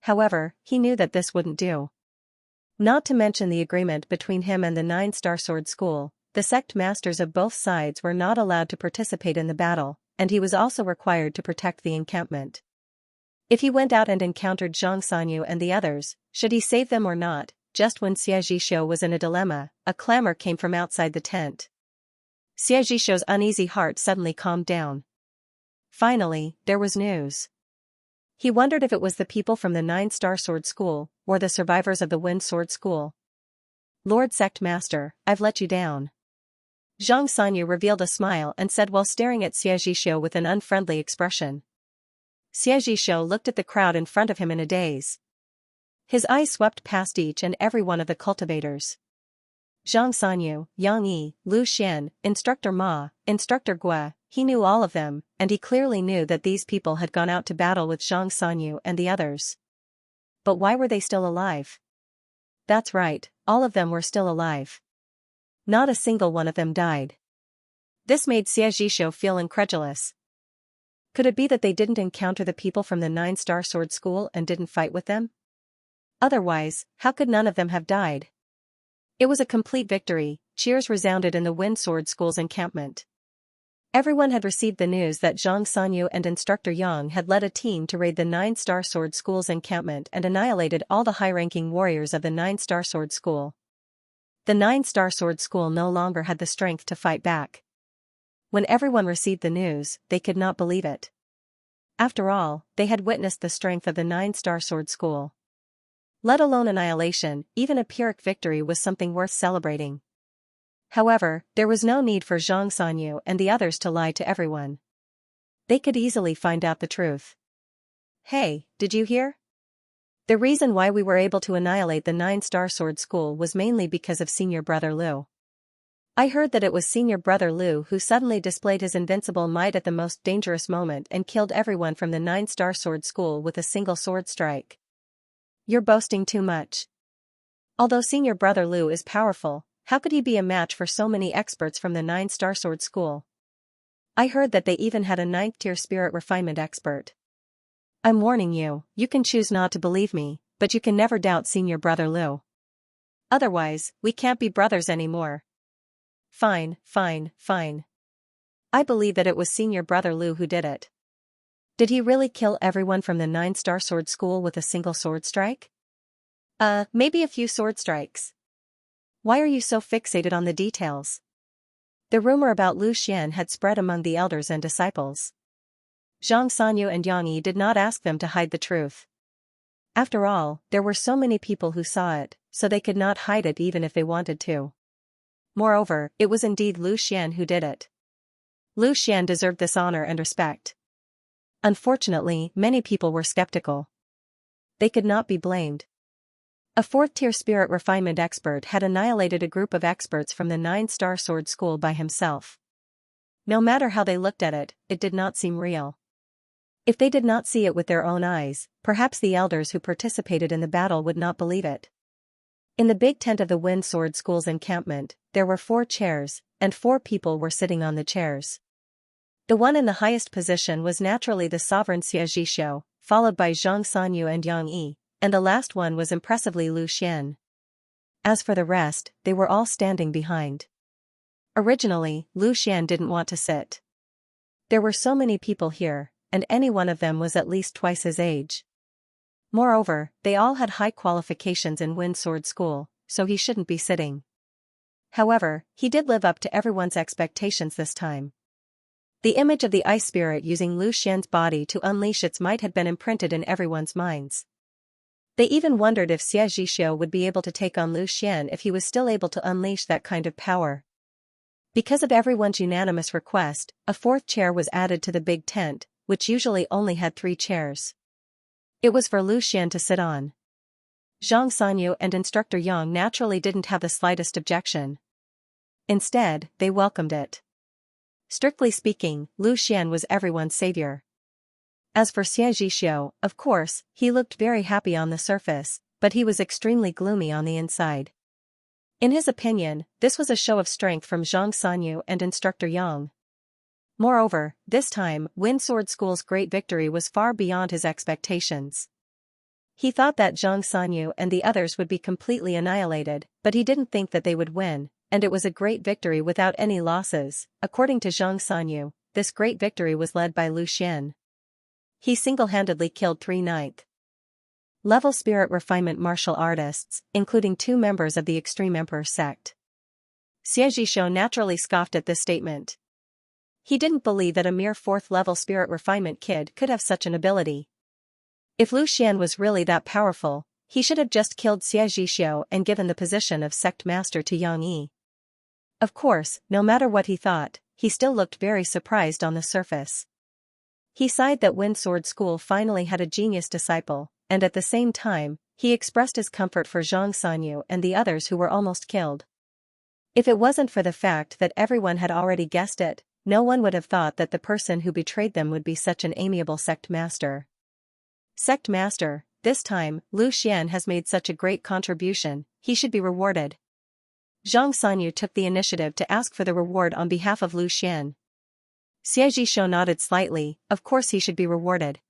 However, he knew that this wouldn't do. Not to mention the agreement between him and the Nine-Star Sword School, the sect masters of both sides were not allowed to participate in the battle, and he was also required to protect the encampment. If he went out and encountered Xianxia and the others, should he save them or not? Just when Xianxia was in a dilemma, a clamor came from outside the tent. Xianxia's uneasy heart suddenly calmed down. Finally, there was news. He wondered if it was the people from the Nine-Star Sword School, or the survivors of the Wind Sword School. Lord Sect Master, I've let you down. Xianxia revealed a smile and said while staring at Xianxia with an unfriendly expression. Xianxia looked at the crowd in front of him in a daze. His eyes swept past each and every one of the cultivators. Zhang Sanyu, Yang Yi, Lu Xian, Instructor Ma, Instructor Gua, he knew all of them, and he clearly knew that these people had gone out to battle with Zhang Sanyu and the others. But why were they still alive? That's right, all of them were still alive. Not a single one of them died. This made Xianxia feel incredulous. Could it be that they didn't encounter the people from the Nine-Star Sword School and didn't fight with them? Otherwise, how could none of them have died? It was a complete victory. Cheers resounded in the Wind Sword School's encampment. Everyone had received the news that Zhang Sanyu and Instructor Yang had led a team to raid the Nine-Star Sword School's encampment and annihilated all the high-ranking warriors of the Nine-Star Sword School. The Nine-Star Sword School no longer had the strength to fight back. When everyone received the news, they could not believe it. After all, they had witnessed the strength of the Nine-Star Sword School. Let alone annihilation, even a Pyrrhic victory was something worth celebrating. However, there was no need for Zhang Sanyu and the others to lie to everyone. They could easily find out the truth. Hey, did you hear? The reason why we were able to annihilate the Nine-Star Sword School was mainly because of Senior Brother Lu. I heard that it was Senior Brother Lu who suddenly displayed his invincible might at the most dangerous moment and killed everyone from the Nine-Star Sword School with a single sword strike. You're boasting too much. Although Senior Brother Lu is powerful, how could he be a match for so many experts from the Nine-Star Sword School? I heard that they even had a 9th-tier spirit refinement expert. I'm warning you, you can choose not to believe me, but you can never doubt Senior Brother Lu. Otherwise, we can't be brothers anymore. Fine. I believe that it was Senior Brother Lu who did it. Did he really kill everyone from the Nine-Star Sword School with a single sword strike? Maybe a few sword strikes. Why are you so fixated on the details? The rumor about Lu Xian had spread among the elders and disciples. Zhang Sanyu and Yang Yi did not ask them to hide the truth. After all, there were so many people who saw it, so they could not hide it even if they wanted to. Moreover, it was indeed Lu Xian who did it. Lu Xian deserved this honor and respect. Unfortunately, many people were skeptical. They could not be blamed. A 4th-tier spirit refinement expert had annihilated a group of experts from the Nine-Star Sword School by himself. No matter how they looked at it, it did not seem real. If they did not see it with their own eyes, perhaps the elders who participated in the battle would not believe it. In the big tent of the Wind Sword School's encampment, there were 4 chairs, and 4 people were sitting on the chairs. The one in the highest position was naturally the sovereign Xianxia, followed by Zhang Sanyu and Yang Yi, and the last one was impressively Lu Xian. As for the rest, they were all standing behind. Originally, Lu Xian didn't want to sit. There were so many people here, and any one of them was at least twice his age. Moreover, they all had high qualifications in Wind Sword School, so he shouldn't be sitting. However, he did live up to everyone's expectations this time. The image of the ice spirit using Lu Xian's body to unleash its might had been imprinted in everyone's minds. They even wondered if Xie Zhixiu would be able to take on Lu Xian if he was still able to unleash that kind of power. Because of everyone's unanimous request, a fourth chair was added to the big tent, which usually only had 3 chairs. It was for Lu Xian to sit on. Zhang Sanyu and Instructor Yang naturally didn't have the slightest objection. Instead, they welcomed it. Strictly speaking, Lu Xian was everyone's savior. As for Xie Zhixiu, of course, he looked very happy on the surface, but he was extremely gloomy on the inside. In his opinion, this was a show of strength from Zhang Sanyu and Instructor Yang. Moreover, this time, Wind Sword School's great victory was far beyond his expectations. He thought that Zhang Sanyu and the others would be completely annihilated, but he didn't think that they would win, and it was a great victory without any losses. According to Zhang Sanyu, this great victory was led by Lu Xian. He single-handedly killed 3 9th level spirit refinement martial artists, including 2 members of the Extreme Emperor sect. Xie Zhixiu naturally scoffed at this statement. He didn't believe that a mere 4th level spirit refinement kid could have such an ability. If Lu Xian was really that powerful, he should have just killed Xie Zhixiu and given the position of sect master to Yang Yi. Of course, no matter what he thought, he still looked very surprised on the surface. He sighed that Wind Sword School finally had a genius disciple, and at the same time, he expressed his comfort for Zhang Sanyu and the others who were almost killed. If it wasn't for the fact that everyone had already guessed it, no one would have thought that the person who betrayed them would be such an amiable sect master. Sect master, this time, Lu Xian has made such a great contribution, he should be rewarded. Zhang Sanyu took the initiative to ask for the reward on behalf of Lu Xian. Xie Zhixiu nodded slightly, of course he should be rewarded.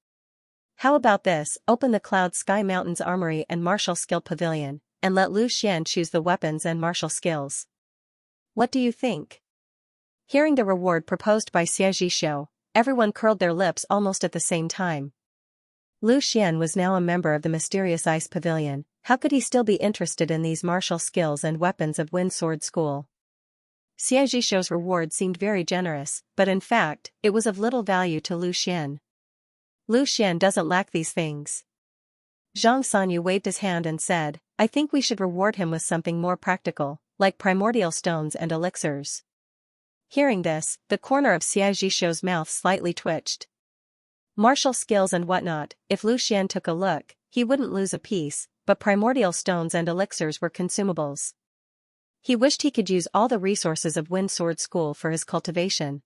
How about this, open the Cloud Sky Mountains Armory and Martial Skill Pavilion, and let Lu Xian choose the weapons and martial skills. What do you think? Hearing the reward proposed by Xie Zhixiu, everyone curled their lips almost at the same time. Lu Xian was now a member of the mysterious Ice Pavilion, how could he still be interested in these martial skills and weapons of Wind Sword School? Xie Zhixiu's reward seemed very generous, but in fact, it was of little value to Lu Xian. Lu Xian doesn't lack these things. Zhang Sanyu waved his hand and said, I think we should reward him with something more practical, like primordial stones and elixirs. Hearing this, the corner of Xie Zhixiu's mouth slightly twitched. Martial skills and whatnot, if Lu Xian took a look, he wouldn't lose a piece, but primordial stones and elixirs were consumables. He wished he could use all the resources of Wind Sword School for his cultivation.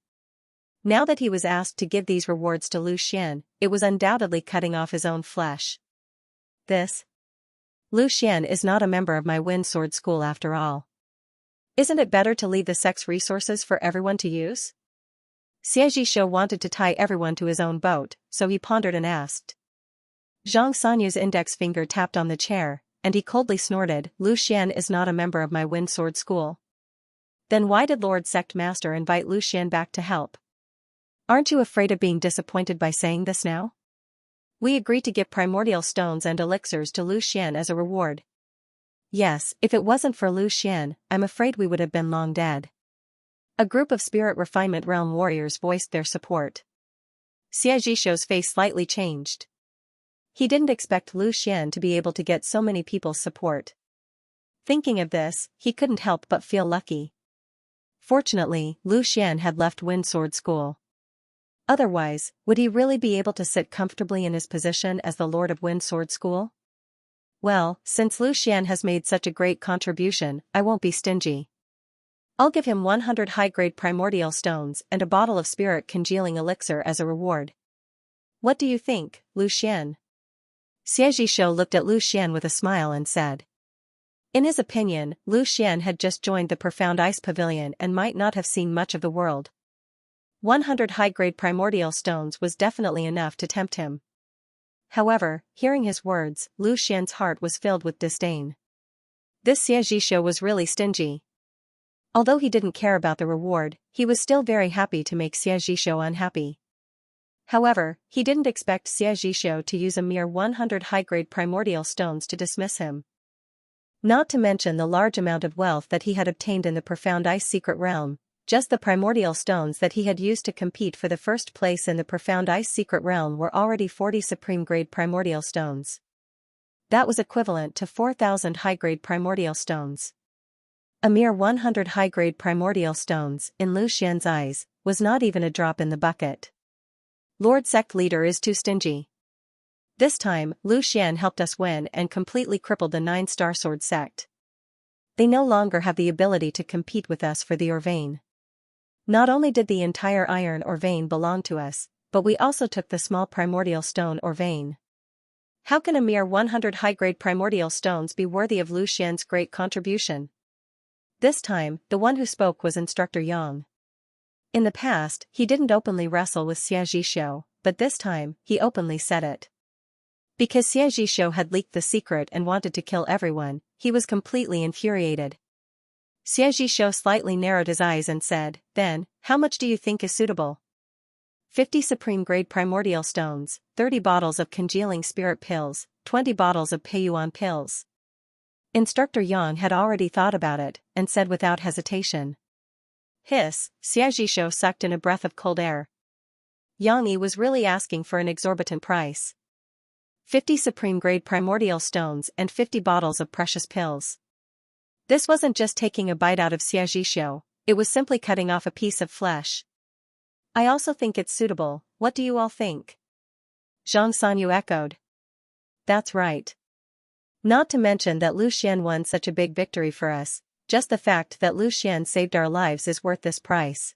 Now that he was asked to give these rewards to Lu Xian, it was undoubtedly cutting off his own flesh. Lu Xian is not a member of my Wind Sword School after all. Isn't it better to leave the sect's resources for everyone to use? Xie Zhixiu wanted to tie everyone to his own boat, so he pondered and asked. Zhang Sanyu's index finger tapped on the chair, and he coldly snorted, Lu Xian is not a member of my Wind Sword School. Then why did Lord Sect Master invite Lu Xian back to help? Aren't you afraid of being disappointed by saying this now? We agreed to give primordial stones and elixirs to Lu Xian as a reward. Yes, if it wasn't for Lu Xian, I'm afraid we would have been long dead. A group of Spirit Refinement Realm warriors voiced their support. Xie Zhixiu's face slightly changed. He didn't expect Lu Xian to be able to get so many people's support. Thinking of this, he couldn't help but feel lucky. Fortunately, Lu Xian had left Wind Sword School. Otherwise, would he really be able to sit comfortably in his position as the Lord of Wind Sword School? Well, since Lu Xian has made such a great contribution, I won't be stingy. I'll give him 100 high-grade primordial stones and a bottle of spirit congealing elixir as a reward. What do you think, Lu Xian? Xie Zhixiu looked at Lu Xian with a smile and said. In his opinion, Lu Xian had just joined the Profound Ice Pavilion and might not have seen much of the world. 100 high-grade primordial stones was definitely enough to tempt him. However, hearing his words, Lu Xian's heart was filled with disdain. This Xie Zhixiu was really stingy. Although he didn't care about the reward, he was still very happy to make Xie Zhixiu unhappy. However, he didn't expect Xie Zhixiu to use a mere 100 high-grade primordial stones to dismiss him. Not to mention the large amount of wealth that he had obtained in the profound ice secret realm. Just the primordial stones that he had used to compete for the first place in the profound ice secret realm were already 40 supreme grade primordial stones. That was equivalent to 4,000 high-grade primordial stones. A mere 100 high-grade primordial stones, in Lu Xian's eyes, was not even a drop in the bucket. Lord Sect Leader is too stingy. This time, Lu Xian helped us win and completely crippled the 9-star sword sect. They no longer have the ability to compete with us for the ore vein. Not only did the entire iron ore vein belong to us, but we also took the small primordial stone ore vein. How can a mere 100 high-grade primordial stones be worthy of Lu Xian's great contribution? This time, the one who spoke was Instructor Yang. In the past, he didn't openly wrestle with Xianxia, but this time, he openly said it. Because Xianxia had leaked the secret and wanted to kill everyone, he was completely infuriated. Xianxia slightly narrowed his eyes and said, "Then, how much do you think is suitable?" 50 supreme-grade primordial stones, 30 bottles of congealing spirit pills, 20 bottles of Peiyuan pills. Instructor Yang had already thought about it, and said without hesitation. Hiss, Xianxia sucked in a breath of cold air. Yang Yi was really asking for an exorbitant price. 50 supreme-grade primordial stones and 50 bottles of precious pills. This wasn't just taking a bite out of Xianxia, it was simply cutting off a piece of flesh. I also think it's suitable, what do you all think? Zhang Sanyu echoed. That's right. Not to mention that Lu Xian won such a big victory for us, just the fact that Lu Xian saved our lives is worth this price.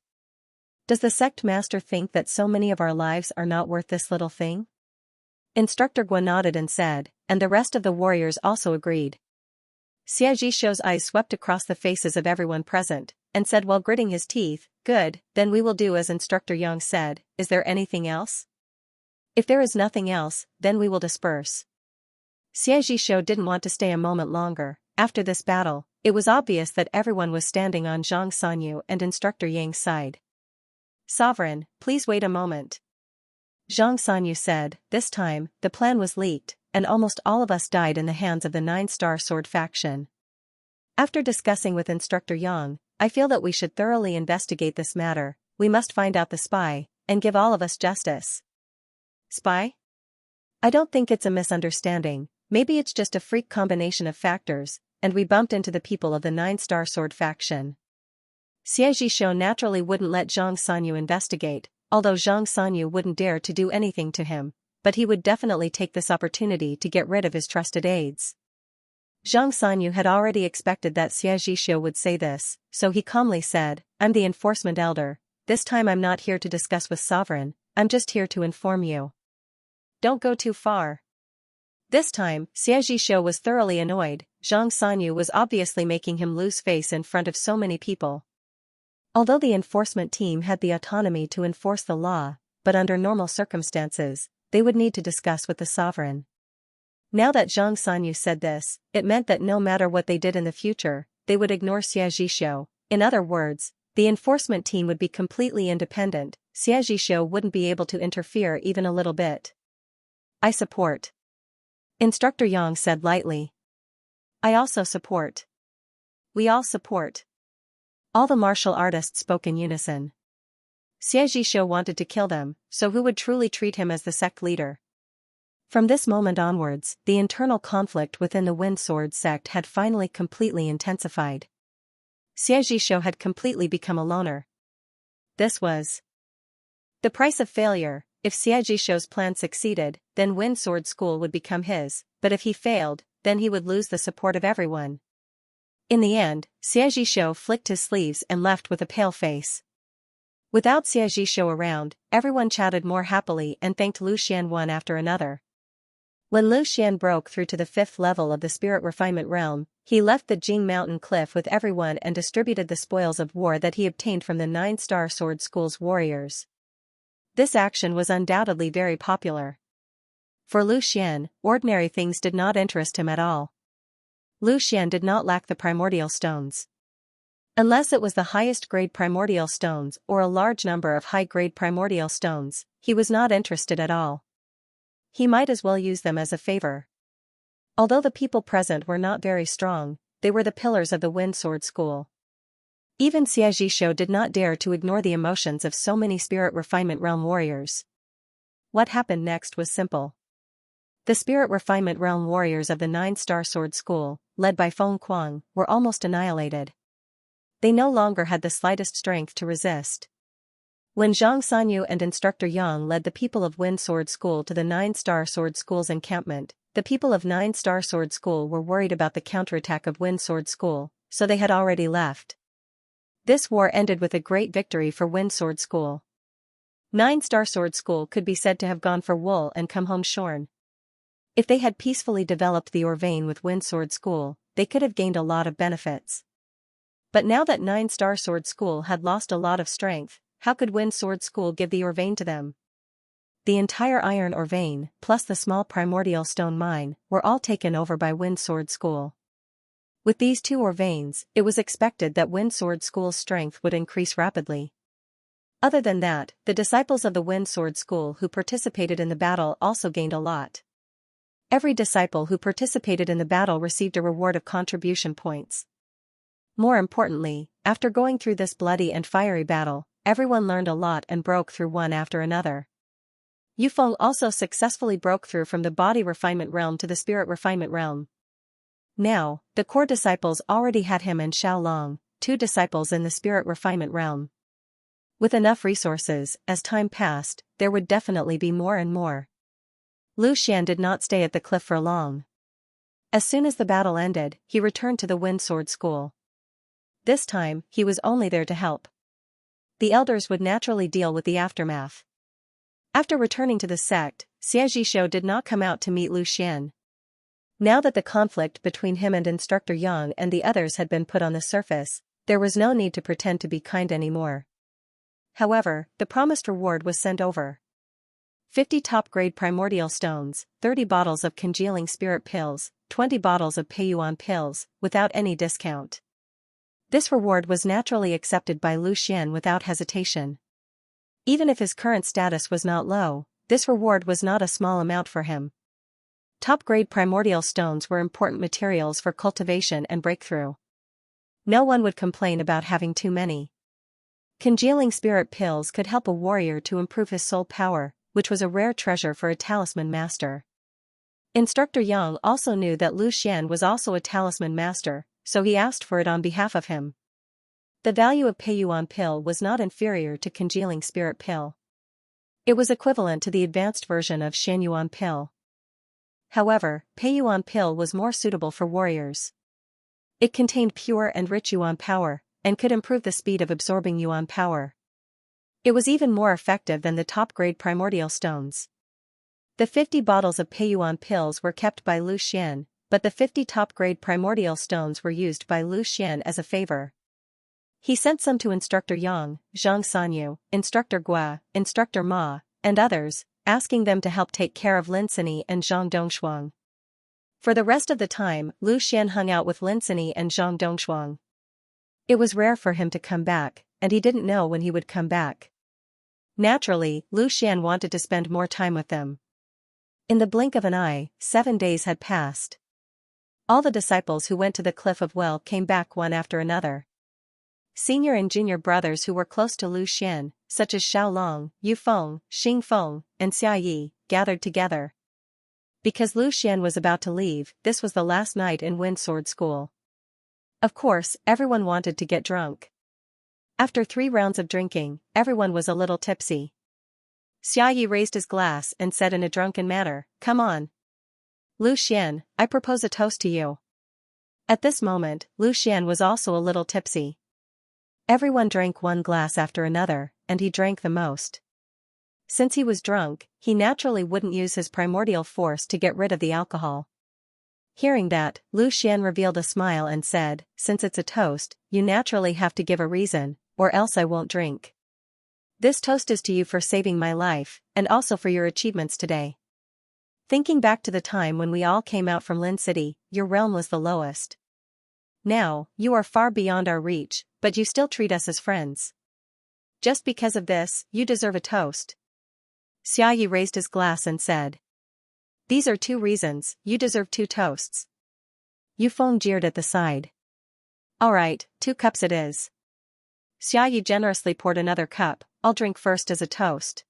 Does the sect master think that so many of our lives are not worth this little thing? Instructor Guo nodded and said, and the rest of the warriors also agreed. Xianxia's eyes swept across the faces of everyone present, and said while gritting his teeth, "Good, then we will do as Instructor Yang said, is there anything else? If there is nothing else, then we will disperse." Xianxia didn't want to stay a moment longer. After this battle, it was obvious that everyone was standing on Zhang Sanyu and Instructor Yang's side. "Sovereign, please wait a moment." Zhang Sanyu said, this time, the plan was leaked, and almost all of us died in the hands of the 9-star sword faction. After discussing with Instructor Yang, I feel that we should thoroughly investigate this matter. We must find out the spy, and give all of us justice. Spy? I don't think it's a misunderstanding, maybe it's just a freak combination of factors, and we bumped into the people of the 9-star sword faction. Xianxia naturally wouldn't let Zhang Sanyu investigate, although Zhang Sanyu wouldn't dare to do anything to him, but he would definitely take this opportunity to get rid of his trusted aides. Zhang Sanyu had already expected that Xianxia would say this, so he calmly said, "I'm the enforcement elder. This time I'm not here to discuss with Sovereign, I'm just here to inform you. Don't go too far." This time, Xianxia was thoroughly annoyed. Zhang Sanyu was obviously making him lose face in front of so many people. Although the enforcement team had the autonomy to enforce the law, but under normal circumstances, they would need to discuss with the sovereign. Now that Zhang Sanyu said this, it meant that no matter what they did in the future, they would ignore Xianxia. In other words, the enforcement team would be completely independent. Xianxia wouldn't be able to interfere even a little bit. "I support." Instructor Yang said lightly. "I also support." "We all support." All the martial artists spoke in unison. Xianxia wanted to kill them, so who would truly treat him as the sect leader? From this moment onwards, the internal conflict within the Wind Sword sect had finally completely intensified. Xianxia had completely become a loner. This was the price of failure. If Xianxia's plan succeeded, then Wind Sword School would become his, but if he failed, then he would lose the support of everyone. In the end, Xianxia flicked his sleeves and left with a pale face. Without Xianxia around, everyone chatted more happily and thanked Lu Xian one after another. When Lu Xian broke through to the 5th level of the Spirit Refinement Realm, he left the Jing Mountain Cliff with everyone and distributed the spoils of war that he obtained from the 9-star Sword School's warriors. This action was undoubtedly very popular. For Lu Xian, ordinary things did not interest him at all. Lu Xian did not lack the primordial stones. Unless it was the highest grade primordial stones or a large number of high-grade primordial stones, he was not interested at all. He might as well use them as a favor. Although the people present were not very strong, they were the pillars of the Wind Sword School. Even Xianxia did not dare to ignore the emotions of so many Spirit Refinement Realm warriors. What happened next was simple. The Spirit Refinement Realm warriors of the 9-Star Sword School, led by Feng Kuang, were almost annihilated. They no longer had the slightest strength to resist. When Xianxia and Instructor Yang led the people of Wind Sword School to the 9-Star Sword School's encampment, the people of 9-Star Sword School were worried about the counterattack of Wind Sword School, so they had already left. This war ended with a great victory for Wind Sword School. 9-Star Sword School could be said to have gone for wool and come home shorn. If they had peacefully developed the vein with Wind Sword School, they could have gained a lot of benefits. But now that 9-Star Sword School had lost a lot of strength, how could Wind Sword School give the vein to them? The entire iron vein, plus the small primordial stone mine, were all taken over by Wind Sword School. With these two veins, it was expected that Wind Sword School's strength would increase rapidly. Other than that, the disciples of the Wind Sword School who participated in the battle also gained a lot. Every disciple who participated in the battle received a reward of contribution points. More importantly, after going through this bloody and fiery battle, everyone learned a lot and broke through one after another. Yufeng also successfully broke through from the body refinement realm to the spirit refinement realm. Now, the core disciples already had him and Xiaolong, 2 disciples in the spirit refinement realm. With enough resources, as time passed, there would definitely be more and more. Lu Xian did not stay at the cliff for long. As soon as the battle ended, he returned to the Wind Sword School. This time, he was only there to help. The elders would naturally deal with the aftermath. After returning to the sect, Xianxia did not come out to meet Lu Xian. Now that the conflict between him and Instructor Yang and the others had been put on the surface, there was no need to pretend to be kind anymore. However, the promised reward was sent over. 50 top-grade primordial stones, 30 bottles of congealing spirit pills, 20 bottles of Peiyuan pills, without any discount. This reward was naturally accepted by Lu Xian without hesitation. Even if his current status was not low, this reward was not a small amount for him. Top-grade primordial stones were important materials for cultivation and breakthrough. No one would complain about having too many. Congealing spirit pills could help a warrior to improve his soul power, which was a rare treasure for a talisman master. Instructor Yang also knew that Lu Xian was also a talisman master, so he asked for it on behalf of him. The value of Peiyuan pill was not inferior to congealing spirit pill. It was equivalent to the advanced version of Xianyuan pill. However, Peiyuan pill was more suitable for warriors. It contained pure and rich yuan power, and could improve the speed of absorbing yuan power. It was even more effective than the top-grade primordial stones. The 50 bottles of Peiyuan pills were kept by Lu Xian, but the 50 top-grade primordial stones were used by Lu Xian as a favor. He sent some to Instructor Yang, Zhang Sanyu, Instructor Gua, Instructor Ma, and others, asking them to help take care of Linsini and Zhang Dongshuang. For the rest of the time, Lu Xian hung out with Linsini and Zhang Dongshuang. It was rare for him to come back, and he didn't know when he would come back. Naturally, Lu Xian wanted to spend more time with them. In the blink of an eye, 7 days had passed. All the disciples who went to the Cliff of Well came back one after another. Senior and junior brothers who were close to Lu Xian, such as Xiaolong, Yufeng, Xingfeng, and Xia Yi, gathered together. Because Lu Xian was about to leave, this was the last night in Wind Sword School. Of course, everyone wanted to get drunk. After 3 rounds of drinking, everyone was a little tipsy. Xia Yi raised his glass and said in a drunken manner, "Come on. Lu Xian, I propose a toast to you." At this moment, Lu Xian was also a little tipsy. Everyone drank 1 glass after another, and he drank the most. Since he was drunk, he naturally wouldn't use his primordial force to get rid of the alcohol. Hearing that, Lu Xian revealed a smile and said, "Since it's a toast, you naturally have to give a reason, or else I won't drink. This toast is to you for saving my life, and also for your achievements today. Thinking back to the time when we all came out from Lin City, your realm was the lowest. Now, you are far beyond our reach, but you still treat us as friends. Just because of this, you deserve a toast." Xia Yi raised his glass and said. These are 2 reasons, you deserve 2 toasts. Yufeng jeered at the side. Alright, 2 cups it is. Xiaoyi generously poured another cup, I'll drink first as a toast.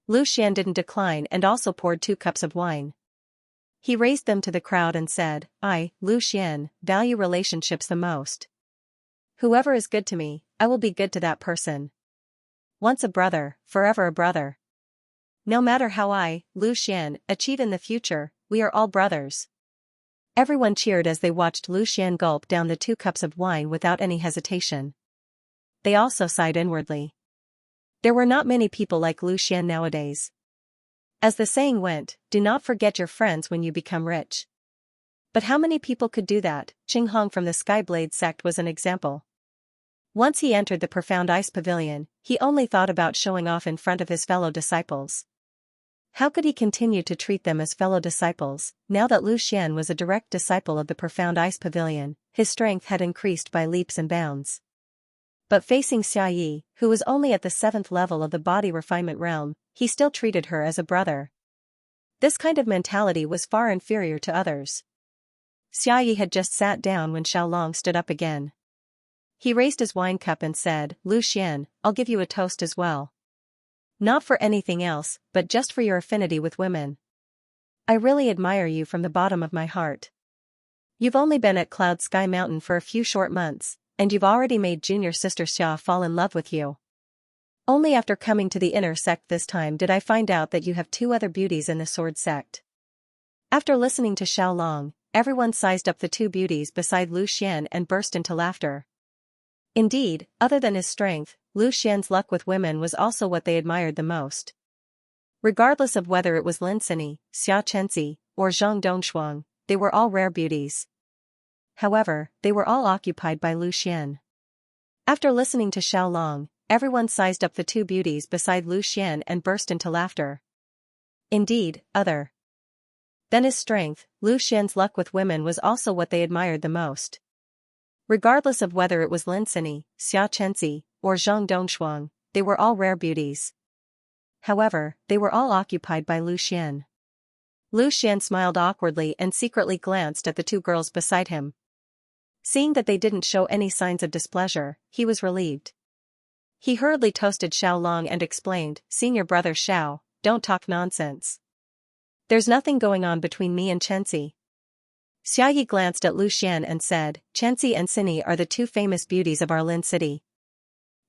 Lu Xian didn't decline and also poured 2 cups of wine. He raised them to the crowd and said, I, Lu Xian, value relationships the most. Whoever is good to me, I will be good to that person. Once a brother, forever a brother. No matter how I, Lu Xian, achieve in the future, we are all brothers. Everyone cheered as they watched Lu Xian gulp down the 2 cups of wine without any hesitation. They also sighed inwardly. There were not many people like Lu Xian nowadays. As the saying went, do not forget your friends when you become rich. But how many people could do that? Qing Hong from the Skyblade sect was an example. Once he entered the Profound Ice Pavilion, he only thought about showing off in front of his fellow disciples. How could he continue to treat them as fellow disciples, now that Lu Xian was a direct disciple of the Profound Ice Pavilion? His strength had increased by leaps and bounds. But facing Xiaoyi, who was only at the 7th level of the body refinement realm, he still treated her as a brother. This kind of mentality was far inferior to others. Xiaoyi had just sat down when Xiaolong stood up again. He raised his wine cup and said, Lu Xian, I'll give you a toast as well. Not for anything else, but just for your affinity with women. I really admire you from the bottom of my heart. You've only been at Cloud Sky Mountain for a few short months, and you've already made junior sister Xia fall in love with you. Only after coming to the inner sect this time did I find out that you have 2 other beauties in the sword sect. After listening to Xiaolong, everyone sized up the 2 beauties beside Lu Xian and burst into laughter. Indeed, other than his strength, Lu Xian's luck with women was also what they admired the most. Regardless of whether it was Lin Sini, Xia Chenzi, or Zhang Dongshuang, they were all rare beauties. However, they were all occupied by Lu Xian. After listening to Xiaolong, everyone sized up the 2 beauties beside Lu Xian and burst into laughter. Indeed, other than his strength, Lu Xian's luck with women was also what they admired the most. Regardless of whether it was Lin Sini, Xia Chenzi, or Zhang Dongshuang, they were all rare beauties. However, they were all occupied by Lu Xian. Lu Xian smiled awkwardly and secretly glanced at the 2 girls beside him. Seeing that they didn't show any signs of displeasure, he was relieved. He hurriedly toasted Xiaolong and explained, Senior brother Xiao, don't talk nonsense. There's nothing going on between me and Chenzi. Xiaoyi glanced at Lu Xian and said, Chenzi and Sini are the 2 famous beauties of our Lin city.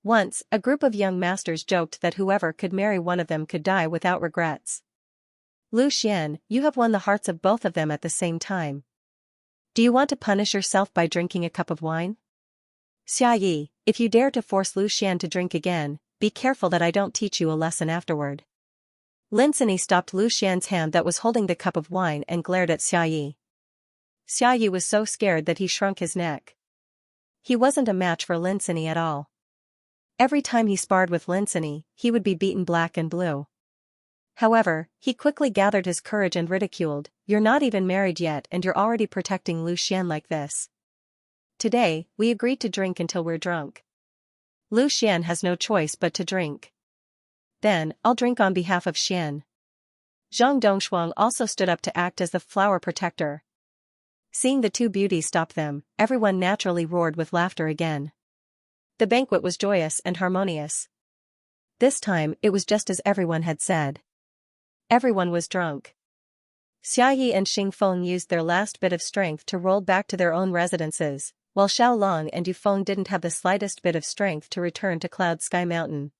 Once, a group of young masters joked that whoever could marry one of them could die without regrets. Lu Xian, you have won the hearts of both of them at the same time. Do you want to punish yourself by drinking a cup of wine? Xiaoyi, if you dare to force Lu Xian to drink again, be careful that I don't teach you a lesson afterward. Lin Sini stopped Lu Xian's hand that was holding the cup of wine and glared at Xiaoyi. Xiaoyi was so scared that he shrunk his neck. He wasn't a match for Lin Sini at all. Every time he sparred with Lin Sini, he would be beaten black and blue. However, he quickly gathered his courage and ridiculed, You're not even married yet and you're already protecting Lu Xian like this. Today, we agreed to drink until we're drunk. Lu Xian has no choice but to drink. Then, I'll drink on behalf of Xian. Zhang Dongshuang also stood up to act as the flower protector. Seeing the 2 beauties stop them, everyone naturally roared with laughter again. The banquet was joyous and harmonious. This time, it was just as everyone had said. Everyone was drunk. Xiaoyi and Xingfeng used their last bit of strength to roll back to their own residences, while Xiaolong and Yufeng didn't have the slightest bit of strength to return to Cloud Sky Mountain.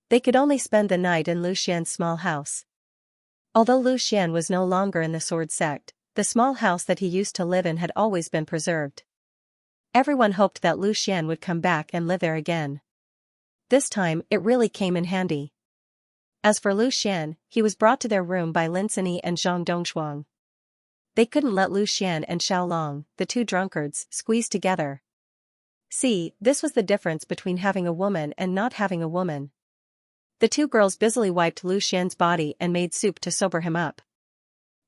They could only spend the night in Lu Xian's small house. Although Lu Xian was no longer in the sword sect, the small house that he used to live in had always been preserved. Everyone hoped that Lu Xian would come back and live there again. This time, it really came in handy. As for Lu Xian, he was brought to their room by Lin Sini and Zhang Dongshuang. They couldn't let Lu Xian and Xiaolong, the 2 drunkards, squeeze together. See, this was the difference between having a woman and not having a woman. The 2 girls busily wiped Lu Xian's body and made soup to sober him up.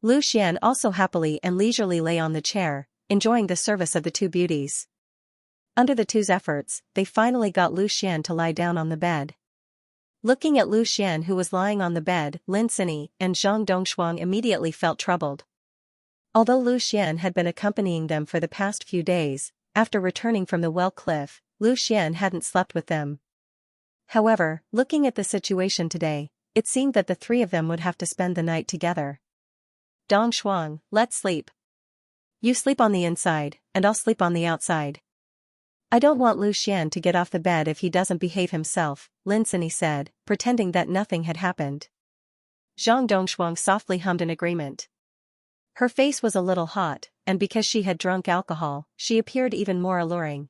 Lu Xian also happily and leisurely lay on the chair, enjoying the service of the 2 beauties. Under the 2's efforts, they finally got Lu Xian to lie down on the bed. Looking at Lu Xian who was lying on the bed, Lin Sini and Zhang Dongshuang immediately felt troubled. Although Lu Xian had been accompanying them for the past few days, after returning from the well cliff, Lu Xian hadn't slept with them. However, looking at the situation today, it seemed that the three of them would have to spend the night together. Dongshuang, let's sleep. You sleep on the inside, and I'll sleep on the outside. I don't want Lu Xian to get off the bed if he doesn't behave himself, Lin Sini said, pretending that nothing had happened. Zhang Dongshuang softly hummed in agreement. Her face was a little hot, and because she had drunk alcohol, she appeared even more alluring.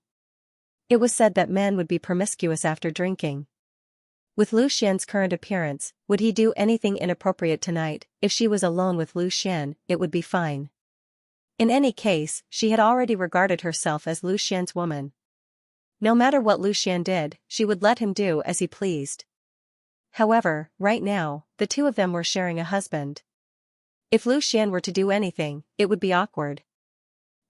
It was said that men would be promiscuous after drinking. With Lu Xian's current appearance, would he do anything inappropriate tonight? If she was alone with Lu Xian, it would be fine. In any case, she had already regarded herself as Lu Xian's woman. No matter what Lu Xian did, she would let him do as he pleased. However, right now, the two of them were sharing a husband. If Lu Xian were to do anything, it would be awkward.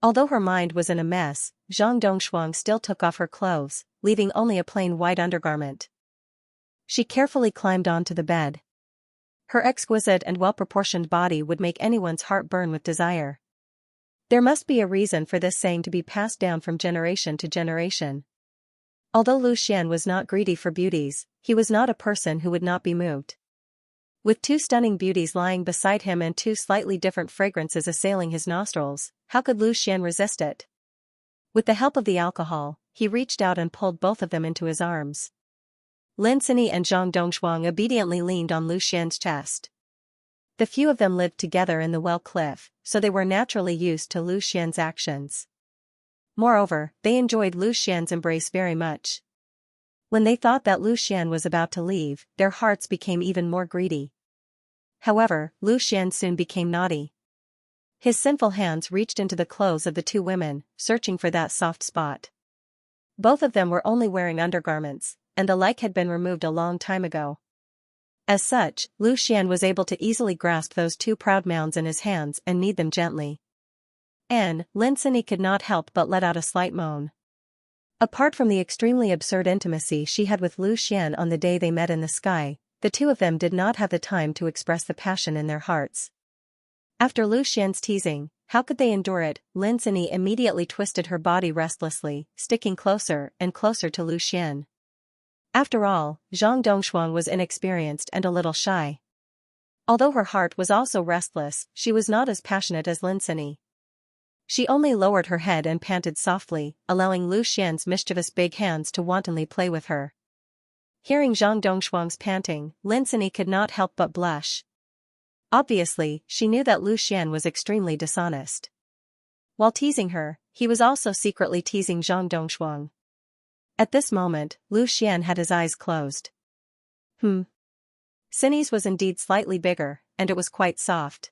Although her mind was in a mess, Zhang Dongshuang still took off her clothes, leaving only a plain white undergarment. She carefully climbed onto the bed. Her exquisite and well-proportioned body would make anyone's heart burn with desire. There must be a reason for this saying to be passed down from generation to generation. Although Lu Xian was not greedy for beauties, he was not a person who would not be moved. With two stunning beauties lying beside him and two slightly different fragrances assailing his nostrils, how could Lu Xian resist it? With the help of the alcohol, he reached out and pulled both of them into his arms. Lin Sini and Zhang Dongshuang obediently leaned on Lu Xian's chest. The few of them lived together in the well cliff, so they were naturally used to Lu Xian's actions. Moreover, they enjoyed Lu Xian's embrace very much. When they thought that Lu Xian was about to leave, their hearts became even more greedy. However, Lu Xian soon became naughty. His sinful hands reached into the clothes of the two women, searching for that soft spot. Both of them were only wearing undergarments, and the like had been removed a long time ago. As such, Lu Xian was able to easily grasp those two proud mounds in his hands and knead them gently. Lin Sini could not help but let out a slight moan. Apart from the extremely absurd intimacy she had with Lu Xian on the day they met in the sky, the two of them did not have the time to express the passion in their hearts. After Lu Xian's teasing, how could they endure it? Lin Sini immediately twisted her body restlessly, sticking closer and closer to Lu Xian. After all, Zhang Dongshuang was inexperienced and a little shy. Although her heart was also restless, she was not as passionate as Lin Sini. She only lowered her head and panted softly, allowing Lu Xian's mischievous big hands to wantonly play with her. Hearing Zhang Dongshuang's panting, Lin Sini could not help but blush. Obviously, she knew that Lu Xian was extremely dishonest. While teasing her, he was also secretly teasing Zhang Dongshuang. At this moment, Lu Xian had his eyes closed. Sini's was indeed slightly bigger, and it was quite soft.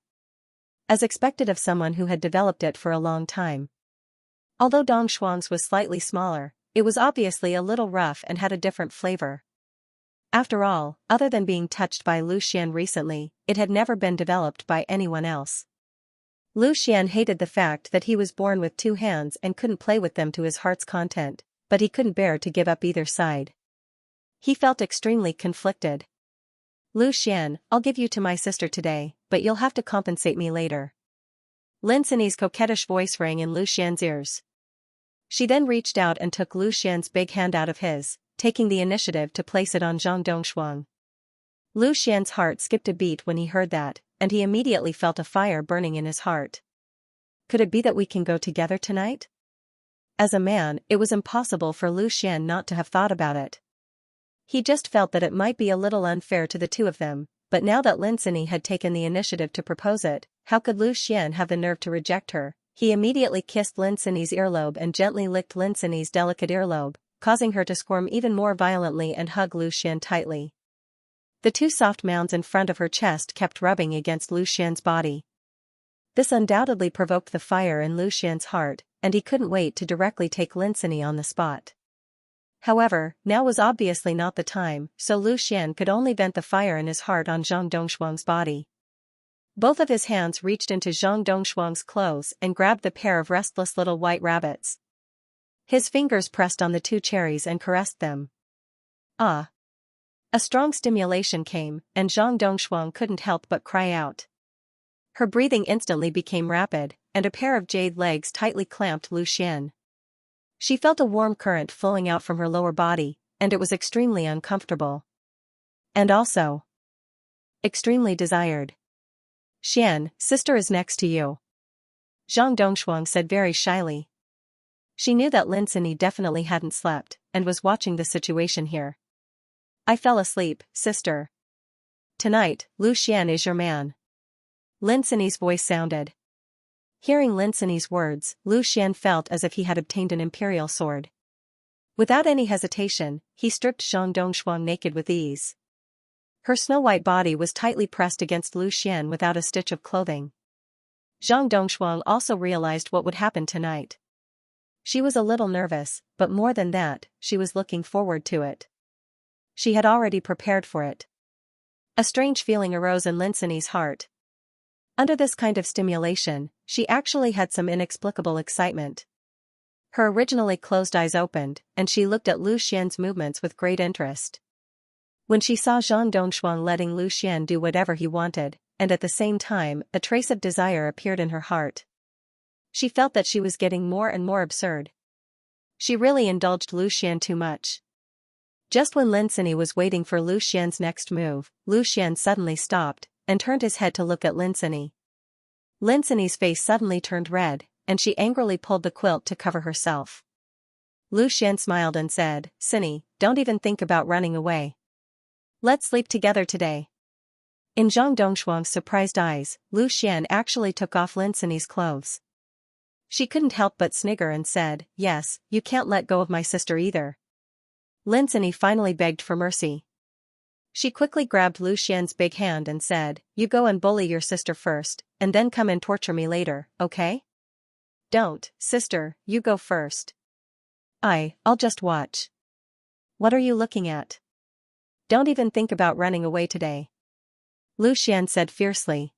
As expected of someone who had developed it for a long time. Although Dongshuang's was slightly smaller, it was obviously a little rough and had a different flavor. After all, other than being touched by Lu Xian recently, it had never been developed by anyone else. Lu Xian hated the fact that he was born with two hands and couldn't play with them to his heart's content, but he couldn't bear to give up either side. He felt extremely conflicted. Lu Xian, I'll give you to my sister today, but you'll have to compensate me later. Lin Sini's coquettish voice rang in Lu Xian's ears. She then reached out and took Lu Xian's big hand out of his, taking the initiative to place it on Zhang Dongshuang. Lu Xian's heart skipped a beat when he heard that, and he immediately felt a fire burning in his heart. Could it be that we can go together tonight? As a man, it was impossible for Lu Xian not to have thought about it. He just felt that it might be a little unfair to the two of them, but now that Lin Sini had taken the initiative to propose it, how could Lu Xian have the nerve to reject her? He immediately kissed Lin Sini's earlobe and gently licked Lin Sini's delicate earlobe, causing her to squirm even more violently and hug Lu Xian tightly. The two soft mounds in front of her chest kept rubbing against Lu Xian's body. This undoubtedly provoked the fire in Lu Xian's heart, and he couldn't wait to directly take Lin Sini on the spot. However, now was obviously not the time, so Lu Xian could only vent the fire in his heart on Zhang Dongshuang's body. Both of his hands reached into Zhang Dongshuang's clothes and grabbed the pair of restless little white rabbits. His fingers pressed on the two cherries and caressed them. Ah! A strong stimulation came, and Zhang Dongshuang couldn't help but cry out. Her breathing instantly became rapid, and a pair of jade legs tightly clamped Lu Xian. She felt a warm current flowing out from her lower body, and it was extremely uncomfortable. And also extremely desired. Xian, sister is next to you. Zhang Dongshuang said very shyly. She knew that Lin Sini definitely hadn't slept, and was watching the situation here. I fell asleep, sister. Tonight, Lu Xian is your man. Lin Sini's voice sounded. Hearing Lin Sini's words, Lu Xian felt as if he had obtained an imperial sword. Without any hesitation, he stripped Zhang Dongshuang naked with ease. Her snow-white body was tightly pressed against Lu Xian without a stitch of clothing. Zhang Dongshuang also realized what would happen tonight. She was a little nervous, but more than that, she was looking forward to it. She had already prepared for it. A strange feeling arose in Lin Sini's heart. Under this kind of stimulation, she actually had some inexplicable excitement. Her originally closed eyes opened, and she looked at Lu Xian's movements with great interest. When she saw Zhang Dongshuang letting Lu Xian do whatever he wanted, and at the same time, a trace of desire appeared in her heart. She felt that she was getting more and more absurd. She really indulged Lu Xian too much. Just when Lin Sini was waiting for Lu Xian's next move, Lu Xian suddenly stopped, and turned his head to look at Lin Sini. Lin Sini's face suddenly turned red, and she angrily pulled the quilt to cover herself. Lu Xian smiled and said, Sini, don't even think about running away. Let's sleep together today. In Zhang Dongshuang's surprised eyes, Lu Xian actually took off Lin Sini's clothes. She couldn't help but snigger and said, yes, you can't let go of my sister either. Lin Sini finally begged for mercy. She quickly grabbed Lu Xian's big hand and said, you go and bully your sister first, and then come and torture me later, okay? Don't, sister, you go first. I'll just watch. What are you looking at? Don't even think about running away today. Lu Xian said fiercely.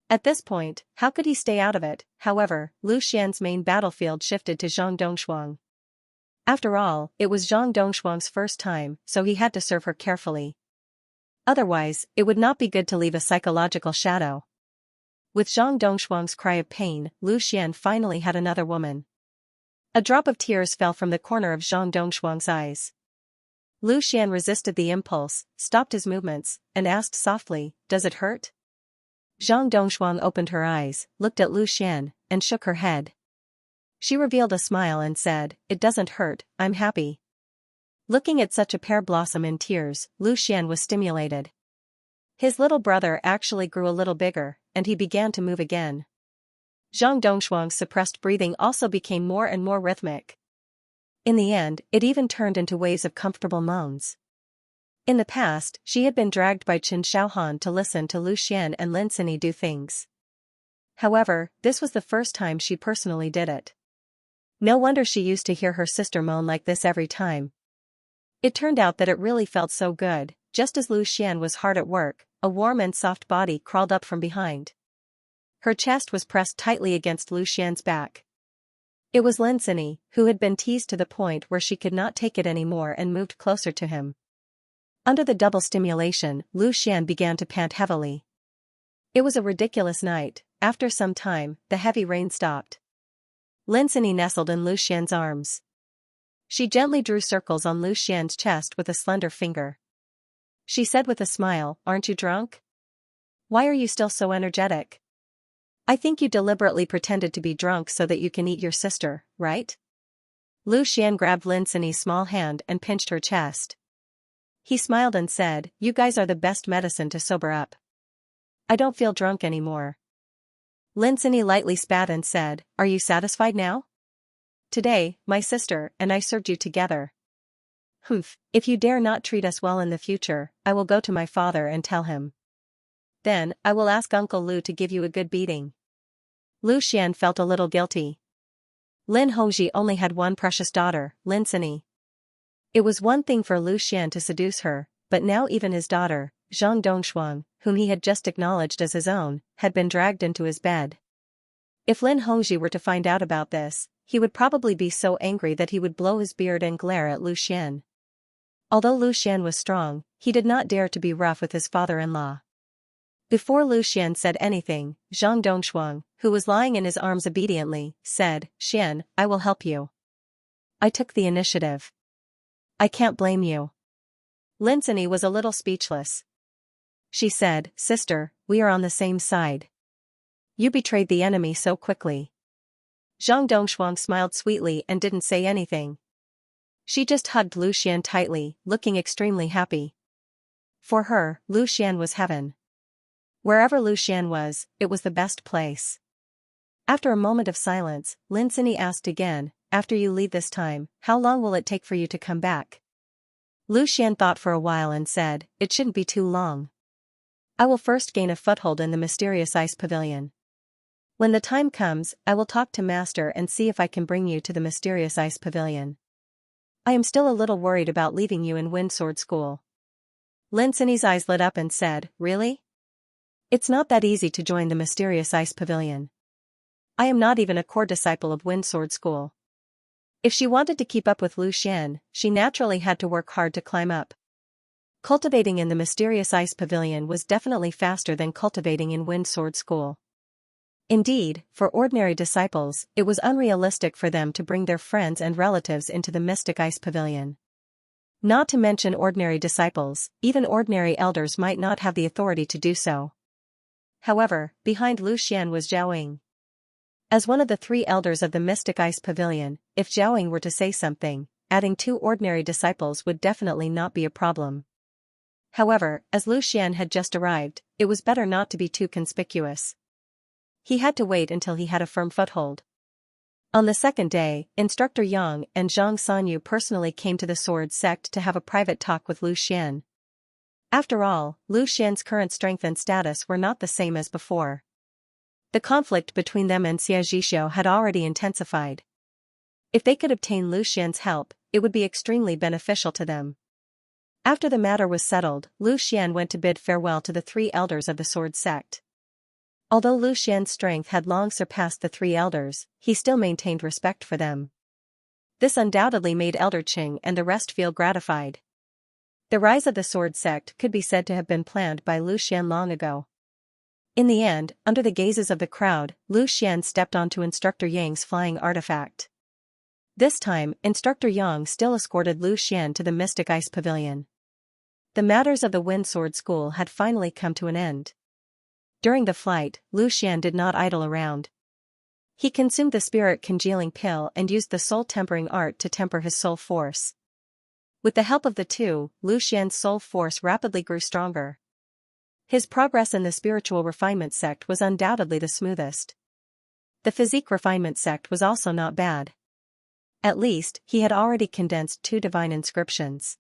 At this point, how could he stay out of it? However, Lu Xian's main battlefield shifted to Zhang Dongshuang. After all, it was Zhang Dongshuang's first time, so he had to serve her carefully. Otherwise, it would not be good to leave a psychological shadow. With Zhang Dongshuang's cry of pain, Lu Xian finally had another woman. A drop of tears fell from the corner of Zhang Dongshuang's eyes. Lu Xian resisted the impulse, stopped his movements, and asked softly, does it hurt? Zhang Dongshuang opened her eyes, looked at Lu Xian, and shook her head. She revealed a smile and said, it doesn't hurt, I'm happy. Looking at such a pear blossom in tears, Lu Xian was stimulated. His little brother actually grew a little bigger, and he began to move again. Zhang Dongshuang's suppressed breathing also became more and more rhythmic. In the end, it even turned into waves of comfortable moans. In the past, she had been dragged by Qin Shaohan to listen to Lu Xian and Lin Sini do things. However, this was the first time she personally did it. No wonder she used to hear her sister moan like this every time. It turned out that it really felt so good. Just as Lu Xian was hard at work, a warm and soft body crawled up from behind. Her chest was pressed tightly against Lu Xian's back. It was Lin Sini, who had been teased to the point where she could not take it anymore and moved closer to him. Under the double stimulation, Lu Xian began to pant heavily. It was a ridiculous night. After some time, the heavy rain stopped. Lin Sini nestled in Lu Xian's arms. She gently drew circles on Lu Xian's chest with a slender finger. She said with a smile, aren't you drunk? Why are you still so energetic? I think you deliberately pretended to be drunk so that you can eat your sister, right? Lu Xian grabbed Lin Sini's small hand and pinched her chest. He smiled and said, you guys are the best medicine to sober up. I don't feel drunk anymore. Lin Sini lightly spat and said, are you satisfied now? Today, my sister and I served you together. Humph, if you dare not treat us well in the future, I will go to my father and tell him. Then, I will ask Uncle Lu to give you a good beating. Lu Xian felt a little guilty. Lin Hongji only had one precious daughter, Lin Sini. It was one thing for Lu Xian to seduce her, but now even his daughter, Zhang Dongshuang, whom he had just acknowledged as his own, had been dragged into his bed. If Lin Hongji were to find out about this, he would probably be so angry that he would blow his beard and glare at Lu Xian. Although Lu Xian was strong, he did not dare to be rough with his father-in-law. Before Lu Xian said anything, Zhang Dongshuang, who was lying in his arms obediently, said, "Xian, I will help you. I took the initiative. I can't blame you." Lin Sini was a little speechless. She said, "Sister, we are on the same side. You betrayed the enemy so quickly." Zhang Dongshuang smiled sweetly and didn't say anything. She just hugged Lu Xian tightly, looking extremely happy. For her, Lu Xian was heaven. Wherever Lu Xian was, it was the best place. After a moment of silence, Lin Sini asked again, "After you leave this time, how long will it take for you to come back?" Lu Xian thought for a while and said, "It shouldn't be too long. I will first gain a foothold in the mysterious ice pavilion. When the time comes, I will talk to Master and see if I can bring you to the mysterious ice pavilion. I am still a little worried about leaving you in Wind Sword School." Lin Sini's eyes lit up and said, "Really? It's not that easy to join the mysterious ice pavilion. I am not even a core disciple of Wind Sword School." If she wanted to keep up with Lu Xian, she naturally had to work hard to climb up. Cultivating in the mysterious ice pavilion was definitely faster than cultivating in Wind Sword School. Indeed, for ordinary disciples, it was unrealistic for them to bring their friends and relatives into the mystic ice pavilion. Not to mention ordinary disciples, even ordinary elders might not have the authority to do so. However, behind Lu Xian was Zhaoying. As one of the 3 elders of the mystic ice pavilion, if Zhaoying were to say something, adding 2 ordinary disciples would definitely not be a problem. However, as Lu Xian had just arrived, it was better not to be too conspicuous. He had to wait until he had a firm foothold. On the second day, Instructor Yang and Zhang Sanyu personally came to the Sword Sect to have a private talk with Lu Xian. After all, Lu Xian's current strength and status were not the same as before. The conflict between them and Xianxia had already intensified. If they could obtain Lu Xian's help, it would be extremely beneficial to them. After the matter was settled, Lu Xian went to bid farewell to the 3 elders of the Sword Sect. Although Lu Xian's strength had long surpassed the 3 elders, he still maintained respect for them. This undoubtedly made Elder Qing and the rest feel gratified. The rise of the Sword Sect could be said to have been planned by Lu Xian long ago. In the end, under the gazes of the crowd, Lu Xian stepped onto Instructor Yang's flying artifact. This time, Instructor Yang still escorted Lu Xian to the Mystic Ice Pavilion. The matters of the Wind Sword School had finally come to an end. During the flight, Lu Xian did not idle around. He consumed the spirit congealing pill and used the soul tempering art to temper his soul force. With the help of the two, Lu Xian's soul force rapidly grew stronger. His progress in the spiritual refinement sect was undoubtedly the smoothest. The physique refinement sect was also not bad. At least, he had already condensed 2 divine inscriptions.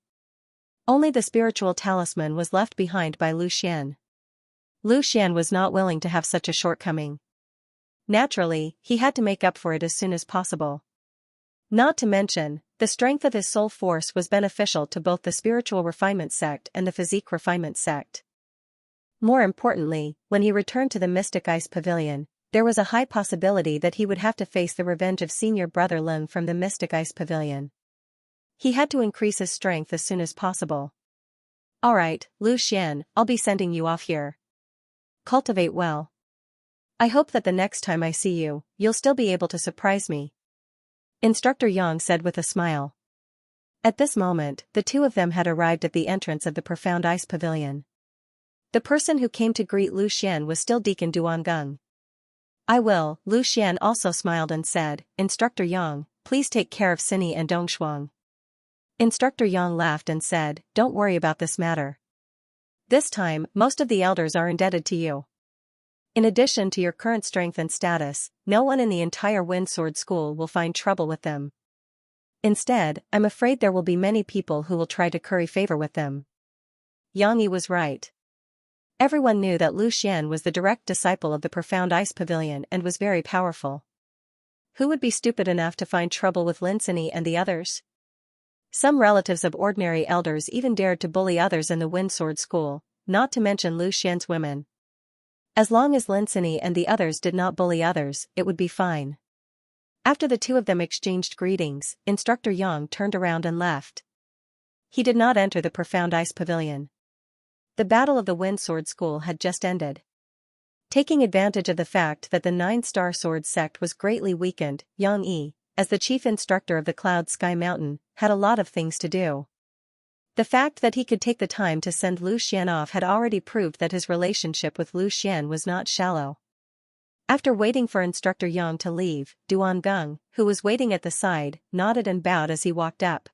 Only the spiritual talisman was left behind by Lu Xian. Lu Xian was not willing to have such a shortcoming. Naturally, he had to make up for it as soon as possible. Not to mention, the strength of his soul force was beneficial to both the spiritual refinement sect and the physique refinement sect. More importantly, when he returned to the Mystic Ice Pavilion, there was a high possibility that he would have to face the revenge of senior brother Leng from the Mystic Ice Pavilion. He had to increase his strength as soon as possible. "Alright, Lu Xian, I'll be sending you off here. Cultivate well. I hope that the next time I see you, you'll still be able to surprise me," Instructor Yang said with a smile. At this moment, the 2 of them had arrived at the entrance of the Profound Ice Pavilion. The person who came to greet Lu Xian was still Deacon Duangung. "I will," Lu Xian also smiled and said, "Instructor Yang, please take care of Sini and Dongshuang." Instructor Yang laughed and said, "Don't worry about this matter. This time, most of the elders are indebted to you. In addition to your current strength and status, no one in the entire Wind Sword School will find trouble with them. Instead, I'm afraid there will be many people who will try to curry favor with them." Yang Yi was right. Everyone knew that Lu Xian was the direct disciple of the Profound Ice Pavilion and was very powerful. Who would be stupid enough to find trouble with Lin Sini and the others? Some relatives of ordinary elders even dared to bully others in the Wind Sword School, not to mention Lu Xian's women. As long as Lin Sini and the others did not bully others, it would be fine. After the 2 of them exchanged greetings, Instructor Yang turned around and left. He did not enter the profound ice pavilion. The Battle of the Wind Sword School had just ended. Taking advantage of the fact that the 9-star sword sect was greatly weakened, Yang Yi, as the chief instructor of the Cloud Sky Mountain, had a lot of things to do. The fact that he could take the time to send Lu Xian off had already proved that his relationship with Lu Xian was not shallow. After waiting for Instructor Yang to leave, Duan-Gung, who was waiting at the side, nodded and bowed as he walked up.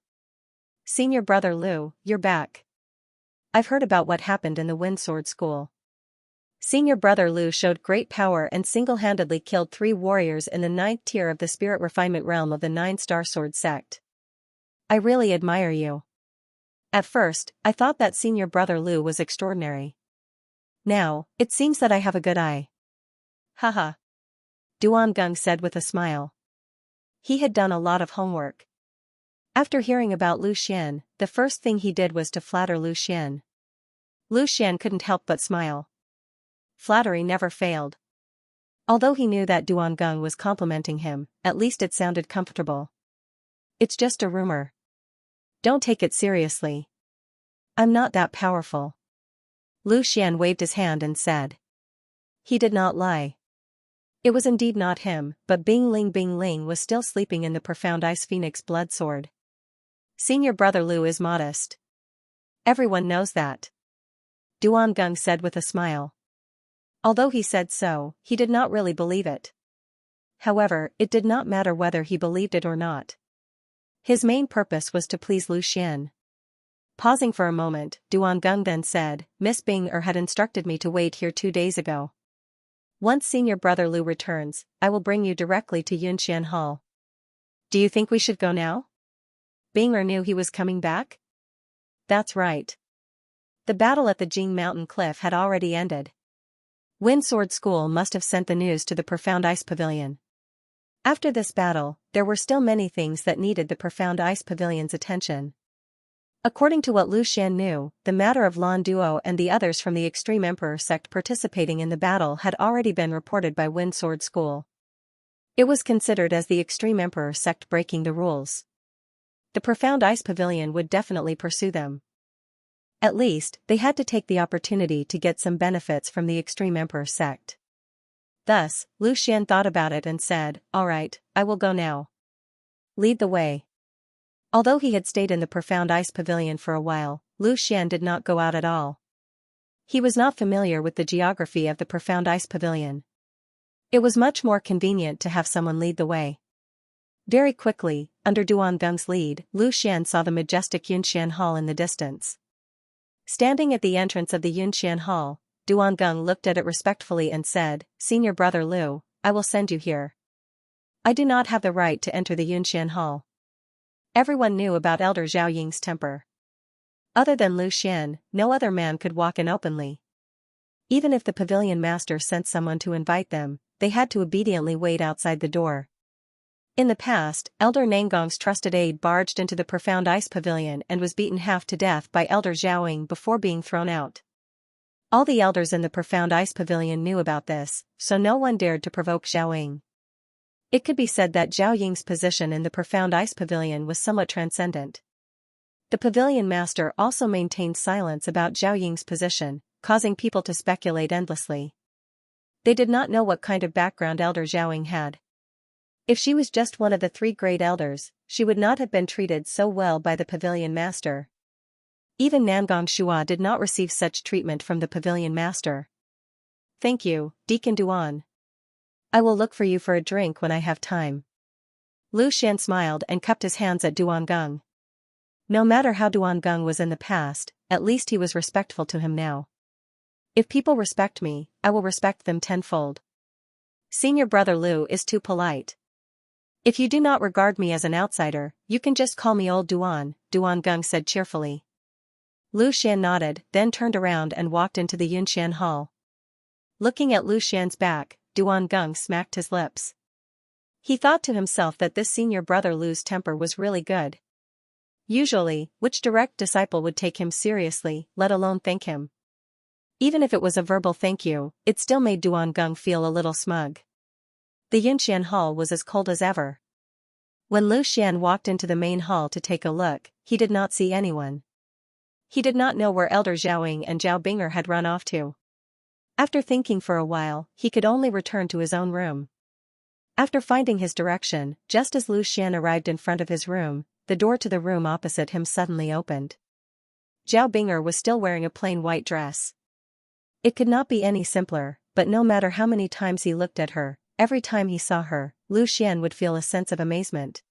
"Senior brother Lu, you're back. I've heard about what happened in the Wind Sword School." Senior brother Lu showed great power and single-handedly killed 3 warriors in the 9th tier of the spirit refinement realm of the 9-star sword sect. "I really admire you. At first, I thought that senior brother Lu was extraordinary. Now, it seems that I have a good eye." "Haha," Duan-Gung said with a smile. He had done a lot of homework. After hearing about Lu Xian, the first thing he did was to flatter Lu Xian. Lu Xian couldn't help but smile. Flattery never failed. Although he knew that Duan-Gung was complimenting him, at least it sounded comfortable. "It's just a rumor. Don't take it seriously. I'm not that powerful." Lu Xian waved his hand and said. He did not lie. It was indeed not him, but Bing Ling was still sleeping in the profound ice phoenix blood sword. "Senior brother Lu is modest. Everyone knows that," Duan-Gung said with a smile. Although he said so, he did not really believe it. However, it did not matter whether he believed it or not. His main purpose was to please Lu Xian. Pausing for a moment, Duan-Gung then said, "Miss Bing had instructed me to wait here 2 days ago. Once senior brother Lu returns, I will bring you directly to Yunxian Hall. Do you think we should go now?" Bing knew he was coming back? That's right. The battle at the Jing Mountain Cliff had already ended. Wind Sword School must have sent the news to the Profound Ice Pavilion. After this battle, there were still many things that needed the Profound Ice Pavilion's attention. According to what Lu Xian knew, the matter of Lan Duo and the others from the Extreme Emperor sect participating in the battle had already been reported by Wind Sword School. It was considered as the Extreme Emperor sect breaking the rules. The Profound Ice Pavilion would definitely pursue them. At least, they had to take the opportunity to get some benefits from the Extreme Emperor sect. Thus, Lu Xian thought about it and said, "All right, I will go now. Lead the way." Although he had stayed in the Profound Ice Pavilion for a while, Lu Xian did not go out at all. He was not familiar with the geography of the Profound Ice Pavilion. It was much more convenient to have someone lead the way. Very quickly, under Duan-Gung's lead, Lu Xian saw the majestic Yunxian Hall in the distance. Standing at the entrance of the Yunxian Hall, Duan-Gung looked at it respectfully and said, "Senior brother Lu, I will send you here. I do not have the right to enter the Yunxian Hall." Everyone knew about Elder Zhao Ying's temper. Other than Lu Xian, no other man could walk in openly. Even if the pavilion master sent someone to invite them, they had to obediently wait outside the door. In the past, Elder Nangong's trusted aide barged into the Profound Ice Pavilion and was beaten half to death by Elder Zhao Ying before being thrown out. All the elders in the Profound Ice Pavilion knew about this, so no one dared to provoke Zhao Ying. It could be said that Zhao Ying's position in the Profound Ice Pavilion was somewhat transcendent. The pavilion master also maintained silence about Zhao Ying's position, causing people to speculate endlessly. They did not know what kind of background Elder Zhao Ying had. If she was just one of the 3 great elders, she would not have been treated so well by the pavilion master. Even Nangong Shua did not receive such treatment from the pavilion master. "Thank you, Deacon Duan. I will look for you for a drink when I have time." Lu Xian smiled and cupped his hands at Duan-Gung. No matter how Duan-Gung was in the past, at least he was respectful to him now. "If people respect me, I will respect them tenfold. Senior brother Lu is too polite. If you do not regard me as an outsider, you can just call me Old Duan," Duan-Gung said cheerfully. Lu Xian nodded, then turned around and walked into the Yunxian Hall. Looking at Lu Xian's back, Duan-Gung smacked his lips. He thought to himself that this senior brother Lu's temper was really good. Usually, which direct disciple would take him seriously, let alone thank him? Even if it was a verbal thank you, it still made Duan-Gung feel a little smug. The Yunxian Hall was as cold as ever. When Lu Xian walked into the main hall to take a look, he did not see anyone. He did not know where Elder Xiaoying and Zhao Binger had run off to. After thinking for a while, he could only return to his own room. After finding his direction, just as Lu Xian arrived in front of his room, the door to the room opposite him suddenly opened. Zhao Binger was still wearing a plain white dress. It could not be any simpler, but no matter how many times he looked at her, every time he saw her, Lu Xian would feel a sense of amazement.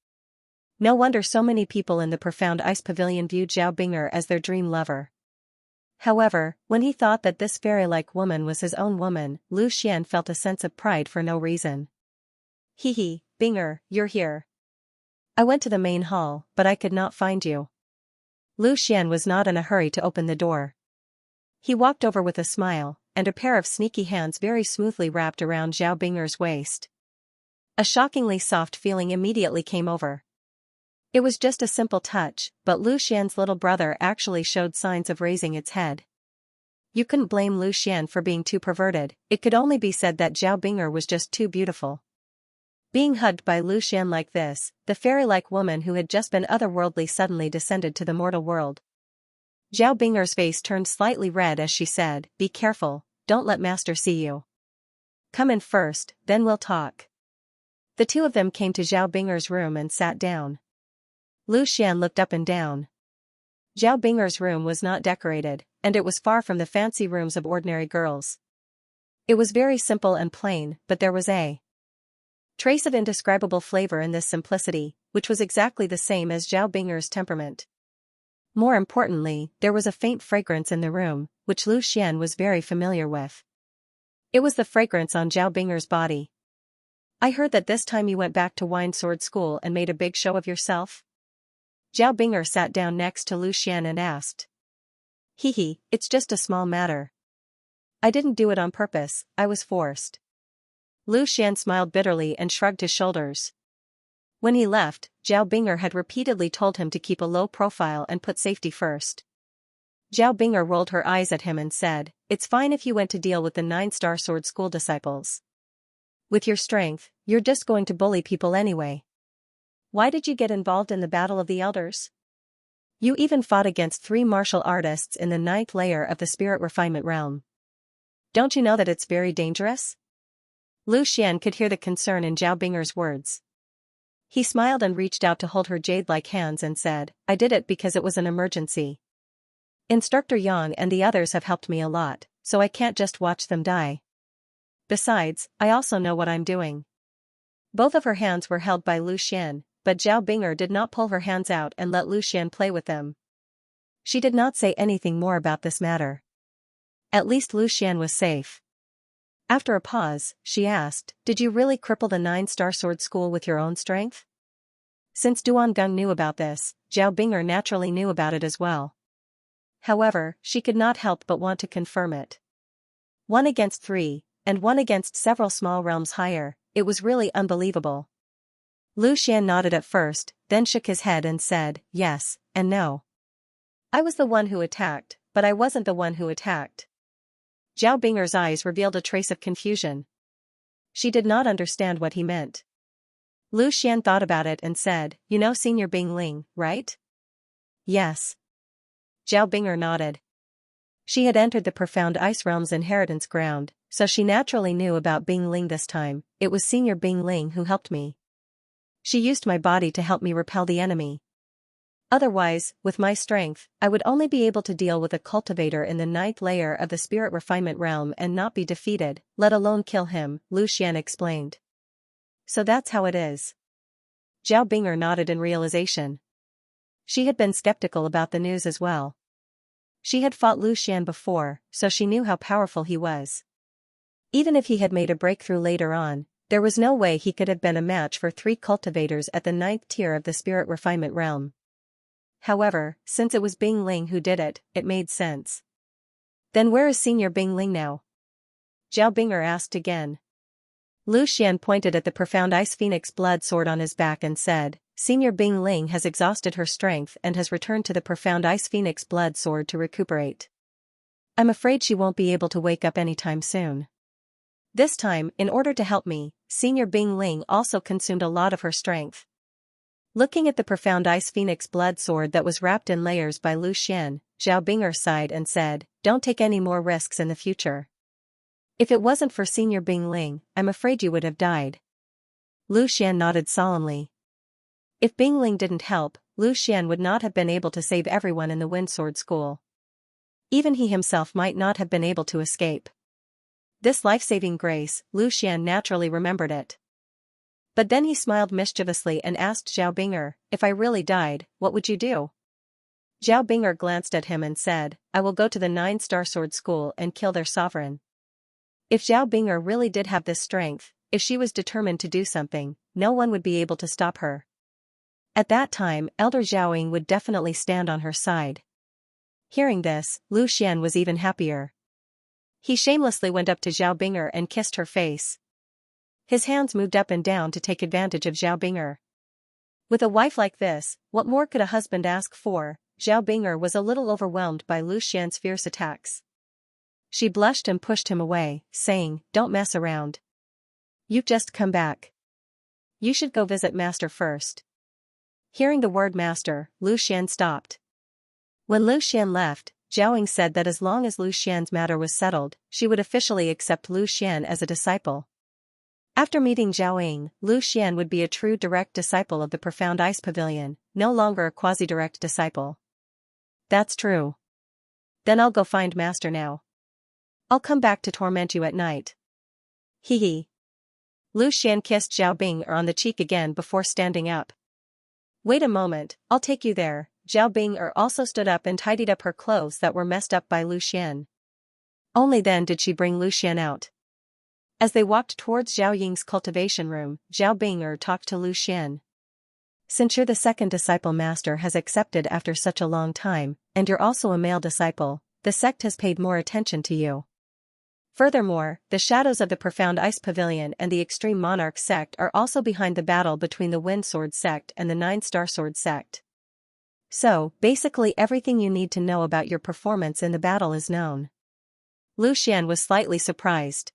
No wonder so many people in the profound ice pavilion viewed Zhao Binger as their dream lover. However, when he thought that this fairy-like woman was his own woman, Lu Xian felt a sense of pride for no reason. Hee, Binger, you're here. I went to the main hall, but I could not find you. Lu Xian was not in a hurry to open the door. He walked over with a smile, and a pair of sneaky hands very smoothly wrapped around Zhao Binger's waist. A shockingly soft feeling immediately came over. It was just a simple touch, but Lu Xian's little brother actually showed signs of raising its head. You couldn't blame Lu Xian for being too perverted, it could only be said that Zhao Binger was just too beautiful. Being hugged by Lu Xian like this, the fairy-like woman who had just been otherworldly suddenly descended to the mortal world. Zhao Binger's face turned slightly red as she said, "Be careful, don't let master see you. Come in first, then we'll talk." The two of them came to Zhao Binger's room and sat down. Lu Xian looked up and down. Zhao Binger's room was not decorated, and it was far from the fancy rooms of ordinary girls. It was very simple and plain, but there was a trace of indescribable flavor in this simplicity, which was exactly the same as Zhao Binger's temperament. More importantly, there was a faint fragrance in the room, which Lu Xian was very familiar with. It was the fragrance on Zhao Binger's body. I heard that this time you went back to Wine Sword School and made a big show of yourself? Zhao Binger sat down next to Lu Xian and asked. It's just a small matter. I didn't do it on purpose, I was forced. Lu Xian smiled bitterly and shrugged his shoulders. When he left, Zhao Binger had repeatedly told him to keep a low profile and put safety first. Zhao Binger rolled her eyes at him and said, "It's fine if you went to deal with the 9-star sword school disciples. With your strength, you're just going to bully people anyway. Why did you get involved in the Battle of the Elders? You even fought against 3 martial artists in the 9th layer of the Spirit Refinement realm. Don't you know that it's very dangerous?" Lu Xian could hear the concern in Zhao Binger's words. He smiled and reached out to hold her jade-like hands and said, "I did it because it was an emergency. Instructor Yang and the others have helped me a lot, so I can't just watch them die. Besides, I also know what I'm doing." Both of her hands were held by Lu Xian, but Zhao Binger did not pull her hands out and let Lu Xian play with them. She did not say anything more about this matter. At least Lu Xian was safe. After a pause, she asked, "Did you really cripple the 9-star sword school with your own strength?" Since Duan Geng knew about this, Zhao Binger naturally knew about it as well. However, she could not help but want to confirm it. 1 against 3, and 1 against several small realms higher, it was really unbelievable. Lu Xian nodded at first, then shook his head and said, "Yes, and no. I was the one who attacked, but I wasn't the one who attacked." Zhao Binger's eyes revealed a trace of confusion. She did not understand what he meant. Lu Xian thought about it and said, "You know Senior Bing Ling, right?" "Yes." Zhao Binger nodded. She had entered the Profound Ice Realm's inheritance ground, so she naturally knew about Bing Ling this time. "It was Senior Bing Ling who helped me. She used my body to help me repel the enemy. Otherwise, with my strength, I would only be able to deal with a cultivator in the 9th layer of the Spirit Refinement realm and not be defeated, let alone kill him," Lu Xian explained. "So that's how it is." Zhao Binger nodded in realization. She had been skeptical about the news as well. She had fought Lu Xian before, so she knew how powerful he was. Even if he had made a breakthrough later on, there was no way he could have been a match for 3 cultivators at the 9th tier of the Spirit Refinement realm. However, since it was Bing Ling who did it, it made sense. "Then where is Senior Bing Ling now?" Zhao Binger asked again. Lu Xian pointed at the Profound Ice Phoenix blood sword on his back and said, "Senior Bing Ling has exhausted her strength and has returned to the Profound Ice Phoenix blood sword to recuperate. I'm afraid she won't be able to wake up anytime soon. This time, in order to help me, Senior Bing Ling also consumed a lot of her strength." Looking at the Profound Ice Phoenix blood sword that was wrapped in layers by Lu Xian, Zhao Bing'er sighed and said, "Don't take any more risks in the future. If it wasn't for Senior Bing Ling, I'm afraid you would have died." Lu Xian nodded solemnly. If Bing Ling didn't help, Lu Xian would not have been able to save everyone in the Wind Sword School. Even he himself might not have been able to escape. This life-saving grace, Lu Xian naturally remembered it. But then he smiled mischievously and asked Zhao Bing'er, "If I really died, what would you do?" Zhao Bing'er glanced at him and said, "I will go to the 9-star sword school and kill their sovereign." If Zhao Bing'er really did have this strength, if she was determined to do something, no one would be able to stop her. At that time, Elder Zhaoying would definitely stand on her side. Hearing this, Lu Xian was even happier. He shamelessly went up to Zhao Bing'er and kissed her face. His hands moved up and down to take advantage of Zhao Bing'er. With a wife like this, what more could a husband ask for? Zhao Bing'er was a little overwhelmed by Lu Xian's fierce attacks. She blushed and pushed him away, saying, "Don't mess around. You've just come back. You should go visit Master first." Hearing the word Master, Lu Xian stopped. When Lu Xian left, Zhaoying said that as long as Lu Xian's matter was settled, she would officially accept Lu Xian as a disciple. After meeting Zhaoying, Lu Xian would be a true direct disciple of the Profound Ice Pavilion, no longer a quasi-direct disciple. That's true. Then I'll go find Master now. I'll come back to torment you at night. Hee hee. Lu Xian kissed Zhao Bing'er on the cheek again before standing up. Wait a moment, I'll take you there. Zhao Bing'er also stood up and tidied up her clothes that were messed up by Lu Xian. Only then did she bring Lu Xian out. As they walked towards Zhao Ying's cultivation room, Zhao Bing'er talked to Lu Xian. "Since you're the second disciple Master has accepted after such a long time, and you're also a male disciple, the sect has paid more attention to you. Furthermore, the shadows of the Profound Ice Pavilion and the Extreme Monarch sect are also behind the battle between the Wind Sword sect and the 9-star sword sect. So, basically everything you need to know about your performance in the battle is known." Lu Xian was slightly surprised.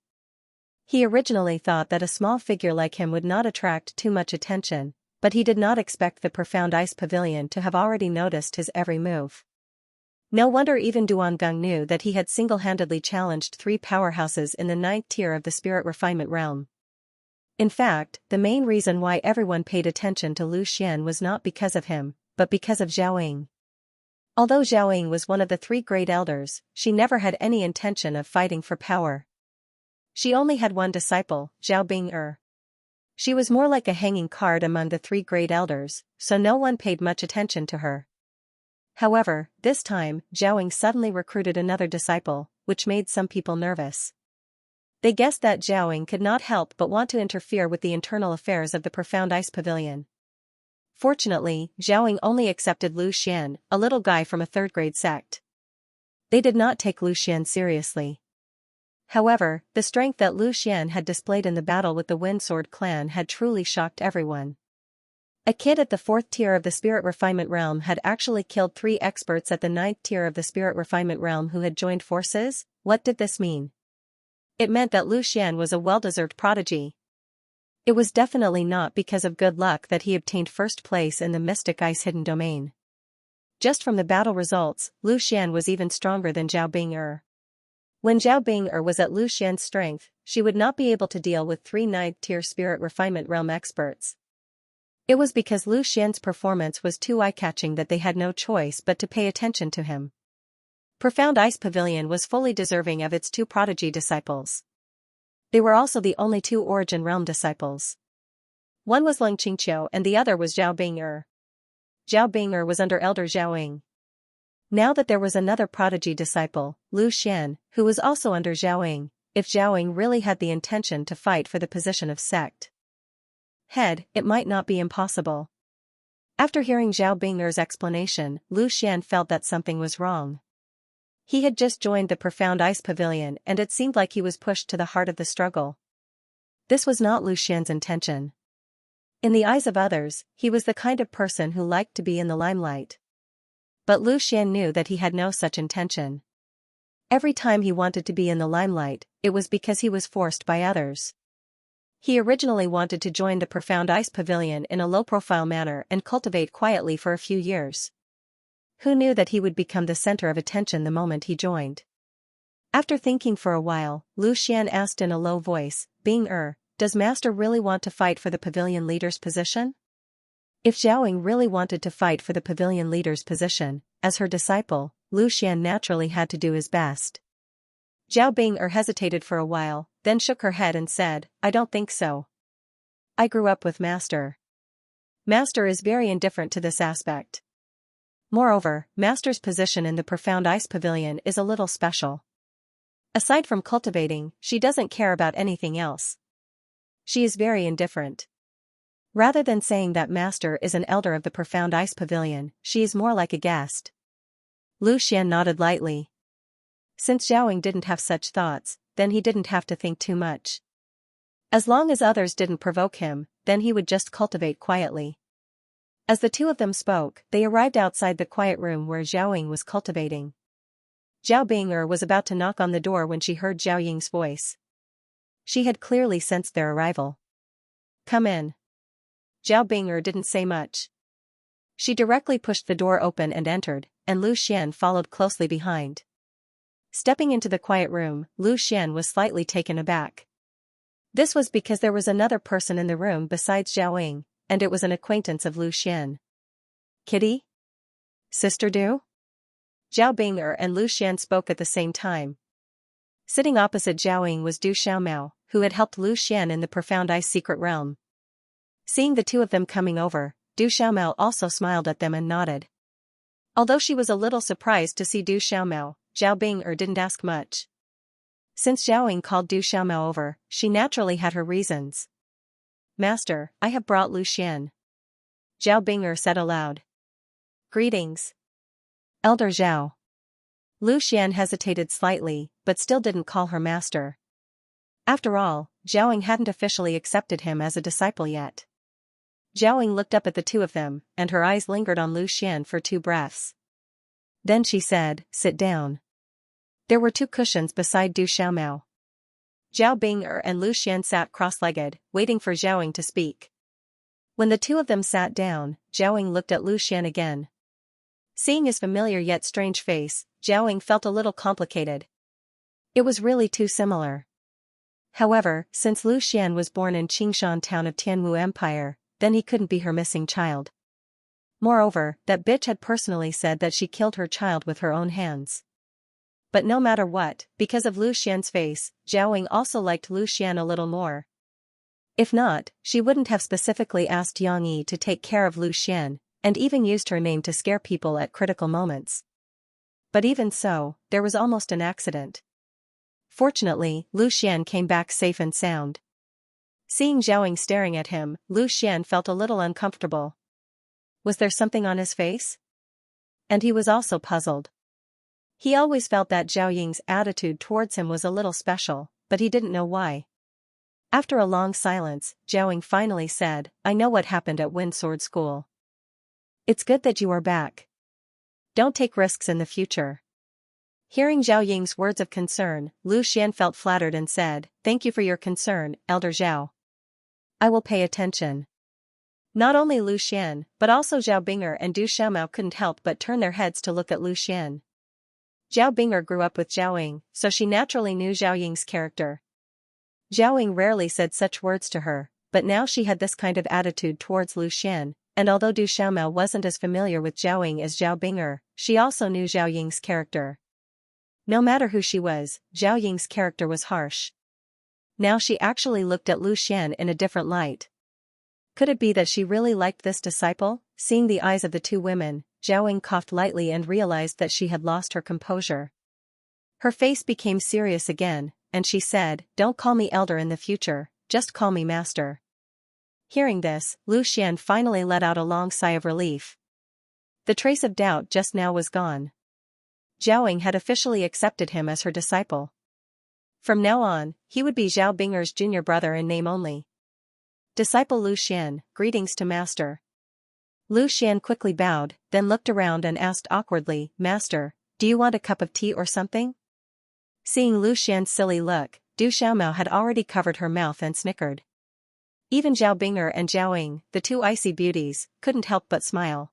He originally thought that a small figure like him would not attract too much attention, but he did not expect the Profound Ice Pavilion to have already noticed his every move. No wonder even Duan Geng knew that he had single-handedly challenged 3 powerhouses in the 9th tier of the Spirit Refinement realm. In fact, the main reason why everyone paid attention to Lu Xian was not because of him, but because of Zhaoying. Although Zhaoying was one of the 3 great elders, she never had any intention of fighting for power. She only had one disciple, Zhao Bing'er. She was more like a hanging card among the 3 great elders, so no one paid much attention to her. However, this time, Zhaoying suddenly recruited another disciple, which made some people nervous. They guessed that Zhaoying could not help but want to interfere with the internal affairs of the Profound Ice Pavilion. Fortunately, Zhaoying only accepted Lu Xian, a little guy from a 3rd-grade sect. They did not take Lu Xian seriously. However, the strength that Lu Xian had displayed in the battle with the Wind Sword clan had truly shocked everyone. A kid at the 4th tier of the Spirit Refinement realm had actually killed 3 experts at the 9th tier of the Spirit Refinement realm who had joined forces. What did this mean? It meant that Lu Xian was a well-deserved prodigy. It was definitely not because of good luck that he obtained first place in the Mystic Ice Hidden Domain. Just from the battle results, Lu Xian was even stronger than Zhao Bing'er. When Zhao Bing'er was at Lu Xian's strength, she would not be able to deal with 3 9th-tier Spirit Refinement realm experts. It was because Lu Xian's performance was too eye-catching that they had no choice but to pay attention to him. Profound Ice Pavilion was fully deserving of its 2 prodigy disciples. They were also the only 2 Origin Realm disciples. One was Leng Qingqiu and the other was Zhao Bing'er. Zhao Bing'er was under Elder Zhaoying. Now that there was another prodigy disciple, Lu Xian, who was also under Zhaoying, if Zhaoying really had the intention to fight for the position of sect head, it might not be impossible. After hearing Zhao Bing'er's explanation, Lu Xian felt that something was wrong. He had just joined the Profound Ice Pavilion and it seemed like he was pushed to the heart of the struggle. This was not Lu Xian's intention. In the eyes of others, he was the kind of person who liked to be in the limelight. But Lu Xian knew that he had no such intention. Every time he wanted to be in the limelight, it was because he was forced by others. He originally wanted to join the Profound Ice Pavilion in a low-profile manner and cultivate quietly for a few years. Who knew that he would become the center of attention the moment he joined? After thinking for a while, Lu Xian asked in a low voice, does Master really want to fight for the pavilion leader's position? If Zhao really wanted to fight for the pavilion leader's position, as her disciple, Lu Xian naturally had to do his best. Zhao Bing'er hesitated for a while, then shook her head and said, I don't think so. I grew up with Master. Master is very indifferent to this aspect. Moreover, Master's position in the Profound Ice Pavilion is a little special. Aside from cultivating, she doesn't care about anything else. She is very indifferent. Rather than saying that Master is an elder of the Profound Ice Pavilion, she is more like a guest. Lu Xian nodded lightly. Since Zhao didn't have such thoughts, then he didn't have to think too much. As long as others didn't provoke him, then he would just cultivate quietly. As the two of them spoke, they arrived outside the quiet room where Zhao was cultivating. Zhao Bing'er was about to knock on the door when she heard Zhao Ying's voice. She had clearly sensed their arrival. Come in. Zhao Bing'er didn't say much. She directly pushed the door open and entered, and Lu Xian followed closely behind. Stepping into the quiet room, Lu Xian was slightly taken aback. This was because there was another person in the room besides Zhao Ying, and it was an acquaintance of Lu Xian. Kitty? Sister Du? Zhao Bing'er and Lu Xian spoke at the same time. Sitting opposite Zhao Ying was Du Xiaomao, who had helped Lu Xian in the Profound Ice Secret Realm. Seeing the two of them coming over, Du Xiaomao also smiled at them and nodded. Although she was a little surprised to see Du Xiaomao, Zhao Bing'er didn't ask much. Since Zhao Ying called Du Xiaomao over, she naturally had her reasons. Master, I have brought Lu Xian. Zhao Bing'er said aloud. Greetings. Elder Zhao. Lu Xian hesitated slightly, but still didn't call her master. After all, Zhao Ying hadn't officially accepted him as a disciple yet. Zhao Ying looked up at the two of them, and her eyes lingered on Lu Xian for 2 breaths. Then she said, sit down. There were 2 cushions beside Du Xiaomao. Zhao Bing'er and Lu Xian sat cross-legged, waiting for Zhao Ying to speak. When the two of them sat down, Zhao Ying looked at Lu Xian again. Seeing his familiar yet strange face, Zhao Ying felt a little complicated. It was really too similar. However, since Lu Xian was born in Qingshan town of Tianwu Empire, then he couldn't be her missing child. Moreover, that bitch had personally said that she killed her child with her own hands. But no matter what, because of Lu Xian's face, Zhao Ying also liked Lu Xian a little more. If not, she wouldn't have specifically asked Yang Yi to take care of Lu Xian, and even used her name to scare people at critical moments. But even so, there was almost an accident. Fortunately, Lu Xian came back safe and sound. Seeing Zhao Ying staring at him, Lu Xian felt a little uncomfortable. Was there something on his face? And he was also puzzled. He always felt that Zhao Ying's attitude towards him was a little special, but he didn't know why. After a long silence, Zhao Ying finally said, I know what happened at Wind Sword School. It's good that you are back. Don't take risks in the future. Hearing Zhao Ying's words of concern, Lu Xian felt flattered and said, thank you for your concern, Elder Zhao. I will pay attention. Not only Lu Xian, but also Zhao Bing'er and Du Xiaomao couldn't help but turn their heads to look at Lu Xian. Zhao Bing'er grew up with Zhao Ying, so she naturally knew Zhao Ying's character. Zhao Ying rarely said such words to her, but now she had this kind of attitude towards Lu Xian, and although Du Xiaomao wasn't as familiar with Zhao Ying as Zhao Bing'er, she also knew Zhao Ying's character. No matter who she was, Zhao Ying's character was harsh. Now she actually looked at Lu Xian in a different light. Could it be that she really liked this disciple? Seeing the eyes of the two women, Zhao Ying coughed lightly and realized that she had lost her composure. Her face became serious again, and she said, don't call me elder in the future, just call me master. Hearing this, Lu Xian finally let out a long sigh of relief. The trace of doubt just now was gone. Zhao Ying had officially accepted him as her disciple. From now on, he would be Zhao Bing'er's junior brother in name only. Disciple Lu Xian, greetings to master. Lu Xian quickly bowed, then looked around and asked awkwardly, Master, do you want a cup of tea or something? Seeing Lu Xian's silly look, Du Xiaomao had already covered her mouth and snickered. Even Zhao Bing'er and Zhao Ying, the two icy beauties, couldn't help but smile.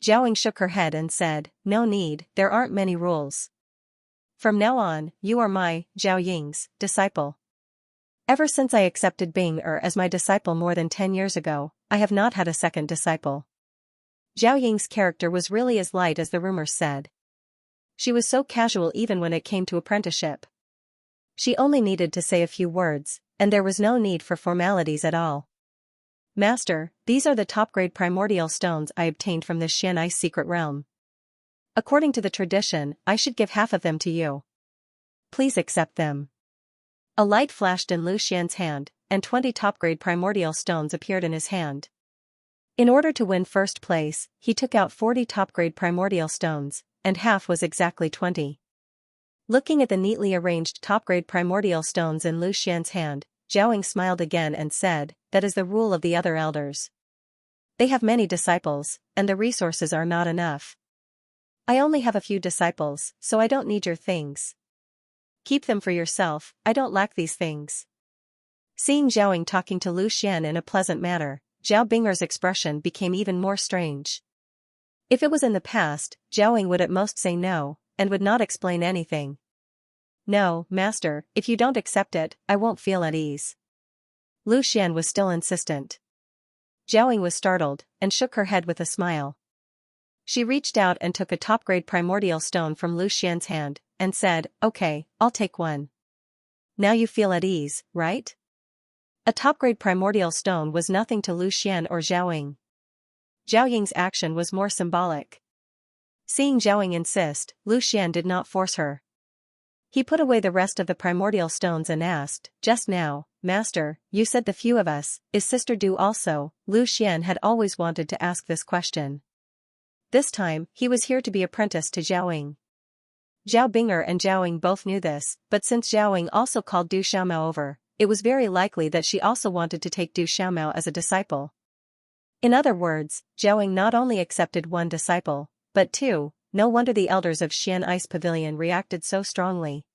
Zhao shook her head and said, no need, there aren't many rules. From now on, you are my, Zhao Ying's, disciple. Ever since I accepted Bing as my disciple more than 10 years ago, I have not had a second disciple. Zhao Ying's character was really as light as the rumors said. She was so casual even when it came to apprenticeship. She only needed to say a few words, and there was no need for formalities at all. Master, these are the top-grade primordial stones I obtained from the Xianxia's secret realm. According to the tradition, I should give half of them to you. Please accept them. A light flashed in Lu Xian's hand, and 20 top-grade primordial stones appeared in his hand. In order to win first place, he took out 40 top-grade primordial stones, and half was exactly 20. Looking at the neatly arranged top-grade primordial stones in Lu Xian's hand, Zhao Ying smiled again and said, that is the rule of the other elders. They have many disciples, and the resources are not enough. I only have a few disciples, so I don't need your things. Keep them for yourself, I don't lack these things. Seeing Zhao Ying talking to Lu Xian in a pleasant manner, Zhao Bing'er's expression became even more strange. If it was in the past, Zhao Ying would at most say no, and would not explain anything. No, master, if you don't accept it, I won't feel at ease. Lu Xian was still insistent. Zhao Ying was startled, and shook her head with a smile. She reached out and took a top-grade primordial stone from Lu Xian's hand, and said, okay, I'll take one. Now you feel at ease, right? A top-grade primordial stone was nothing to Lu Xian or Zhao Ying. Zhao Ying's action was more symbolic. Seeing Zhao Ying insist, Lu Xian did not force her. He put away the rest of the primordial stones and asked, just now, Master, you said the few of us, is Sister Du also? Lu Xian had always wanted to ask this question. This time, he was here to be apprenticed to Zhao Ying. Zhao Bing'er and Zhao Ying both knew this, but since Zhao Ying also called Du Xiaomao over, it was very likely that she also wanted to take Du Xiaomao as a disciple. In other words, Zhao Ying not only accepted one disciple, but two. No wonder the elders of Xianxia's pavilion reacted so strongly.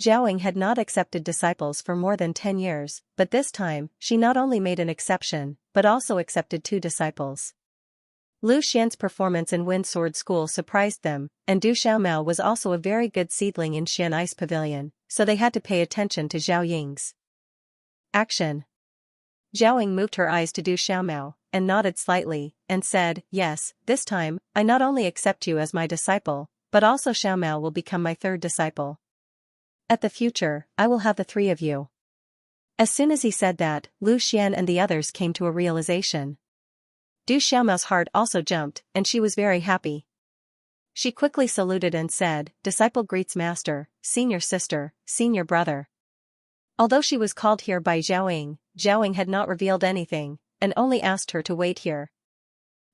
Zhao Ying had not accepted disciples for more than 10 years, but this time, she not only made an exception, but also accepted 2 disciples. Lu Xian's performance in Wind Sword School surprised them, and Du Xiaomao was also a very good seedling in Xianxia's pavilion, so they had to pay attention to Zhao Ying's action. Zhao Ying moved her eyes to Du Xiaomao, and nodded slightly, and said, yes, this time, I not only accept you as my disciple, but also Xiaomao will become my 3rd disciple. At the future, I will have the 3 of you. As soon as he said that, Lu Xian and the others came to a realization. Du Xiaomao's heart also jumped, and she was very happy. She quickly saluted and said, disciple greets master, senior sister, senior brother. Although she was called here by Zhao Ying had not revealed anything, and only asked her to wait here.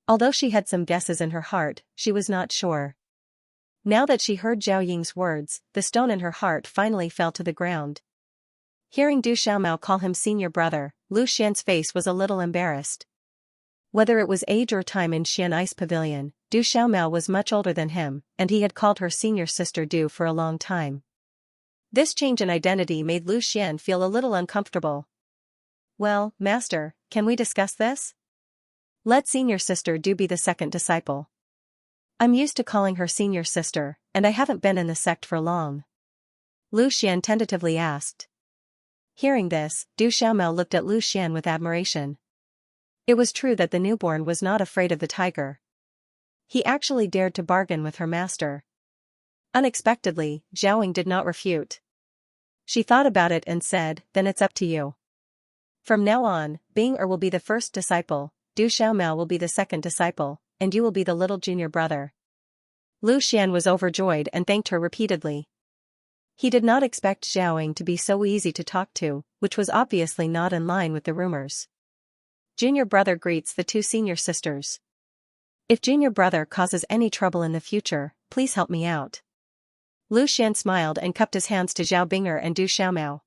Although she had some guesses in her heart, she was not sure. Now that she heard Zhao Ying's words, the stone in her heart finally fell to the ground. Hearing Du Xiaomao call him senior brother, Lu Xian's face was a little embarrassed. Whether it was age or time in Xianxia's pavilion, Du Xiaomao was much older than him, and he had called her senior sister Du for a long time. This change in identity made Lu Xian feel a little uncomfortable. Well, master, can we discuss this? Let senior sister Du be the 2nd disciple. I'm used to calling her senior sister, and I haven't been in the sect for long. Lu Xian tentatively asked. Hearing this, Du Xiaomao looked at Lu Xian with admiration. It was true that the newborn was not afraid of the tiger. He actually dared to bargain with her master. Unexpectedly, Zhao Ying did not refute. She thought about it and said, then it's up to you. From now on, Bing will be the 1st disciple, Du Xiaomao will be the 2nd disciple, and you will be the little junior brother. Lu Xian was overjoyed and thanked her repeatedly. He did not expect Zhao Ying to be so easy to talk to, which was obviously not in line with the rumors. Junior brother greets the 2 senior sisters. If junior brother causes any trouble in the future, please help me out. Lu Xian smiled and cupped his hands to Zhao Bing'er and Du Xiaomao.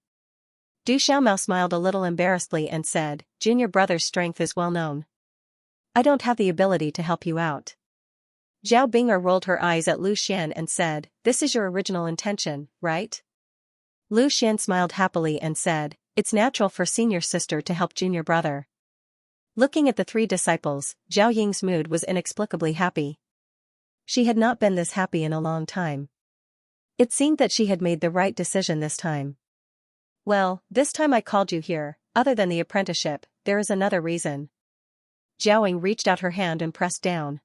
Du Xiaomao smiled a little embarrassedly and said, junior brother's strength is well known. I don't have the ability to help you out. Zhao Bing'er rolled her eyes at Lu Xian and said, this is your original intention, right? Lu Xian smiled happily and said, it's natural for senior sister to help junior brother. Looking at the three disciples, Zhao Ying's mood was inexplicably happy. She had not been this happy in a long time. It seemed that she had made the right decision this time. Well, this time I called you here, other than the apprenticeship, there is another reason. Zhao Ying reached out her hand and pressed down.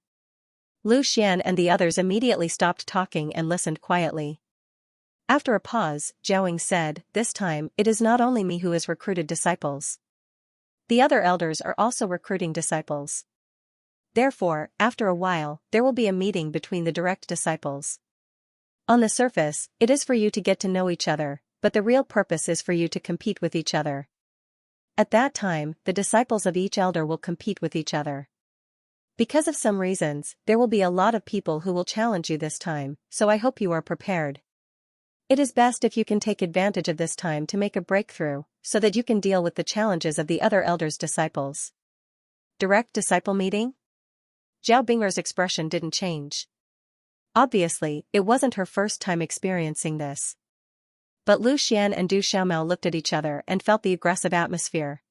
Lu Xian and the others immediately stopped talking and listened quietly. After a pause, Zhao Ying said, "This time, it is not only me who has recruited disciples. The other elders are also recruiting disciples. Therefore, after a while, there will be a meeting between the direct disciples. On the surface, it is for you to get to know each other, but the real purpose is for you to compete with each other. At that time, the disciples of each elder will compete with each other. Because of some reasons, there will be a lot of people who will challenge you this time, so I hope you are prepared. It is best if you can take advantage of this time to make a breakthrough, so that you can deal with the challenges of the other elders' disciples." Direct disciple meeting? Zhao Bing'er's expression didn't change. Obviously, it wasn't her first time experiencing this. But Lu Xian and Du Xiaomao looked at each other and felt the aggressive atmosphere.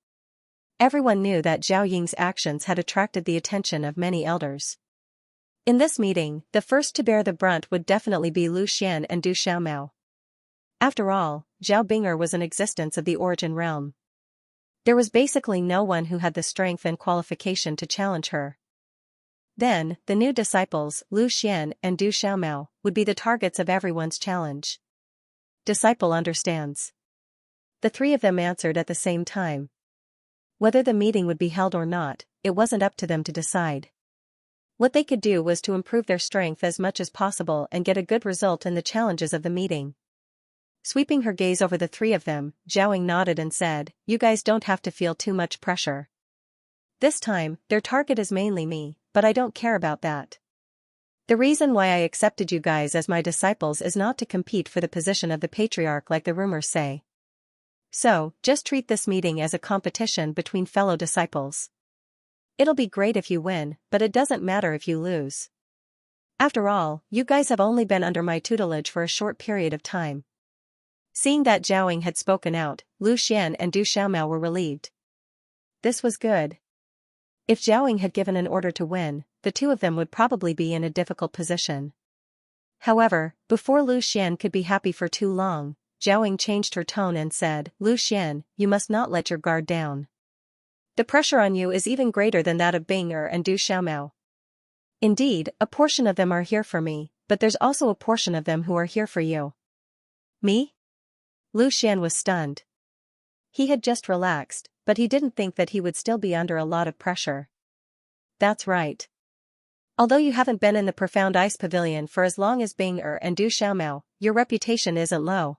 Everyone knew that Zhao Ying's actions had attracted the attention of many elders. In this meeting, the first to bear the brunt would definitely be Lu Xian and Du Xiaomao. After all, Zhao Bing'er was in existence of the origin realm. There was basically no one who had the strength and qualification to challenge her. Then, the new disciples, Lu Xian and Du Xiaomao, would be the targets of everyone's challenge. Disciple understands. The three of them answered at the same time. Whether the meeting would be held or not, it wasn't up to them to decide. What they could do was to improve their strength as much as possible and get a good result in the challenges of the meeting. Sweeping her gaze over the three of them, Zhao Ying nodded and said, "You guys don't have to feel too much pressure. This time, their target is mainly me, but I don't care about that. The reason why I accepted you guys as my disciples is not to compete for the position of the patriarch like the rumors say. So, just treat this meeting as a competition between fellow disciples. It'll be great if you win, but it doesn't matter if you lose. After all, you guys have only been under my tutelage for a short period of time." Seeing that Zhao Ying had spoken out, Lu Xian and Du Xiaomao were relieved. This was good. If Zhao Ying had given an order to win, the two of them would probably be in a difficult position. However, before Lu Xian could be happy for too long, Zhao Ying changed her tone and said, "Lu Xian, you must not let your guard down. The pressure on you is even greater than that of Bing'er and Du Xiaomao. Indeed, a portion of them are here for me, but there's also a portion of them who are here for you." "Me?" Lu Xian was stunned. He had just relaxed, but he didn't think that he would still be under a lot of pressure. "That's right. Although you haven't been in the Profound Ice Pavilion for as long as Bing'er and Du Xiaomao, your reputation isn't low.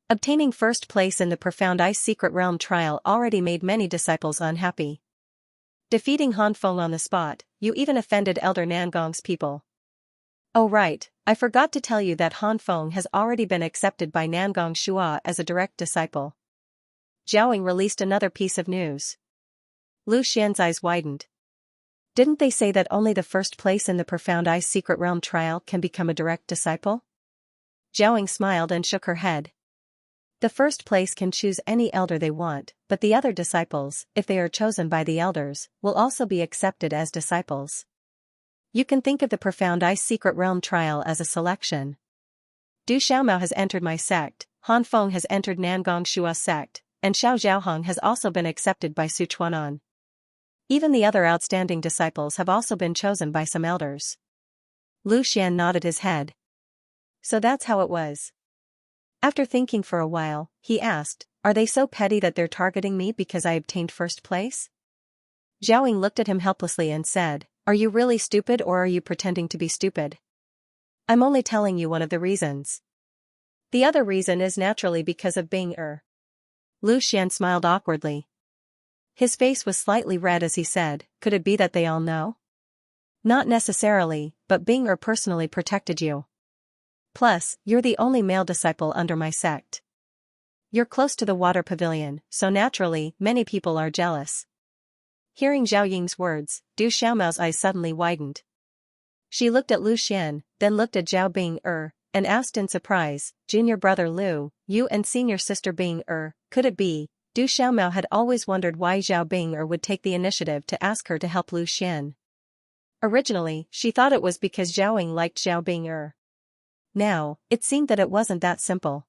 Obtaining first place in the Profound Ice Secret Realm trial already made many disciples unhappy. Defeating Han Feng on the spot, you even offended Elder Nangong's people. Oh right, I forgot to tell you that Han Feng has already been accepted by Nangong Shua as a direct disciple." Zhao Ying released another piece of news. Lu Xian's eyes widened. Didn't they say that only the first place in the Profound Ice Secret Realm trial can become a direct disciple? Zhao Ying smiled and shook her head. The first place can choose any elder they want, but the other disciples, if they are chosen by the elders, will also be accepted as disciples. You can think of the Profound Ice Secret Realm trial as a selection. Du Xiaomao has entered my sect, Han Feng has entered Nangong Shua's sect, and Xiao Zhaohong has also been accepted by Sichuanan. Even the other outstanding disciples have also been chosen by some elders. Lu Xian nodded his head. So that's how it was. After thinking for a while, he asked, "Are they so petty that they're targeting me because I obtained first place?" Zhao Ying looked at him helplessly and said, "Are you really stupid or are you pretending to be stupid? I'm only telling you one of the reasons. The other reason is naturally because of Bing'er." Lu Xian smiled awkwardly. His face was slightly red as he said, "Could it be that they all know?" "Not necessarily, but Bing'er personally protected you. Plus, you're the only male disciple under my sect. You're close to the water pavilion, so naturally, many people are jealous." Hearing Zhao Ying's words, Du Xiaomao's eyes suddenly widened. She looked at Lu Xian, then looked at Zhao Bing'er, and asked in surprise, "Junior brother Lu, you and senior sister Bing'er, could it be Du Xiaomao had always wondered why Zhao Bing'er would take the initiative to ask her to help Lu Xian. Originally, she thought it was because Zhao Ying liked Zhao Bing'er. Now, it seemed that it wasn't that simple.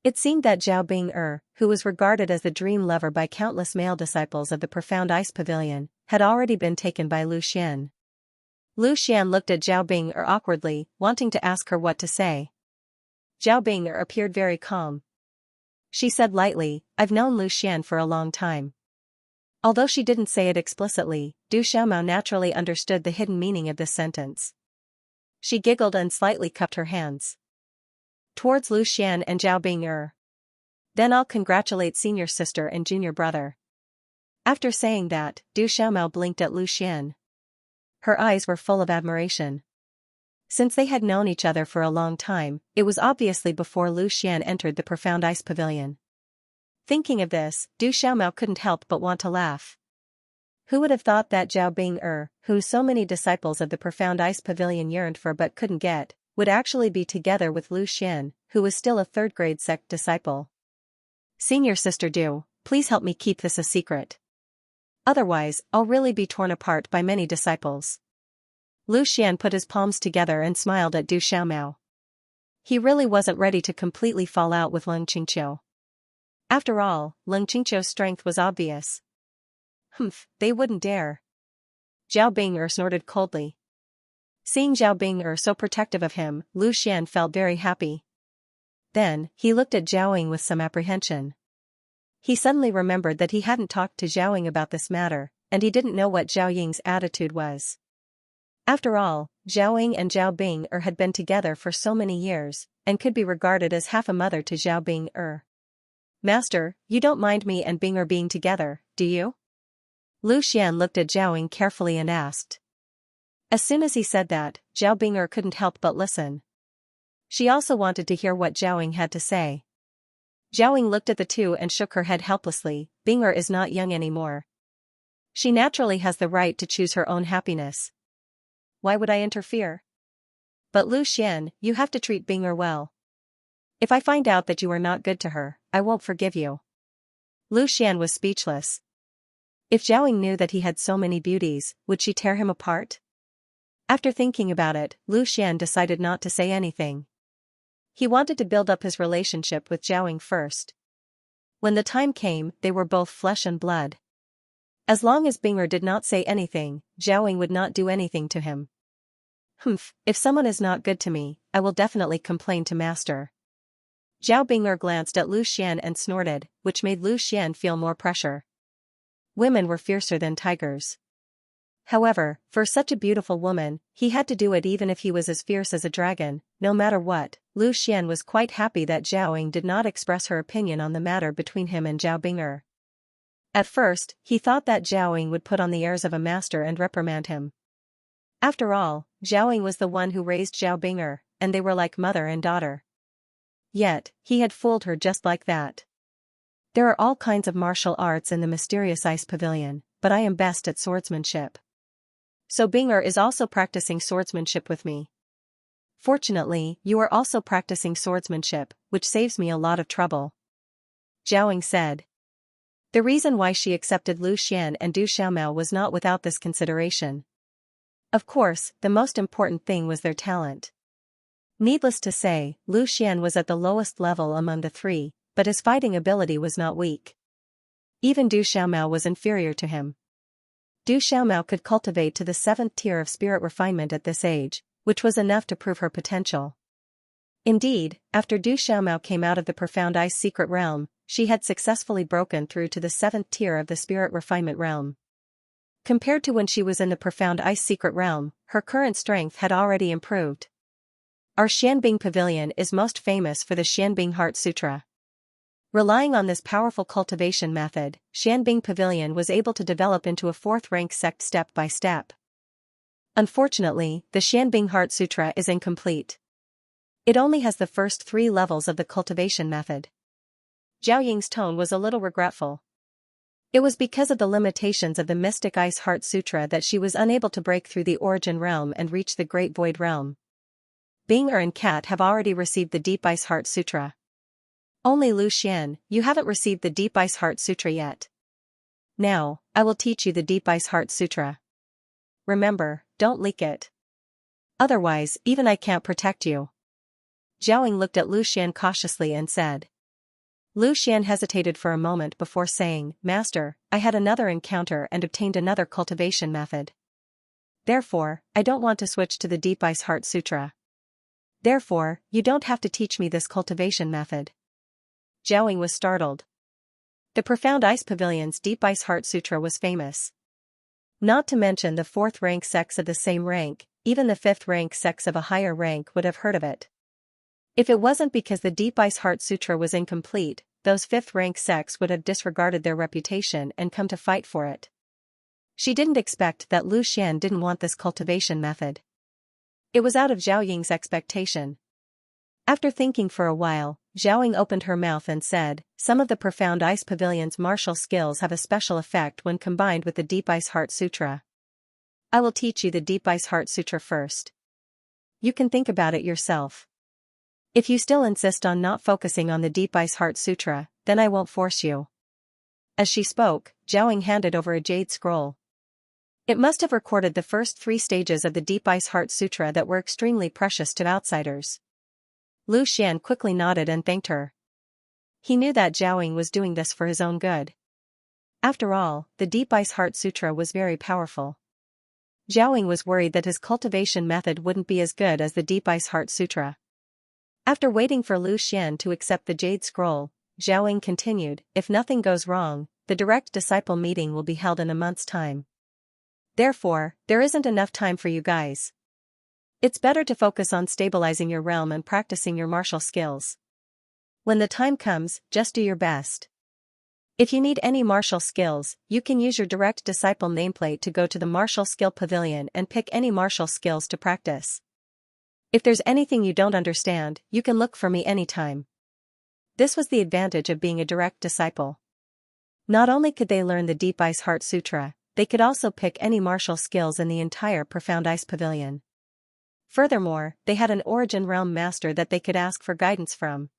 It seemed that Zhao Bing'er, who was regarded as the dream lover by countless male disciples of the Profound Ice Pavilion, had already been taken by Lu Xian. Lu Xian looked at Zhao Bing'er awkwardly, wanting to ask her what to say. Zhao Bing'er appeared very calm. She said lightly, "I've known Lu Xian for a long time." Although she didn't say it explicitly, Du Xiaomao naturally understood the hidden meaning of this sentence. She giggled and slightly cupped her hands towards Lu Xian and Zhao Bing'er. "Then I'll congratulate senior sister and junior brother." After saying that, Du Xiaomao blinked at Lu Xian. Her eyes were full of admiration. Since they had known each other for a long time, it was obviously before Lu Xian entered the Profound Ice Pavilion. Thinking of this, Du Xiaomao couldn't help but want to laugh. Who would have thought that Zhao Bing'er, whom so many disciples of the Profound Ice Pavilion yearned for but couldn't get, would actually be together with Lu Xian, who was still a third-grade sect disciple. "Senior sister Du, please help me keep this a secret. Otherwise, I'll really be torn apart by many disciples." Lu Xian put his palms together and smiled at Du Xiaomao. He really wasn't ready to completely fall out with Leng Qingqiu. After all, Leng Qingqiu's strength was obvious. They wouldn't dare. Zhao Bing'er snorted coldly. Seeing Zhao Bing'er so protective of him, Lu Xian felt very happy. Then, he looked at Zhao Ying with some apprehension. He suddenly remembered that he hadn't talked to Zhao Ying about this matter, and he didn't know what Zhao Ying's attitude was. After all, Zhao Ying and Zhao Bing'er had been together for so many years, and could be regarded as half a mother to Zhao Bing'er. "Master, you don't mind me and Bing'er being together, do you?" Lu Xian looked at Zhao Ying carefully and asked. As soon as he said that, Zhao Bing'er couldn't help but listen. She also wanted to hear what Zhao Ying had to say. Zhao Ying looked at the two and shook her head helplessly. "Bing'er is not young anymore. She naturally has the right to choose her own happiness. Why would I interfere? But Lu Xian, you have to treat Bing'er well. If I find out that you are not good to her, I won't forgive you." Lu Xian was speechless. If Zhao Ying knew that he had so many beauties, would she tear him apart? After thinking about it, Lu Xian decided not to say anything. He wanted to build up his relationship with Zhao Ying first. When the time came, they were both flesh and blood. As long as Bing'er did not say anything, Zhao Ying would not do anything to him. If someone is not good to me, I will definitely complain to master." Zhao Bing'er glanced at Lu Xian and snorted, which made Lu Xian feel more pressure. Women were fiercer than tigers. However, for such a beautiful woman, he had to do it even if he was as fierce as a dragon. No matter what, Lu Xian was quite happy that Zhao Ying did not express her opinion on the matter between him and Zhao Bing'er. At first, he thought that Zhao Ying would put on the airs of a master and reprimand him. After all, Zhao Ying was the one who raised Zhao Bing'er, and they were like mother and daughter. Yet, he had fooled her just like that. "There are all kinds of martial arts in the mysterious ice pavilion, but I am best at swordsmanship. So Bing'er is also practicing swordsmanship with me. Fortunately, you are also practicing swordsmanship, which saves me a lot of trouble," Zhao Ying said. The reason why she accepted Lu Xian and Du Xiaomao was not without this consideration. Of course, the most important thing was their talent. Needless to say, Lu Xian was at the lowest level among the three, but his fighting ability was not weak. Even Du Xiaomao was inferior to him. Du Xiaomao could cultivate to the 7th tier of spirit refinement at this age, which was enough to prove her potential. Indeed, after Du Xiaomao came out of the Profound Ice secret realm, she had successfully broken through to the 7th tier of the spirit refinement realm. Compared to when she was in the Profound Ice secret realm, her current strength had already improved. Our Xianbing Pavilion is most famous for the Xianbing Heart Sutra. Relying on this powerful cultivation method, Xianbing Pavilion was able to develop into a 4th-rank sect step by step. Unfortunately, the Xianbing Heart Sutra is incomplete. It only has the first 3 levels of the cultivation method. Zhao Ying's tone was a little regretful. It was because of the limitations of the Mystic Ice Heart Sutra that she was unable to break through the Origin Realm and reach the Great Void Realm. Bing'er and Cat have already received the Deep Ice Heart Sutra. Only Lu Xian, you haven't received the Deep Ice Heart Sutra yet. Now, I will teach you the Deep Ice Heart Sutra. Remember, don't leak it. Otherwise, even I can't protect you. Zhaoying looked at Lu Xian cautiously and said. Lu Xian hesitated for a moment before saying, Master, I had another encounter and obtained another cultivation method. Therefore, I don't want to switch to the Deep Ice Heart Sutra. Therefore, you don't have to teach me this cultivation method. Zhaoying was startled. The Profound Ice Pavilion's Deep Ice Heart Sutra was famous. Not to mention the 4th rank sects of the same rank, even the 5th rank sects of a higher rank would have heard of it. If it wasn't because the Deep Ice Heart Sutra was incomplete, those 5th rank sects would have disregarded their reputation and come to fight for it. She didn't expect that Lu Xian didn't want this cultivation method. It was out of Zhaoying's expectation. After thinking for a while, Zhaoying opened her mouth and said, Some of the Profound Ice Pavilion's martial skills have a special effect when combined with the Deep Ice Heart Sutra. I will teach you the Deep Ice Heart Sutra first. You can think about it yourself. If you still insist on not focusing on the Deep Ice Heart Sutra, then I won't force you. As she spoke, Zhaoying handed over a jade scroll. It must have recorded the first 3 stages of the Deep Ice Heart Sutra that were extremely precious to outsiders. Lu Xian quickly nodded and thanked her. He knew that Zhaoying was doing this for his own good. After all, the Deep Ice Heart Sutra was very powerful. Zhaoying was worried that his cultivation method wouldn't be as good as the Deep Ice Heart Sutra. After waiting for Lu Xian to accept the jade scroll, Zhaoying continued, If nothing goes wrong, the direct disciple meeting will be held in a month's time. Therefore, there isn't enough time for you guys. It's better to focus on stabilizing your realm and practicing your martial skills. When the time comes, just do your best. If you need any martial skills, you can use your direct disciple nameplate to go to the Martial Skill Pavilion and pick any martial skills to practice. If there's anything you don't understand, you can look for me anytime. This was the advantage of being a direct disciple. Not only could they learn the Deep Ice Heart Sutra, they could also pick any martial skills in the entire Profound Ice Pavilion. Furthermore, they had an Origin Realm Master that they could ask for guidance from.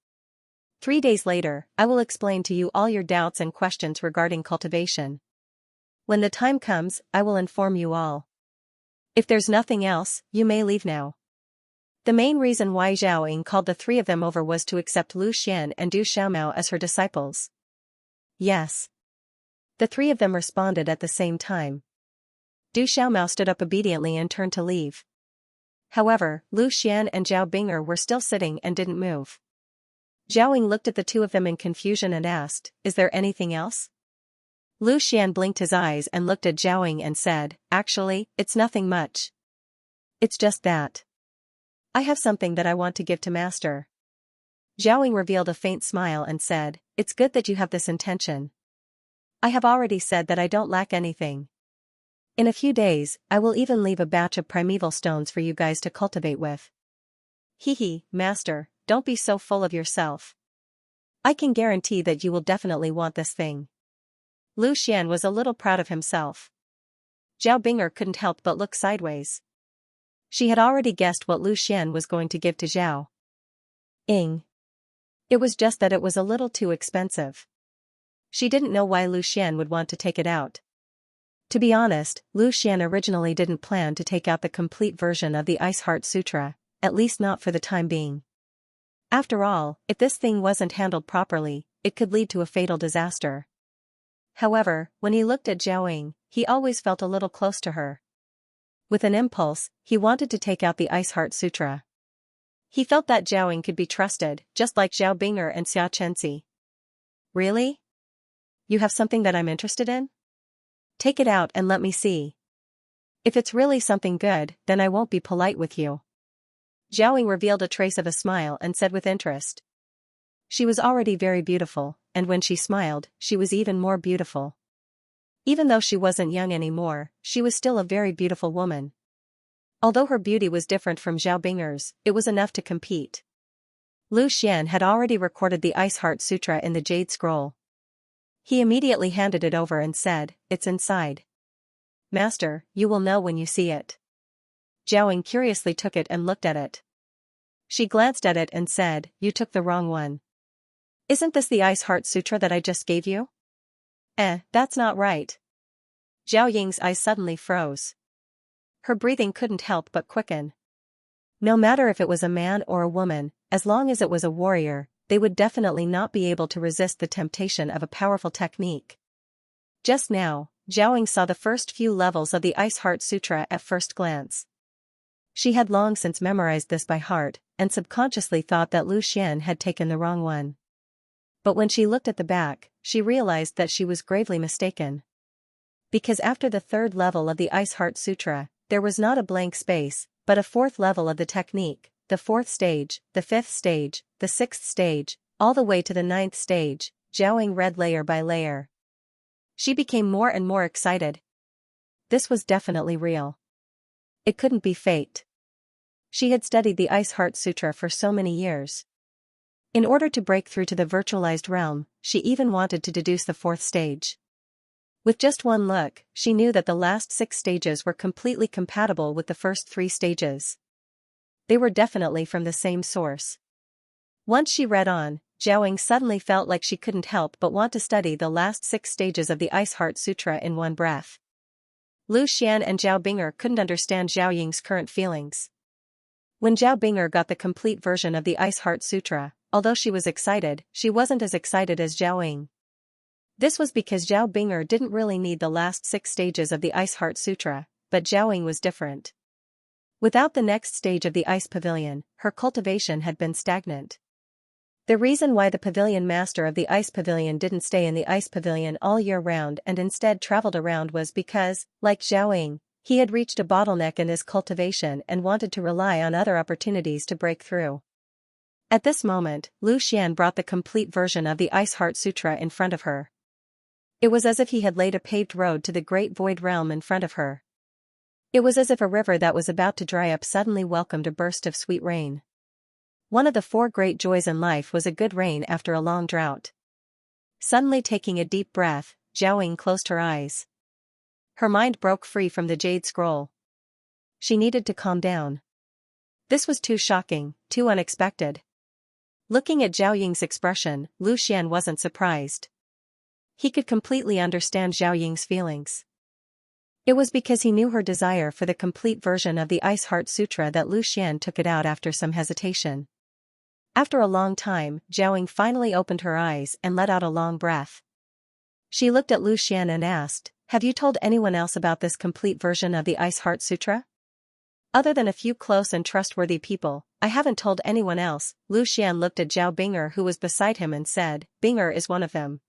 3 days later, I will explain to you all your doubts and questions regarding cultivation. When the time comes, I will inform you all. If there's nothing else, you may leave now. The main reason why Zhaoying called the 3 of them over was to accept Lu Xian and Du Xiaomao as her disciples. Yes. The 3 of them responded at the same time. Du Xiaomao stood up obediently and turned to leave. However, Lu Xian and Zhao Bing'er were still sitting and didn't move. Zhaoying looked at the 2 of them in confusion and asked, Is there anything else? Lu Xian blinked his eyes and looked at Zhaoying and said, Actually, it's nothing much. It's just that. I have something that I want to give to Master. Zhaoying revealed a faint smile and said, It's good that you have this intention. I have already said that I don't lack anything. In a few days, I will even leave a batch of primeval stones for you guys to cultivate with. Hehe, Master, don't be so full of yourself. I can guarantee that you will definitely want this thing. Lu Xian was a little proud of himself. Zhao Bing'er couldn't help but look sideways. She had already guessed what Lu Xian was going to give to Zhao Ying. It was just that it was a little too expensive. She didn't know why Lu Xian would want to take it out. To be honest, Lu Xian originally didn't plan to take out the complete version of the Ice Heart Sutra, at least not for the time being. After all, if this thing wasn't handled properly, it could lead to a fatal disaster. However, when he looked at Zhaoying, he always felt a little close to her. With an impulse, he wanted to take out the Ice Heart Sutra. He felt that Zhaoying could be trusted, just like Zhao Bing'er and Xianxia. Really? You have something that I'm interested in? Take it out and let me see. If it's really something good, then I won't be polite with you. Zhaoying revealed a trace of a smile and said with interest. She was already very beautiful, and when she smiled, she was even more beautiful. Even though she wasn't young anymore, she was still a very beautiful woman. Although her beauty was different from Zhao Bing'er's, it was enough to compete. Lu Xian had already recorded the Ice Heart Sutra in the Jade Scroll. He immediately handed it over and said, It's inside. Master, you will know when you see it. Zhaoying curiously took it and looked at it. She glanced at it and said, You took the wrong one. Isn't this the Ice Heart Sutra that I just gave you? That's not right. Zhao Ying's eyes suddenly froze. Her breathing couldn't help but quicken. No matter if it was a man or a woman, as long as it was a warrior, they would definitely not be able to resist the temptation of a powerful technique. Just now, Zhao Ying saw the first few levels of the Ice Heart Sutra at first glance. She had long since memorized this by heart, and subconsciously thought that Lu Xian had taken the wrong one. But when she looked at the back, she realized that she was gravely mistaken. Because after the third level of the Ice Heart Sutra, there was not a blank space, but a fourth level of the technique, the fourth stage, the fifth stage, the sixth stage, all the way to the ninth stage. Zhao Ying read layer by layer. She became more and more excited. This was definitely real. It couldn't be faked. She had studied the Ice Heart Sutra for so many years. In order to break through to the virtualized realm, she even wanted to deduce the fourth stage. With just one look, she knew that the last 6 stages were completely compatible with the first 3 stages. They were definitely from the same source. Once she read on, Zhao Ying suddenly felt like she couldn't help but want to study the last 6 stages of the Ice Heart Sutra in one breath. Lu Xian and Zhao Bing'er couldn't understand Zhao Ying's current feelings. When Zhao Bing'er got the complete version of the Ice Heart Sutra, although she was excited, she wasn't as excited as Zhao Ying. This was because Zhao Bing'er didn't really need the last 6 stages of the Ice Heart Sutra, but Zhao Ying was different. Without the next stage of the Ice Pavilion, her cultivation had been stagnant. The reason why the Pavilion Master of the Ice Pavilion didn't stay in the Ice Pavilion all year round and instead traveled around was because, like Zhao Ying, he had reached a bottleneck in his cultivation and wanted to rely on other opportunities to break through. At this moment, Lu Xian brought the complete version of the Ice Heart Sutra in front of her. It was as if he had laid a paved road to the great void realm in front of her. It was as if a river that was about to dry up suddenly welcomed a burst of sweet rain. One of the 4 great joys in life was a good rain after a long drought. Suddenly taking a deep breath, Zhao Ying closed her eyes. Her mind broke free from the jade scroll. She needed to calm down. This was too shocking, too unexpected. Looking at Zhao Ying's expression, Lu Xian wasn't surprised. He could completely understand Zhao Ying's feelings. It was because he knew her desire for the complete version of the Ice Heart Sutra that Lu Xian took it out after some hesitation. After a long time, Zhao Ying finally opened her eyes and let out a long breath. She looked at Lu Xian and asked, "Have you told anyone else about this complete version of the Ice Heart Sutra?" "Other than a few close and trustworthy people, I haven't told anyone else." Lu Xian looked at Zhao Bing'er who was beside him and said, "Bing'er is one of them."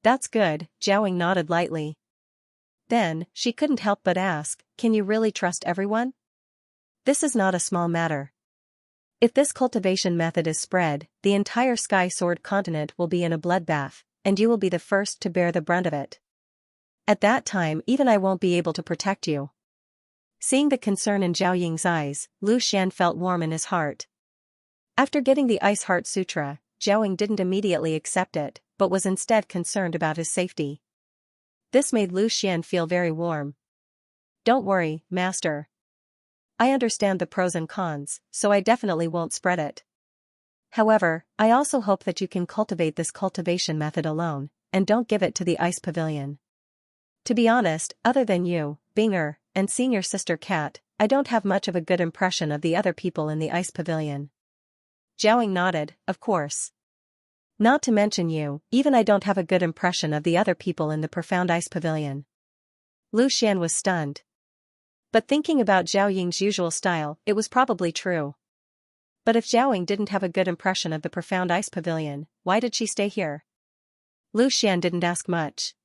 "That's good," Zhao Ying nodded lightly. Then, she couldn't help but ask, "Can you really trust everyone? This is not a small matter. If this cultivation method is spread, the entire Sky Sword continent will be in a bloodbath, and you will be the first to bear the brunt of it. At that time even I won't be able to protect you." Seeing the concern in Zhao Ying's eyes, Lu Xian felt warm in his heart. After getting the Ice Heart Sutra, Zhao Ying didn't immediately accept it, but was instead concerned about his safety. This made Lu Xian feel very warm. "Don't worry, Master. I understand the pros and cons, so I definitely won't spread it. However, I also hope that you can cultivate this cultivation method alone, and don't give it to the Ice Pavilion. To be honest, other than you, Bing'er, and seeing your sister Cat, I don't have much of a good impression of the other people in the Ice Pavilion." Zhao Ying nodded, "Of course. Not to mention you, even I don't have a good impression of the other people in the Profound Ice Pavilion." Lu Xian was stunned. But thinking about Zhao Ying's usual style, it was probably true. But if Zhao Ying didn't have a good impression of the Profound Ice Pavilion, why did she stay here? Lu Xian didn't ask much.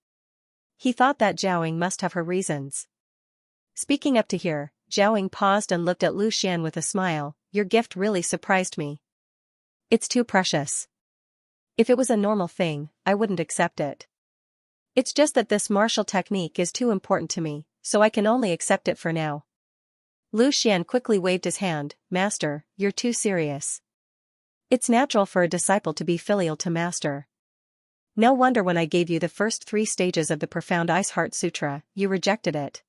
He thought that Zhao Ying must have her reasons. Speaking up to here, Zhao Ying paused and looked at Lu Xian with a smile. "Your gift really surprised me. It's too precious. If it was a normal thing, I wouldn't accept it. It's just that this martial technique is too important to me, so I can only accept it for now." Lu Xian quickly waved his hand. "Master, you're too serious. It's natural for a disciple to be filial to Master. No wonder when I gave you the first 3 stages of the Profound Ice Heart Sutra, you rejected it.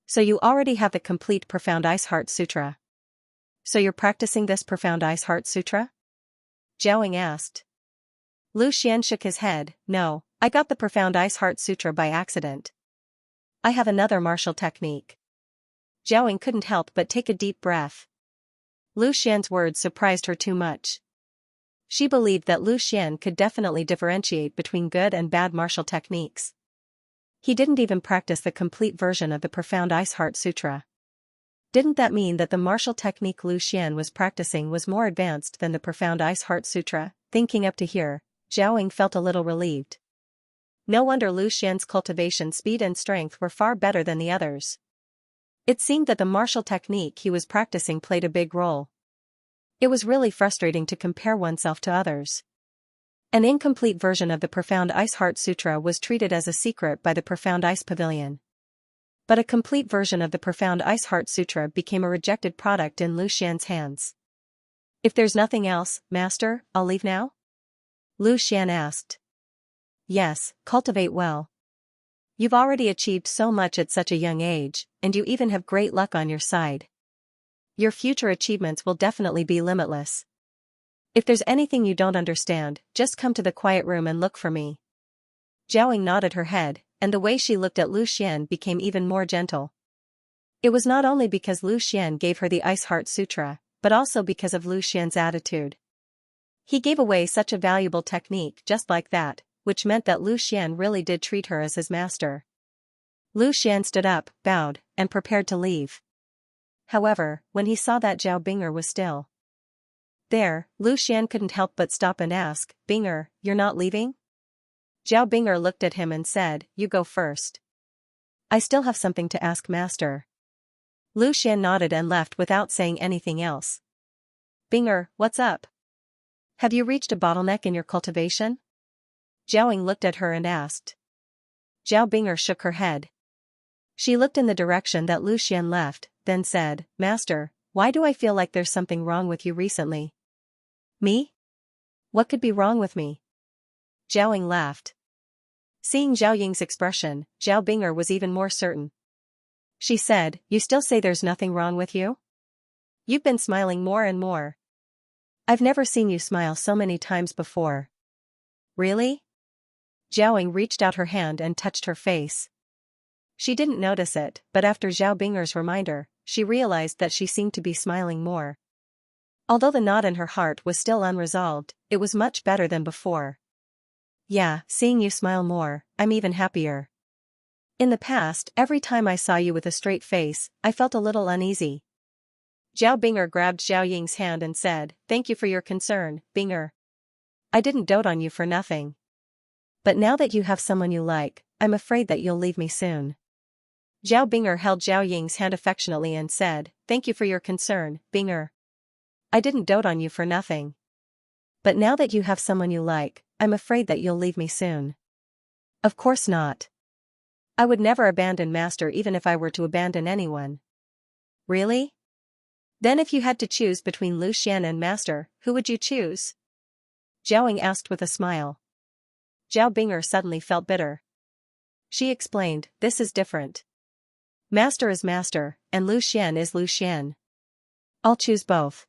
So you already have the complete Profound Ice Heart Sutra. So you're practicing this Profound Ice Heart Sutra?" Zhao Ying asked. Lu Xian shook his head. No, I got the Profound Ice Heart Sutra by accident. I have another martial technique. Zhao couldn't help but take a deep breath. Lu Xian's words surprised her too much. She believed that Lu Xian could definitely differentiate between good and bad martial techniques. He didn't even practice the complete version of the Profound Ice Heart Sutra. Didn't that mean that the martial technique Lu Xian was practicing was more advanced than the Profound Ice Heart Sutra? Thinking up to here, Zhao felt a little relieved. No wonder Lu Xian's cultivation speed and strength were far better than the others. It seemed that the martial technique he was practicing played a big role. It was really frustrating to compare oneself to others. An incomplete version of the Profound Ice Heart Sutra was treated as a secret by the Profound Ice Pavilion. But a complete version of the Profound Ice Heart Sutra became a rejected product in Lu Xian's hands. If there's nothing else, Master, I'll leave now? Lu Xian asked. Yes, cultivate well. You've already achieved so much at such a young age, and you even have great luck on your side. Your future achievements will definitely be limitless. If there's anything you don't understand, just come to the quiet room and look for me. Zhao nodded her head, and the way she looked at Lu Xian became even more gentle. It was not only because Lu Xian gave her the Ice Heart Sutra, but also because of Lu Xian's attitude. He gave away such a valuable technique just like that, which meant that Lu Xian really did treat her as his master. Lu Xian stood up, bowed, and prepared to leave. However, when he saw that Zhao Bing'er was still there, Lu Xian couldn't help but stop and ask, Bing'er, you're not leaving? Zhao Bing'er looked at him and said, you go first. I still have something to ask Master. Lu Xian nodded and left without saying anything else. Bing'er, what's up? Have you reached a bottleneck in your cultivation? Zhao looked at her and asked. Zhao Bing'er shook her head. She looked in the direction that Lu Xian left, then said, Master, why do I feel like there's something wrong with you recently? Me? What could be wrong with me? Zhao laughed. Seeing Zhao Ying's expression, Zhao Bing'er was even more certain. She said, you still say there's nothing wrong with you? You've been smiling more and more. I've never seen you smile so many times before. Really? Zhao reached out her hand and touched her face. She didn't notice it, but after Zhao Bing'er's reminder, she realized that she seemed to be smiling more. Although the knot in her heart was still unresolved, it was much better than before. Yeah, seeing you smile more, I'm even happier. In the past, every time I saw you with a straight face, I felt a little uneasy. Zhao Bing'er grabbed Zhao Ying's hand and said, Thank you for your concern, Bing'er. I didn't dote on you for nothing. But now that you have someone you like, I'm afraid that you'll leave me soon. Zhao Bing'er held Zhao Ying's hand affectionately and said, Thank you for your concern, Bing'er. I didn't dote on you for nothing. But now that you have someone you like, I'm afraid that you'll leave me soon. Of course not. I would never abandon Master even if I were to abandon anyone. Really? Then if you had to choose between Lu Xian and Master, who would you choose? Zhao Ying asked with a smile. Zhao Bing'er suddenly felt bitter. She explained, this is different. Master is Master, and Lu Xian is Lu Xian. I'll choose both.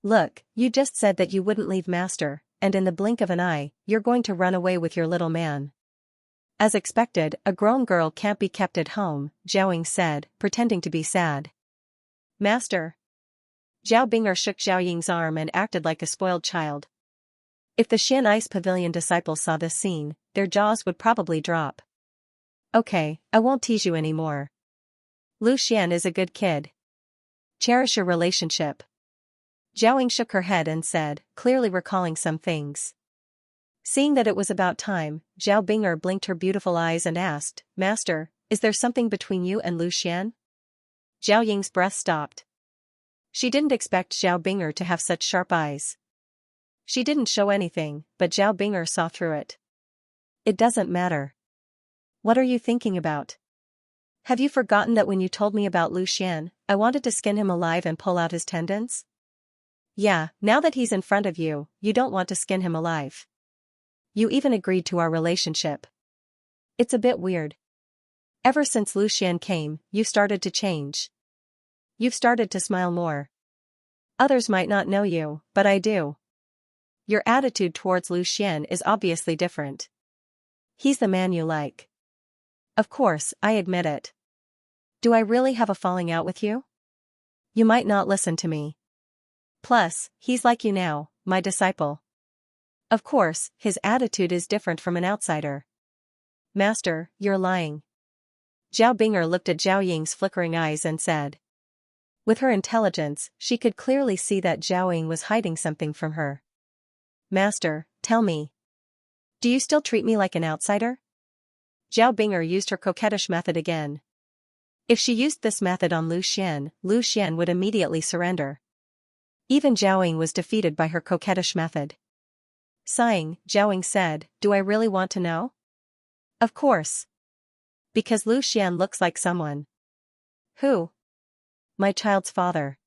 Look, you just said that you wouldn't leave Master, and in the blink of an eye, you're going to run away with your little man. As expected, a grown girl can't be kept at home, Zhao Ying said, pretending to be sad. Master. Zhao Bing'er shook Zhao Ying's arm and acted like a spoiled child. If the Xian Ice Pavilion disciples saw this scene, their jaws would probably drop. Okay, I won't tease you anymore. Lu Xian is a good kid. Cherish your relationship. Zhao Ying shook her head and said, clearly recalling some things. Seeing that it was about time, Zhao Bing'er blinked her beautiful eyes and asked, Master, is there something between you and Lu Xian? Zhao Ying's breath stopped. She didn't expect Zhao Bing'er to have such sharp eyes. She didn't show anything, but Zhao Bing'er saw through it. It doesn't matter. What are you thinking about? Have you forgotten that when you told me about Lu Xian, I wanted to skin him alive and pull out his tendons? Yeah, now that he's in front of you, you don't want to skin him alive. You even agreed to our relationship. It's a bit weird. Ever since Lu Xian came, you started to change. You've started to smile more. Others might not know you, but I do. Your attitude towards Lu Xian is obviously different. He's the man you like. Of course, I admit it. Do I really have a falling out with you? You might not listen to me. Plus, he's like you now, my disciple. Of course, his attitude is different from an outsider. Master, you're lying. Zhao Binger looked at Zhao Ying's flickering eyes and said. With her intelligence, she could clearly see that Zhao Ying was hiding something from her. Master, tell me. Do you still treat me like an outsider? Zhao Binger used her coquettish method again. If she used this method on Lu Xian would immediately surrender. Even Zhao Ying was defeated by her coquettish method. Sighing, Zhao Ying said, do I really want to know? Of course. Because Lu Xian looks like someone. Who? My child's father.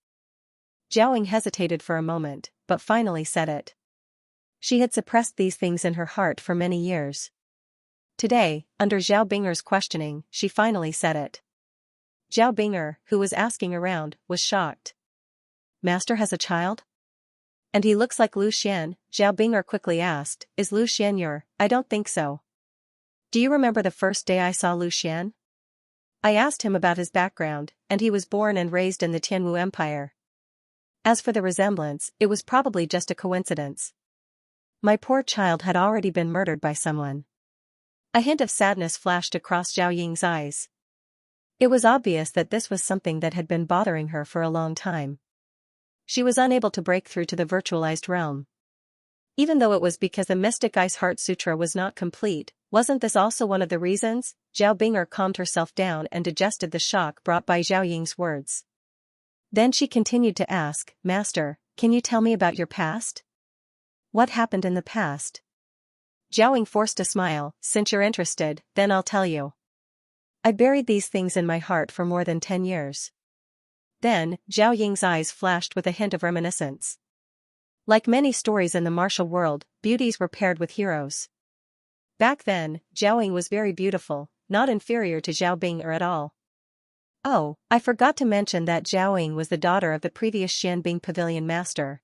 Zhao Ying hesitated for a moment, but finally said it. She had suppressed these things in her heart for many years. Today, under Zhao Binger's questioning, she finally said it. Zhao Binger, who was asking around, was shocked. Master has a child? And he looks like Lu Xian, Zhao Binger quickly asked, is Lu Xian your? I don't think so. Do you remember the first day I saw Lu Xian? I asked him about his background, and he was born and raised in the Tianwu Empire. As for the resemblance, it was probably just a coincidence. My poor child had already been murdered by someone. A hint of sadness flashed across Zhao Ying's eyes. It was obvious that this was something that had been bothering her for a long time. She was unable to break through to the virtualized realm. Even though it was because the Mystic Ice Heart Sutra was not complete, wasn't this also one of the reasons? Zhao Binger calmed herself down and digested the shock brought by Zhao Ying's words. Then she continued to ask, Master, can you tell me about your past? What happened in the past? Zhao Ying forced a smile, since you're interested, then I'll tell you. I buried these things in my heart for more than 10 years. Then, Zhao Ying's eyes flashed with a hint of reminiscence. Like many stories in the martial world, beauties were paired with heroes. Back then, Zhao Ying was very beautiful, not inferior to Zhao Binger at all. Oh, I forgot to mention that Zhao Ying was the daughter of the previous Xianbing Pavilion master.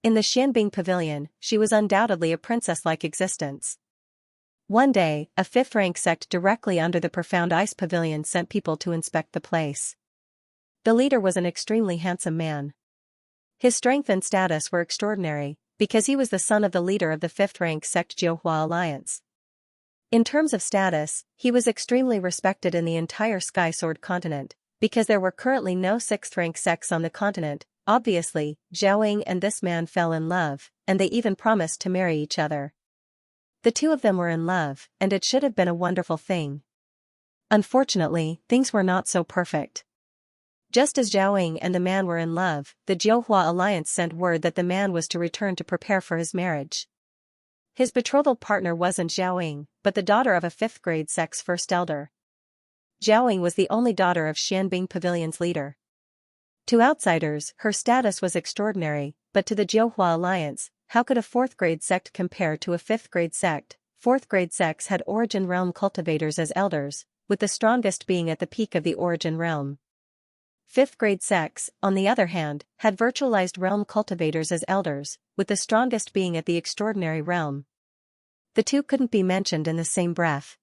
In the Xianbing Pavilion, she was undoubtedly a princess-like existence. One day, a fifth-rank sect directly under the Profound Ice Pavilion sent people to inspect the place. The leader was an extremely handsome man. His strength and status were extraordinary, because he was the son of the leader of the fifth-rank sect Jiuhua Alliance. In terms of status, he was extremely respected in the entire Sky Sword continent, because there were currently no sixth-rank sects on the continent. Obviously, Zhao Ying and this man fell in love, and they even promised to marry each other. The two of them were in love, and it should have been a wonderful thing. Unfortunately, things were not so perfect. Just as Zhao Ying and the man were in love, the Jiuhua Alliance sent word that the man was to return to prepare for his marriage. His betrothal partner wasn't Zhao Ying, but the daughter of a fifth-grade sect's first elder. Zhao Ying was the only daughter of Xianbing Pavilion's leader. To outsiders, her status was extraordinary, but to the Jiuhua Alliance, how could a fourth-grade sect compare to a fifth-grade sect? Fourth-grade sects had origin realm cultivators as elders, with the strongest being at the peak of the origin realm. Fifth-grade sects, on the other hand, had virtualized realm cultivators as elders, with the strongest being at the extraordinary realm. The two couldn't be mentioned in the same breath.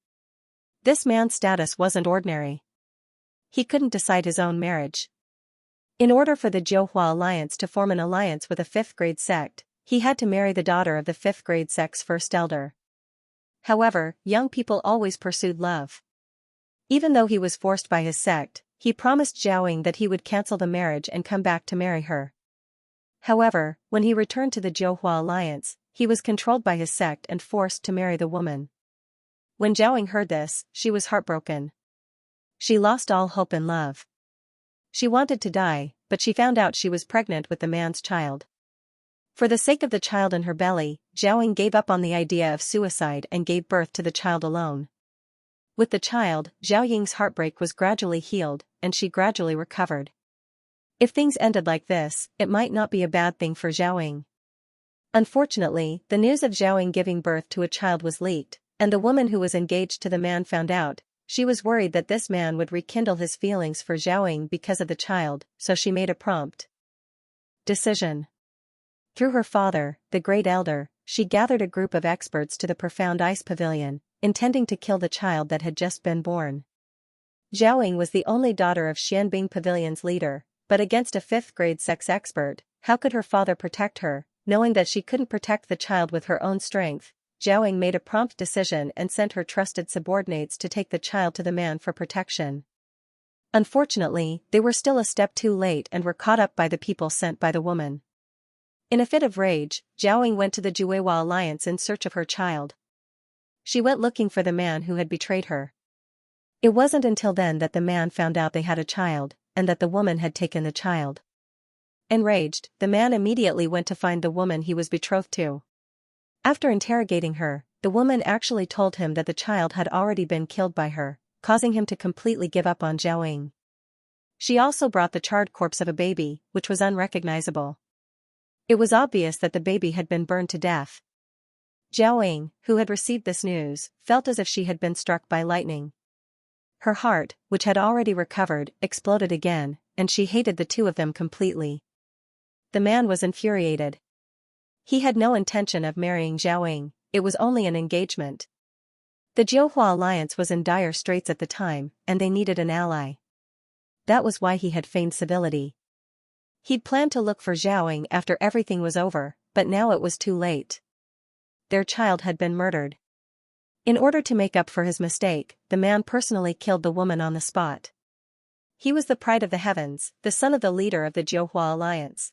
This man's status wasn't ordinary. He couldn't decide his own marriage. In order for the Jiuhua Alliance to form an alliance with a fifth-grade sect, he had to marry the daughter of the fifth-grade sect's first elder. However, young people always pursued love. Even though he was forced by his sect, he promised Zhao Ying that he would cancel the marriage and come back to marry her. However, when he returned to the Jiuhua Alliance, he was controlled by his sect and forced to marry the woman. When Zhao Ying heard this, she was heartbroken. She lost all hope in love. She wanted to die, but she found out she was pregnant with the man's child. For the sake of the child in her belly, Zhao Ying gave up on the idea of suicide and gave birth to the child alone. With the child, Zhao Ying's heartbreak was gradually healed, and she gradually recovered. If things ended like this, it might not be a bad thing for Zhao Ying. Unfortunately, the news of Zhao Ying giving birth to a child was leaked, and the woman who was engaged to the man found out. She was worried that this man would rekindle his feelings for Zhao Ying because of the child, so she made a prompt decision. Through her father, the Great Elder, she gathered a group of experts to the profound ice pavilion, intending to kill the child that had just been born. Zhao was the only daughter of Xianbing Pavilion's leader, but against a 5th-grade sex expert, how could her father protect her? Knowing that she couldn't protect the child with her own strength, Zhao made a prompt decision and sent her trusted subordinates to take the child to the man for protection. Unfortunately, they were still a step too late and were caught up by the people sent by the woman. In a fit of rage, Zhao went to the Jueihua Alliance in search of her child. She went looking for the man who had betrayed her. It wasn't until then that the man found out they had a child, and that the woman had taken the child. Enraged, the man immediately went to find the woman he was betrothed to. After interrogating her, the woman actually told him that the child had already been killed by her, causing him to completely give up on Zhao. She also brought the charred corpse of a baby, which was unrecognizable. It was obvious that the baby had been burned to death. Zhao, who had received this news, felt as if she had been struck by lightning. Her heart, which had already recovered, exploded again, and she hated the two of them completely. The man was infuriated. He had no intention of marrying Zhao, it was only an engagement. The Jueihua Alliance was in dire straits at the time, and they needed an ally. That was why he had feigned civility. He'd planned to look for Zhao after everything was over, but now it was too late. Their child had been murdered. In order to make up for his mistake, the man personally killed the woman on the spot. He was the pride of the heavens, the son of the leader of the Jueihua Alliance.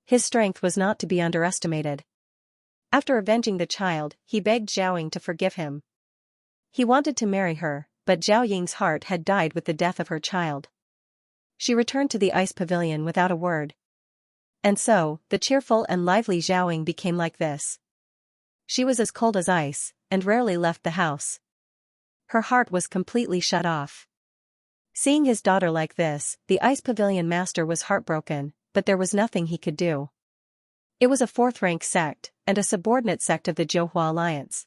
His strength was not to be underestimated. After avenging the child, he begged Zhao to forgive him. He wanted to marry her, but Zhao Ying's heart had died with the death of her child. She returned to the ice pavilion without a word. And so, the cheerful and lively Zhao became like this. She was as cold as ice, and rarely left the house. Her heart was completely shut off. Seeing his daughter like this, the ice pavilion master was heartbroken, but there was nothing he could do. It was a 4th-rank sect, and a subordinate sect of the Jueihua Alliance.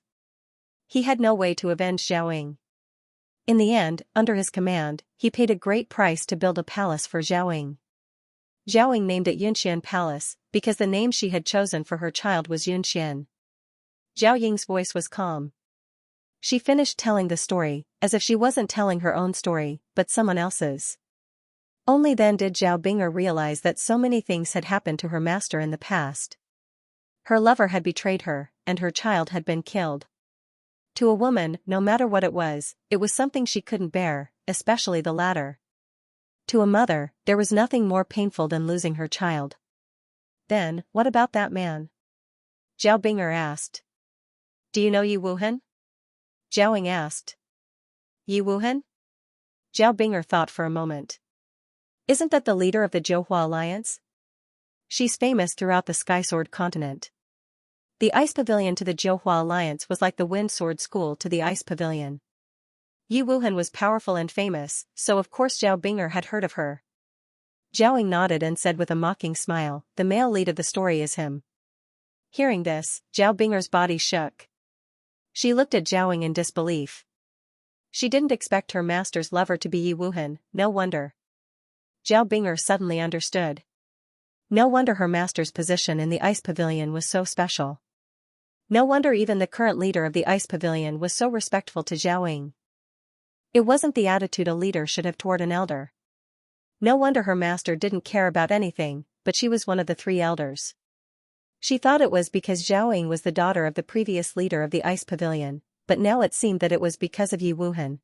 He had no way to avenge Zhao. In the end, under his command, he paid a great price to build a palace for Zhao. Zhao named it Yunxian Palace, because the name she had chosen for her child was Yunxian. Zhao Ying's voice was calm. She finished telling the story, as if she wasn't telling her own story, but someone else's. Only then did Zhao Binger realize that so many things had happened to her master in the past. Her lover had betrayed her, and her child had been killed. To a woman, no matter what it was something she couldn't bear, especially the latter. To a mother, there was nothing more painful than losing her child. Then, what about that man? Zhao Binger asked. Do you know Yi Wuhan? Zhao Ying asked. Yi Wuhan? Zhao Binger thought for a moment. Isn't that the leader of the Jueihua Alliance? She's famous throughout the Sky Sword continent. The Ice Pavilion to the Jueihua Alliance was like the Wind Sword School to the Ice Pavilion. Yi Wuhan was powerful and famous, so of course Zhao Binger had heard of her. Zhao Ying nodded and said with a mocking smile, the male lead of the story is him. Hearing this, Zhao Binger's body shook. She looked at Zhao Ying in disbelief. She didn't expect her master's lover to be Yi Wuhan, no wonder. Zhao Binger suddenly understood. No wonder her master's position in the Ice Pavilion was so special. No wonder even the current leader of the Ice Pavilion was so respectful to Zhao Ying. It wasn't the attitude a leader should have toward an elder. No wonder her master didn't care about anything, but she was one of the 3 elders. She thought it was because Zhao Ying was the daughter of the previous leader of the Ice Pavilion, but now it seemed that it was because of Yi Wuhan.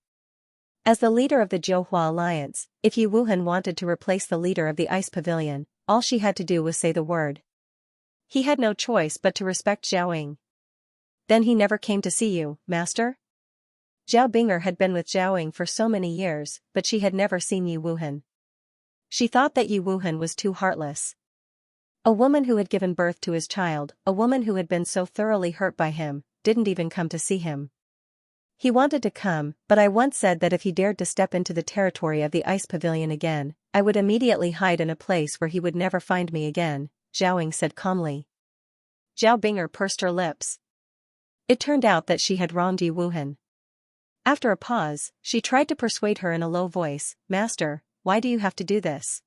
As the leader of the Jueihua Alliance, if Yi Wuhan wanted to replace the leader of the Ice Pavilion, all she had to do was say the word. He had no choice but to respect Zhao Ying. Then he never came to see you, master? Zhao Binger had been with Zhao Ying for so many years, but she had never seen Yi Wuhan. She thought that Yi Wuhan was too heartless. A woman who had given birth to his child, a woman who had been so thoroughly hurt by him, didn't even come to see him. He wanted to come, but I once said that if he dared to step into the territory of the Ice Pavilion again, I would immediately hide in a place where he would never find me again, Zhao Ying said calmly. Zhao Binger pursed her lips. It turned out that she had wronged Yi Wuhan. After a pause, she tried to persuade her in a low voice, Master, why do you have to do this?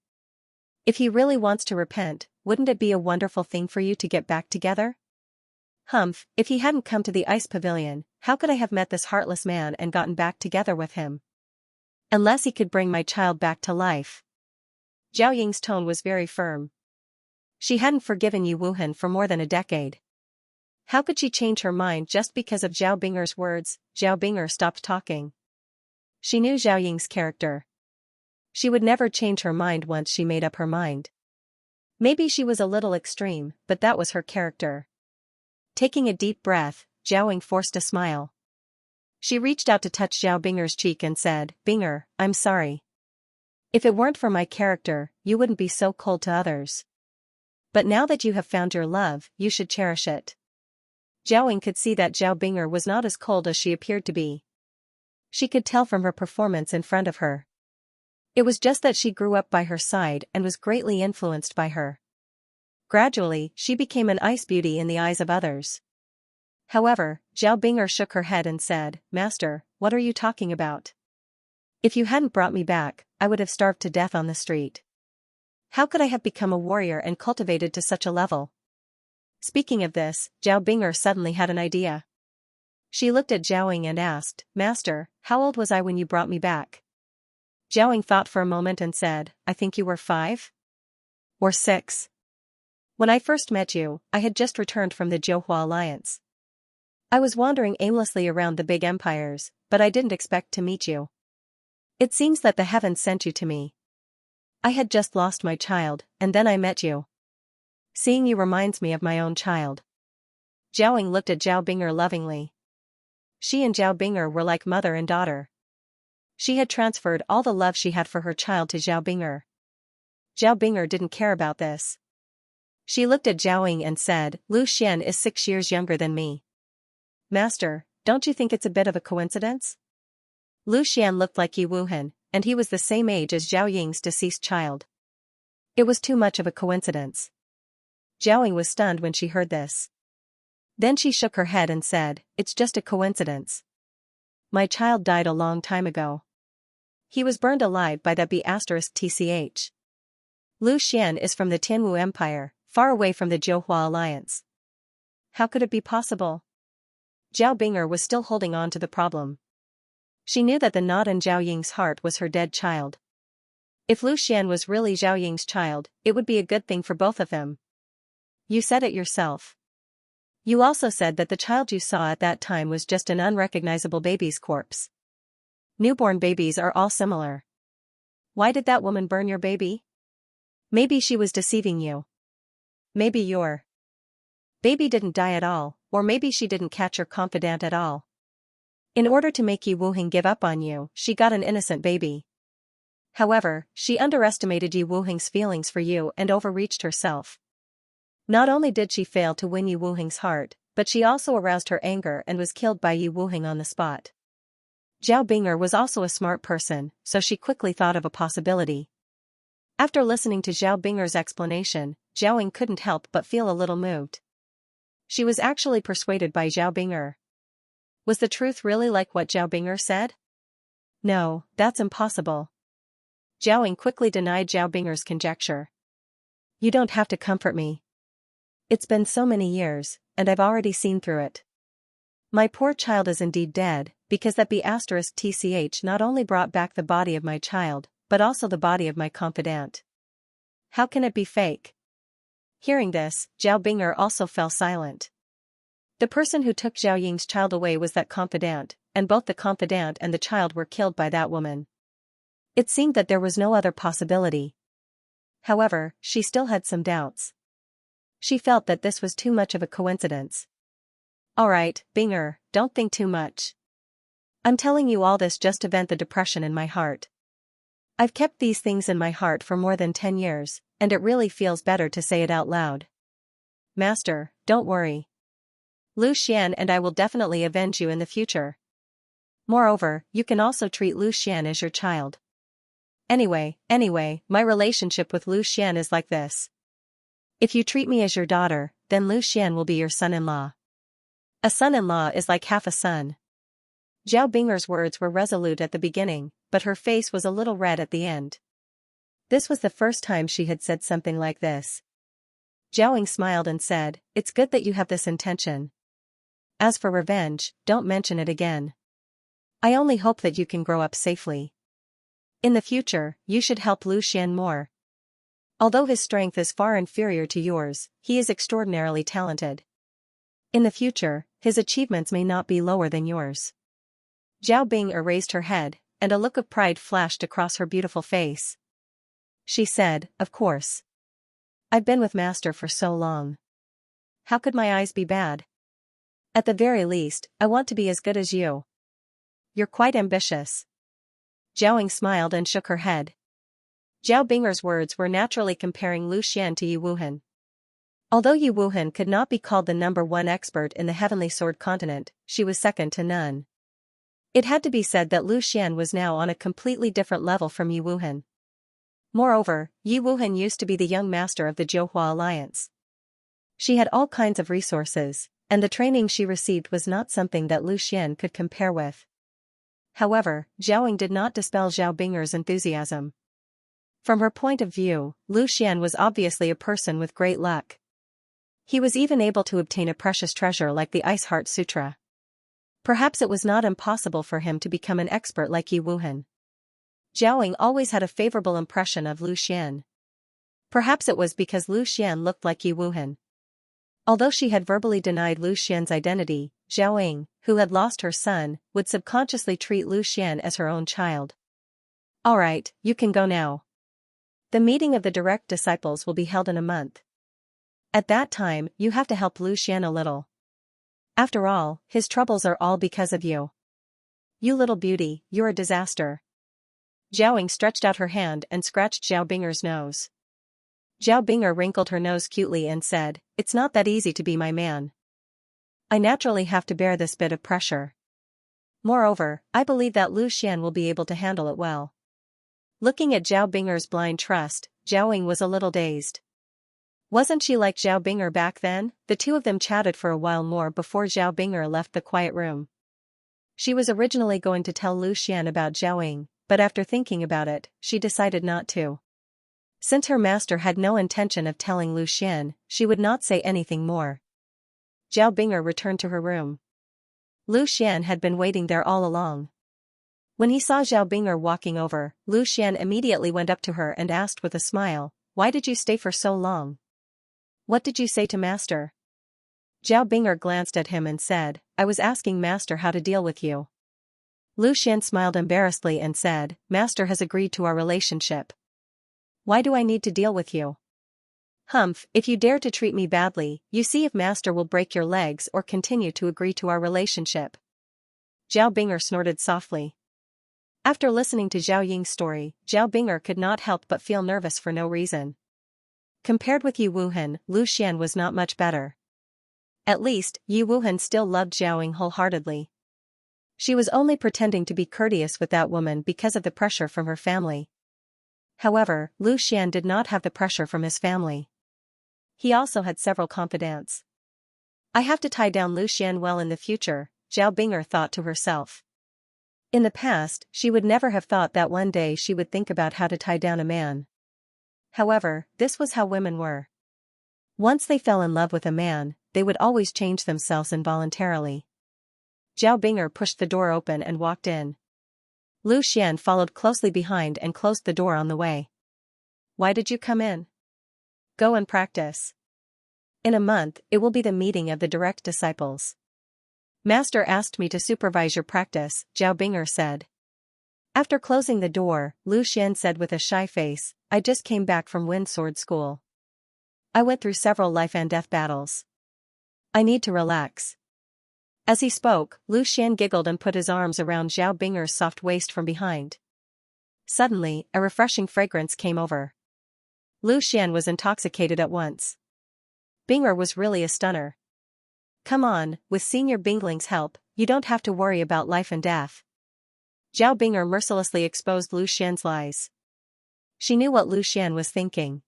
If he really wants to repent, wouldn't it be a wonderful thing for you to get back together? Humph, if he hadn't come to the ice pavilion, how could I have met this heartless man and gotten back together with him? Unless he could bring my child back to life. Zhao Ying's tone was very firm. She hadn't forgiven Yi Wuhan for more than a decade. How could she change her mind just because of Zhao Binger's words? Zhao Binger stopped talking. She knew Zhao Ying's character. She would never change her mind once she made up her mind. Maybe she was a little extreme, but that was her character. Taking a deep breath, Zhao Ying forced a smile. She reached out to touch Zhao Binger's cheek and said, "Binger, I'm sorry. If it weren't for my character, you wouldn't be so cold to others. But now that you have found your love, you should cherish it." Zhao Ying could see that Zhao Binger was not as cold as she appeared to be. She could tell from her performance in front of her. It was just that she grew up by her side and was greatly influenced by her. Gradually, she became an ice beauty in the eyes of others. However, Zhao Binger shook her head and said, "Master, what are you talking about? If you hadn't brought me back, I would have starved to death on the street. How could I have become a warrior and cultivated to such a level?" Speaking of this, Zhao Binger suddenly had an idea. She looked at Zhao Ying and asked, "Master, how old was I when you brought me back?" Zhao Ying thought for a moment and said, "I think you were 5? Or 6. When I first met you, I had just returned from the Zhouhua Alliance. I was wandering aimlessly around the big empires, but I didn't expect to meet you. It seems that the heavens sent you to me. I had just lost my child, and then I met you. Seeing you reminds me of my own child." Zhao Ying looked at Zhao Binger lovingly. She and Zhao Binger were like mother and daughter. She had transferred all the love she had for her child to Zhao Binger. Zhao Binger didn't care about this. She looked at Zhao Ying and said, "Lu Xian is 6 years younger than me. Master, don't you think it's a bit of a coincidence?" Lu Xian looked like Yi Wuhan, and he was the same age as Zhao Ying's deceased child. It was too much of a coincidence. Zhao Ying was stunned when she heard this. Then she shook her head and said, "It's just a coincidence. My child died a long time ago. He was burned alive by that B*TCH. Lu Xian is from the Tianwu Empire, far away from the Zhouhua Alliance. How could it be possible?" Zhao Binger was still holding on to the problem. She knew that the knot in Zhao Ying's heart was her dead child. If Lu Xian was really Zhao Ying's child, it would be a good thing for both of them. "You said it yourself. You also said that the child you saw at that time was just an unrecognizable baby's corpse. Newborn babies are all similar. Why did that woman burn your baby? Maybe she was deceiving you. Maybe your baby didn't die at all, or maybe she didn't catch your confidant at all. In order to make Yi Wuhan give up on you, she got an innocent baby. However, she underestimated Yi Wuhan's feelings for you and overreached herself. Not only did she fail to win Yi Wuhan's heart, but she also aroused her anger and was killed by Yi Wuhan on the spot." Zhao Binger was also a smart person, so she quickly thought of a possibility. After listening to Zhao Binger's explanation, Zhao Ying couldn't help but feel a little moved. She was actually persuaded by Zhao Binger. Was the truth really like what Zhao Binger said? No, that's impossible. Zhao Ying quickly denied Zhao Binger's conjecture. "You don't have to comfort me. It's been so many years, and I've already seen through it. My poor child is indeed dead, because that B*TCH not only brought back the body of my child, but also the body of my confidant. How can it be fake?" Hearing this, Zhao Binger also fell silent. The person who took Zhao Ying's child away was that confidant, and both the confidant and the child were killed by that woman. It seemed that there was no other possibility. However, she still had some doubts. She felt that this was too much of a coincidence. "Alright, Binger, don't think too much. I'm telling you all this just to vent the depression in my heart. I've kept these things in my heart for more than 10 years, and it really feels better to say it out loud. Master, don't worry. Lu Xian and I will definitely avenge you in the future. Moreover, you can also treat Lu Xian as your child. Anyway, my relationship with Lu Xian is like this. If you treat me as your daughter, then Lu Xian will be your son-in-law. A son-in-law is like half a son." Zhao Binger's words were resolute at the beginning, but her face was a little red at the end. This was the first time she had said something like this. Zhao smiled and said, "It's good that you have this intention. As for revenge, don't mention it again. I only hope that you can grow up safely. In the future, you should help Lu Xian more. Although his strength is far inferior to yours, he is extraordinarily talented. In the future, his achievements may not be lower than yours." Zhao Bing'er raised her head, and a look of pride flashed across her beautiful face. She said, "Of course. I've been with Master for so long. How could my eyes be bad? At the very least, I want to be as good as you." "You're quite ambitious." Zhao smiled and shook her head. Zhao Bing'er's words were naturally comparing Lu Xian to Yi Wuhan. Although Yi Wuhan could not be called the #1 expert in the Heavenly Sword continent, she was second to none. It had to be said that Lu Xian was now on a completely different level from Yi Wuhan. Moreover, Yi Wuhan used to be the young master of the Jiuhua Alliance. She had all kinds of resources, and the training she received was not something that Lu Xian could compare with. However, Zhao did not dispel Zhao Bing'er's enthusiasm. From her point of view, Lu Xian was obviously a person with great luck. He was even able to obtain a precious treasure like the Ice Heart Sutra. Perhaps it was not impossible for him to become an expert like Yi Wuhan. Zhao always had a favorable impression of Lu Xian. Perhaps it was because Lu Xian looked like Yi Wuhan. Although she had verbally denied Lu Xian's identity, Zhao, who had lost her son, would subconsciously treat Lu Xian as her own child. "Alright, you can go now. The meeting of the direct disciples will be held in a month. At that time, you have to help Lu Xian a little. After all, his troubles are all because of you. You little beauty, you're a disaster." Zhao stretched out her hand and scratched Zhao Bing'er's nose. Zhao Bing'er wrinkled her nose cutely and said, "It's not that easy to be my man. I naturally have to bear this bit of pressure. Moreover, I believe that Lu Xian will be able to handle it well." Looking at Zhao Bing'er's blind trust, Zhao was a little dazed. Wasn't she like Zhao Bing'er back then? The two of them chatted for a while more before Zhao Bing'er left the quiet room. She was originally going to tell Lu Xian about Zhao, but after thinking about it, she decided not to. Since her master had no intention of telling Lu Xian, she would not say anything more. Zhao Bing'er returned to her room. Lu Xian had been waiting there all along. When he saw Zhao Bing'er walking over, Lu Xian immediately went up to her and asked with a smile, "Why did you stay for so long? What did you say to Master?" Zhao Bing'er glanced at him and said, "I was asking Master how to deal with you." Lu Xian smiled embarrassedly and said, "Master has agreed to our relationship. Why do I need to deal with you? Humph, if you dare to treat me badly, you see if Master will break your legs or continue to agree to our relationship." Zhao Bing'er snorted softly. After listening to Zhao Ying's story, Zhao Bing'er could not help but feel nervous for no reason. Compared with Yi Wuhan, Lu Xian was not much better. At least, Yi Wuhan still loved Zhao wholeheartedly. She was only pretending to be courteous with that woman because of the pressure from her family. However, Lu Xian did not have the pressure from his family. He also had several confidants. "I have to tie down Lu Xian well in the future," Zhao Bing'er thought to herself. In the past, she would never have thought that one day she would think about how to tie down a man. However, this was how women were. Once they fell in love with a man, they would always change themselves involuntarily. Zhao Bing'er pushed the door open and walked in. Lu Xian followed closely behind and closed the door on the way. "Why did you come in?" "Go and practice. In a month, it will be the meeting of the direct disciples. Master asked me to supervise your practice," Zhao Bing'er said. After closing the door, Lu Xian said with a shy face, "I just came back from Wind Sword School. I went through several life and death battles. I need to relax." As he spoke, Lu Xian giggled and put his arms around Zhao Bing'er's soft waist from behind. Suddenly, a refreshing fragrance came over. Lu Xian was intoxicated at once. Bing'er was really a stunner. "Come on, with Senior Bingling's help, you don't have to worry about life and death." Zhao Bing'er mercilessly exposed Lu Xian's lies. She knew what Lu Xian was thinking.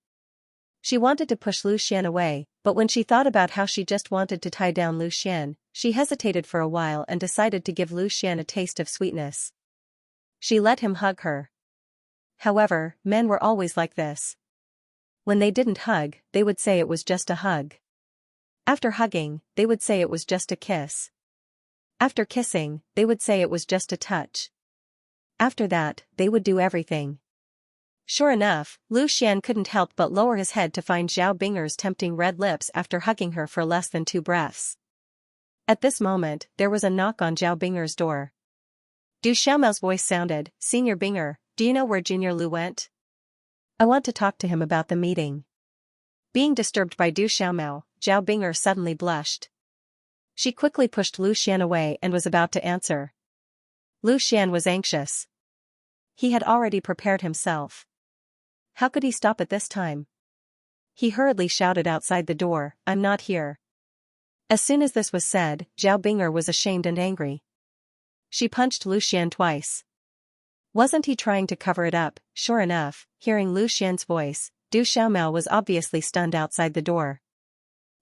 She wanted to push Lu Xian away, but when she thought about how she just wanted to tie down Lu Xian, she hesitated for a while and decided to give Lu Xian a taste of sweetness. She let him hug her. However, men were always like this. When they didn't hug, they would say it was just a hug. After hugging, they would say it was just a kiss. After kissing, they would say it was just a touch. After that, they would do everything. Sure enough, Lu Xian couldn't help but lower his head to find Zhao Binger's tempting red lips after hugging her for less than 2 breaths. At this moment, there was a knock on Zhao Binger's door. Du Xiaomao's voice sounded, "Senior Binger, do you know where Junior Lu went? I want to talk to him about the meeting." Being disturbed by Du Xiaomao, Zhao Binger suddenly blushed. She quickly pushed Lu Xian away and was about to answer. Lu Xian was anxious. He had already prepared himself. How could he stop at this time? He hurriedly shouted outside the door, "I'm not here." As soon as this was said, Zhao Binger was ashamed and angry. She punched Lu Xian twice. Wasn't he trying to cover it up? Sure enough, hearing Lu Xian's voice, Du Xiaomao was obviously stunned outside the door.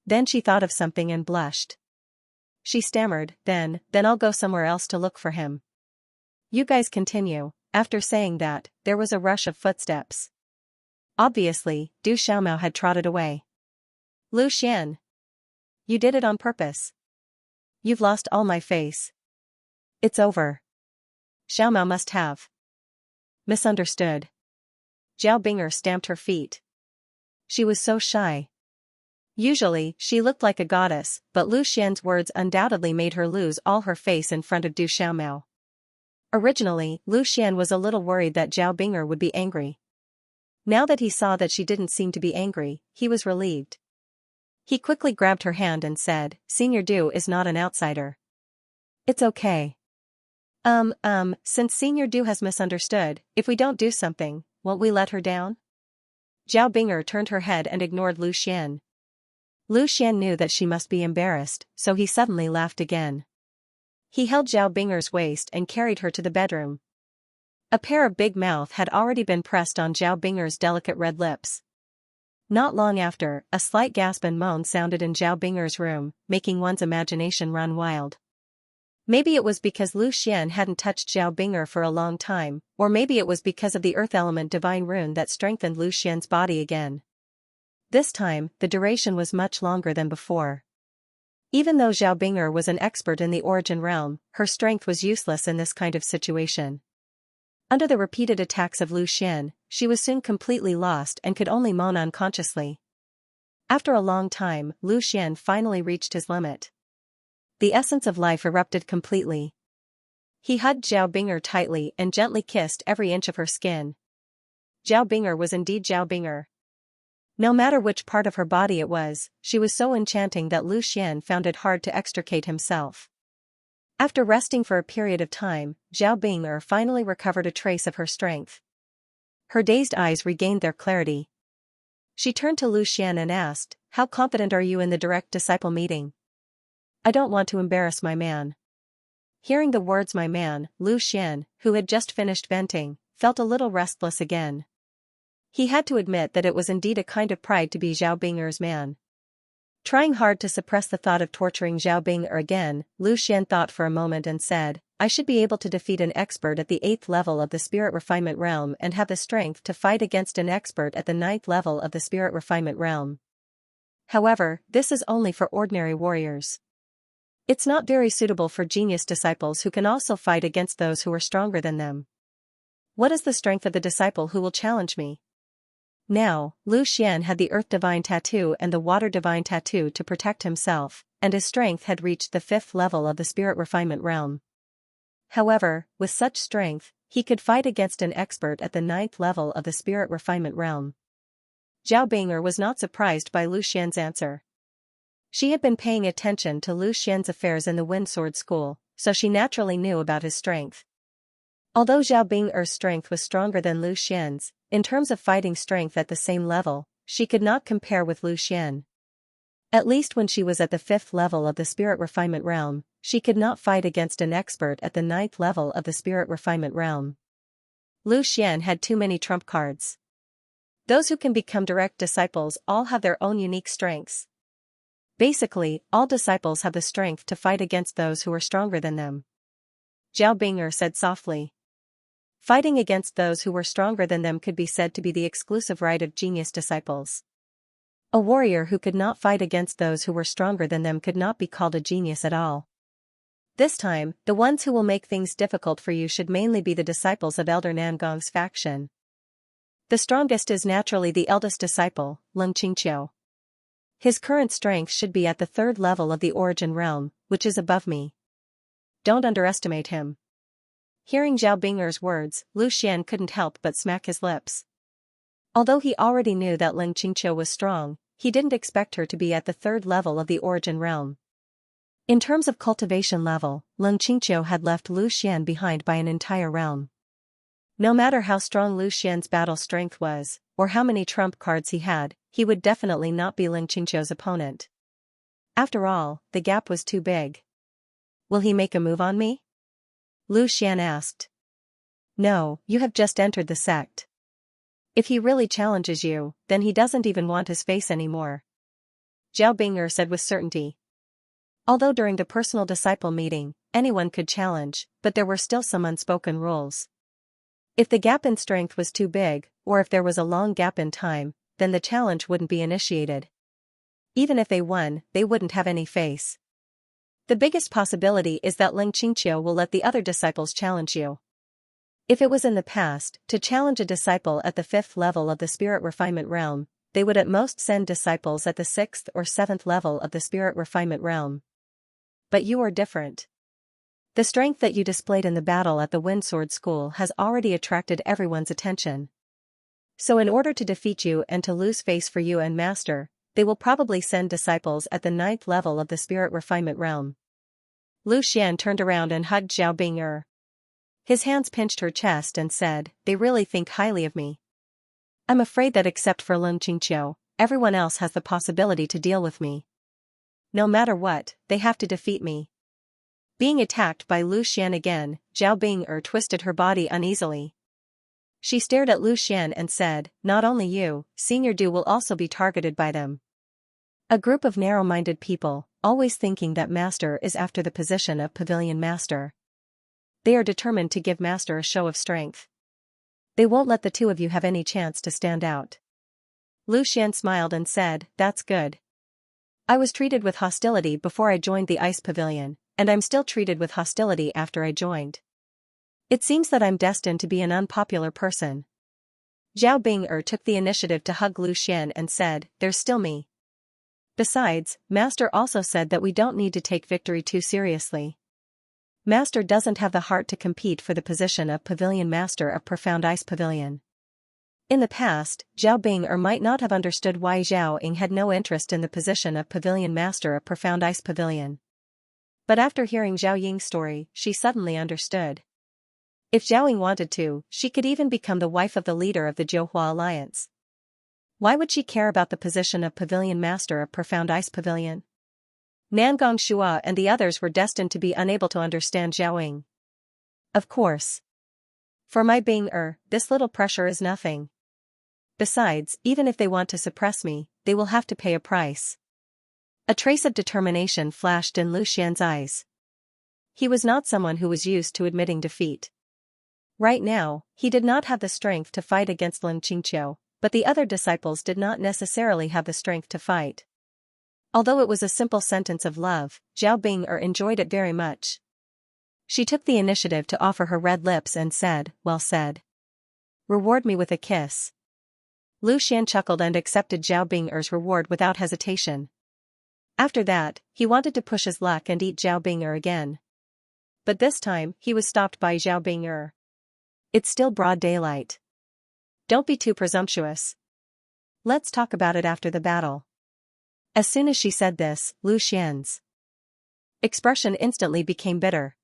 Then she thought of something and blushed. She stammered, then I'll go somewhere else to look for him. You guys continue." After saying that, there was a rush of footsteps. Obviously, Du Xiaomao had trotted away. "Lu Xian! You did it on purpose. You've lost all my face. It's over." Xiaomao must have misunderstood. Zhao Binger stamped her feet. She was so shy. Usually, she looked like a goddess, but Lu Xian's words undoubtedly made her lose all her face in front of Du Xiaomao. Originally, Lu Xian was a little worried that Zhao Binger would be angry. Now that he saw that she didn't seem to be angry, he was relieved. He quickly grabbed her hand and said, "Senior Du is not an outsider. It's okay. Since Senior Du has misunderstood, if we don't do something, won't we let her down?" Zhao Binger turned her head and ignored Lu Xian. Lu Xian knew that she must be embarrassed, so he suddenly laughed again. He held Zhao Binger's waist and carried her to the bedroom. A pair of big mouths had already been pressed on Zhao Binger's delicate red lips. Not long after, a slight gasp and moan sounded in Zhao Binger's room, making one's imagination run wild. Maybe it was because Lu Xian hadn't touched Zhao Binger for a long time, or maybe it was because of the earth element divine rune that strengthened Lu Xian's body again. This time, the duration was much longer than before. Even though Zhao Binger was an expert in the origin realm, her strength was useless in this kind of situation. Under the repeated attacks of Lu Xian, she was soon completely lost and could only moan unconsciously. After a long time, Lu Xian finally reached his limit. The essence of life erupted completely. He hugged Zhao Binger tightly and gently kissed every inch of her skin. Zhao Binger was indeed Zhao Binger. No matter which part of her body it was, she was so enchanting that Lu Xian found it hard to extricate himself. After resting for a period of time, Zhao Binger finally recovered a trace of her strength. Her dazed eyes regained their clarity. She turned to Lu Xian and asked, "How confident are you in the direct disciple meeting?" "I don't want to embarrass my man." Hearing the words "my man," Lu Xian, who had just finished venting, felt a little restless again. He had to admit that it was indeed a kind of pride to be Zhao Binger's man. Trying hard to suppress the thought of torturing Zhao Binger again, Lu Xian thought for a moment and said, "I should be able to defeat an expert at the 8th level of the spirit refinement realm and have the strength to fight against an expert at the 9th level of the spirit refinement realm. However, this is only for ordinary warriors. It's not very suitable for genius disciples who can also fight against those who are stronger than them. What is the strength of the disciple who will challenge me?" Now, Lu Xian had the Earth Divine Tattoo and the Water Divine Tattoo to protect himself, and his strength had reached the 5th level of the Spirit Refinement Realm. However, with such strength, he could fight against an expert at the 9th level of the Spirit Refinement Realm. Zhao Binger was not surprised by Lu Xian's answer. She had been paying attention to Lu Xian's affairs in the Wind Sword School, so she naturally knew about his strength. Although Zhao Binger's strength was stronger than Lu Xian's, in terms of fighting strength at the same level, she could not compare with Lu Xian. At least when she was at the 5th level of the Spirit Refinement Realm, she could not fight against an expert at the 9th level of the Spirit Refinement Realm. Lu Xian had too many trump cards. Those who can become direct disciples all have their own unique strengths. Basically, all disciples have the strength to fight against those who are stronger than them. Zhao Binger said softly. Fighting against those who were stronger than them could be said to be the exclusive right of genius disciples. A warrior who could not fight against those who were stronger than them could not be called a genius at all. This time, the ones who will make things difficult for you should mainly be the disciples of Elder Nangong's faction. The strongest is naturally the eldest disciple, Xianxia. His current strength should be at the 3rd level of the origin realm, which is above me. Don't underestimate him. Hearing Zhao Bing'er's words, Lu Xian couldn't help but smack his lips. Although he already knew that Xianxia was strong, he didn't expect her to be at the 3rd level of the origin realm. In terms of cultivation level, Xianxia had left Lu Xian behind by an entire realm. No matter how strong Lu Xian's battle strength was, or how many trump cards he had, he would definitely not be Xianxia's opponent. After all, the gap was too big. Will he make a move on me? Lu Xian asked. No, you have just entered the sect. If he really challenges you, then he doesn't even want his face anymore. Zhao Bing'er said with certainty. Although during the personal disciple meeting, anyone could challenge, but there were still some unspoken rules. If the gap in strength was too big, or if there was a long gap in time, then the challenge wouldn't be initiated. Even if they won, they wouldn't have any face. The biggest possibility is that Xianxia will let the other disciples challenge you. If it was in the past, to challenge a disciple at the 5th level of the spirit refinement realm, they would at most send disciples at the 6th or 7th level of the spirit refinement realm. But you are different. The strength that you displayed in the battle at the Windsword School has already attracted everyone's attention. So in order to defeat you and to lose face for you and Master, they will probably send disciples at the 9th level of the spirit refinement realm. Lu Xian turned around and hugged Zhao Bing'er. His hands pinched her chest and said, "They really think highly of me. I'm afraid that except for Xianxia, everyone else has the possibility to deal with me. No matter what, they have to defeat me." Being attacked by Lu Xian again, Zhao Bing'er twisted her body uneasily. She stared at Lu Xian and said, "Not only you, Senior Du will also be targeted by them." A group of narrow-minded people, always thinking that Master is after the position of Pavilion Master. They are determined to give Master a show of strength. They won't let the two of you have any chance to stand out. Lu Xian smiled and said, "That's good. I was treated with hostility before I joined the Ice Pavilion, and I'm still treated with hostility after I joined. It seems that I'm destined to be an unpopular person." Zhao Bing'er took the initiative to hug Lu Xian and said, "There's still me. Besides, Master also said that we don't need to take victory too seriously. Master doesn't have the heart to compete for the position of Pavilion Master of Profound Ice Pavilion." In the past, Zhao Bing'er might not have understood why Zhao Ying had no interest in the position of Pavilion Master of Profound Ice Pavilion. But after hearing Zhao Ying's story, she suddenly understood. If Zhao Ying wanted to, she could even become the wife of the leader of the Jiuhua Alliance. Why would she care about the position of Pavilion Master of Profound Ice Pavilion? Nangong Shua and the others were destined to be unable to understand Zhao Ying. Of course. For my Bing'er, this little pressure is nothing. Besides, even if they want to suppress me, they will have to pay a price. A trace of determination flashed in Lu Xian's eyes. He was not someone who was used to admitting defeat. Right now, he did not have the strength to fight against Xianxia, but the other disciples did not necessarily have the strength to fight. Although it was a simple sentence of love, Zhao Bing'er enjoyed it very much. She took the initiative to offer her red lips and said, "Well said. Reward me with a kiss." Lu Xian chuckled and accepted Zhao Bing'er's reward without hesitation. After that, he wanted to push his luck and eat Zhao Bing'er again. But this time, he was stopped by Zhao Bing'er. "It's still broad daylight. Don't be too presumptuous. Let's talk about it after the battle." As soon as she said this, Lu Xian's expression instantly became bitter.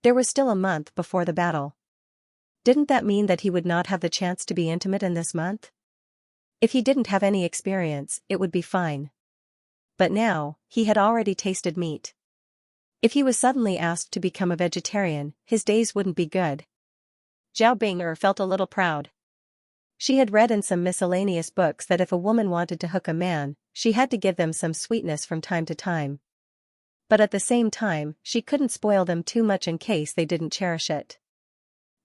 There was still a month before the battle. Didn't that mean that he would not have the chance to be intimate in this month? If he didn't have any experience, it would be fine. But now, he had already tasted meat. If he was suddenly asked to become a vegetarian, his days wouldn't be good. Zhao Bing'er felt a little proud. She had read in some miscellaneous books that if a woman wanted to hook a man, she had to give them some sweetness from time to time. But at the same time, she couldn't spoil them too much in case they didn't cherish it.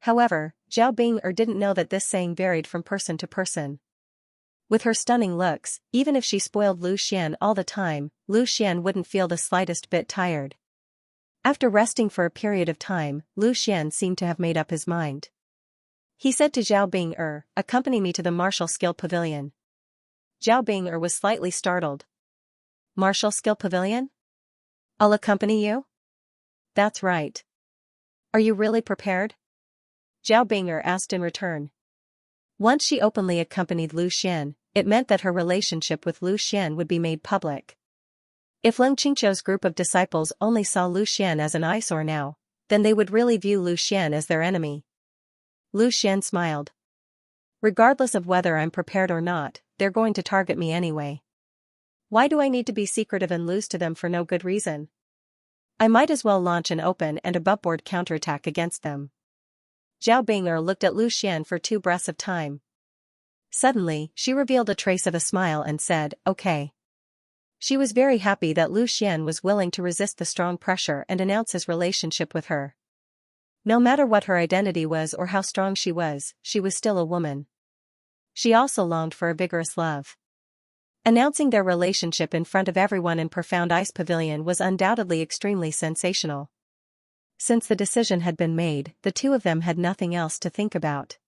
However, Zhao Bing'er didn't know that this saying varied from person to person. With her stunning looks, even if she spoiled Lu Xian all the time, Lu Xian wouldn't feel the slightest bit tired. After resting for a period of time, Lu Xian seemed to have made up his mind. He said to Zhao Bing'er, "Accompany me to the martial skill pavilion." Zhao Bing'er was slightly startled. "Martial skill pavilion? I'll accompany you?" "That's right. Are you really prepared?" Zhao Bing'er asked in return. Once she openly accompanied Lu Xian, it meant that her relationship with Lu Xian would be made public. If Leng Qingqiu's group of disciples only saw Lu Xian as an eyesore now, then they would really view Lu Xian as their enemy. Lu Xian smiled. "Regardless of whether I'm prepared or not, they're going to target me anyway. Why do I need to be secretive and lose to them for no good reason? I might as well launch an open and aboveboard counterattack against them." Zhao Bing'er looked at Lu Xian for 2 breaths of time. Suddenly, she revealed a trace of a smile and said, "Okay." She was very happy that Lu Xian was willing to resist the strong pressure and announce his relationship with her. No matter what her identity was or how strong she was still a woman. She also longed for a vigorous love. Announcing their relationship in front of everyone in Profound Ice Pavilion was undoubtedly extremely sensational. Since the decision had been made, the two of them had nothing else to think about.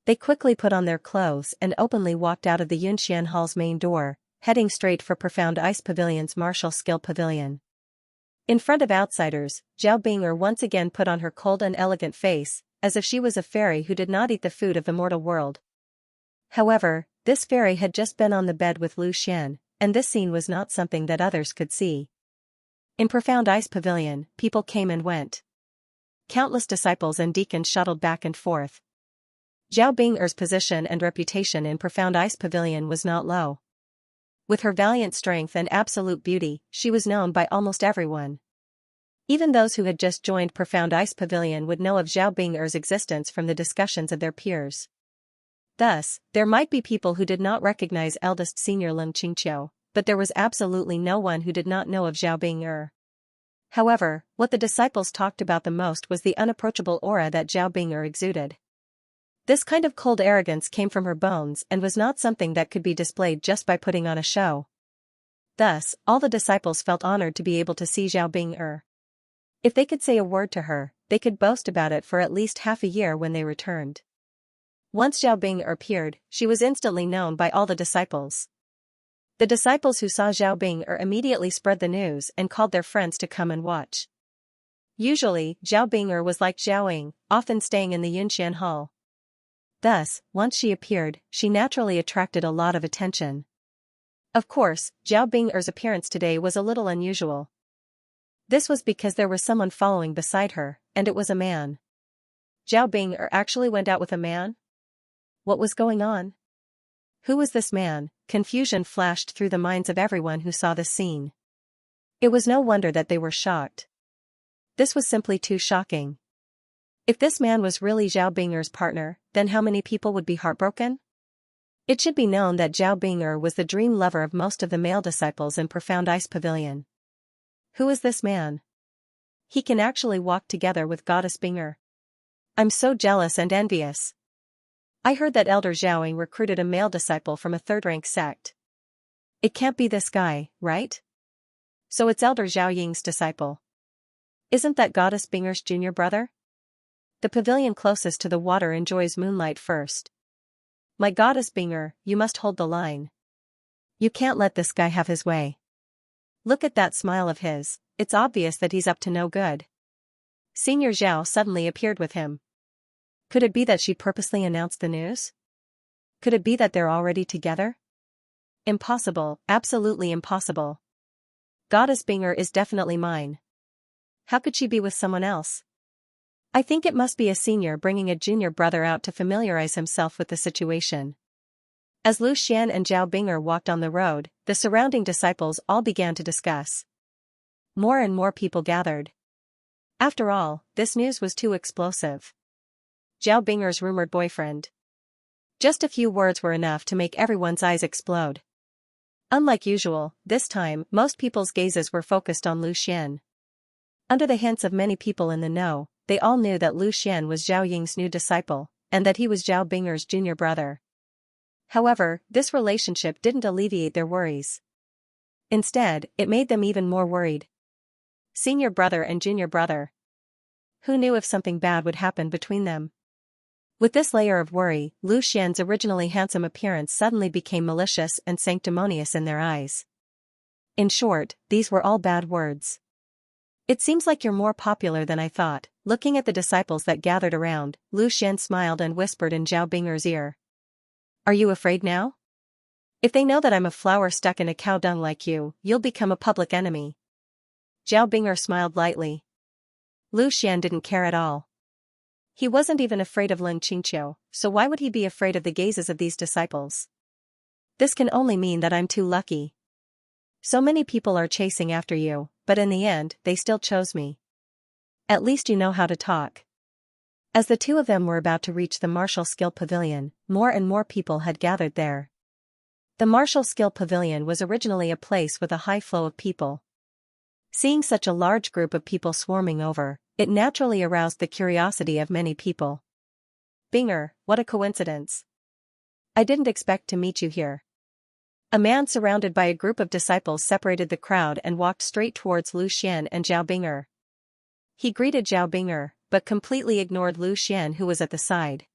They quickly put on their clothes and openly walked out of the Yunxian Hall's main door, heading straight for Profound Ice Pavilion's Martial Skill Pavilion. In front of outsiders, Zhao Bing'er once again put on her cold and elegant face, as if she was a fairy who did not eat the food of the mortal world. However, this fairy had just been on the bed with Lu Xian, and this scene was not something that others could see. In Profound Ice Pavilion, people came and went. Countless disciples and deacons shuttled back and forth. Zhao Bing'er's position and reputation in Profound Ice Pavilion was not low. With her valiant strength and absolute beauty, she was known by almost everyone. Even those who had just joined Profound Ice Pavilion would know of Zhao Bing'er's existence from the discussions of their peers. Thus, there might be people who did not recognize eldest senior Leng Qingqiu, but there was absolutely no one who did not know of Zhao Bing'er. However, what the disciples talked about the most was the unapproachable aura that Zhao Bing'er exuded. This kind of cold arrogance came from her bones and was not something that could be displayed just by putting on a show. Thus, all the disciples felt honored to be able to see Zhao Bing'er. If they could say a word to her, they could boast about it for at least half a year when they returned. Once Zhao Bing'er appeared, she was instantly known by all the disciples. The disciples who saw Zhao Bing'er immediately spread the news and called their friends to come and watch. Usually, Zhao Bing'er was like Zhao Ying, often staying in the Yunxian Hall. Thus, once she appeared, she naturally attracted a lot of attention. Of course, Zhao Bing'er's appearance today was a little unusual. This was because there was someone following beside her, and it was a man. Zhao Bing'er actually went out with a man? What was going on? Who was this man? Confusion flashed through the minds of everyone who saw this scene. It was no wonder that they were shocked. This was simply too shocking. If this man was really Zhao Bing'er's partner, then how many people would be heartbroken? It should be known that Zhao Bing'er was the dream lover of most of the male disciples in Profound Ice Pavilion. Who is this man? He can actually walk together with Goddess Bing'er. I'm so jealous and envious. I heard that Elder Zhaoing recruited a male disciple from a third-rank sect. It can't be this guy, right? So it's Elder Zhao Ying's disciple. Isn't that Goddess Bing'er's junior brother? The pavilion closest to the water enjoys moonlight first. My Goddess Bing'er, you must hold the line. You can't let this guy have his way. Look at that smile of his, it's obvious that he's up to no good. Senior Zhao suddenly appeared with him. Could it be that she purposely announced the news? Could it be that they're already together? Impossible, absolutely impossible. Goddess Bing'er is definitely mine. How could she be with someone else? I think it must be a senior bringing a junior brother out to familiarize himself with the situation. As Lu Xian and Zhao Bing'er walked on the road, the surrounding disciples all began to discuss. More and more people gathered. After all, this news was too explosive. Zhao Bing'er's rumored boyfriend. Just a few words were enough to make everyone's eyes explode. Unlike usual, this time, most people's gazes were focused on Lu Xian. Under the hints of many people in the know, they all knew that Lu Xian was Zhao Ying's new disciple, and that he was Zhao Binger's junior brother. However, this relationship didn't alleviate their worries. Instead, it made them even more worried. Senior brother and junior brother. Who knew if something bad would happen between them? With this layer of worry, Lu Xian's originally handsome appearance suddenly became malicious and sanctimonious in their eyes. In short, these were all bad words. It seems like you're more popular than I thought. Looking at the disciples that gathered around, Lu Xian smiled and whispered in Zhao Binger's ear. Are you afraid now? If they know that I'm a flower stuck in a cow dung like you, you'll become a public enemy. Zhao Binger smiled lightly. Lu Xian didn't care at all. He wasn't even afraid of Ling Qingqiu, so why would he be afraid of the gazes of these disciples? This can only mean that I'm too lucky. So many people are chasing after you, but in the end, they still chose me. At least you know how to talk. As the two of them were about to reach the Martial Skill Pavilion, more and more people had gathered there. The Martial Skill Pavilion was originally a place with a high flow of people. Seeing such a large group of people swarming over, it naturally aroused the curiosity of many people. Binger, what a coincidence. I didn't expect to meet you here. A man surrounded by a group of disciples separated the crowd and walked straight towards Lu Xian and Zhao Binger. He greeted Zhao Binger, but completely ignored Lu Xian, who was at the side.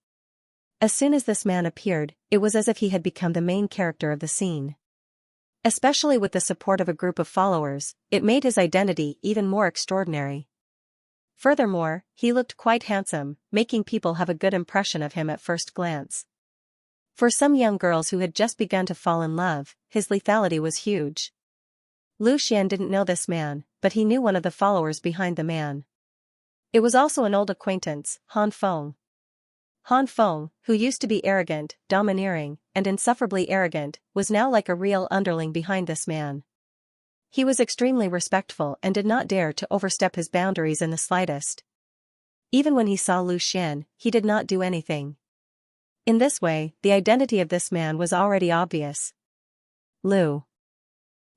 As soon as this man appeared, it was as if he had become the main character of the scene. Especially with the support of a group of followers, it made his identity even more extraordinary. Furthermore, he looked quite handsome, making people have a good impression of him at first glance. For some young girls who had just begun to fall in love, his lethality was huge. Lu Xian didn't know this man, but he knew one of the followers behind the man. It was also an old acquaintance, Han Feng. Han Feng, who used to be arrogant, domineering, and insufferably arrogant, was now like a real underling behind this man. He was extremely respectful and did not dare to overstep his boundaries in the slightest. Even when he saw Lu Xian, he did not do anything. In this way, the identity of this man was already obvious. Lu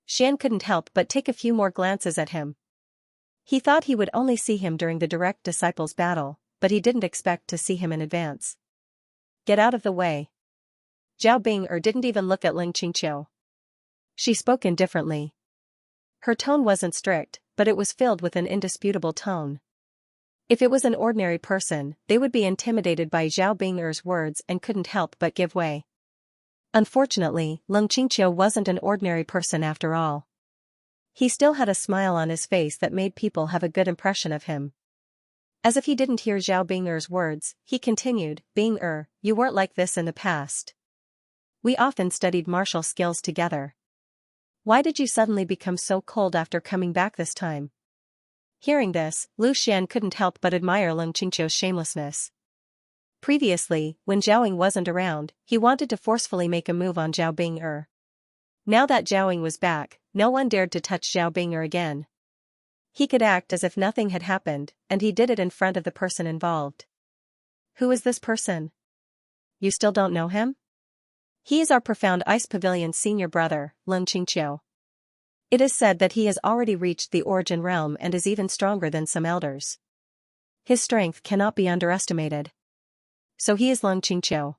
Xian couldn't help but take a few more glances at him. He thought he would only see him during the direct disciples' battle, but he didn't expect to see him in advance. Get out of the way. Zhao Binger didn't even look at Ling Qingqiu. She spoke indifferently. Her tone wasn't strict, but it was filled with an indisputable tone. If it was an ordinary person, they would be intimidated by Zhao Binger's words and couldn't help but give way. Unfortunately, Ling Qingqiu wasn't an ordinary person after all. He still had a smile on his face that made people have a good impression of him. As if he didn't hear Zhao Binger's words, he continued, Binger, you weren't like this in the past. We often studied martial skills together. Why did you suddenly become so cold after coming back this time? Hearing this, Lu Xian couldn't help but admire Ling Qingqiu's shamelessness. Previously, when Zhao Ying wasn't around, he wanted to forcefully make a move on Zhao Binger. Now that Zhao Ying was back, no one dared to touch Zhao Binger again. He could act as if nothing had happened, and he did it in front of the person involved. Who is this person? You still don't know him? He is our Profound Ice Pavilion's senior brother, Ling Qingqiu. It is said that he has already reached the Origin Realm and is even stronger than some elders. His strength cannot be underestimated. So he is Ling Qingqiu.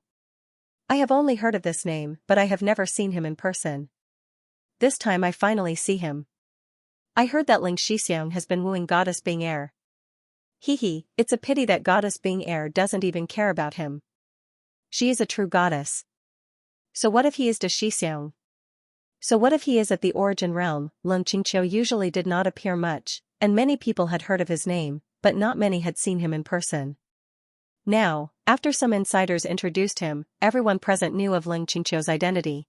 I have only heard of this name, but I have never seen him in person. This time I finally see him. I heard that Ling Xixiang has been wooing Goddess Bing Air. Hee, it's a pity that Goddess Bing Air doesn't even care about him. She is a true goddess. So what if he is to Xixiang? So what if he is at the Origin Realm? Ling Qingqiu usually did not appear much, and many people had heard of his name, but not many had seen him in person. Now, after some insiders introduced him, everyone present knew of Ling Qingqiu's identity.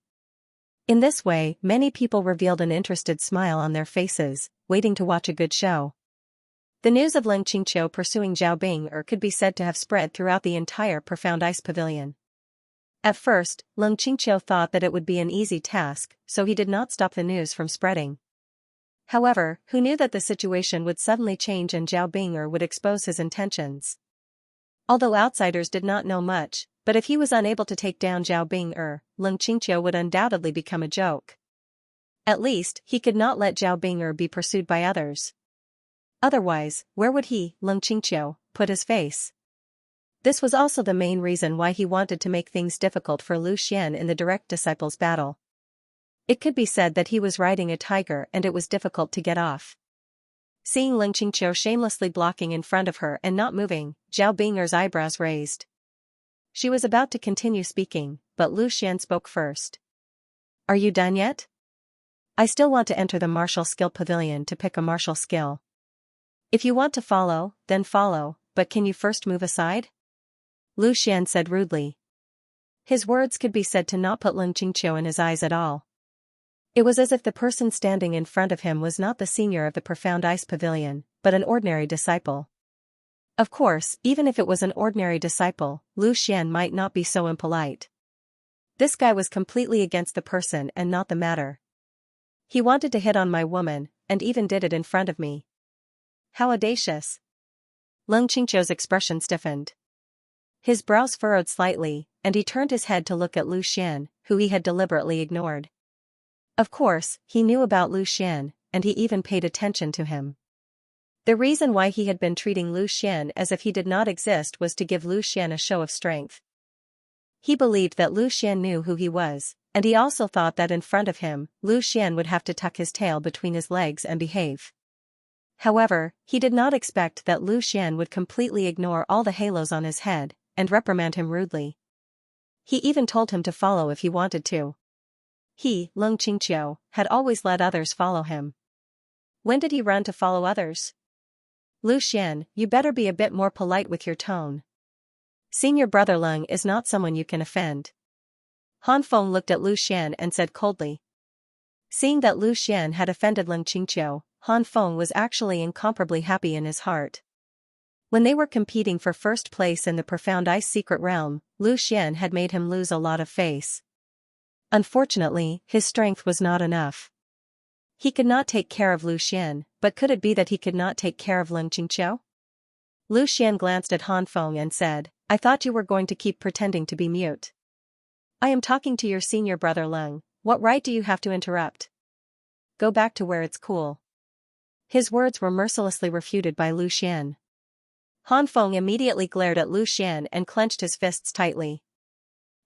In this way, many people revealed an interested smile on their faces, waiting to watch a good show. The news of Ling Qingqiu pursuing Zhao Binger could be said to have spread throughout the entire Profound Ice Pavilion. At first, Ling Qingqiu thought that it would be an easy task, so he did not stop the news from spreading. However, who knew that the situation would suddenly change and Zhao Binger would expose his intentions? Although outsiders did not know much, but if he was unable to take down Zhao Binger, Ling Qingqiu would undoubtedly become a joke. At least, he could not let Zhao Binger be pursued by others. Otherwise, where would he, Ling Qingqiu, put his face. This was also the main reason why he wanted to make things difficult for Lu Xian in the direct disciples battle. It could be said that he was riding a tiger and it was difficult to get off. Seeing Leng Qingqiu shamelessly blocking in front of her and not moving, Zhao Bing'er's eyebrows raised. She was about to continue speaking, but Lu Xian spoke first. Are you done yet? I still want to enter the martial skill pavilion to pick a martial skill. If you want to follow, then follow, but can you first move aside? Lu Xian said rudely. His words could be said to not put Leng Qingqiu in his eyes at all. It was as if the person standing in front of him was not the senior of the Profound Ice Pavilion, but an ordinary disciple. Of course, even if it was an ordinary disciple, Lu Xian might not be so impolite. This guy was completely against the person and not the matter. He wanted to hit on my woman, and even did it in front of me. How audacious. Leng Qingqiu's expression stiffened. His brows furrowed slightly, and he turned his head to look at Lu Xian, who he had deliberately ignored. Of course, he knew about Lu Xian, and he even paid attention to him. The reason why he had been treating Lu Xian as if he did not exist was to give Lu Xian a show of strength. He believed that Lu Xian knew who he was, and he also thought that in front of him, Lu Xian would have to tuck his tail between his legs and behave. However, he did not expect that Lu Xian would completely ignore all the halos on his head, and reprimand him rudely. He even told him to follow if he wanted to. He, Leng Qingqiu, had always let others follow him. When did he run to follow others? Lu Xian, you better be a bit more polite with your tone. Senior brother Leng is not someone you can offend. Han Feng looked at Lu Xian and said coldly. Seeing that Lu Xian had offended Leng Qingqiu, Han Feng was actually incomparably happy in his heart. When they were competing for first place in the Profound Ice Secret Realm, Lu Xian had made him lose a lot of face. Unfortunately, his strength was not enough. He could not take care of Lu Xian, but could it be that he could not take care of Leng Qingqiu? Lu Xian glanced at Han Feng and said, I thought you were going to keep pretending to be mute. I am talking to your senior brother Leng, what right do you have to interrupt? Go back to where it's cool. His words were mercilessly refuted by Lu Xian. Han Feng immediately glared at Lu Xian and clenched his fists tightly.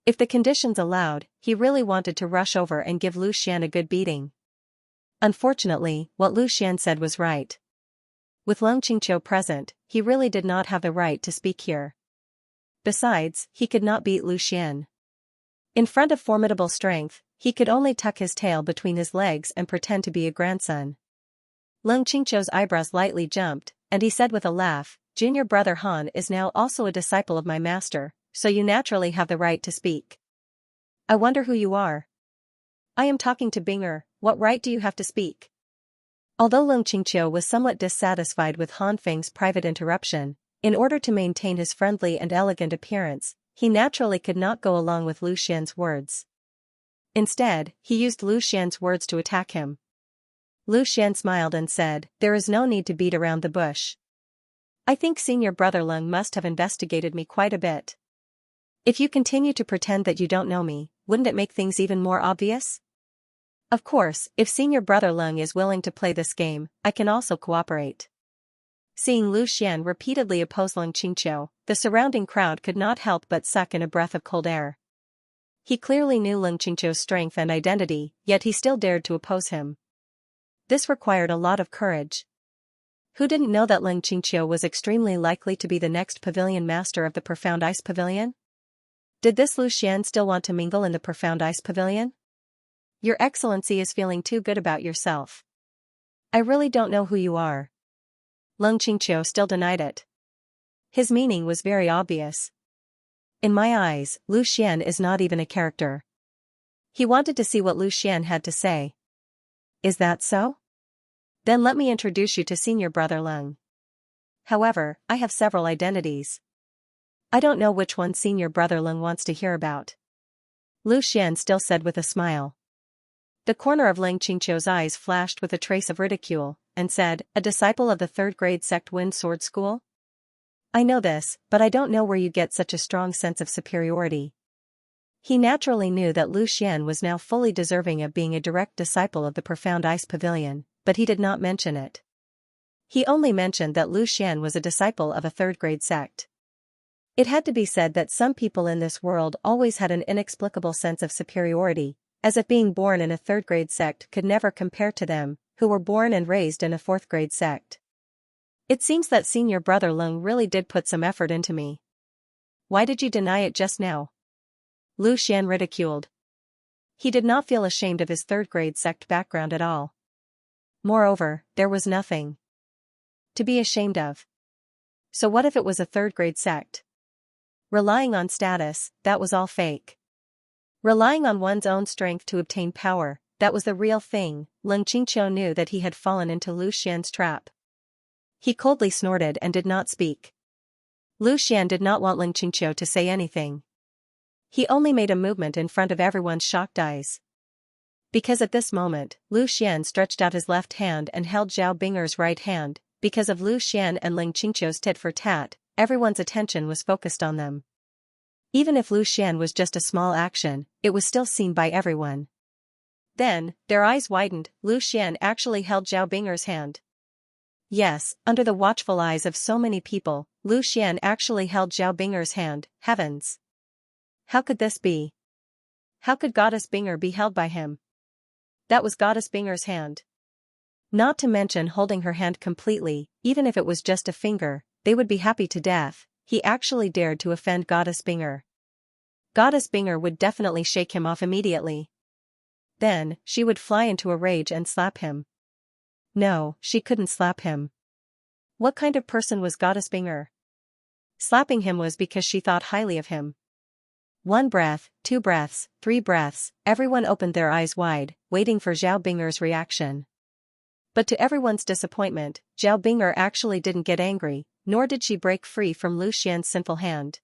If the conditions allowed, he really wanted to rush over and give Lu Xian a good beating. Unfortunately, what Lu Xian said was right. With Leng Qingqiu present, he really did not have the right to speak here. Besides, he could not beat Lu Xian. In front of formidable strength, he could only tuck his tail between his legs and pretend to be a grandson. Leng Qingqiu's eyebrows lightly jumped, and he said with a laugh, Junior brother Han is now also a disciple of my master, so you naturally have the right to speak. I wonder who you are. I am talking to Bing'er, what right do you have to speak? Although Leng Qingqiu was somewhat dissatisfied with Han Feng's private interruption, in order to maintain his friendly and elegant appearance, he naturally could not go along with Lu Xian's words. Instead, he used Lu Xian's words to attack him. Lu Xian smiled and said, there is no need to beat around the bush. I think senior brother Leng must have investigated me quite a bit. If you continue to pretend that you don't know me, wouldn't it make things even more obvious? Of course, if senior brother Leng is willing to play this game, I can also cooperate. Seeing Lu Xian repeatedly oppose Leng Qingqiu, the surrounding crowd could not help but suck in a breath of cold air. He clearly knew Leng Qingqiu's strength and identity, yet he still dared to oppose him. This required a lot of courage. Who didn't know that Leng Qingqiu was extremely likely to be the next pavilion master of the Profound Ice Pavilion? Did this Lu Xian still want to mingle in the Profound Ice Pavilion? Your Excellency is feeling too good about yourself. I really don't know who you are. Leng Qingqiu still denied it. His meaning was very obvious. In my eyes, Lu Xian is not even a character. He wanted to see what Lu Xian had to say. Is that so? Then let me introduce you to senior brother Leng. However, I have several identities. I don't know which one senior brother Leng wants to hear about. Lu Xian still said with a smile. The corner of Leng Qingqiu's eyes flashed with a trace of ridicule, and said, a disciple of the third-grade sect Wind Sword School? I know this, but I don't know where you get such a strong sense of superiority. He naturally knew that Lu Xian was now fully deserving of being a direct disciple of the Profound Ice Pavilion, but he did not mention it. He only mentioned that Lu Xian was a disciple of a third-grade sect. It had to be said that some people in this world always had an inexplicable sense of superiority, as if being born in a third-grade sect could never compare to them, who were born and raised in a fourth-grade sect. It seems that senior brother Lung really did put some effort into me. Why did you deny it just now? Lu Xian ridiculed. He did not feel ashamed of his third-grade sect background at all. Moreover, there was nothing to be ashamed of. So what if it was a third-grade sect? Relying on status, that was all fake. Relying on one's own strength to obtain power, that was the real thing. Lung Qingqiu knew that he had fallen into Lu Xian's trap. He coldly snorted and did not speak. Lu Xian did not want Lung Qingqiu to say anything. He only made a movement in front of everyone's shocked eyes. Because at this moment, Lu Xian stretched out his left hand and held Zhao Binger's right hand. Because of Lu Xian and Lung Qingqiu's tit-for-tat, everyone's attention was focused on them. Even if Lu Xian was just a small action, it was still seen by everyone. Then, their eyes widened. Lu Xian actually held Zhao Binger's hand. Yes, under the watchful eyes of so many people, Lu Xian actually held Zhao Binger's hand. Heavens! How could this be? How could Goddess Binger be held by him? That was Goddess Binger's hand. Not to mention holding her hand completely, even if it was just a finger, they would be happy to death. He actually dared to offend Goddess Binger. Goddess Binger would definitely shake him off immediately. Then, she would fly into a rage and slap him. No, she couldn't slap him. What kind of person was Goddess Binger? Slapping him was because she thought highly of him. 1 breath, 2 breaths, 3 breaths, everyone opened their eyes wide, waiting for Zhao Binger's reaction. But to everyone's disappointment, Zhao Binger actually didn't get angry, nor did she break free from Lu Xian's sinful hand.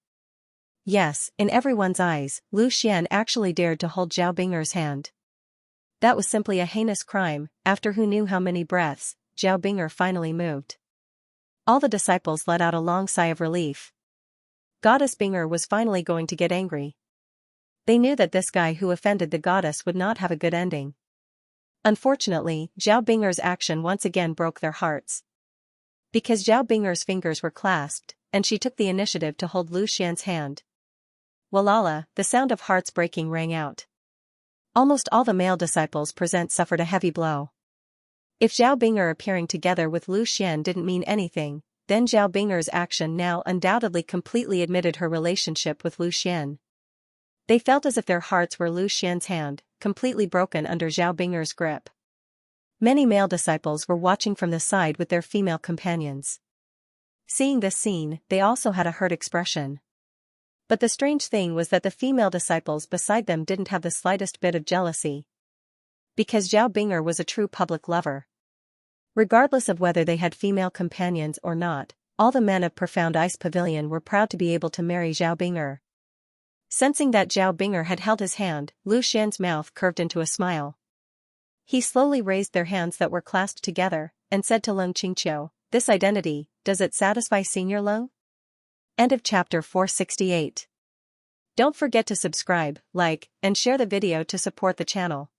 Yes, in everyone's eyes, Lu Xian actually dared to hold Zhao Binger's hand. That was simply a heinous crime. After who knew how many breaths, Zhao Binger finally moved. All the disciples let out a long sigh of relief. Goddess Binger was finally going to get angry. They knew that this guy who offended the goddess would not have a good ending. Unfortunately, Zhao Binger's action once again broke their hearts. Because Zhao Binger's fingers were clasped, and she took the initiative to hold Lu Xian's hand. Walala, the sound of hearts breaking rang out. Almost all the male disciples present suffered a heavy blow. If Zhao Binger appearing together with Lu Xian didn't mean anything, then Zhao Binger's action now undoubtedly completely admitted her relationship with Lu Xian. They felt as if their hearts were Lu Xian's hand, completely broken under Zhao Binger's grip. Many male disciples were watching from the side with their female companions. Seeing this scene, they also had a hurt expression. But the strange thing was that the female disciples beside them didn't have the slightest bit of jealousy. Because Zhao Binger was a true public lover. Regardless of whether they had female companions or not, all the men of Profound Ice Pavilion were proud to be able to marry Zhao Binger. Sensing that Zhao Binger had held his hand, Lu Xian's mouth curved into a smile. He slowly raised their hands that were clasped together, and said to Lung Qingqiu, "This identity, does it satisfy Senior Lung?" End of chapter 468. Don't forget to subscribe, like, and share the video to support the channel.